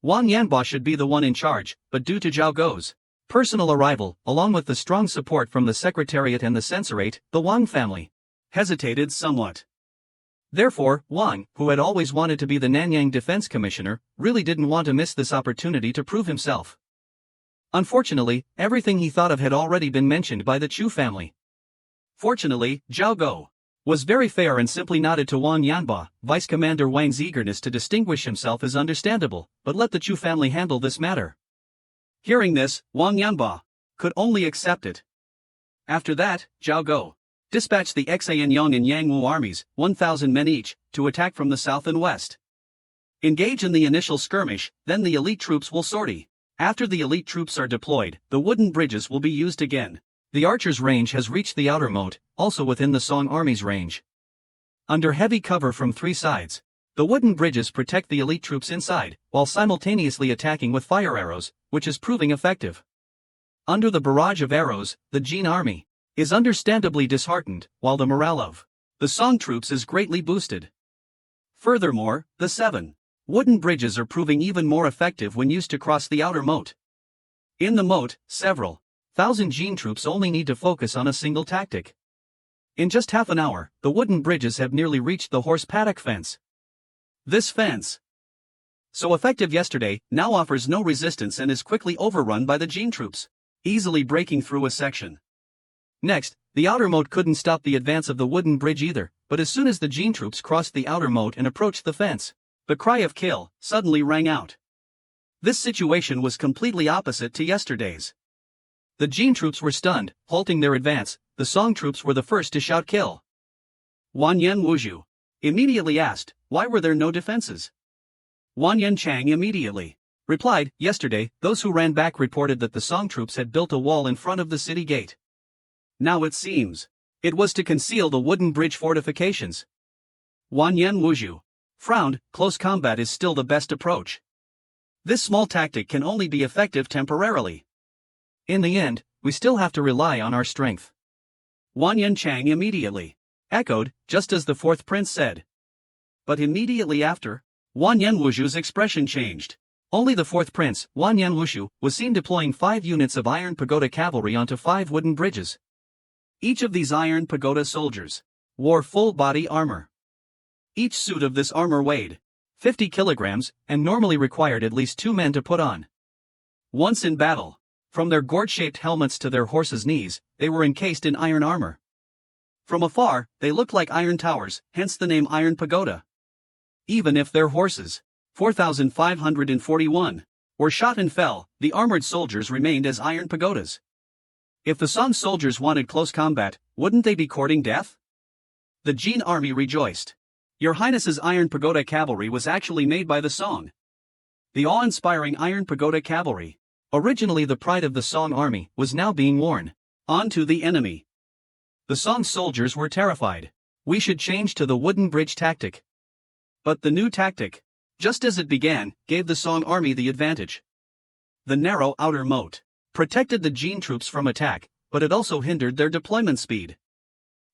Wang Yanba should be the one in charge, but due to Zhao Go's personal arrival, along with the strong support from the Secretariat and the Censorate, the Wang family hesitated somewhat. Therefore, Wang, who had always wanted to be the Nanyang Defense Commissioner, really didn't want to miss this opportunity to prove himself. Unfortunately, everything he thought of had already been mentioned by the Chu family. Fortunately, Zhao Go was very fair and simply nodded to Wang Yanba. Vice Commander Wang's eagerness to distinguish himself is understandable, but let the Chu family handle this matter. Hearing this, Wang Yanba could only accept it. After that, Zhao Go dispatched the Xianyang and Yangwu armies, 1,000 men each, to attack from the south and west. Engage in the initial skirmish, then the elite troops will sortie. After the elite troops are deployed, the wooden bridges will be used again. The archers' range has reached the outer moat, also within the Song army's range. Under heavy cover from 3 sides, the wooden bridges protect the elite troops inside, while simultaneously attacking with fire arrows, which is proving effective. Under the barrage of arrows, the Jin army is understandably disheartened, while the morale of the Song troops is greatly boosted. Furthermore, the 7 wooden bridges are proving even more effective when used to cross the outer moat. In the moat, several thousand Jin troops only need to focus on a single tactic. In just half an hour, the wooden bridges have nearly reached the horse paddock fence. This fence, so effective yesterday, now offers no resistance and is quickly overrun by the Jin troops, easily breaking through a section. Next, the outer moat couldn't stop the advance of the wooden bridge either, but as soon as the Jin troops crossed the outer moat and approached the fence, the cry of kill suddenly rang out. This situation was completely opposite to yesterday's. The Jin troops were stunned, halting their advance. The Song troops were the first to shout kill. Wanyan Wuzhu immediately asked, why were there no defenses? Wanyan Chang immediately replied, yesterday, those who ran back reported that the Song troops had built a wall in front of the city gate. Now it seems it was to conceal the wooden bridge fortifications. Wanyan Wuzhu frowned, close combat is still the best approach. This small tactic can only be effective temporarily. In the end, we still have to rely on our strength. Wanyan Chang immediately echoed, just as the 4th prince said. But immediately after, Wanyan Wuzhu's expression changed. Only the 4th prince, Wanyan Wuzhu, was seen deploying 5 units of iron pagoda cavalry onto 5 wooden bridges. Each of these iron pagoda soldiers wore full body armor. Each suit of this armor weighed 50 kilograms and normally required at least 2 men to put on. Once in battle, from their gourd-shaped helmets to their horses' knees, they were encased in iron armor. From afar, they looked like iron towers, hence the name Iron Pagoda. Even if their horses, 4,541, were shot and fell, the armored soldiers remained as iron pagodas. If the Song soldiers wanted close combat, wouldn't they be courting death? The Jin army rejoiced. Your Highness's Iron Pagoda cavalry was actually made by the Song. The awe-inspiring Iron Pagoda cavalry, originally the pride of the Song army, was now being worn onto the enemy. The Song soldiers were terrified. We should change to the wooden bridge tactic. But the new tactic, just as it began, gave the Song army the advantage. The narrow outer moat protected the Jin troops from attack, but it also hindered their deployment speed.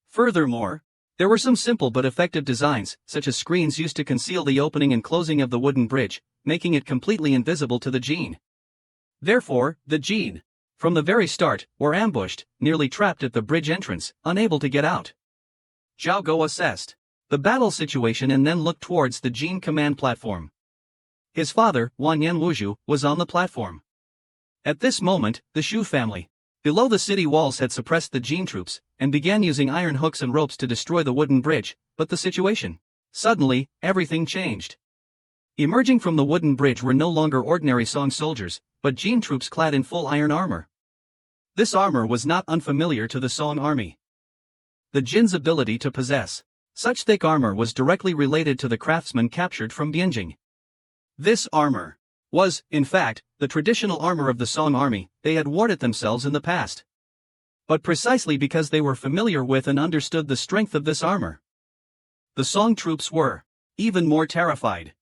Furthermore, there were some simple but effective designs, such as screens used to conceal the opening and closing of the wooden bridge, making it completely invisible to the Jin. Therefore, the Jin, from the very start, were ambushed, nearly trapped at the bridge entrance, unable to get out. Zhao Go assessed the battle situation and then looked towards the Jin command platform. His father, Wanyan Wuzhu, was on the platform. At this moment, the Shu family Below the city walls had suppressed the Jin troops, and began using iron hooks and ropes to destroy the wooden bridge, but the situation. Suddenly, everything changed. Emerging from the wooden bridge were no longer ordinary Song soldiers, but Jin troops clad in full iron armor. This armor was not unfamiliar to the Song army. The Jin's ability to possess such thick armor was directly related to the craftsmen captured from Bianjing. This armor was, in fact, the traditional armor of the Song army. They had worn it themselves in the past. But precisely because they were familiar with and understood the strength of this armor, the Song troops were even more terrified.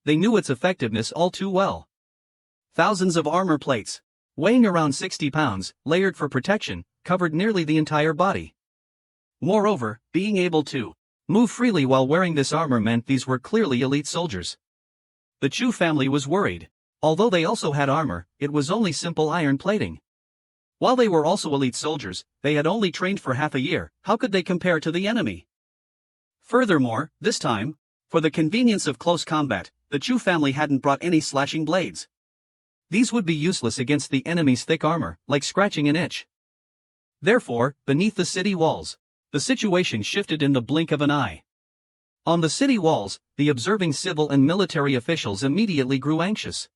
They knew its effectiveness all too well. Thousands of armor plates, weighing around 60 pounds, layered for protection, covered nearly the entire body. Moreover, being able to move freely while wearing this armor meant these were clearly elite soldiers. The Chu family was worried. Although they also had armor, it was only simple iron plating. While they were also elite soldiers, they had only trained for half a year. How could they compare to the enemy? Furthermore, this time, for the convenience of close combat, the Chu family hadn't brought any slashing blades. These would be useless against the enemy's thick armor, like scratching an itch. Therefore, beneath the city walls, the situation shifted in the blink of an eye. On the city walls, the observing civil and military officials immediately grew anxious.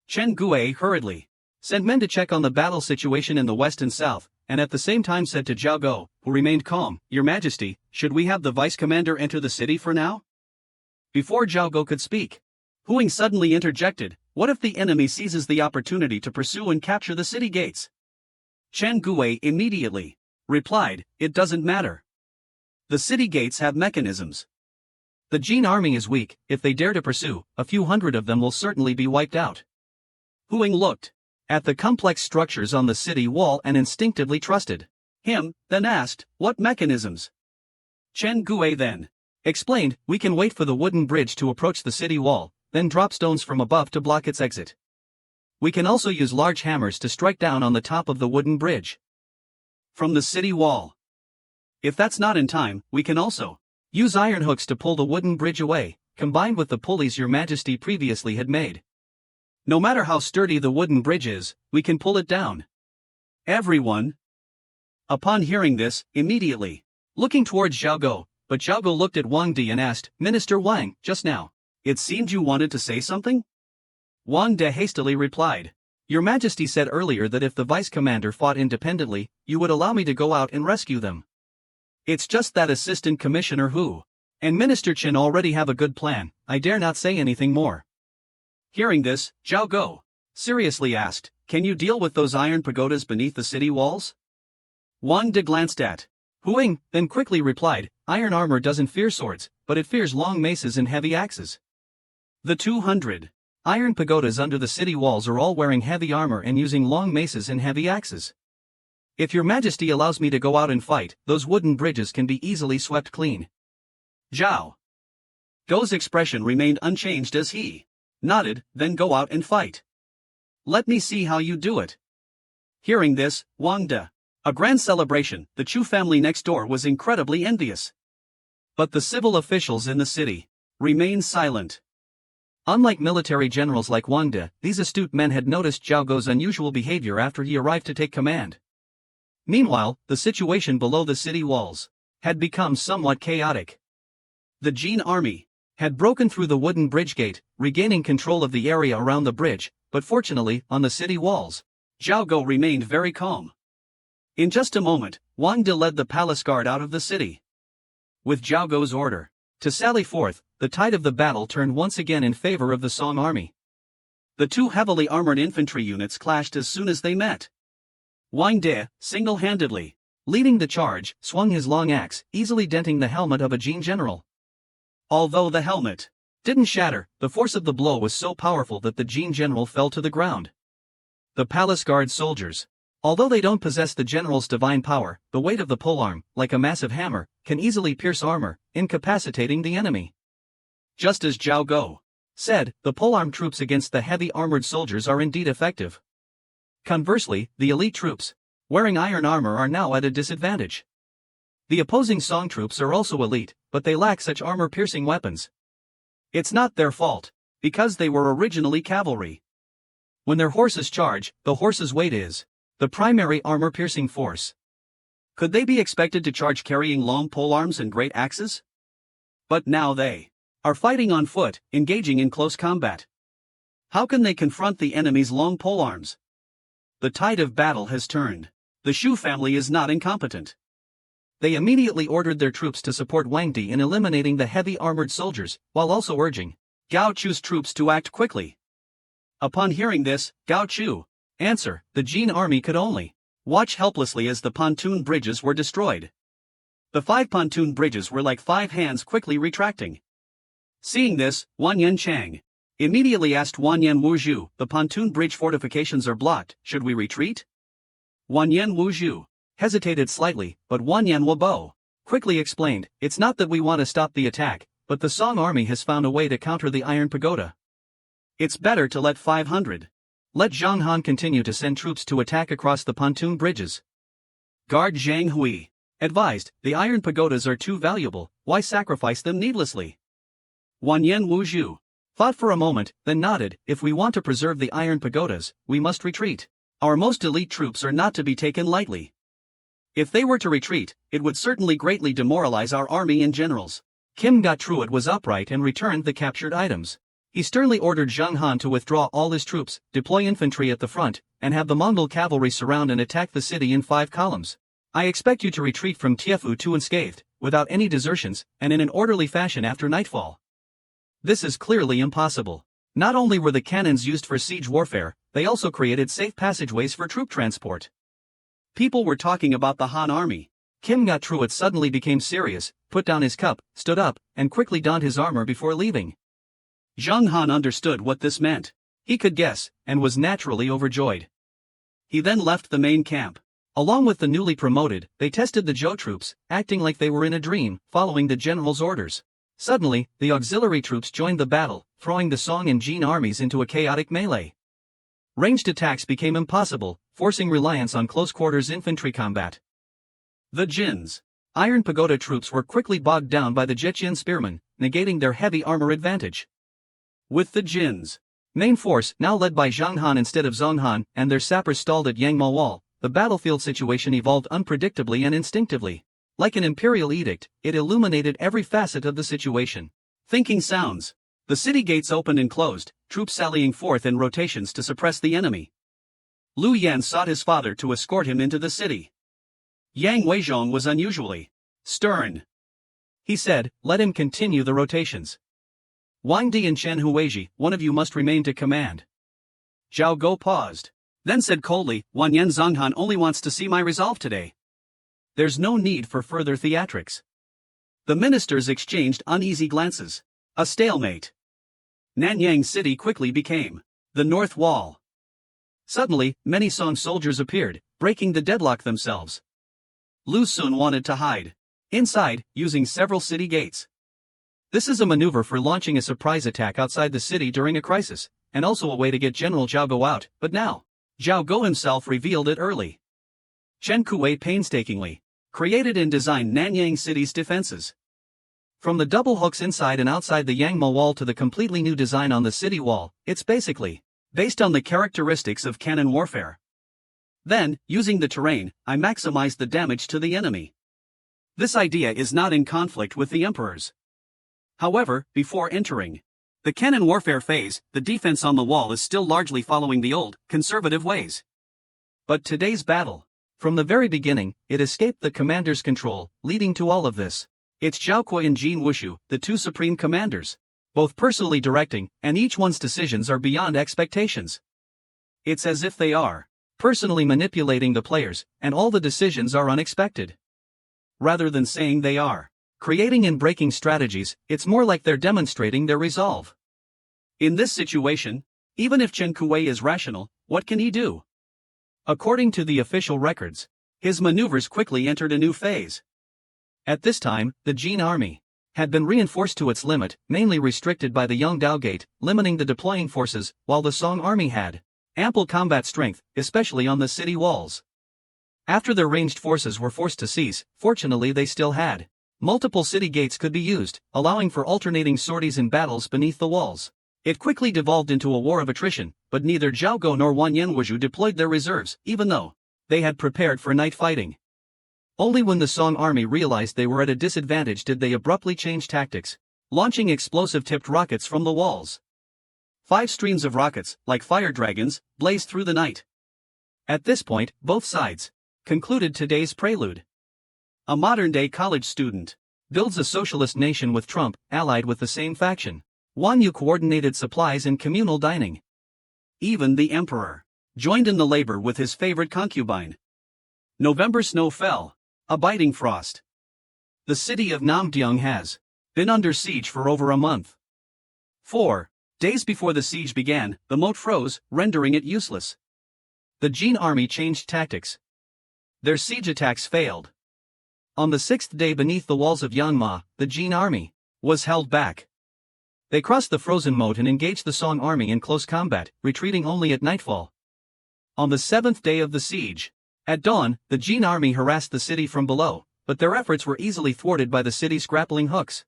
Chen Hui hurriedly sent men to check on the battle situation in the west and south, and at the same time said to Zhao Go, who remained calm, "Your Majesty, should we have the vice commander enter the city for now?" Before Zhao Go could speak, Huang suddenly interjected, "What if the enemy seizes the opportunity to pursue and capture the city gates?" Chen Hui immediately replied, "It doesn't matter. The city gates have mechanisms. The Jin army is weak. If they dare to pursue, a few hundred of them will certainly be wiped out." Huang looked at the complex structures on the city wall and instinctively trusted him, then asked, "What mechanisms?" Chen Hui then explained, "We can wait for the wooden bridge to approach the city wall, then drop stones from above to block its exit. We can also use large hammers to strike down on the top of the wooden bridge from the city wall. If that's not in time, we can also use iron hooks to pull the wooden bridge away, combined with the pulleys Your Majesty previously had made. No matter how sturdy the wooden bridge is, we can pull it down." Everyone, upon hearing this, immediately looking towards Zhao Go, but Zhao Go looked at Wang Di and asked, "Minister Wang, just now, it seemed you wanted to say something?" Wang Di hastily replied, "Your Majesty said earlier that if the vice commander fought independently, you would allow me to go out and rescue them. It's just that Assistant Commissioner Hu and Minister Chen already have a good plan. I dare not say anything more." Hearing this, Zhao Go seriously asked, "Can you deal with those iron pagodas beneath the city walls?" Wang Di glanced at Huang, then quickly replied, "Iron armor doesn't fear swords, but it fears long maces and heavy axes. The 200 iron pagodas under the city walls are all wearing heavy armor and using long maces and heavy axes. If Your Majesty allows me to go out and fight, those wooden bridges can be easily swept clean." Zhao Go's expression remained unchanged as he nodded, "Then go out and fight. Let me see how you do it." Hearing this, Wang Di, a grand celebration, the Chu family next door was incredibly envious. But the civil officials in the city remained silent. Unlike military generals like Wang Di, these astute men had noticed Zhao Go's unusual behavior after he arrived to take command. Meanwhile, the situation below the city walls had become somewhat chaotic. The Jin army had broken through the wooden bridge gate, regaining control of the area around the bridge, but fortunately, on the city walls, Zhao Go remained very calm. In just a moment, Wang Di led the palace guard out of the city. With Zhao Go's order to sally forth, the tide of the battle turned once again in favor of the Song army. The two heavily armored infantry units clashed as soon as they met. Wang Di, single-handedly leading the charge, swung his long axe, easily denting the helmet of a Jin general. Although the helmet didn't shatter, the force of the blow was so powerful that the Jin general fell to the ground. The palace guard soldiers, although they don't possess the general's divine power, the weight of the polearm, like a massive hammer, can easily pierce armor, incapacitating the enemy. Just as Zhao Go said, the polearm troops against the heavy armored soldiers are indeed effective. Conversely, the elite troops, wearing iron armor, are now at a disadvantage. The opposing Song troops are also elite, but they lack such armor-piercing weapons. It's not their fault, because they were originally cavalry. When their horses charge, the horse's weight is the primary armor-piercing force. Could they be expected to charge carrying long polearms and great axes? But now they are fighting on foot, engaging in close combat. How can they confront the enemy's long polearms? The tide of battle has turned. The Shu family is not incompetent. They immediately ordered their troops to support Wang Di in eliminating the heavy armored soldiers, while also urging Gao Chu's troops to act quickly. Upon hearing this, Gao Chu answer, the Jin army could only watch helplessly as the pontoon bridges were destroyed. The 5 pontoon bridges were like 5 hands quickly retracting. Seeing this, Wanyan Chang immediately asked Wanyan Wuzhu, the pontoon bridge fortifications are blocked, should we retreat? Wanyan Wuzhu hesitated slightly, but Wanyan Wabo quickly explained, it's not that we want to stop the attack, but the Song army has found a way to counter the Iron Pagoda. It's better to let 500. Let Zhang Han continue to send troops to attack across the pontoon bridges. Guard Zhang Hui advised, the Iron Pagodas are too valuable, why sacrifice them needlessly? Wanyan Wuzhu thought for a moment, then nodded, if we want to preserve the Iron Pagodas, we must retreat. Our most elite troops are not to be taken lightly. If they were to retreat, it would certainly greatly demoralize our army and generals. Kim Gatruit was upright and returned the captured items. He sternly ordered Zhang Han to withdraw all his troops, deploy infantry at the front, and have the Mongol cavalry surround and attack the city in 5 columns. I expect you to retreat from Tiefu to unscathed, without any desertions, and in an orderly fashion after nightfall. This is clearly impossible. Not only were the cannons used for siege warfare, they also created safe passageways for troop transport. People were talking about the Han army. Kim Gatruit suddenly became serious, put down his cup, stood up, and quickly donned his armor before leaving. Zhang Han understood what this meant. He could guess, and was naturally overjoyed. He then left the main camp. Along with the newly promoted, they tested the Zhou troops, acting like they were in a dream, following the general's orders. Suddenly, the auxiliary troops joined the battle, throwing the Song and Jin armies into a chaotic melee. Ranged attacks became impossible, forcing reliance on close-quarters infantry combat. The Jin's Iron Pagoda troops were quickly bogged down by the Zhejian spearmen, negating their heavy armor advantage. With the Jin's main force now led by Zhang Han instead of Zhong Han, and their sappers stalled at Yangmo Wall, the battlefield situation evolved unpredictably and instinctively. Like an imperial edict, it illuminated every facet of the situation. Thinking sounds. The city gates opened and closed, troops sallying forth in rotations to suppress the enemy. Lu Yan sought his father to escort him into the city. Yang Weizhong was unusually stern. He said, let him continue the rotations. Wang Di and Chen Huizhi, one of you must remain to command. Zhao Go paused, then said coldly, Wanyan Zhonghan only wants to see my resolve today. There's no need for further theatrics. The ministers exchanged uneasy glances. A stalemate. Nanyang City quickly became the North Wall. Suddenly, many Song soldiers appeared, breaking the deadlock themselves. Lu Sun wanted to hide inside, using several city gates. This is a maneuver for launching a surprise attack outside the city during a crisis, and also a way to get General Zhao Go out, but now, Zhao Go himself revealed it early. Chen Kuei painstakingly created and designed Nanyang City's defenses. From the double hooks inside and outside the Yangmo Wall to the completely new design on the city wall, it's basically based on the characteristics of cannon warfare. Then, using the terrain, I maximized the damage to the enemy. This idea is not in conflict with the Emperor's. However, before entering the cannon warfare phase, the defense on the wall is still largely following the old, conservative ways. But today's battle, from the very beginning, it escaped the commander's control, leading to all of this. It's Zhao Kui and Jin Wushu, the 2 supreme commanders, both personally directing, and each one's decisions are beyond expectations. It's as if they are personally manipulating the players, and all the decisions are unexpected. Rather than saying they are creating and breaking strategies, it's more like they're demonstrating their resolve. In this situation, even if Chen Kuei is rational, what can he do? According to the official records, his maneuvers quickly entered a new phase. At this time, the Jin army had been reinforced to its limit, mainly restricted by the Yongdao Gate, limiting the deploying forces, while the Song army had ample combat strength, especially on the city walls. After their ranged forces were forced to cease, fortunately they still had multiple city gates could be used, allowing for alternating sorties in battles beneath the walls. It quickly devolved into a war of attrition, but neither Zhao Go nor Wanyan Wuzhu deployed their reserves, even though they had prepared for night fighting. Only when the Song army realized they were at a disadvantage did they abruptly change tactics, launching explosive-tipped rockets from the walls. 5 streams of rockets, like fire dragons, blazed through the night. At this point, both sides concluded today's prelude. A modern-day college student builds a socialist nation with Trump, allied with the same faction. One you coordinated supplies and communal dining. Even the emperor joined in the labor with his favorite concubine. November snow fell, a biting frost. The city of Namgyong has been under siege for over a month. 4 days before the siege began, the moat froze, rendering it useless. The Jin army changed tactics. Their siege attacks failed. On the 6th day beneath the walls of Yanma, the Jin army was held back. They crossed the frozen moat and engaged the Song army in close combat, retreating only at nightfall. On the 7th day of the siege, at dawn, the Jin army harassed the city from below, but their efforts were easily thwarted by the city's grappling hooks.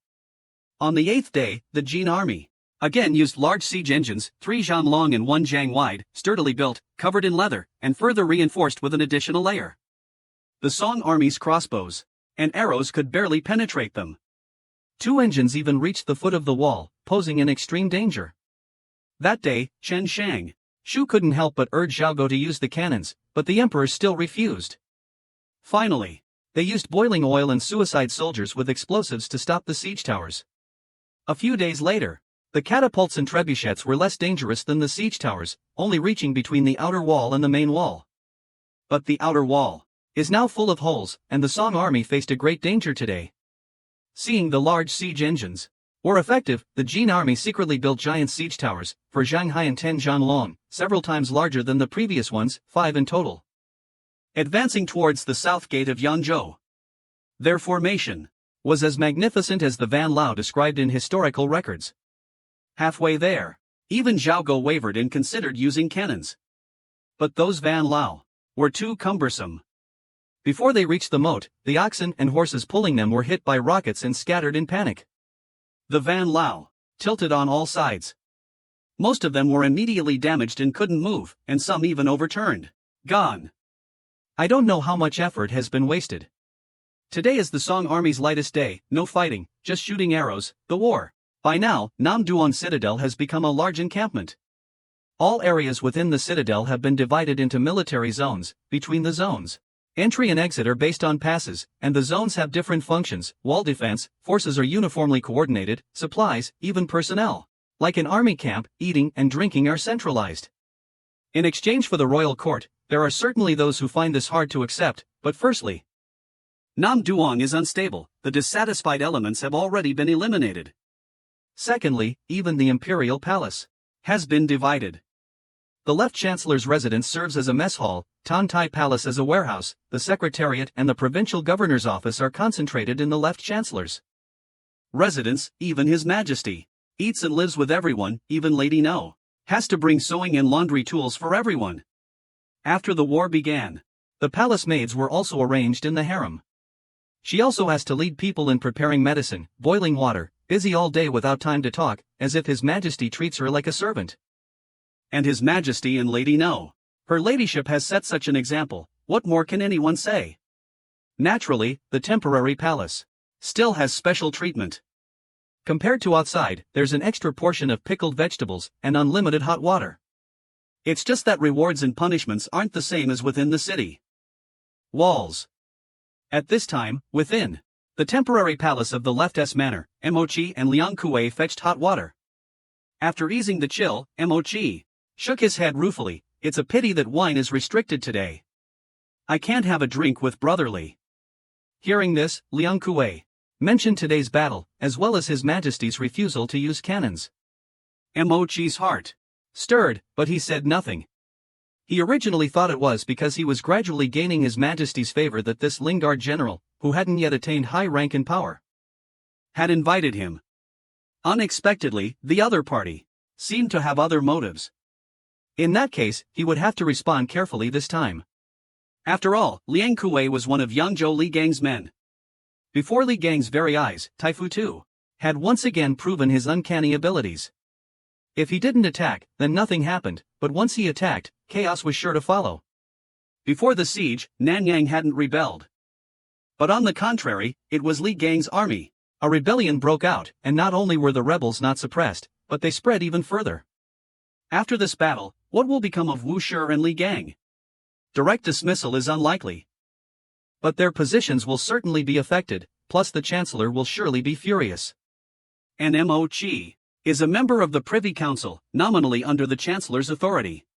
On the 8th day, the Jin army again used large siege engines, 3 zhan long and 1 zhang wide, sturdily built, covered in leather, and further reinforced with an additional layer. The Song army's crossbows and arrows could barely penetrate them. 2 engines even reached the foot of the wall, posing an extreme danger. That day, Chen Shang Shu couldn't help but urge Zhao Go to use the cannons, but the emperor still refused. Finally, they used boiling oil and suicide soldiers with explosives to stop the siege towers. A few days later, the catapults and trebuchets were less dangerous than the siege towers, only reaching between the outer wall and the main wall. But the outer wall is now full of holes, and the Song army faced a great danger today. Seeing the large siege engines were effective, the Jin army secretly built giant siege towers, for Shanghai and 10 zhan long, several times larger than the previous ones, 5 in total. Advancing towards the south gate of Yanzhou. Their formation was as magnificent as the Van Lao described in historical records. Halfway there, even Zhao Go wavered and considered using cannons. But those Van Lao were too cumbersome. Before they reached the moat, the oxen and horses pulling them were hit by rockets and scattered in panic. The Van Lao tilted on all sides. Most of them were immediately damaged and couldn't move, and some even overturned. Gone. I don't know how much effort has been wasted. Today is the Song army's lightest day, no fighting, just shooting arrows, the war. By now, Namduong Citadel has become a large encampment. All areas within the citadel have been divided into military zones. Between the zones, entry and exit are based on passes, and the zones have different functions. Wall defense, forces are uniformly coordinated, supplies, even personnel, like an army camp, eating and drinking are centralized. In exchange for the royal court, there are certainly those who find this hard to accept, but firstly, Namduong is unstable, the dissatisfied elements have already been eliminated. Secondly, even the imperial palace has been divided. The left chancellor's residence serves as a mess hall, Tan Tai Palace as a warehouse, the secretariat and the provincial governor's office are concentrated in the left chancellor's residence. Even His Majesty eats and lives with everyone, even Lady No has to bring sewing and laundry tools for everyone. After the war began, the palace maids were also arranged in the harem. She also has to lead people in preparing medicine, boiling water, busy all day without time to talk, as if His Majesty treats her like a servant. And His Majesty and Lady No, her ladyship has set such an example, what more can anyone say? Naturally, the temporary palace still has special treatment. Compared to outside, there's an extra portion of pickled vegetables and unlimited hot water. It's just that rewards and punishments aren't the same as within the city walls. At this time, within the temporary palace of the Left's Manor, Mochi and Liang Kuei fetched hot water. After easing the chill, Mochi shook his head ruefully. It's a pity that wine is restricted today. I can't have a drink with brotherly. Hearing this, Liang Kuei mentioned today's battle, as well as His Majesty's refusal to use cannons. Mochi's heart stirred, but he said nothing. He originally thought it was because he was gradually gaining His Majesty's favor that this Lingard general, who hadn't yet attained high rank and power, had invited him. Unexpectedly, the other party seemed to have other motives. In that case, he would have to respond carefully this time. After all, Liang Kuei was one of Yangzhou Li Gang's men. Before Li Gang's very eyes, Taifu too had once again proven his uncanny abilities. If he didn't attack, then nothing happened, but once he attacked, chaos was sure to follow. Before the siege, Nanyang hadn't rebelled. But on the contrary, it was Li Gang's army. A rebellion broke out, and not only were the rebels not suppressed, but they spread even further. After this battle, what will become of Wu Shi and Li Gang? Direct dismissal is unlikely. But their positions will certainly be affected, plus the Chancellor will surely be furious. And Mo Chi is a member of the Privy Council, nominally under the Chancellor's authority.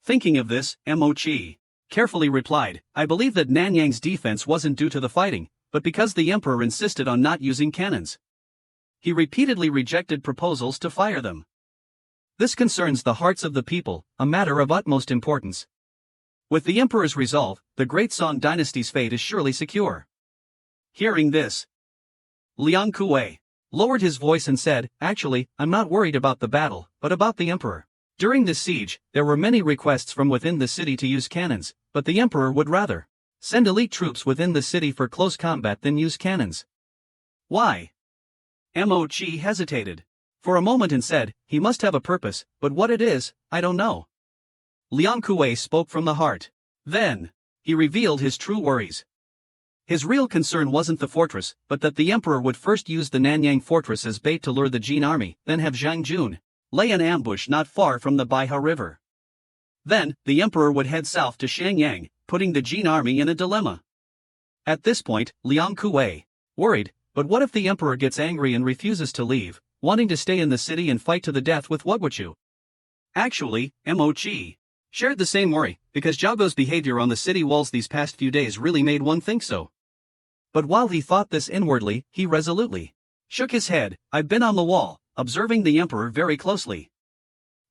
Thinking of this, Mo Chi carefully replied, I believe that Nanyang's defense wasn't due to the fighting, but because the Emperor insisted on not using cannons. He repeatedly rejected proposals to fire them. This concerns the hearts of the people, a matter of utmost importance. With the Emperor's resolve, the Great Song Dynasty's fate is surely secure. Hearing this, Liang Kuei lowered his voice and said, Actually, I'm not worried about the battle, but about the Emperor. During this siege, there were many requests from within the city to use cannons, but the Emperor would rather send elite troops within the city for close combat than use cannons. Why? Mo Chi hesitated for a moment and said, he must have a purpose, but what it is, I don't know. Liang Kuei spoke from the heart. Then, he revealed his true worries. His real concern wasn't the fortress, but that the Emperor would first use the Nanyang fortress as bait to lure the Jin army, then have Zhang Jun lay an ambush not far from the Baiha River. Then, the Emperor would head south to Shenyang, putting the Jin army in a dilemma. At this point, Liang Kuei worried, but what if the Emperor gets angry and refuses to leave, wanting to stay in the city and fight to the death with Wugwuchu? Actually, Mo Chi shared the same worry, because Zhaogo's behavior on the city walls these past few days really made one think so. But while he thought this inwardly, he resolutely shook his head. I've been on the wall, observing the Emperor very closely.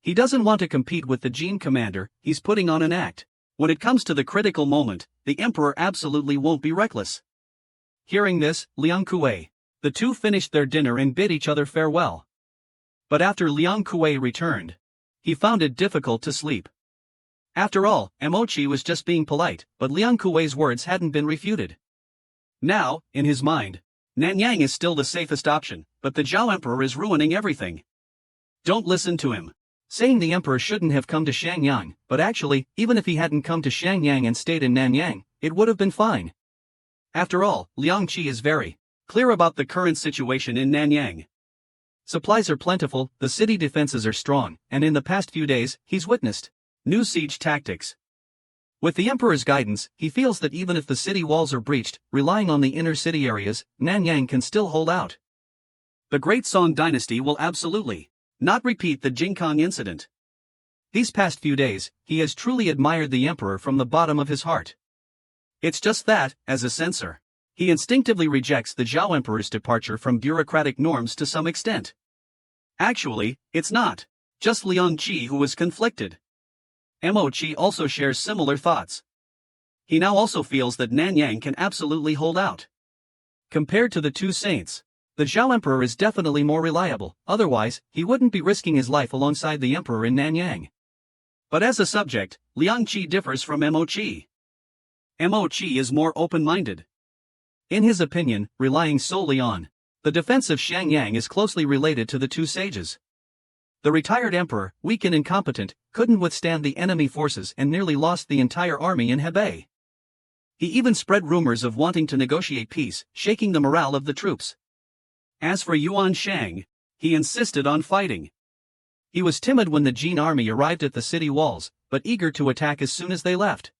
He doesn't want to compete with the Jin commander, he's putting on an act. When it comes to the critical moment, the Emperor absolutely won't be reckless. Hearing this, Liang Kuei, the two finished their dinner and bid each other farewell. But after Liang Kuei returned, he found it difficult to sleep. After all, Mo Chi was just being polite, but Liang Kuei's words hadn't been refuted. Now, in his mind, Nanyang is still the safest option, but the Zhao Emperor is ruining everything. Don't listen to him. Saying the Emperor shouldn't have come to Shenyang, but actually, even if he hadn't come to Shenyang and stayed in Nanyang, it would have been fine. After all, Liang Qi is very clear about the current situation in Nanyang. Supplies are plentiful, the city defenses are strong, and in the past few days, he's witnessed new siege tactics. With the Emperor's guidance, he feels that even if the city walls are breached, relying on the inner city areas, Nanyang can still hold out. The Great Song Dynasty will absolutely not repeat the Jingkong incident. These past few days, he has truly admired the Emperor from the bottom of his heart. It's just that, as a censor, he instinctively rejects the Zhao Emperor's departure from bureaucratic norms to some extent. Actually, it's not just Liang Qi who is conflicted. Mo Chi also shares similar thoughts. He now also feels that Nanyang can absolutely hold out. Compared to the two saints, the Zhao Emperor is definitely more reliable, otherwise, he wouldn't be risking his life alongside the Emperor in Nanyang. But as a subject, Liang Qi differs from Mo Chi. Mo Chi is more open-minded. In his opinion, relying solely on the defense of Shenyang is closely related to the two sages. The retired emperor, weak and incompetent, couldn't withstand the enemy forces and nearly lost the entire army in Hebei. He even spread rumors of wanting to negotiate peace, shaking the morale of the troops. As for Yuan Shang, he insisted on fighting. He was timid when the Jin army arrived at the city walls, but eager to attack as soon as they left.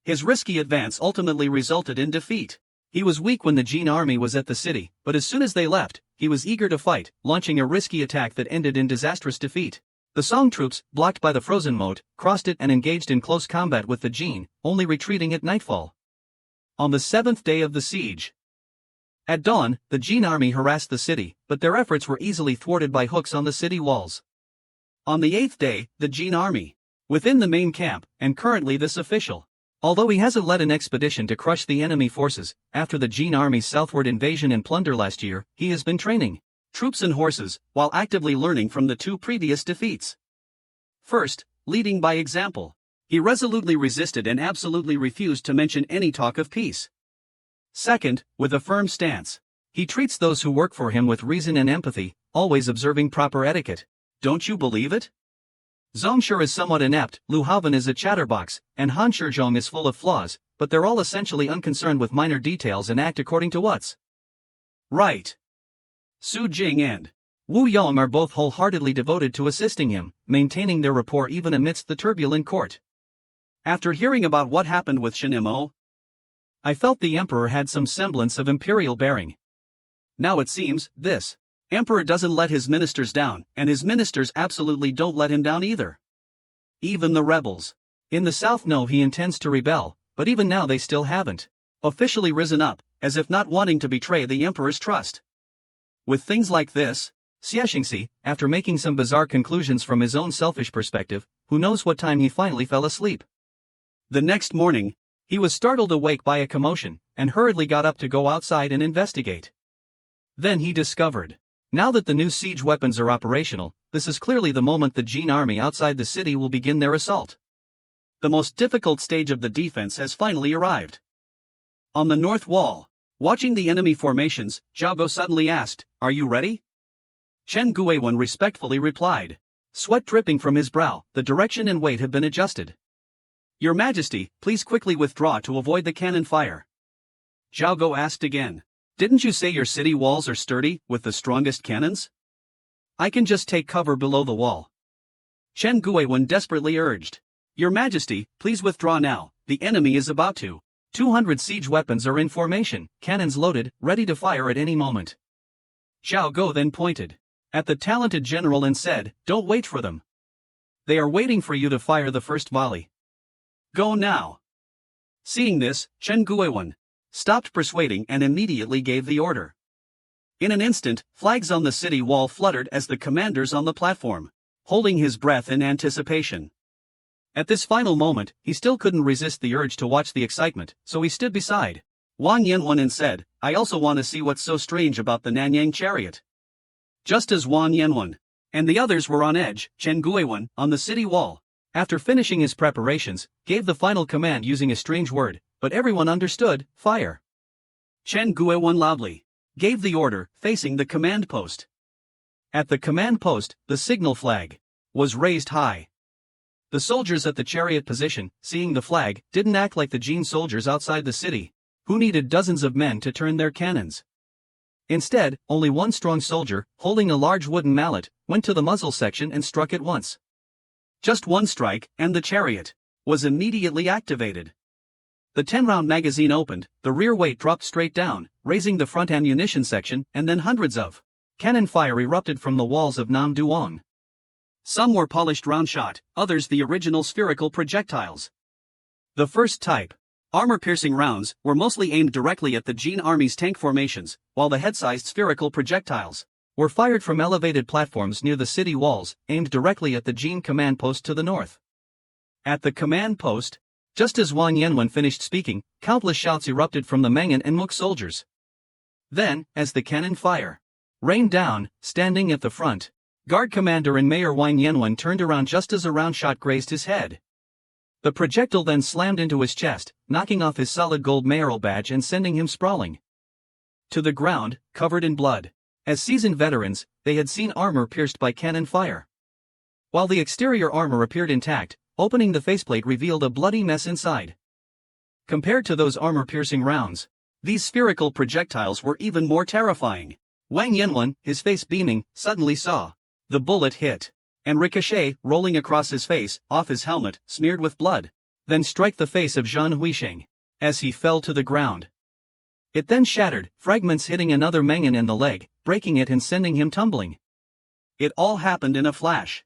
His risky advance ultimately resulted in defeat. He was weak when the Jin army was at the city, but as soon as they left, he was eager to fight, launching a risky attack that ended in disastrous defeat. The Song troops, blocked by the frozen moat, crossed it and engaged in close combat with the Jin, only retreating at nightfall. On the 7th day of the siege, at dawn, the Jin army harassed the city, but their efforts were easily thwarted by hooks on the city walls. On the 8th day, the Jin army, within the main camp, and currently this official, although he hasn't led an expedition to crush the enemy forces, after the Jin army's southward invasion and plunder last year, he has been training troops and horses, while actively learning from the two previous defeats. First, leading by example, he resolutely resisted and absolutely refused to mention any talk of peace. Second, with a firm stance, he treats those who work for him with reason and empathy, always observing proper etiquette. Don't you believe it? Zhong Shi is somewhat inept, Lu Haoven is a chatterbox, and Han Shizhong is full of flaws, but they're all essentially unconcerned with minor details and act according to what's right. Su Jing and Wu Yong are both wholeheartedly devoted to assisting him, maintaining their rapport even amidst the turbulent court. After hearing about what happened with Shinimo, I felt the emperor had some semblance of imperial bearing. Now it seems, this emperor doesn't let his ministers down, and his ministers absolutely don't let him down either. Even the rebels in the south know he intends to rebel, but even now they still haven't officially risen up, as if not wanting to betray the emperor's trust. With things like this, Xiexingxi, after making some bizarre conclusions from his own selfish perspective, who knows what time he finally fell asleep. The next morning, he was startled awake by a commotion, and hurriedly got up to go outside and investigate. Then he discovered, now that the new siege weapons are operational, this is clearly the moment the Jin army outside the city will begin their assault. The most difficult stage of the defense has finally arrived. On the north wall, watching the enemy formations, Zhao Go suddenly asked, "Are you ready?" Chen Guiwen respectfully replied. Sweat dripping from his brow, the direction and weight have been adjusted. "Your Majesty, please quickly withdraw to avoid the cannon fire." Zhao Go asked again. "Didn't you say your city walls are sturdy, with the strongest cannons? I can just take cover below the wall." Chen Guiwen desperately urged. "Your Majesty, please withdraw now, the enemy is about to. 200 siege weapons are in formation, cannons loaded, ready to fire at any moment." Zhao Go then pointed at the talented general and said, "Don't wait for them. They are waiting for you to fire the first volley. Go now." Seeing this, Chen Guiwen stopped persuading and immediately gave the order. In an instant, flags on the city wall fluttered as the commanders on the platform, holding his breath in anticipation. At this final moment, he still couldn't resist the urge to watch the excitement, so he stood beside Wang Yanwen and said, "I also want to see what's so strange about the Nanyang chariot." Just as Wang Yanwen and the others were on edge, Chen Guiwen, on the city wall, after finishing his preparations, gave the final command using a strange word, but everyone understood: fire. Chen Guiwen loudly gave the order, facing the command post. At the command post, the signal flag was raised high. The soldiers at the chariot position, seeing the flag, didn't act like the Jin soldiers outside the city, who needed dozens of men to turn their cannons. Instead, only one strong soldier, holding a large wooden mallet, went to the muzzle section and struck it once. Just one strike, and the chariot was immediately activated. The 10-round magazine opened, the rear weight dropped straight down, raising the front ammunition section, and then hundreds of cannon fire erupted from the walls of Nam Duong. Some were polished round shot, others the original spherical projectiles. The first type, armor-piercing rounds, were mostly aimed directly at the Jin army's tank formations, while the head-sized spherical projectiles were fired from elevated platforms near the city walls, aimed directly at the Jin command post to the north. At the command post, just as Wang Yanwen finished speaking, countless shouts erupted from the Mengan and Mook soldiers. Then, as the cannon fire rained down, standing at the front, Guard Commander and Mayor Wang Yanwen turned around just as a round shot grazed his head. The projectile then slammed into his chest, knocking off his solid gold mayoral badge and sending him sprawling to the ground, covered in blood. As seasoned veterans, they had seen armor pierced by cannon fire. While the exterior armor appeared intact, opening the faceplate revealed a bloody mess inside. Compared to those armor-piercing rounds, these spherical projectiles were even more terrifying. Wang Yanwen, his face beaming, suddenly saw the bullet hit and ricochet, rolling across his face, off his helmet, smeared with blood, then strike the face of Zhan Huisheng as he fell to the ground. It then shattered, fragments hitting another Mengan in the leg, breaking it and sending him tumbling. It all happened in a flash.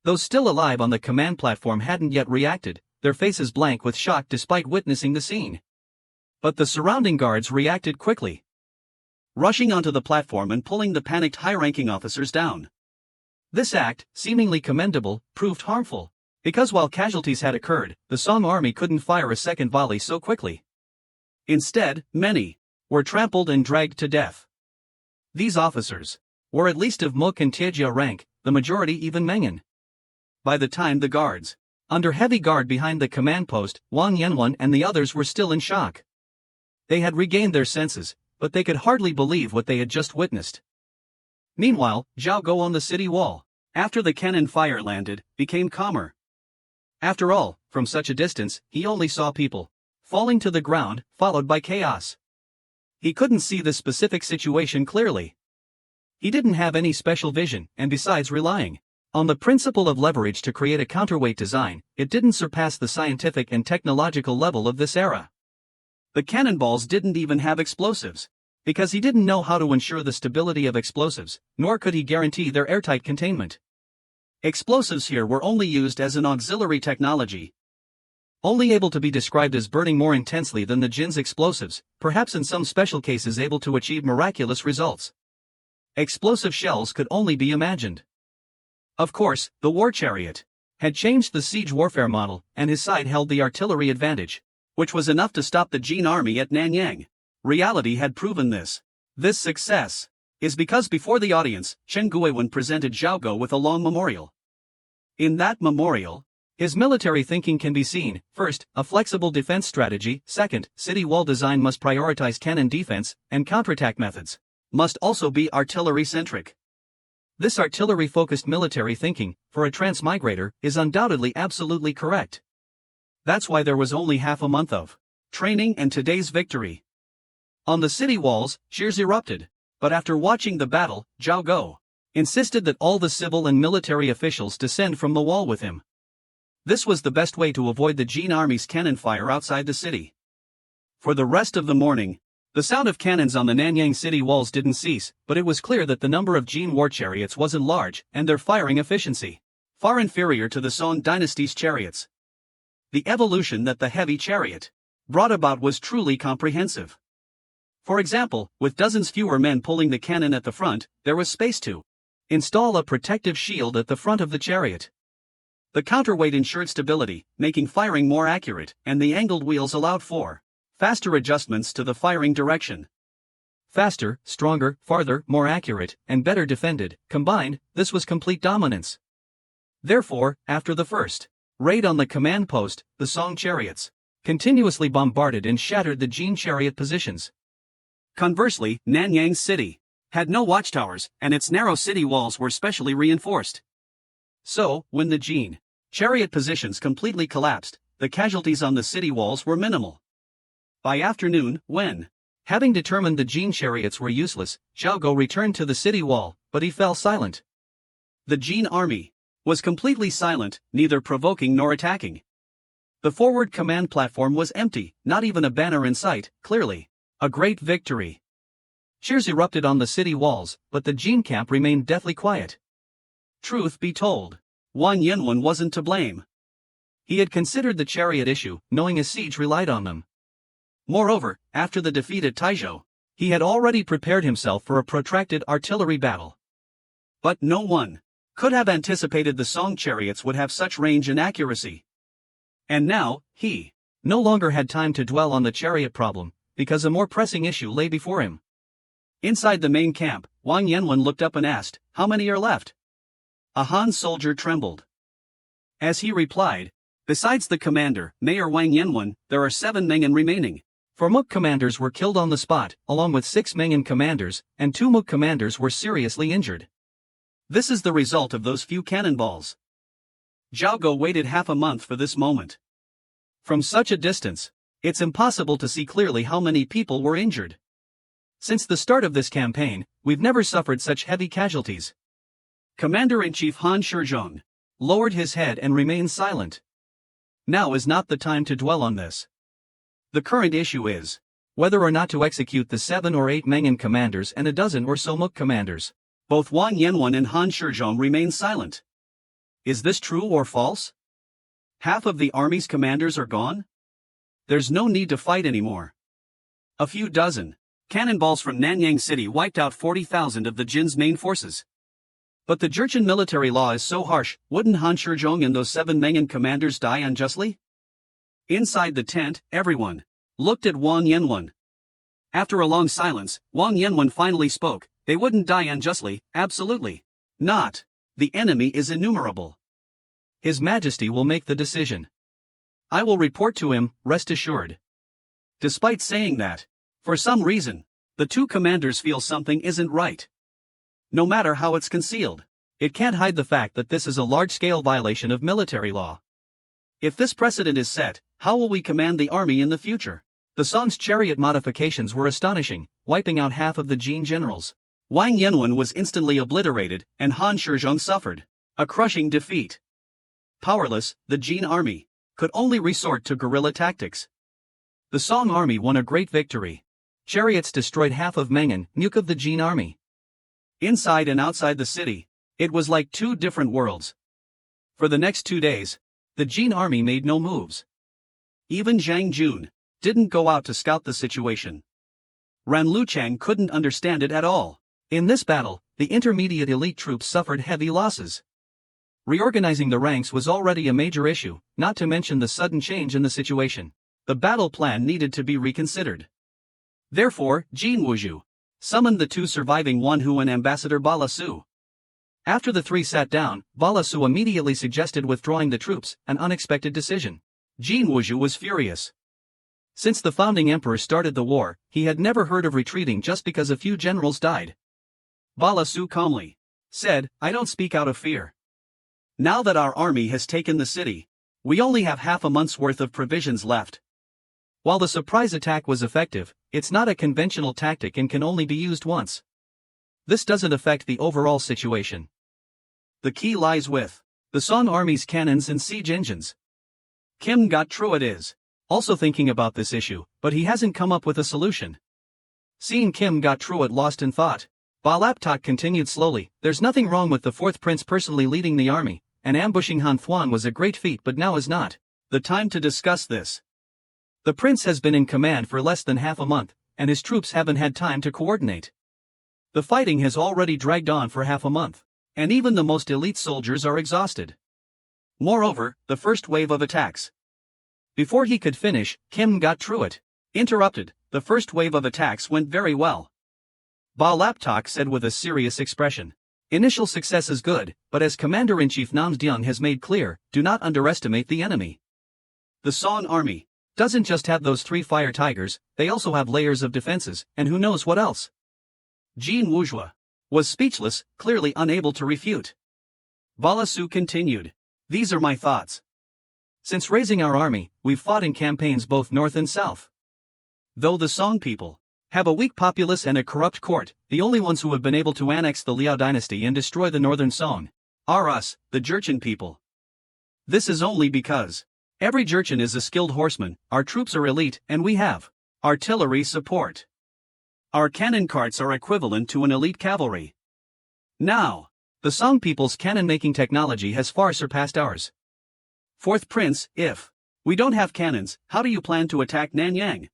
Those still alive on the command platform hadn't yet reacted, their faces blank with shock despite witnessing the scene. But the surrounding guards reacted quickly, rushing onto the platform and pulling the panicked high-ranking officers down. This act, seemingly commendable, proved harmful, because while casualties had occurred, the Song army couldn't fire a second volley so quickly. Instead, many were trampled and dragged to death. These officers were at least of Mook and Tiejia rank, the majority even Mengan. By the time the guards, under heavy guard behind the command post, Wang Yanwen and the others were still in shock. They had regained their senses, but they could hardly believe what they had just witnessed. Meanwhile, Zhao Go on the city wall After the cannon fire landed, became calmer. After all, from such a distance, he only saw people falling to the ground, followed by chaos. He couldn't see the specific situation clearly. He didn't have any special vision, and besides relying on the principle of leverage to create a counterweight design, it didn't surpass the scientific and technological level of this era. The cannonballs didn't even have explosives, because he didn't know how to ensure the stability of explosives, nor could he guarantee their airtight containment. Explosives here were only used as an auxiliary technology, only able to be described as burning more intensely than the Jin's explosives, perhaps in some special cases able to achieve miraculous results. Explosive shells could only be imagined. Of course, the war chariot had changed the siege warfare model, and his side held the artillery advantage, which was enough to stop the Jin army at Nanyang. Reality had proven this. This success is because before the audience, Chen Guiwen presented Zhao Go with a long memorial. In that memorial, his military thinking can be seen. First, a flexible defense strategy. Second, city wall design must prioritize cannon defense, and counterattack methods must also be artillery-centric. This artillery-focused military thinking, for a transmigrator, is undoubtedly absolutely correct. That's why there was only half a month of training and today's victory. On the city walls, cheers erupted. But after watching the battle, Zhao Go insisted that all the civil and military officials descend from the wall with him. This was the best way to avoid the Jin army's cannon fire outside the city. For the rest of the morning, the sound of cannons on the Nanyang city walls didn't cease, but it was clear that the number of Jin war chariots wasn't large, and their firing efficiency far inferior to the Song Dynasty's chariots. The evolution that the heavy chariot brought about was truly comprehensive. For example, with dozens fewer men pulling the cannon at the front, there was space to install a protective shield at the front of the chariot. The counterweight ensured stability, making firing more accurate, and the angled wheels allowed for faster adjustments to the firing direction. Faster, stronger, farther, more accurate, and better defended. Combined, this was complete dominance. Therefore, after the first raid on the command post, the Song chariots continuously bombarded and shattered the Jin chariot positions. Conversely, Nanyang City had no watchtowers, and its narrow city walls were specially reinforced. So, when the Jin chariot positions completely collapsed, the casualties on the city walls were minimal. By afternoon, when, having determined the Jin chariots were useless, Zhao Go returned to the city wall, but he fell silent. The Jin army was completely silent, neither provoking nor attacking. The forward command platform was empty, not even a banner in sight. Clearly a great victory. Cheers erupted on the city walls, but the Jin camp remained deathly quiet. Truth be told, Wang Yanwen wasn't to blame. He had considered the chariot issue, knowing a siege relied on them. Moreover, after the defeat at Taizhou, he had already prepared himself for a protracted artillery battle. But no one could have anticipated the Song chariots would have such range and accuracy. And now, he no longer had time to dwell on the chariot problem, because a more pressing issue lay before him. Inside the main camp, Wang Yanwen looked up and asked, "How many are left?" A Han soldier trembled. As he replied, "Besides the commander, Mayor Wang Yanwen, there are 7 Mengan remaining." 4 Muk commanders were killed on the spot, along with 6 Mengan commanders, and 2 Muk commanders were seriously injured. This is the result of those few cannonballs. Zhao Go waited half a month for this moment. From such a distance, it's impossible to see clearly how many people were injured. Since the start of this campaign, we've never suffered such heavy casualties. Commander-in-Chief Han Shizhong lowered his head and remained silent. Now is not the time to dwell on this. The current issue is whether or not to execute the 7 or 8 Mengan commanders and a dozen or so Muk commanders. Both Wang Yanwen and Han Shizhong remain silent. Is this true or false? Half of the army's commanders are gone? There's no need to fight anymore. A few dozen cannonballs from Nanyang City wiped out 40,000 of the Jin's main forces. But the Jurchen military law is so harsh, wouldn't Han Shizhong and those 7 Mengan commanders die unjustly? Inside the tent, everyone looked at Wang Yanwen. After a long silence, Wang Yanwen finally spoke. "They wouldn't die unjustly, absolutely not. The enemy is innumerable. His Majesty will make the decision. I will report to him, rest assured." Despite saying that, for some reason, the two commanders feel something isn't right. No matter how it's concealed, It can't hide the fact that this is a large-scale violation of military law. If this precedent is set, how will we command the army in the future? The Song's chariot modifications were astonishing, wiping out half of the Jin generals. Wang Yanwen was instantly obliterated, and Han Shizhong suffered a crushing defeat. Powerless, the Jin army could only resort to guerrilla tactics. The Song army won a great victory. Chariots destroyed half of Mengan, nuke of the Jin army. Inside and outside the city, it was like two different worlds. For the next 2 days, the Jin army made no moves. Even Zhang Jun didn't go out to scout the situation. Ran Luchang couldn't understand it at all. In this battle, the intermediate elite troops suffered heavy losses. Reorganizing the ranks was already a major issue, not to mention the sudden change in the situation. The battle plan needed to be reconsidered. Therefore, Jin Wuzhu summoned the 2 surviving Wanhu and Ambassador Balasu. After the 3 sat down, Balasu immediately suggested withdrawing the troops, an unexpected decision. Jin Wuzhu was furious. Since the founding emperor started the war, he had never heard of retreating just because a few generals died. Balasu calmly said, "I don't speak out of fear. Now that our army has taken the city, we only have half a month's worth of provisions left. While the surprise attack was effective, it's not a conventional tactic and can only be used once. This doesn't affect the overall situation. The key lies with the Song army's cannons and siege engines." Kim Got-Truit is also thinking about this issue, but he hasn't come up with a solution. Seeing Kim Got-Truit lost in thought, Ba Laptok continued slowly, "There's nothing wrong with the 4th prince personally leading the army, and ambushing Han Thuan was a great feat, but now is not the time to discuss this. The prince has been in command for less than half a month, and his troops haven't had time to coordinate. The fighting has already dragged on for half a month, and even the most elite soldiers are exhausted. Moreover, the first wave of attacks." Before he could finish, Kim Got-Truit interrupted. "The first wave of attacks went very well," Ba Laptok said with a serious expression. "Initial success is good, but as Commander-in-Chief Nam Deong has made clear, do not underestimate the enemy. The Song army doesn't just have those 3 fire tigers, they also have layers of defenses, and who knows what else." Jin Wuzhua was speechless, clearly unable to refute. Balasu continued, "These are my thoughts. Since raising our army, we've fought in campaigns both north and south. Though the Song people have a weak populace and a corrupt court, the only ones who have been able to annex the Liao dynasty and destroy the northern Song are us, the Jurchen people. This is only because every Jurchen is a skilled horseman, our troops are elite, and we have artillery support. Our cannon carts are equivalent to an elite cavalry. Now, the Song people's cannon-making technology has far surpassed ours. 4th prince, if we don't have cannons, how do you plan to attack Nanyang?"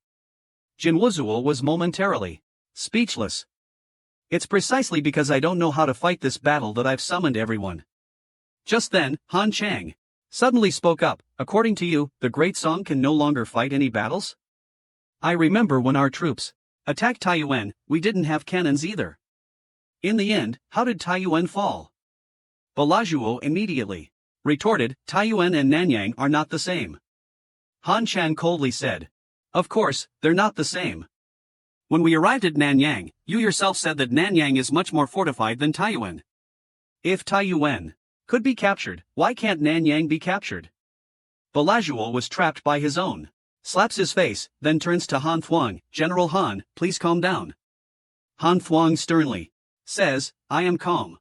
Jin Wuzhuo was momentarily speechless. "It's precisely because I don't know how to fight this battle that I've summoned everyone." Just then, Han Chang suddenly spoke up, "According to you, the Great Song can no longer fight any battles? I remember when our troops attacked Taiyuan, we didn't have cannons either. In the end, how did Taiyuan fall?" Balajuo immediately retorted, "Taiyuan and Nanyang are not the same." Han Chan coldly said, "Of course, they're not the same. When we arrived at Nanyang, you yourself said that Nanyang is much more fortified than Taiyuan. If Taiyuan could be captured, why can't Nanyang be captured?" Balajuo was trapped by his own. Slaps his face, then turns to Han Thuong, "General Han, please calm down." Han Thuong sternly says, "I am calm.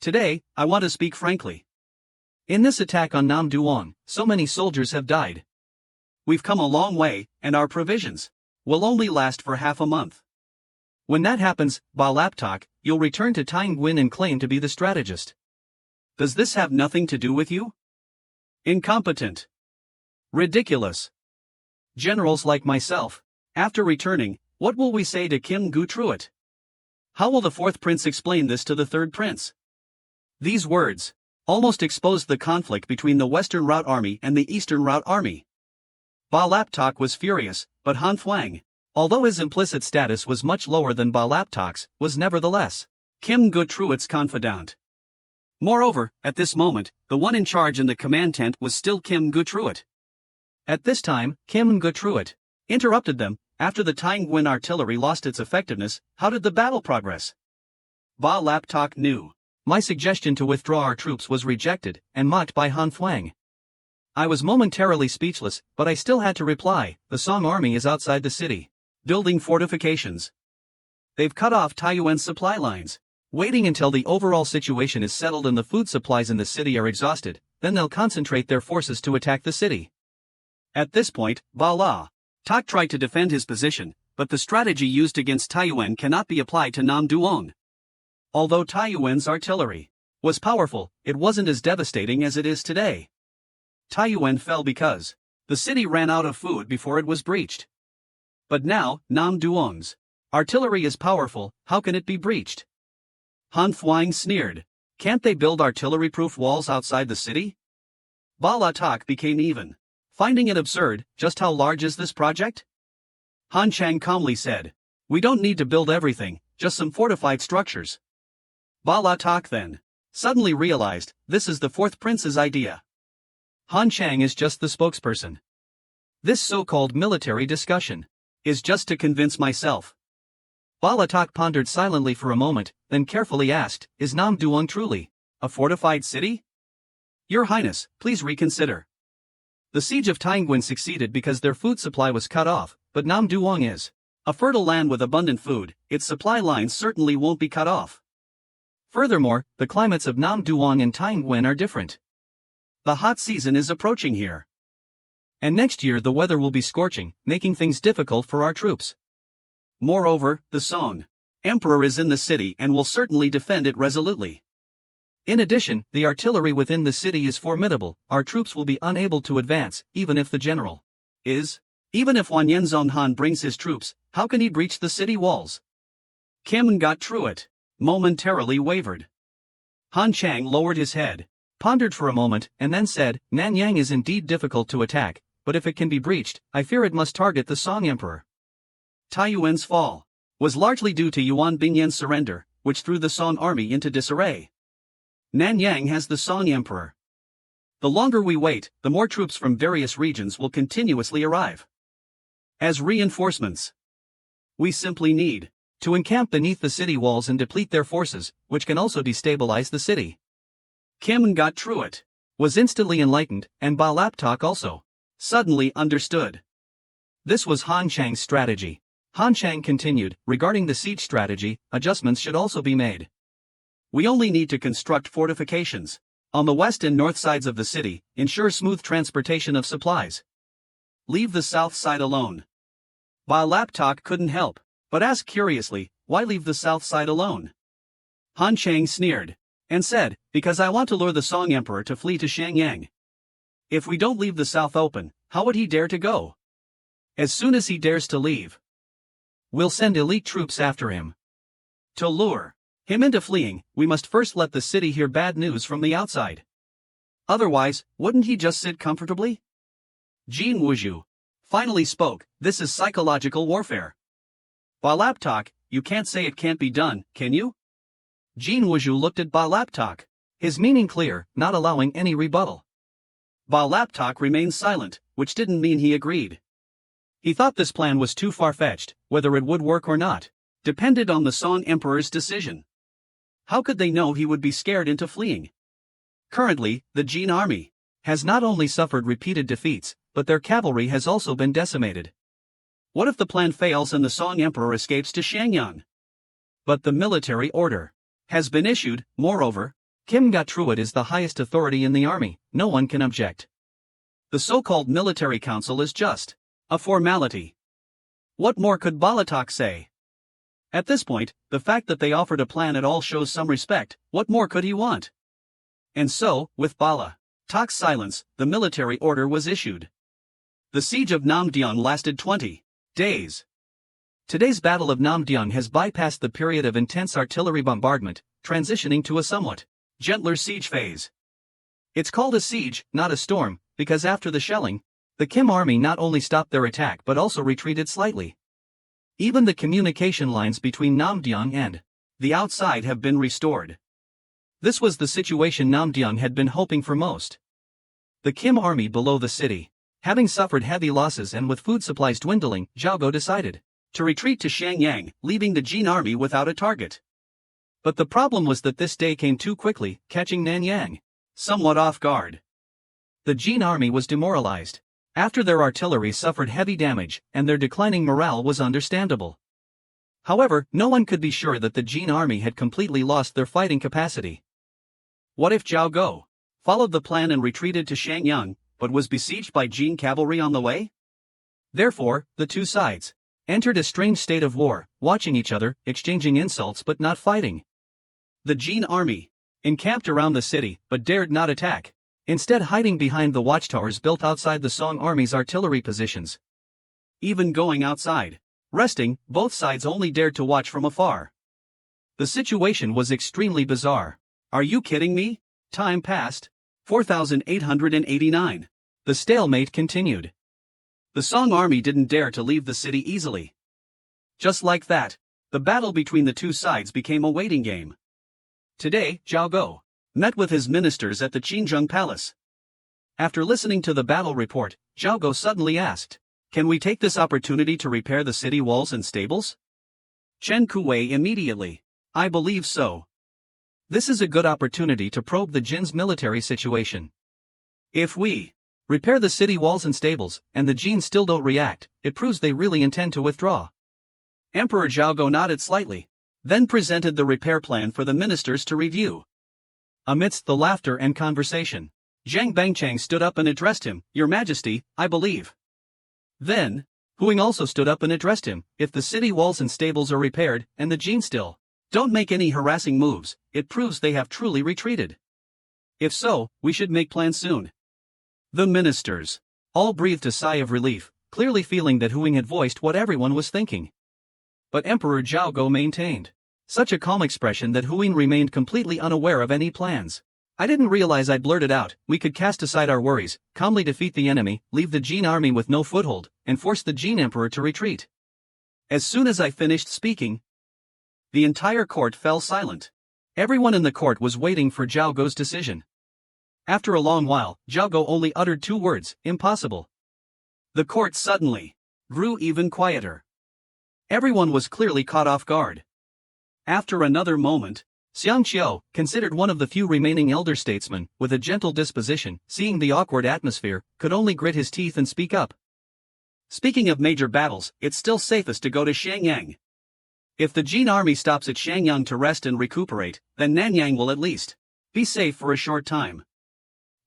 Today, I want to speak frankly. In this attack on Nam Duong, so many soldiers have died. We've come a long way, and our provisions will only last for half a month. When that happens, Ba Laptok, you'll return to Taiyuan and claim to be the strategist. Does this have nothing to do with you? Incompetent. Ridiculous. Generals like myself, after returning, what will we say to Kim Got-Truit? How will the 4th prince explain this to the 3rd prince?" These words almost exposed the conflict between the Western Route Army and the Eastern Route Army. Ba Laptok was furious, but Han Thuong, although his implicit status was much lower than Ba Laptok's, was nevertheless Kim Got-Truit's confidant. Moreover, at this moment, the one in charge in the command tent was still Kim Got-Truit. At this time, Kim Got-Truit interrupted them. "After the Taiyuan artillery lost its effectiveness, how did the battle progress?" Ba Laptok knew My suggestion to withdraw our troops was rejected and mocked by Han Fuang. I was momentarily speechless, but I still had to reply, the Song army is outside the city, building fortifications. They've cut off Taiyuan's supply lines, waiting until the overall situation is settled and the food supplies in the city are exhausted, then they'll concentrate their forces to attack the city. At this point, Ba Tak tried to defend his position, but the strategy used against Taiyuan cannot be applied to Nam Duong. Although Taiyuan's artillery was powerful, it wasn't as devastating as it is today. Taiyuan fell because the city ran out of food before it was breached. But now, Nam Duong's artillery is powerful, how can it be breached? Han Fuang sneered. Can't they build artillery-proof walls outside the city? Ba Tak became even, finding it absurd. Just how large is this project? Han Chang calmly said. We don't need to build everything, just some fortified structures. Ba Tak then suddenly realized, this is the fourth prince's idea. Han Chang is just the spokesperson. This so-called military discussion is just to convince myself. Ba Tak pondered silently for a moment, then carefully asked, is Nam Duong truly a fortified city? Your Highness, please reconsider. The siege of Taiyuan succeeded because their food supply was cut off, but Nam Duong is a fertile land with abundant food, its supply lines certainly won't be cut off. Furthermore, the climates of Nam Duong and Taiyuan are different. The hot season is approaching here. And next year the weather will be scorching, making things difficult for our troops. Moreover, the Song Emperor is in the city and will certainly defend it resolutely. In addition, the artillery within the city is formidable, our troops will be unable to advance, even if the general is. Even if Wanyenzong Han brings his troops, how can he breach the city walls? Kim got through it, momentarily wavered. Han Chang lowered his head, pondered for a moment, and then said, Nanyang is indeed difficult to attack, but if it can be breached, I fear it must target the Song Emperor. Taiyuan's fall was largely due to Yuan Bingyan's surrender, which threw the Song army into disarray. Nanyang has the Song Emperor. The longer we wait, the more troops from various regions will continuously arrive as reinforcements. We simply need to encamp beneath the city walls and deplete their forces, which can also destabilize the city. Kim got through it, was instantly enlightened, and Ba Tak also suddenly understood. This was Han Chang's strategy. Han Chang continued, regarding the siege strategy, adjustments should also be made. We only need to construct fortifications on the west and north sides of the city, ensure smooth transportation of supplies. Leave the south side alone. Ba Tak couldn't help but ask curiously, why leave the south side alone? Han Chang sneered and said, because I want to lure the Song Emperor to flee to Shenyang. If we don't leave the south open, how would he dare to go? As soon as he dares to leave, we'll send elite troops after him. To lure him into fleeing, we must first let the city hear bad news from the outside. Otherwise, wouldn't he just sit comfortably? Jin Wuzhu finally spoke, this is psychological warfare. Ba Tak, you can't say it can't be done, can you? Jin Wuzhu looked at Ba Tak, his meaning clear, not allowing any rebuttal. Ba Tak remained silent, which didn't mean he agreed. He thought this plan was too far-fetched, whether it would work or not depended on the Song Emperor's decision. How could they know he would be scared into fleeing? Currently, the Jin army has not only suffered repeated defeats, but their cavalry has also been decimated. What if the plan fails and the Song Emperor escapes to Shenyang? But the military order has been issued. Moreover, Kim Gatruit is the highest authority in the army, no one can object. The so-called military council is just a formality. What more could Ba Tak say? At this point, the fact that they offered a plan at all shows some respect. What more could he want? And so, with Ba Tak's silence, the military order was issued. The siege of Namdiang lasted 20 days. Today's Battle of Namdiang has bypassed the period of intense artillery bombardment, transitioning to a somewhat gentler siege phase. It's called a siege, not a storm, because after the shelling, the Kim army not only stopped their attack but also retreated slightly. Even the communication lines between Namdiang and the outside have been restored. This was the situation Namdiang had been hoping for most. The Kim army below the city, having suffered heavy losses and with food supplies dwindling, Zhao Go decided to retreat to Shenyang, leaving the Jin army without a target. But the problem was that this day came too quickly, catching Nanyang somewhat off guard. The Jin army was demoralized. After their artillery suffered heavy damage, and their declining morale was understandable. However, no one could be sure that the Jin army had completely lost their fighting capacity. What if Zhao Go followed the plan and retreated to Shenyang, but was besieged by Jin cavalry on the way? Therefore, the two sides entered a strange state of war, watching each other, exchanging insults but not fighting. The Jin army encamped around the city, but dared not attack, instead hiding behind the watchtowers built outside the Song army's artillery positions. Even going outside, resting, both sides only dared to watch from afar. The situation was extremely bizarre. Are you kidding me? Time passed. 4889. The stalemate continued. The Song army didn't dare to leave the city easily. Just like that, the battle between the two sides became a waiting game. Today, Zhao Go met with his ministers at the Qinzheng Palace. After listening to the battle report, Zhao Go suddenly asked, "Can we take this opportunity to repair the city walls and stables?" Chen Hui immediately, "I believe so. This is a good opportunity to probe the Jin's military situation. If we repair the city walls and stables, and the Jin still don't react, it proves they really intend to withdraw." Emperor Zhao Go nodded slightly, then presented the repair plan for the ministers to review. Amidst the laughter and conversation, Zhang Bangchang stood up and addressed him, "Your Majesty, I believe." Then, Huing also stood up and addressed him, "If the city walls and stables are repaired, and the Jin still don't make any harassing moves, it proves they have truly retreated. If so, we should make plans soon." The ministers all breathed a sigh of relief, clearly feeling that Huing had voiced what everyone was thinking. But Emperor Zhao Go maintained such a calm expression that Huing remained completely unaware of any plans. "I didn't realize I'd blurted out, we could cast aside our worries, calmly defeat the enemy, leave the Jin army with no foothold, and force the Jin emperor to retreat." As soon as I finished speaking, the entire court fell silent. Everyone in the court was waiting for Zhao Go's decision. After a long while, Zhao Go only uttered two words, "Impossible." The court suddenly grew even quieter. Everyone was clearly caught off guard. After another moment, Xiang Qiu, considered one of the few remaining elder statesmen, with a gentle disposition, seeing the awkward atmosphere, could only grit his teeth and speak up. "Speaking of major battles, it's still safest to go to Shenyang. If the Jin army stops at Shenyang to rest and recuperate, then Nanyang will at least be safe for a short time.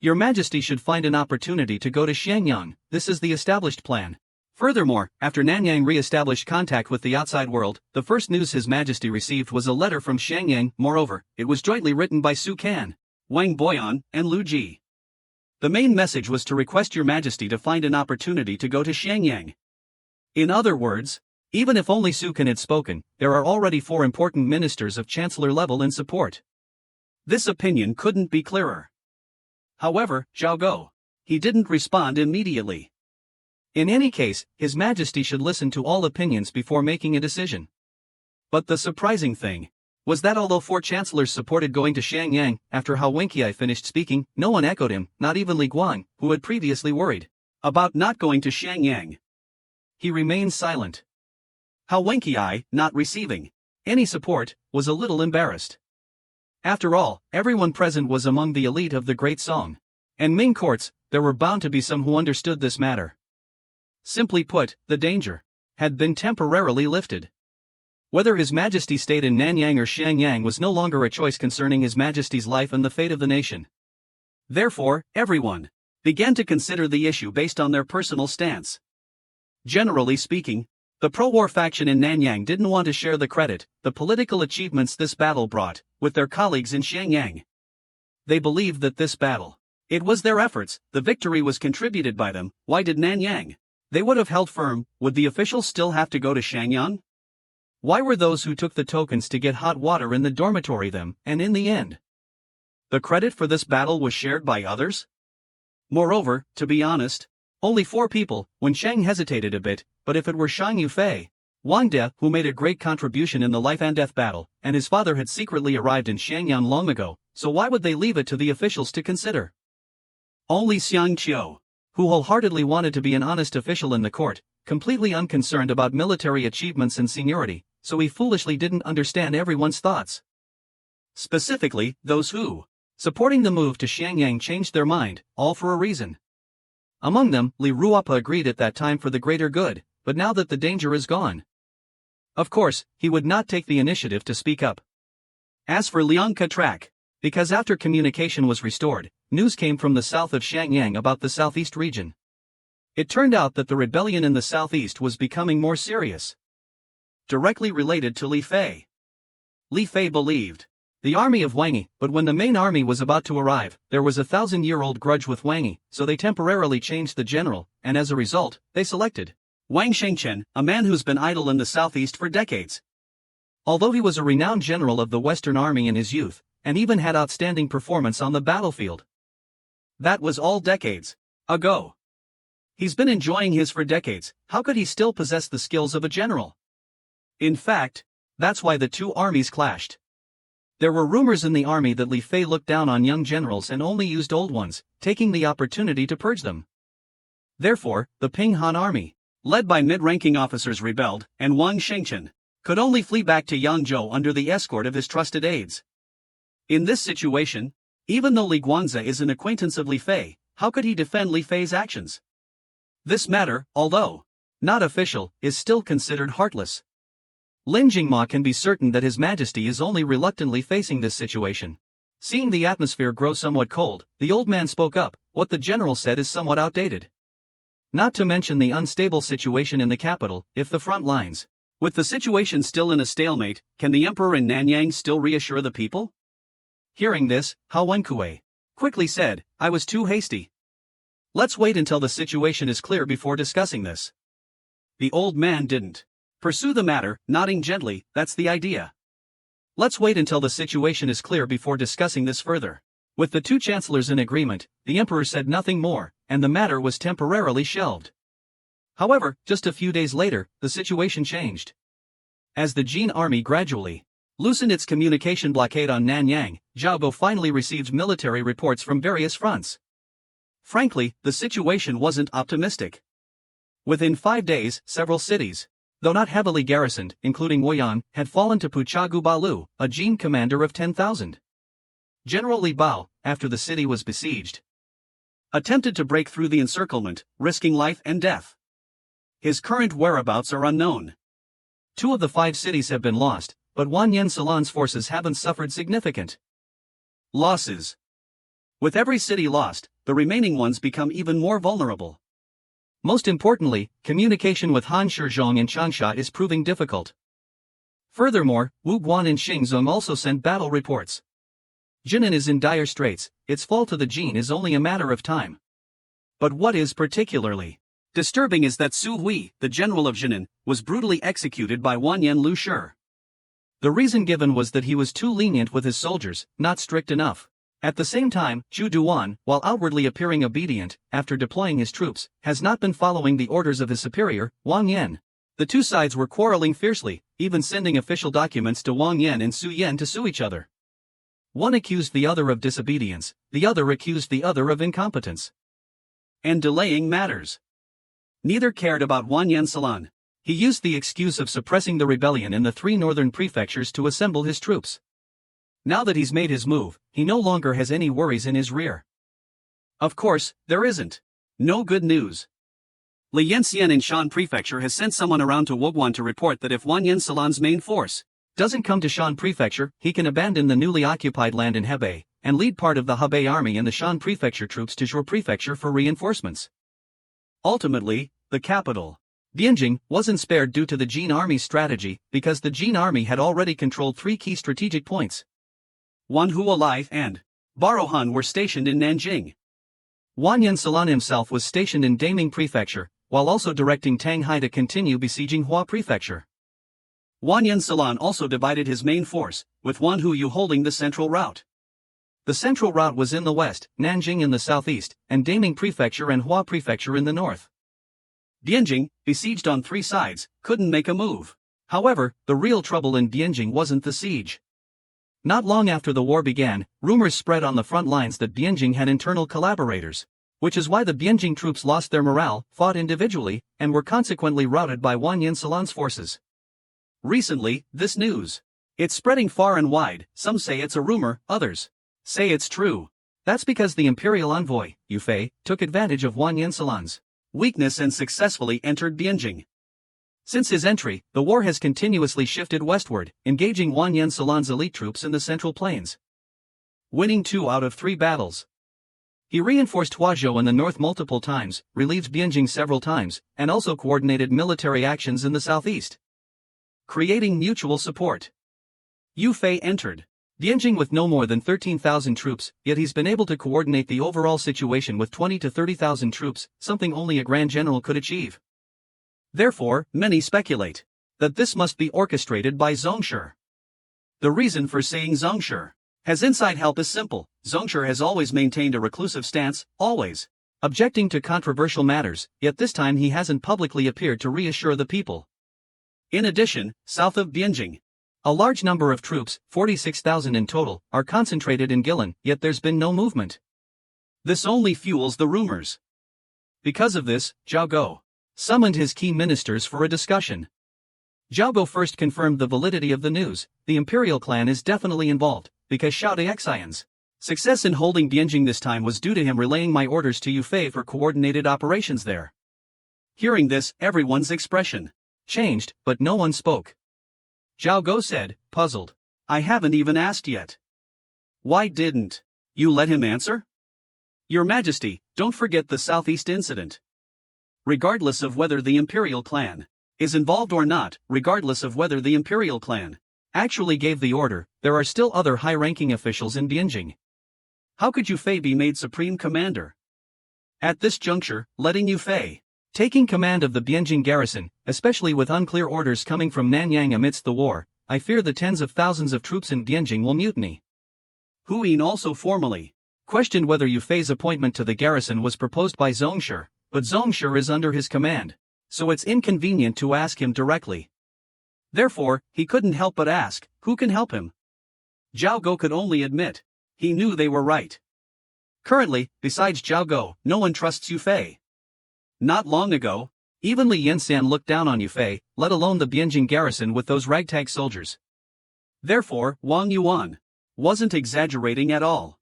Your Majesty should find an opportunity to go to Shenyang, this is the established plan." Furthermore, after Nanyang re-established contact with the outside world, the first news His Majesty received was a letter from Shenyang. Moreover, it was jointly written by Su Kan, Wang Boyan, and Lu Ji. The main message was to request Your Majesty to find an opportunity to go to Shenyang. In other words, even if only Su Kan had spoken, there are already 4 important ministers of chancellor level in support. This opinion couldn't be clearer. However, Zhao Go, he didn't respond immediately. In any case, His Majesty should listen to all opinions before making a decision. But the surprising thing was that although 4 chancellors supported going to Shenyang, after Hao Wenqiai finished speaking, no one echoed him, not even Li Guang, who had previously worried about not going to Shenyang. He remained silent. Hao Wenqiai, not receiving any support, was a little embarrassed. After all, everyone present was among the elite of the Great Song and Ming courts. There were bound to be some who understood this matter. Simply put, the danger had been temporarily lifted. Whether His Majesty stayed in Nanyang or Shenyang was no longer a choice concerning His Majesty's life and the fate of the nation. Therefore, everyone began to consider the issue based on their personal stance. Generally speaking, the pro-war faction in Nanyang didn't want to share the credit, the political achievements this battle brought, with their colleagues in Shenyang. They believed that this battle, it was their efforts, the victory was contributed by them. Why did Nanyang? They would have held firm. Would the officials still have to go to Shenyang? Why were those who took the tokens to get hot water in the dormitory them, and in the end, the credit for this battle was shared by others? Moreover, to be honest, only 4 people. When Shang hesitated a bit, but if it were Shang Yufei, Wang De, who made a great contribution in the life and death battle, and his father had secretly arrived in Shenyang long ago, so why would they leave it to the officials to consider? Only Xiang Qiu, who wholeheartedly wanted to be an honest official in the court, completely unconcerned about military achievements and seniority, so he foolishly didn't understand everyone's thoughts. Specifically, those who, supporting the move to Xiangyang, changed their mind, all for a reason. Among them, Li Ruopa agreed at that time for the greater good, but now that the danger is gone, of course, he would not take the initiative to speak up. As for Liang Katrak, because after communication was restored, news came from the south of Xiangyang about the southeast region. It turned out that the rebellion in the southeast was becoming more serious. Directly related to Li Fei. Li Fei believed the army of Wang Yi, but when the main army was about to arrive, there was a 1,000-year-old grudge with Wang Yi, so they temporarily changed the general, and as a result, they selected Wang Shengchen, a man who's been idle in the southeast for decades. Although he was a renowned general of the Western Army in his youth, and even had outstanding performance on the battlefield. That was all decades ago. He's been enjoying his for decades, how could he still possess the skills of a general? In fact, that's why the two armies clashed. There were rumors in the army that Li Fei looked down on young generals and only used old ones, taking the opportunity to purge them. Therefore, the Ping Han army, led by mid-ranking officers, rebelled, and Wang Shengchen could only flee back to Yangzhou under the escort of his trusted aides. In this situation, even though Li Guanze is an acquaintance of Li Fei, how could he defend Li Fei's actions? This matter, although not official, is still considered heartless. Lin Jingma can be certain that His Majesty is only reluctantly facing this situation. Seeing the atmosphere grow somewhat cold, the old man spoke up. What the general said is somewhat outdated. Not to mention the unstable situation in the capital. If the front lines, with the situation still in a stalemate, can the emperor in Nanyang still reassure the people? Hearing this, Hao Wenkue quickly said, I was too hasty. Let's wait until the situation is clear before discussing this. The old man didn't pursue the matter, nodding gently. That's the idea. Let's wait until the situation is clear before discussing this further. With the two chancellors in agreement, the emperor said nothing more, and the matter was temporarily shelved. However, just a few days later, the situation changed. As the Jin army gradually loosened its communication blockade on Nanyang, Zhao Go finally received military reports from various fronts. Frankly, the situation wasn't optimistic. Within 5 days, several cities, though not heavily garrisoned, including Woyan, had fallen to Puchagu Balu, a Jin commander of 10,000. General Li Bao, after the city was besieged, attempted to break through the encirclement, risking life and death. His current whereabouts are unknown. 2 of the 5 cities have been lost, but Wan Yen Salon's forces haven't suffered significant losses. With every city lost, the remaining ones become even more vulnerable. Most importantly, communication with Han Shizhong and Changsha is proving difficult. Furthermore, Wu Guan and Xingzong also sent battle reports. Jinan is in dire straits. Its fall to the Jin is only a matter of time. But what is particularly disturbing is that Su Hui, the general of Jinan, was brutally executed by Wanyan Lu Shi. The reason given was that he was too lenient with his soldiers, not strict enough. At the same time, Zhu Duan, while outwardly appearing obedient, after deploying his troops, has not been following the orders of his superior, Wang Yan. The two sides were quarreling fiercely, even sending official documents to Wang Yan and Su Yan to sue each other. One accused the other of disobedience, the other accused the other of incompetence and delaying matters. Neither cared about Wan Yan Salon. He used the excuse of suppressing the rebellion in the 3 northern prefectures to assemble his troops. Now that he's made his move, he no longer has any worries in his rear. Of course, there isn't. No good news. Li Yanxian in Shan Prefecture has sent someone around to Wugwan to report that if Wan Yan Salon's main force doesn't come to Shan Prefecture, he can abandon the newly occupied land in Hebei, and lead part of the Hebei army and the Shan Prefecture troops to Zhuo Prefecture for reinforcements. Ultimately, the capital, Dianjing, wasn't spared due to the Jin army's strategy, because the Jin army had already controlled 3 key strategic points. Wan Huolai and Barohan were stationed in Nanjing. Wan Yan Salon himself was stationed in Daming Prefecture, while also directing Tang Hai to continue besieging Hua Prefecture. Wan Yan Salon also divided his main force, with Wan Huyu holding the central route. The central route was in the west, Nanjing in the southeast, and Daming Prefecture and Hua Prefecture in the north. Dianjing, besieged on 3 sides, couldn't make a move. However, the real trouble in Dianjing wasn't the siege. Not long after the war began, rumors spread on the front lines that Dianjing had internal collaborators, which is why the Dianjing troops lost their morale, fought individually, and were consequently routed by Wan Yan Salon's forces. Recently, this news It's spreading far and wide. Some say it's a rumor, others say it's true. That's because the imperial envoy, Yufei, took advantage of Wang Yansalan's weakness and successfully entered Bianjing. Since his entry, the war has continuously shifted westward, engaging Wang Yansalan's elite troops in the Central Plains, winning 2 out of 3 battles. He reinforced Huazhou in the north multiple times, relieved Bianjing several times, and also coordinated military actions in the southeast, creating mutual support. Yufei entered Bianjing with no more than 13,000 troops, yet he's been able to coordinate the overall situation with 20 to 30,000 troops, something only a grand general could achieve. Therefore, many speculate that this must be orchestrated by Zhongshu. The reason for saying Zhongshu has inside help is simple. Zhongshu has always maintained a reclusive stance, always objecting to controversial matters, yet this time he hasn't publicly appeared to reassure the people. In addition, south of Bianjing, a large number of troops, 46,000 in total, are concentrated in Guilin, yet there's been no movement. This only fuels the rumors. Because of this, Zhao Go summoned his key ministers for a discussion. Zhao Go first confirmed the validity of the news. The imperial clan is definitely involved, because Xiao Dexian's success in holding Bianjing this time was due to him relaying my orders to Yufei for coordinated operations there. Hearing this, everyone's expression changed, but no one spoke. Zhao Go said, puzzled, I haven't even asked yet. Why didn't you let him answer? Your Majesty, don't forget the southeast incident. Regardless of whether the imperial clan is involved or not, regardless of whether the imperial clan actually gave the order, there are still other high-ranking officials in Bianjing. How could Yufei be made supreme commander? At this juncture, letting Yufei taking command of the Bianjing garrison, especially with unclear orders coming from Nanyang amidst the war, I fear the tens of thousands of troops in Bianjing will mutiny. Hu Yin also formally questioned whether Yufei's appointment to the garrison was proposed by Zhongshu, but Zhongshu is under his command, so it's inconvenient to ask him directly. Therefore, he couldn't help but ask, who can help him? Zhao Go could only admit he knew they were right. Currently, besides Zhao Go, no one trusts Yufei. Not long ago, even Li Yanxian looked down on Yufei, let alone the Bianjing garrison with those ragtag soldiers. Therefore, Wang Yuan wasn't exaggerating at all.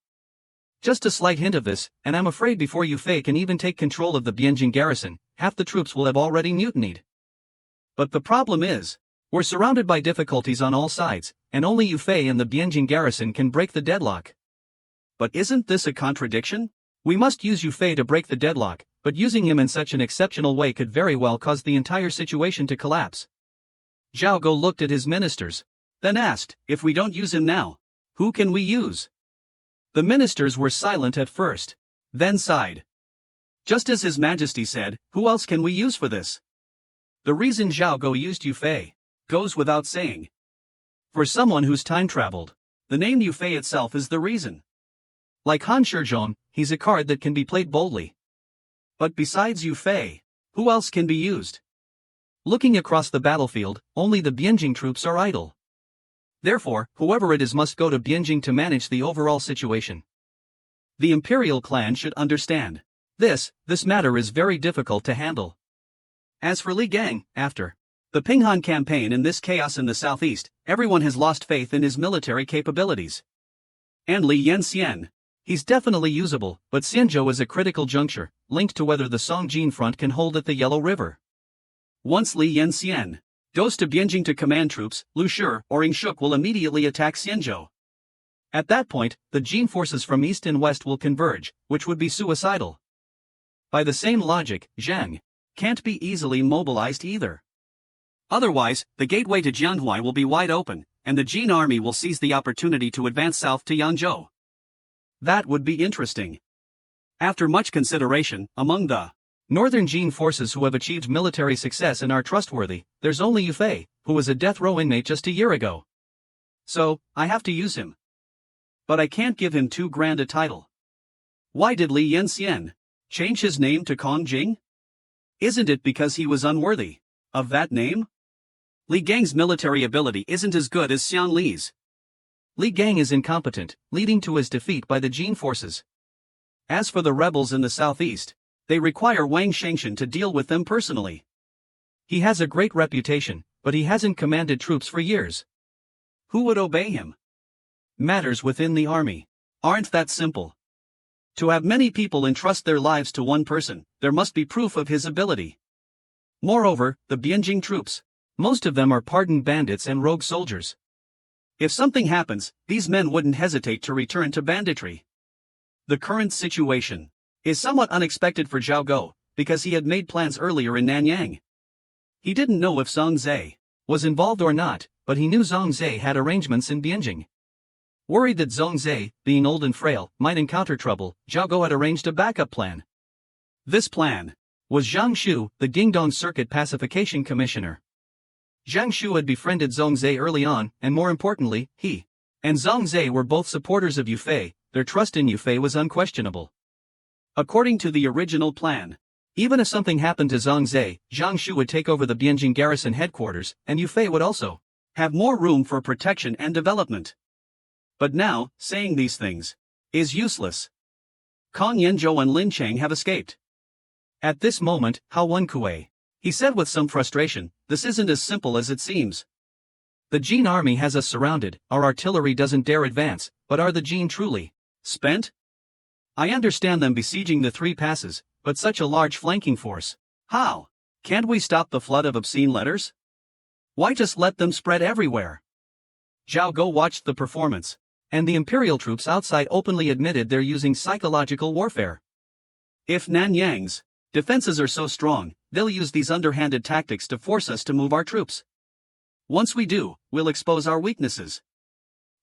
Just a slight hint of this, and I'm afraid before Yufei can even take control of the Bianjing garrison, half the troops will have already mutinied. But the problem is, we're surrounded by difficulties on all sides, and only Yufei and the Bianjing garrison can break the deadlock. But isn't this a contradiction? We must use Yufei to break the deadlock, but using him in such an exceptional way could very well cause the entire situation to collapse. Zhao Go looked at his ministers, then asked, if we don't use him now, who can we use? The ministers were silent at first, then sighed. Just as His Majesty said, who else can we use for this? The reason Zhao Go used Yufei goes without saying. For someone who's time-traveled, the name Yufei itself is the reason. Like Han Shizhong, he's a card that can be played boldly. But besides Yufei, who else can be used? Looking across the battlefield, only the Bianjing troops are idle. Therefore, whoever it is must go to Bianjing to manage the overall situation. The imperial clan should understand. This matter is very difficult to handle. As for Li Gang, after the Pinghan campaign and this chaos in the southeast, everyone has lost faith in his military capabilities. And Li Yanxian, he's definitely usable, but Xianzhou is a critical juncture, linked to whether the Songjin front can hold at the Yellow River. Once Li Yanxian goes to Bianjing to command troops, Lu Shi or Yingshuk will immediately attack Xianzhou. At that point, the Jin forces from east and west will converge, which would be suicidal. By the same logic, Zheng can't be easily mobilized either. Otherwise, the gateway to Jianhui will be wide open, and the Jin army will seize the opportunity to advance south to Yangzhou. That would be interesting. After much consideration, among the northern Jin forces who have achieved military success and are trustworthy, there's only Yufei, who was a death row inmate just a year ago. So, I have to use him. But I can't give him too grand a title. Why did Li Yanxian change his name to Kong Jing? Isn't it because he was unworthy of that name? Li Gang's military ability isn't as good as Xian Li's. Li Gang is incompetent, leading to his defeat by the Jin forces. As for the rebels in the southeast, they require Wang Shengshan to deal with them personally. He has a great reputation, but he hasn't commanded troops for years. Who would obey him? Matters within the army aren't that simple. To have many people entrust their lives to one person, there must be proof of his ability. Moreover, the Bianjing troops, most of them are pardoned bandits and rogue soldiers. If something happens, these men wouldn't hesitate to return to banditry. The current situation is somewhat unexpected for Zhao Go, because he had made plans earlier in Nanyang. He didn't know if Zhang Zhe was involved or not, but he knew Zhang Zhe had arrangements in Bianjing. Worried that Zhang Zhe, being old and frail, might encounter trouble, Zhao Go had arranged a backup plan. This plan was Zhang Shu, the Guingdong Circuit Pacification Commissioner. Zhang Shu had befriended Zhang Zhe early on, and more importantly, he and Zhang Zhe were both supporters of Yufei. Their trust in Yufei was unquestionable. According to the original plan, even if something happened to Zhang Zhe, Zhang Shu would take over the Bianjing garrison headquarters, and Yufei would also have more room for protection and development. But now, saying these things is useless. Kong Yanzhou and Lin Chang have escaped. At this moment, Hao Wenkui, he said with some frustration, this isn't as simple as it seems. The Jin army has us surrounded, our artillery doesn't dare advance, but are the Jin truly spent? I understand them besieging the 3 passes, but such a large flanking force. How? Can't we stop the flood of obscene letters? Why just let them spread everywhere? Zhao Go watched the performance, and the imperial troops outside openly admitted they're using psychological warfare. If Nanyang's defenses are so strong, they'll use these underhanded tactics to force us to move our troops. Once we do, we'll expose our weaknesses.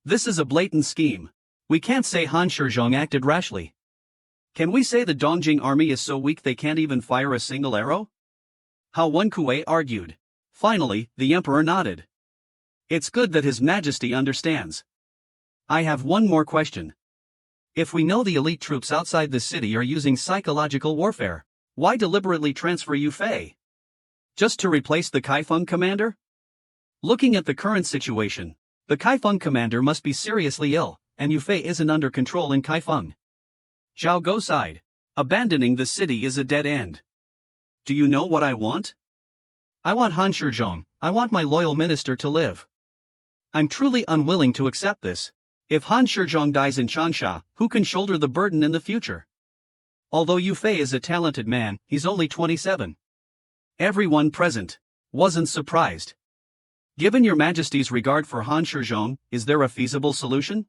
This is a blatant scheme. We can't say Han Shizhong acted rashly. Can we say the Dongjing army is so weak they can't even fire a single arrow? Hao Wenkui argued. Finally, the emperor nodded. It's good that His Majesty understands. I have one more question. If we know the elite troops outside the city are using psychological warfare, why deliberately transfer Yufei? Just to replace the Kaifeng commander? Looking at the current situation, the Kaifeng commander must be seriously ill, and Yufei isn't under control in Kaifeng. Zhao Go sighed. Abandoning the city is a dead end. Do you know what I want? I want Han Shizhong. I want my loyal minister to live. I'm truly unwilling to accept this. If Han Shizhong dies in Changsha, who can shoulder the burden in the future? Although Yufei is a talented man, he's only 27. Everyone present wasn't surprised. Given Your Majesty's regard for Han Shizhong, is there a feasible solution?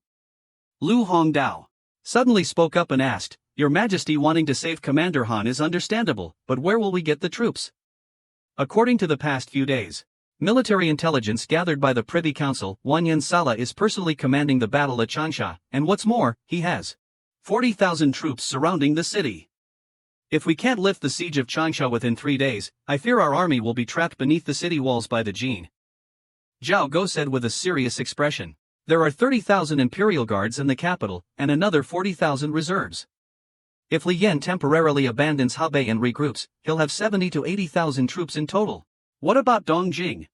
Lu Hongdao suddenly spoke up and asked, Your Majesty wanting to save Commander Han is understandable, but where will we get the troops? According to the past few days, military intelligence gathered by the Privy Council, Wanyan Sala is personally commanding the battle at Changsha, and what's more, he has 40,000 troops surrounding the city. If we can't lift the siege of Changsha within 3 days, I fear our army will be trapped beneath the city walls by the Jin. Zhao Go said with a serious expression. There are 30,000 imperial guards in the capital, and another 40,000 reserves. If Li Yan temporarily abandons Hebei and regroups, he'll have 70 to 80,000 troops in total. What about Dongjing?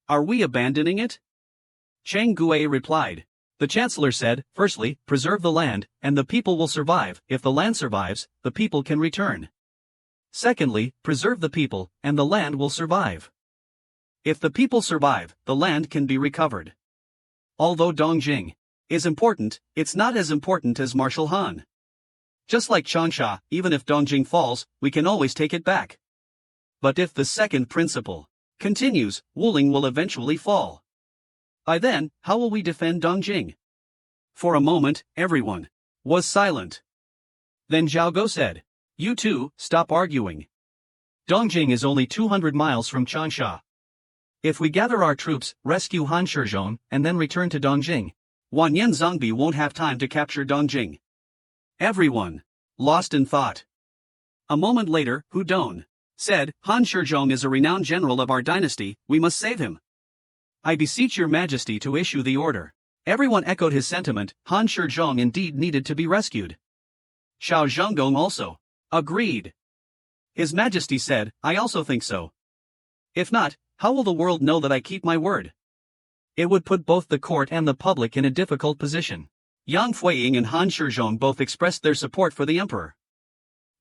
Are we abandoning it? Chang Gue replied. The Chancellor said, firstly, preserve the land, and the people will survive. If the land survives, the people can return. Secondly, preserve the people, and the land will survive. If the people survive, the land can be recovered. Although Dongjing is important, it's not as important as Marshal Han. Just like Changsha, even if Dongjing falls, we can always take it back. But if the second principle continues, Wuling will eventually fall. By then, how will we defend Dongjing? For a moment, everyone was silent. Then Zhao Go said, You two, stop arguing. Dongjing is only 200 miles from Changsha. If we gather our troops, rescue Han Shizhong, and then return to Dongjing, Wanyan Zongbi won't have time to capture Dongjing. Everyone lost in thought. A moment later, Hu Don said, Han Shizhong is a renowned general of our dynasty, we must save him. I beseech Your Majesty to issue the order. Everyone echoed his sentiment, Han Shizhong indeed needed to be rescued. Xiao Zhonggong also agreed. His Majesty said, I also think so. If not, how will the world know that I keep my word? It would put both the court and the public in a difficult position. Yang Fuiying and Han Shizhong both expressed their support for the emperor.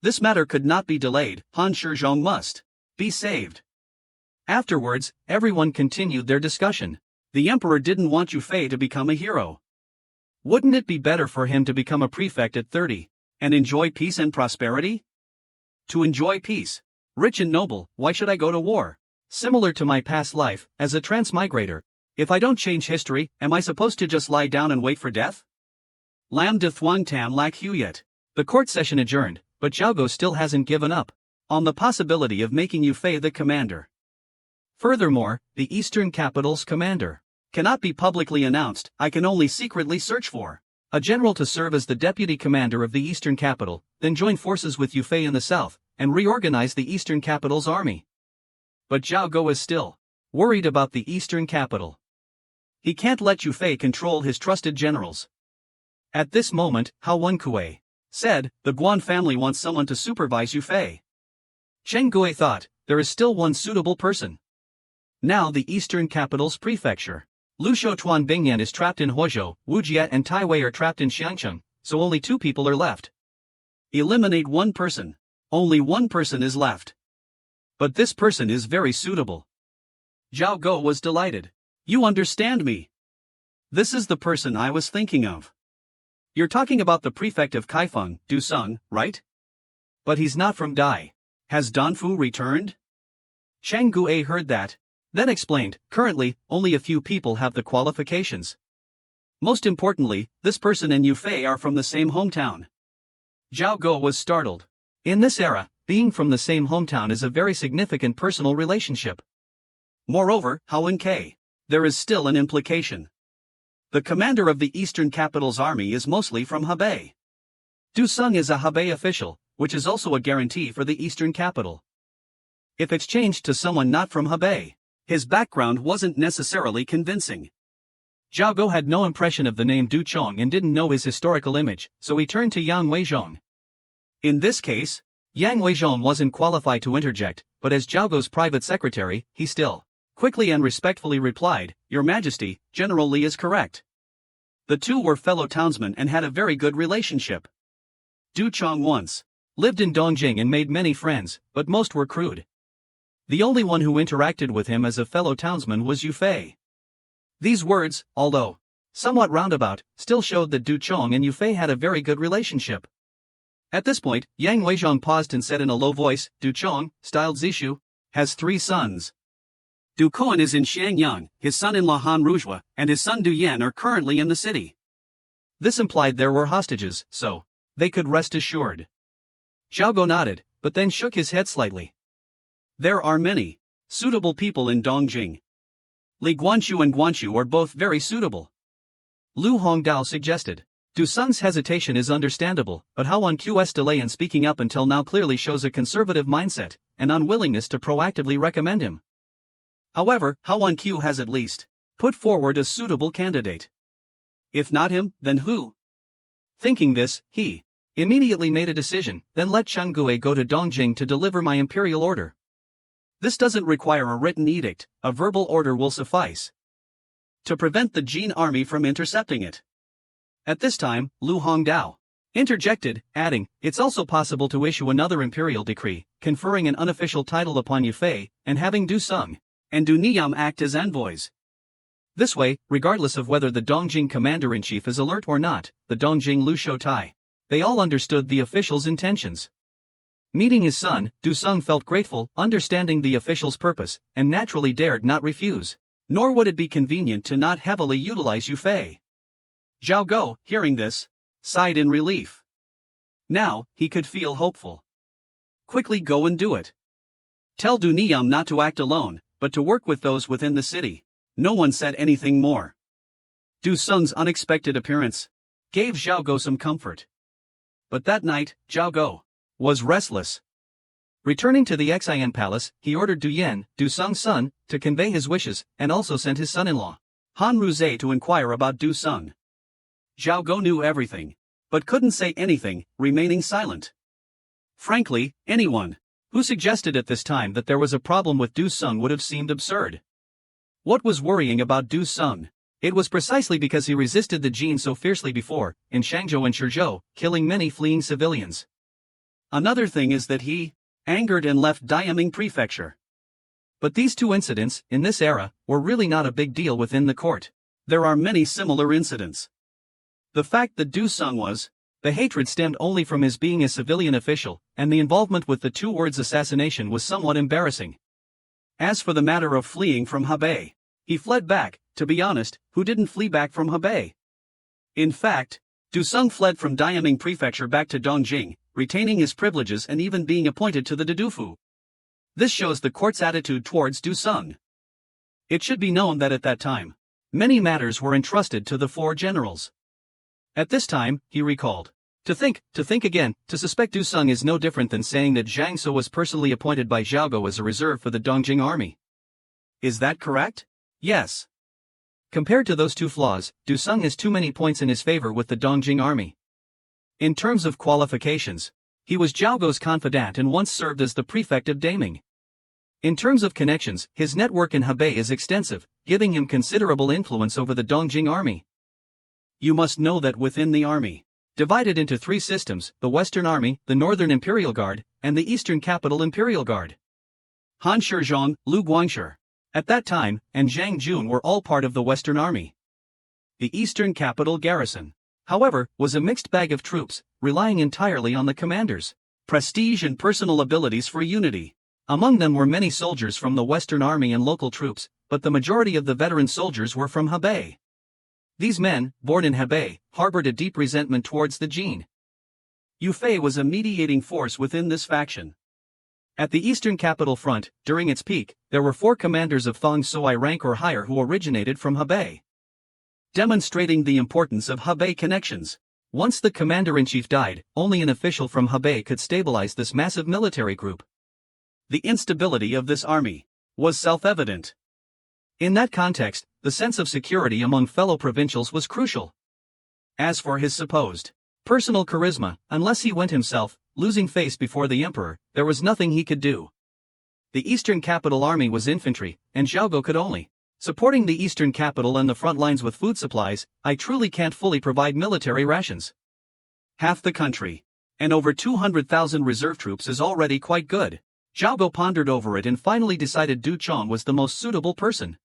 This matter could not be delayed, Han Shizhong must be saved. Afterwards, everyone continued their discussion. The emperor didn't want Yufei to become a hero. Wouldn't it be better for him to become a prefect at 30, and enjoy peace and prosperity? To enjoy peace, rich and noble, why should I go to war? Similar to my past life, as a transmigrator, if I don't change history, am I supposed to just lie down and wait for death? Lam de Thuong Tam Lak Huyet. The court session adjourned, but Zhao Go still hasn't given up on the possibility of making Yufei the commander. Furthermore, the Eastern Capital's commander cannot be publicly announced. I can only secretly search for a general to serve as the deputy commander of the Eastern Capital, then join forces with Yufei in the south, and reorganize the Eastern Capital's army. But Zhao Go is still worried about the Eastern Capital. He can't let Yufei control his trusted generals. At this moment, Hao Wenkue said, the Guan family wants someone to supervise Yufei. Cheng Gui thought, there is still one suitable person. Now the Eastern Capital's prefecture. Lu Shoutuan Bingyan is trapped in Huozhou, Wujie and Tai Wei are trapped in Xiangcheng, so only 2 people are left. Eliminate one person. Only one person is left. But this person is very suitable. Zhao Go was delighted. You understand me. This is the person I was thinking of. You're talking about the prefect of Kaifeng, Du Sung, right? But he's not from Dai. Has Danfu returned? Cheng Gui heard that, then explained, currently, only a few people have the qualifications. Most importantly, this person and Yufei are from the same hometown. Zhao Go was startled. In this era, being from the same hometown is a very significant personal relationship. Moreover, Hao Wenkei, there is still an implication. The commander of the Eastern Capital's army is mostly from Hebei. Du Sung is a Hebei official, which is also a guarantee for the Eastern Capital. If it's changed to someone not from Hebei, his background wasn't necessarily convincing. Zhao Go had no impression of the name Du Chong and didn't know his historical image, so he turned to Yang Weizhong. In this case, Yang Weizhong wasn't qualified to interject, but as Zhao Go's private secretary, he still quickly and respectfully replied, Your Majesty, General Li is correct. The two were fellow townsmen and had a very good relationship. Du Chong once lived in Dongjing and made many friends, but most were crude. The only one who interacted with him as a fellow townsman was Yufei. These words, although somewhat roundabout, still showed that Du Chong and Yufei had a very good relationship. At this point, Yang Weizhong paused and said in a low voice, Du Chong, styled Zishu, has 3 sons. Du Koan is in Xiangyang, his son-in-law Han Rujua, and his son Du Yan are currently in the city. This implied there were hostages, so they could rest assured. Zhao Go nodded, but then shook his head slightly. There are many suitable people in Dongjing. Li Guanxu and Guanxu are both very suitable. Lu Hongdao suggested. Du Sung's hesitation is understandable, but Hao Wenque's delay in speaking up until now clearly shows a conservative mindset, and unwillingness to proactively recommend him. However, Hao Wenque has at least put forward a suitable candidate. If not him, then who? Thinking this, he immediately made a decision, then let Cheng Gui go to Dongjing to deliver my imperial order. This doesn't require a written edict, a verbal order will suffice to prevent the Jin army from intercepting it. At this time, Lu Hongdao interjected, adding, it's also possible to issue another imperial decree, conferring an unofficial title upon Yufei, and having Du Sung and Du Niyam act as envoys. This way, regardless of whether the Dongjing commander-in-chief is alert or not, the Dongjing Lu Shoutai, they all understood the official's intentions. Meeting his son, Du Sung felt grateful, understanding the official's purpose, and naturally dared not refuse. Nor would it be convenient to not heavily utilize Yufei. Zhao Go, hearing this, sighed in relief. Now, he could feel hopeful. Quickly go and do it. Tell Du Niyam not to act alone, but to work with those within the city. No one said anything more. Du Sung's unexpected appearance gave Zhao Go some comfort. But that night, Zhao Go was restless. Returning to the Xian palace, he ordered Du Yan, Du Sung's son, to convey his wishes, and also sent his son-in-law, Han Ruze, to inquire about Du Sung. Zhao Go knew everything, but couldn't say anything, remaining silent. Frankly, anyone who suggested at this time that there was a problem with Du Sung would have seemed absurd. What was worrying about Du Sung? It was precisely because he resisted the Jin so fiercely before, in Shangzhou and Shizhou, killing many fleeing civilians. Another thing is that he angered and left Diaming Prefecture. But these two incidents, in this era, were really not a big deal within the court. There are many similar incidents. The fact that Du Sung was, the hatred stemmed only from his being a civilian official, and the involvement with the two words assassination was somewhat embarrassing. As for the matter of fleeing from Hiaai, he fled back. To be honest, who didn't flee back from Hiaai? In fact, Du Sung fled from Dynasty prefecture back to Dongjing, retaining his privileges and even being appointed to the Dedufu. This shows the court's attitude towards Du Sung. It should be known that at that time, many matters were entrusted to the four generals. At this time, he recalled, to think again, to suspect Du Sung is no different than saying that Zhang Su was personally appointed by Zhaogo as a reserve for the Dongjing army. Is that correct? Yes. Compared to those two flaws, Du Sung has too many points in his favor with the Dongjing army. In terms of qualifications, he was Zhaogo's confidant and once served as the prefect of Daming. In terms of connections, his network in Hiaai is extensive, giving him considerable influence over the Dongjing army. You must know that within the army, divided into three systems, the Western Army, the Northern Imperial Guard, and the Eastern Capital Imperial Guard. Han Shizhong, Lu Guangshi, at that time, and Zhang Jun were all part of the Western Army. The Eastern Capital Garrison, however, was a mixed bag of troops, relying entirely on the commanders' prestige and personal abilities for unity. Among them were many soldiers from the Western Army and local troops, but the majority of the veteran soldiers were from Hiaai. These men, born in Hiaai, harbored a deep resentment towards the Jin. Yufei was a mediating force within this faction. At the Eastern Capital Front, during its peak, there were 4 commanders of Thong Soi rank or higher who originated from Hiaai. Demonstrating the importance of Hiaai connections. Once the commander-in-chief died, only an official from Hiaai could stabilize this massive military group. The instability of this army was self-evident. In that context, the sense of security among fellow provincials was crucial. As for his supposed personal charisma, unless he went himself, losing face before the emperor, there was nothing he could do. The Eastern Capital Army was infantry, and Zhaogo could only supporting the Eastern Capital and the front lines with food supplies. I truly can't fully provide military rations. Half the country, and over 200,000 reserve troops is already quite good. Zhaogo pondered over it and finally decided Du Chong was the most suitable person.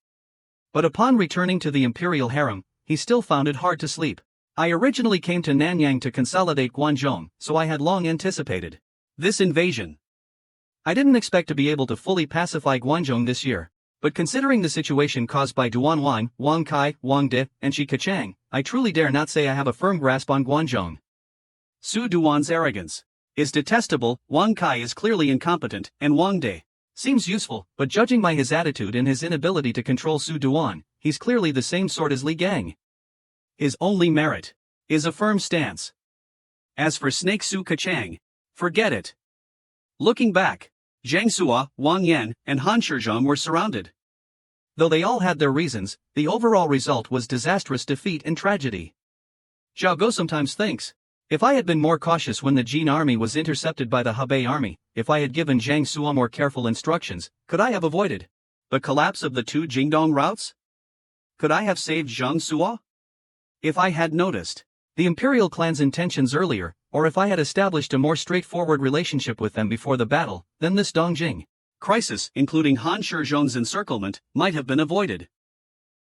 But upon returning to the imperial harem, he still found it hard to sleep. I originally came to Nanyang to consolidate Guangzhou, so I had long anticipated this invasion. I didn't expect to be able to fully pacify Guangzhou this year, but considering the situation caused by Duan Wan, Wang Kai, Wang Di, and Shi Keqiang, I truly dare not say I have a firm grasp on Guangzhou. Su Duan's arrogance is detestable, Wang Kai is clearly incompetent, and Wang Di seems useful, but judging by his attitude and his inability to control Su Duan, he's clearly the same sort as Li Gang. His only merit is a firm stance. As for Snake Su Keqiang, forget it. Looking back, Zhang Sua, Wang Yan, and Han Shizhong were surrounded. Though they all had their reasons, the overall result was disastrous defeat and tragedy. Zhaogo sometimes thinks, if I had been more cautious when the Jin army was intercepted by the Hiaai army, if I had given Zhang Sua more careful instructions, could I have avoided the collapse of the 2 Jingdong routes? Could I have saved Zhang Sua? If I had noticed the imperial clan's intentions earlier, or if I had established a more straightforward relationship with them before the battle, then this Dongjing crisis, including Han Shizhong's encirclement, might have been avoided.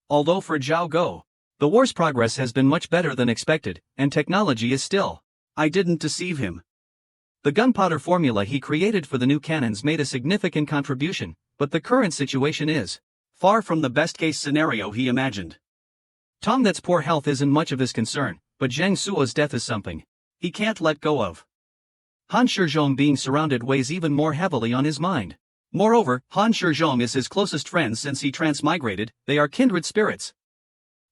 Although for Zhaogo, the war's progress has been much better than expected, and technology is still. I didn't deceive him. The gunpowder formula he created for the new cannons made a significant contribution, but the current situation is far from the best-case scenario he imagined. Tong That's poor health isn't much of his concern, but Zhang Sua's death is something he can't let go of. Han Shizhong being surrounded weighs even more heavily on his mind. Moreover, Han Shizhong is his closest friend since he transmigrated, they are kindred spirits.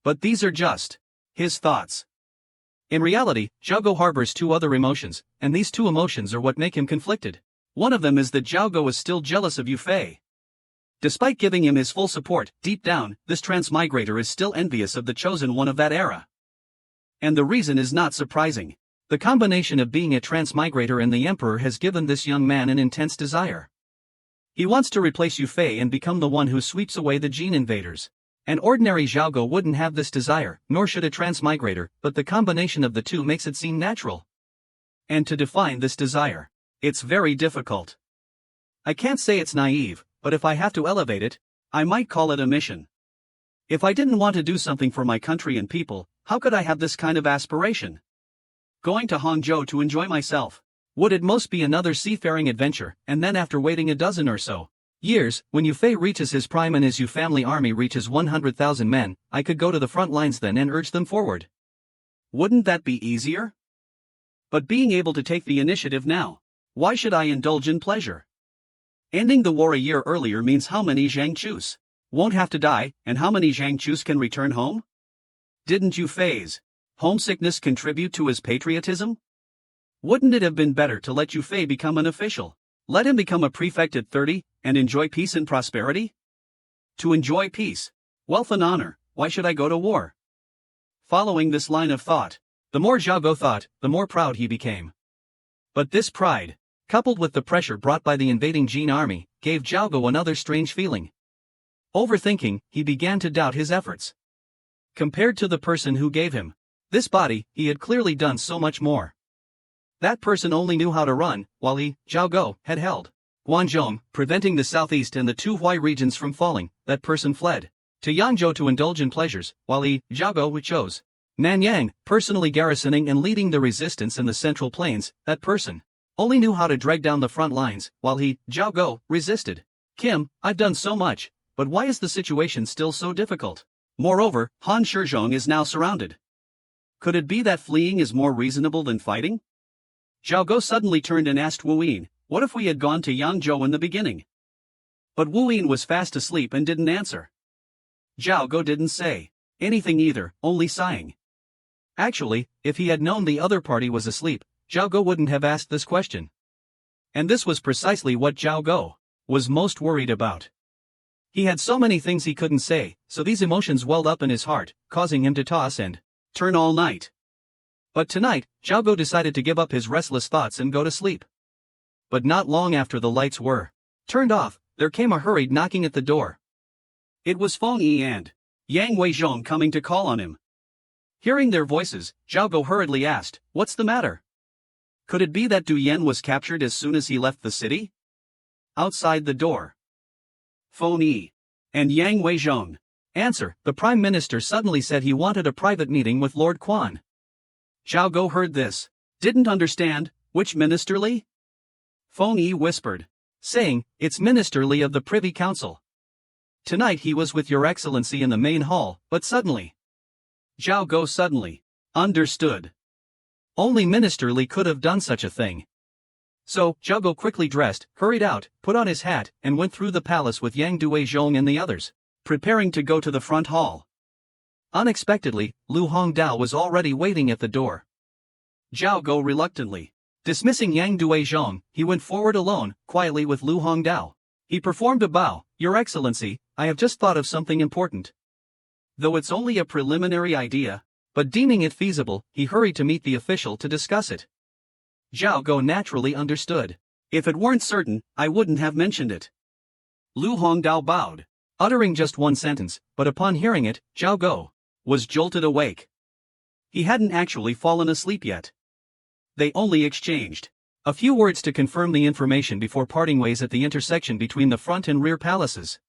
But these are just his thoughts. In reality, Zhaogo harbors 2 other emotions, and these 2 emotions are what make him conflicted. One of them is that Zhaogo is still jealous of Yufei. Despite giving him his full support, deep down, this transmigrator is still envious of the chosen one of that era. And the reason is not surprising. The combination of being a transmigrator and the emperor has given this young man an intense desire. He wants to replace Yufei and become the one who sweeps away the Jin invaders. An ordinary Zhaogo wouldn't have this desire, nor should a transmigrator, but the combination of the 2 makes it seem natural. And to define this desire, it's very difficult. I can't say it's naive, but if I have to elevate it, I might call it a mission. If I didn't want to do something for my country and people, how could I have this kind of aspiration? Going to Hangzhou to enjoy myself. Would at most be another seafaring adventure, and then after waiting a dozen or so years, when Yufei reaches his prime and his Yu family army reaches 100,000 men, I could go to the front lines then and urge them forward. Wouldn't that be easier? But being able to take the initiative now, why should I indulge in pleasure? Ending the war a year earlier means how many Zhangchus won't have to die, and how many Zhangchus can return home? Didn't Yufei's homesickness contribute to his patriotism? Wouldn't it have been better to let Yufei become an official? Let him become a prefect at 30, and enjoy peace and prosperity? To enjoy peace, wealth and honor, why should I go to war? Following this line of thought, the more Zhao Go thought, the more proud he became. But this pride, coupled with the pressure brought by the invading Jin army, gave Zhao Go another strange feeling. Overthinking, he began to doubt his efforts. Compared to the person who gave him this body, he had clearly done so much more. That person only knew how to run, while he, Zhao Go, had held Guangzhou, preventing the southeast and the two Huai regions from falling. That person fled to Yangzhou to indulge in pleasures, while he, Zhao Go, chose Nanyang, personally garrisoning and leading the resistance in the central plains. That person only knew how to drag down the front lines, while he, Zhao Go, resisted. Kim, I've done so much, but why is the situation still so difficult? Moreover, Han Shizhong is now surrounded. Could it be that fleeing is more reasonable than fighting? Zhao Go suddenly turned and asked Wu Yin, what if we had gone to Yangzhou in the beginning? But Wu Yin was fast asleep and didn't answer. Zhao Go didn't say anything either, only sighing. Actually, if he had known the other party was asleep, Zhao Go wouldn't have asked this question. And this was precisely what Zhao Go was most worried about. He had so many things he couldn't say, so these emotions welled up in his heart, causing him to toss and turn all night. But tonight, Zhao Go decided to give up his restless thoughts and go to sleep. But not long after the lights were turned off, there came a hurried knocking at the door. It was Feng Yi and Yang Weizhong coming to call on him. Hearing their voices, Zhao Go hurriedly asked, what's the matter? Could it be that Du Yan was captured as soon as he left the city? Outside the door, Feng Yi and Yang Weizhong answer, the Prime Minister suddenly said he wanted a private meeting with Lord Quan. Zhao Go heard this, didn't understand, which ministerly? Feng Yi whispered, saying, it's ministerly of the Privy Council. Tonight he was with Your Excellency in the main hall, but suddenly. Zhao Go suddenly understood. Only ministerly could have done such a thing. So, Zhao Go quickly dressed, hurried out, put on his hat, and went through the palace with Yang Duizhong and the others, preparing to go to the front hall. Unexpectedly, Lu Hongdao was already waiting at the door. Zhao Go reluctantly dismissing Yang Duizhong, he went forward alone, quietly with Lu Hongdao. He performed a bow, Your Excellency, I have just thought of something important. Though it's only a preliminary idea, but deeming it feasible, he hurried to meet the official to discuss it. Zhao Go naturally understood. If it weren't certain, I wouldn't have mentioned it. Lu Hongdao bowed, uttering just one sentence, but upon hearing it, Zhao Go was jolted awake. He hadn't actually fallen asleep yet. They only exchanged a few words to confirm the information before parting ways at the intersection between the front and rear palaces.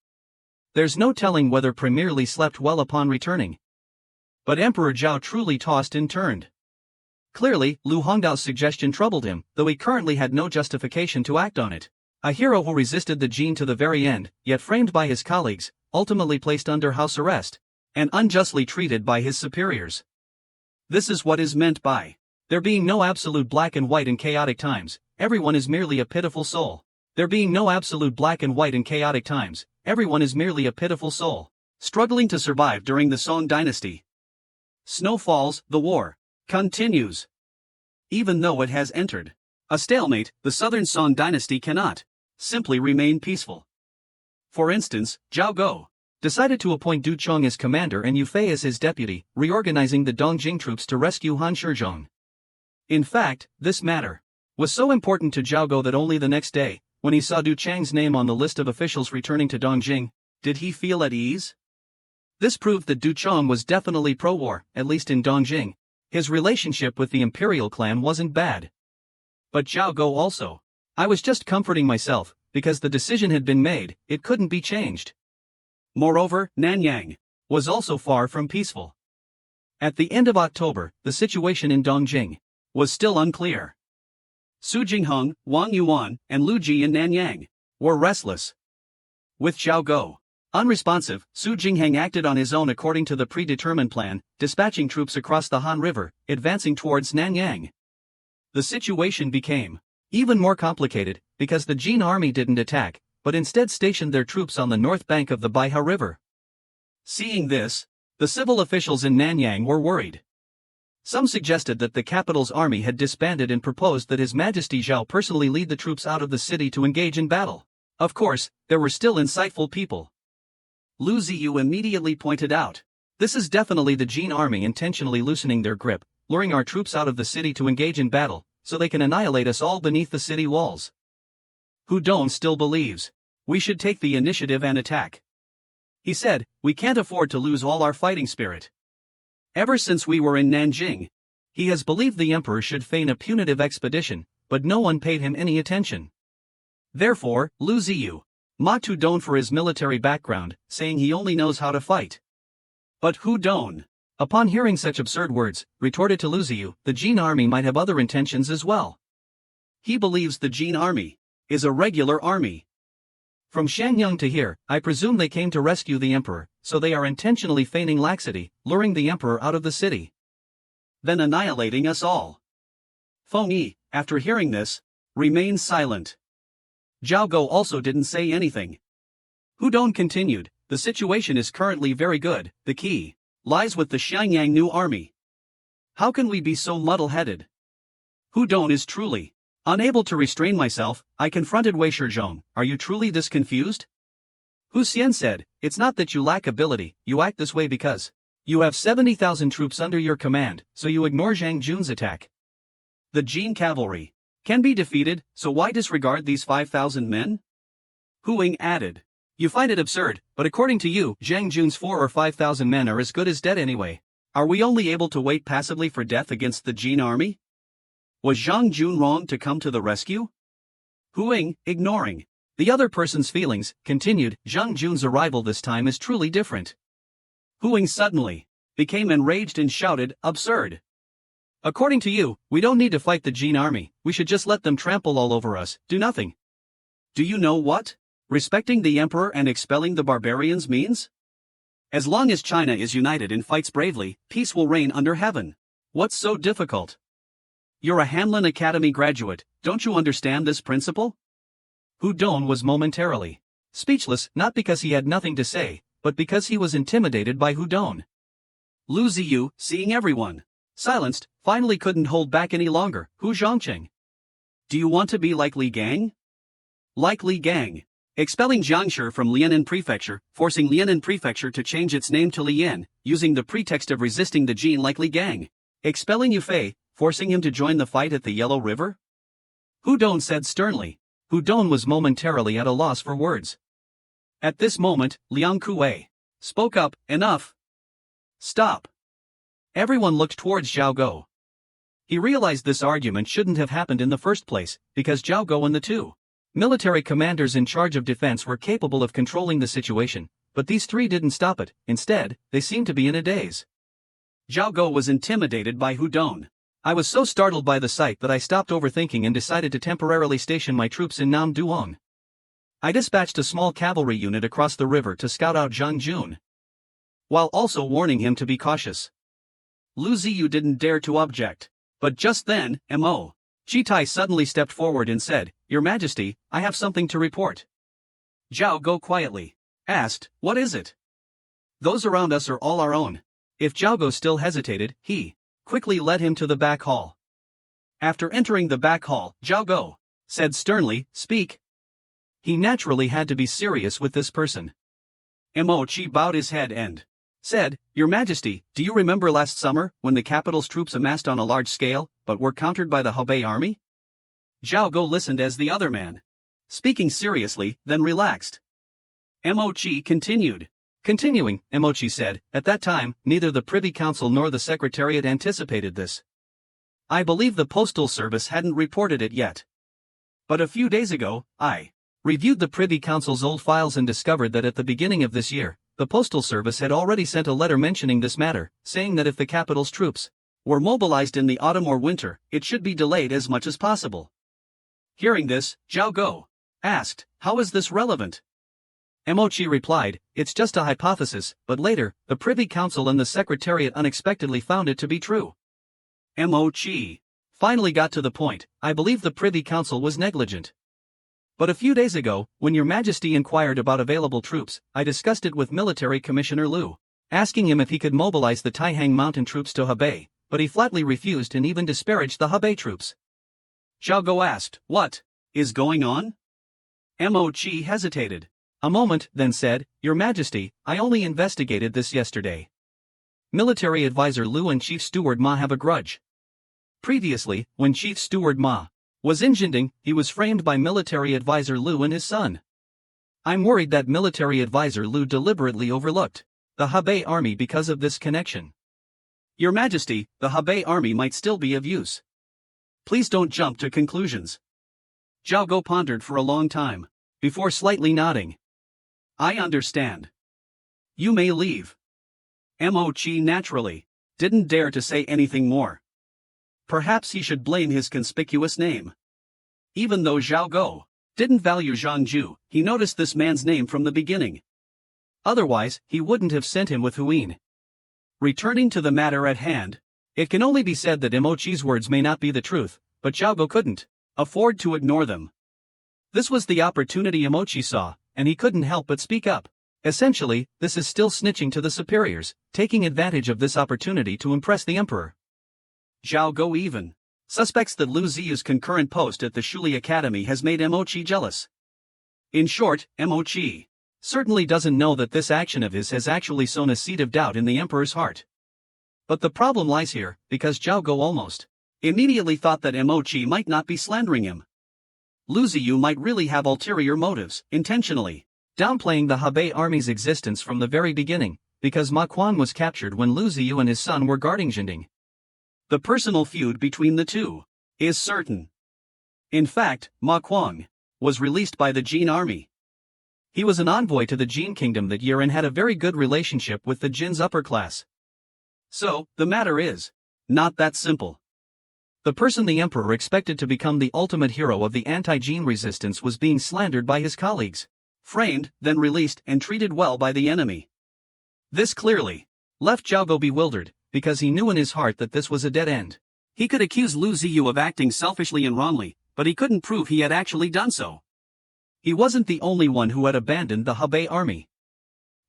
There's no telling whether Premier Li slept well upon returning. But Emperor Zhao truly tossed and turned. Clearly, Lu Hongdao's suggestion troubled him, though he currently had no justification to act on it. A hero who resisted the Jin to the very end, yet framed by his colleagues, ultimately placed under house arrest, and unjustly treated by his superiors. This is what is meant by there being no absolute black and white in chaotic times. Everyone is merely a pitiful soul. There being no absolute black and white in chaotic times, everyone is merely a pitiful soul, struggling to survive during the Song Dynasty. Snow falls, the war continues. Even though it has entered a stalemate, the southern Song Dynasty cannot simply remain peaceful. For instance, Zhao Go decided to appoint Du Chong as commander and Yufei as his deputy, reorganizing the Dongjing troops to rescue Han Shizhong. In fact, this matter was so important to Zhao Go that only the next day, when he saw Du Chang's name on the list of officials returning to Dongjing, did he feel at ease. This proved that Du Chong was definitely pro-war, at least in Dongjing. His relationship with the imperial clan wasn't bad. But Zhao Go also. I was just comforting myself, because the decision had been made, it couldn't be changed. Moreover, Nanyang was also far from peaceful. At the end of October, the situation in Dongjing was still unclear. Su Jingheng, Wang Yuan, and Lu Ji in Nanyang were restless. With Zhao Go unresponsive, Su Jingheng acted on his own according to the predetermined plan, dispatching troops across the Han River, advancing towards Nanyang. The situation became even more complicated, because the Jin army didn't attack, but instead stationed their troops on the north bank of the Baiha River. Seeing this, the civil officials in Nanyang were worried. Some suggested that the capital's army had disbanded and proposed that His Majesty Zhao personally lead the troops out of the city to engage in battle. Of course, there were still insightful people. Lu Ziyu immediately pointed out, "This is definitely the Jin army intentionally loosening their grip, luring our troops out of the city to engage in battle, so they can annihilate us all beneath the city walls." Hu Dong still believes we should take the initiative and attack. He said, "We can't afford to lose all our fighting spirit. Ever since we were in Nanjing, he has believed the emperor should feign a punitive expedition, but no one paid him any attention. Therefore, Lu Ziyu mocked Hu Dong for his military background, saying he only knows how to fight." But Hu Dong, upon hearing such absurd words, retorted to Lu Ziyu, the Jin army might have other intentions as well. He believes the Jin army is a regular army. From Shangyang to here, I presume they came to rescue the emperor, so they are intentionally feigning laxity, luring the emperor out of the city, then annihilating us all. Feng Yi, after hearing this, remained silent. Zhao Go also didn't say anything. Hu Dong continued, "The situation is currently very good, the key lies with the Xiangyang new army. How can we be so muddle-headed?" Hu Dong is truly unable to restrain myself. I confronted Wei Shizhong. "Are you truly this confused?" Hu Xian said, "It's not that you lack ability, you act this way because you have 70,000 troops under your command, so you ignore Zhang Jun's attack. The Jin cavalry can be defeated, so why disregard these 5,000 men?" Hu Ying added, "You find it absurd, but according to you, Zhang Jun's 4 or 5,000 men are as good as dead anyway. Are we only able to wait passively for death against the Jin army? Was Zhang Jun wrong to come to the rescue?" Hu Ying, ignoring the other person's feelings, continued, "Zhang Jun's arrival this time is truly different." Hu Ying suddenly became enraged and shouted, "Absurd! According to you, we don't need to fight the Jin army, we should just let them trample all over us, do nothing. Do you know what respecting the emperor and expelling the barbarians means? As long as China is united and fights bravely, peace will reign under heaven. What's so difficult? You're a Hanlin Academy graduate, don't you understand this principle?" Hu Dong was momentarily speechless, not because he had nothing to say, but because he was intimidated by Hu Dong. Lu Ziyu, seeing everyone silenced, finally couldn't hold back any longer. "Hu Zhongqing, do you want to be like Li Gang? Like Li Gang, expelling Jiangshi from Lianan Prefecture, forcing Lianan Prefecture to change its name to Lian, using the pretext of resisting the Jin like Li Gang, expelling Yufei, forcing him to join the fight at the Yellow River?" Hu Dong said sternly. Hu Dong was momentarily at a loss for words. At this moment, Liang Kuei spoke up, "Enough. Stop." Everyone looked towards Zhao Go. He realized this argument shouldn't have happened in the first place, because Zhao Go and the two military commanders in charge of defense were capable of controlling the situation, but these three didn't stop it. Instead, they seemed to be in a daze. Zhao Go was intimidated by Hu Dong. "I was so startled by the sight that I stopped overthinking and decided to temporarily station my troops in Nam Duong. I dispatched a small cavalry unit across the river to scout out Zhang Jun, while also warning him to be cautious." Lu Ziyu didn't dare to object, but just then, Mo. Chitai suddenly stepped forward and said, "Your Majesty, I have something to report." Zhao Go quietly asked, "What is it?" "Those around us are all our own." If Zhao Go still hesitated, he quickly led him to the back hall. After entering the back hall, Zhao Go said sternly, "Speak." He naturally had to be serious with this person. Mo Chi bowed his head and said, "Your Majesty, do you remember last summer, when the capital's troops amassed on a large scale, but were countered by the Hebei army?" Zhao Go listened as the other man, speaking seriously, then relaxed. Mo Chi continued. Continuing, Mo Chi said, "At that time, neither the Privy Council nor the Secretariat anticipated this. I believe the Postal Service hadn't reported it yet. But a few days ago, I reviewed the Privy Council's old files and discovered that at the beginning of this year, the Postal Service had already sent a letter mentioning this matter, saying that if the capital's troops were mobilized in the autumn or winter, it should be delayed as much as possible. Hearing this, Zhao Go asked, "How is this relevant?" Mochi replied, "It's just a hypothesis," but later, the Privy Council and the Secretariat unexpectedly found it to be true. Mochi finally got to the point. "I believe the Privy Council was negligent. But a few days ago, when Your Majesty inquired about available troops, I discussed it with Military Commissioner Liu, asking him if he could mobilize the Taihang Mountain troops to Hebei, but he flatly refused and even disparaged the Hebei troops." Zhao Go asked, "What is going on?" Mochi hesitated a moment, then said, "Your Majesty, I only investigated this yesterday. Military Advisor Liu and Chief Steward Ma have a grudge. Previously, when Chief Steward Ma was in Jinding, he was framed by Military Advisor Liu and his son. I'm worried that Military Advisor Liu deliberately overlooked the Hebei army because of this connection. Your Majesty, the Hebei army might still be of use. Please don't jump to conclusions." Zhao Go pondered for a long time, before slightly nodding. "I understand. You may leave." Mochi naturally didn't dare to say anything more. Perhaps he should blame his conspicuous name. Even though Zhao Go didn't value Zhang Ju, he noticed this man's name from the beginning. Otherwise, he wouldn't have sent him with Huin. Returning to the matter at hand, it can only be said that Mochi's words may not be the truth, but Zhao Go couldn't afford to ignore them. This was the opportunity Mochi saw, and he couldn't help but speak up. Essentially, this is still snitching to the superiors, taking advantage of this opportunity to impress the emperor. Zhao Go even suspects that Lu Ziyu's concurrent post at the Shuli Academy has made Mochi jealous. In short, Mochi certainly doesn't know that this action of his has actually sown a seed of doubt in the emperor's heart. But the problem lies here, because Zhao Go almost immediately thought that Mochi might not be slandering him. Lu Ziyu might really have ulterior motives, intentionally downplaying the Hebei army's existence from the very beginning, because Ma Quan was captured when Lu Ziyu and his son were guarding Jinding. The personal feud between the two is certain. In fact, Ma Quan was released by the Jin army. He was an envoy to the Jin kingdom that year and had a very good relationship with the Jin's upper class. So, the matter is not that simple. The person the emperor expected to become the ultimate hero of the anti-Jin resistance was being slandered by his colleagues, framed, then released and treated well by the enemy. This clearly left Zhao Go bewildered, because he knew in his heart that this was a dead end. He could accuse Lu Ziyu of acting selfishly and wrongly, but he couldn't prove he had actually done so. He wasn't the only one who had abandoned the Hebei army.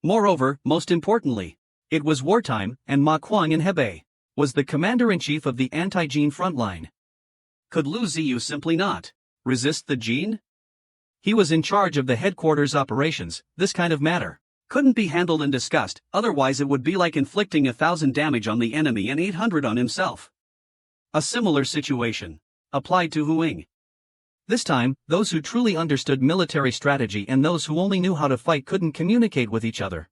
Moreover, most importantly, it was wartime, and Ma Quan in Hebei was the commander-in-chief of the anti-Jin frontline. Could Lu Ziyu simply not resist the Jin? He was in charge of the headquarters operations. This kind of matter couldn't be handled and discussed, otherwise it would be like inflicting 1,000 damage on the enemy and 800 on himself. A similar situation applied to Huing. This time, those who truly understood military strategy and those who only knew how to fight couldn't communicate with each other.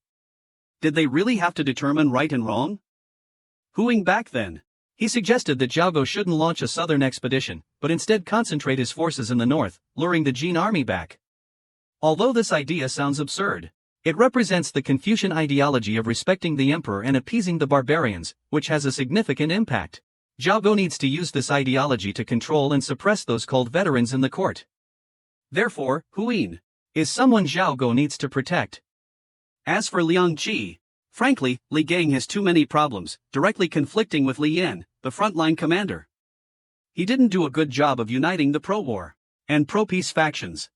Did they really have to determine right and wrong? Huing back then. He suggested that Zhao Go shouldn't launch a southern expedition, but instead concentrate his forces in the north, luring the Jin army back. Although this idea sounds absurd, it represents the Confucian ideology of respecting the emperor and appeasing the barbarians, which has a significant impact. Zhao Go needs to use this ideology to control and suppress those called veterans in the court. Therefore, Huin is someone Zhao Go needs to protect. As for Liang Qi, frankly, Li Gang has too many problems, directly conflicting with Li Yan, the frontline commander. He didn't do a good job of uniting the pro-war and pro-peace factions.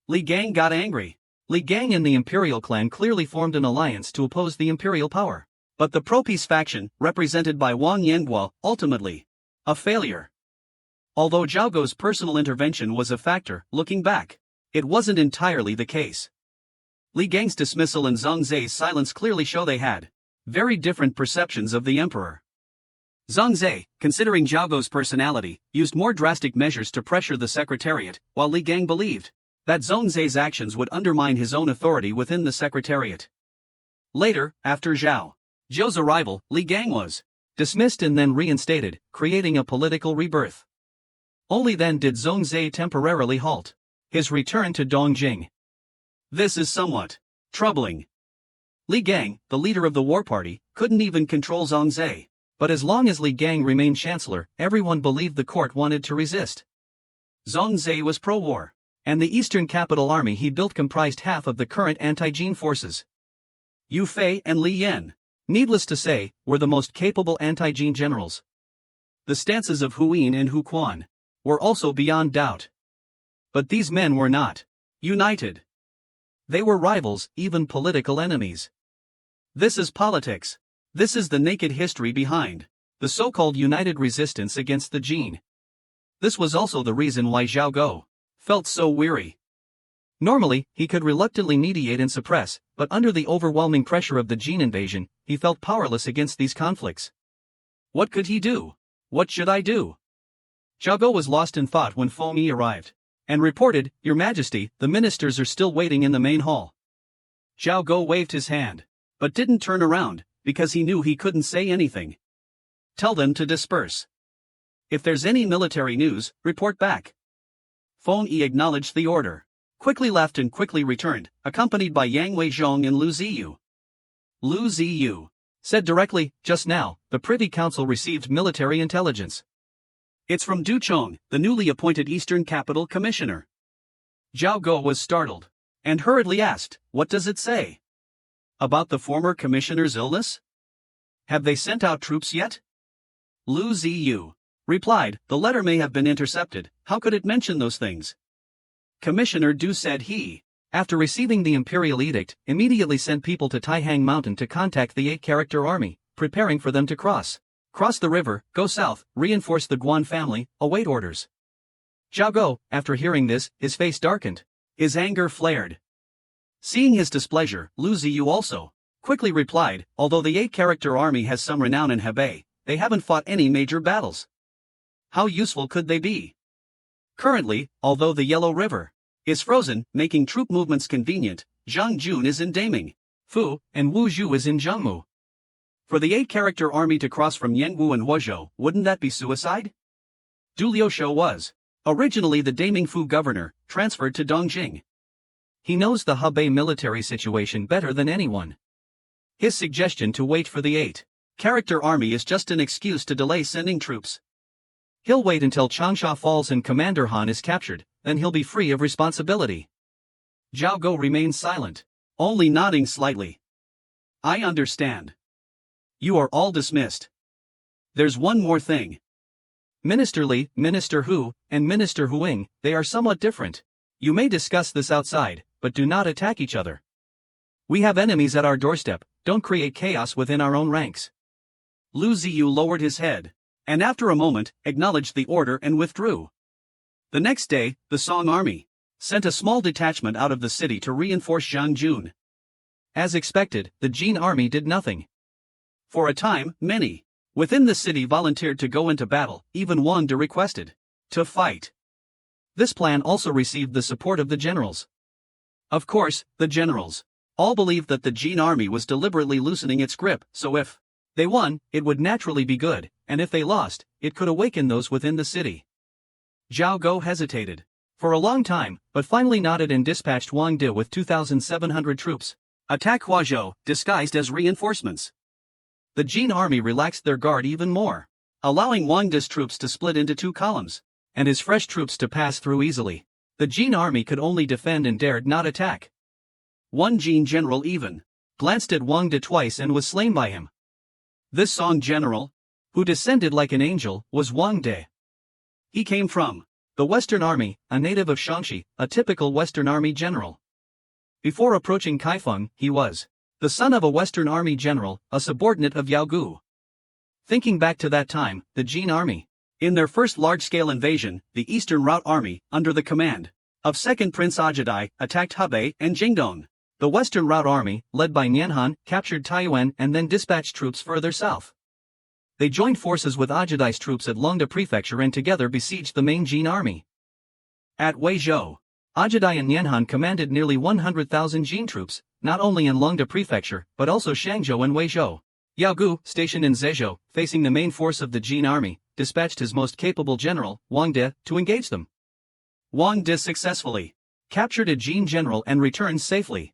Li Gang got angry. Li Gang and the imperial clan clearly formed an alliance to oppose the imperial power. But the pro-peace faction, represented by Wang Yanguo, ultimately a failure. Although Zhao Go's personal intervention was a factor, looking back, it wasn't entirely the case. Li Gang's dismissal and Zhang Zai's silence clearly show they had very different perceptions of the emperor. Zhang Zai, considering Zhao Go's personality, used more drastic measures to pressure the secretariat, while Li Gang believed that Zhang Zai's actions would undermine his own authority within the secretariat. Later, after Zhao Zhou's arrival, Li Gang was dismissed and then reinstated, creating a political rebirth. Only then did Zhang Zai temporarily halt His return to Dongjing. This is somewhat troubling. Li Gang, the leader of the war party, couldn't even control Zhongzhi. But as long as Li Gang remained chancellor, everyone believed the court wanted to resist. Zhongzhi was pro-war, and the eastern capital army he built comprised half of the current anti-Jin forces. Yu Fei and Li Yan, needless to say, were the most capable anti-Jin generals. The stances of Huyin and Hu Quan were also beyond doubt. But these men were not united. They were rivals, even political enemies. This is politics. This is the naked history behind the so-called united resistance against the Jin. This was also the reason why Zhao Guo felt so weary. Normally, he could reluctantly mediate and suppress, but under the overwhelming pressure of the Jin invasion, he felt powerless against these conflicts. What could he do? What should I do? Zhao Guo was lost in thought when Feng Yi arrived and reported, "Your Majesty, the ministers are still waiting in the main hall." Zhao Guo waved his hand, but didn't turn around, because he knew he couldn't say anything. "Tell them to disperse. If there's any military news, report back." Feng Yi acknowledged the order, quickly left and quickly returned, accompanied by Yang Weizhong and Lu Ziyu. Lu Ziyu said directly, "Just now, the Privy Council received military intelligence. It's from Du Chong, the newly appointed Eastern Capital Commissioner." Zhao Guo was startled, and hurriedly asked, "What does it say? About the former commissioner's illness? Have they sent out troops yet?" Lu Ziyu replied, "The letter may have been intercepted, how could it mention those things?" Commissioner Du said he, after receiving the imperial edict, immediately sent people to Taihang Mountain to contact the 8-character army, preparing for them to cross the river, go south, reinforce the Guan family, await orders. Zhao Guo, after hearing this, his face darkened. His anger flared. Seeing his displeasure, Lu Ziyu also quickly replied, "Although the 8-character army has some renown in Hebei, they haven't fought any major battles. How useful could they be? Currently, although the Yellow River is frozen, making troop movements convenient, Zhang Jun is in Daming, Fu, and Wu Zhu is in Zhengmu. For the 8-character army to cross from Yangwu and Huozhou, wouldn't that be suicide?" Du Liushou was originally the Daming Fu governor, transferred to Dongjing. He knows the Hebei military situation better than anyone. His suggestion to wait for the 8-character army is just an excuse to delay sending troops. He'll wait until Changsha falls and Commander Han is captured, then he'll be free of responsibility. Zhao Guo remained silent, only nodding slightly. "I understand. You are all dismissed. There's one more thing. Minister Li, Minister Hu, and Minister Huing, they are somewhat different. You may discuss this outside, but do not attack each other. We have enemies at our doorstep, don't create chaos within our own ranks." Lu Ziyu lowered his head, and after a moment, acknowledged the order and withdrew. The next day, the Song army sent a small detachment out of the city to reinforce Zhangjun. As expected, the Jin army did nothing. For a time, many within the city volunteered to go into battle, even Wang De requested to fight. This plan also received the support of the generals. Of course, the generals all believed that the Jin army was deliberately loosening its grip, so if they won, it would naturally be good, and if they lost, it could awaken those within the city. Zhao Guo hesitated for a long time, but finally nodded and dispatched Wang De with 2,700 troops. Attack Huozhou, disguised as reinforcements. The Jin army relaxed their guard even more, allowing Wang De's troops to split into 2 columns, and his fresh troops to pass through easily. The Jin army could only defend and dared not attack. One Jin general even glanced at Wang De twice and was slain by him. This Song general, who descended like an angel, was Wang De. He came from the Western Army, a native of Shaanxi, a typical Western Army general. Before approaching Kaifeng, he was the son of a Western Army general, a subordinate of Yao Gu. Thinking back to that time, the Jin army, in their first large-scale invasion, the Eastern Route Army, under the command of Second Prince Ajidai, attacked Hebei and Jingdong. The Western Route Army, led by Nianhan, captured Taiyuan and then dispatched troops further south. They joined forces with Ajidai's troops at Longda Prefecture and together besieged the main Jin army. At Weizhou, Ajidai and Nianhan commanded nearly 100,000 Jin troops, not only in Longda Prefecture, but also Shangzhou and Weizhou. Yao Gu, stationed in Zhejiu, facing the main force of the Jin army, dispatched his most capable general, Wang De, to engage them. Wang De successfully captured a Jin general and returned safely.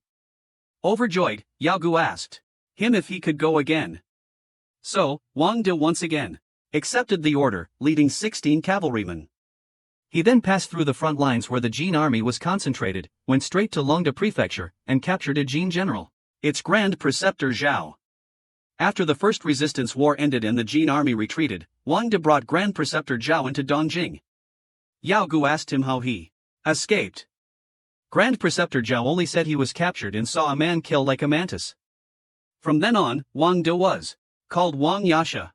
Overjoyed, Yao Gu asked him if he could go again. So, Wang De once again accepted the order, leading 16 cavalrymen. He then passed through the front lines where the Jin army was concentrated, went straight to Longda Prefecture, and captured a Jin general, its Grand Preceptor Zhao. After the first resistance war ended and the Jin army retreated, Wang De brought Grand Preceptor Zhao into Dongjing. Yao Gu asked him how he escaped. Grand Preceptor Zhao only said he was captured and saw a man kill like a mantis. From then on, Wang De was called Wang Yasha.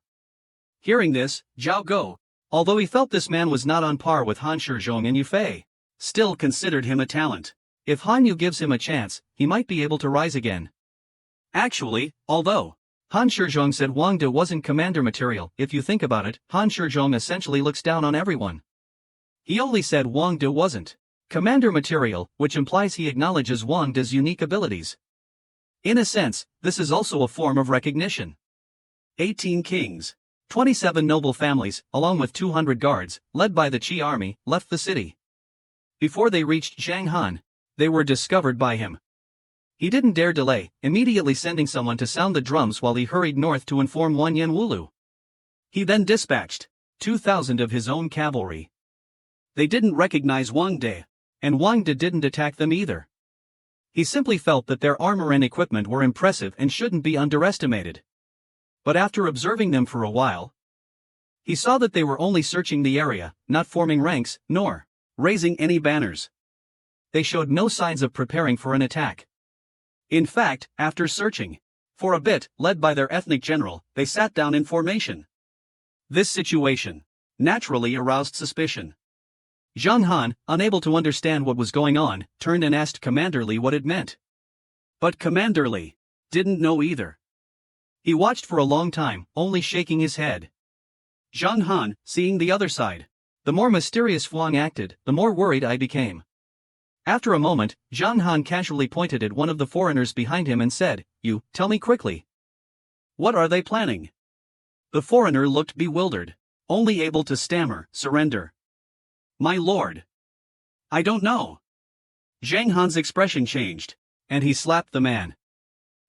Hearing this, Zhao Go, although he felt this man was not on par with Han Shizhong and Yufei, still considered him a talent. If Han Yu gives him a chance, he might be able to rise again. Actually, although Han Shizhong said Wang De wasn't commander material, if you think about it, Han Shizhong essentially looks down on everyone. He only said Wang De wasn't commander material, which implies he acknowledges Wang De's unique abilities. In a sense, this is also a form of recognition. 18 kings, 27 noble families, along with 200 guards, led by the Qi army, left the city. Before they reached Zhanghan, they were discovered by him. He didn't dare delay, immediately sending someone to sound the drums while he hurried north to inform Wanyan Wulu. He then dispatched 2,000 of his own cavalry. They didn't recognize Wang De, and Wang De didn't attack them either. He simply felt that their armor and equipment were impressive and shouldn't be underestimated. But after observing them for a while, he saw that they were only searching the area, not forming ranks, nor raising any banners. They showed no signs of preparing for an attack. In fact, after searching for a bit, led by their ethnic general, they sat down in formation. This situation naturally aroused suspicion. Zhang Han, unable to understand what was going on, turned and asked Commander Li what it meant. But Commander Li didn't know either. He watched for a long time, only shaking his head. Zhang Han, seeing the other side, the more mysterious Huang acted, the more worried I became. After a moment, Zhang Han casually pointed at one of the foreigners behind him and said, "You, tell me quickly. What are they planning?" The foreigner looked bewildered, only able to stammer, "Surrender. My lord. I don't know." Zhang Han's expression changed, and he slapped the man.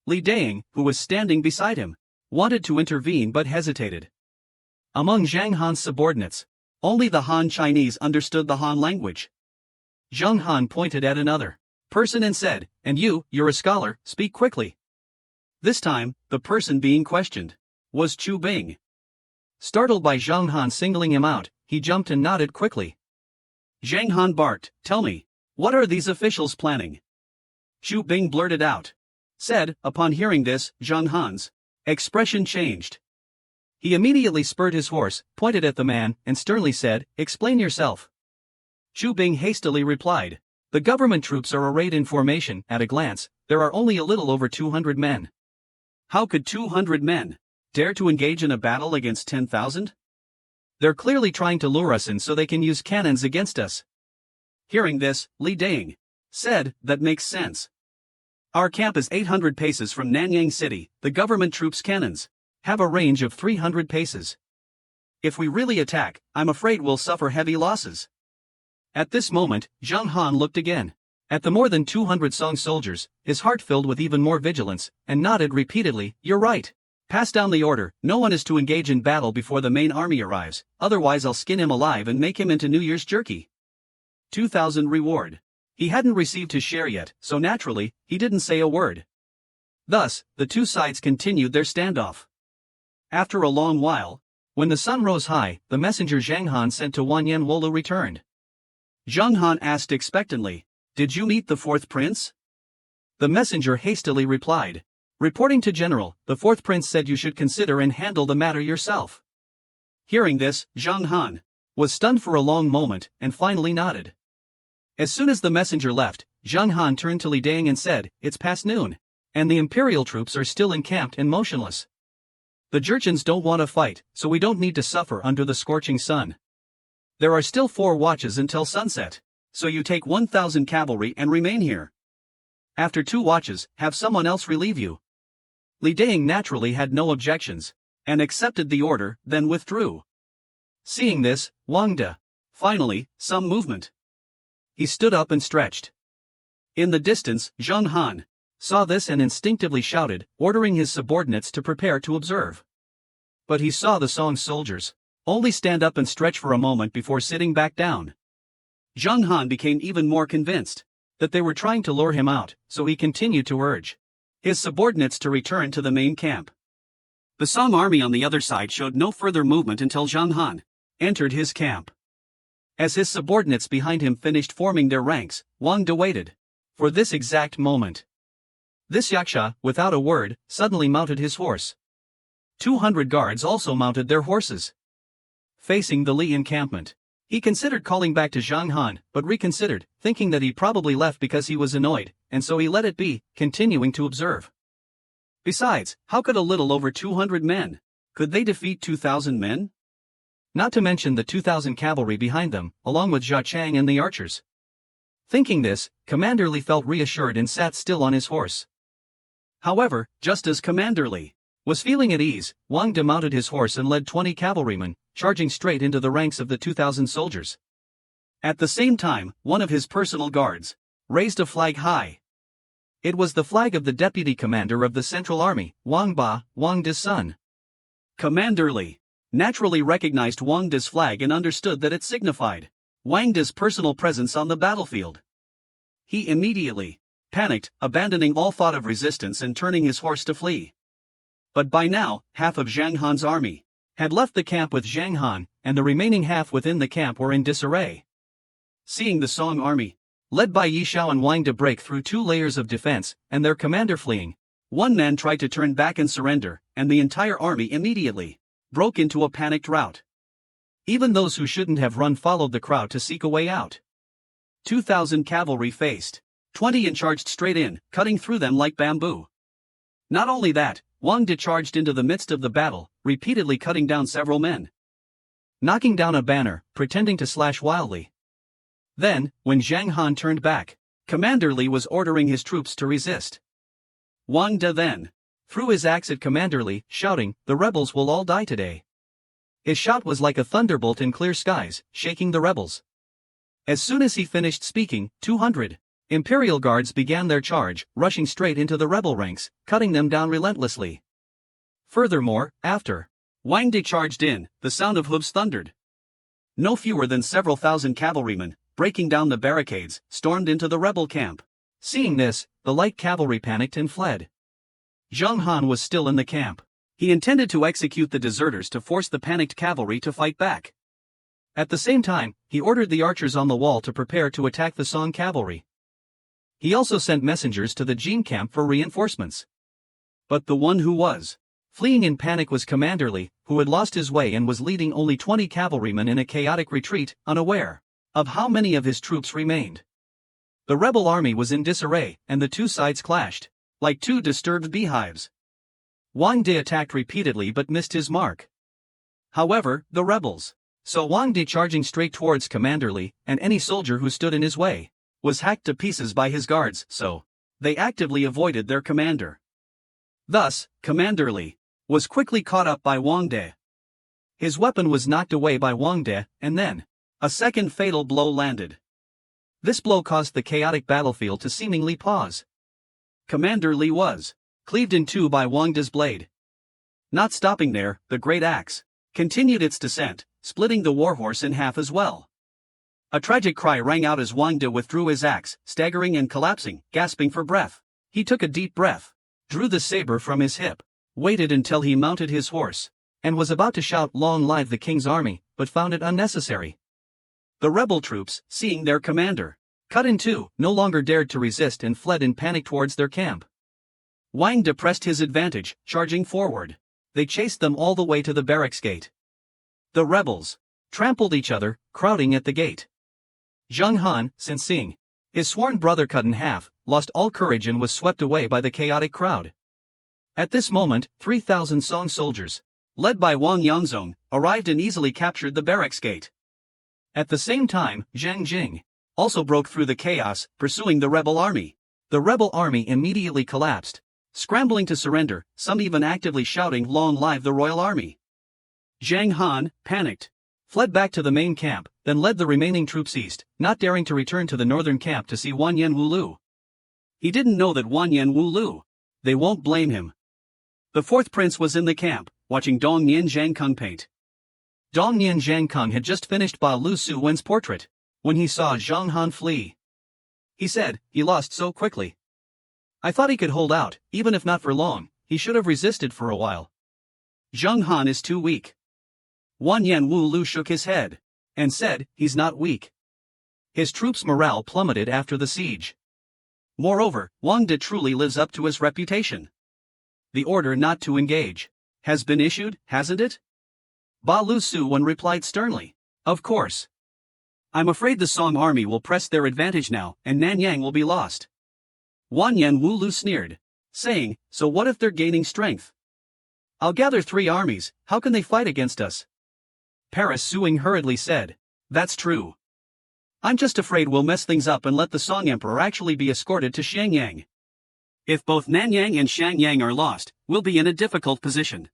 Li Daing, who was standing beside him, wanted to intervene but hesitated. Among Zhang Han's subordinates, only the Han Chinese understood the Han language. Zhang Han pointed at another person and said, "And you're a scholar, speak quickly." This time, the person being questioned was Chu Bing. Startled by Zhang Han singling him out, he jumped and nodded quickly. Zhang Han barked, "Tell me, what are these officials planning?" Chu Bing blurted out. Said, upon hearing this, Zhang Han's expression changed. He immediately spurred his horse, pointed at the man, and sternly said, "Explain yourself." Chu Bing hastily replied, "The government troops are arrayed in formation. At a glance, there are only a little over 200 men. How could 200 men dare to engage in a battle against 10,000? They're clearly trying to lure us in so they can use cannons against us." Hearing this, Li Daing said, "That makes sense. Our camp is 800 paces from Nanyang City. The government troops' cannons have a range of 300 paces. If we really attack, I'm afraid we'll suffer heavy losses." At this moment, Zhang Han looked again at the more than 200 Song soldiers, his heart filled with even more vigilance, and nodded repeatedly, "You're right. Pass down the order. No one is to engage in battle before the main army arrives, otherwise I'll skin him alive and make him into New Year's jerky." 2,000 reward. He hadn't received his share yet, so naturally, he didn't say a word. Thus, the two sides continued their standoff. After a long while, when the sun rose high, the messenger Zhang Han sent to Wanyan Wolu returned. Zhang Han asked expectantly, "Did you meet the fourth prince?" The messenger hastily replied, "Reporting to General, the fourth prince said you should consider and handle the matter yourself." Hearing this, Zhang Han was stunned for a long moment, and finally nodded. As soon as the messenger left, Zhang Han turned to Li Daing and said, "It's past noon, and the imperial troops are still encamped and motionless. The Jurchens don't want to fight, so we don't need to suffer under the scorching sun. There are still 4 watches until sunset, so you take 1,000 cavalry and remain here. After 2 watches, have someone else relieve you." Li Daing naturally had no objections, and accepted the order, then withdrew. Seeing this, Wang De, finally, some movement. He stood up and stretched. In the distance, Zheng Han saw this and instinctively shouted, ordering his subordinates to prepare to observe. But he saw the Song soldiers only stand up and stretch for a moment before sitting back down. Zheng Han became even more convinced that they were trying to lure him out, so he continued to urge his subordinates to return to the main camp. The Song army on the other side showed no further movement until Zheng Han entered his camp. As his subordinates behind him finished forming their ranks, Wang De waited for this exact moment. This yaksha, without a word, suddenly mounted his horse. 200 guards also mounted their horses. Facing the Li encampment, he considered calling back to Zheng Han, but reconsidered, thinking that he probably left because he was annoyed, and so he let it be, continuing to observe. Besides, how could a little over 200 men? Could they defeat 2,000 men? Not to mention the 2,000 cavalry behind them, along with Jia Chang and the archers. Thinking this, Commander Li felt reassured and sat still on his horse. However, just as Commander Li was feeling at ease, Wang De mounted his horse and led 20 cavalrymen, charging straight into the ranks of the 2,000 soldiers. At the same time, one of his personal guards raised a flag high. It was the flag of the deputy commander of the Central Army, Wang Ba, Wang De's son. Commander Li naturally recognized Wang De's flag and understood that it signified Wang De's personal presence on the battlefield. He immediately panicked, abandoning all thought of resistance and turning his horse to flee. But by now, half of Zheng Han's army had left the camp with Zheng Han, and the remaining half within the camp were in disarray. Seeing the Song army, led by Yi Shao and Wang De, break through 2 layers of defense, and their commander fleeing, one man tried to turn back and surrender, and the entire army immediately broke into a panicked rout. Even those who shouldn't have run followed the crowd to seek a way out. 2,000 cavalry faced 20 and charged straight in, cutting through them like bamboo. Not only that, Wang De charged into the midst of the battle, repeatedly cutting down several men, knocking down a banner, pretending to slash wildly. Then, when Zheng Han turned back, Commander Li was ordering his troops to resist. Wang De then threw his axe at Commander Li, shouting, "The rebels will all die today." His shout was like a thunderbolt in clear skies, shaking the rebels. As soon as he finished speaking, 200 Imperial Guards began their charge, rushing straight into the rebel ranks, cutting them down relentlessly. Furthermore, after Wang De charged in, the sound of hooves thundered. No fewer than several thousand cavalrymen, breaking down the barricades, stormed into the rebel camp. Seeing this, the light cavalry panicked and fled. Zheng Han was still in the camp. He intended to execute the deserters to force the panicked cavalry to fight back. At the same time, he ordered the archers on the wall to prepare to attack the Song cavalry. He also sent messengers to the Jin camp for reinforcements. But the one who was fleeing in panic was Commander Li, who had lost his way and was leading only 20 cavalrymen in a chaotic retreat, unaware of how many of his troops remained. The rebel army was in disarray, and the two sides clashed like 2 disturbed beehives. Wang De attacked repeatedly but missed his mark. However, the rebels saw Wang De charging straight towards Commander Li, and any soldier who stood in his way was hacked to pieces by his guards, so they actively avoided their commander. Thus, Commander Li was quickly caught up by Wang De. His weapon was knocked away by Wang De, and then a second fatal blow landed. This blow caused the chaotic battlefield to seemingly pause. Commander Li was cleaved in 2 by Wang De's blade. Not stopping there, the great axe continued its descent, splitting the warhorse in half as well. A tragic cry rang out as Wang De withdrew his axe, staggering and collapsing, gasping for breath. He took a deep breath, drew the saber from his hip, waited until he mounted his horse, and was about to shout "Long live the King's army," but found it unnecessary. The rebel troops, seeing their commander cut in 2, no longer dared to resist and fled in panic towards their camp. Wang De pressed his advantage, charging forward. They chased them all the way to the barracks gate. The rebels trampled each other, crowding at the gate. Zheng Han, since seeing his sworn brother cut in half, lost all courage and was swept away by the chaotic crowd. At this moment, 3,000 Song soldiers, led by Wang Yangzong, arrived and easily captured the barracks gate. At the same time, Zheng Jing also broke through the chaos, pursuing the rebel army. The rebel army immediately collapsed, scrambling to surrender, some even actively shouting "Long live the royal army." Zheng Han, panicked, fled back to the main camp, then led the remaining troops east, not daring to return to the northern camp to see Wanyan Wulu. He didn't know that Wanyan Wu Lu. They won't blame him. The fourth prince was in the camp, watching Dong Nian Zhangkung paint. Dong Nian Zhangkung had just finished Ba Lu Su Wen's portrait, when he saw Zhang Han flee. He said, he lost so quickly. I thought he could hold out, even if not for long, he should have resisted for a while. Zhang Han is too weak. Wanyan Wu Lu shook his head, and said, he's not weak. His troops' morale plummeted after the siege. Moreover, Wang De truly lives up to his reputation. The order not to engage has been issued, hasn't it? Ba Lu Su Wen replied sternly, of course. I'm afraid the Song army will press their advantage now, and Nanyang will be lost. Wanyan Wu Lu sneered, saying, so what if they're gaining strength? I'll gather 3 armies, how can they fight against us? Paris Suing hurriedly said, that's true. I'm just afraid we'll mess things up and let the Song Emperor actually be escorted to Shenyang. If both Nanyang and Shenyang are lost, we'll be in a difficult position.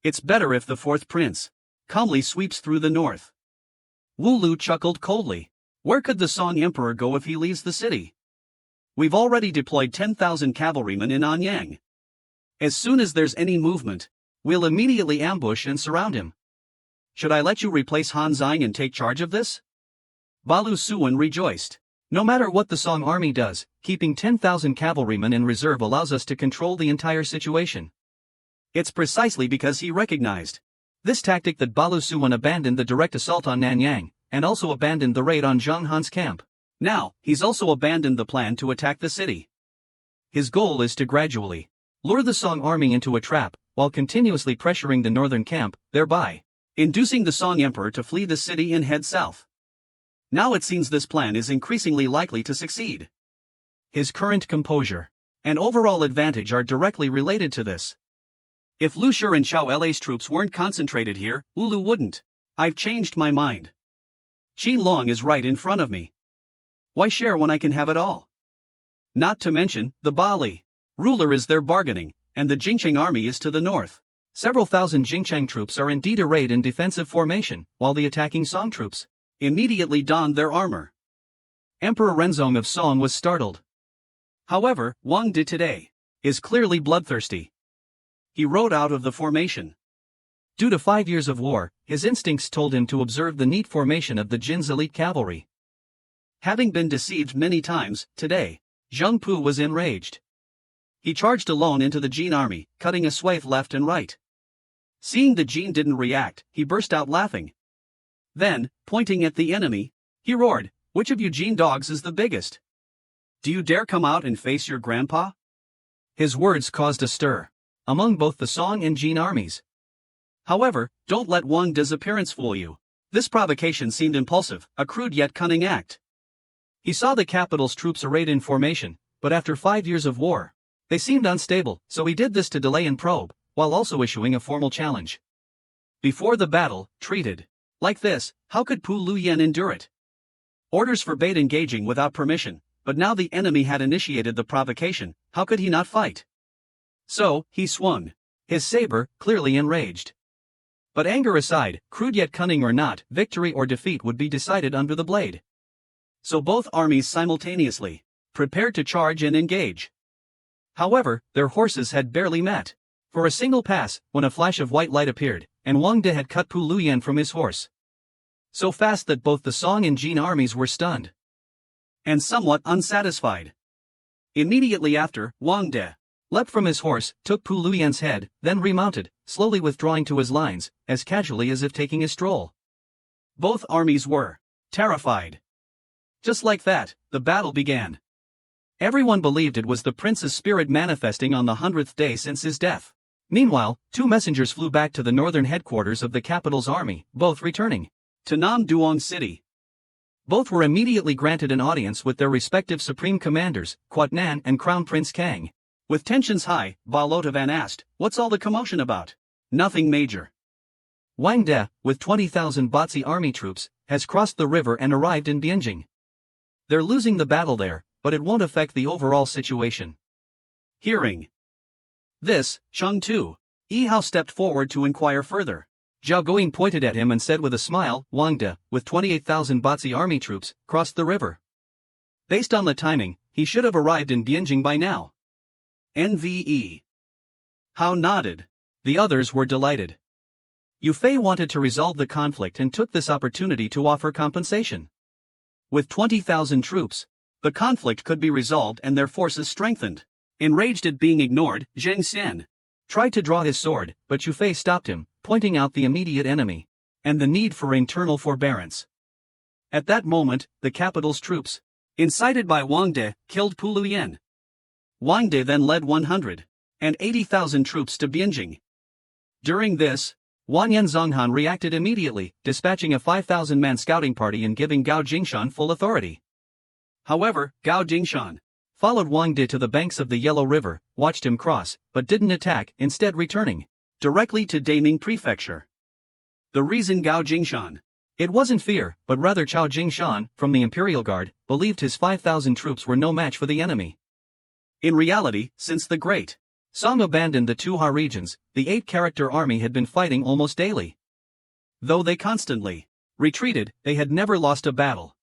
It's better if the fourth prince calmly sweeps through the north. Wu Lu chuckled coldly. Where could the Song Emperor go if he leaves the city? We've already deployed 10,000 cavalrymen in Anyang. As soon as there's any movement, we'll immediately ambush and surround him. Should I let you replace Han Zhang and take charge of this? Ba Lu Su Wen rejoiced. No matter what the Song army does, keeping 10,000 cavalrymen in reserve allows us to control the entire situation. It's precisely because he recognized this tactic that Ba Lu Su Wen abandoned the direct assault on Nanyang, and also abandoned the raid on Zhang Han's camp. Now, he's also abandoned the plan to attack the city. His goal is to gradually lure the Song army into a trap, while continuously pressuring the northern camp, thereby inducing the Song emperor to flee the city and head south. Now it seems this plan is increasingly likely to succeed. His current composure and overall advantage are directly related to this. If Lu Shi and Xiao La's troops weren't concentrated here, Wu wouldn't. I've changed my mind. Qin Long is right in front of me. Why share when I can have it all? Not to mention, the Bali ruler is there bargaining, and the Jingcheng army is to the north. Several thousand Jingcheng troops are indeed arrayed in defensive formation, while the attacking Song troops immediately donned their armor. Emperor Renzong of Song was startled. However, Wang De today is clearly bloodthirsty. He rode out of the formation. Due to 5 years of war, his instincts told him to observe the neat formation of the Jin's elite cavalry. Having been deceived many times, today, Zheng Pu was enraged. He charged alone into the Jin army, cutting a swathe left and right. Seeing the Jin didn't react, he burst out laughing. Then, pointing at the enemy, he roared, which of you Jin dogs is the biggest? Do you dare come out and face your grandpa? His words caused a stir among both the Song and Jin armies. However, don't let Wang De's appearance fool you. This provocation seemed impulsive, a crude yet cunning act. He saw the capital's troops arrayed in formation, but after 5 years of war, they seemed unstable, so he did this to delay and probe, while also issuing a formal challenge. Before the battle, treated like this, how could Pu Luyen endure it? Orders forbade engaging without permission, but now the enemy had initiated the provocation, how could he not fight? So, he swung his saber, clearly enraged. But anger aside, crude yet cunning or not, victory or defeat would be decided under the blade. So both armies simultaneously prepared to charge and engage. However, their horses had barely met for a single pass when a flash of white light appeared, and Wang De had cut Pu Luyen from his horse. So fast that both the Song and Jin armies were stunned and somewhat unsatisfied. Immediately after, Wang De leapt from his horse, took Pu Luyen's head, then remounted, slowly withdrawing to his lines, as casually as if taking a stroll. Both armies were terrified. Just like that, the battle began. Everyone believed it was the prince's spirit manifesting on the 100th day since his death. Meanwhile, 2 messengers flew back to the northern headquarters of the capital's army, both returning to Nam Duong City. Both were immediately granted an audience with their respective supreme commanders, Quat Nan and Crown Prince Kang. With tensions high, Ba Lotavan asked, what's all the commotion about? Nothing major. Wang De, with 20,000 Batzi army troops, has crossed the river and arrived in Bianjing. They're losing the battle there, but it won't affect the overall situation. Hearing this, Cheng Tu Yihao stepped forward to inquire further. Zhao Guiying pointed at him and said with a smile, Wang De, with 28,000 Batzi army troops, crossed the river. Based on the timing, he should have arrived in Bianjing by now. NVE. Hao nodded. The others were delighted. Yufei wanted to resolve the conflict and took this opportunity to offer compensation. With 20,000 troops, the conflict could be resolved and their forces strengthened. Enraged at being ignored, Zheng Xian tried to draw his sword, but Yufei stopped him, pointing out the immediate enemy and the need for internal forbearance. At that moment, the capital's troops, incited by Wang De, killed Pu Luyan. Wang De then led 180,000 troops to Bianjing. During this, Wanyan Zonghan reacted immediately, dispatching a 5,000-man scouting party and giving Gao Jingshan full authority. However, Gao Jingshan followed Wang De to the banks of the Yellow River, watched him cross, but didn't attack, instead returning directly to Daming Prefecture. The reason Gao Jingshan, it wasn't fear, but rather Chao Jingshan, from the Imperial Guard, believed his 5,000 troops were no match for the enemy. In reality, since the Great Song abandoned the Tuha regions, the 8-character army had been fighting almost daily. Though they constantly retreated, they had never lost a battle.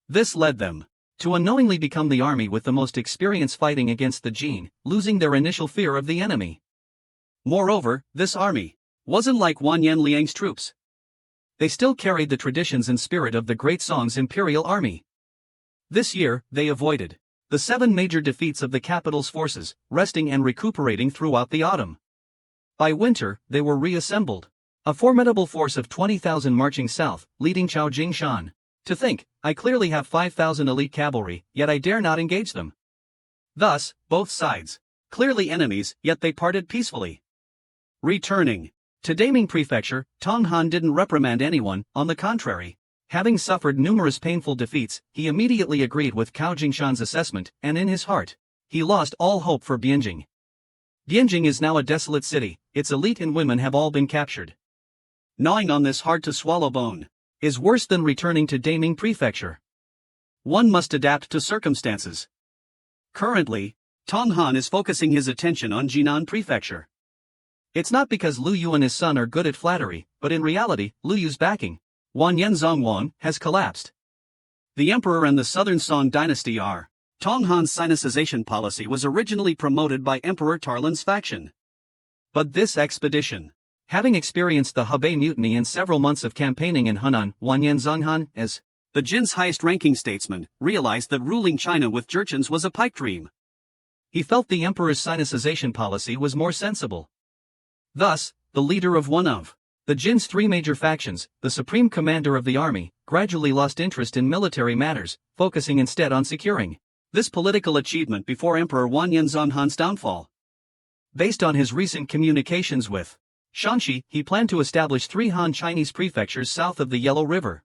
This led them to unknowingly become the army with the most experience fighting against the Jin, losing their initial fear of the enemy. Moreover, this army wasn't like Wanyan Liang's troops. They still carried the traditions and spirit of the Great Song's imperial army. This year, they avoided the 7 major defeats of the capital's forces, resting and recuperating throughout the autumn. By winter, they were reassembled, a formidable force of 20,000 marching south, leading Chao Jingshan. To think, I clearly have 5,000 elite cavalry, yet I dare not engage them. Thus, both sides, clearly enemies, yet they parted peacefully. Returning to Daming Prefecture, Tong Han didn't reprimand anyone, on the contrary. Having suffered numerous painful defeats, he immediately agreed with Gao Jingshan's assessment, and in his heart, he lost all hope for Bianjing. Bianjing is now a desolate city, its elite and women have all been captured. Gnawing on this hard-to-swallow bone is worse than returning to Daming Prefecture. One must adapt to circumstances. Currently, Tong Han is focusing his attention on Jinan Prefecture. It's not because Lu Yu and his son are good at flattery, but in reality, Lu Yu's backing, Wanyan Zongwang, has collapsed. The emperor and the southern Song dynasty are. Tong Han's sinicization policy was originally promoted by Emperor Tarlan's faction. But this expedition, having experienced the Hebei mutiny and several months of campaigning in Hunan, Wanyan Zonghan, as the Jin's highest-ranking statesman, realized that ruling China with Jurchens was a pipe dream. He felt the emperor's sinicization policy was more sensible. Thus, the leader of one of the Jin's 3 major factions, the supreme commander of the army, gradually lost interest in military matters, focusing instead on securing this political achievement before Emperor Wanyan Zonghan's downfall. Based on his recent communications with Shanxi, he planned to establish 3 Han Chinese prefectures south of the Yellow River.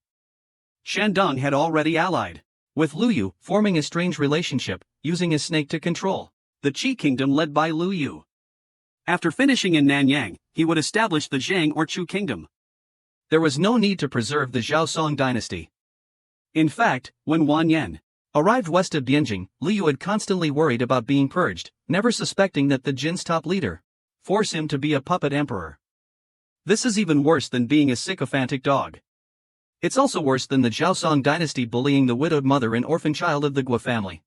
Shandong had already allied with Lu Yu, forming a strange relationship, using his snake to control the Qi kingdom led by Lu Yu. After finishing in Nanyang, he would establish the Zhang or Chu kingdom. There was no need to preserve the Zhao Song dynasty. In fact, when Wanyan arrived west of Bianjing, Lu Yu had constantly worried about being purged, never suspecting that the Jin's top leader forced him to be a puppet emperor. This is even worse than being a sycophantic dog. It's also worse than the Zhao Song dynasty bullying the widowed mother and orphan child of the Gua family.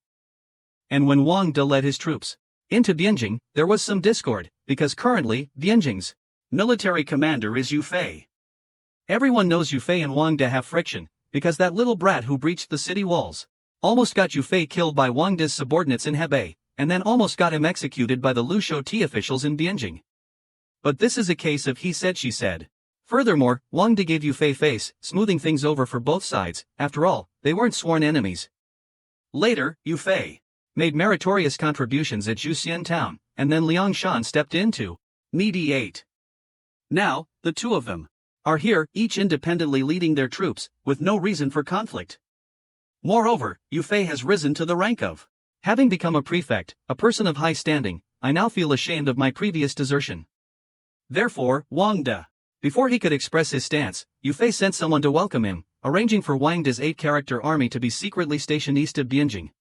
And when Wang De led his troops into Bianjing, there was some discord, because currently, Bianjing's military commander is Yufei. Everyone knows Yufei and Wang De have friction, because that little brat who breached the city walls almost got Yufei killed by Wang De's subordinates in Hebei, and then almost got him executed by the Lu Shou-Ti officials in Bianjing. But this is a case of he said she said. Furthermore, Wang De gave Yufei face, smoothing things over for both sides. After all, they weren't sworn enemies. Later, Yufei made meritorious contributions at Juxian town, and then Liang Shan stepped in to mediate. Now, the two of them are here, each independently leading their troops, with no reason for conflict. Moreover, Yufei has risen to the rank of having become a prefect, a person of high standing. I now feel ashamed of my previous desertion. Therefore, Wang De. Before he could express his stance, Yufei sent someone to welcome him, arranging for Wang De's 8-character army to be secretly stationed east of Bianjing.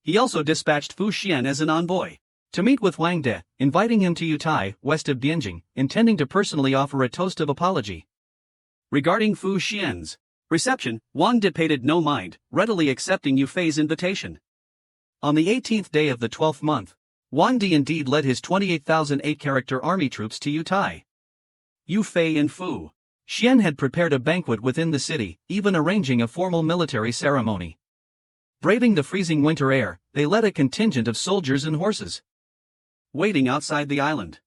He also dispatched Fu Xian as an envoy to meet with Wang De, inviting him to Yutai, west of Bianjing, intending to personally offer a toast of apology. Regarding Fu Xian's reception, Wang De paid no mind, readily accepting Yufei's invitation. On the 18th day of the 12th month, Wang Di indeed led his 28,008-character army troops to Hiaai. Yu Fei and Fu Xian had prepared a banquet within the city, even arranging a formal military ceremony. Braving the freezing winter air, they led a contingent of soldiers and horses, waiting outside the island.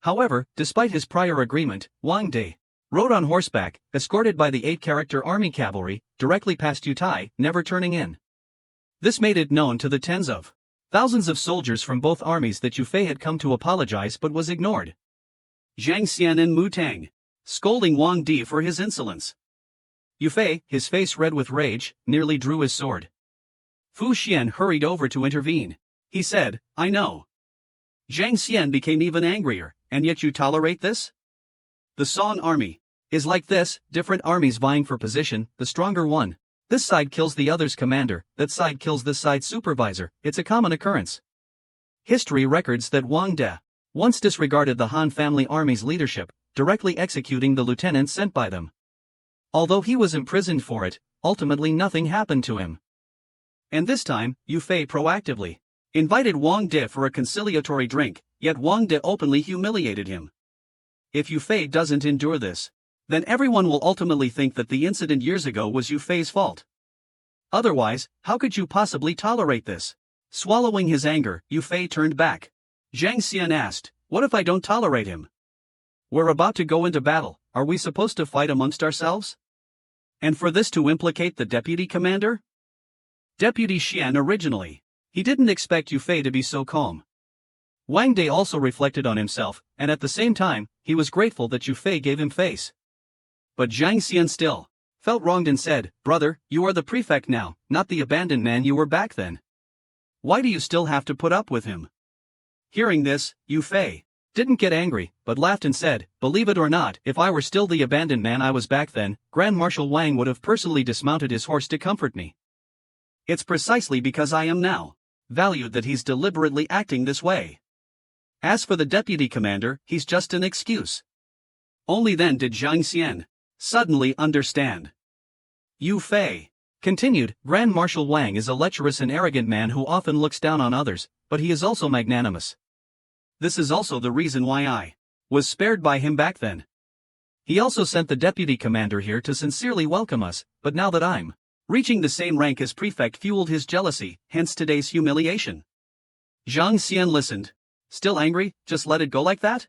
However, despite his prior agreement, Wang Di rode on horseback, escorted by the 8-character army cavalry, directly past Hiaai, never turning in. This made it known to the tens of thousands of soldiers from both armies that Yu Fei had come to apologize but was ignored. Zhang Xian and Mu Tang scolding Wang Di for his insolence. Yu Fei, his face red with rage, nearly drew his sword. Fu Xian hurried over to intervene. He said, "I know." Zhang Xian became even angrier, "And yet you tolerate this? The Song army is like this, different armies vying for position, the stronger one. This side kills the other's commander, that side kills this side's supervisor, it's a common occurrence." History records that Wang Di once disregarded the Han family army's leadership, directly executing the lieutenants sent by them. Although he was imprisoned for it, ultimately nothing happened to him. And this time, Yu Fei proactively invited Wang Di for a conciliatory drink, yet Wang Di openly humiliated him. If Yu Fei doesn't endure this, then everyone will ultimately think that the incident years ago was Yu Fei's fault. Otherwise, how could you possibly tolerate this? Swallowing his anger, Yu Fei turned back. Zhang Xian asked, "What if I don't tolerate him? We're about to go into battle, are we supposed to fight amongst ourselves? And for this to implicate the deputy commander?" Deputy Xian originally. He didn't expect Yu Fei to be so calm. Wang Di also reflected on himself, and at the same time, he was grateful that Yu Fei gave him face. But Zhang Xian still felt wronged and said, "Brother, you are the prefect now, not the abandoned man you were back then. Why do you still have to put up with him?" Hearing this, Yu Fei didn't get angry, but laughed and said, "Believe it or not, if I were still the abandoned man I was back then, Grand Marshal Wang would have personally dismounted his horse to comfort me. It's precisely because I am now valued that he's deliberately acting this way. As for the deputy commander, he's just an excuse." Only then did Zhang Xian suddenly understand. Yu Fei continued, "Grand Marshal Wang is a lecherous and arrogant man who often looks down on others, but he is also magnanimous. This is also the reason why I was spared by him back then. He also sent the deputy commander here to sincerely welcome us, but now that I'm reaching the same rank as prefect fueled his jealousy, hence today's humiliation." Zhang Xian listened. Still angry, just let it go like that?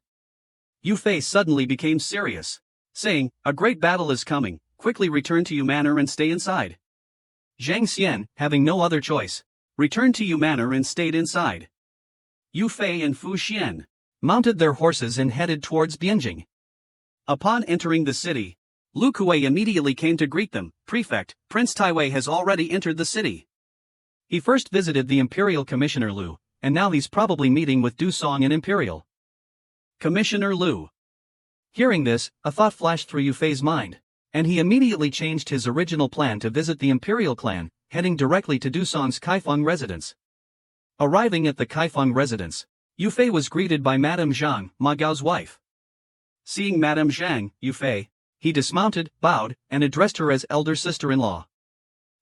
Yu Fei suddenly became serious, saying, "A great battle is coming, quickly return to Yu Manor and stay inside." Zhang Xian, having no other choice, returned to Yu Manor and stayed inside. Yu Fei and Fu Xian mounted their horses and headed towards Bianjing. Upon entering the city, Lu Kuei immediately came to greet them. "Prefect, Prince Taiwei has already entered the city. He first visited the Imperial Commissioner Lu, and now he's probably meeting with Du Song and Imperial Commissioner Lu." Hearing this, a thought flashed through Yu Fei's mind, and he immediately changed his original plan to visit the Imperial clan, heading directly to Du Song's Kaifeng residence. Arriving at the Kaifeng residence, Yu Fei was greeted by Madame Zhang, Ma Gao's wife. Seeing Madame Zhang, Yu Fei, he dismounted, bowed, and addressed her as elder sister-in-law.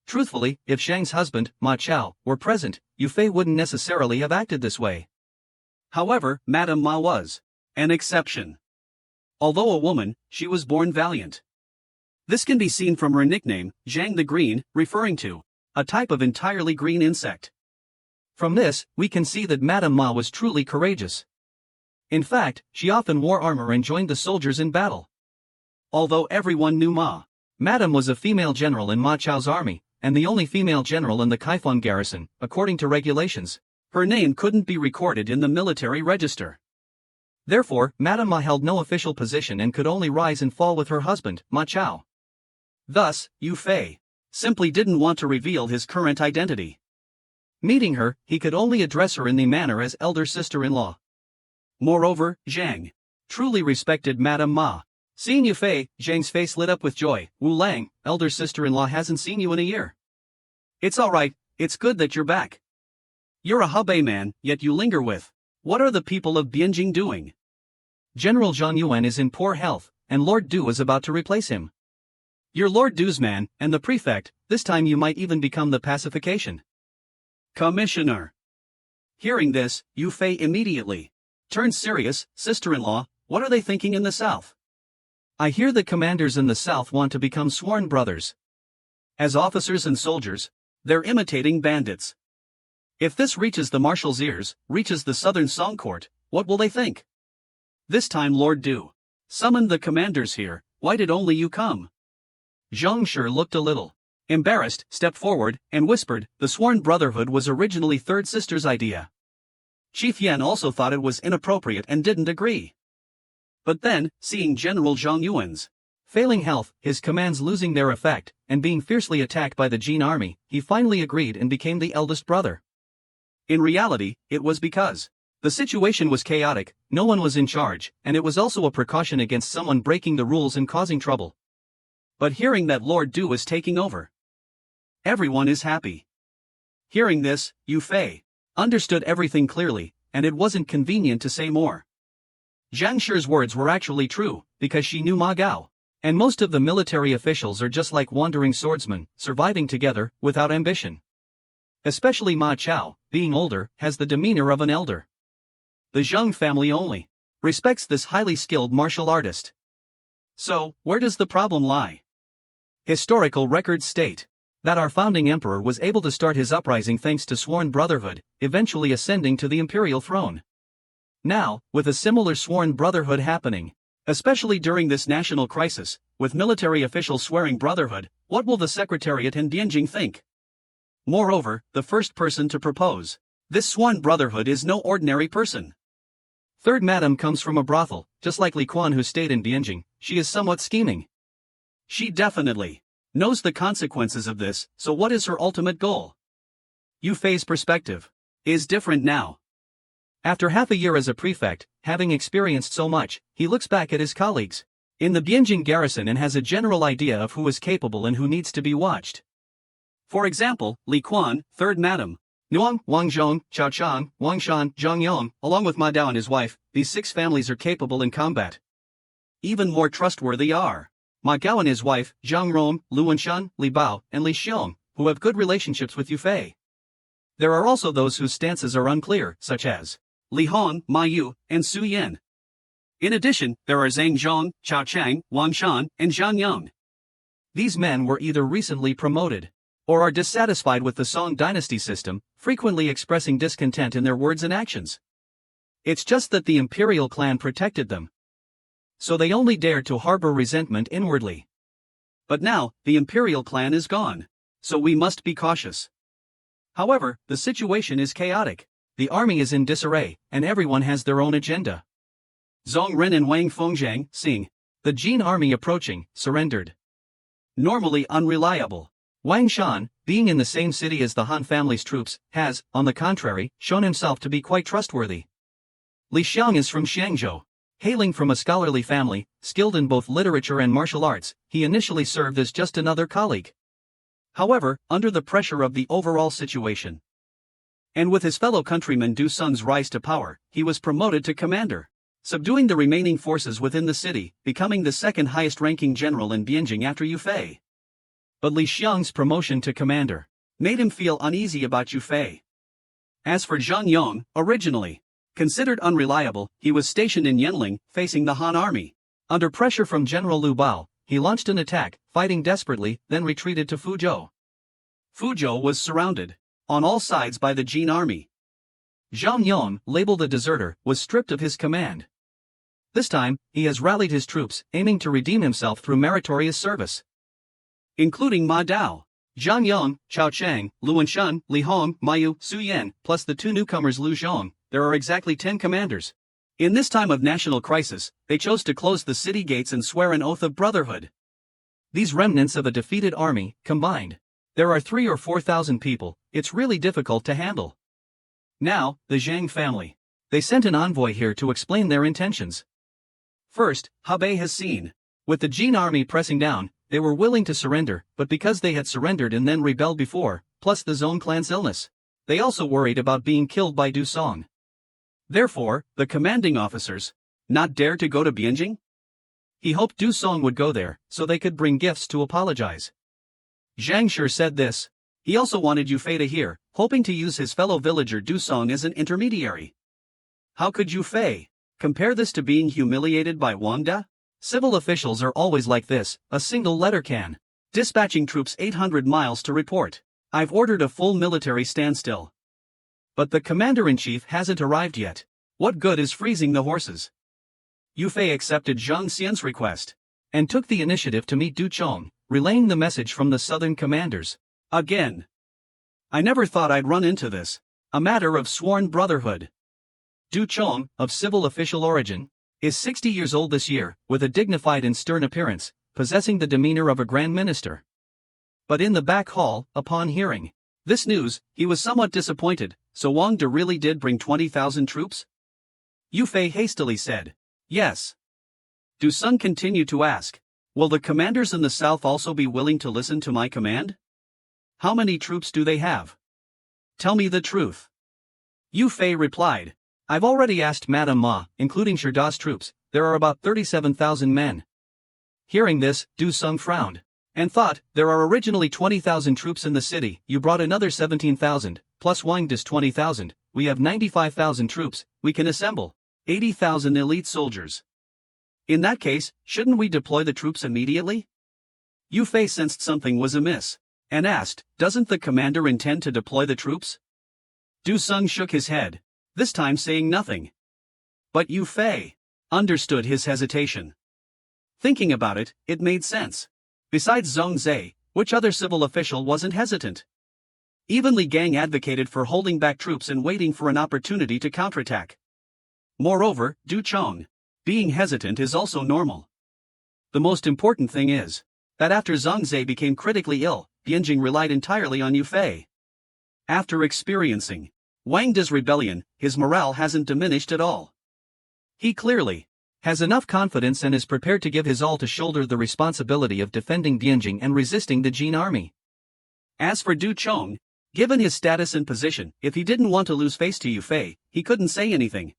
Truthfully, if Zhang's husband, Ma Chao, were present, Yu Fei wouldn't necessarily have acted this way. However, Madame Ma was an exception. Although a woman, she was born valiant. This can be seen from her nickname, Zhang the Green, referring to a type of entirely green insect. From this, we can see that Madame Ma was truly courageous. In fact, she often wore armor and joined the soldiers in battle. Although everyone knew Madame was a female general in Ma Chao's army, and the only female general in the Kaifeng garrison, according to regulations, her name couldn't be recorded in the military register. Therefore, Madame Ma held no official position and could only rise and fall with her husband, Ma Chao. Thus, Yu Fei simply didn't want to reveal his current identity. Meeting her, he could only address her in the manner as elder sister-in-law. Moreover, Zhang truly respected Madame Ma. Seeing Yu Fei, Zhang's face lit up with joy. "Wu Lang, elder sister-in-law hasn't seen you in a year. It's alright, it's good that you're back. You're a Hebei man, yet you linger with. What are the people of Bianjing doing? General Zhang Yuan is in poor health, and Lord Du is about to replace him. You're Lord Du's man, and the prefect, this time you might even become the pacification." Commissioner. Hearing this, Yu Fei immediately turned serious. Sister-in-law, what are they thinking in the south? I hear the commanders in the south want to become sworn brothers. As officers and soldiers, they're imitating bandits. If this reaches the marshal's ears, reaches the southern Song court, what will they think? This time Lord Du summoned the commanders here. Why did only you come? Zhang Shi looked a little embarrassed, stepped forward, and whispered, the sworn brotherhood was originally Third Sister's idea. Chief Yan also thought it was inappropriate and didn't agree. But then, seeing General Zhang Yuan's failing health, his commands losing their effect, and being fiercely attacked by the Jin army, he finally agreed and became the eldest brother. In reality, it was because the situation was chaotic, no one was in charge, and it was also a precaution against someone breaking the rules and causing trouble. But hearing that Lord Du was taking over, everyone is happy. Hearing this, Yu Fei understood everything clearly, and it wasn't convenient to say more. Zhang Shi's words were actually true, because she knew Ma Gao, and most of the military officials are just like wandering swordsmen, surviving together, without ambition. Especially Ma Chao, being older, has the demeanor of an elder. The Zhang family only respects this highly skilled martial artist. So, where does the problem lie? Historical records state that our founding emperor was able to start his uprising thanks to sworn brotherhood, eventually ascending to the imperial throne. Now, with a similar sworn brotherhood happening, especially during this national crisis, with military officials swearing brotherhood, what will the Secretariat and Bianjing think? Moreover, the first person to propose this sworn brotherhood is no ordinary person. Third Madam comes from a brothel, just like Li Quan who stayed in Bianjing. She is somewhat scheming. She definitely knows the consequences of this, so what is her ultimate goal? Yu Fei's perspective is different now. After half a year as a prefect, having experienced so much, he looks back at his colleagues in the Bianjing garrison and has a general idea of who is capable and who needs to be watched. For example, Li Quan, Third Madam, Nuang, Wang Zhong, Chao Chang, Wang Shan, Zhang Yong, along with Ma Dao and his wife, these 6 families are capable in combat. Even more trustworthy are Ma Gao and his wife, Zhang Rong, Lu Wenshan, Li Bao, and Li Xiong, who have good relationships with Yu Fei. There are also those whose stances are unclear, such as Li Hong, Ma Yu, and Su Yan. In addition, there are Zhang Zhong, Chao Chang, Wang Shan, and Zhang Yang. These men were either recently promoted or are dissatisfied with the Song dynasty system, frequently expressing discontent in their words and actions. It's just that the imperial clan protected them, so they only dared to harbor resentment inwardly. But now, the imperial clan is gone, so we must be cautious. However, the situation is chaotic. The army is in disarray, and everyone has their own agenda. Zhong Ren and Wang Fengjiang, seeing the Jin army approaching, surrendered. Normally unreliable, Wang Shan, being in the same city as the Han family's troops, has, on the contrary, shown himself to be quite trustworthy. Li Xiang is from Xiangzhou. Hailing from a scholarly family, skilled in both literature and martial arts, he initially served as just another colleague. However, under the pressure of the overall situation, and with his fellow countryman Du Sun's rise to power, he was promoted to commander, subduing the remaining forces within the city, becoming the second highest-ranking general in Bianjing after Yu Fei. But Li Xiang's promotion to commander made him feel uneasy about Yu Fei. As for Zhang Yong, originally considered unreliable, he was stationed in Yanling, facing the Han army. Under pressure from General Lu Bao, he launched an attack, fighting desperately, then retreated to Fuzhou. Fuzhou was surrounded on all sides by the Jin army. Zhang Yong, labeled a deserter, was stripped of his command. This time, he has rallied his troops, aiming to redeem himself through meritorious service, including Ma Dao, Zhang Yong, Chao Chang, Lu Wenshan, Li Hong, Ma Yu, Su Yan, plus the 2 newcomers Lu Zhong. There are exactly 10 commanders. In this time of national crisis, they chose to close the city gates and swear an oath of brotherhood. These remnants of a defeated army, combined, there are 3,000 or 4,000 people. It's really difficult to handle. Now, the Zhang family. They sent an envoy here to explain their intentions. First, Hebei has seen. With the Jin army pressing down, they were willing to surrender, but because they had surrendered and then rebelled before, plus the Zhong clan's illness, they also worried about being killed by Du Song. Therefore, the commanding officers not dare to go to Bianjing? He hoped Du Song would go there, so they could bring gifts to apologize. Zhang Shi said this He also wanted Yufei to hear, hoping to use his fellow villager Du Song as an intermediary. How could Yufei compare this to being humiliated by Wang Da? Civil officials are always like this, a single letter can. Dispatching troops 800 miles to report. I've ordered a full military standstill. But the commander-in-chief hasn't arrived yet. What good is freezing the horses? Yufei accepted Zhang Xian's request and took the initiative to meet Du Chong, relaying the message from the southern commanders. Again. I never thought I'd run into this. A matter of sworn brotherhood. Du Chong, of civil official origin, is 60 years old this year, with a dignified and stern appearance, possessing the demeanor of a grand minister. But in the back hall, upon hearing this news, he was somewhat disappointed. So Wang De really did bring 20,000 troops? Yufei hastily said, yes. Du Sung continued to ask, will the commanders in the south also be willing to listen to my command? How many troops do they have? Tell me the truth. Yufei replied, I've already asked Madame Ma, including Shirda's troops, there are about 37,000 men. Hearing this, Du Sung frowned, and thought, there are originally 20,000 troops in the city, you brought another 17,000, plus Wang De's 20,000, we have 95,000 troops, we can assemble 80,000 elite soldiers. In that case, shouldn't we deploy the troops immediately? Yufei sensed something was amiss, and asked, doesn't the commander intend to deploy the troops? Du Sung shook his head, this time saying nothing. But Yufei understood his hesitation. Thinking about it, it made sense. Besides Zhong Zhe, which other civil official wasn't hesitant? Even Li Gang advocated for holding back troops and waiting for an opportunity to counterattack. Moreover, Du Chong being hesitant is also normal. The most important thing is that after Zhang Zhe became critically ill, Bianjing relied entirely on Yufei. After experiencing Wang De's rebellion, his morale hasn't diminished at all. He clearly has enough confidence and is prepared to give his all to shoulder the responsibility of defending Bianjing and resisting the Jin army. As for Du Chong, given his status and position, if he didn't want to lose face to Yufei, he couldn't say anything.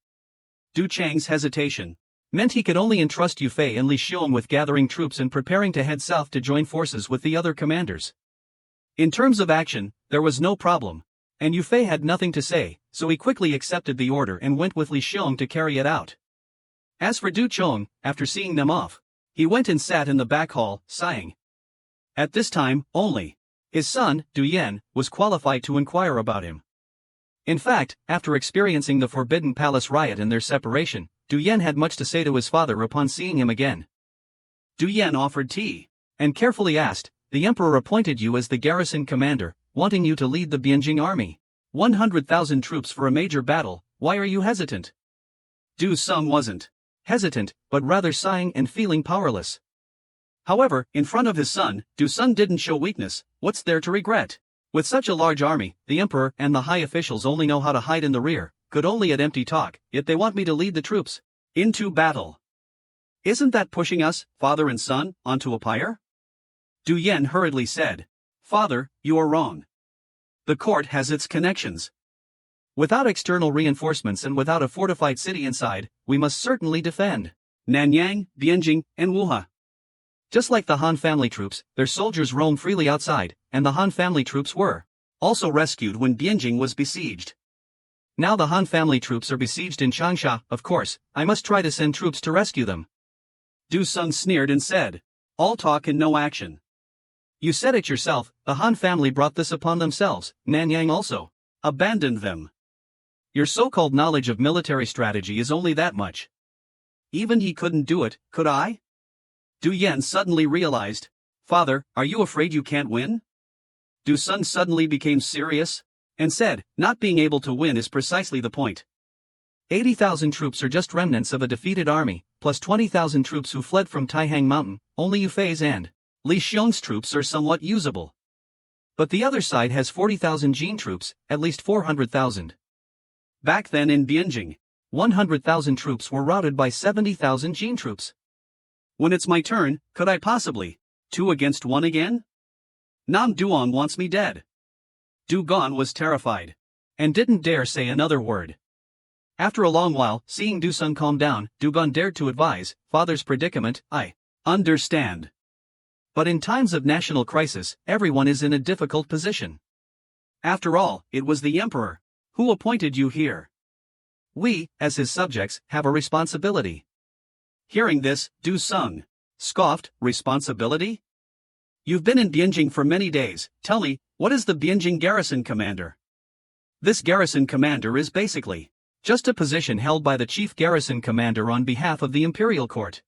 Du Chang's hesitation meant he could only entrust Yufei and Li Xiong with gathering troops and preparing to head south to join forces with the other commanders. In terms of action, there was no problem, and Yufei had nothing to say, so he quickly accepted the order and went with Li Xiong to carry it out. As for Du Chong, after seeing them off, he went and sat in the back hall, sighing. At this time, only his son, Du Yan, was qualified to inquire about him. In fact, after experiencing the Forbidden Palace riot and their separation, Du Yan had much to say to his father upon seeing him again. Du Yan offered tea, and carefully asked, the emperor appointed you as the garrison commander, wanting you to lead the Bianjing army. 100,000 troops for a major battle, why are you hesitant? Du Sung wasn't hesitant, but rather sighing and feeling powerless. However, in front of his son, Du Sung didn't show weakness. What's there to regret? With such a large army, the emperor and the high officials only know how to hide in the rear, good only at empty talk, yet they want me to lead the troops into battle. Isn't that pushing us, father and son, onto a pyre? Du Yan hurriedly said, Father, you are wrong. The court has its connections. Without external reinforcements and without a fortified city inside, we must certainly defend Nanyang, Bianjing, and Wuha. Just like the Han family troops, their soldiers roam freely outside, and the Han family troops were also rescued when Bianjing was besieged. Now the Han family troops are besieged in Changsha, of course, I must try to send troops to rescue them. Du Sung sneered and said, all talk and no action. You said it yourself, the Han family brought this upon themselves, Nanyang also abandoned them. Your so-called knowledge of military strategy is only that much. Even he couldn't do it, could I? Du Yan suddenly realized, Father, are you afraid you can't win? Du Sung suddenly became serious, and said, not being able to win is precisely the point. 80,000 troops are just remnants of a defeated army, plus 20,000 troops who fled from Taihang Mountain, only Yufei's and Li Xiong's troops are somewhat usable. But the other side has 40,000 Jin troops, at least 400,000. Back then in Bianjing, 100,000 troops were routed by 70,000 Jin troops. When it's my turn, could I possibly 2 against 1 again? Nam Duong wants me dead. Du Gon was terrified, and didn't dare say another word. After a long while, seeing Du Sung calm down, Du Gon dared to advise, Father's predicament, I understand. But in times of national crisis, everyone is in a difficult position. After all, it was the emperor who appointed you here. We, as his subjects, have a responsibility. Hearing this, Du Sung scoffed, responsibility? You've been in Bianjing for many days, tell me, what is the Bianjing garrison commander? This garrison commander is basically just a position held by the chief garrison commander on behalf of the imperial court.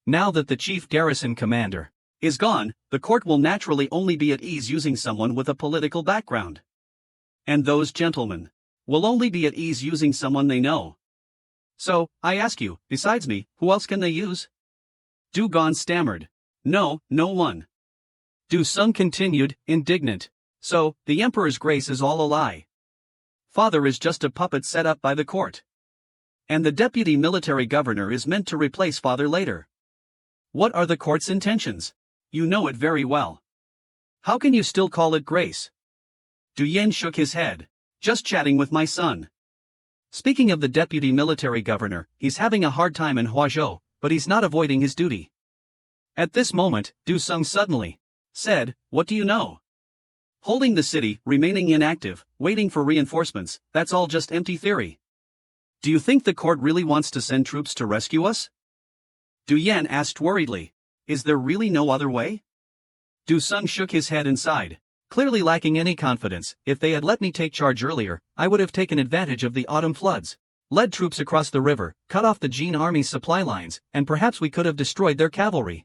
Now that the chief garrison commander is gone, the court will naturally only be at ease using someone with a political background. And those gentlemen will only be at ease using someone they know. So, I ask you, besides me, who else can they use? Du Gon stammered. No, no one. Du Sung continued, indignant. So, the emperor's grace is all a lie. Father is just a puppet set up by the court. And the deputy military governor is meant to replace father later. What are the court's intentions? You know it very well. How can you still call it grace? Du Yen shook his head. Just chatting with my son. Speaking of the deputy military governor, he's having a hard time in Huazhou, but he's not avoiding his duty. At this moment, Du Sung suddenly said, what do you know? Holding the city, remaining inactive, waiting for reinforcements, that's all just empty theory. Do you think the court really wants to send troops to rescue us? Du Yan asked worriedly. Is there really no other way? Du Sung shook his head and sighed. Clearly lacking any confidence, if they had let me take charge earlier, I would have taken advantage of the autumn floods, led troops across the river, cut off the Jin army's supply lines, and perhaps we could have destroyed their cavalry.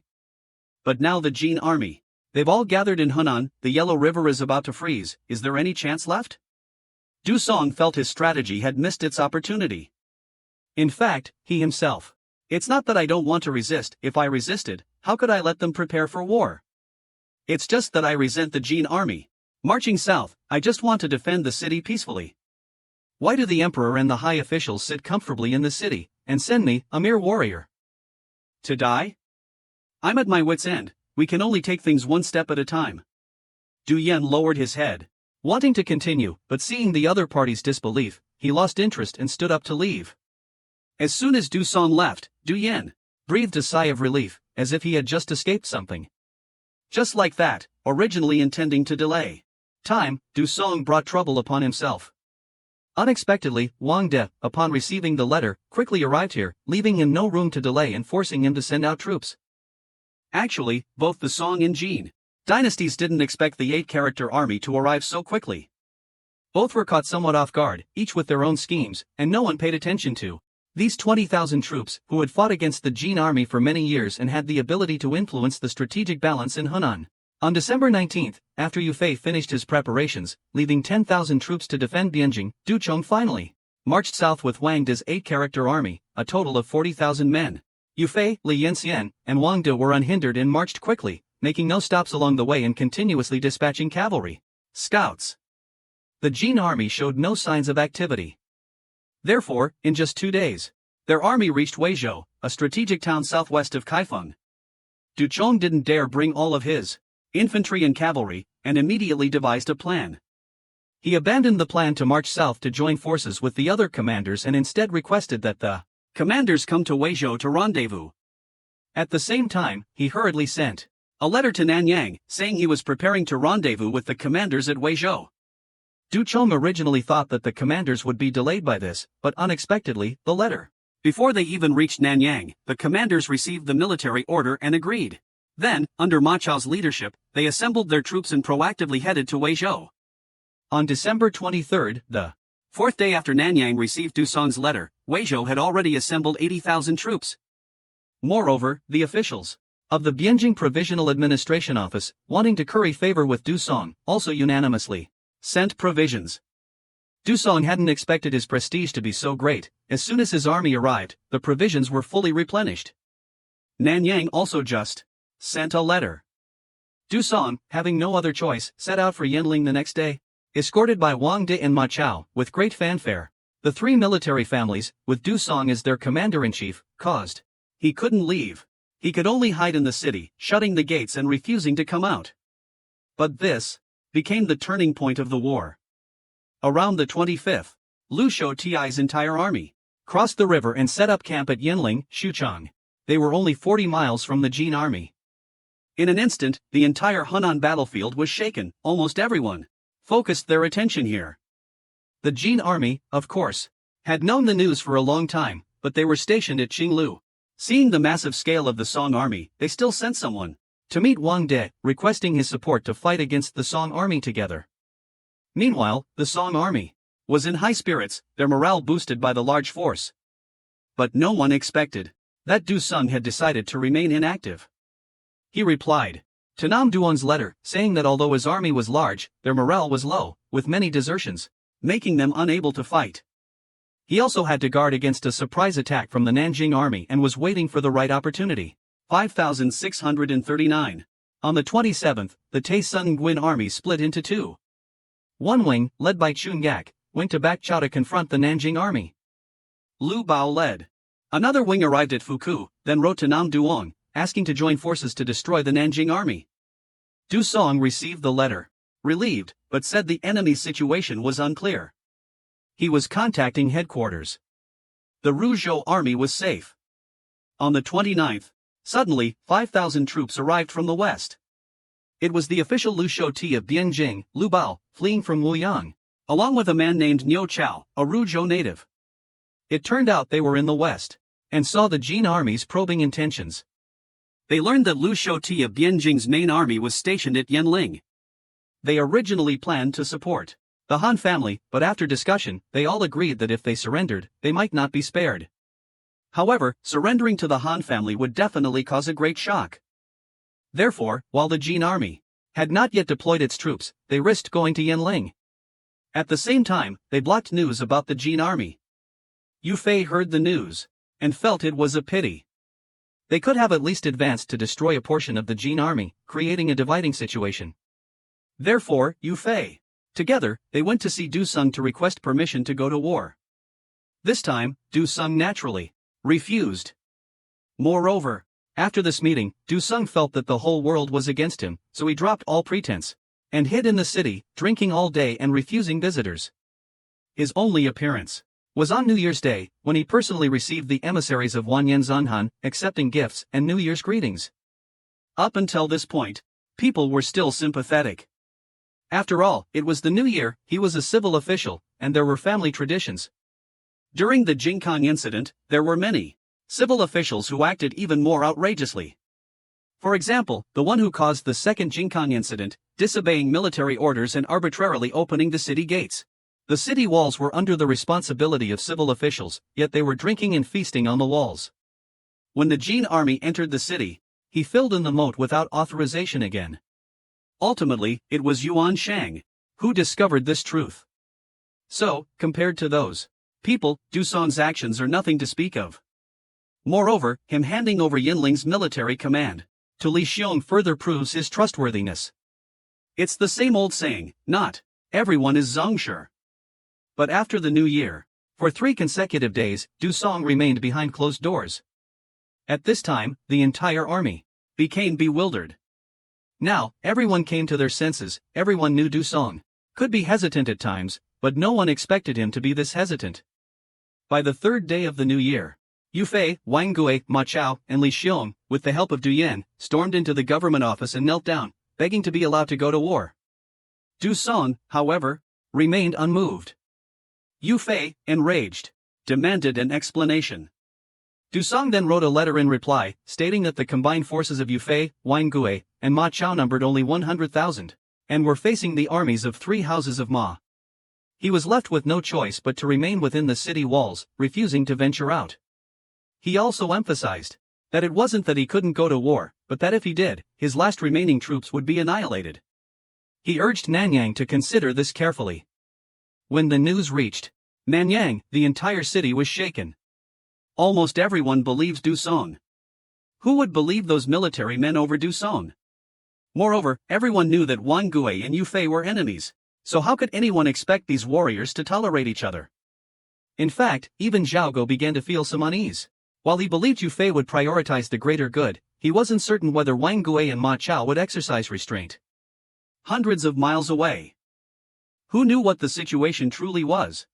But now the Jin army. They've all gathered in Hunan, the Yellow River is about to freeze, is there any chance left? Du Song felt his strategy had missed its opportunity. In fact, he himself. It's not that I don't want to resist, if I resisted, how could I let them prepare for war? It's just that I resent the Jin army. Marching south, I just want to defend the city peacefully. Why do the emperor and the high officials sit comfortably in the city, and send me, a mere warrior? To die? I'm at my wit's end, we can only take things one step at a time. Du Yen lowered his head, wanting to continue, but seeing the other party's disbelief, he lost interest and stood up to leave. As soon as Du Song left, Du Yen breathed a sigh of relief, as if he had just escaped something. Just like that, originally intending to delay time, Du Song brought trouble upon himself. Unexpectedly, Wang De, upon receiving the letter, quickly arrived here, leaving him no room to delay and forcing him to send out troops. Actually, both the Song and Jin dynasties didn't expect the 8-character army to arrive so quickly. Both were caught somewhat off guard, each with their own schemes, and no one paid attention to these 20,000 troops, who had fought against the Jin army for many years and had the ability to influence the strategic balance in Hunan. On December 19, after Yu Fei finished his preparations, leaving 10,000 troops to defend Bianjing, Du Chong finally marched south with Wang De's 8-character army, a total of 40,000 men. Yu Fei, Li Yanxian, and Wang De were unhindered and marched quickly, making no stops along the way and continuously dispatching cavalry scouts. The Jin army showed no signs of activity. Therefore, in just 2 days, their army reached Weizhou, a strategic town southwest of Kaifeng. Du Chong didn't dare bring all of his infantry and cavalry, and immediately devised a plan. He abandoned the plan to march south to join forces with the other commanders and instead requested that the commanders come to Weizhou to rendezvous. At the same time, he hurriedly sent a letter to Nanyang, saying he was preparing to rendezvous with the commanders at Weizhou. Du Chong originally thought that the commanders would be delayed by this, but unexpectedly, the letter. Before they even reached Nanyang, the commanders received the military order and agreed. Then, under Ma Chao's leadership, they assembled their troops and proactively headed to Weizhou. On December 23, the fourth day after Nanyang received Du Song's letter, Weizhou had already assembled 80,000 troops. Moreover, the officials of the Bianjing Provisional Administration Office, wanting to curry favor with Du Song, also unanimously sent provisions. Du Song hadn't expected his prestige to be so great. As soon as his army arrived, the provisions were fully replenished. Nanyang also just sent a letter. Du Song, having no other choice, set out for Yanling the next day, escorted by Wang De and Ma Chao, with great fanfare. The three military families, with Du Song as their commander-in-chief, caused. He couldn't leave. He could only hide in the city, shutting the gates and refusing to come out. But this became the turning point of the war. Around the 25th, Lu Shou Ti's entire army crossed the river and set up camp at Yanling, Xuchang. They were only 40 miles from the Jin army. In an instant, the entire Hunan battlefield was shaken. Almost everyone focused their attention here. The Jin army, of course, had known the news for a long time, but they were stationed at Qinglu. Seeing the massive scale of the Song army, they still sent someone to meet Wang De, requesting his support to fight against the Song army together. Meanwhile, the Song army was in high spirits, their morale boosted by the large force. But no one expected that Du Sung had decided to remain inactive. He replied to Nam Duan's letter, saying that although his army was large, their morale was low, with many desertions, making them unable to fight. He also had to guard against a surprise attack from the Nanjing army and was waiting for the right opportunity. 5,639. On the 27th, the Tae-Sung-Gwin army split into two. One wing, led by Chun Yak, went to Bakchao to confront the Nanjing army. Lu Bao led. Another wing arrived at Fuku, then wrote to Nam Duong, asking to join forces to destroy the Nanjing army. Du Song received the letter, relieved, but said the enemy's situation was unclear. He was contacting headquarters. The Ruzhou army was safe. On the 29th, suddenly, 5,000 troops arrived from the west. It was the official Lu Shouti of Bianjing, Lu Bao, fleeing from Wuyang, along with a man named Niu Chao, a Ruzhou native. It turned out they were in the west, and saw the Jin army's probing intentions. They learned that Lu Shouti of Bianjing's main army was stationed at Yanling. They originally planned to support the Han family, but after discussion, they all agreed that if they surrendered, they might not be spared. However, surrendering to the Han family would definitely cause a great shock. Therefore, while the Jin army had not yet deployed its troops, they risked going to Yanling. At the same time, they blocked news about the Jin army. Yu Fei heard the news and felt it was a pity. They could have at least advanced to destroy a portion of the Jin army, creating a dividing situation. Therefore, Yu Fei. Together, they went to see Du Sung to request permission to go to war. This time, Du Sung naturally refused. Moreover, after this meeting, Du Sung felt that the whole world was against him, so he dropped all pretense and hid in the city, drinking all day and refusing visitors. His only appearance was on New Year's Day, when he personally received the emissaries of Wanyan Zanhan, accepting gifts and New Year's greetings. Up until this point, people were still sympathetic. After all, it was the new year, he was a civil official, and there were family traditions. During the Jingkang incident, there were many civil officials who acted even more outrageously. For example, the one who caused the second Jingkang incident, disobeying military orders and arbitrarily opening the city gates. The city walls were under the responsibility of civil officials, yet they were drinking and feasting on the walls. When the Jin army entered the city, he filled in the moat without authorization again. Ultimately, it was Yuan Shang who discovered this truth. So, compared to those people, Du Song's actions are nothing to speak of. Moreover, him handing over Yinling's military command to Li Xiong further proves his trustworthiness. It's the same old saying, not everyone is Zongshi. But after the new year, for 3 consecutive days, Du Song remained behind closed doors. At this time, the entire army became bewildered. Now, everyone came to their senses. Everyone knew Du Song could be hesitant at times, but no one expected him to be this hesitant. By the 3rd day of the new year, Yu Fei, Wang Gui, Ma Chao, and Li Xiong, with the help of Du Yan, stormed into the government office and knelt down, begging to be allowed to go to war. Du Song, however, remained unmoved. Yu Fei, enraged, demanded an explanation. Du Song then wrote a letter in reply, stating that the combined forces of Yu Fei, Wang Gui, and Ma Chao numbered only 100,000, and were facing the armies of 3 houses of Ma. He was left with no choice but to remain within the city walls, refusing to venture out. He also emphasized that it wasn't that he couldn't go to war, but that if he did, his last remaining troops would be annihilated. He urged Nanyang to consider this carefully. When the news reached Nanyang, the entire city was shaken. Almost everyone believes Du Song. Who would believe those military men over Du Song? Moreover, everyone knew that Wang Gui and Yu Fei were enemies, so how could anyone expect these warriors to tolerate each other? In fact, even Zhao Go began to feel some unease. While he believed Yu Fei would prioritize the greater good, he wasn't certain whether Wang Gui and Ma Chao would exercise restraint. Hundreds of miles away. Who knew what the situation truly was?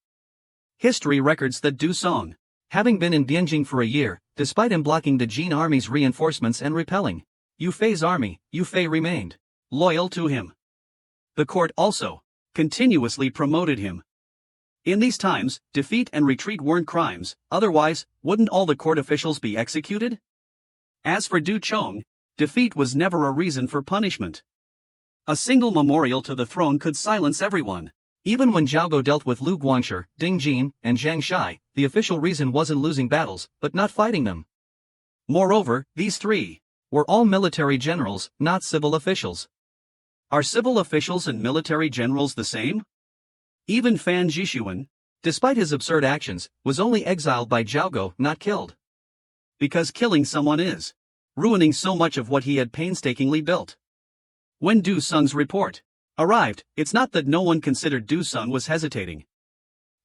History records that Du Song, having been in Bianjing for a year, despite him blocking the Jin army's reinforcements and repelling Yu Fei's army, Yu Fei remained loyal to him. The court also continuously promoted him. In these times, defeat and retreat weren't crimes, otherwise, wouldn't all the court officials be executed? As for Du Chong, defeat was never a reason for punishment. A single memorial to the throne could silence everyone. Even when Zhao Go dealt with Lu Guangshi, Ding Jin, and Zhang Shai, the official reason wasn't losing battles, but not fighting them. Moreover, these three were all military generals, not civil officials. Are civil officials and military generals the same? Even Fan Zhishuan, despite his absurd actions, was only exiled by Zhao Go, not killed. Because killing someone is ruining so much of what he had painstakingly built. When Du Sung's report arrived, it's not that no one considered Du Sung was hesitating.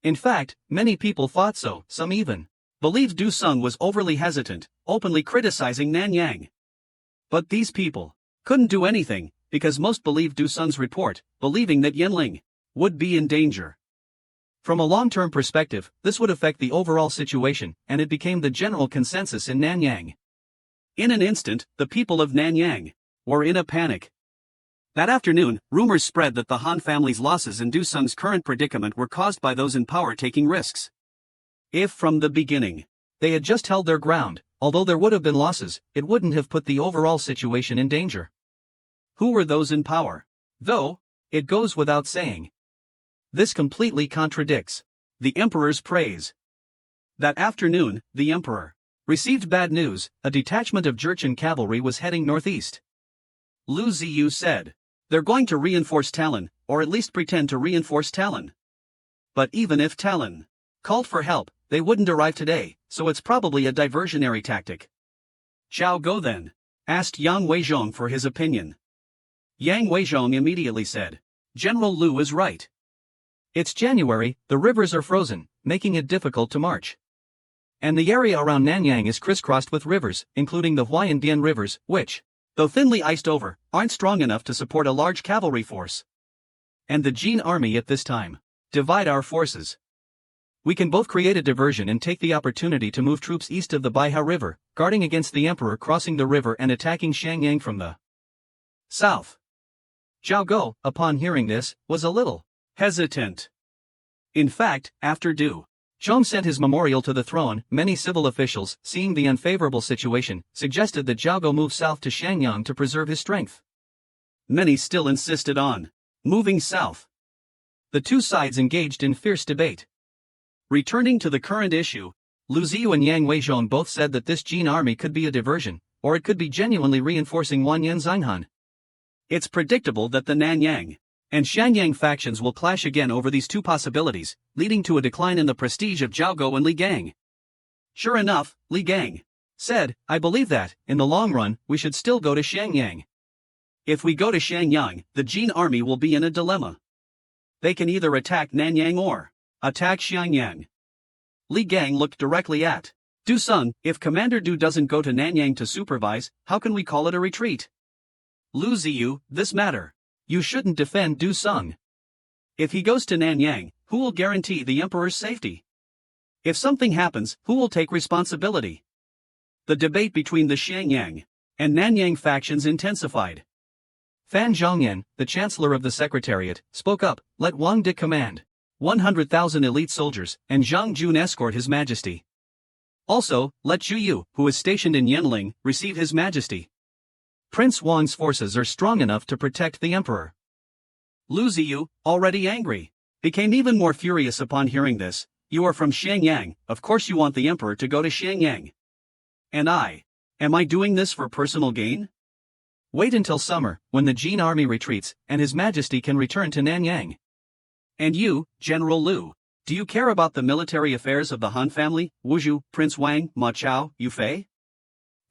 In fact, many people thought so, some even believed Du Sung was overly hesitant, openly criticizing Nanyang. But these people couldn't do anything, because most believed Du Sung's report, believing that Yanling would be in danger. From a long-term perspective, this would affect the overall situation, and it became the general consensus in Nanyang. In an instant, the people of Nanyang were in a panic. That afternoon, rumors spread that the Han family's losses and Du Sung's current predicament were caused by those in power taking risks. If from the beginning they had just held their ground, although there would have been losses, it wouldn't have put the overall situation in danger. Who were those in power? Though, it goes without saying. This completely contradicts the emperor's praise. That afternoon, the emperor received bad news. A detachment of Jurchen cavalry was heading northeast. Lu Ziyu said, "They're going to reinforce Talon, or at least pretend to reinforce Talon. But even if Talon called for help, they wouldn't arrive today, so it's probably a diversionary tactic." Zhao Go then asked Yang Weizhong for his opinion. Yang Weizhong immediately said, "General Lu is right. It's January, the rivers are frozen, making it difficult to march. And the area around Nanyang is crisscrossed with rivers, including the Huai and Dian rivers, which, though thinly iced over, aren't strong enough to support a large cavalry force. And the Jin army at this time divide our forces. We can both create a diversion and take the opportunity to move troops east of the Baiha River, guarding against the emperor crossing the river and attacking Shangyang from the south." Zhao Go, upon hearing this, was a little hesitant. In fact, after Du Chong sent his memorial to the throne, many civil officials, seeing the unfavorable situation, suggested that Zhao Go move south to Shangyang to preserve his strength. Many still insisted on moving south. The two sides engaged in fierce debate. Returning to the current issue, Lu Ziyu and Yang Weizhong both said that this Jin army could be a diversion, or it could be genuinely reinforcing Wanyan Xinhan. It's predictable that the Nanyang and Shangyang factions will clash again over these two possibilities, leading to a decline in the prestige of Zhao Go and Li Gang. Sure enough, Li Gang said, "I believe that, in the long run, we should still go to Shangyang. If we go to Shangyang, the Jin army will be in a dilemma. They can either attack Nanyang or attack Shangyang." Li Gang looked directly at Du Sung. "If Commander Du doesn't go to Nanyang to supervise, how can we call it a retreat?" Lu Ziyu, "This matter. You shouldn't defend Du Sung. If he goes to Nanyang, who will guarantee the emperor's safety? If something happens, who will take responsibility?" The debate between the Shangyang and Nanyang factions intensified. Fan Zhongyan, the chancellor of the secretariat, spoke up, "Let Wang Di command 100,000 elite soldiers, and Zhang Jun escort His Majesty. Also, let Zhu Yu, who is stationed in Yanling, receive His Majesty. Prince Wang's forces are strong enough to protect the emperor." Lu Ziyu, already angry, became even more furious upon hearing this. "You are from Shangyang, of course you want the emperor to go to Shangyang. And am I doing this for personal gain? Wait until summer, when the Jin army retreats, and His Majesty can return to Nanyang. And you, General Lu, do you care about the military affairs of the Han family, Wuzhu, Prince Wang, Ma Chao, Yufei?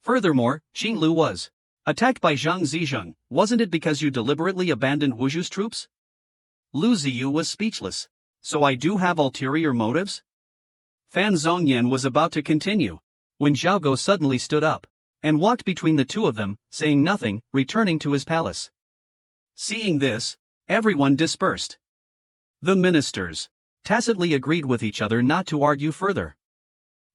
Furthermore, Qing Lu was attacked by Zhang Zizheng. Wasn't it because you deliberately abandoned Wuzhu's troops?" Lu Ziyu was speechless. "So I do have ulterior motives?" Fan Zhongyan was about to continue, when Zhao Go suddenly stood up and walked between the two of them, saying nothing, returning to his palace. Seeing this, everyone dispersed. The ministers tacitly agreed with each other not to argue further.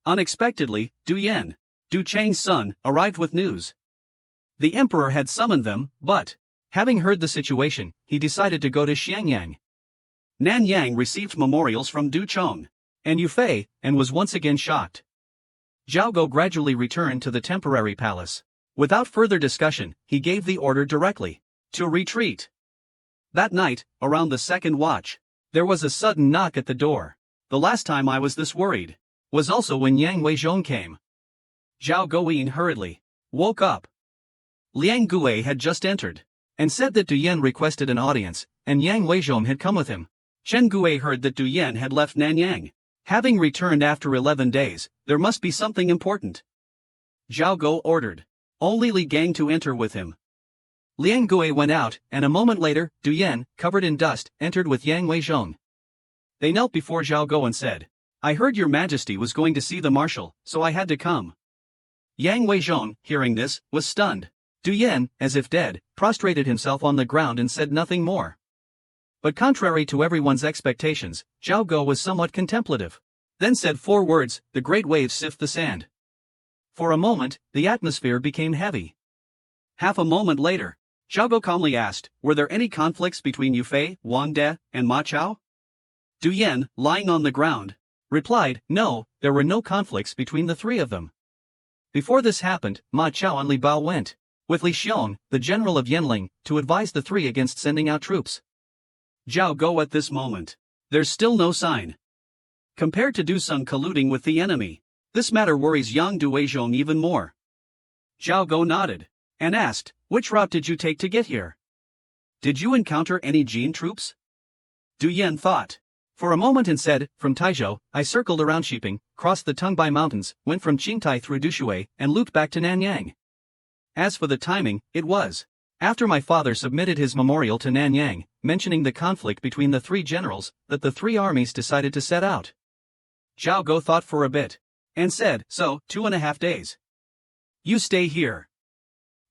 Unexpectedly, Du Yan, Du Chang's son, arrived with news. The emperor had summoned them, but, having heard the situation, he decided to go to Shangyang. Nanyang received memorials from Du Chong and Yufei, and was once again shocked. Zhao Go gradually returned to the temporary palace. Without further discussion, he gave the order directly to retreat. That night, around the second watch, there was a sudden knock at the door. The last time I was this worried was also when Yang Weizhong came. Zhao Goyin hurriedly woke up. Liang Gue had just entered and said that Du Yan requested an audience, and Yang Weizhong had come with him. Chen Gue heard that Du Yan had left Nanyang. Having returned after 11 days, there must be something important. Zhao Go ordered only Li Gang to enter with him. Liang Gue went out, and a moment later, Du Yan, covered in dust, entered with Yang Weizhong. They knelt before Zhao Go and said, "I heard your majesty was going to see the marshal, so I had to come." Yang Weizhong, hearing this, was stunned. Du Yan, as if dead, prostrated himself on the ground and said nothing more. But contrary to everyone's expectations, Zhao Go was somewhat contemplative. Then said 4 words, "The great waves sift the sand." For a moment, the atmosphere became heavy. Half a moment later, Zhao Go calmly asked, "Were there any conflicts between Yufei, Wang De, and Ma Chao?" Du Yan, lying on the ground, replied, "No, there were no conflicts between the 3 of them." Before this happened, Ma Chao and Li Bao went with Li Xiong, the general of Yanling, to advise the 3 against sending out troops. Zhao Go at this moment. There's still no sign. Compared to Du Sung colluding with the enemy, this matter worries Yang Duizhong even more. Zhao Go nodded and asked, "Which route did you take to get here? Did you encounter any Jin troops?" Du Yan thought for a moment and said, "From Taizhou, I circled around Reshaping, crossed the Tungbai Mountains, went from Qingtai through Dushui, and looped back to Nanyang." As for the timing, it was after my father submitted his memorial to Nanyang, mentioning the conflict between the 3 generals, that the 3 armies decided to set out. Zhao Go thought for a bit and said, "So, 2.5 days. You stay here.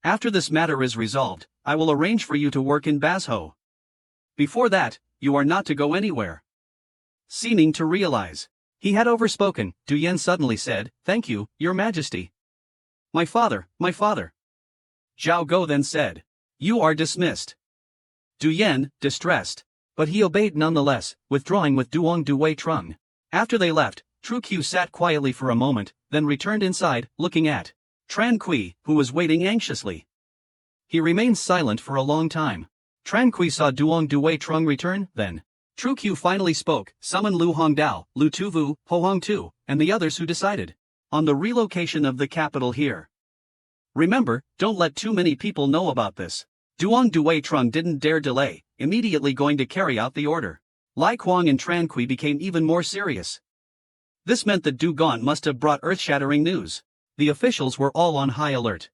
After this matter is resolved, I will arrange for you to work in Bazhou. Before that, you are not to go anywhere." Seeming to realize he had overspoken, Du Yan suddenly said, "Thank you, your majesty." My father. Zhao Go then said, "You are dismissed." Du Yan, distressed, but he obeyed nonetheless, withdrawing with Duong Dui Trung. After they left, Tru Q sat quietly for a moment, then returned inside, looking at Tran Kui, who was waiting anxiously. He remained silent for a long time. Tran Kui saw Duong Dui Trung return, then Tru Q finally spoke, "Summon Lu Hongdao, Lu Tuvu, Ho Hong Tu, and the others who decided on the relocation of the capital here. Remember, don't let too many people know about this." Duong Dui Trung didn't dare delay, immediately going to carry out the order. Lai Kuang and Tran Kui became even more serious. This meant that Du Gon must have brought earth-shattering news. The officials were all on high alert.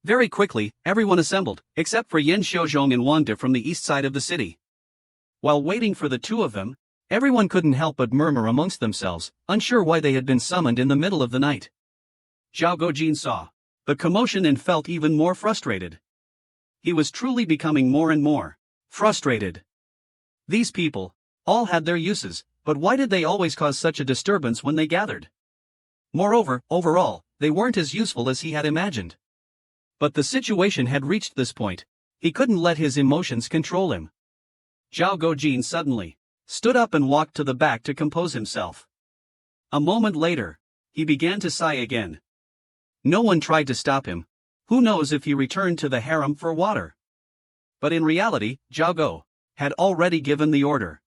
Very quickly, everyone assembled, except for Yen Xiaozhong and Wang De from the east side of the city. While waiting for the 2 of them, everyone couldn't help but murmur amongst themselves, unsure why they had been summoned in the middle of the night. Zhao Gojin saw the commotion and felt even more frustrated. He was truly becoming more and more frustrated. These people all had their uses, but why did they always cause such a disturbance when they gathered? Moreover, overall, they weren't as useful as he had imagined. But the situation had reached this point. He couldn't let his emotions control him. Zhao Gojin suddenly stood up and walked to the back to compose himself. A moment later, he began to sigh again. No one tried to stop him. Who knows if he returned to the harem for water? But in reality, Zhao Go had already given the order.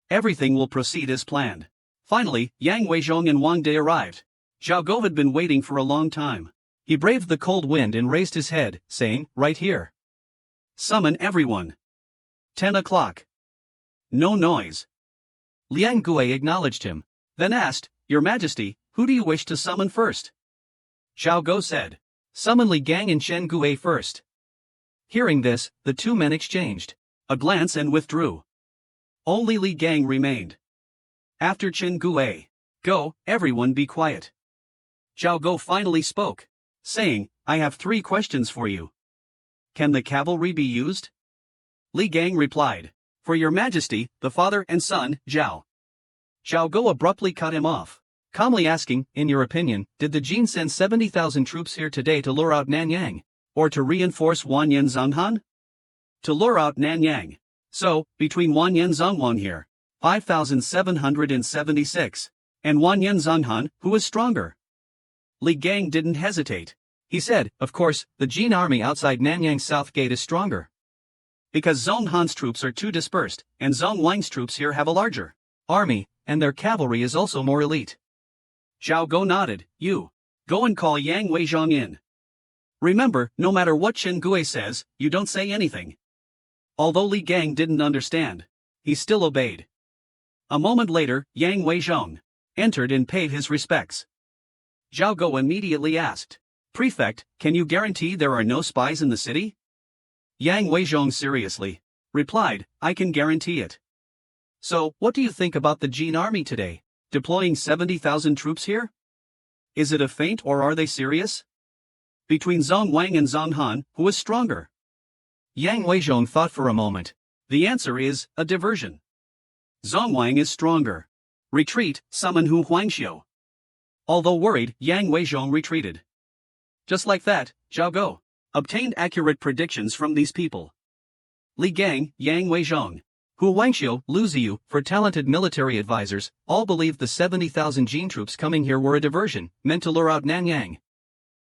Everything will proceed as planned. Finally, Yang Weizhong and Wang De arrived. Zhao Go had been waiting for a long time. He braved the cold wind and raised his head, saying, "Right here. Summon everyone. 10 o'clock. No noise." Liang Gue acknowledged him, then asked, "Your Majesty, who do you wish to summon first?" Zhao Go said, "Summon Li Gang and Chen Gue first." Hearing this, the 2 men exchanged a glance and withdrew. Only Li Gang remained. After Chen Gue, "Go, everyone be quiet." Zhao Go finally spoke, saying, "I have 3 questions for you. Can the cavalry be used?" Li Gang replied, "For your Majesty, the father and son, Zhao." Zhao Go abruptly cut him off, calmly asking, "In your opinion, did the Jin send 70,000 troops here today to lure out Nanyang, or to reinforce Wanyan Zhanghan?" "To lure out Nanyang," So, between Wanyan Zhongwan here, 5,776, and Wanyan Zhonghan, who is stronger? Li Gang didn't hesitate. He said, of course, the Jin army outside Nanyang's south gate is stronger. Because Zhonghan's troops are too dispersed, and Zhongwang's troops here have a larger army, and their cavalry is also more elite. Zhao Go nodded. You go and call Yang Weizhong in. Remember, no matter what Chin Hui says, you don't say anything. Although Li Gang didn't understand, he still obeyed. A moment later, Yang Weizhong entered and paid his respects. Zhao Go immediately asked, Prefect, can you guarantee there are no spies in the city? Yang Weizhong seriously replied, I can guarantee it. So, what do you think about the Jin army today, deploying 70,000 troops here? Is it a feint or are they serious? Between Zhongwang and Zhonghan, who is stronger? Yang Weizhong thought for a moment. The answer is, a diversion. Zhongwang is stronger. Retreat, summon Hu Huangxiu. Although worried, Yang Weizhong retreated. Just like that, Zhao Go obtained accurate predictions from these people. Li Gang, Yang Weizhong, Hu Huangxiu, Lu Ziyu, for talented military advisors, all believed the 70,000 Jin troops coming here were a diversion, meant to lure out Nanyang.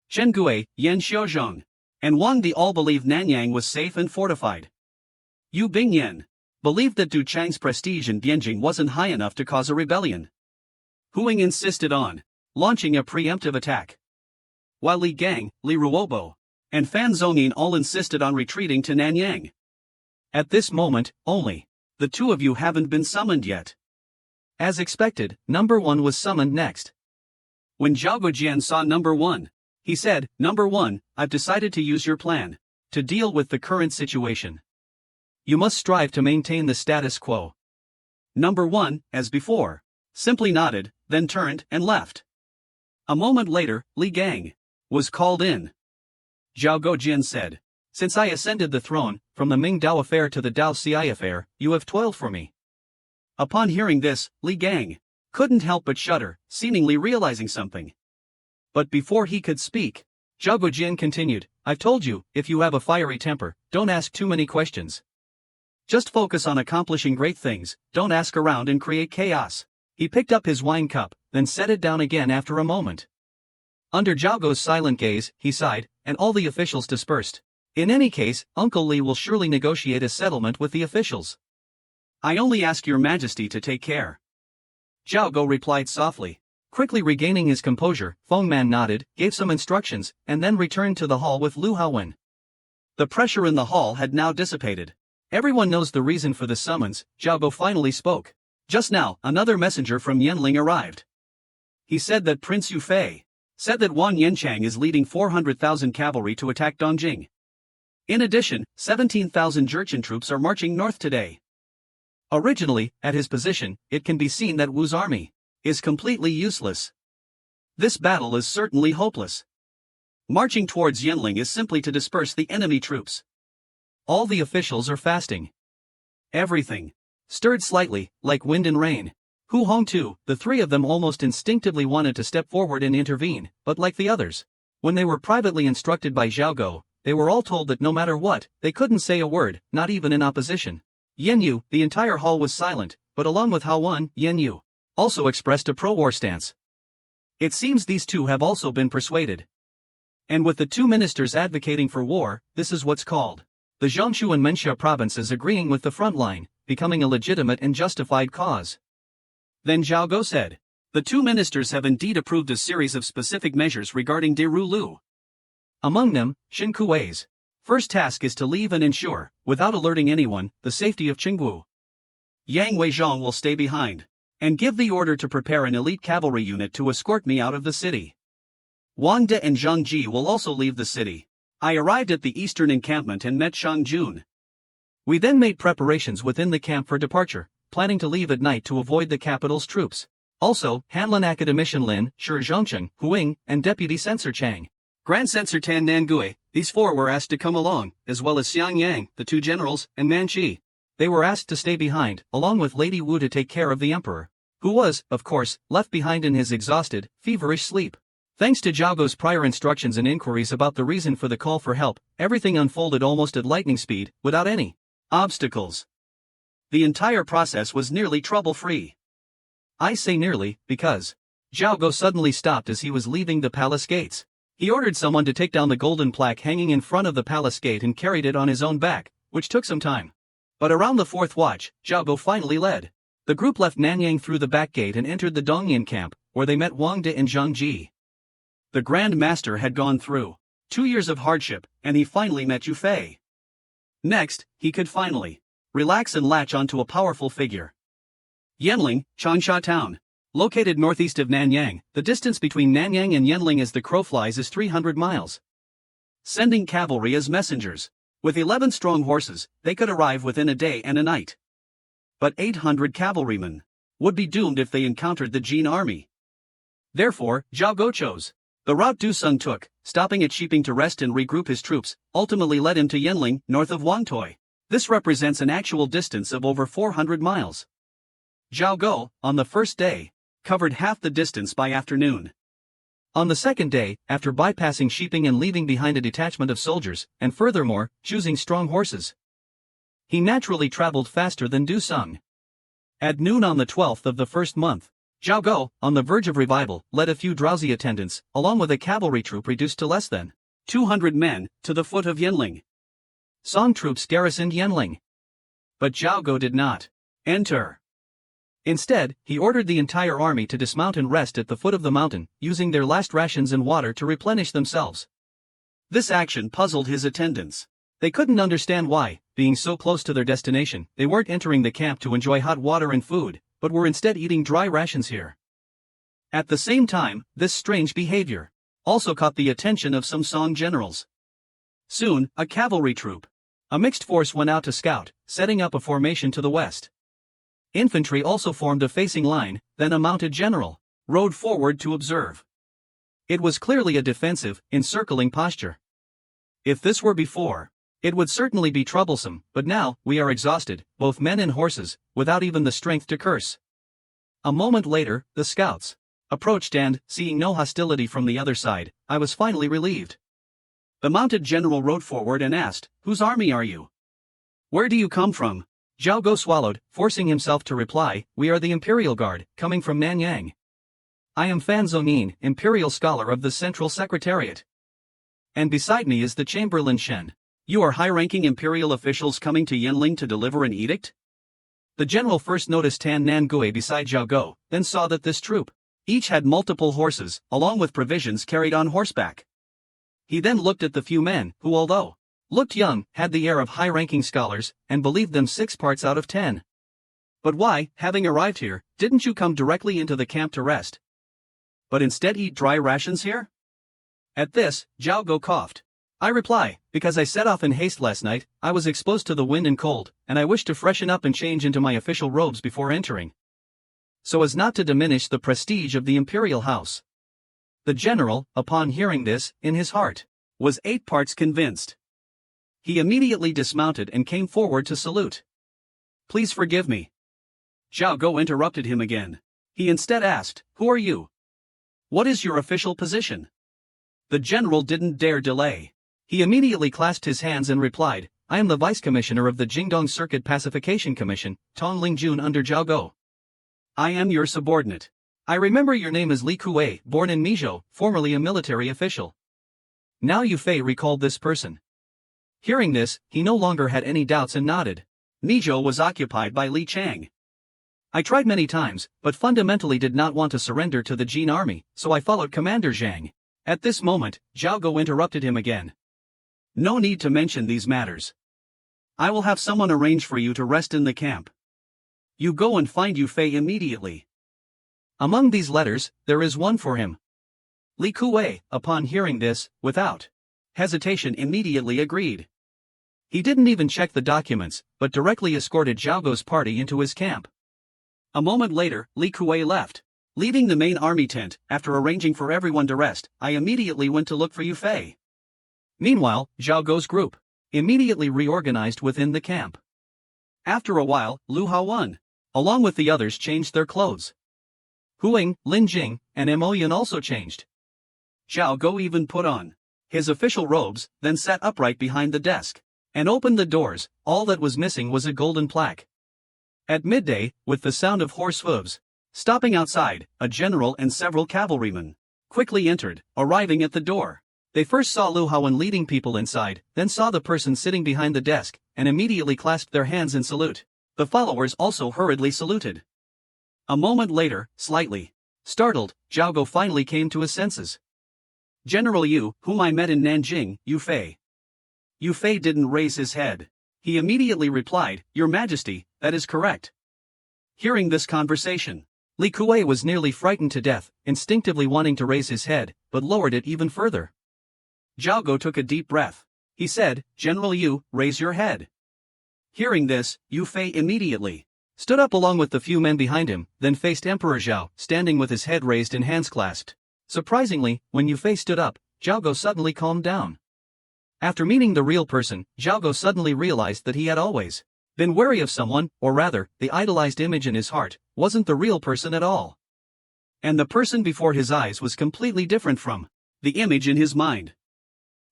Shen Gui, Yan Xiaozhong, and Wang Di all believed Nanyang was safe and fortified. Yu Bingyan believed that Du Chang's prestige in Bianjing wasn't high enough to cause a rebellion. Huang insisted on launching a preemptive attack, while Li Gang, Li Ruobo, and Fan Zhongyin all insisted on retreating to Nanyang. At this moment, only the two of you haven't been summoned yet. As expected, number 1 was summoned next. When Zhao Guojian saw number 1, he said, Number 1, I've decided to use your plan to deal with the current situation. You must strive to maintain the status quo. Number 1, as before, simply nodded, then turned and left. A moment later, Li Gang was called in. Zhao Guojian said, Since I ascended the throne, from the Ming Dao affair to the Dao Ci affair, you have toiled for me. Upon hearing this, Li Gang couldn't help but shudder, seemingly realizing something. But before he could speak, Zhao Guojian continued, I've told you, if you have a fiery temper, don't ask too many questions. Just focus on accomplishing great things, don't ask around and create chaos. He picked up his wine cup, then set it down again after a moment. Under Zhao Go's silent gaze, he sighed, and all the officials dispersed. In any case, Uncle Li will surely negotiate a settlement with the officials. I only ask your majesty to take care. Zhao Go replied softly. Quickly regaining his composure, Feng Man nodded, gave some instructions, and then returned to the hall with Lu Haowen. The pressure in the hall had now dissipated. Everyone knows the reason for the summons. Zhao Go finally spoke. Just now, another messenger from Yanling arrived. He said that Prince Yufei said that Wang Yanchang is leading 400,000 cavalry to attack Dongjing. In addition, 17,000 Jurchen troops are marching north today. Originally, at his position, it can be seen that Wu's army is completely useless. This battle is certainly hopeless. Marching towards Yanling is simply to disperse the enemy troops. All the officials are fasting. Everything stirred slightly, like wind and rain. Hu Hong too, the three of them almost instinctively wanted to step forward and intervene, but like the others, when they were privately instructed by Zhao Go, they were all told that no matter what, they couldn't say a word, not even in opposition. Yan Yu, the entire hall was silent, but along with Hao Wen, Yan Yu also expressed a pro-war stance. It seems these two have also been persuaded. And with the two ministers advocating for war, this is what's called the Jiangsu and Menxia provinces agreeing with the front line, becoming a legitimate and justified cause. Then Zhao Go said, the two ministers have indeed approved a series of specific measures regarding Deru Lu. Among them, Shen Kuei's first task is to leave and ensure, without alerting anyone, the safety of Qinggu. Yang Weizhong will stay behind and give the order to prepare an elite cavalry unit to escort me out of the city. Wang De and Zhang Ji will also leave the city. I arrived at the eastern encampment and met Shang Jun. We then made preparations within the camp for departure, planning to leave at night to avoid the capital's troops. Also, Hanlin Academician Lin, Shi Zhongcheng, Huing, and Deputy Censor Chang, Grand Censor Tan Nangui, these four were asked to come along, as well as Xiang Yang, the two generals, and Man Chi. They were asked to stay behind, along with Lady Wu to take care of the emperor, who was, of course, left behind in his exhausted, feverish sleep. Thanks to Zhao Go's prior instructions and inquiries about the reason for the call for help, everything unfolded almost at lightning speed, without any obstacles. The entire process was nearly trouble-free. I say nearly, because Zhao Go suddenly stopped as he was leaving the palace gates. He ordered someone to take down the golden plaque hanging in front of the palace gate and carried it on his own back, which took some time. But around the fourth watch, Zhao Go finally led. The group left Nanyang through the back gate and entered the Dongyan camp, where they met Wang De and Zhang Ji. The Grand Master had gone through 2 years of hardship, and he finally met Yu Fei. Next, he could finally relax and latch onto a powerful figure. Yanling, Changsha Town. Located northeast of Nanyang, the distance between Nanyang and Yanling as the crow flies is 300 miles. Sending cavalry as messengers. With 11 strong horses, they could arrive within a day and a night. But 800 cavalrymen would be doomed if they encountered the Jin army. Therefore, Zhao Go chose the route Du Sung took, stopping at Reshaping to rest and regroup his troops, ultimately led him to Yanling, north of Wangtoi. This represents an actual distance of over 400 miles. Zhao Go, on the first day, covered half the distance by afternoon. On the second day, after bypassing Reshaping and leaving behind a detachment of soldiers, and furthermore, choosing strong horses, he naturally traveled faster than Du Sung. At noon on the 12th of the first month, Zhao Go, on the verge of revival, led a few drowsy attendants, along with a cavalry troop reduced to less than 200 men, to the foot of Yanling. Song troops garrisoned Yanling. But Zhao Go did not enter. Instead, he ordered the entire army to dismount and rest at the foot of the mountain, using their last rations and water to replenish themselves. This action puzzled his attendants. They couldn't understand why, being so close to their destination, they weren't entering the camp to enjoy hot water and food, but were instead eating dry rations here. At the same time, this strange behavior also caught the attention of some Song generals. Soon, a cavalry troop, a mixed force, went out to scout, setting up a formation to the west. Infantry also formed a facing line, then a mounted general rode forward to observe. It was clearly a defensive, encircling posture. If this were before, it would certainly be troublesome, but now, we are exhausted, both men and horses, without even the strength to curse. A moment later, the scouts approached and, seeing no hostility from the other side, I was finally relieved. The mounted general rode forward and asked, "Whose army are you? Where do you come from?" Zhao Go swallowed, forcing himself to reply, "We are the Imperial Guard, coming from Nanyang. I am Fan Zongyin, Imperial Scholar of the Central Secretariat. And beside me is the Chamberlain Shen. You are high-ranking Imperial officials coming to Yanling to deliver an edict?" The general first noticed Tan Nan Gui beside Zhao Go, then saw that this troop each had multiple horses, along with provisions carried on horseback. He then looked at the few men, who although looked young, had the air of high-ranking scholars, and believed them 6 parts out of 10. "But why, having arrived here, didn't you come directly into the camp to rest, but instead eat dry rations here?" At this, Zhao Go coughed. I reply, "Because I set off in haste last night, I was exposed to the wind and cold, and I wished to freshen up and change into my official robes before entering, so as not to diminish the prestige of the imperial house." The general, upon hearing this, in his heart, was 8 parts convinced. He immediately dismounted and came forward to salute. "Please forgive me." Zhao Go interrupted him again. He instead asked, "Who are you? What is your official position?" The general didn't dare delay. He immediately clasped his hands and replied, "I am the Vice Commissioner of the Jingdong Circuit Pacification Commission, Tong Lingjun under Zhao Go. I am your subordinate. I remember your name is Li Kuei, born in Mizhou, formerly a military official." Now Yu Fei recalled this person. Hearing this, he no longer had any doubts and nodded. Mizhou was occupied by Li Chang. I tried many times, but fundamentally did not want to surrender to the Jin army, so I followed Commander Zhang. At this moment, Zhao Go interrupted him again. "No need to mention these matters. I will have someone arrange for you to rest in the camp. You go and find Yu Fei immediately. Among these letters, there is one for him." Li Kuei, upon hearing this, without hesitation immediately agreed. He didn't even check the documents, but directly escorted Zhao Go's party into his camp. A moment later, Li Kuei left. Leaving the main army tent, after arranging for everyone to rest, I immediately went to look for Yu Fei. Meanwhile, Zhao Go's group immediately reorganized within the camp. After a while, Lu Haowen, along with the others, changed their clothes. Huing, Lin Jing, and Mo Yan also changed. Zhao Go even put on his official robes, then sat upright behind the desk and opened the doors. All that was missing was a golden plaque. At midday, with the sound of horse hooves stopping outside, a general and several cavalrymen quickly entered, arriving at the door. They first saw Lu Haowen leading people inside, then saw the person sitting behind the desk, and immediately clasped their hands in salute. The followers also hurriedly saluted. A moment later, slightly startled, Zhao Go finally came to his senses. "General Yu, whom I met in Nanjing, Yu Fei." Yu Fei didn't raise his head. He immediately replied, "Your Majesty, that is correct." Hearing this conversation, Li Kuei was nearly frightened to death, instinctively wanting to raise his head, but lowered it even further. Zhao Go took a deep breath. He said, "General Yu, raise your head." Hearing this, Yu Fei immediately stood up along with the few men behind him, then faced Emperor Zhao, standing with his head raised and hands clasped. Surprisingly, when Yu Fei stood up, Zhao Go suddenly calmed down. After meeting the real person, Zhao Go suddenly realized that he had always been wary of someone, or rather, the idolized image in his heart wasn't the real person at all. And the person before his eyes was completely different from the image in his mind.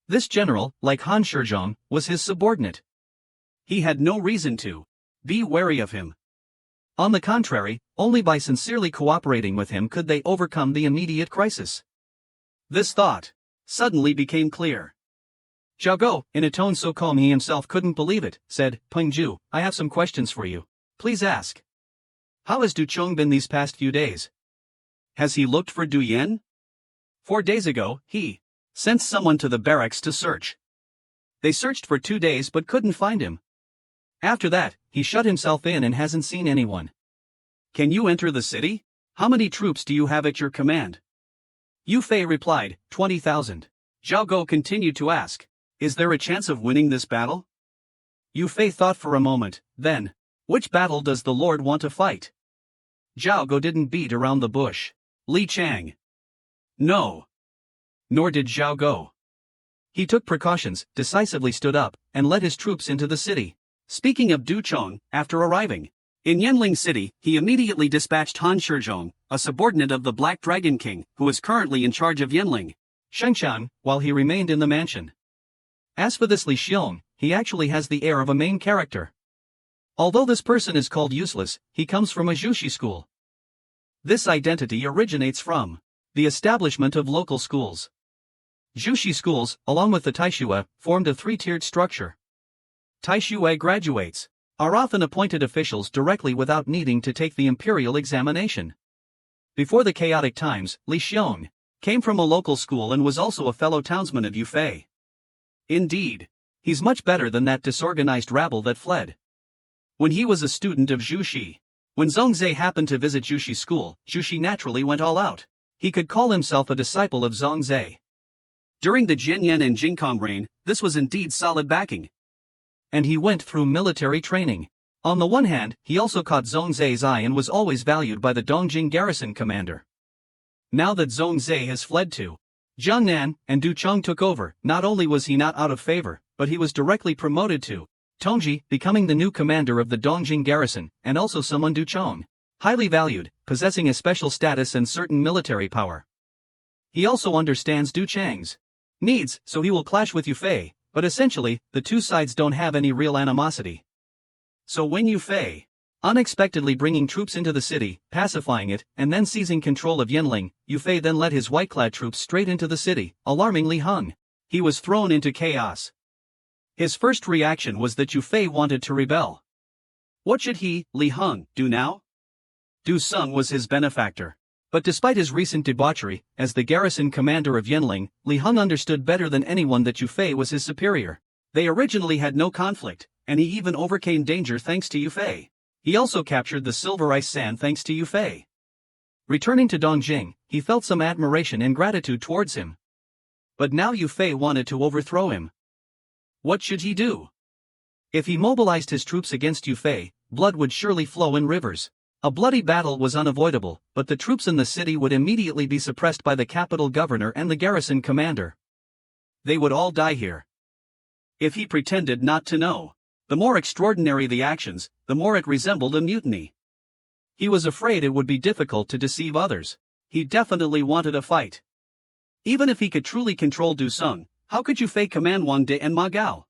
This general, like Han Shizhong, was his subordinate. He had no reason to be wary of him. On the contrary, only by sincerely cooperating with him could they overcome the immediate crisis. This thought suddenly became clear. Zhao Go, in a tone so calm he himself couldn't believe it, said, "Pengju, I have some questions for you. Please ask. How has Du Chong been these past few days? Has he looked for Du Yan? 4 days ago, he sent someone to the barracks to search. They searched for 2 days but couldn't find him. After that, he shut himself in and hasn't seen anyone. Can you enter the city? How many troops do you have at your command?" Yu Fei replied, 20,000. Zhao Go continued to ask, "Is there a chance of winning this battle?" Yu Fei thought for a moment, then, "Which battle does the Lord want to fight?" Zhao Go didn't beat around the bush. Li Chang. No. Nor did Zhao Go. He took precautions, decisively stood up, and led his troops into the city. Speaking of Du Chong, after arriving in Yanling City, he immediately dispatched Han Shizhong, a subordinate of the Black Dragon King, who is currently in charge of Yanling, Shengshan, while he remained in the mansion. As for this Li Xiong, he actually has the air of a main character. Although this person is called useless, he comes from a Jushi school. This identity originates from the establishment of local schools. Jushi schools, along with the Taishue, formed a 3-tiered structure. Taishue graduates are often appointed officials directly without needing to take the imperial examination. Before the chaotic times, Li Xiong came from a local school and was also a fellow townsman of Yu Fei. Indeed, he's much better than that disorganized rabble that fled when he was a student of Jushi. When Zhongzhe happened to visit Jushi school, Jushi naturally went all out. He could call himself a disciple of Zhongzhe. During the Jinyan and Jingkong reign, this was indeed solid backing. And he went through military training. On the one hand, he also caught Zhongzhe's eye and was always valued by the Dongjing garrison commander. Now that Zhongzhe has fled to Jiangnan, and Du Chong took over, not only was he not out of favor, but he was directly promoted to Tongji, becoming the new commander of the Dongjing garrison, and also someone Du Chong highly valued, possessing a special status and certain military power. He also understands Du Chang's needs, so he will clash with Yu Fei, but essentially, the two sides don't have any real animosity. So when Yu Fei unexpectedly bringing troops into the city, pacifying it, and then seizing control of Yanling, Yu Fei then led his white-clad troops straight into the city, alarming Li Heng. He was thrown into chaos. His first reaction was that Yu Fei wanted to rebel. What should he, Li Heng, do now? Du Sung was his benefactor. But despite his recent debauchery, as the garrison commander of Yanling, Li Heng understood better than anyone that Yu Fei was his superior. They originally had no conflict, and he even overcame danger thanks to Yu Fei. He also captured the Silver Ice Sand thanks to Yu Fei. Returning to Dongjing, he felt some admiration and gratitude towards him. But now Yu Fei wanted to overthrow him. What should he do? If he mobilized his troops against Yu Fei, blood would surely flow in rivers. A bloody battle was unavoidable, but the troops in the city would immediately be suppressed by the capital governor and the garrison commander. They would all die here. If he pretended not to know, the more extraordinary the actions, the more it resembled a mutiny. He was afraid it would be difficult to deceive others. He definitely wanted a fight. Even if he could truly control Du Sung, how could Yu Fei command Wang De and Ma Gao?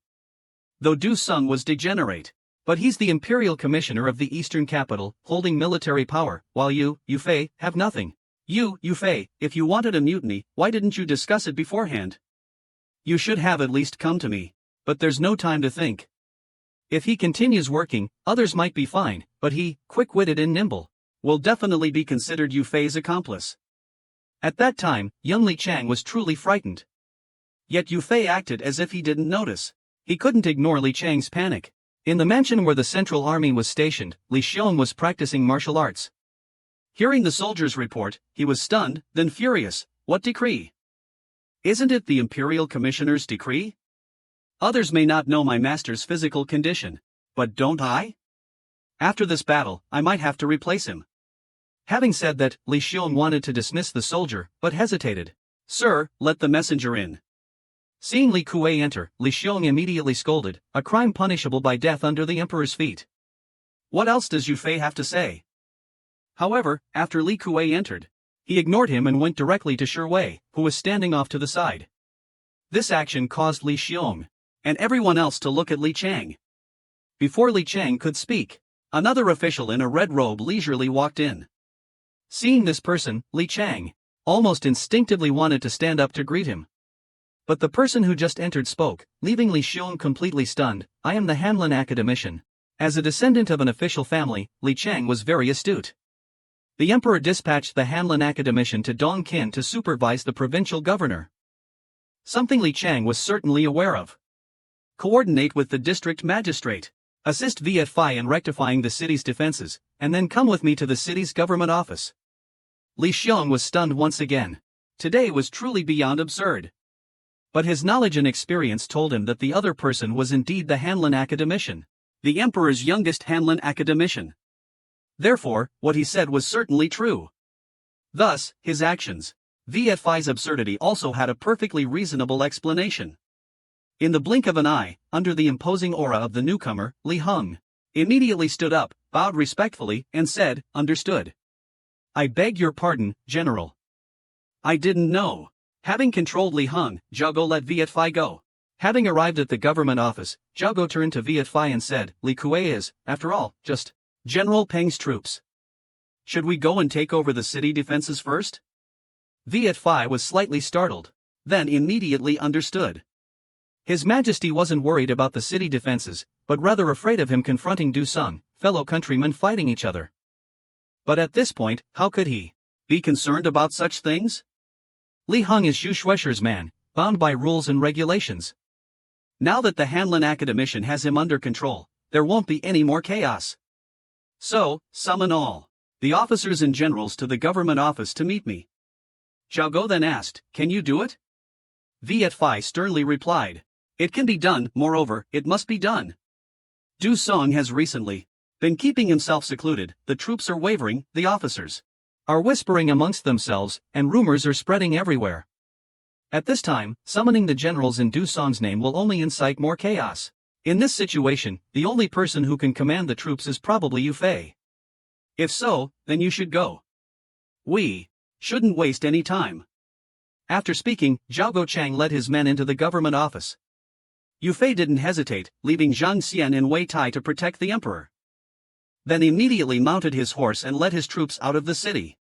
Though Du Sung was degenerate, But he's the imperial commissioner of the eastern capital, holding military power, while you, Yufei, have nothing. You, Yufei, if you wanted a mutiny, why didn't you discuss it beforehand? You should have at least come to me. But there's no time to think. If he continues working, others might be fine, but he, quick-witted and nimble, will definitely be considered Yufei's accomplice. At that time, young Li Chang was truly frightened. Yet Yufei acted as if he didn't notice. He couldn't ignore Li Chang's panic. In the mansion where the Central Army was stationed, Li Xiong was practicing martial arts. Hearing the soldier's report, he was stunned, then furious. What decree? Isn't it the Imperial Commissioner's decree? Others may not know my master's physical condition, but don't I? After this battle, I might have to replace him. Having said that, Li Xiong wanted to dismiss the soldier, but hesitated. Sir, let the messenger in. Seeing Li Kuei enter, Li Xiong immediately scolded, a crime punishable by death under the emperor's feet. What else does Yufei have to say? However, after Li Kuei entered, he ignored him and went directly to Shi Wei, who was standing off to the side. This action caused Li Xiong and everyone else to look at Li Chang. Before Li Chang could speak, another official in a red robe leisurely walked in. Seeing this person, Li Chang almost instinctively wanted to stand up to greet him. But the person who just entered spoke, leaving Li Xiong completely stunned. I am the Hanlin academician. As a descendant of an official family, Li Chang was very astute. The emperor dispatched the Hanlin academician to Dongqin to supervise the provincial governor. Something Li Chang was certainly aware of. Coordinate with the district magistrate. Assist Viet-Phi in rectifying the city's defenses, and then come with me to the city's government office. Li Xiong was stunned once again. Today was truly beyond absurd. But his knowledge and experience told him that the other person was indeed the Hanlin academician, the emperor's youngest Hanlin academician. Therefore, what he said was certainly true. Thus, his actions. Viet-Phi's absurdity also had a perfectly reasonable explanation. In the blink of an eye, under the imposing aura of the newcomer, Li Hung immediately stood up, bowed respectfully, and said, Understood. I beg your pardon, General. I didn't know. Having controlled Li Hung, Zhao let Viet-Phi go. Having arrived at the government office, Zhao turned to Viet-Phi and said, Li Kuei is, after all, just General Peng's troops. Should we go and take over the city defenses first? Viet-Phi was slightly startled, then immediately understood. His Majesty wasn't worried about the city defenses, but rather afraid of him confronting Du Sung, fellow countrymen fighting each other. But at this point, how could he be concerned about such things? Li Hung is Xu Shuesher's man, bound by rules and regulations. Now that the Hanlin academician has him under control, there won't be any more chaos. So, summon all the officers and generals to the government office to meet me. Zhao then asked, Can you do it? Viet-Phi sternly replied, It can be done, moreover, it must be done. Du Song has recently been keeping himself secluded, the troops are wavering, the officers are whispering amongst themselves, and rumors are spreading everywhere. At this time, summoning the generals in Du Song's name will only incite more chaos. In this situation, the only person who can command the troops is probably Yufei. If so, then you should go. We shouldn't waste any time. After speaking, Zhao Chang led his men into the government office. Yufei didn't hesitate, leaving Zhang Xian and Wei Tai to protect the emperor. Then immediately mounted his horse and led his troops out of the city.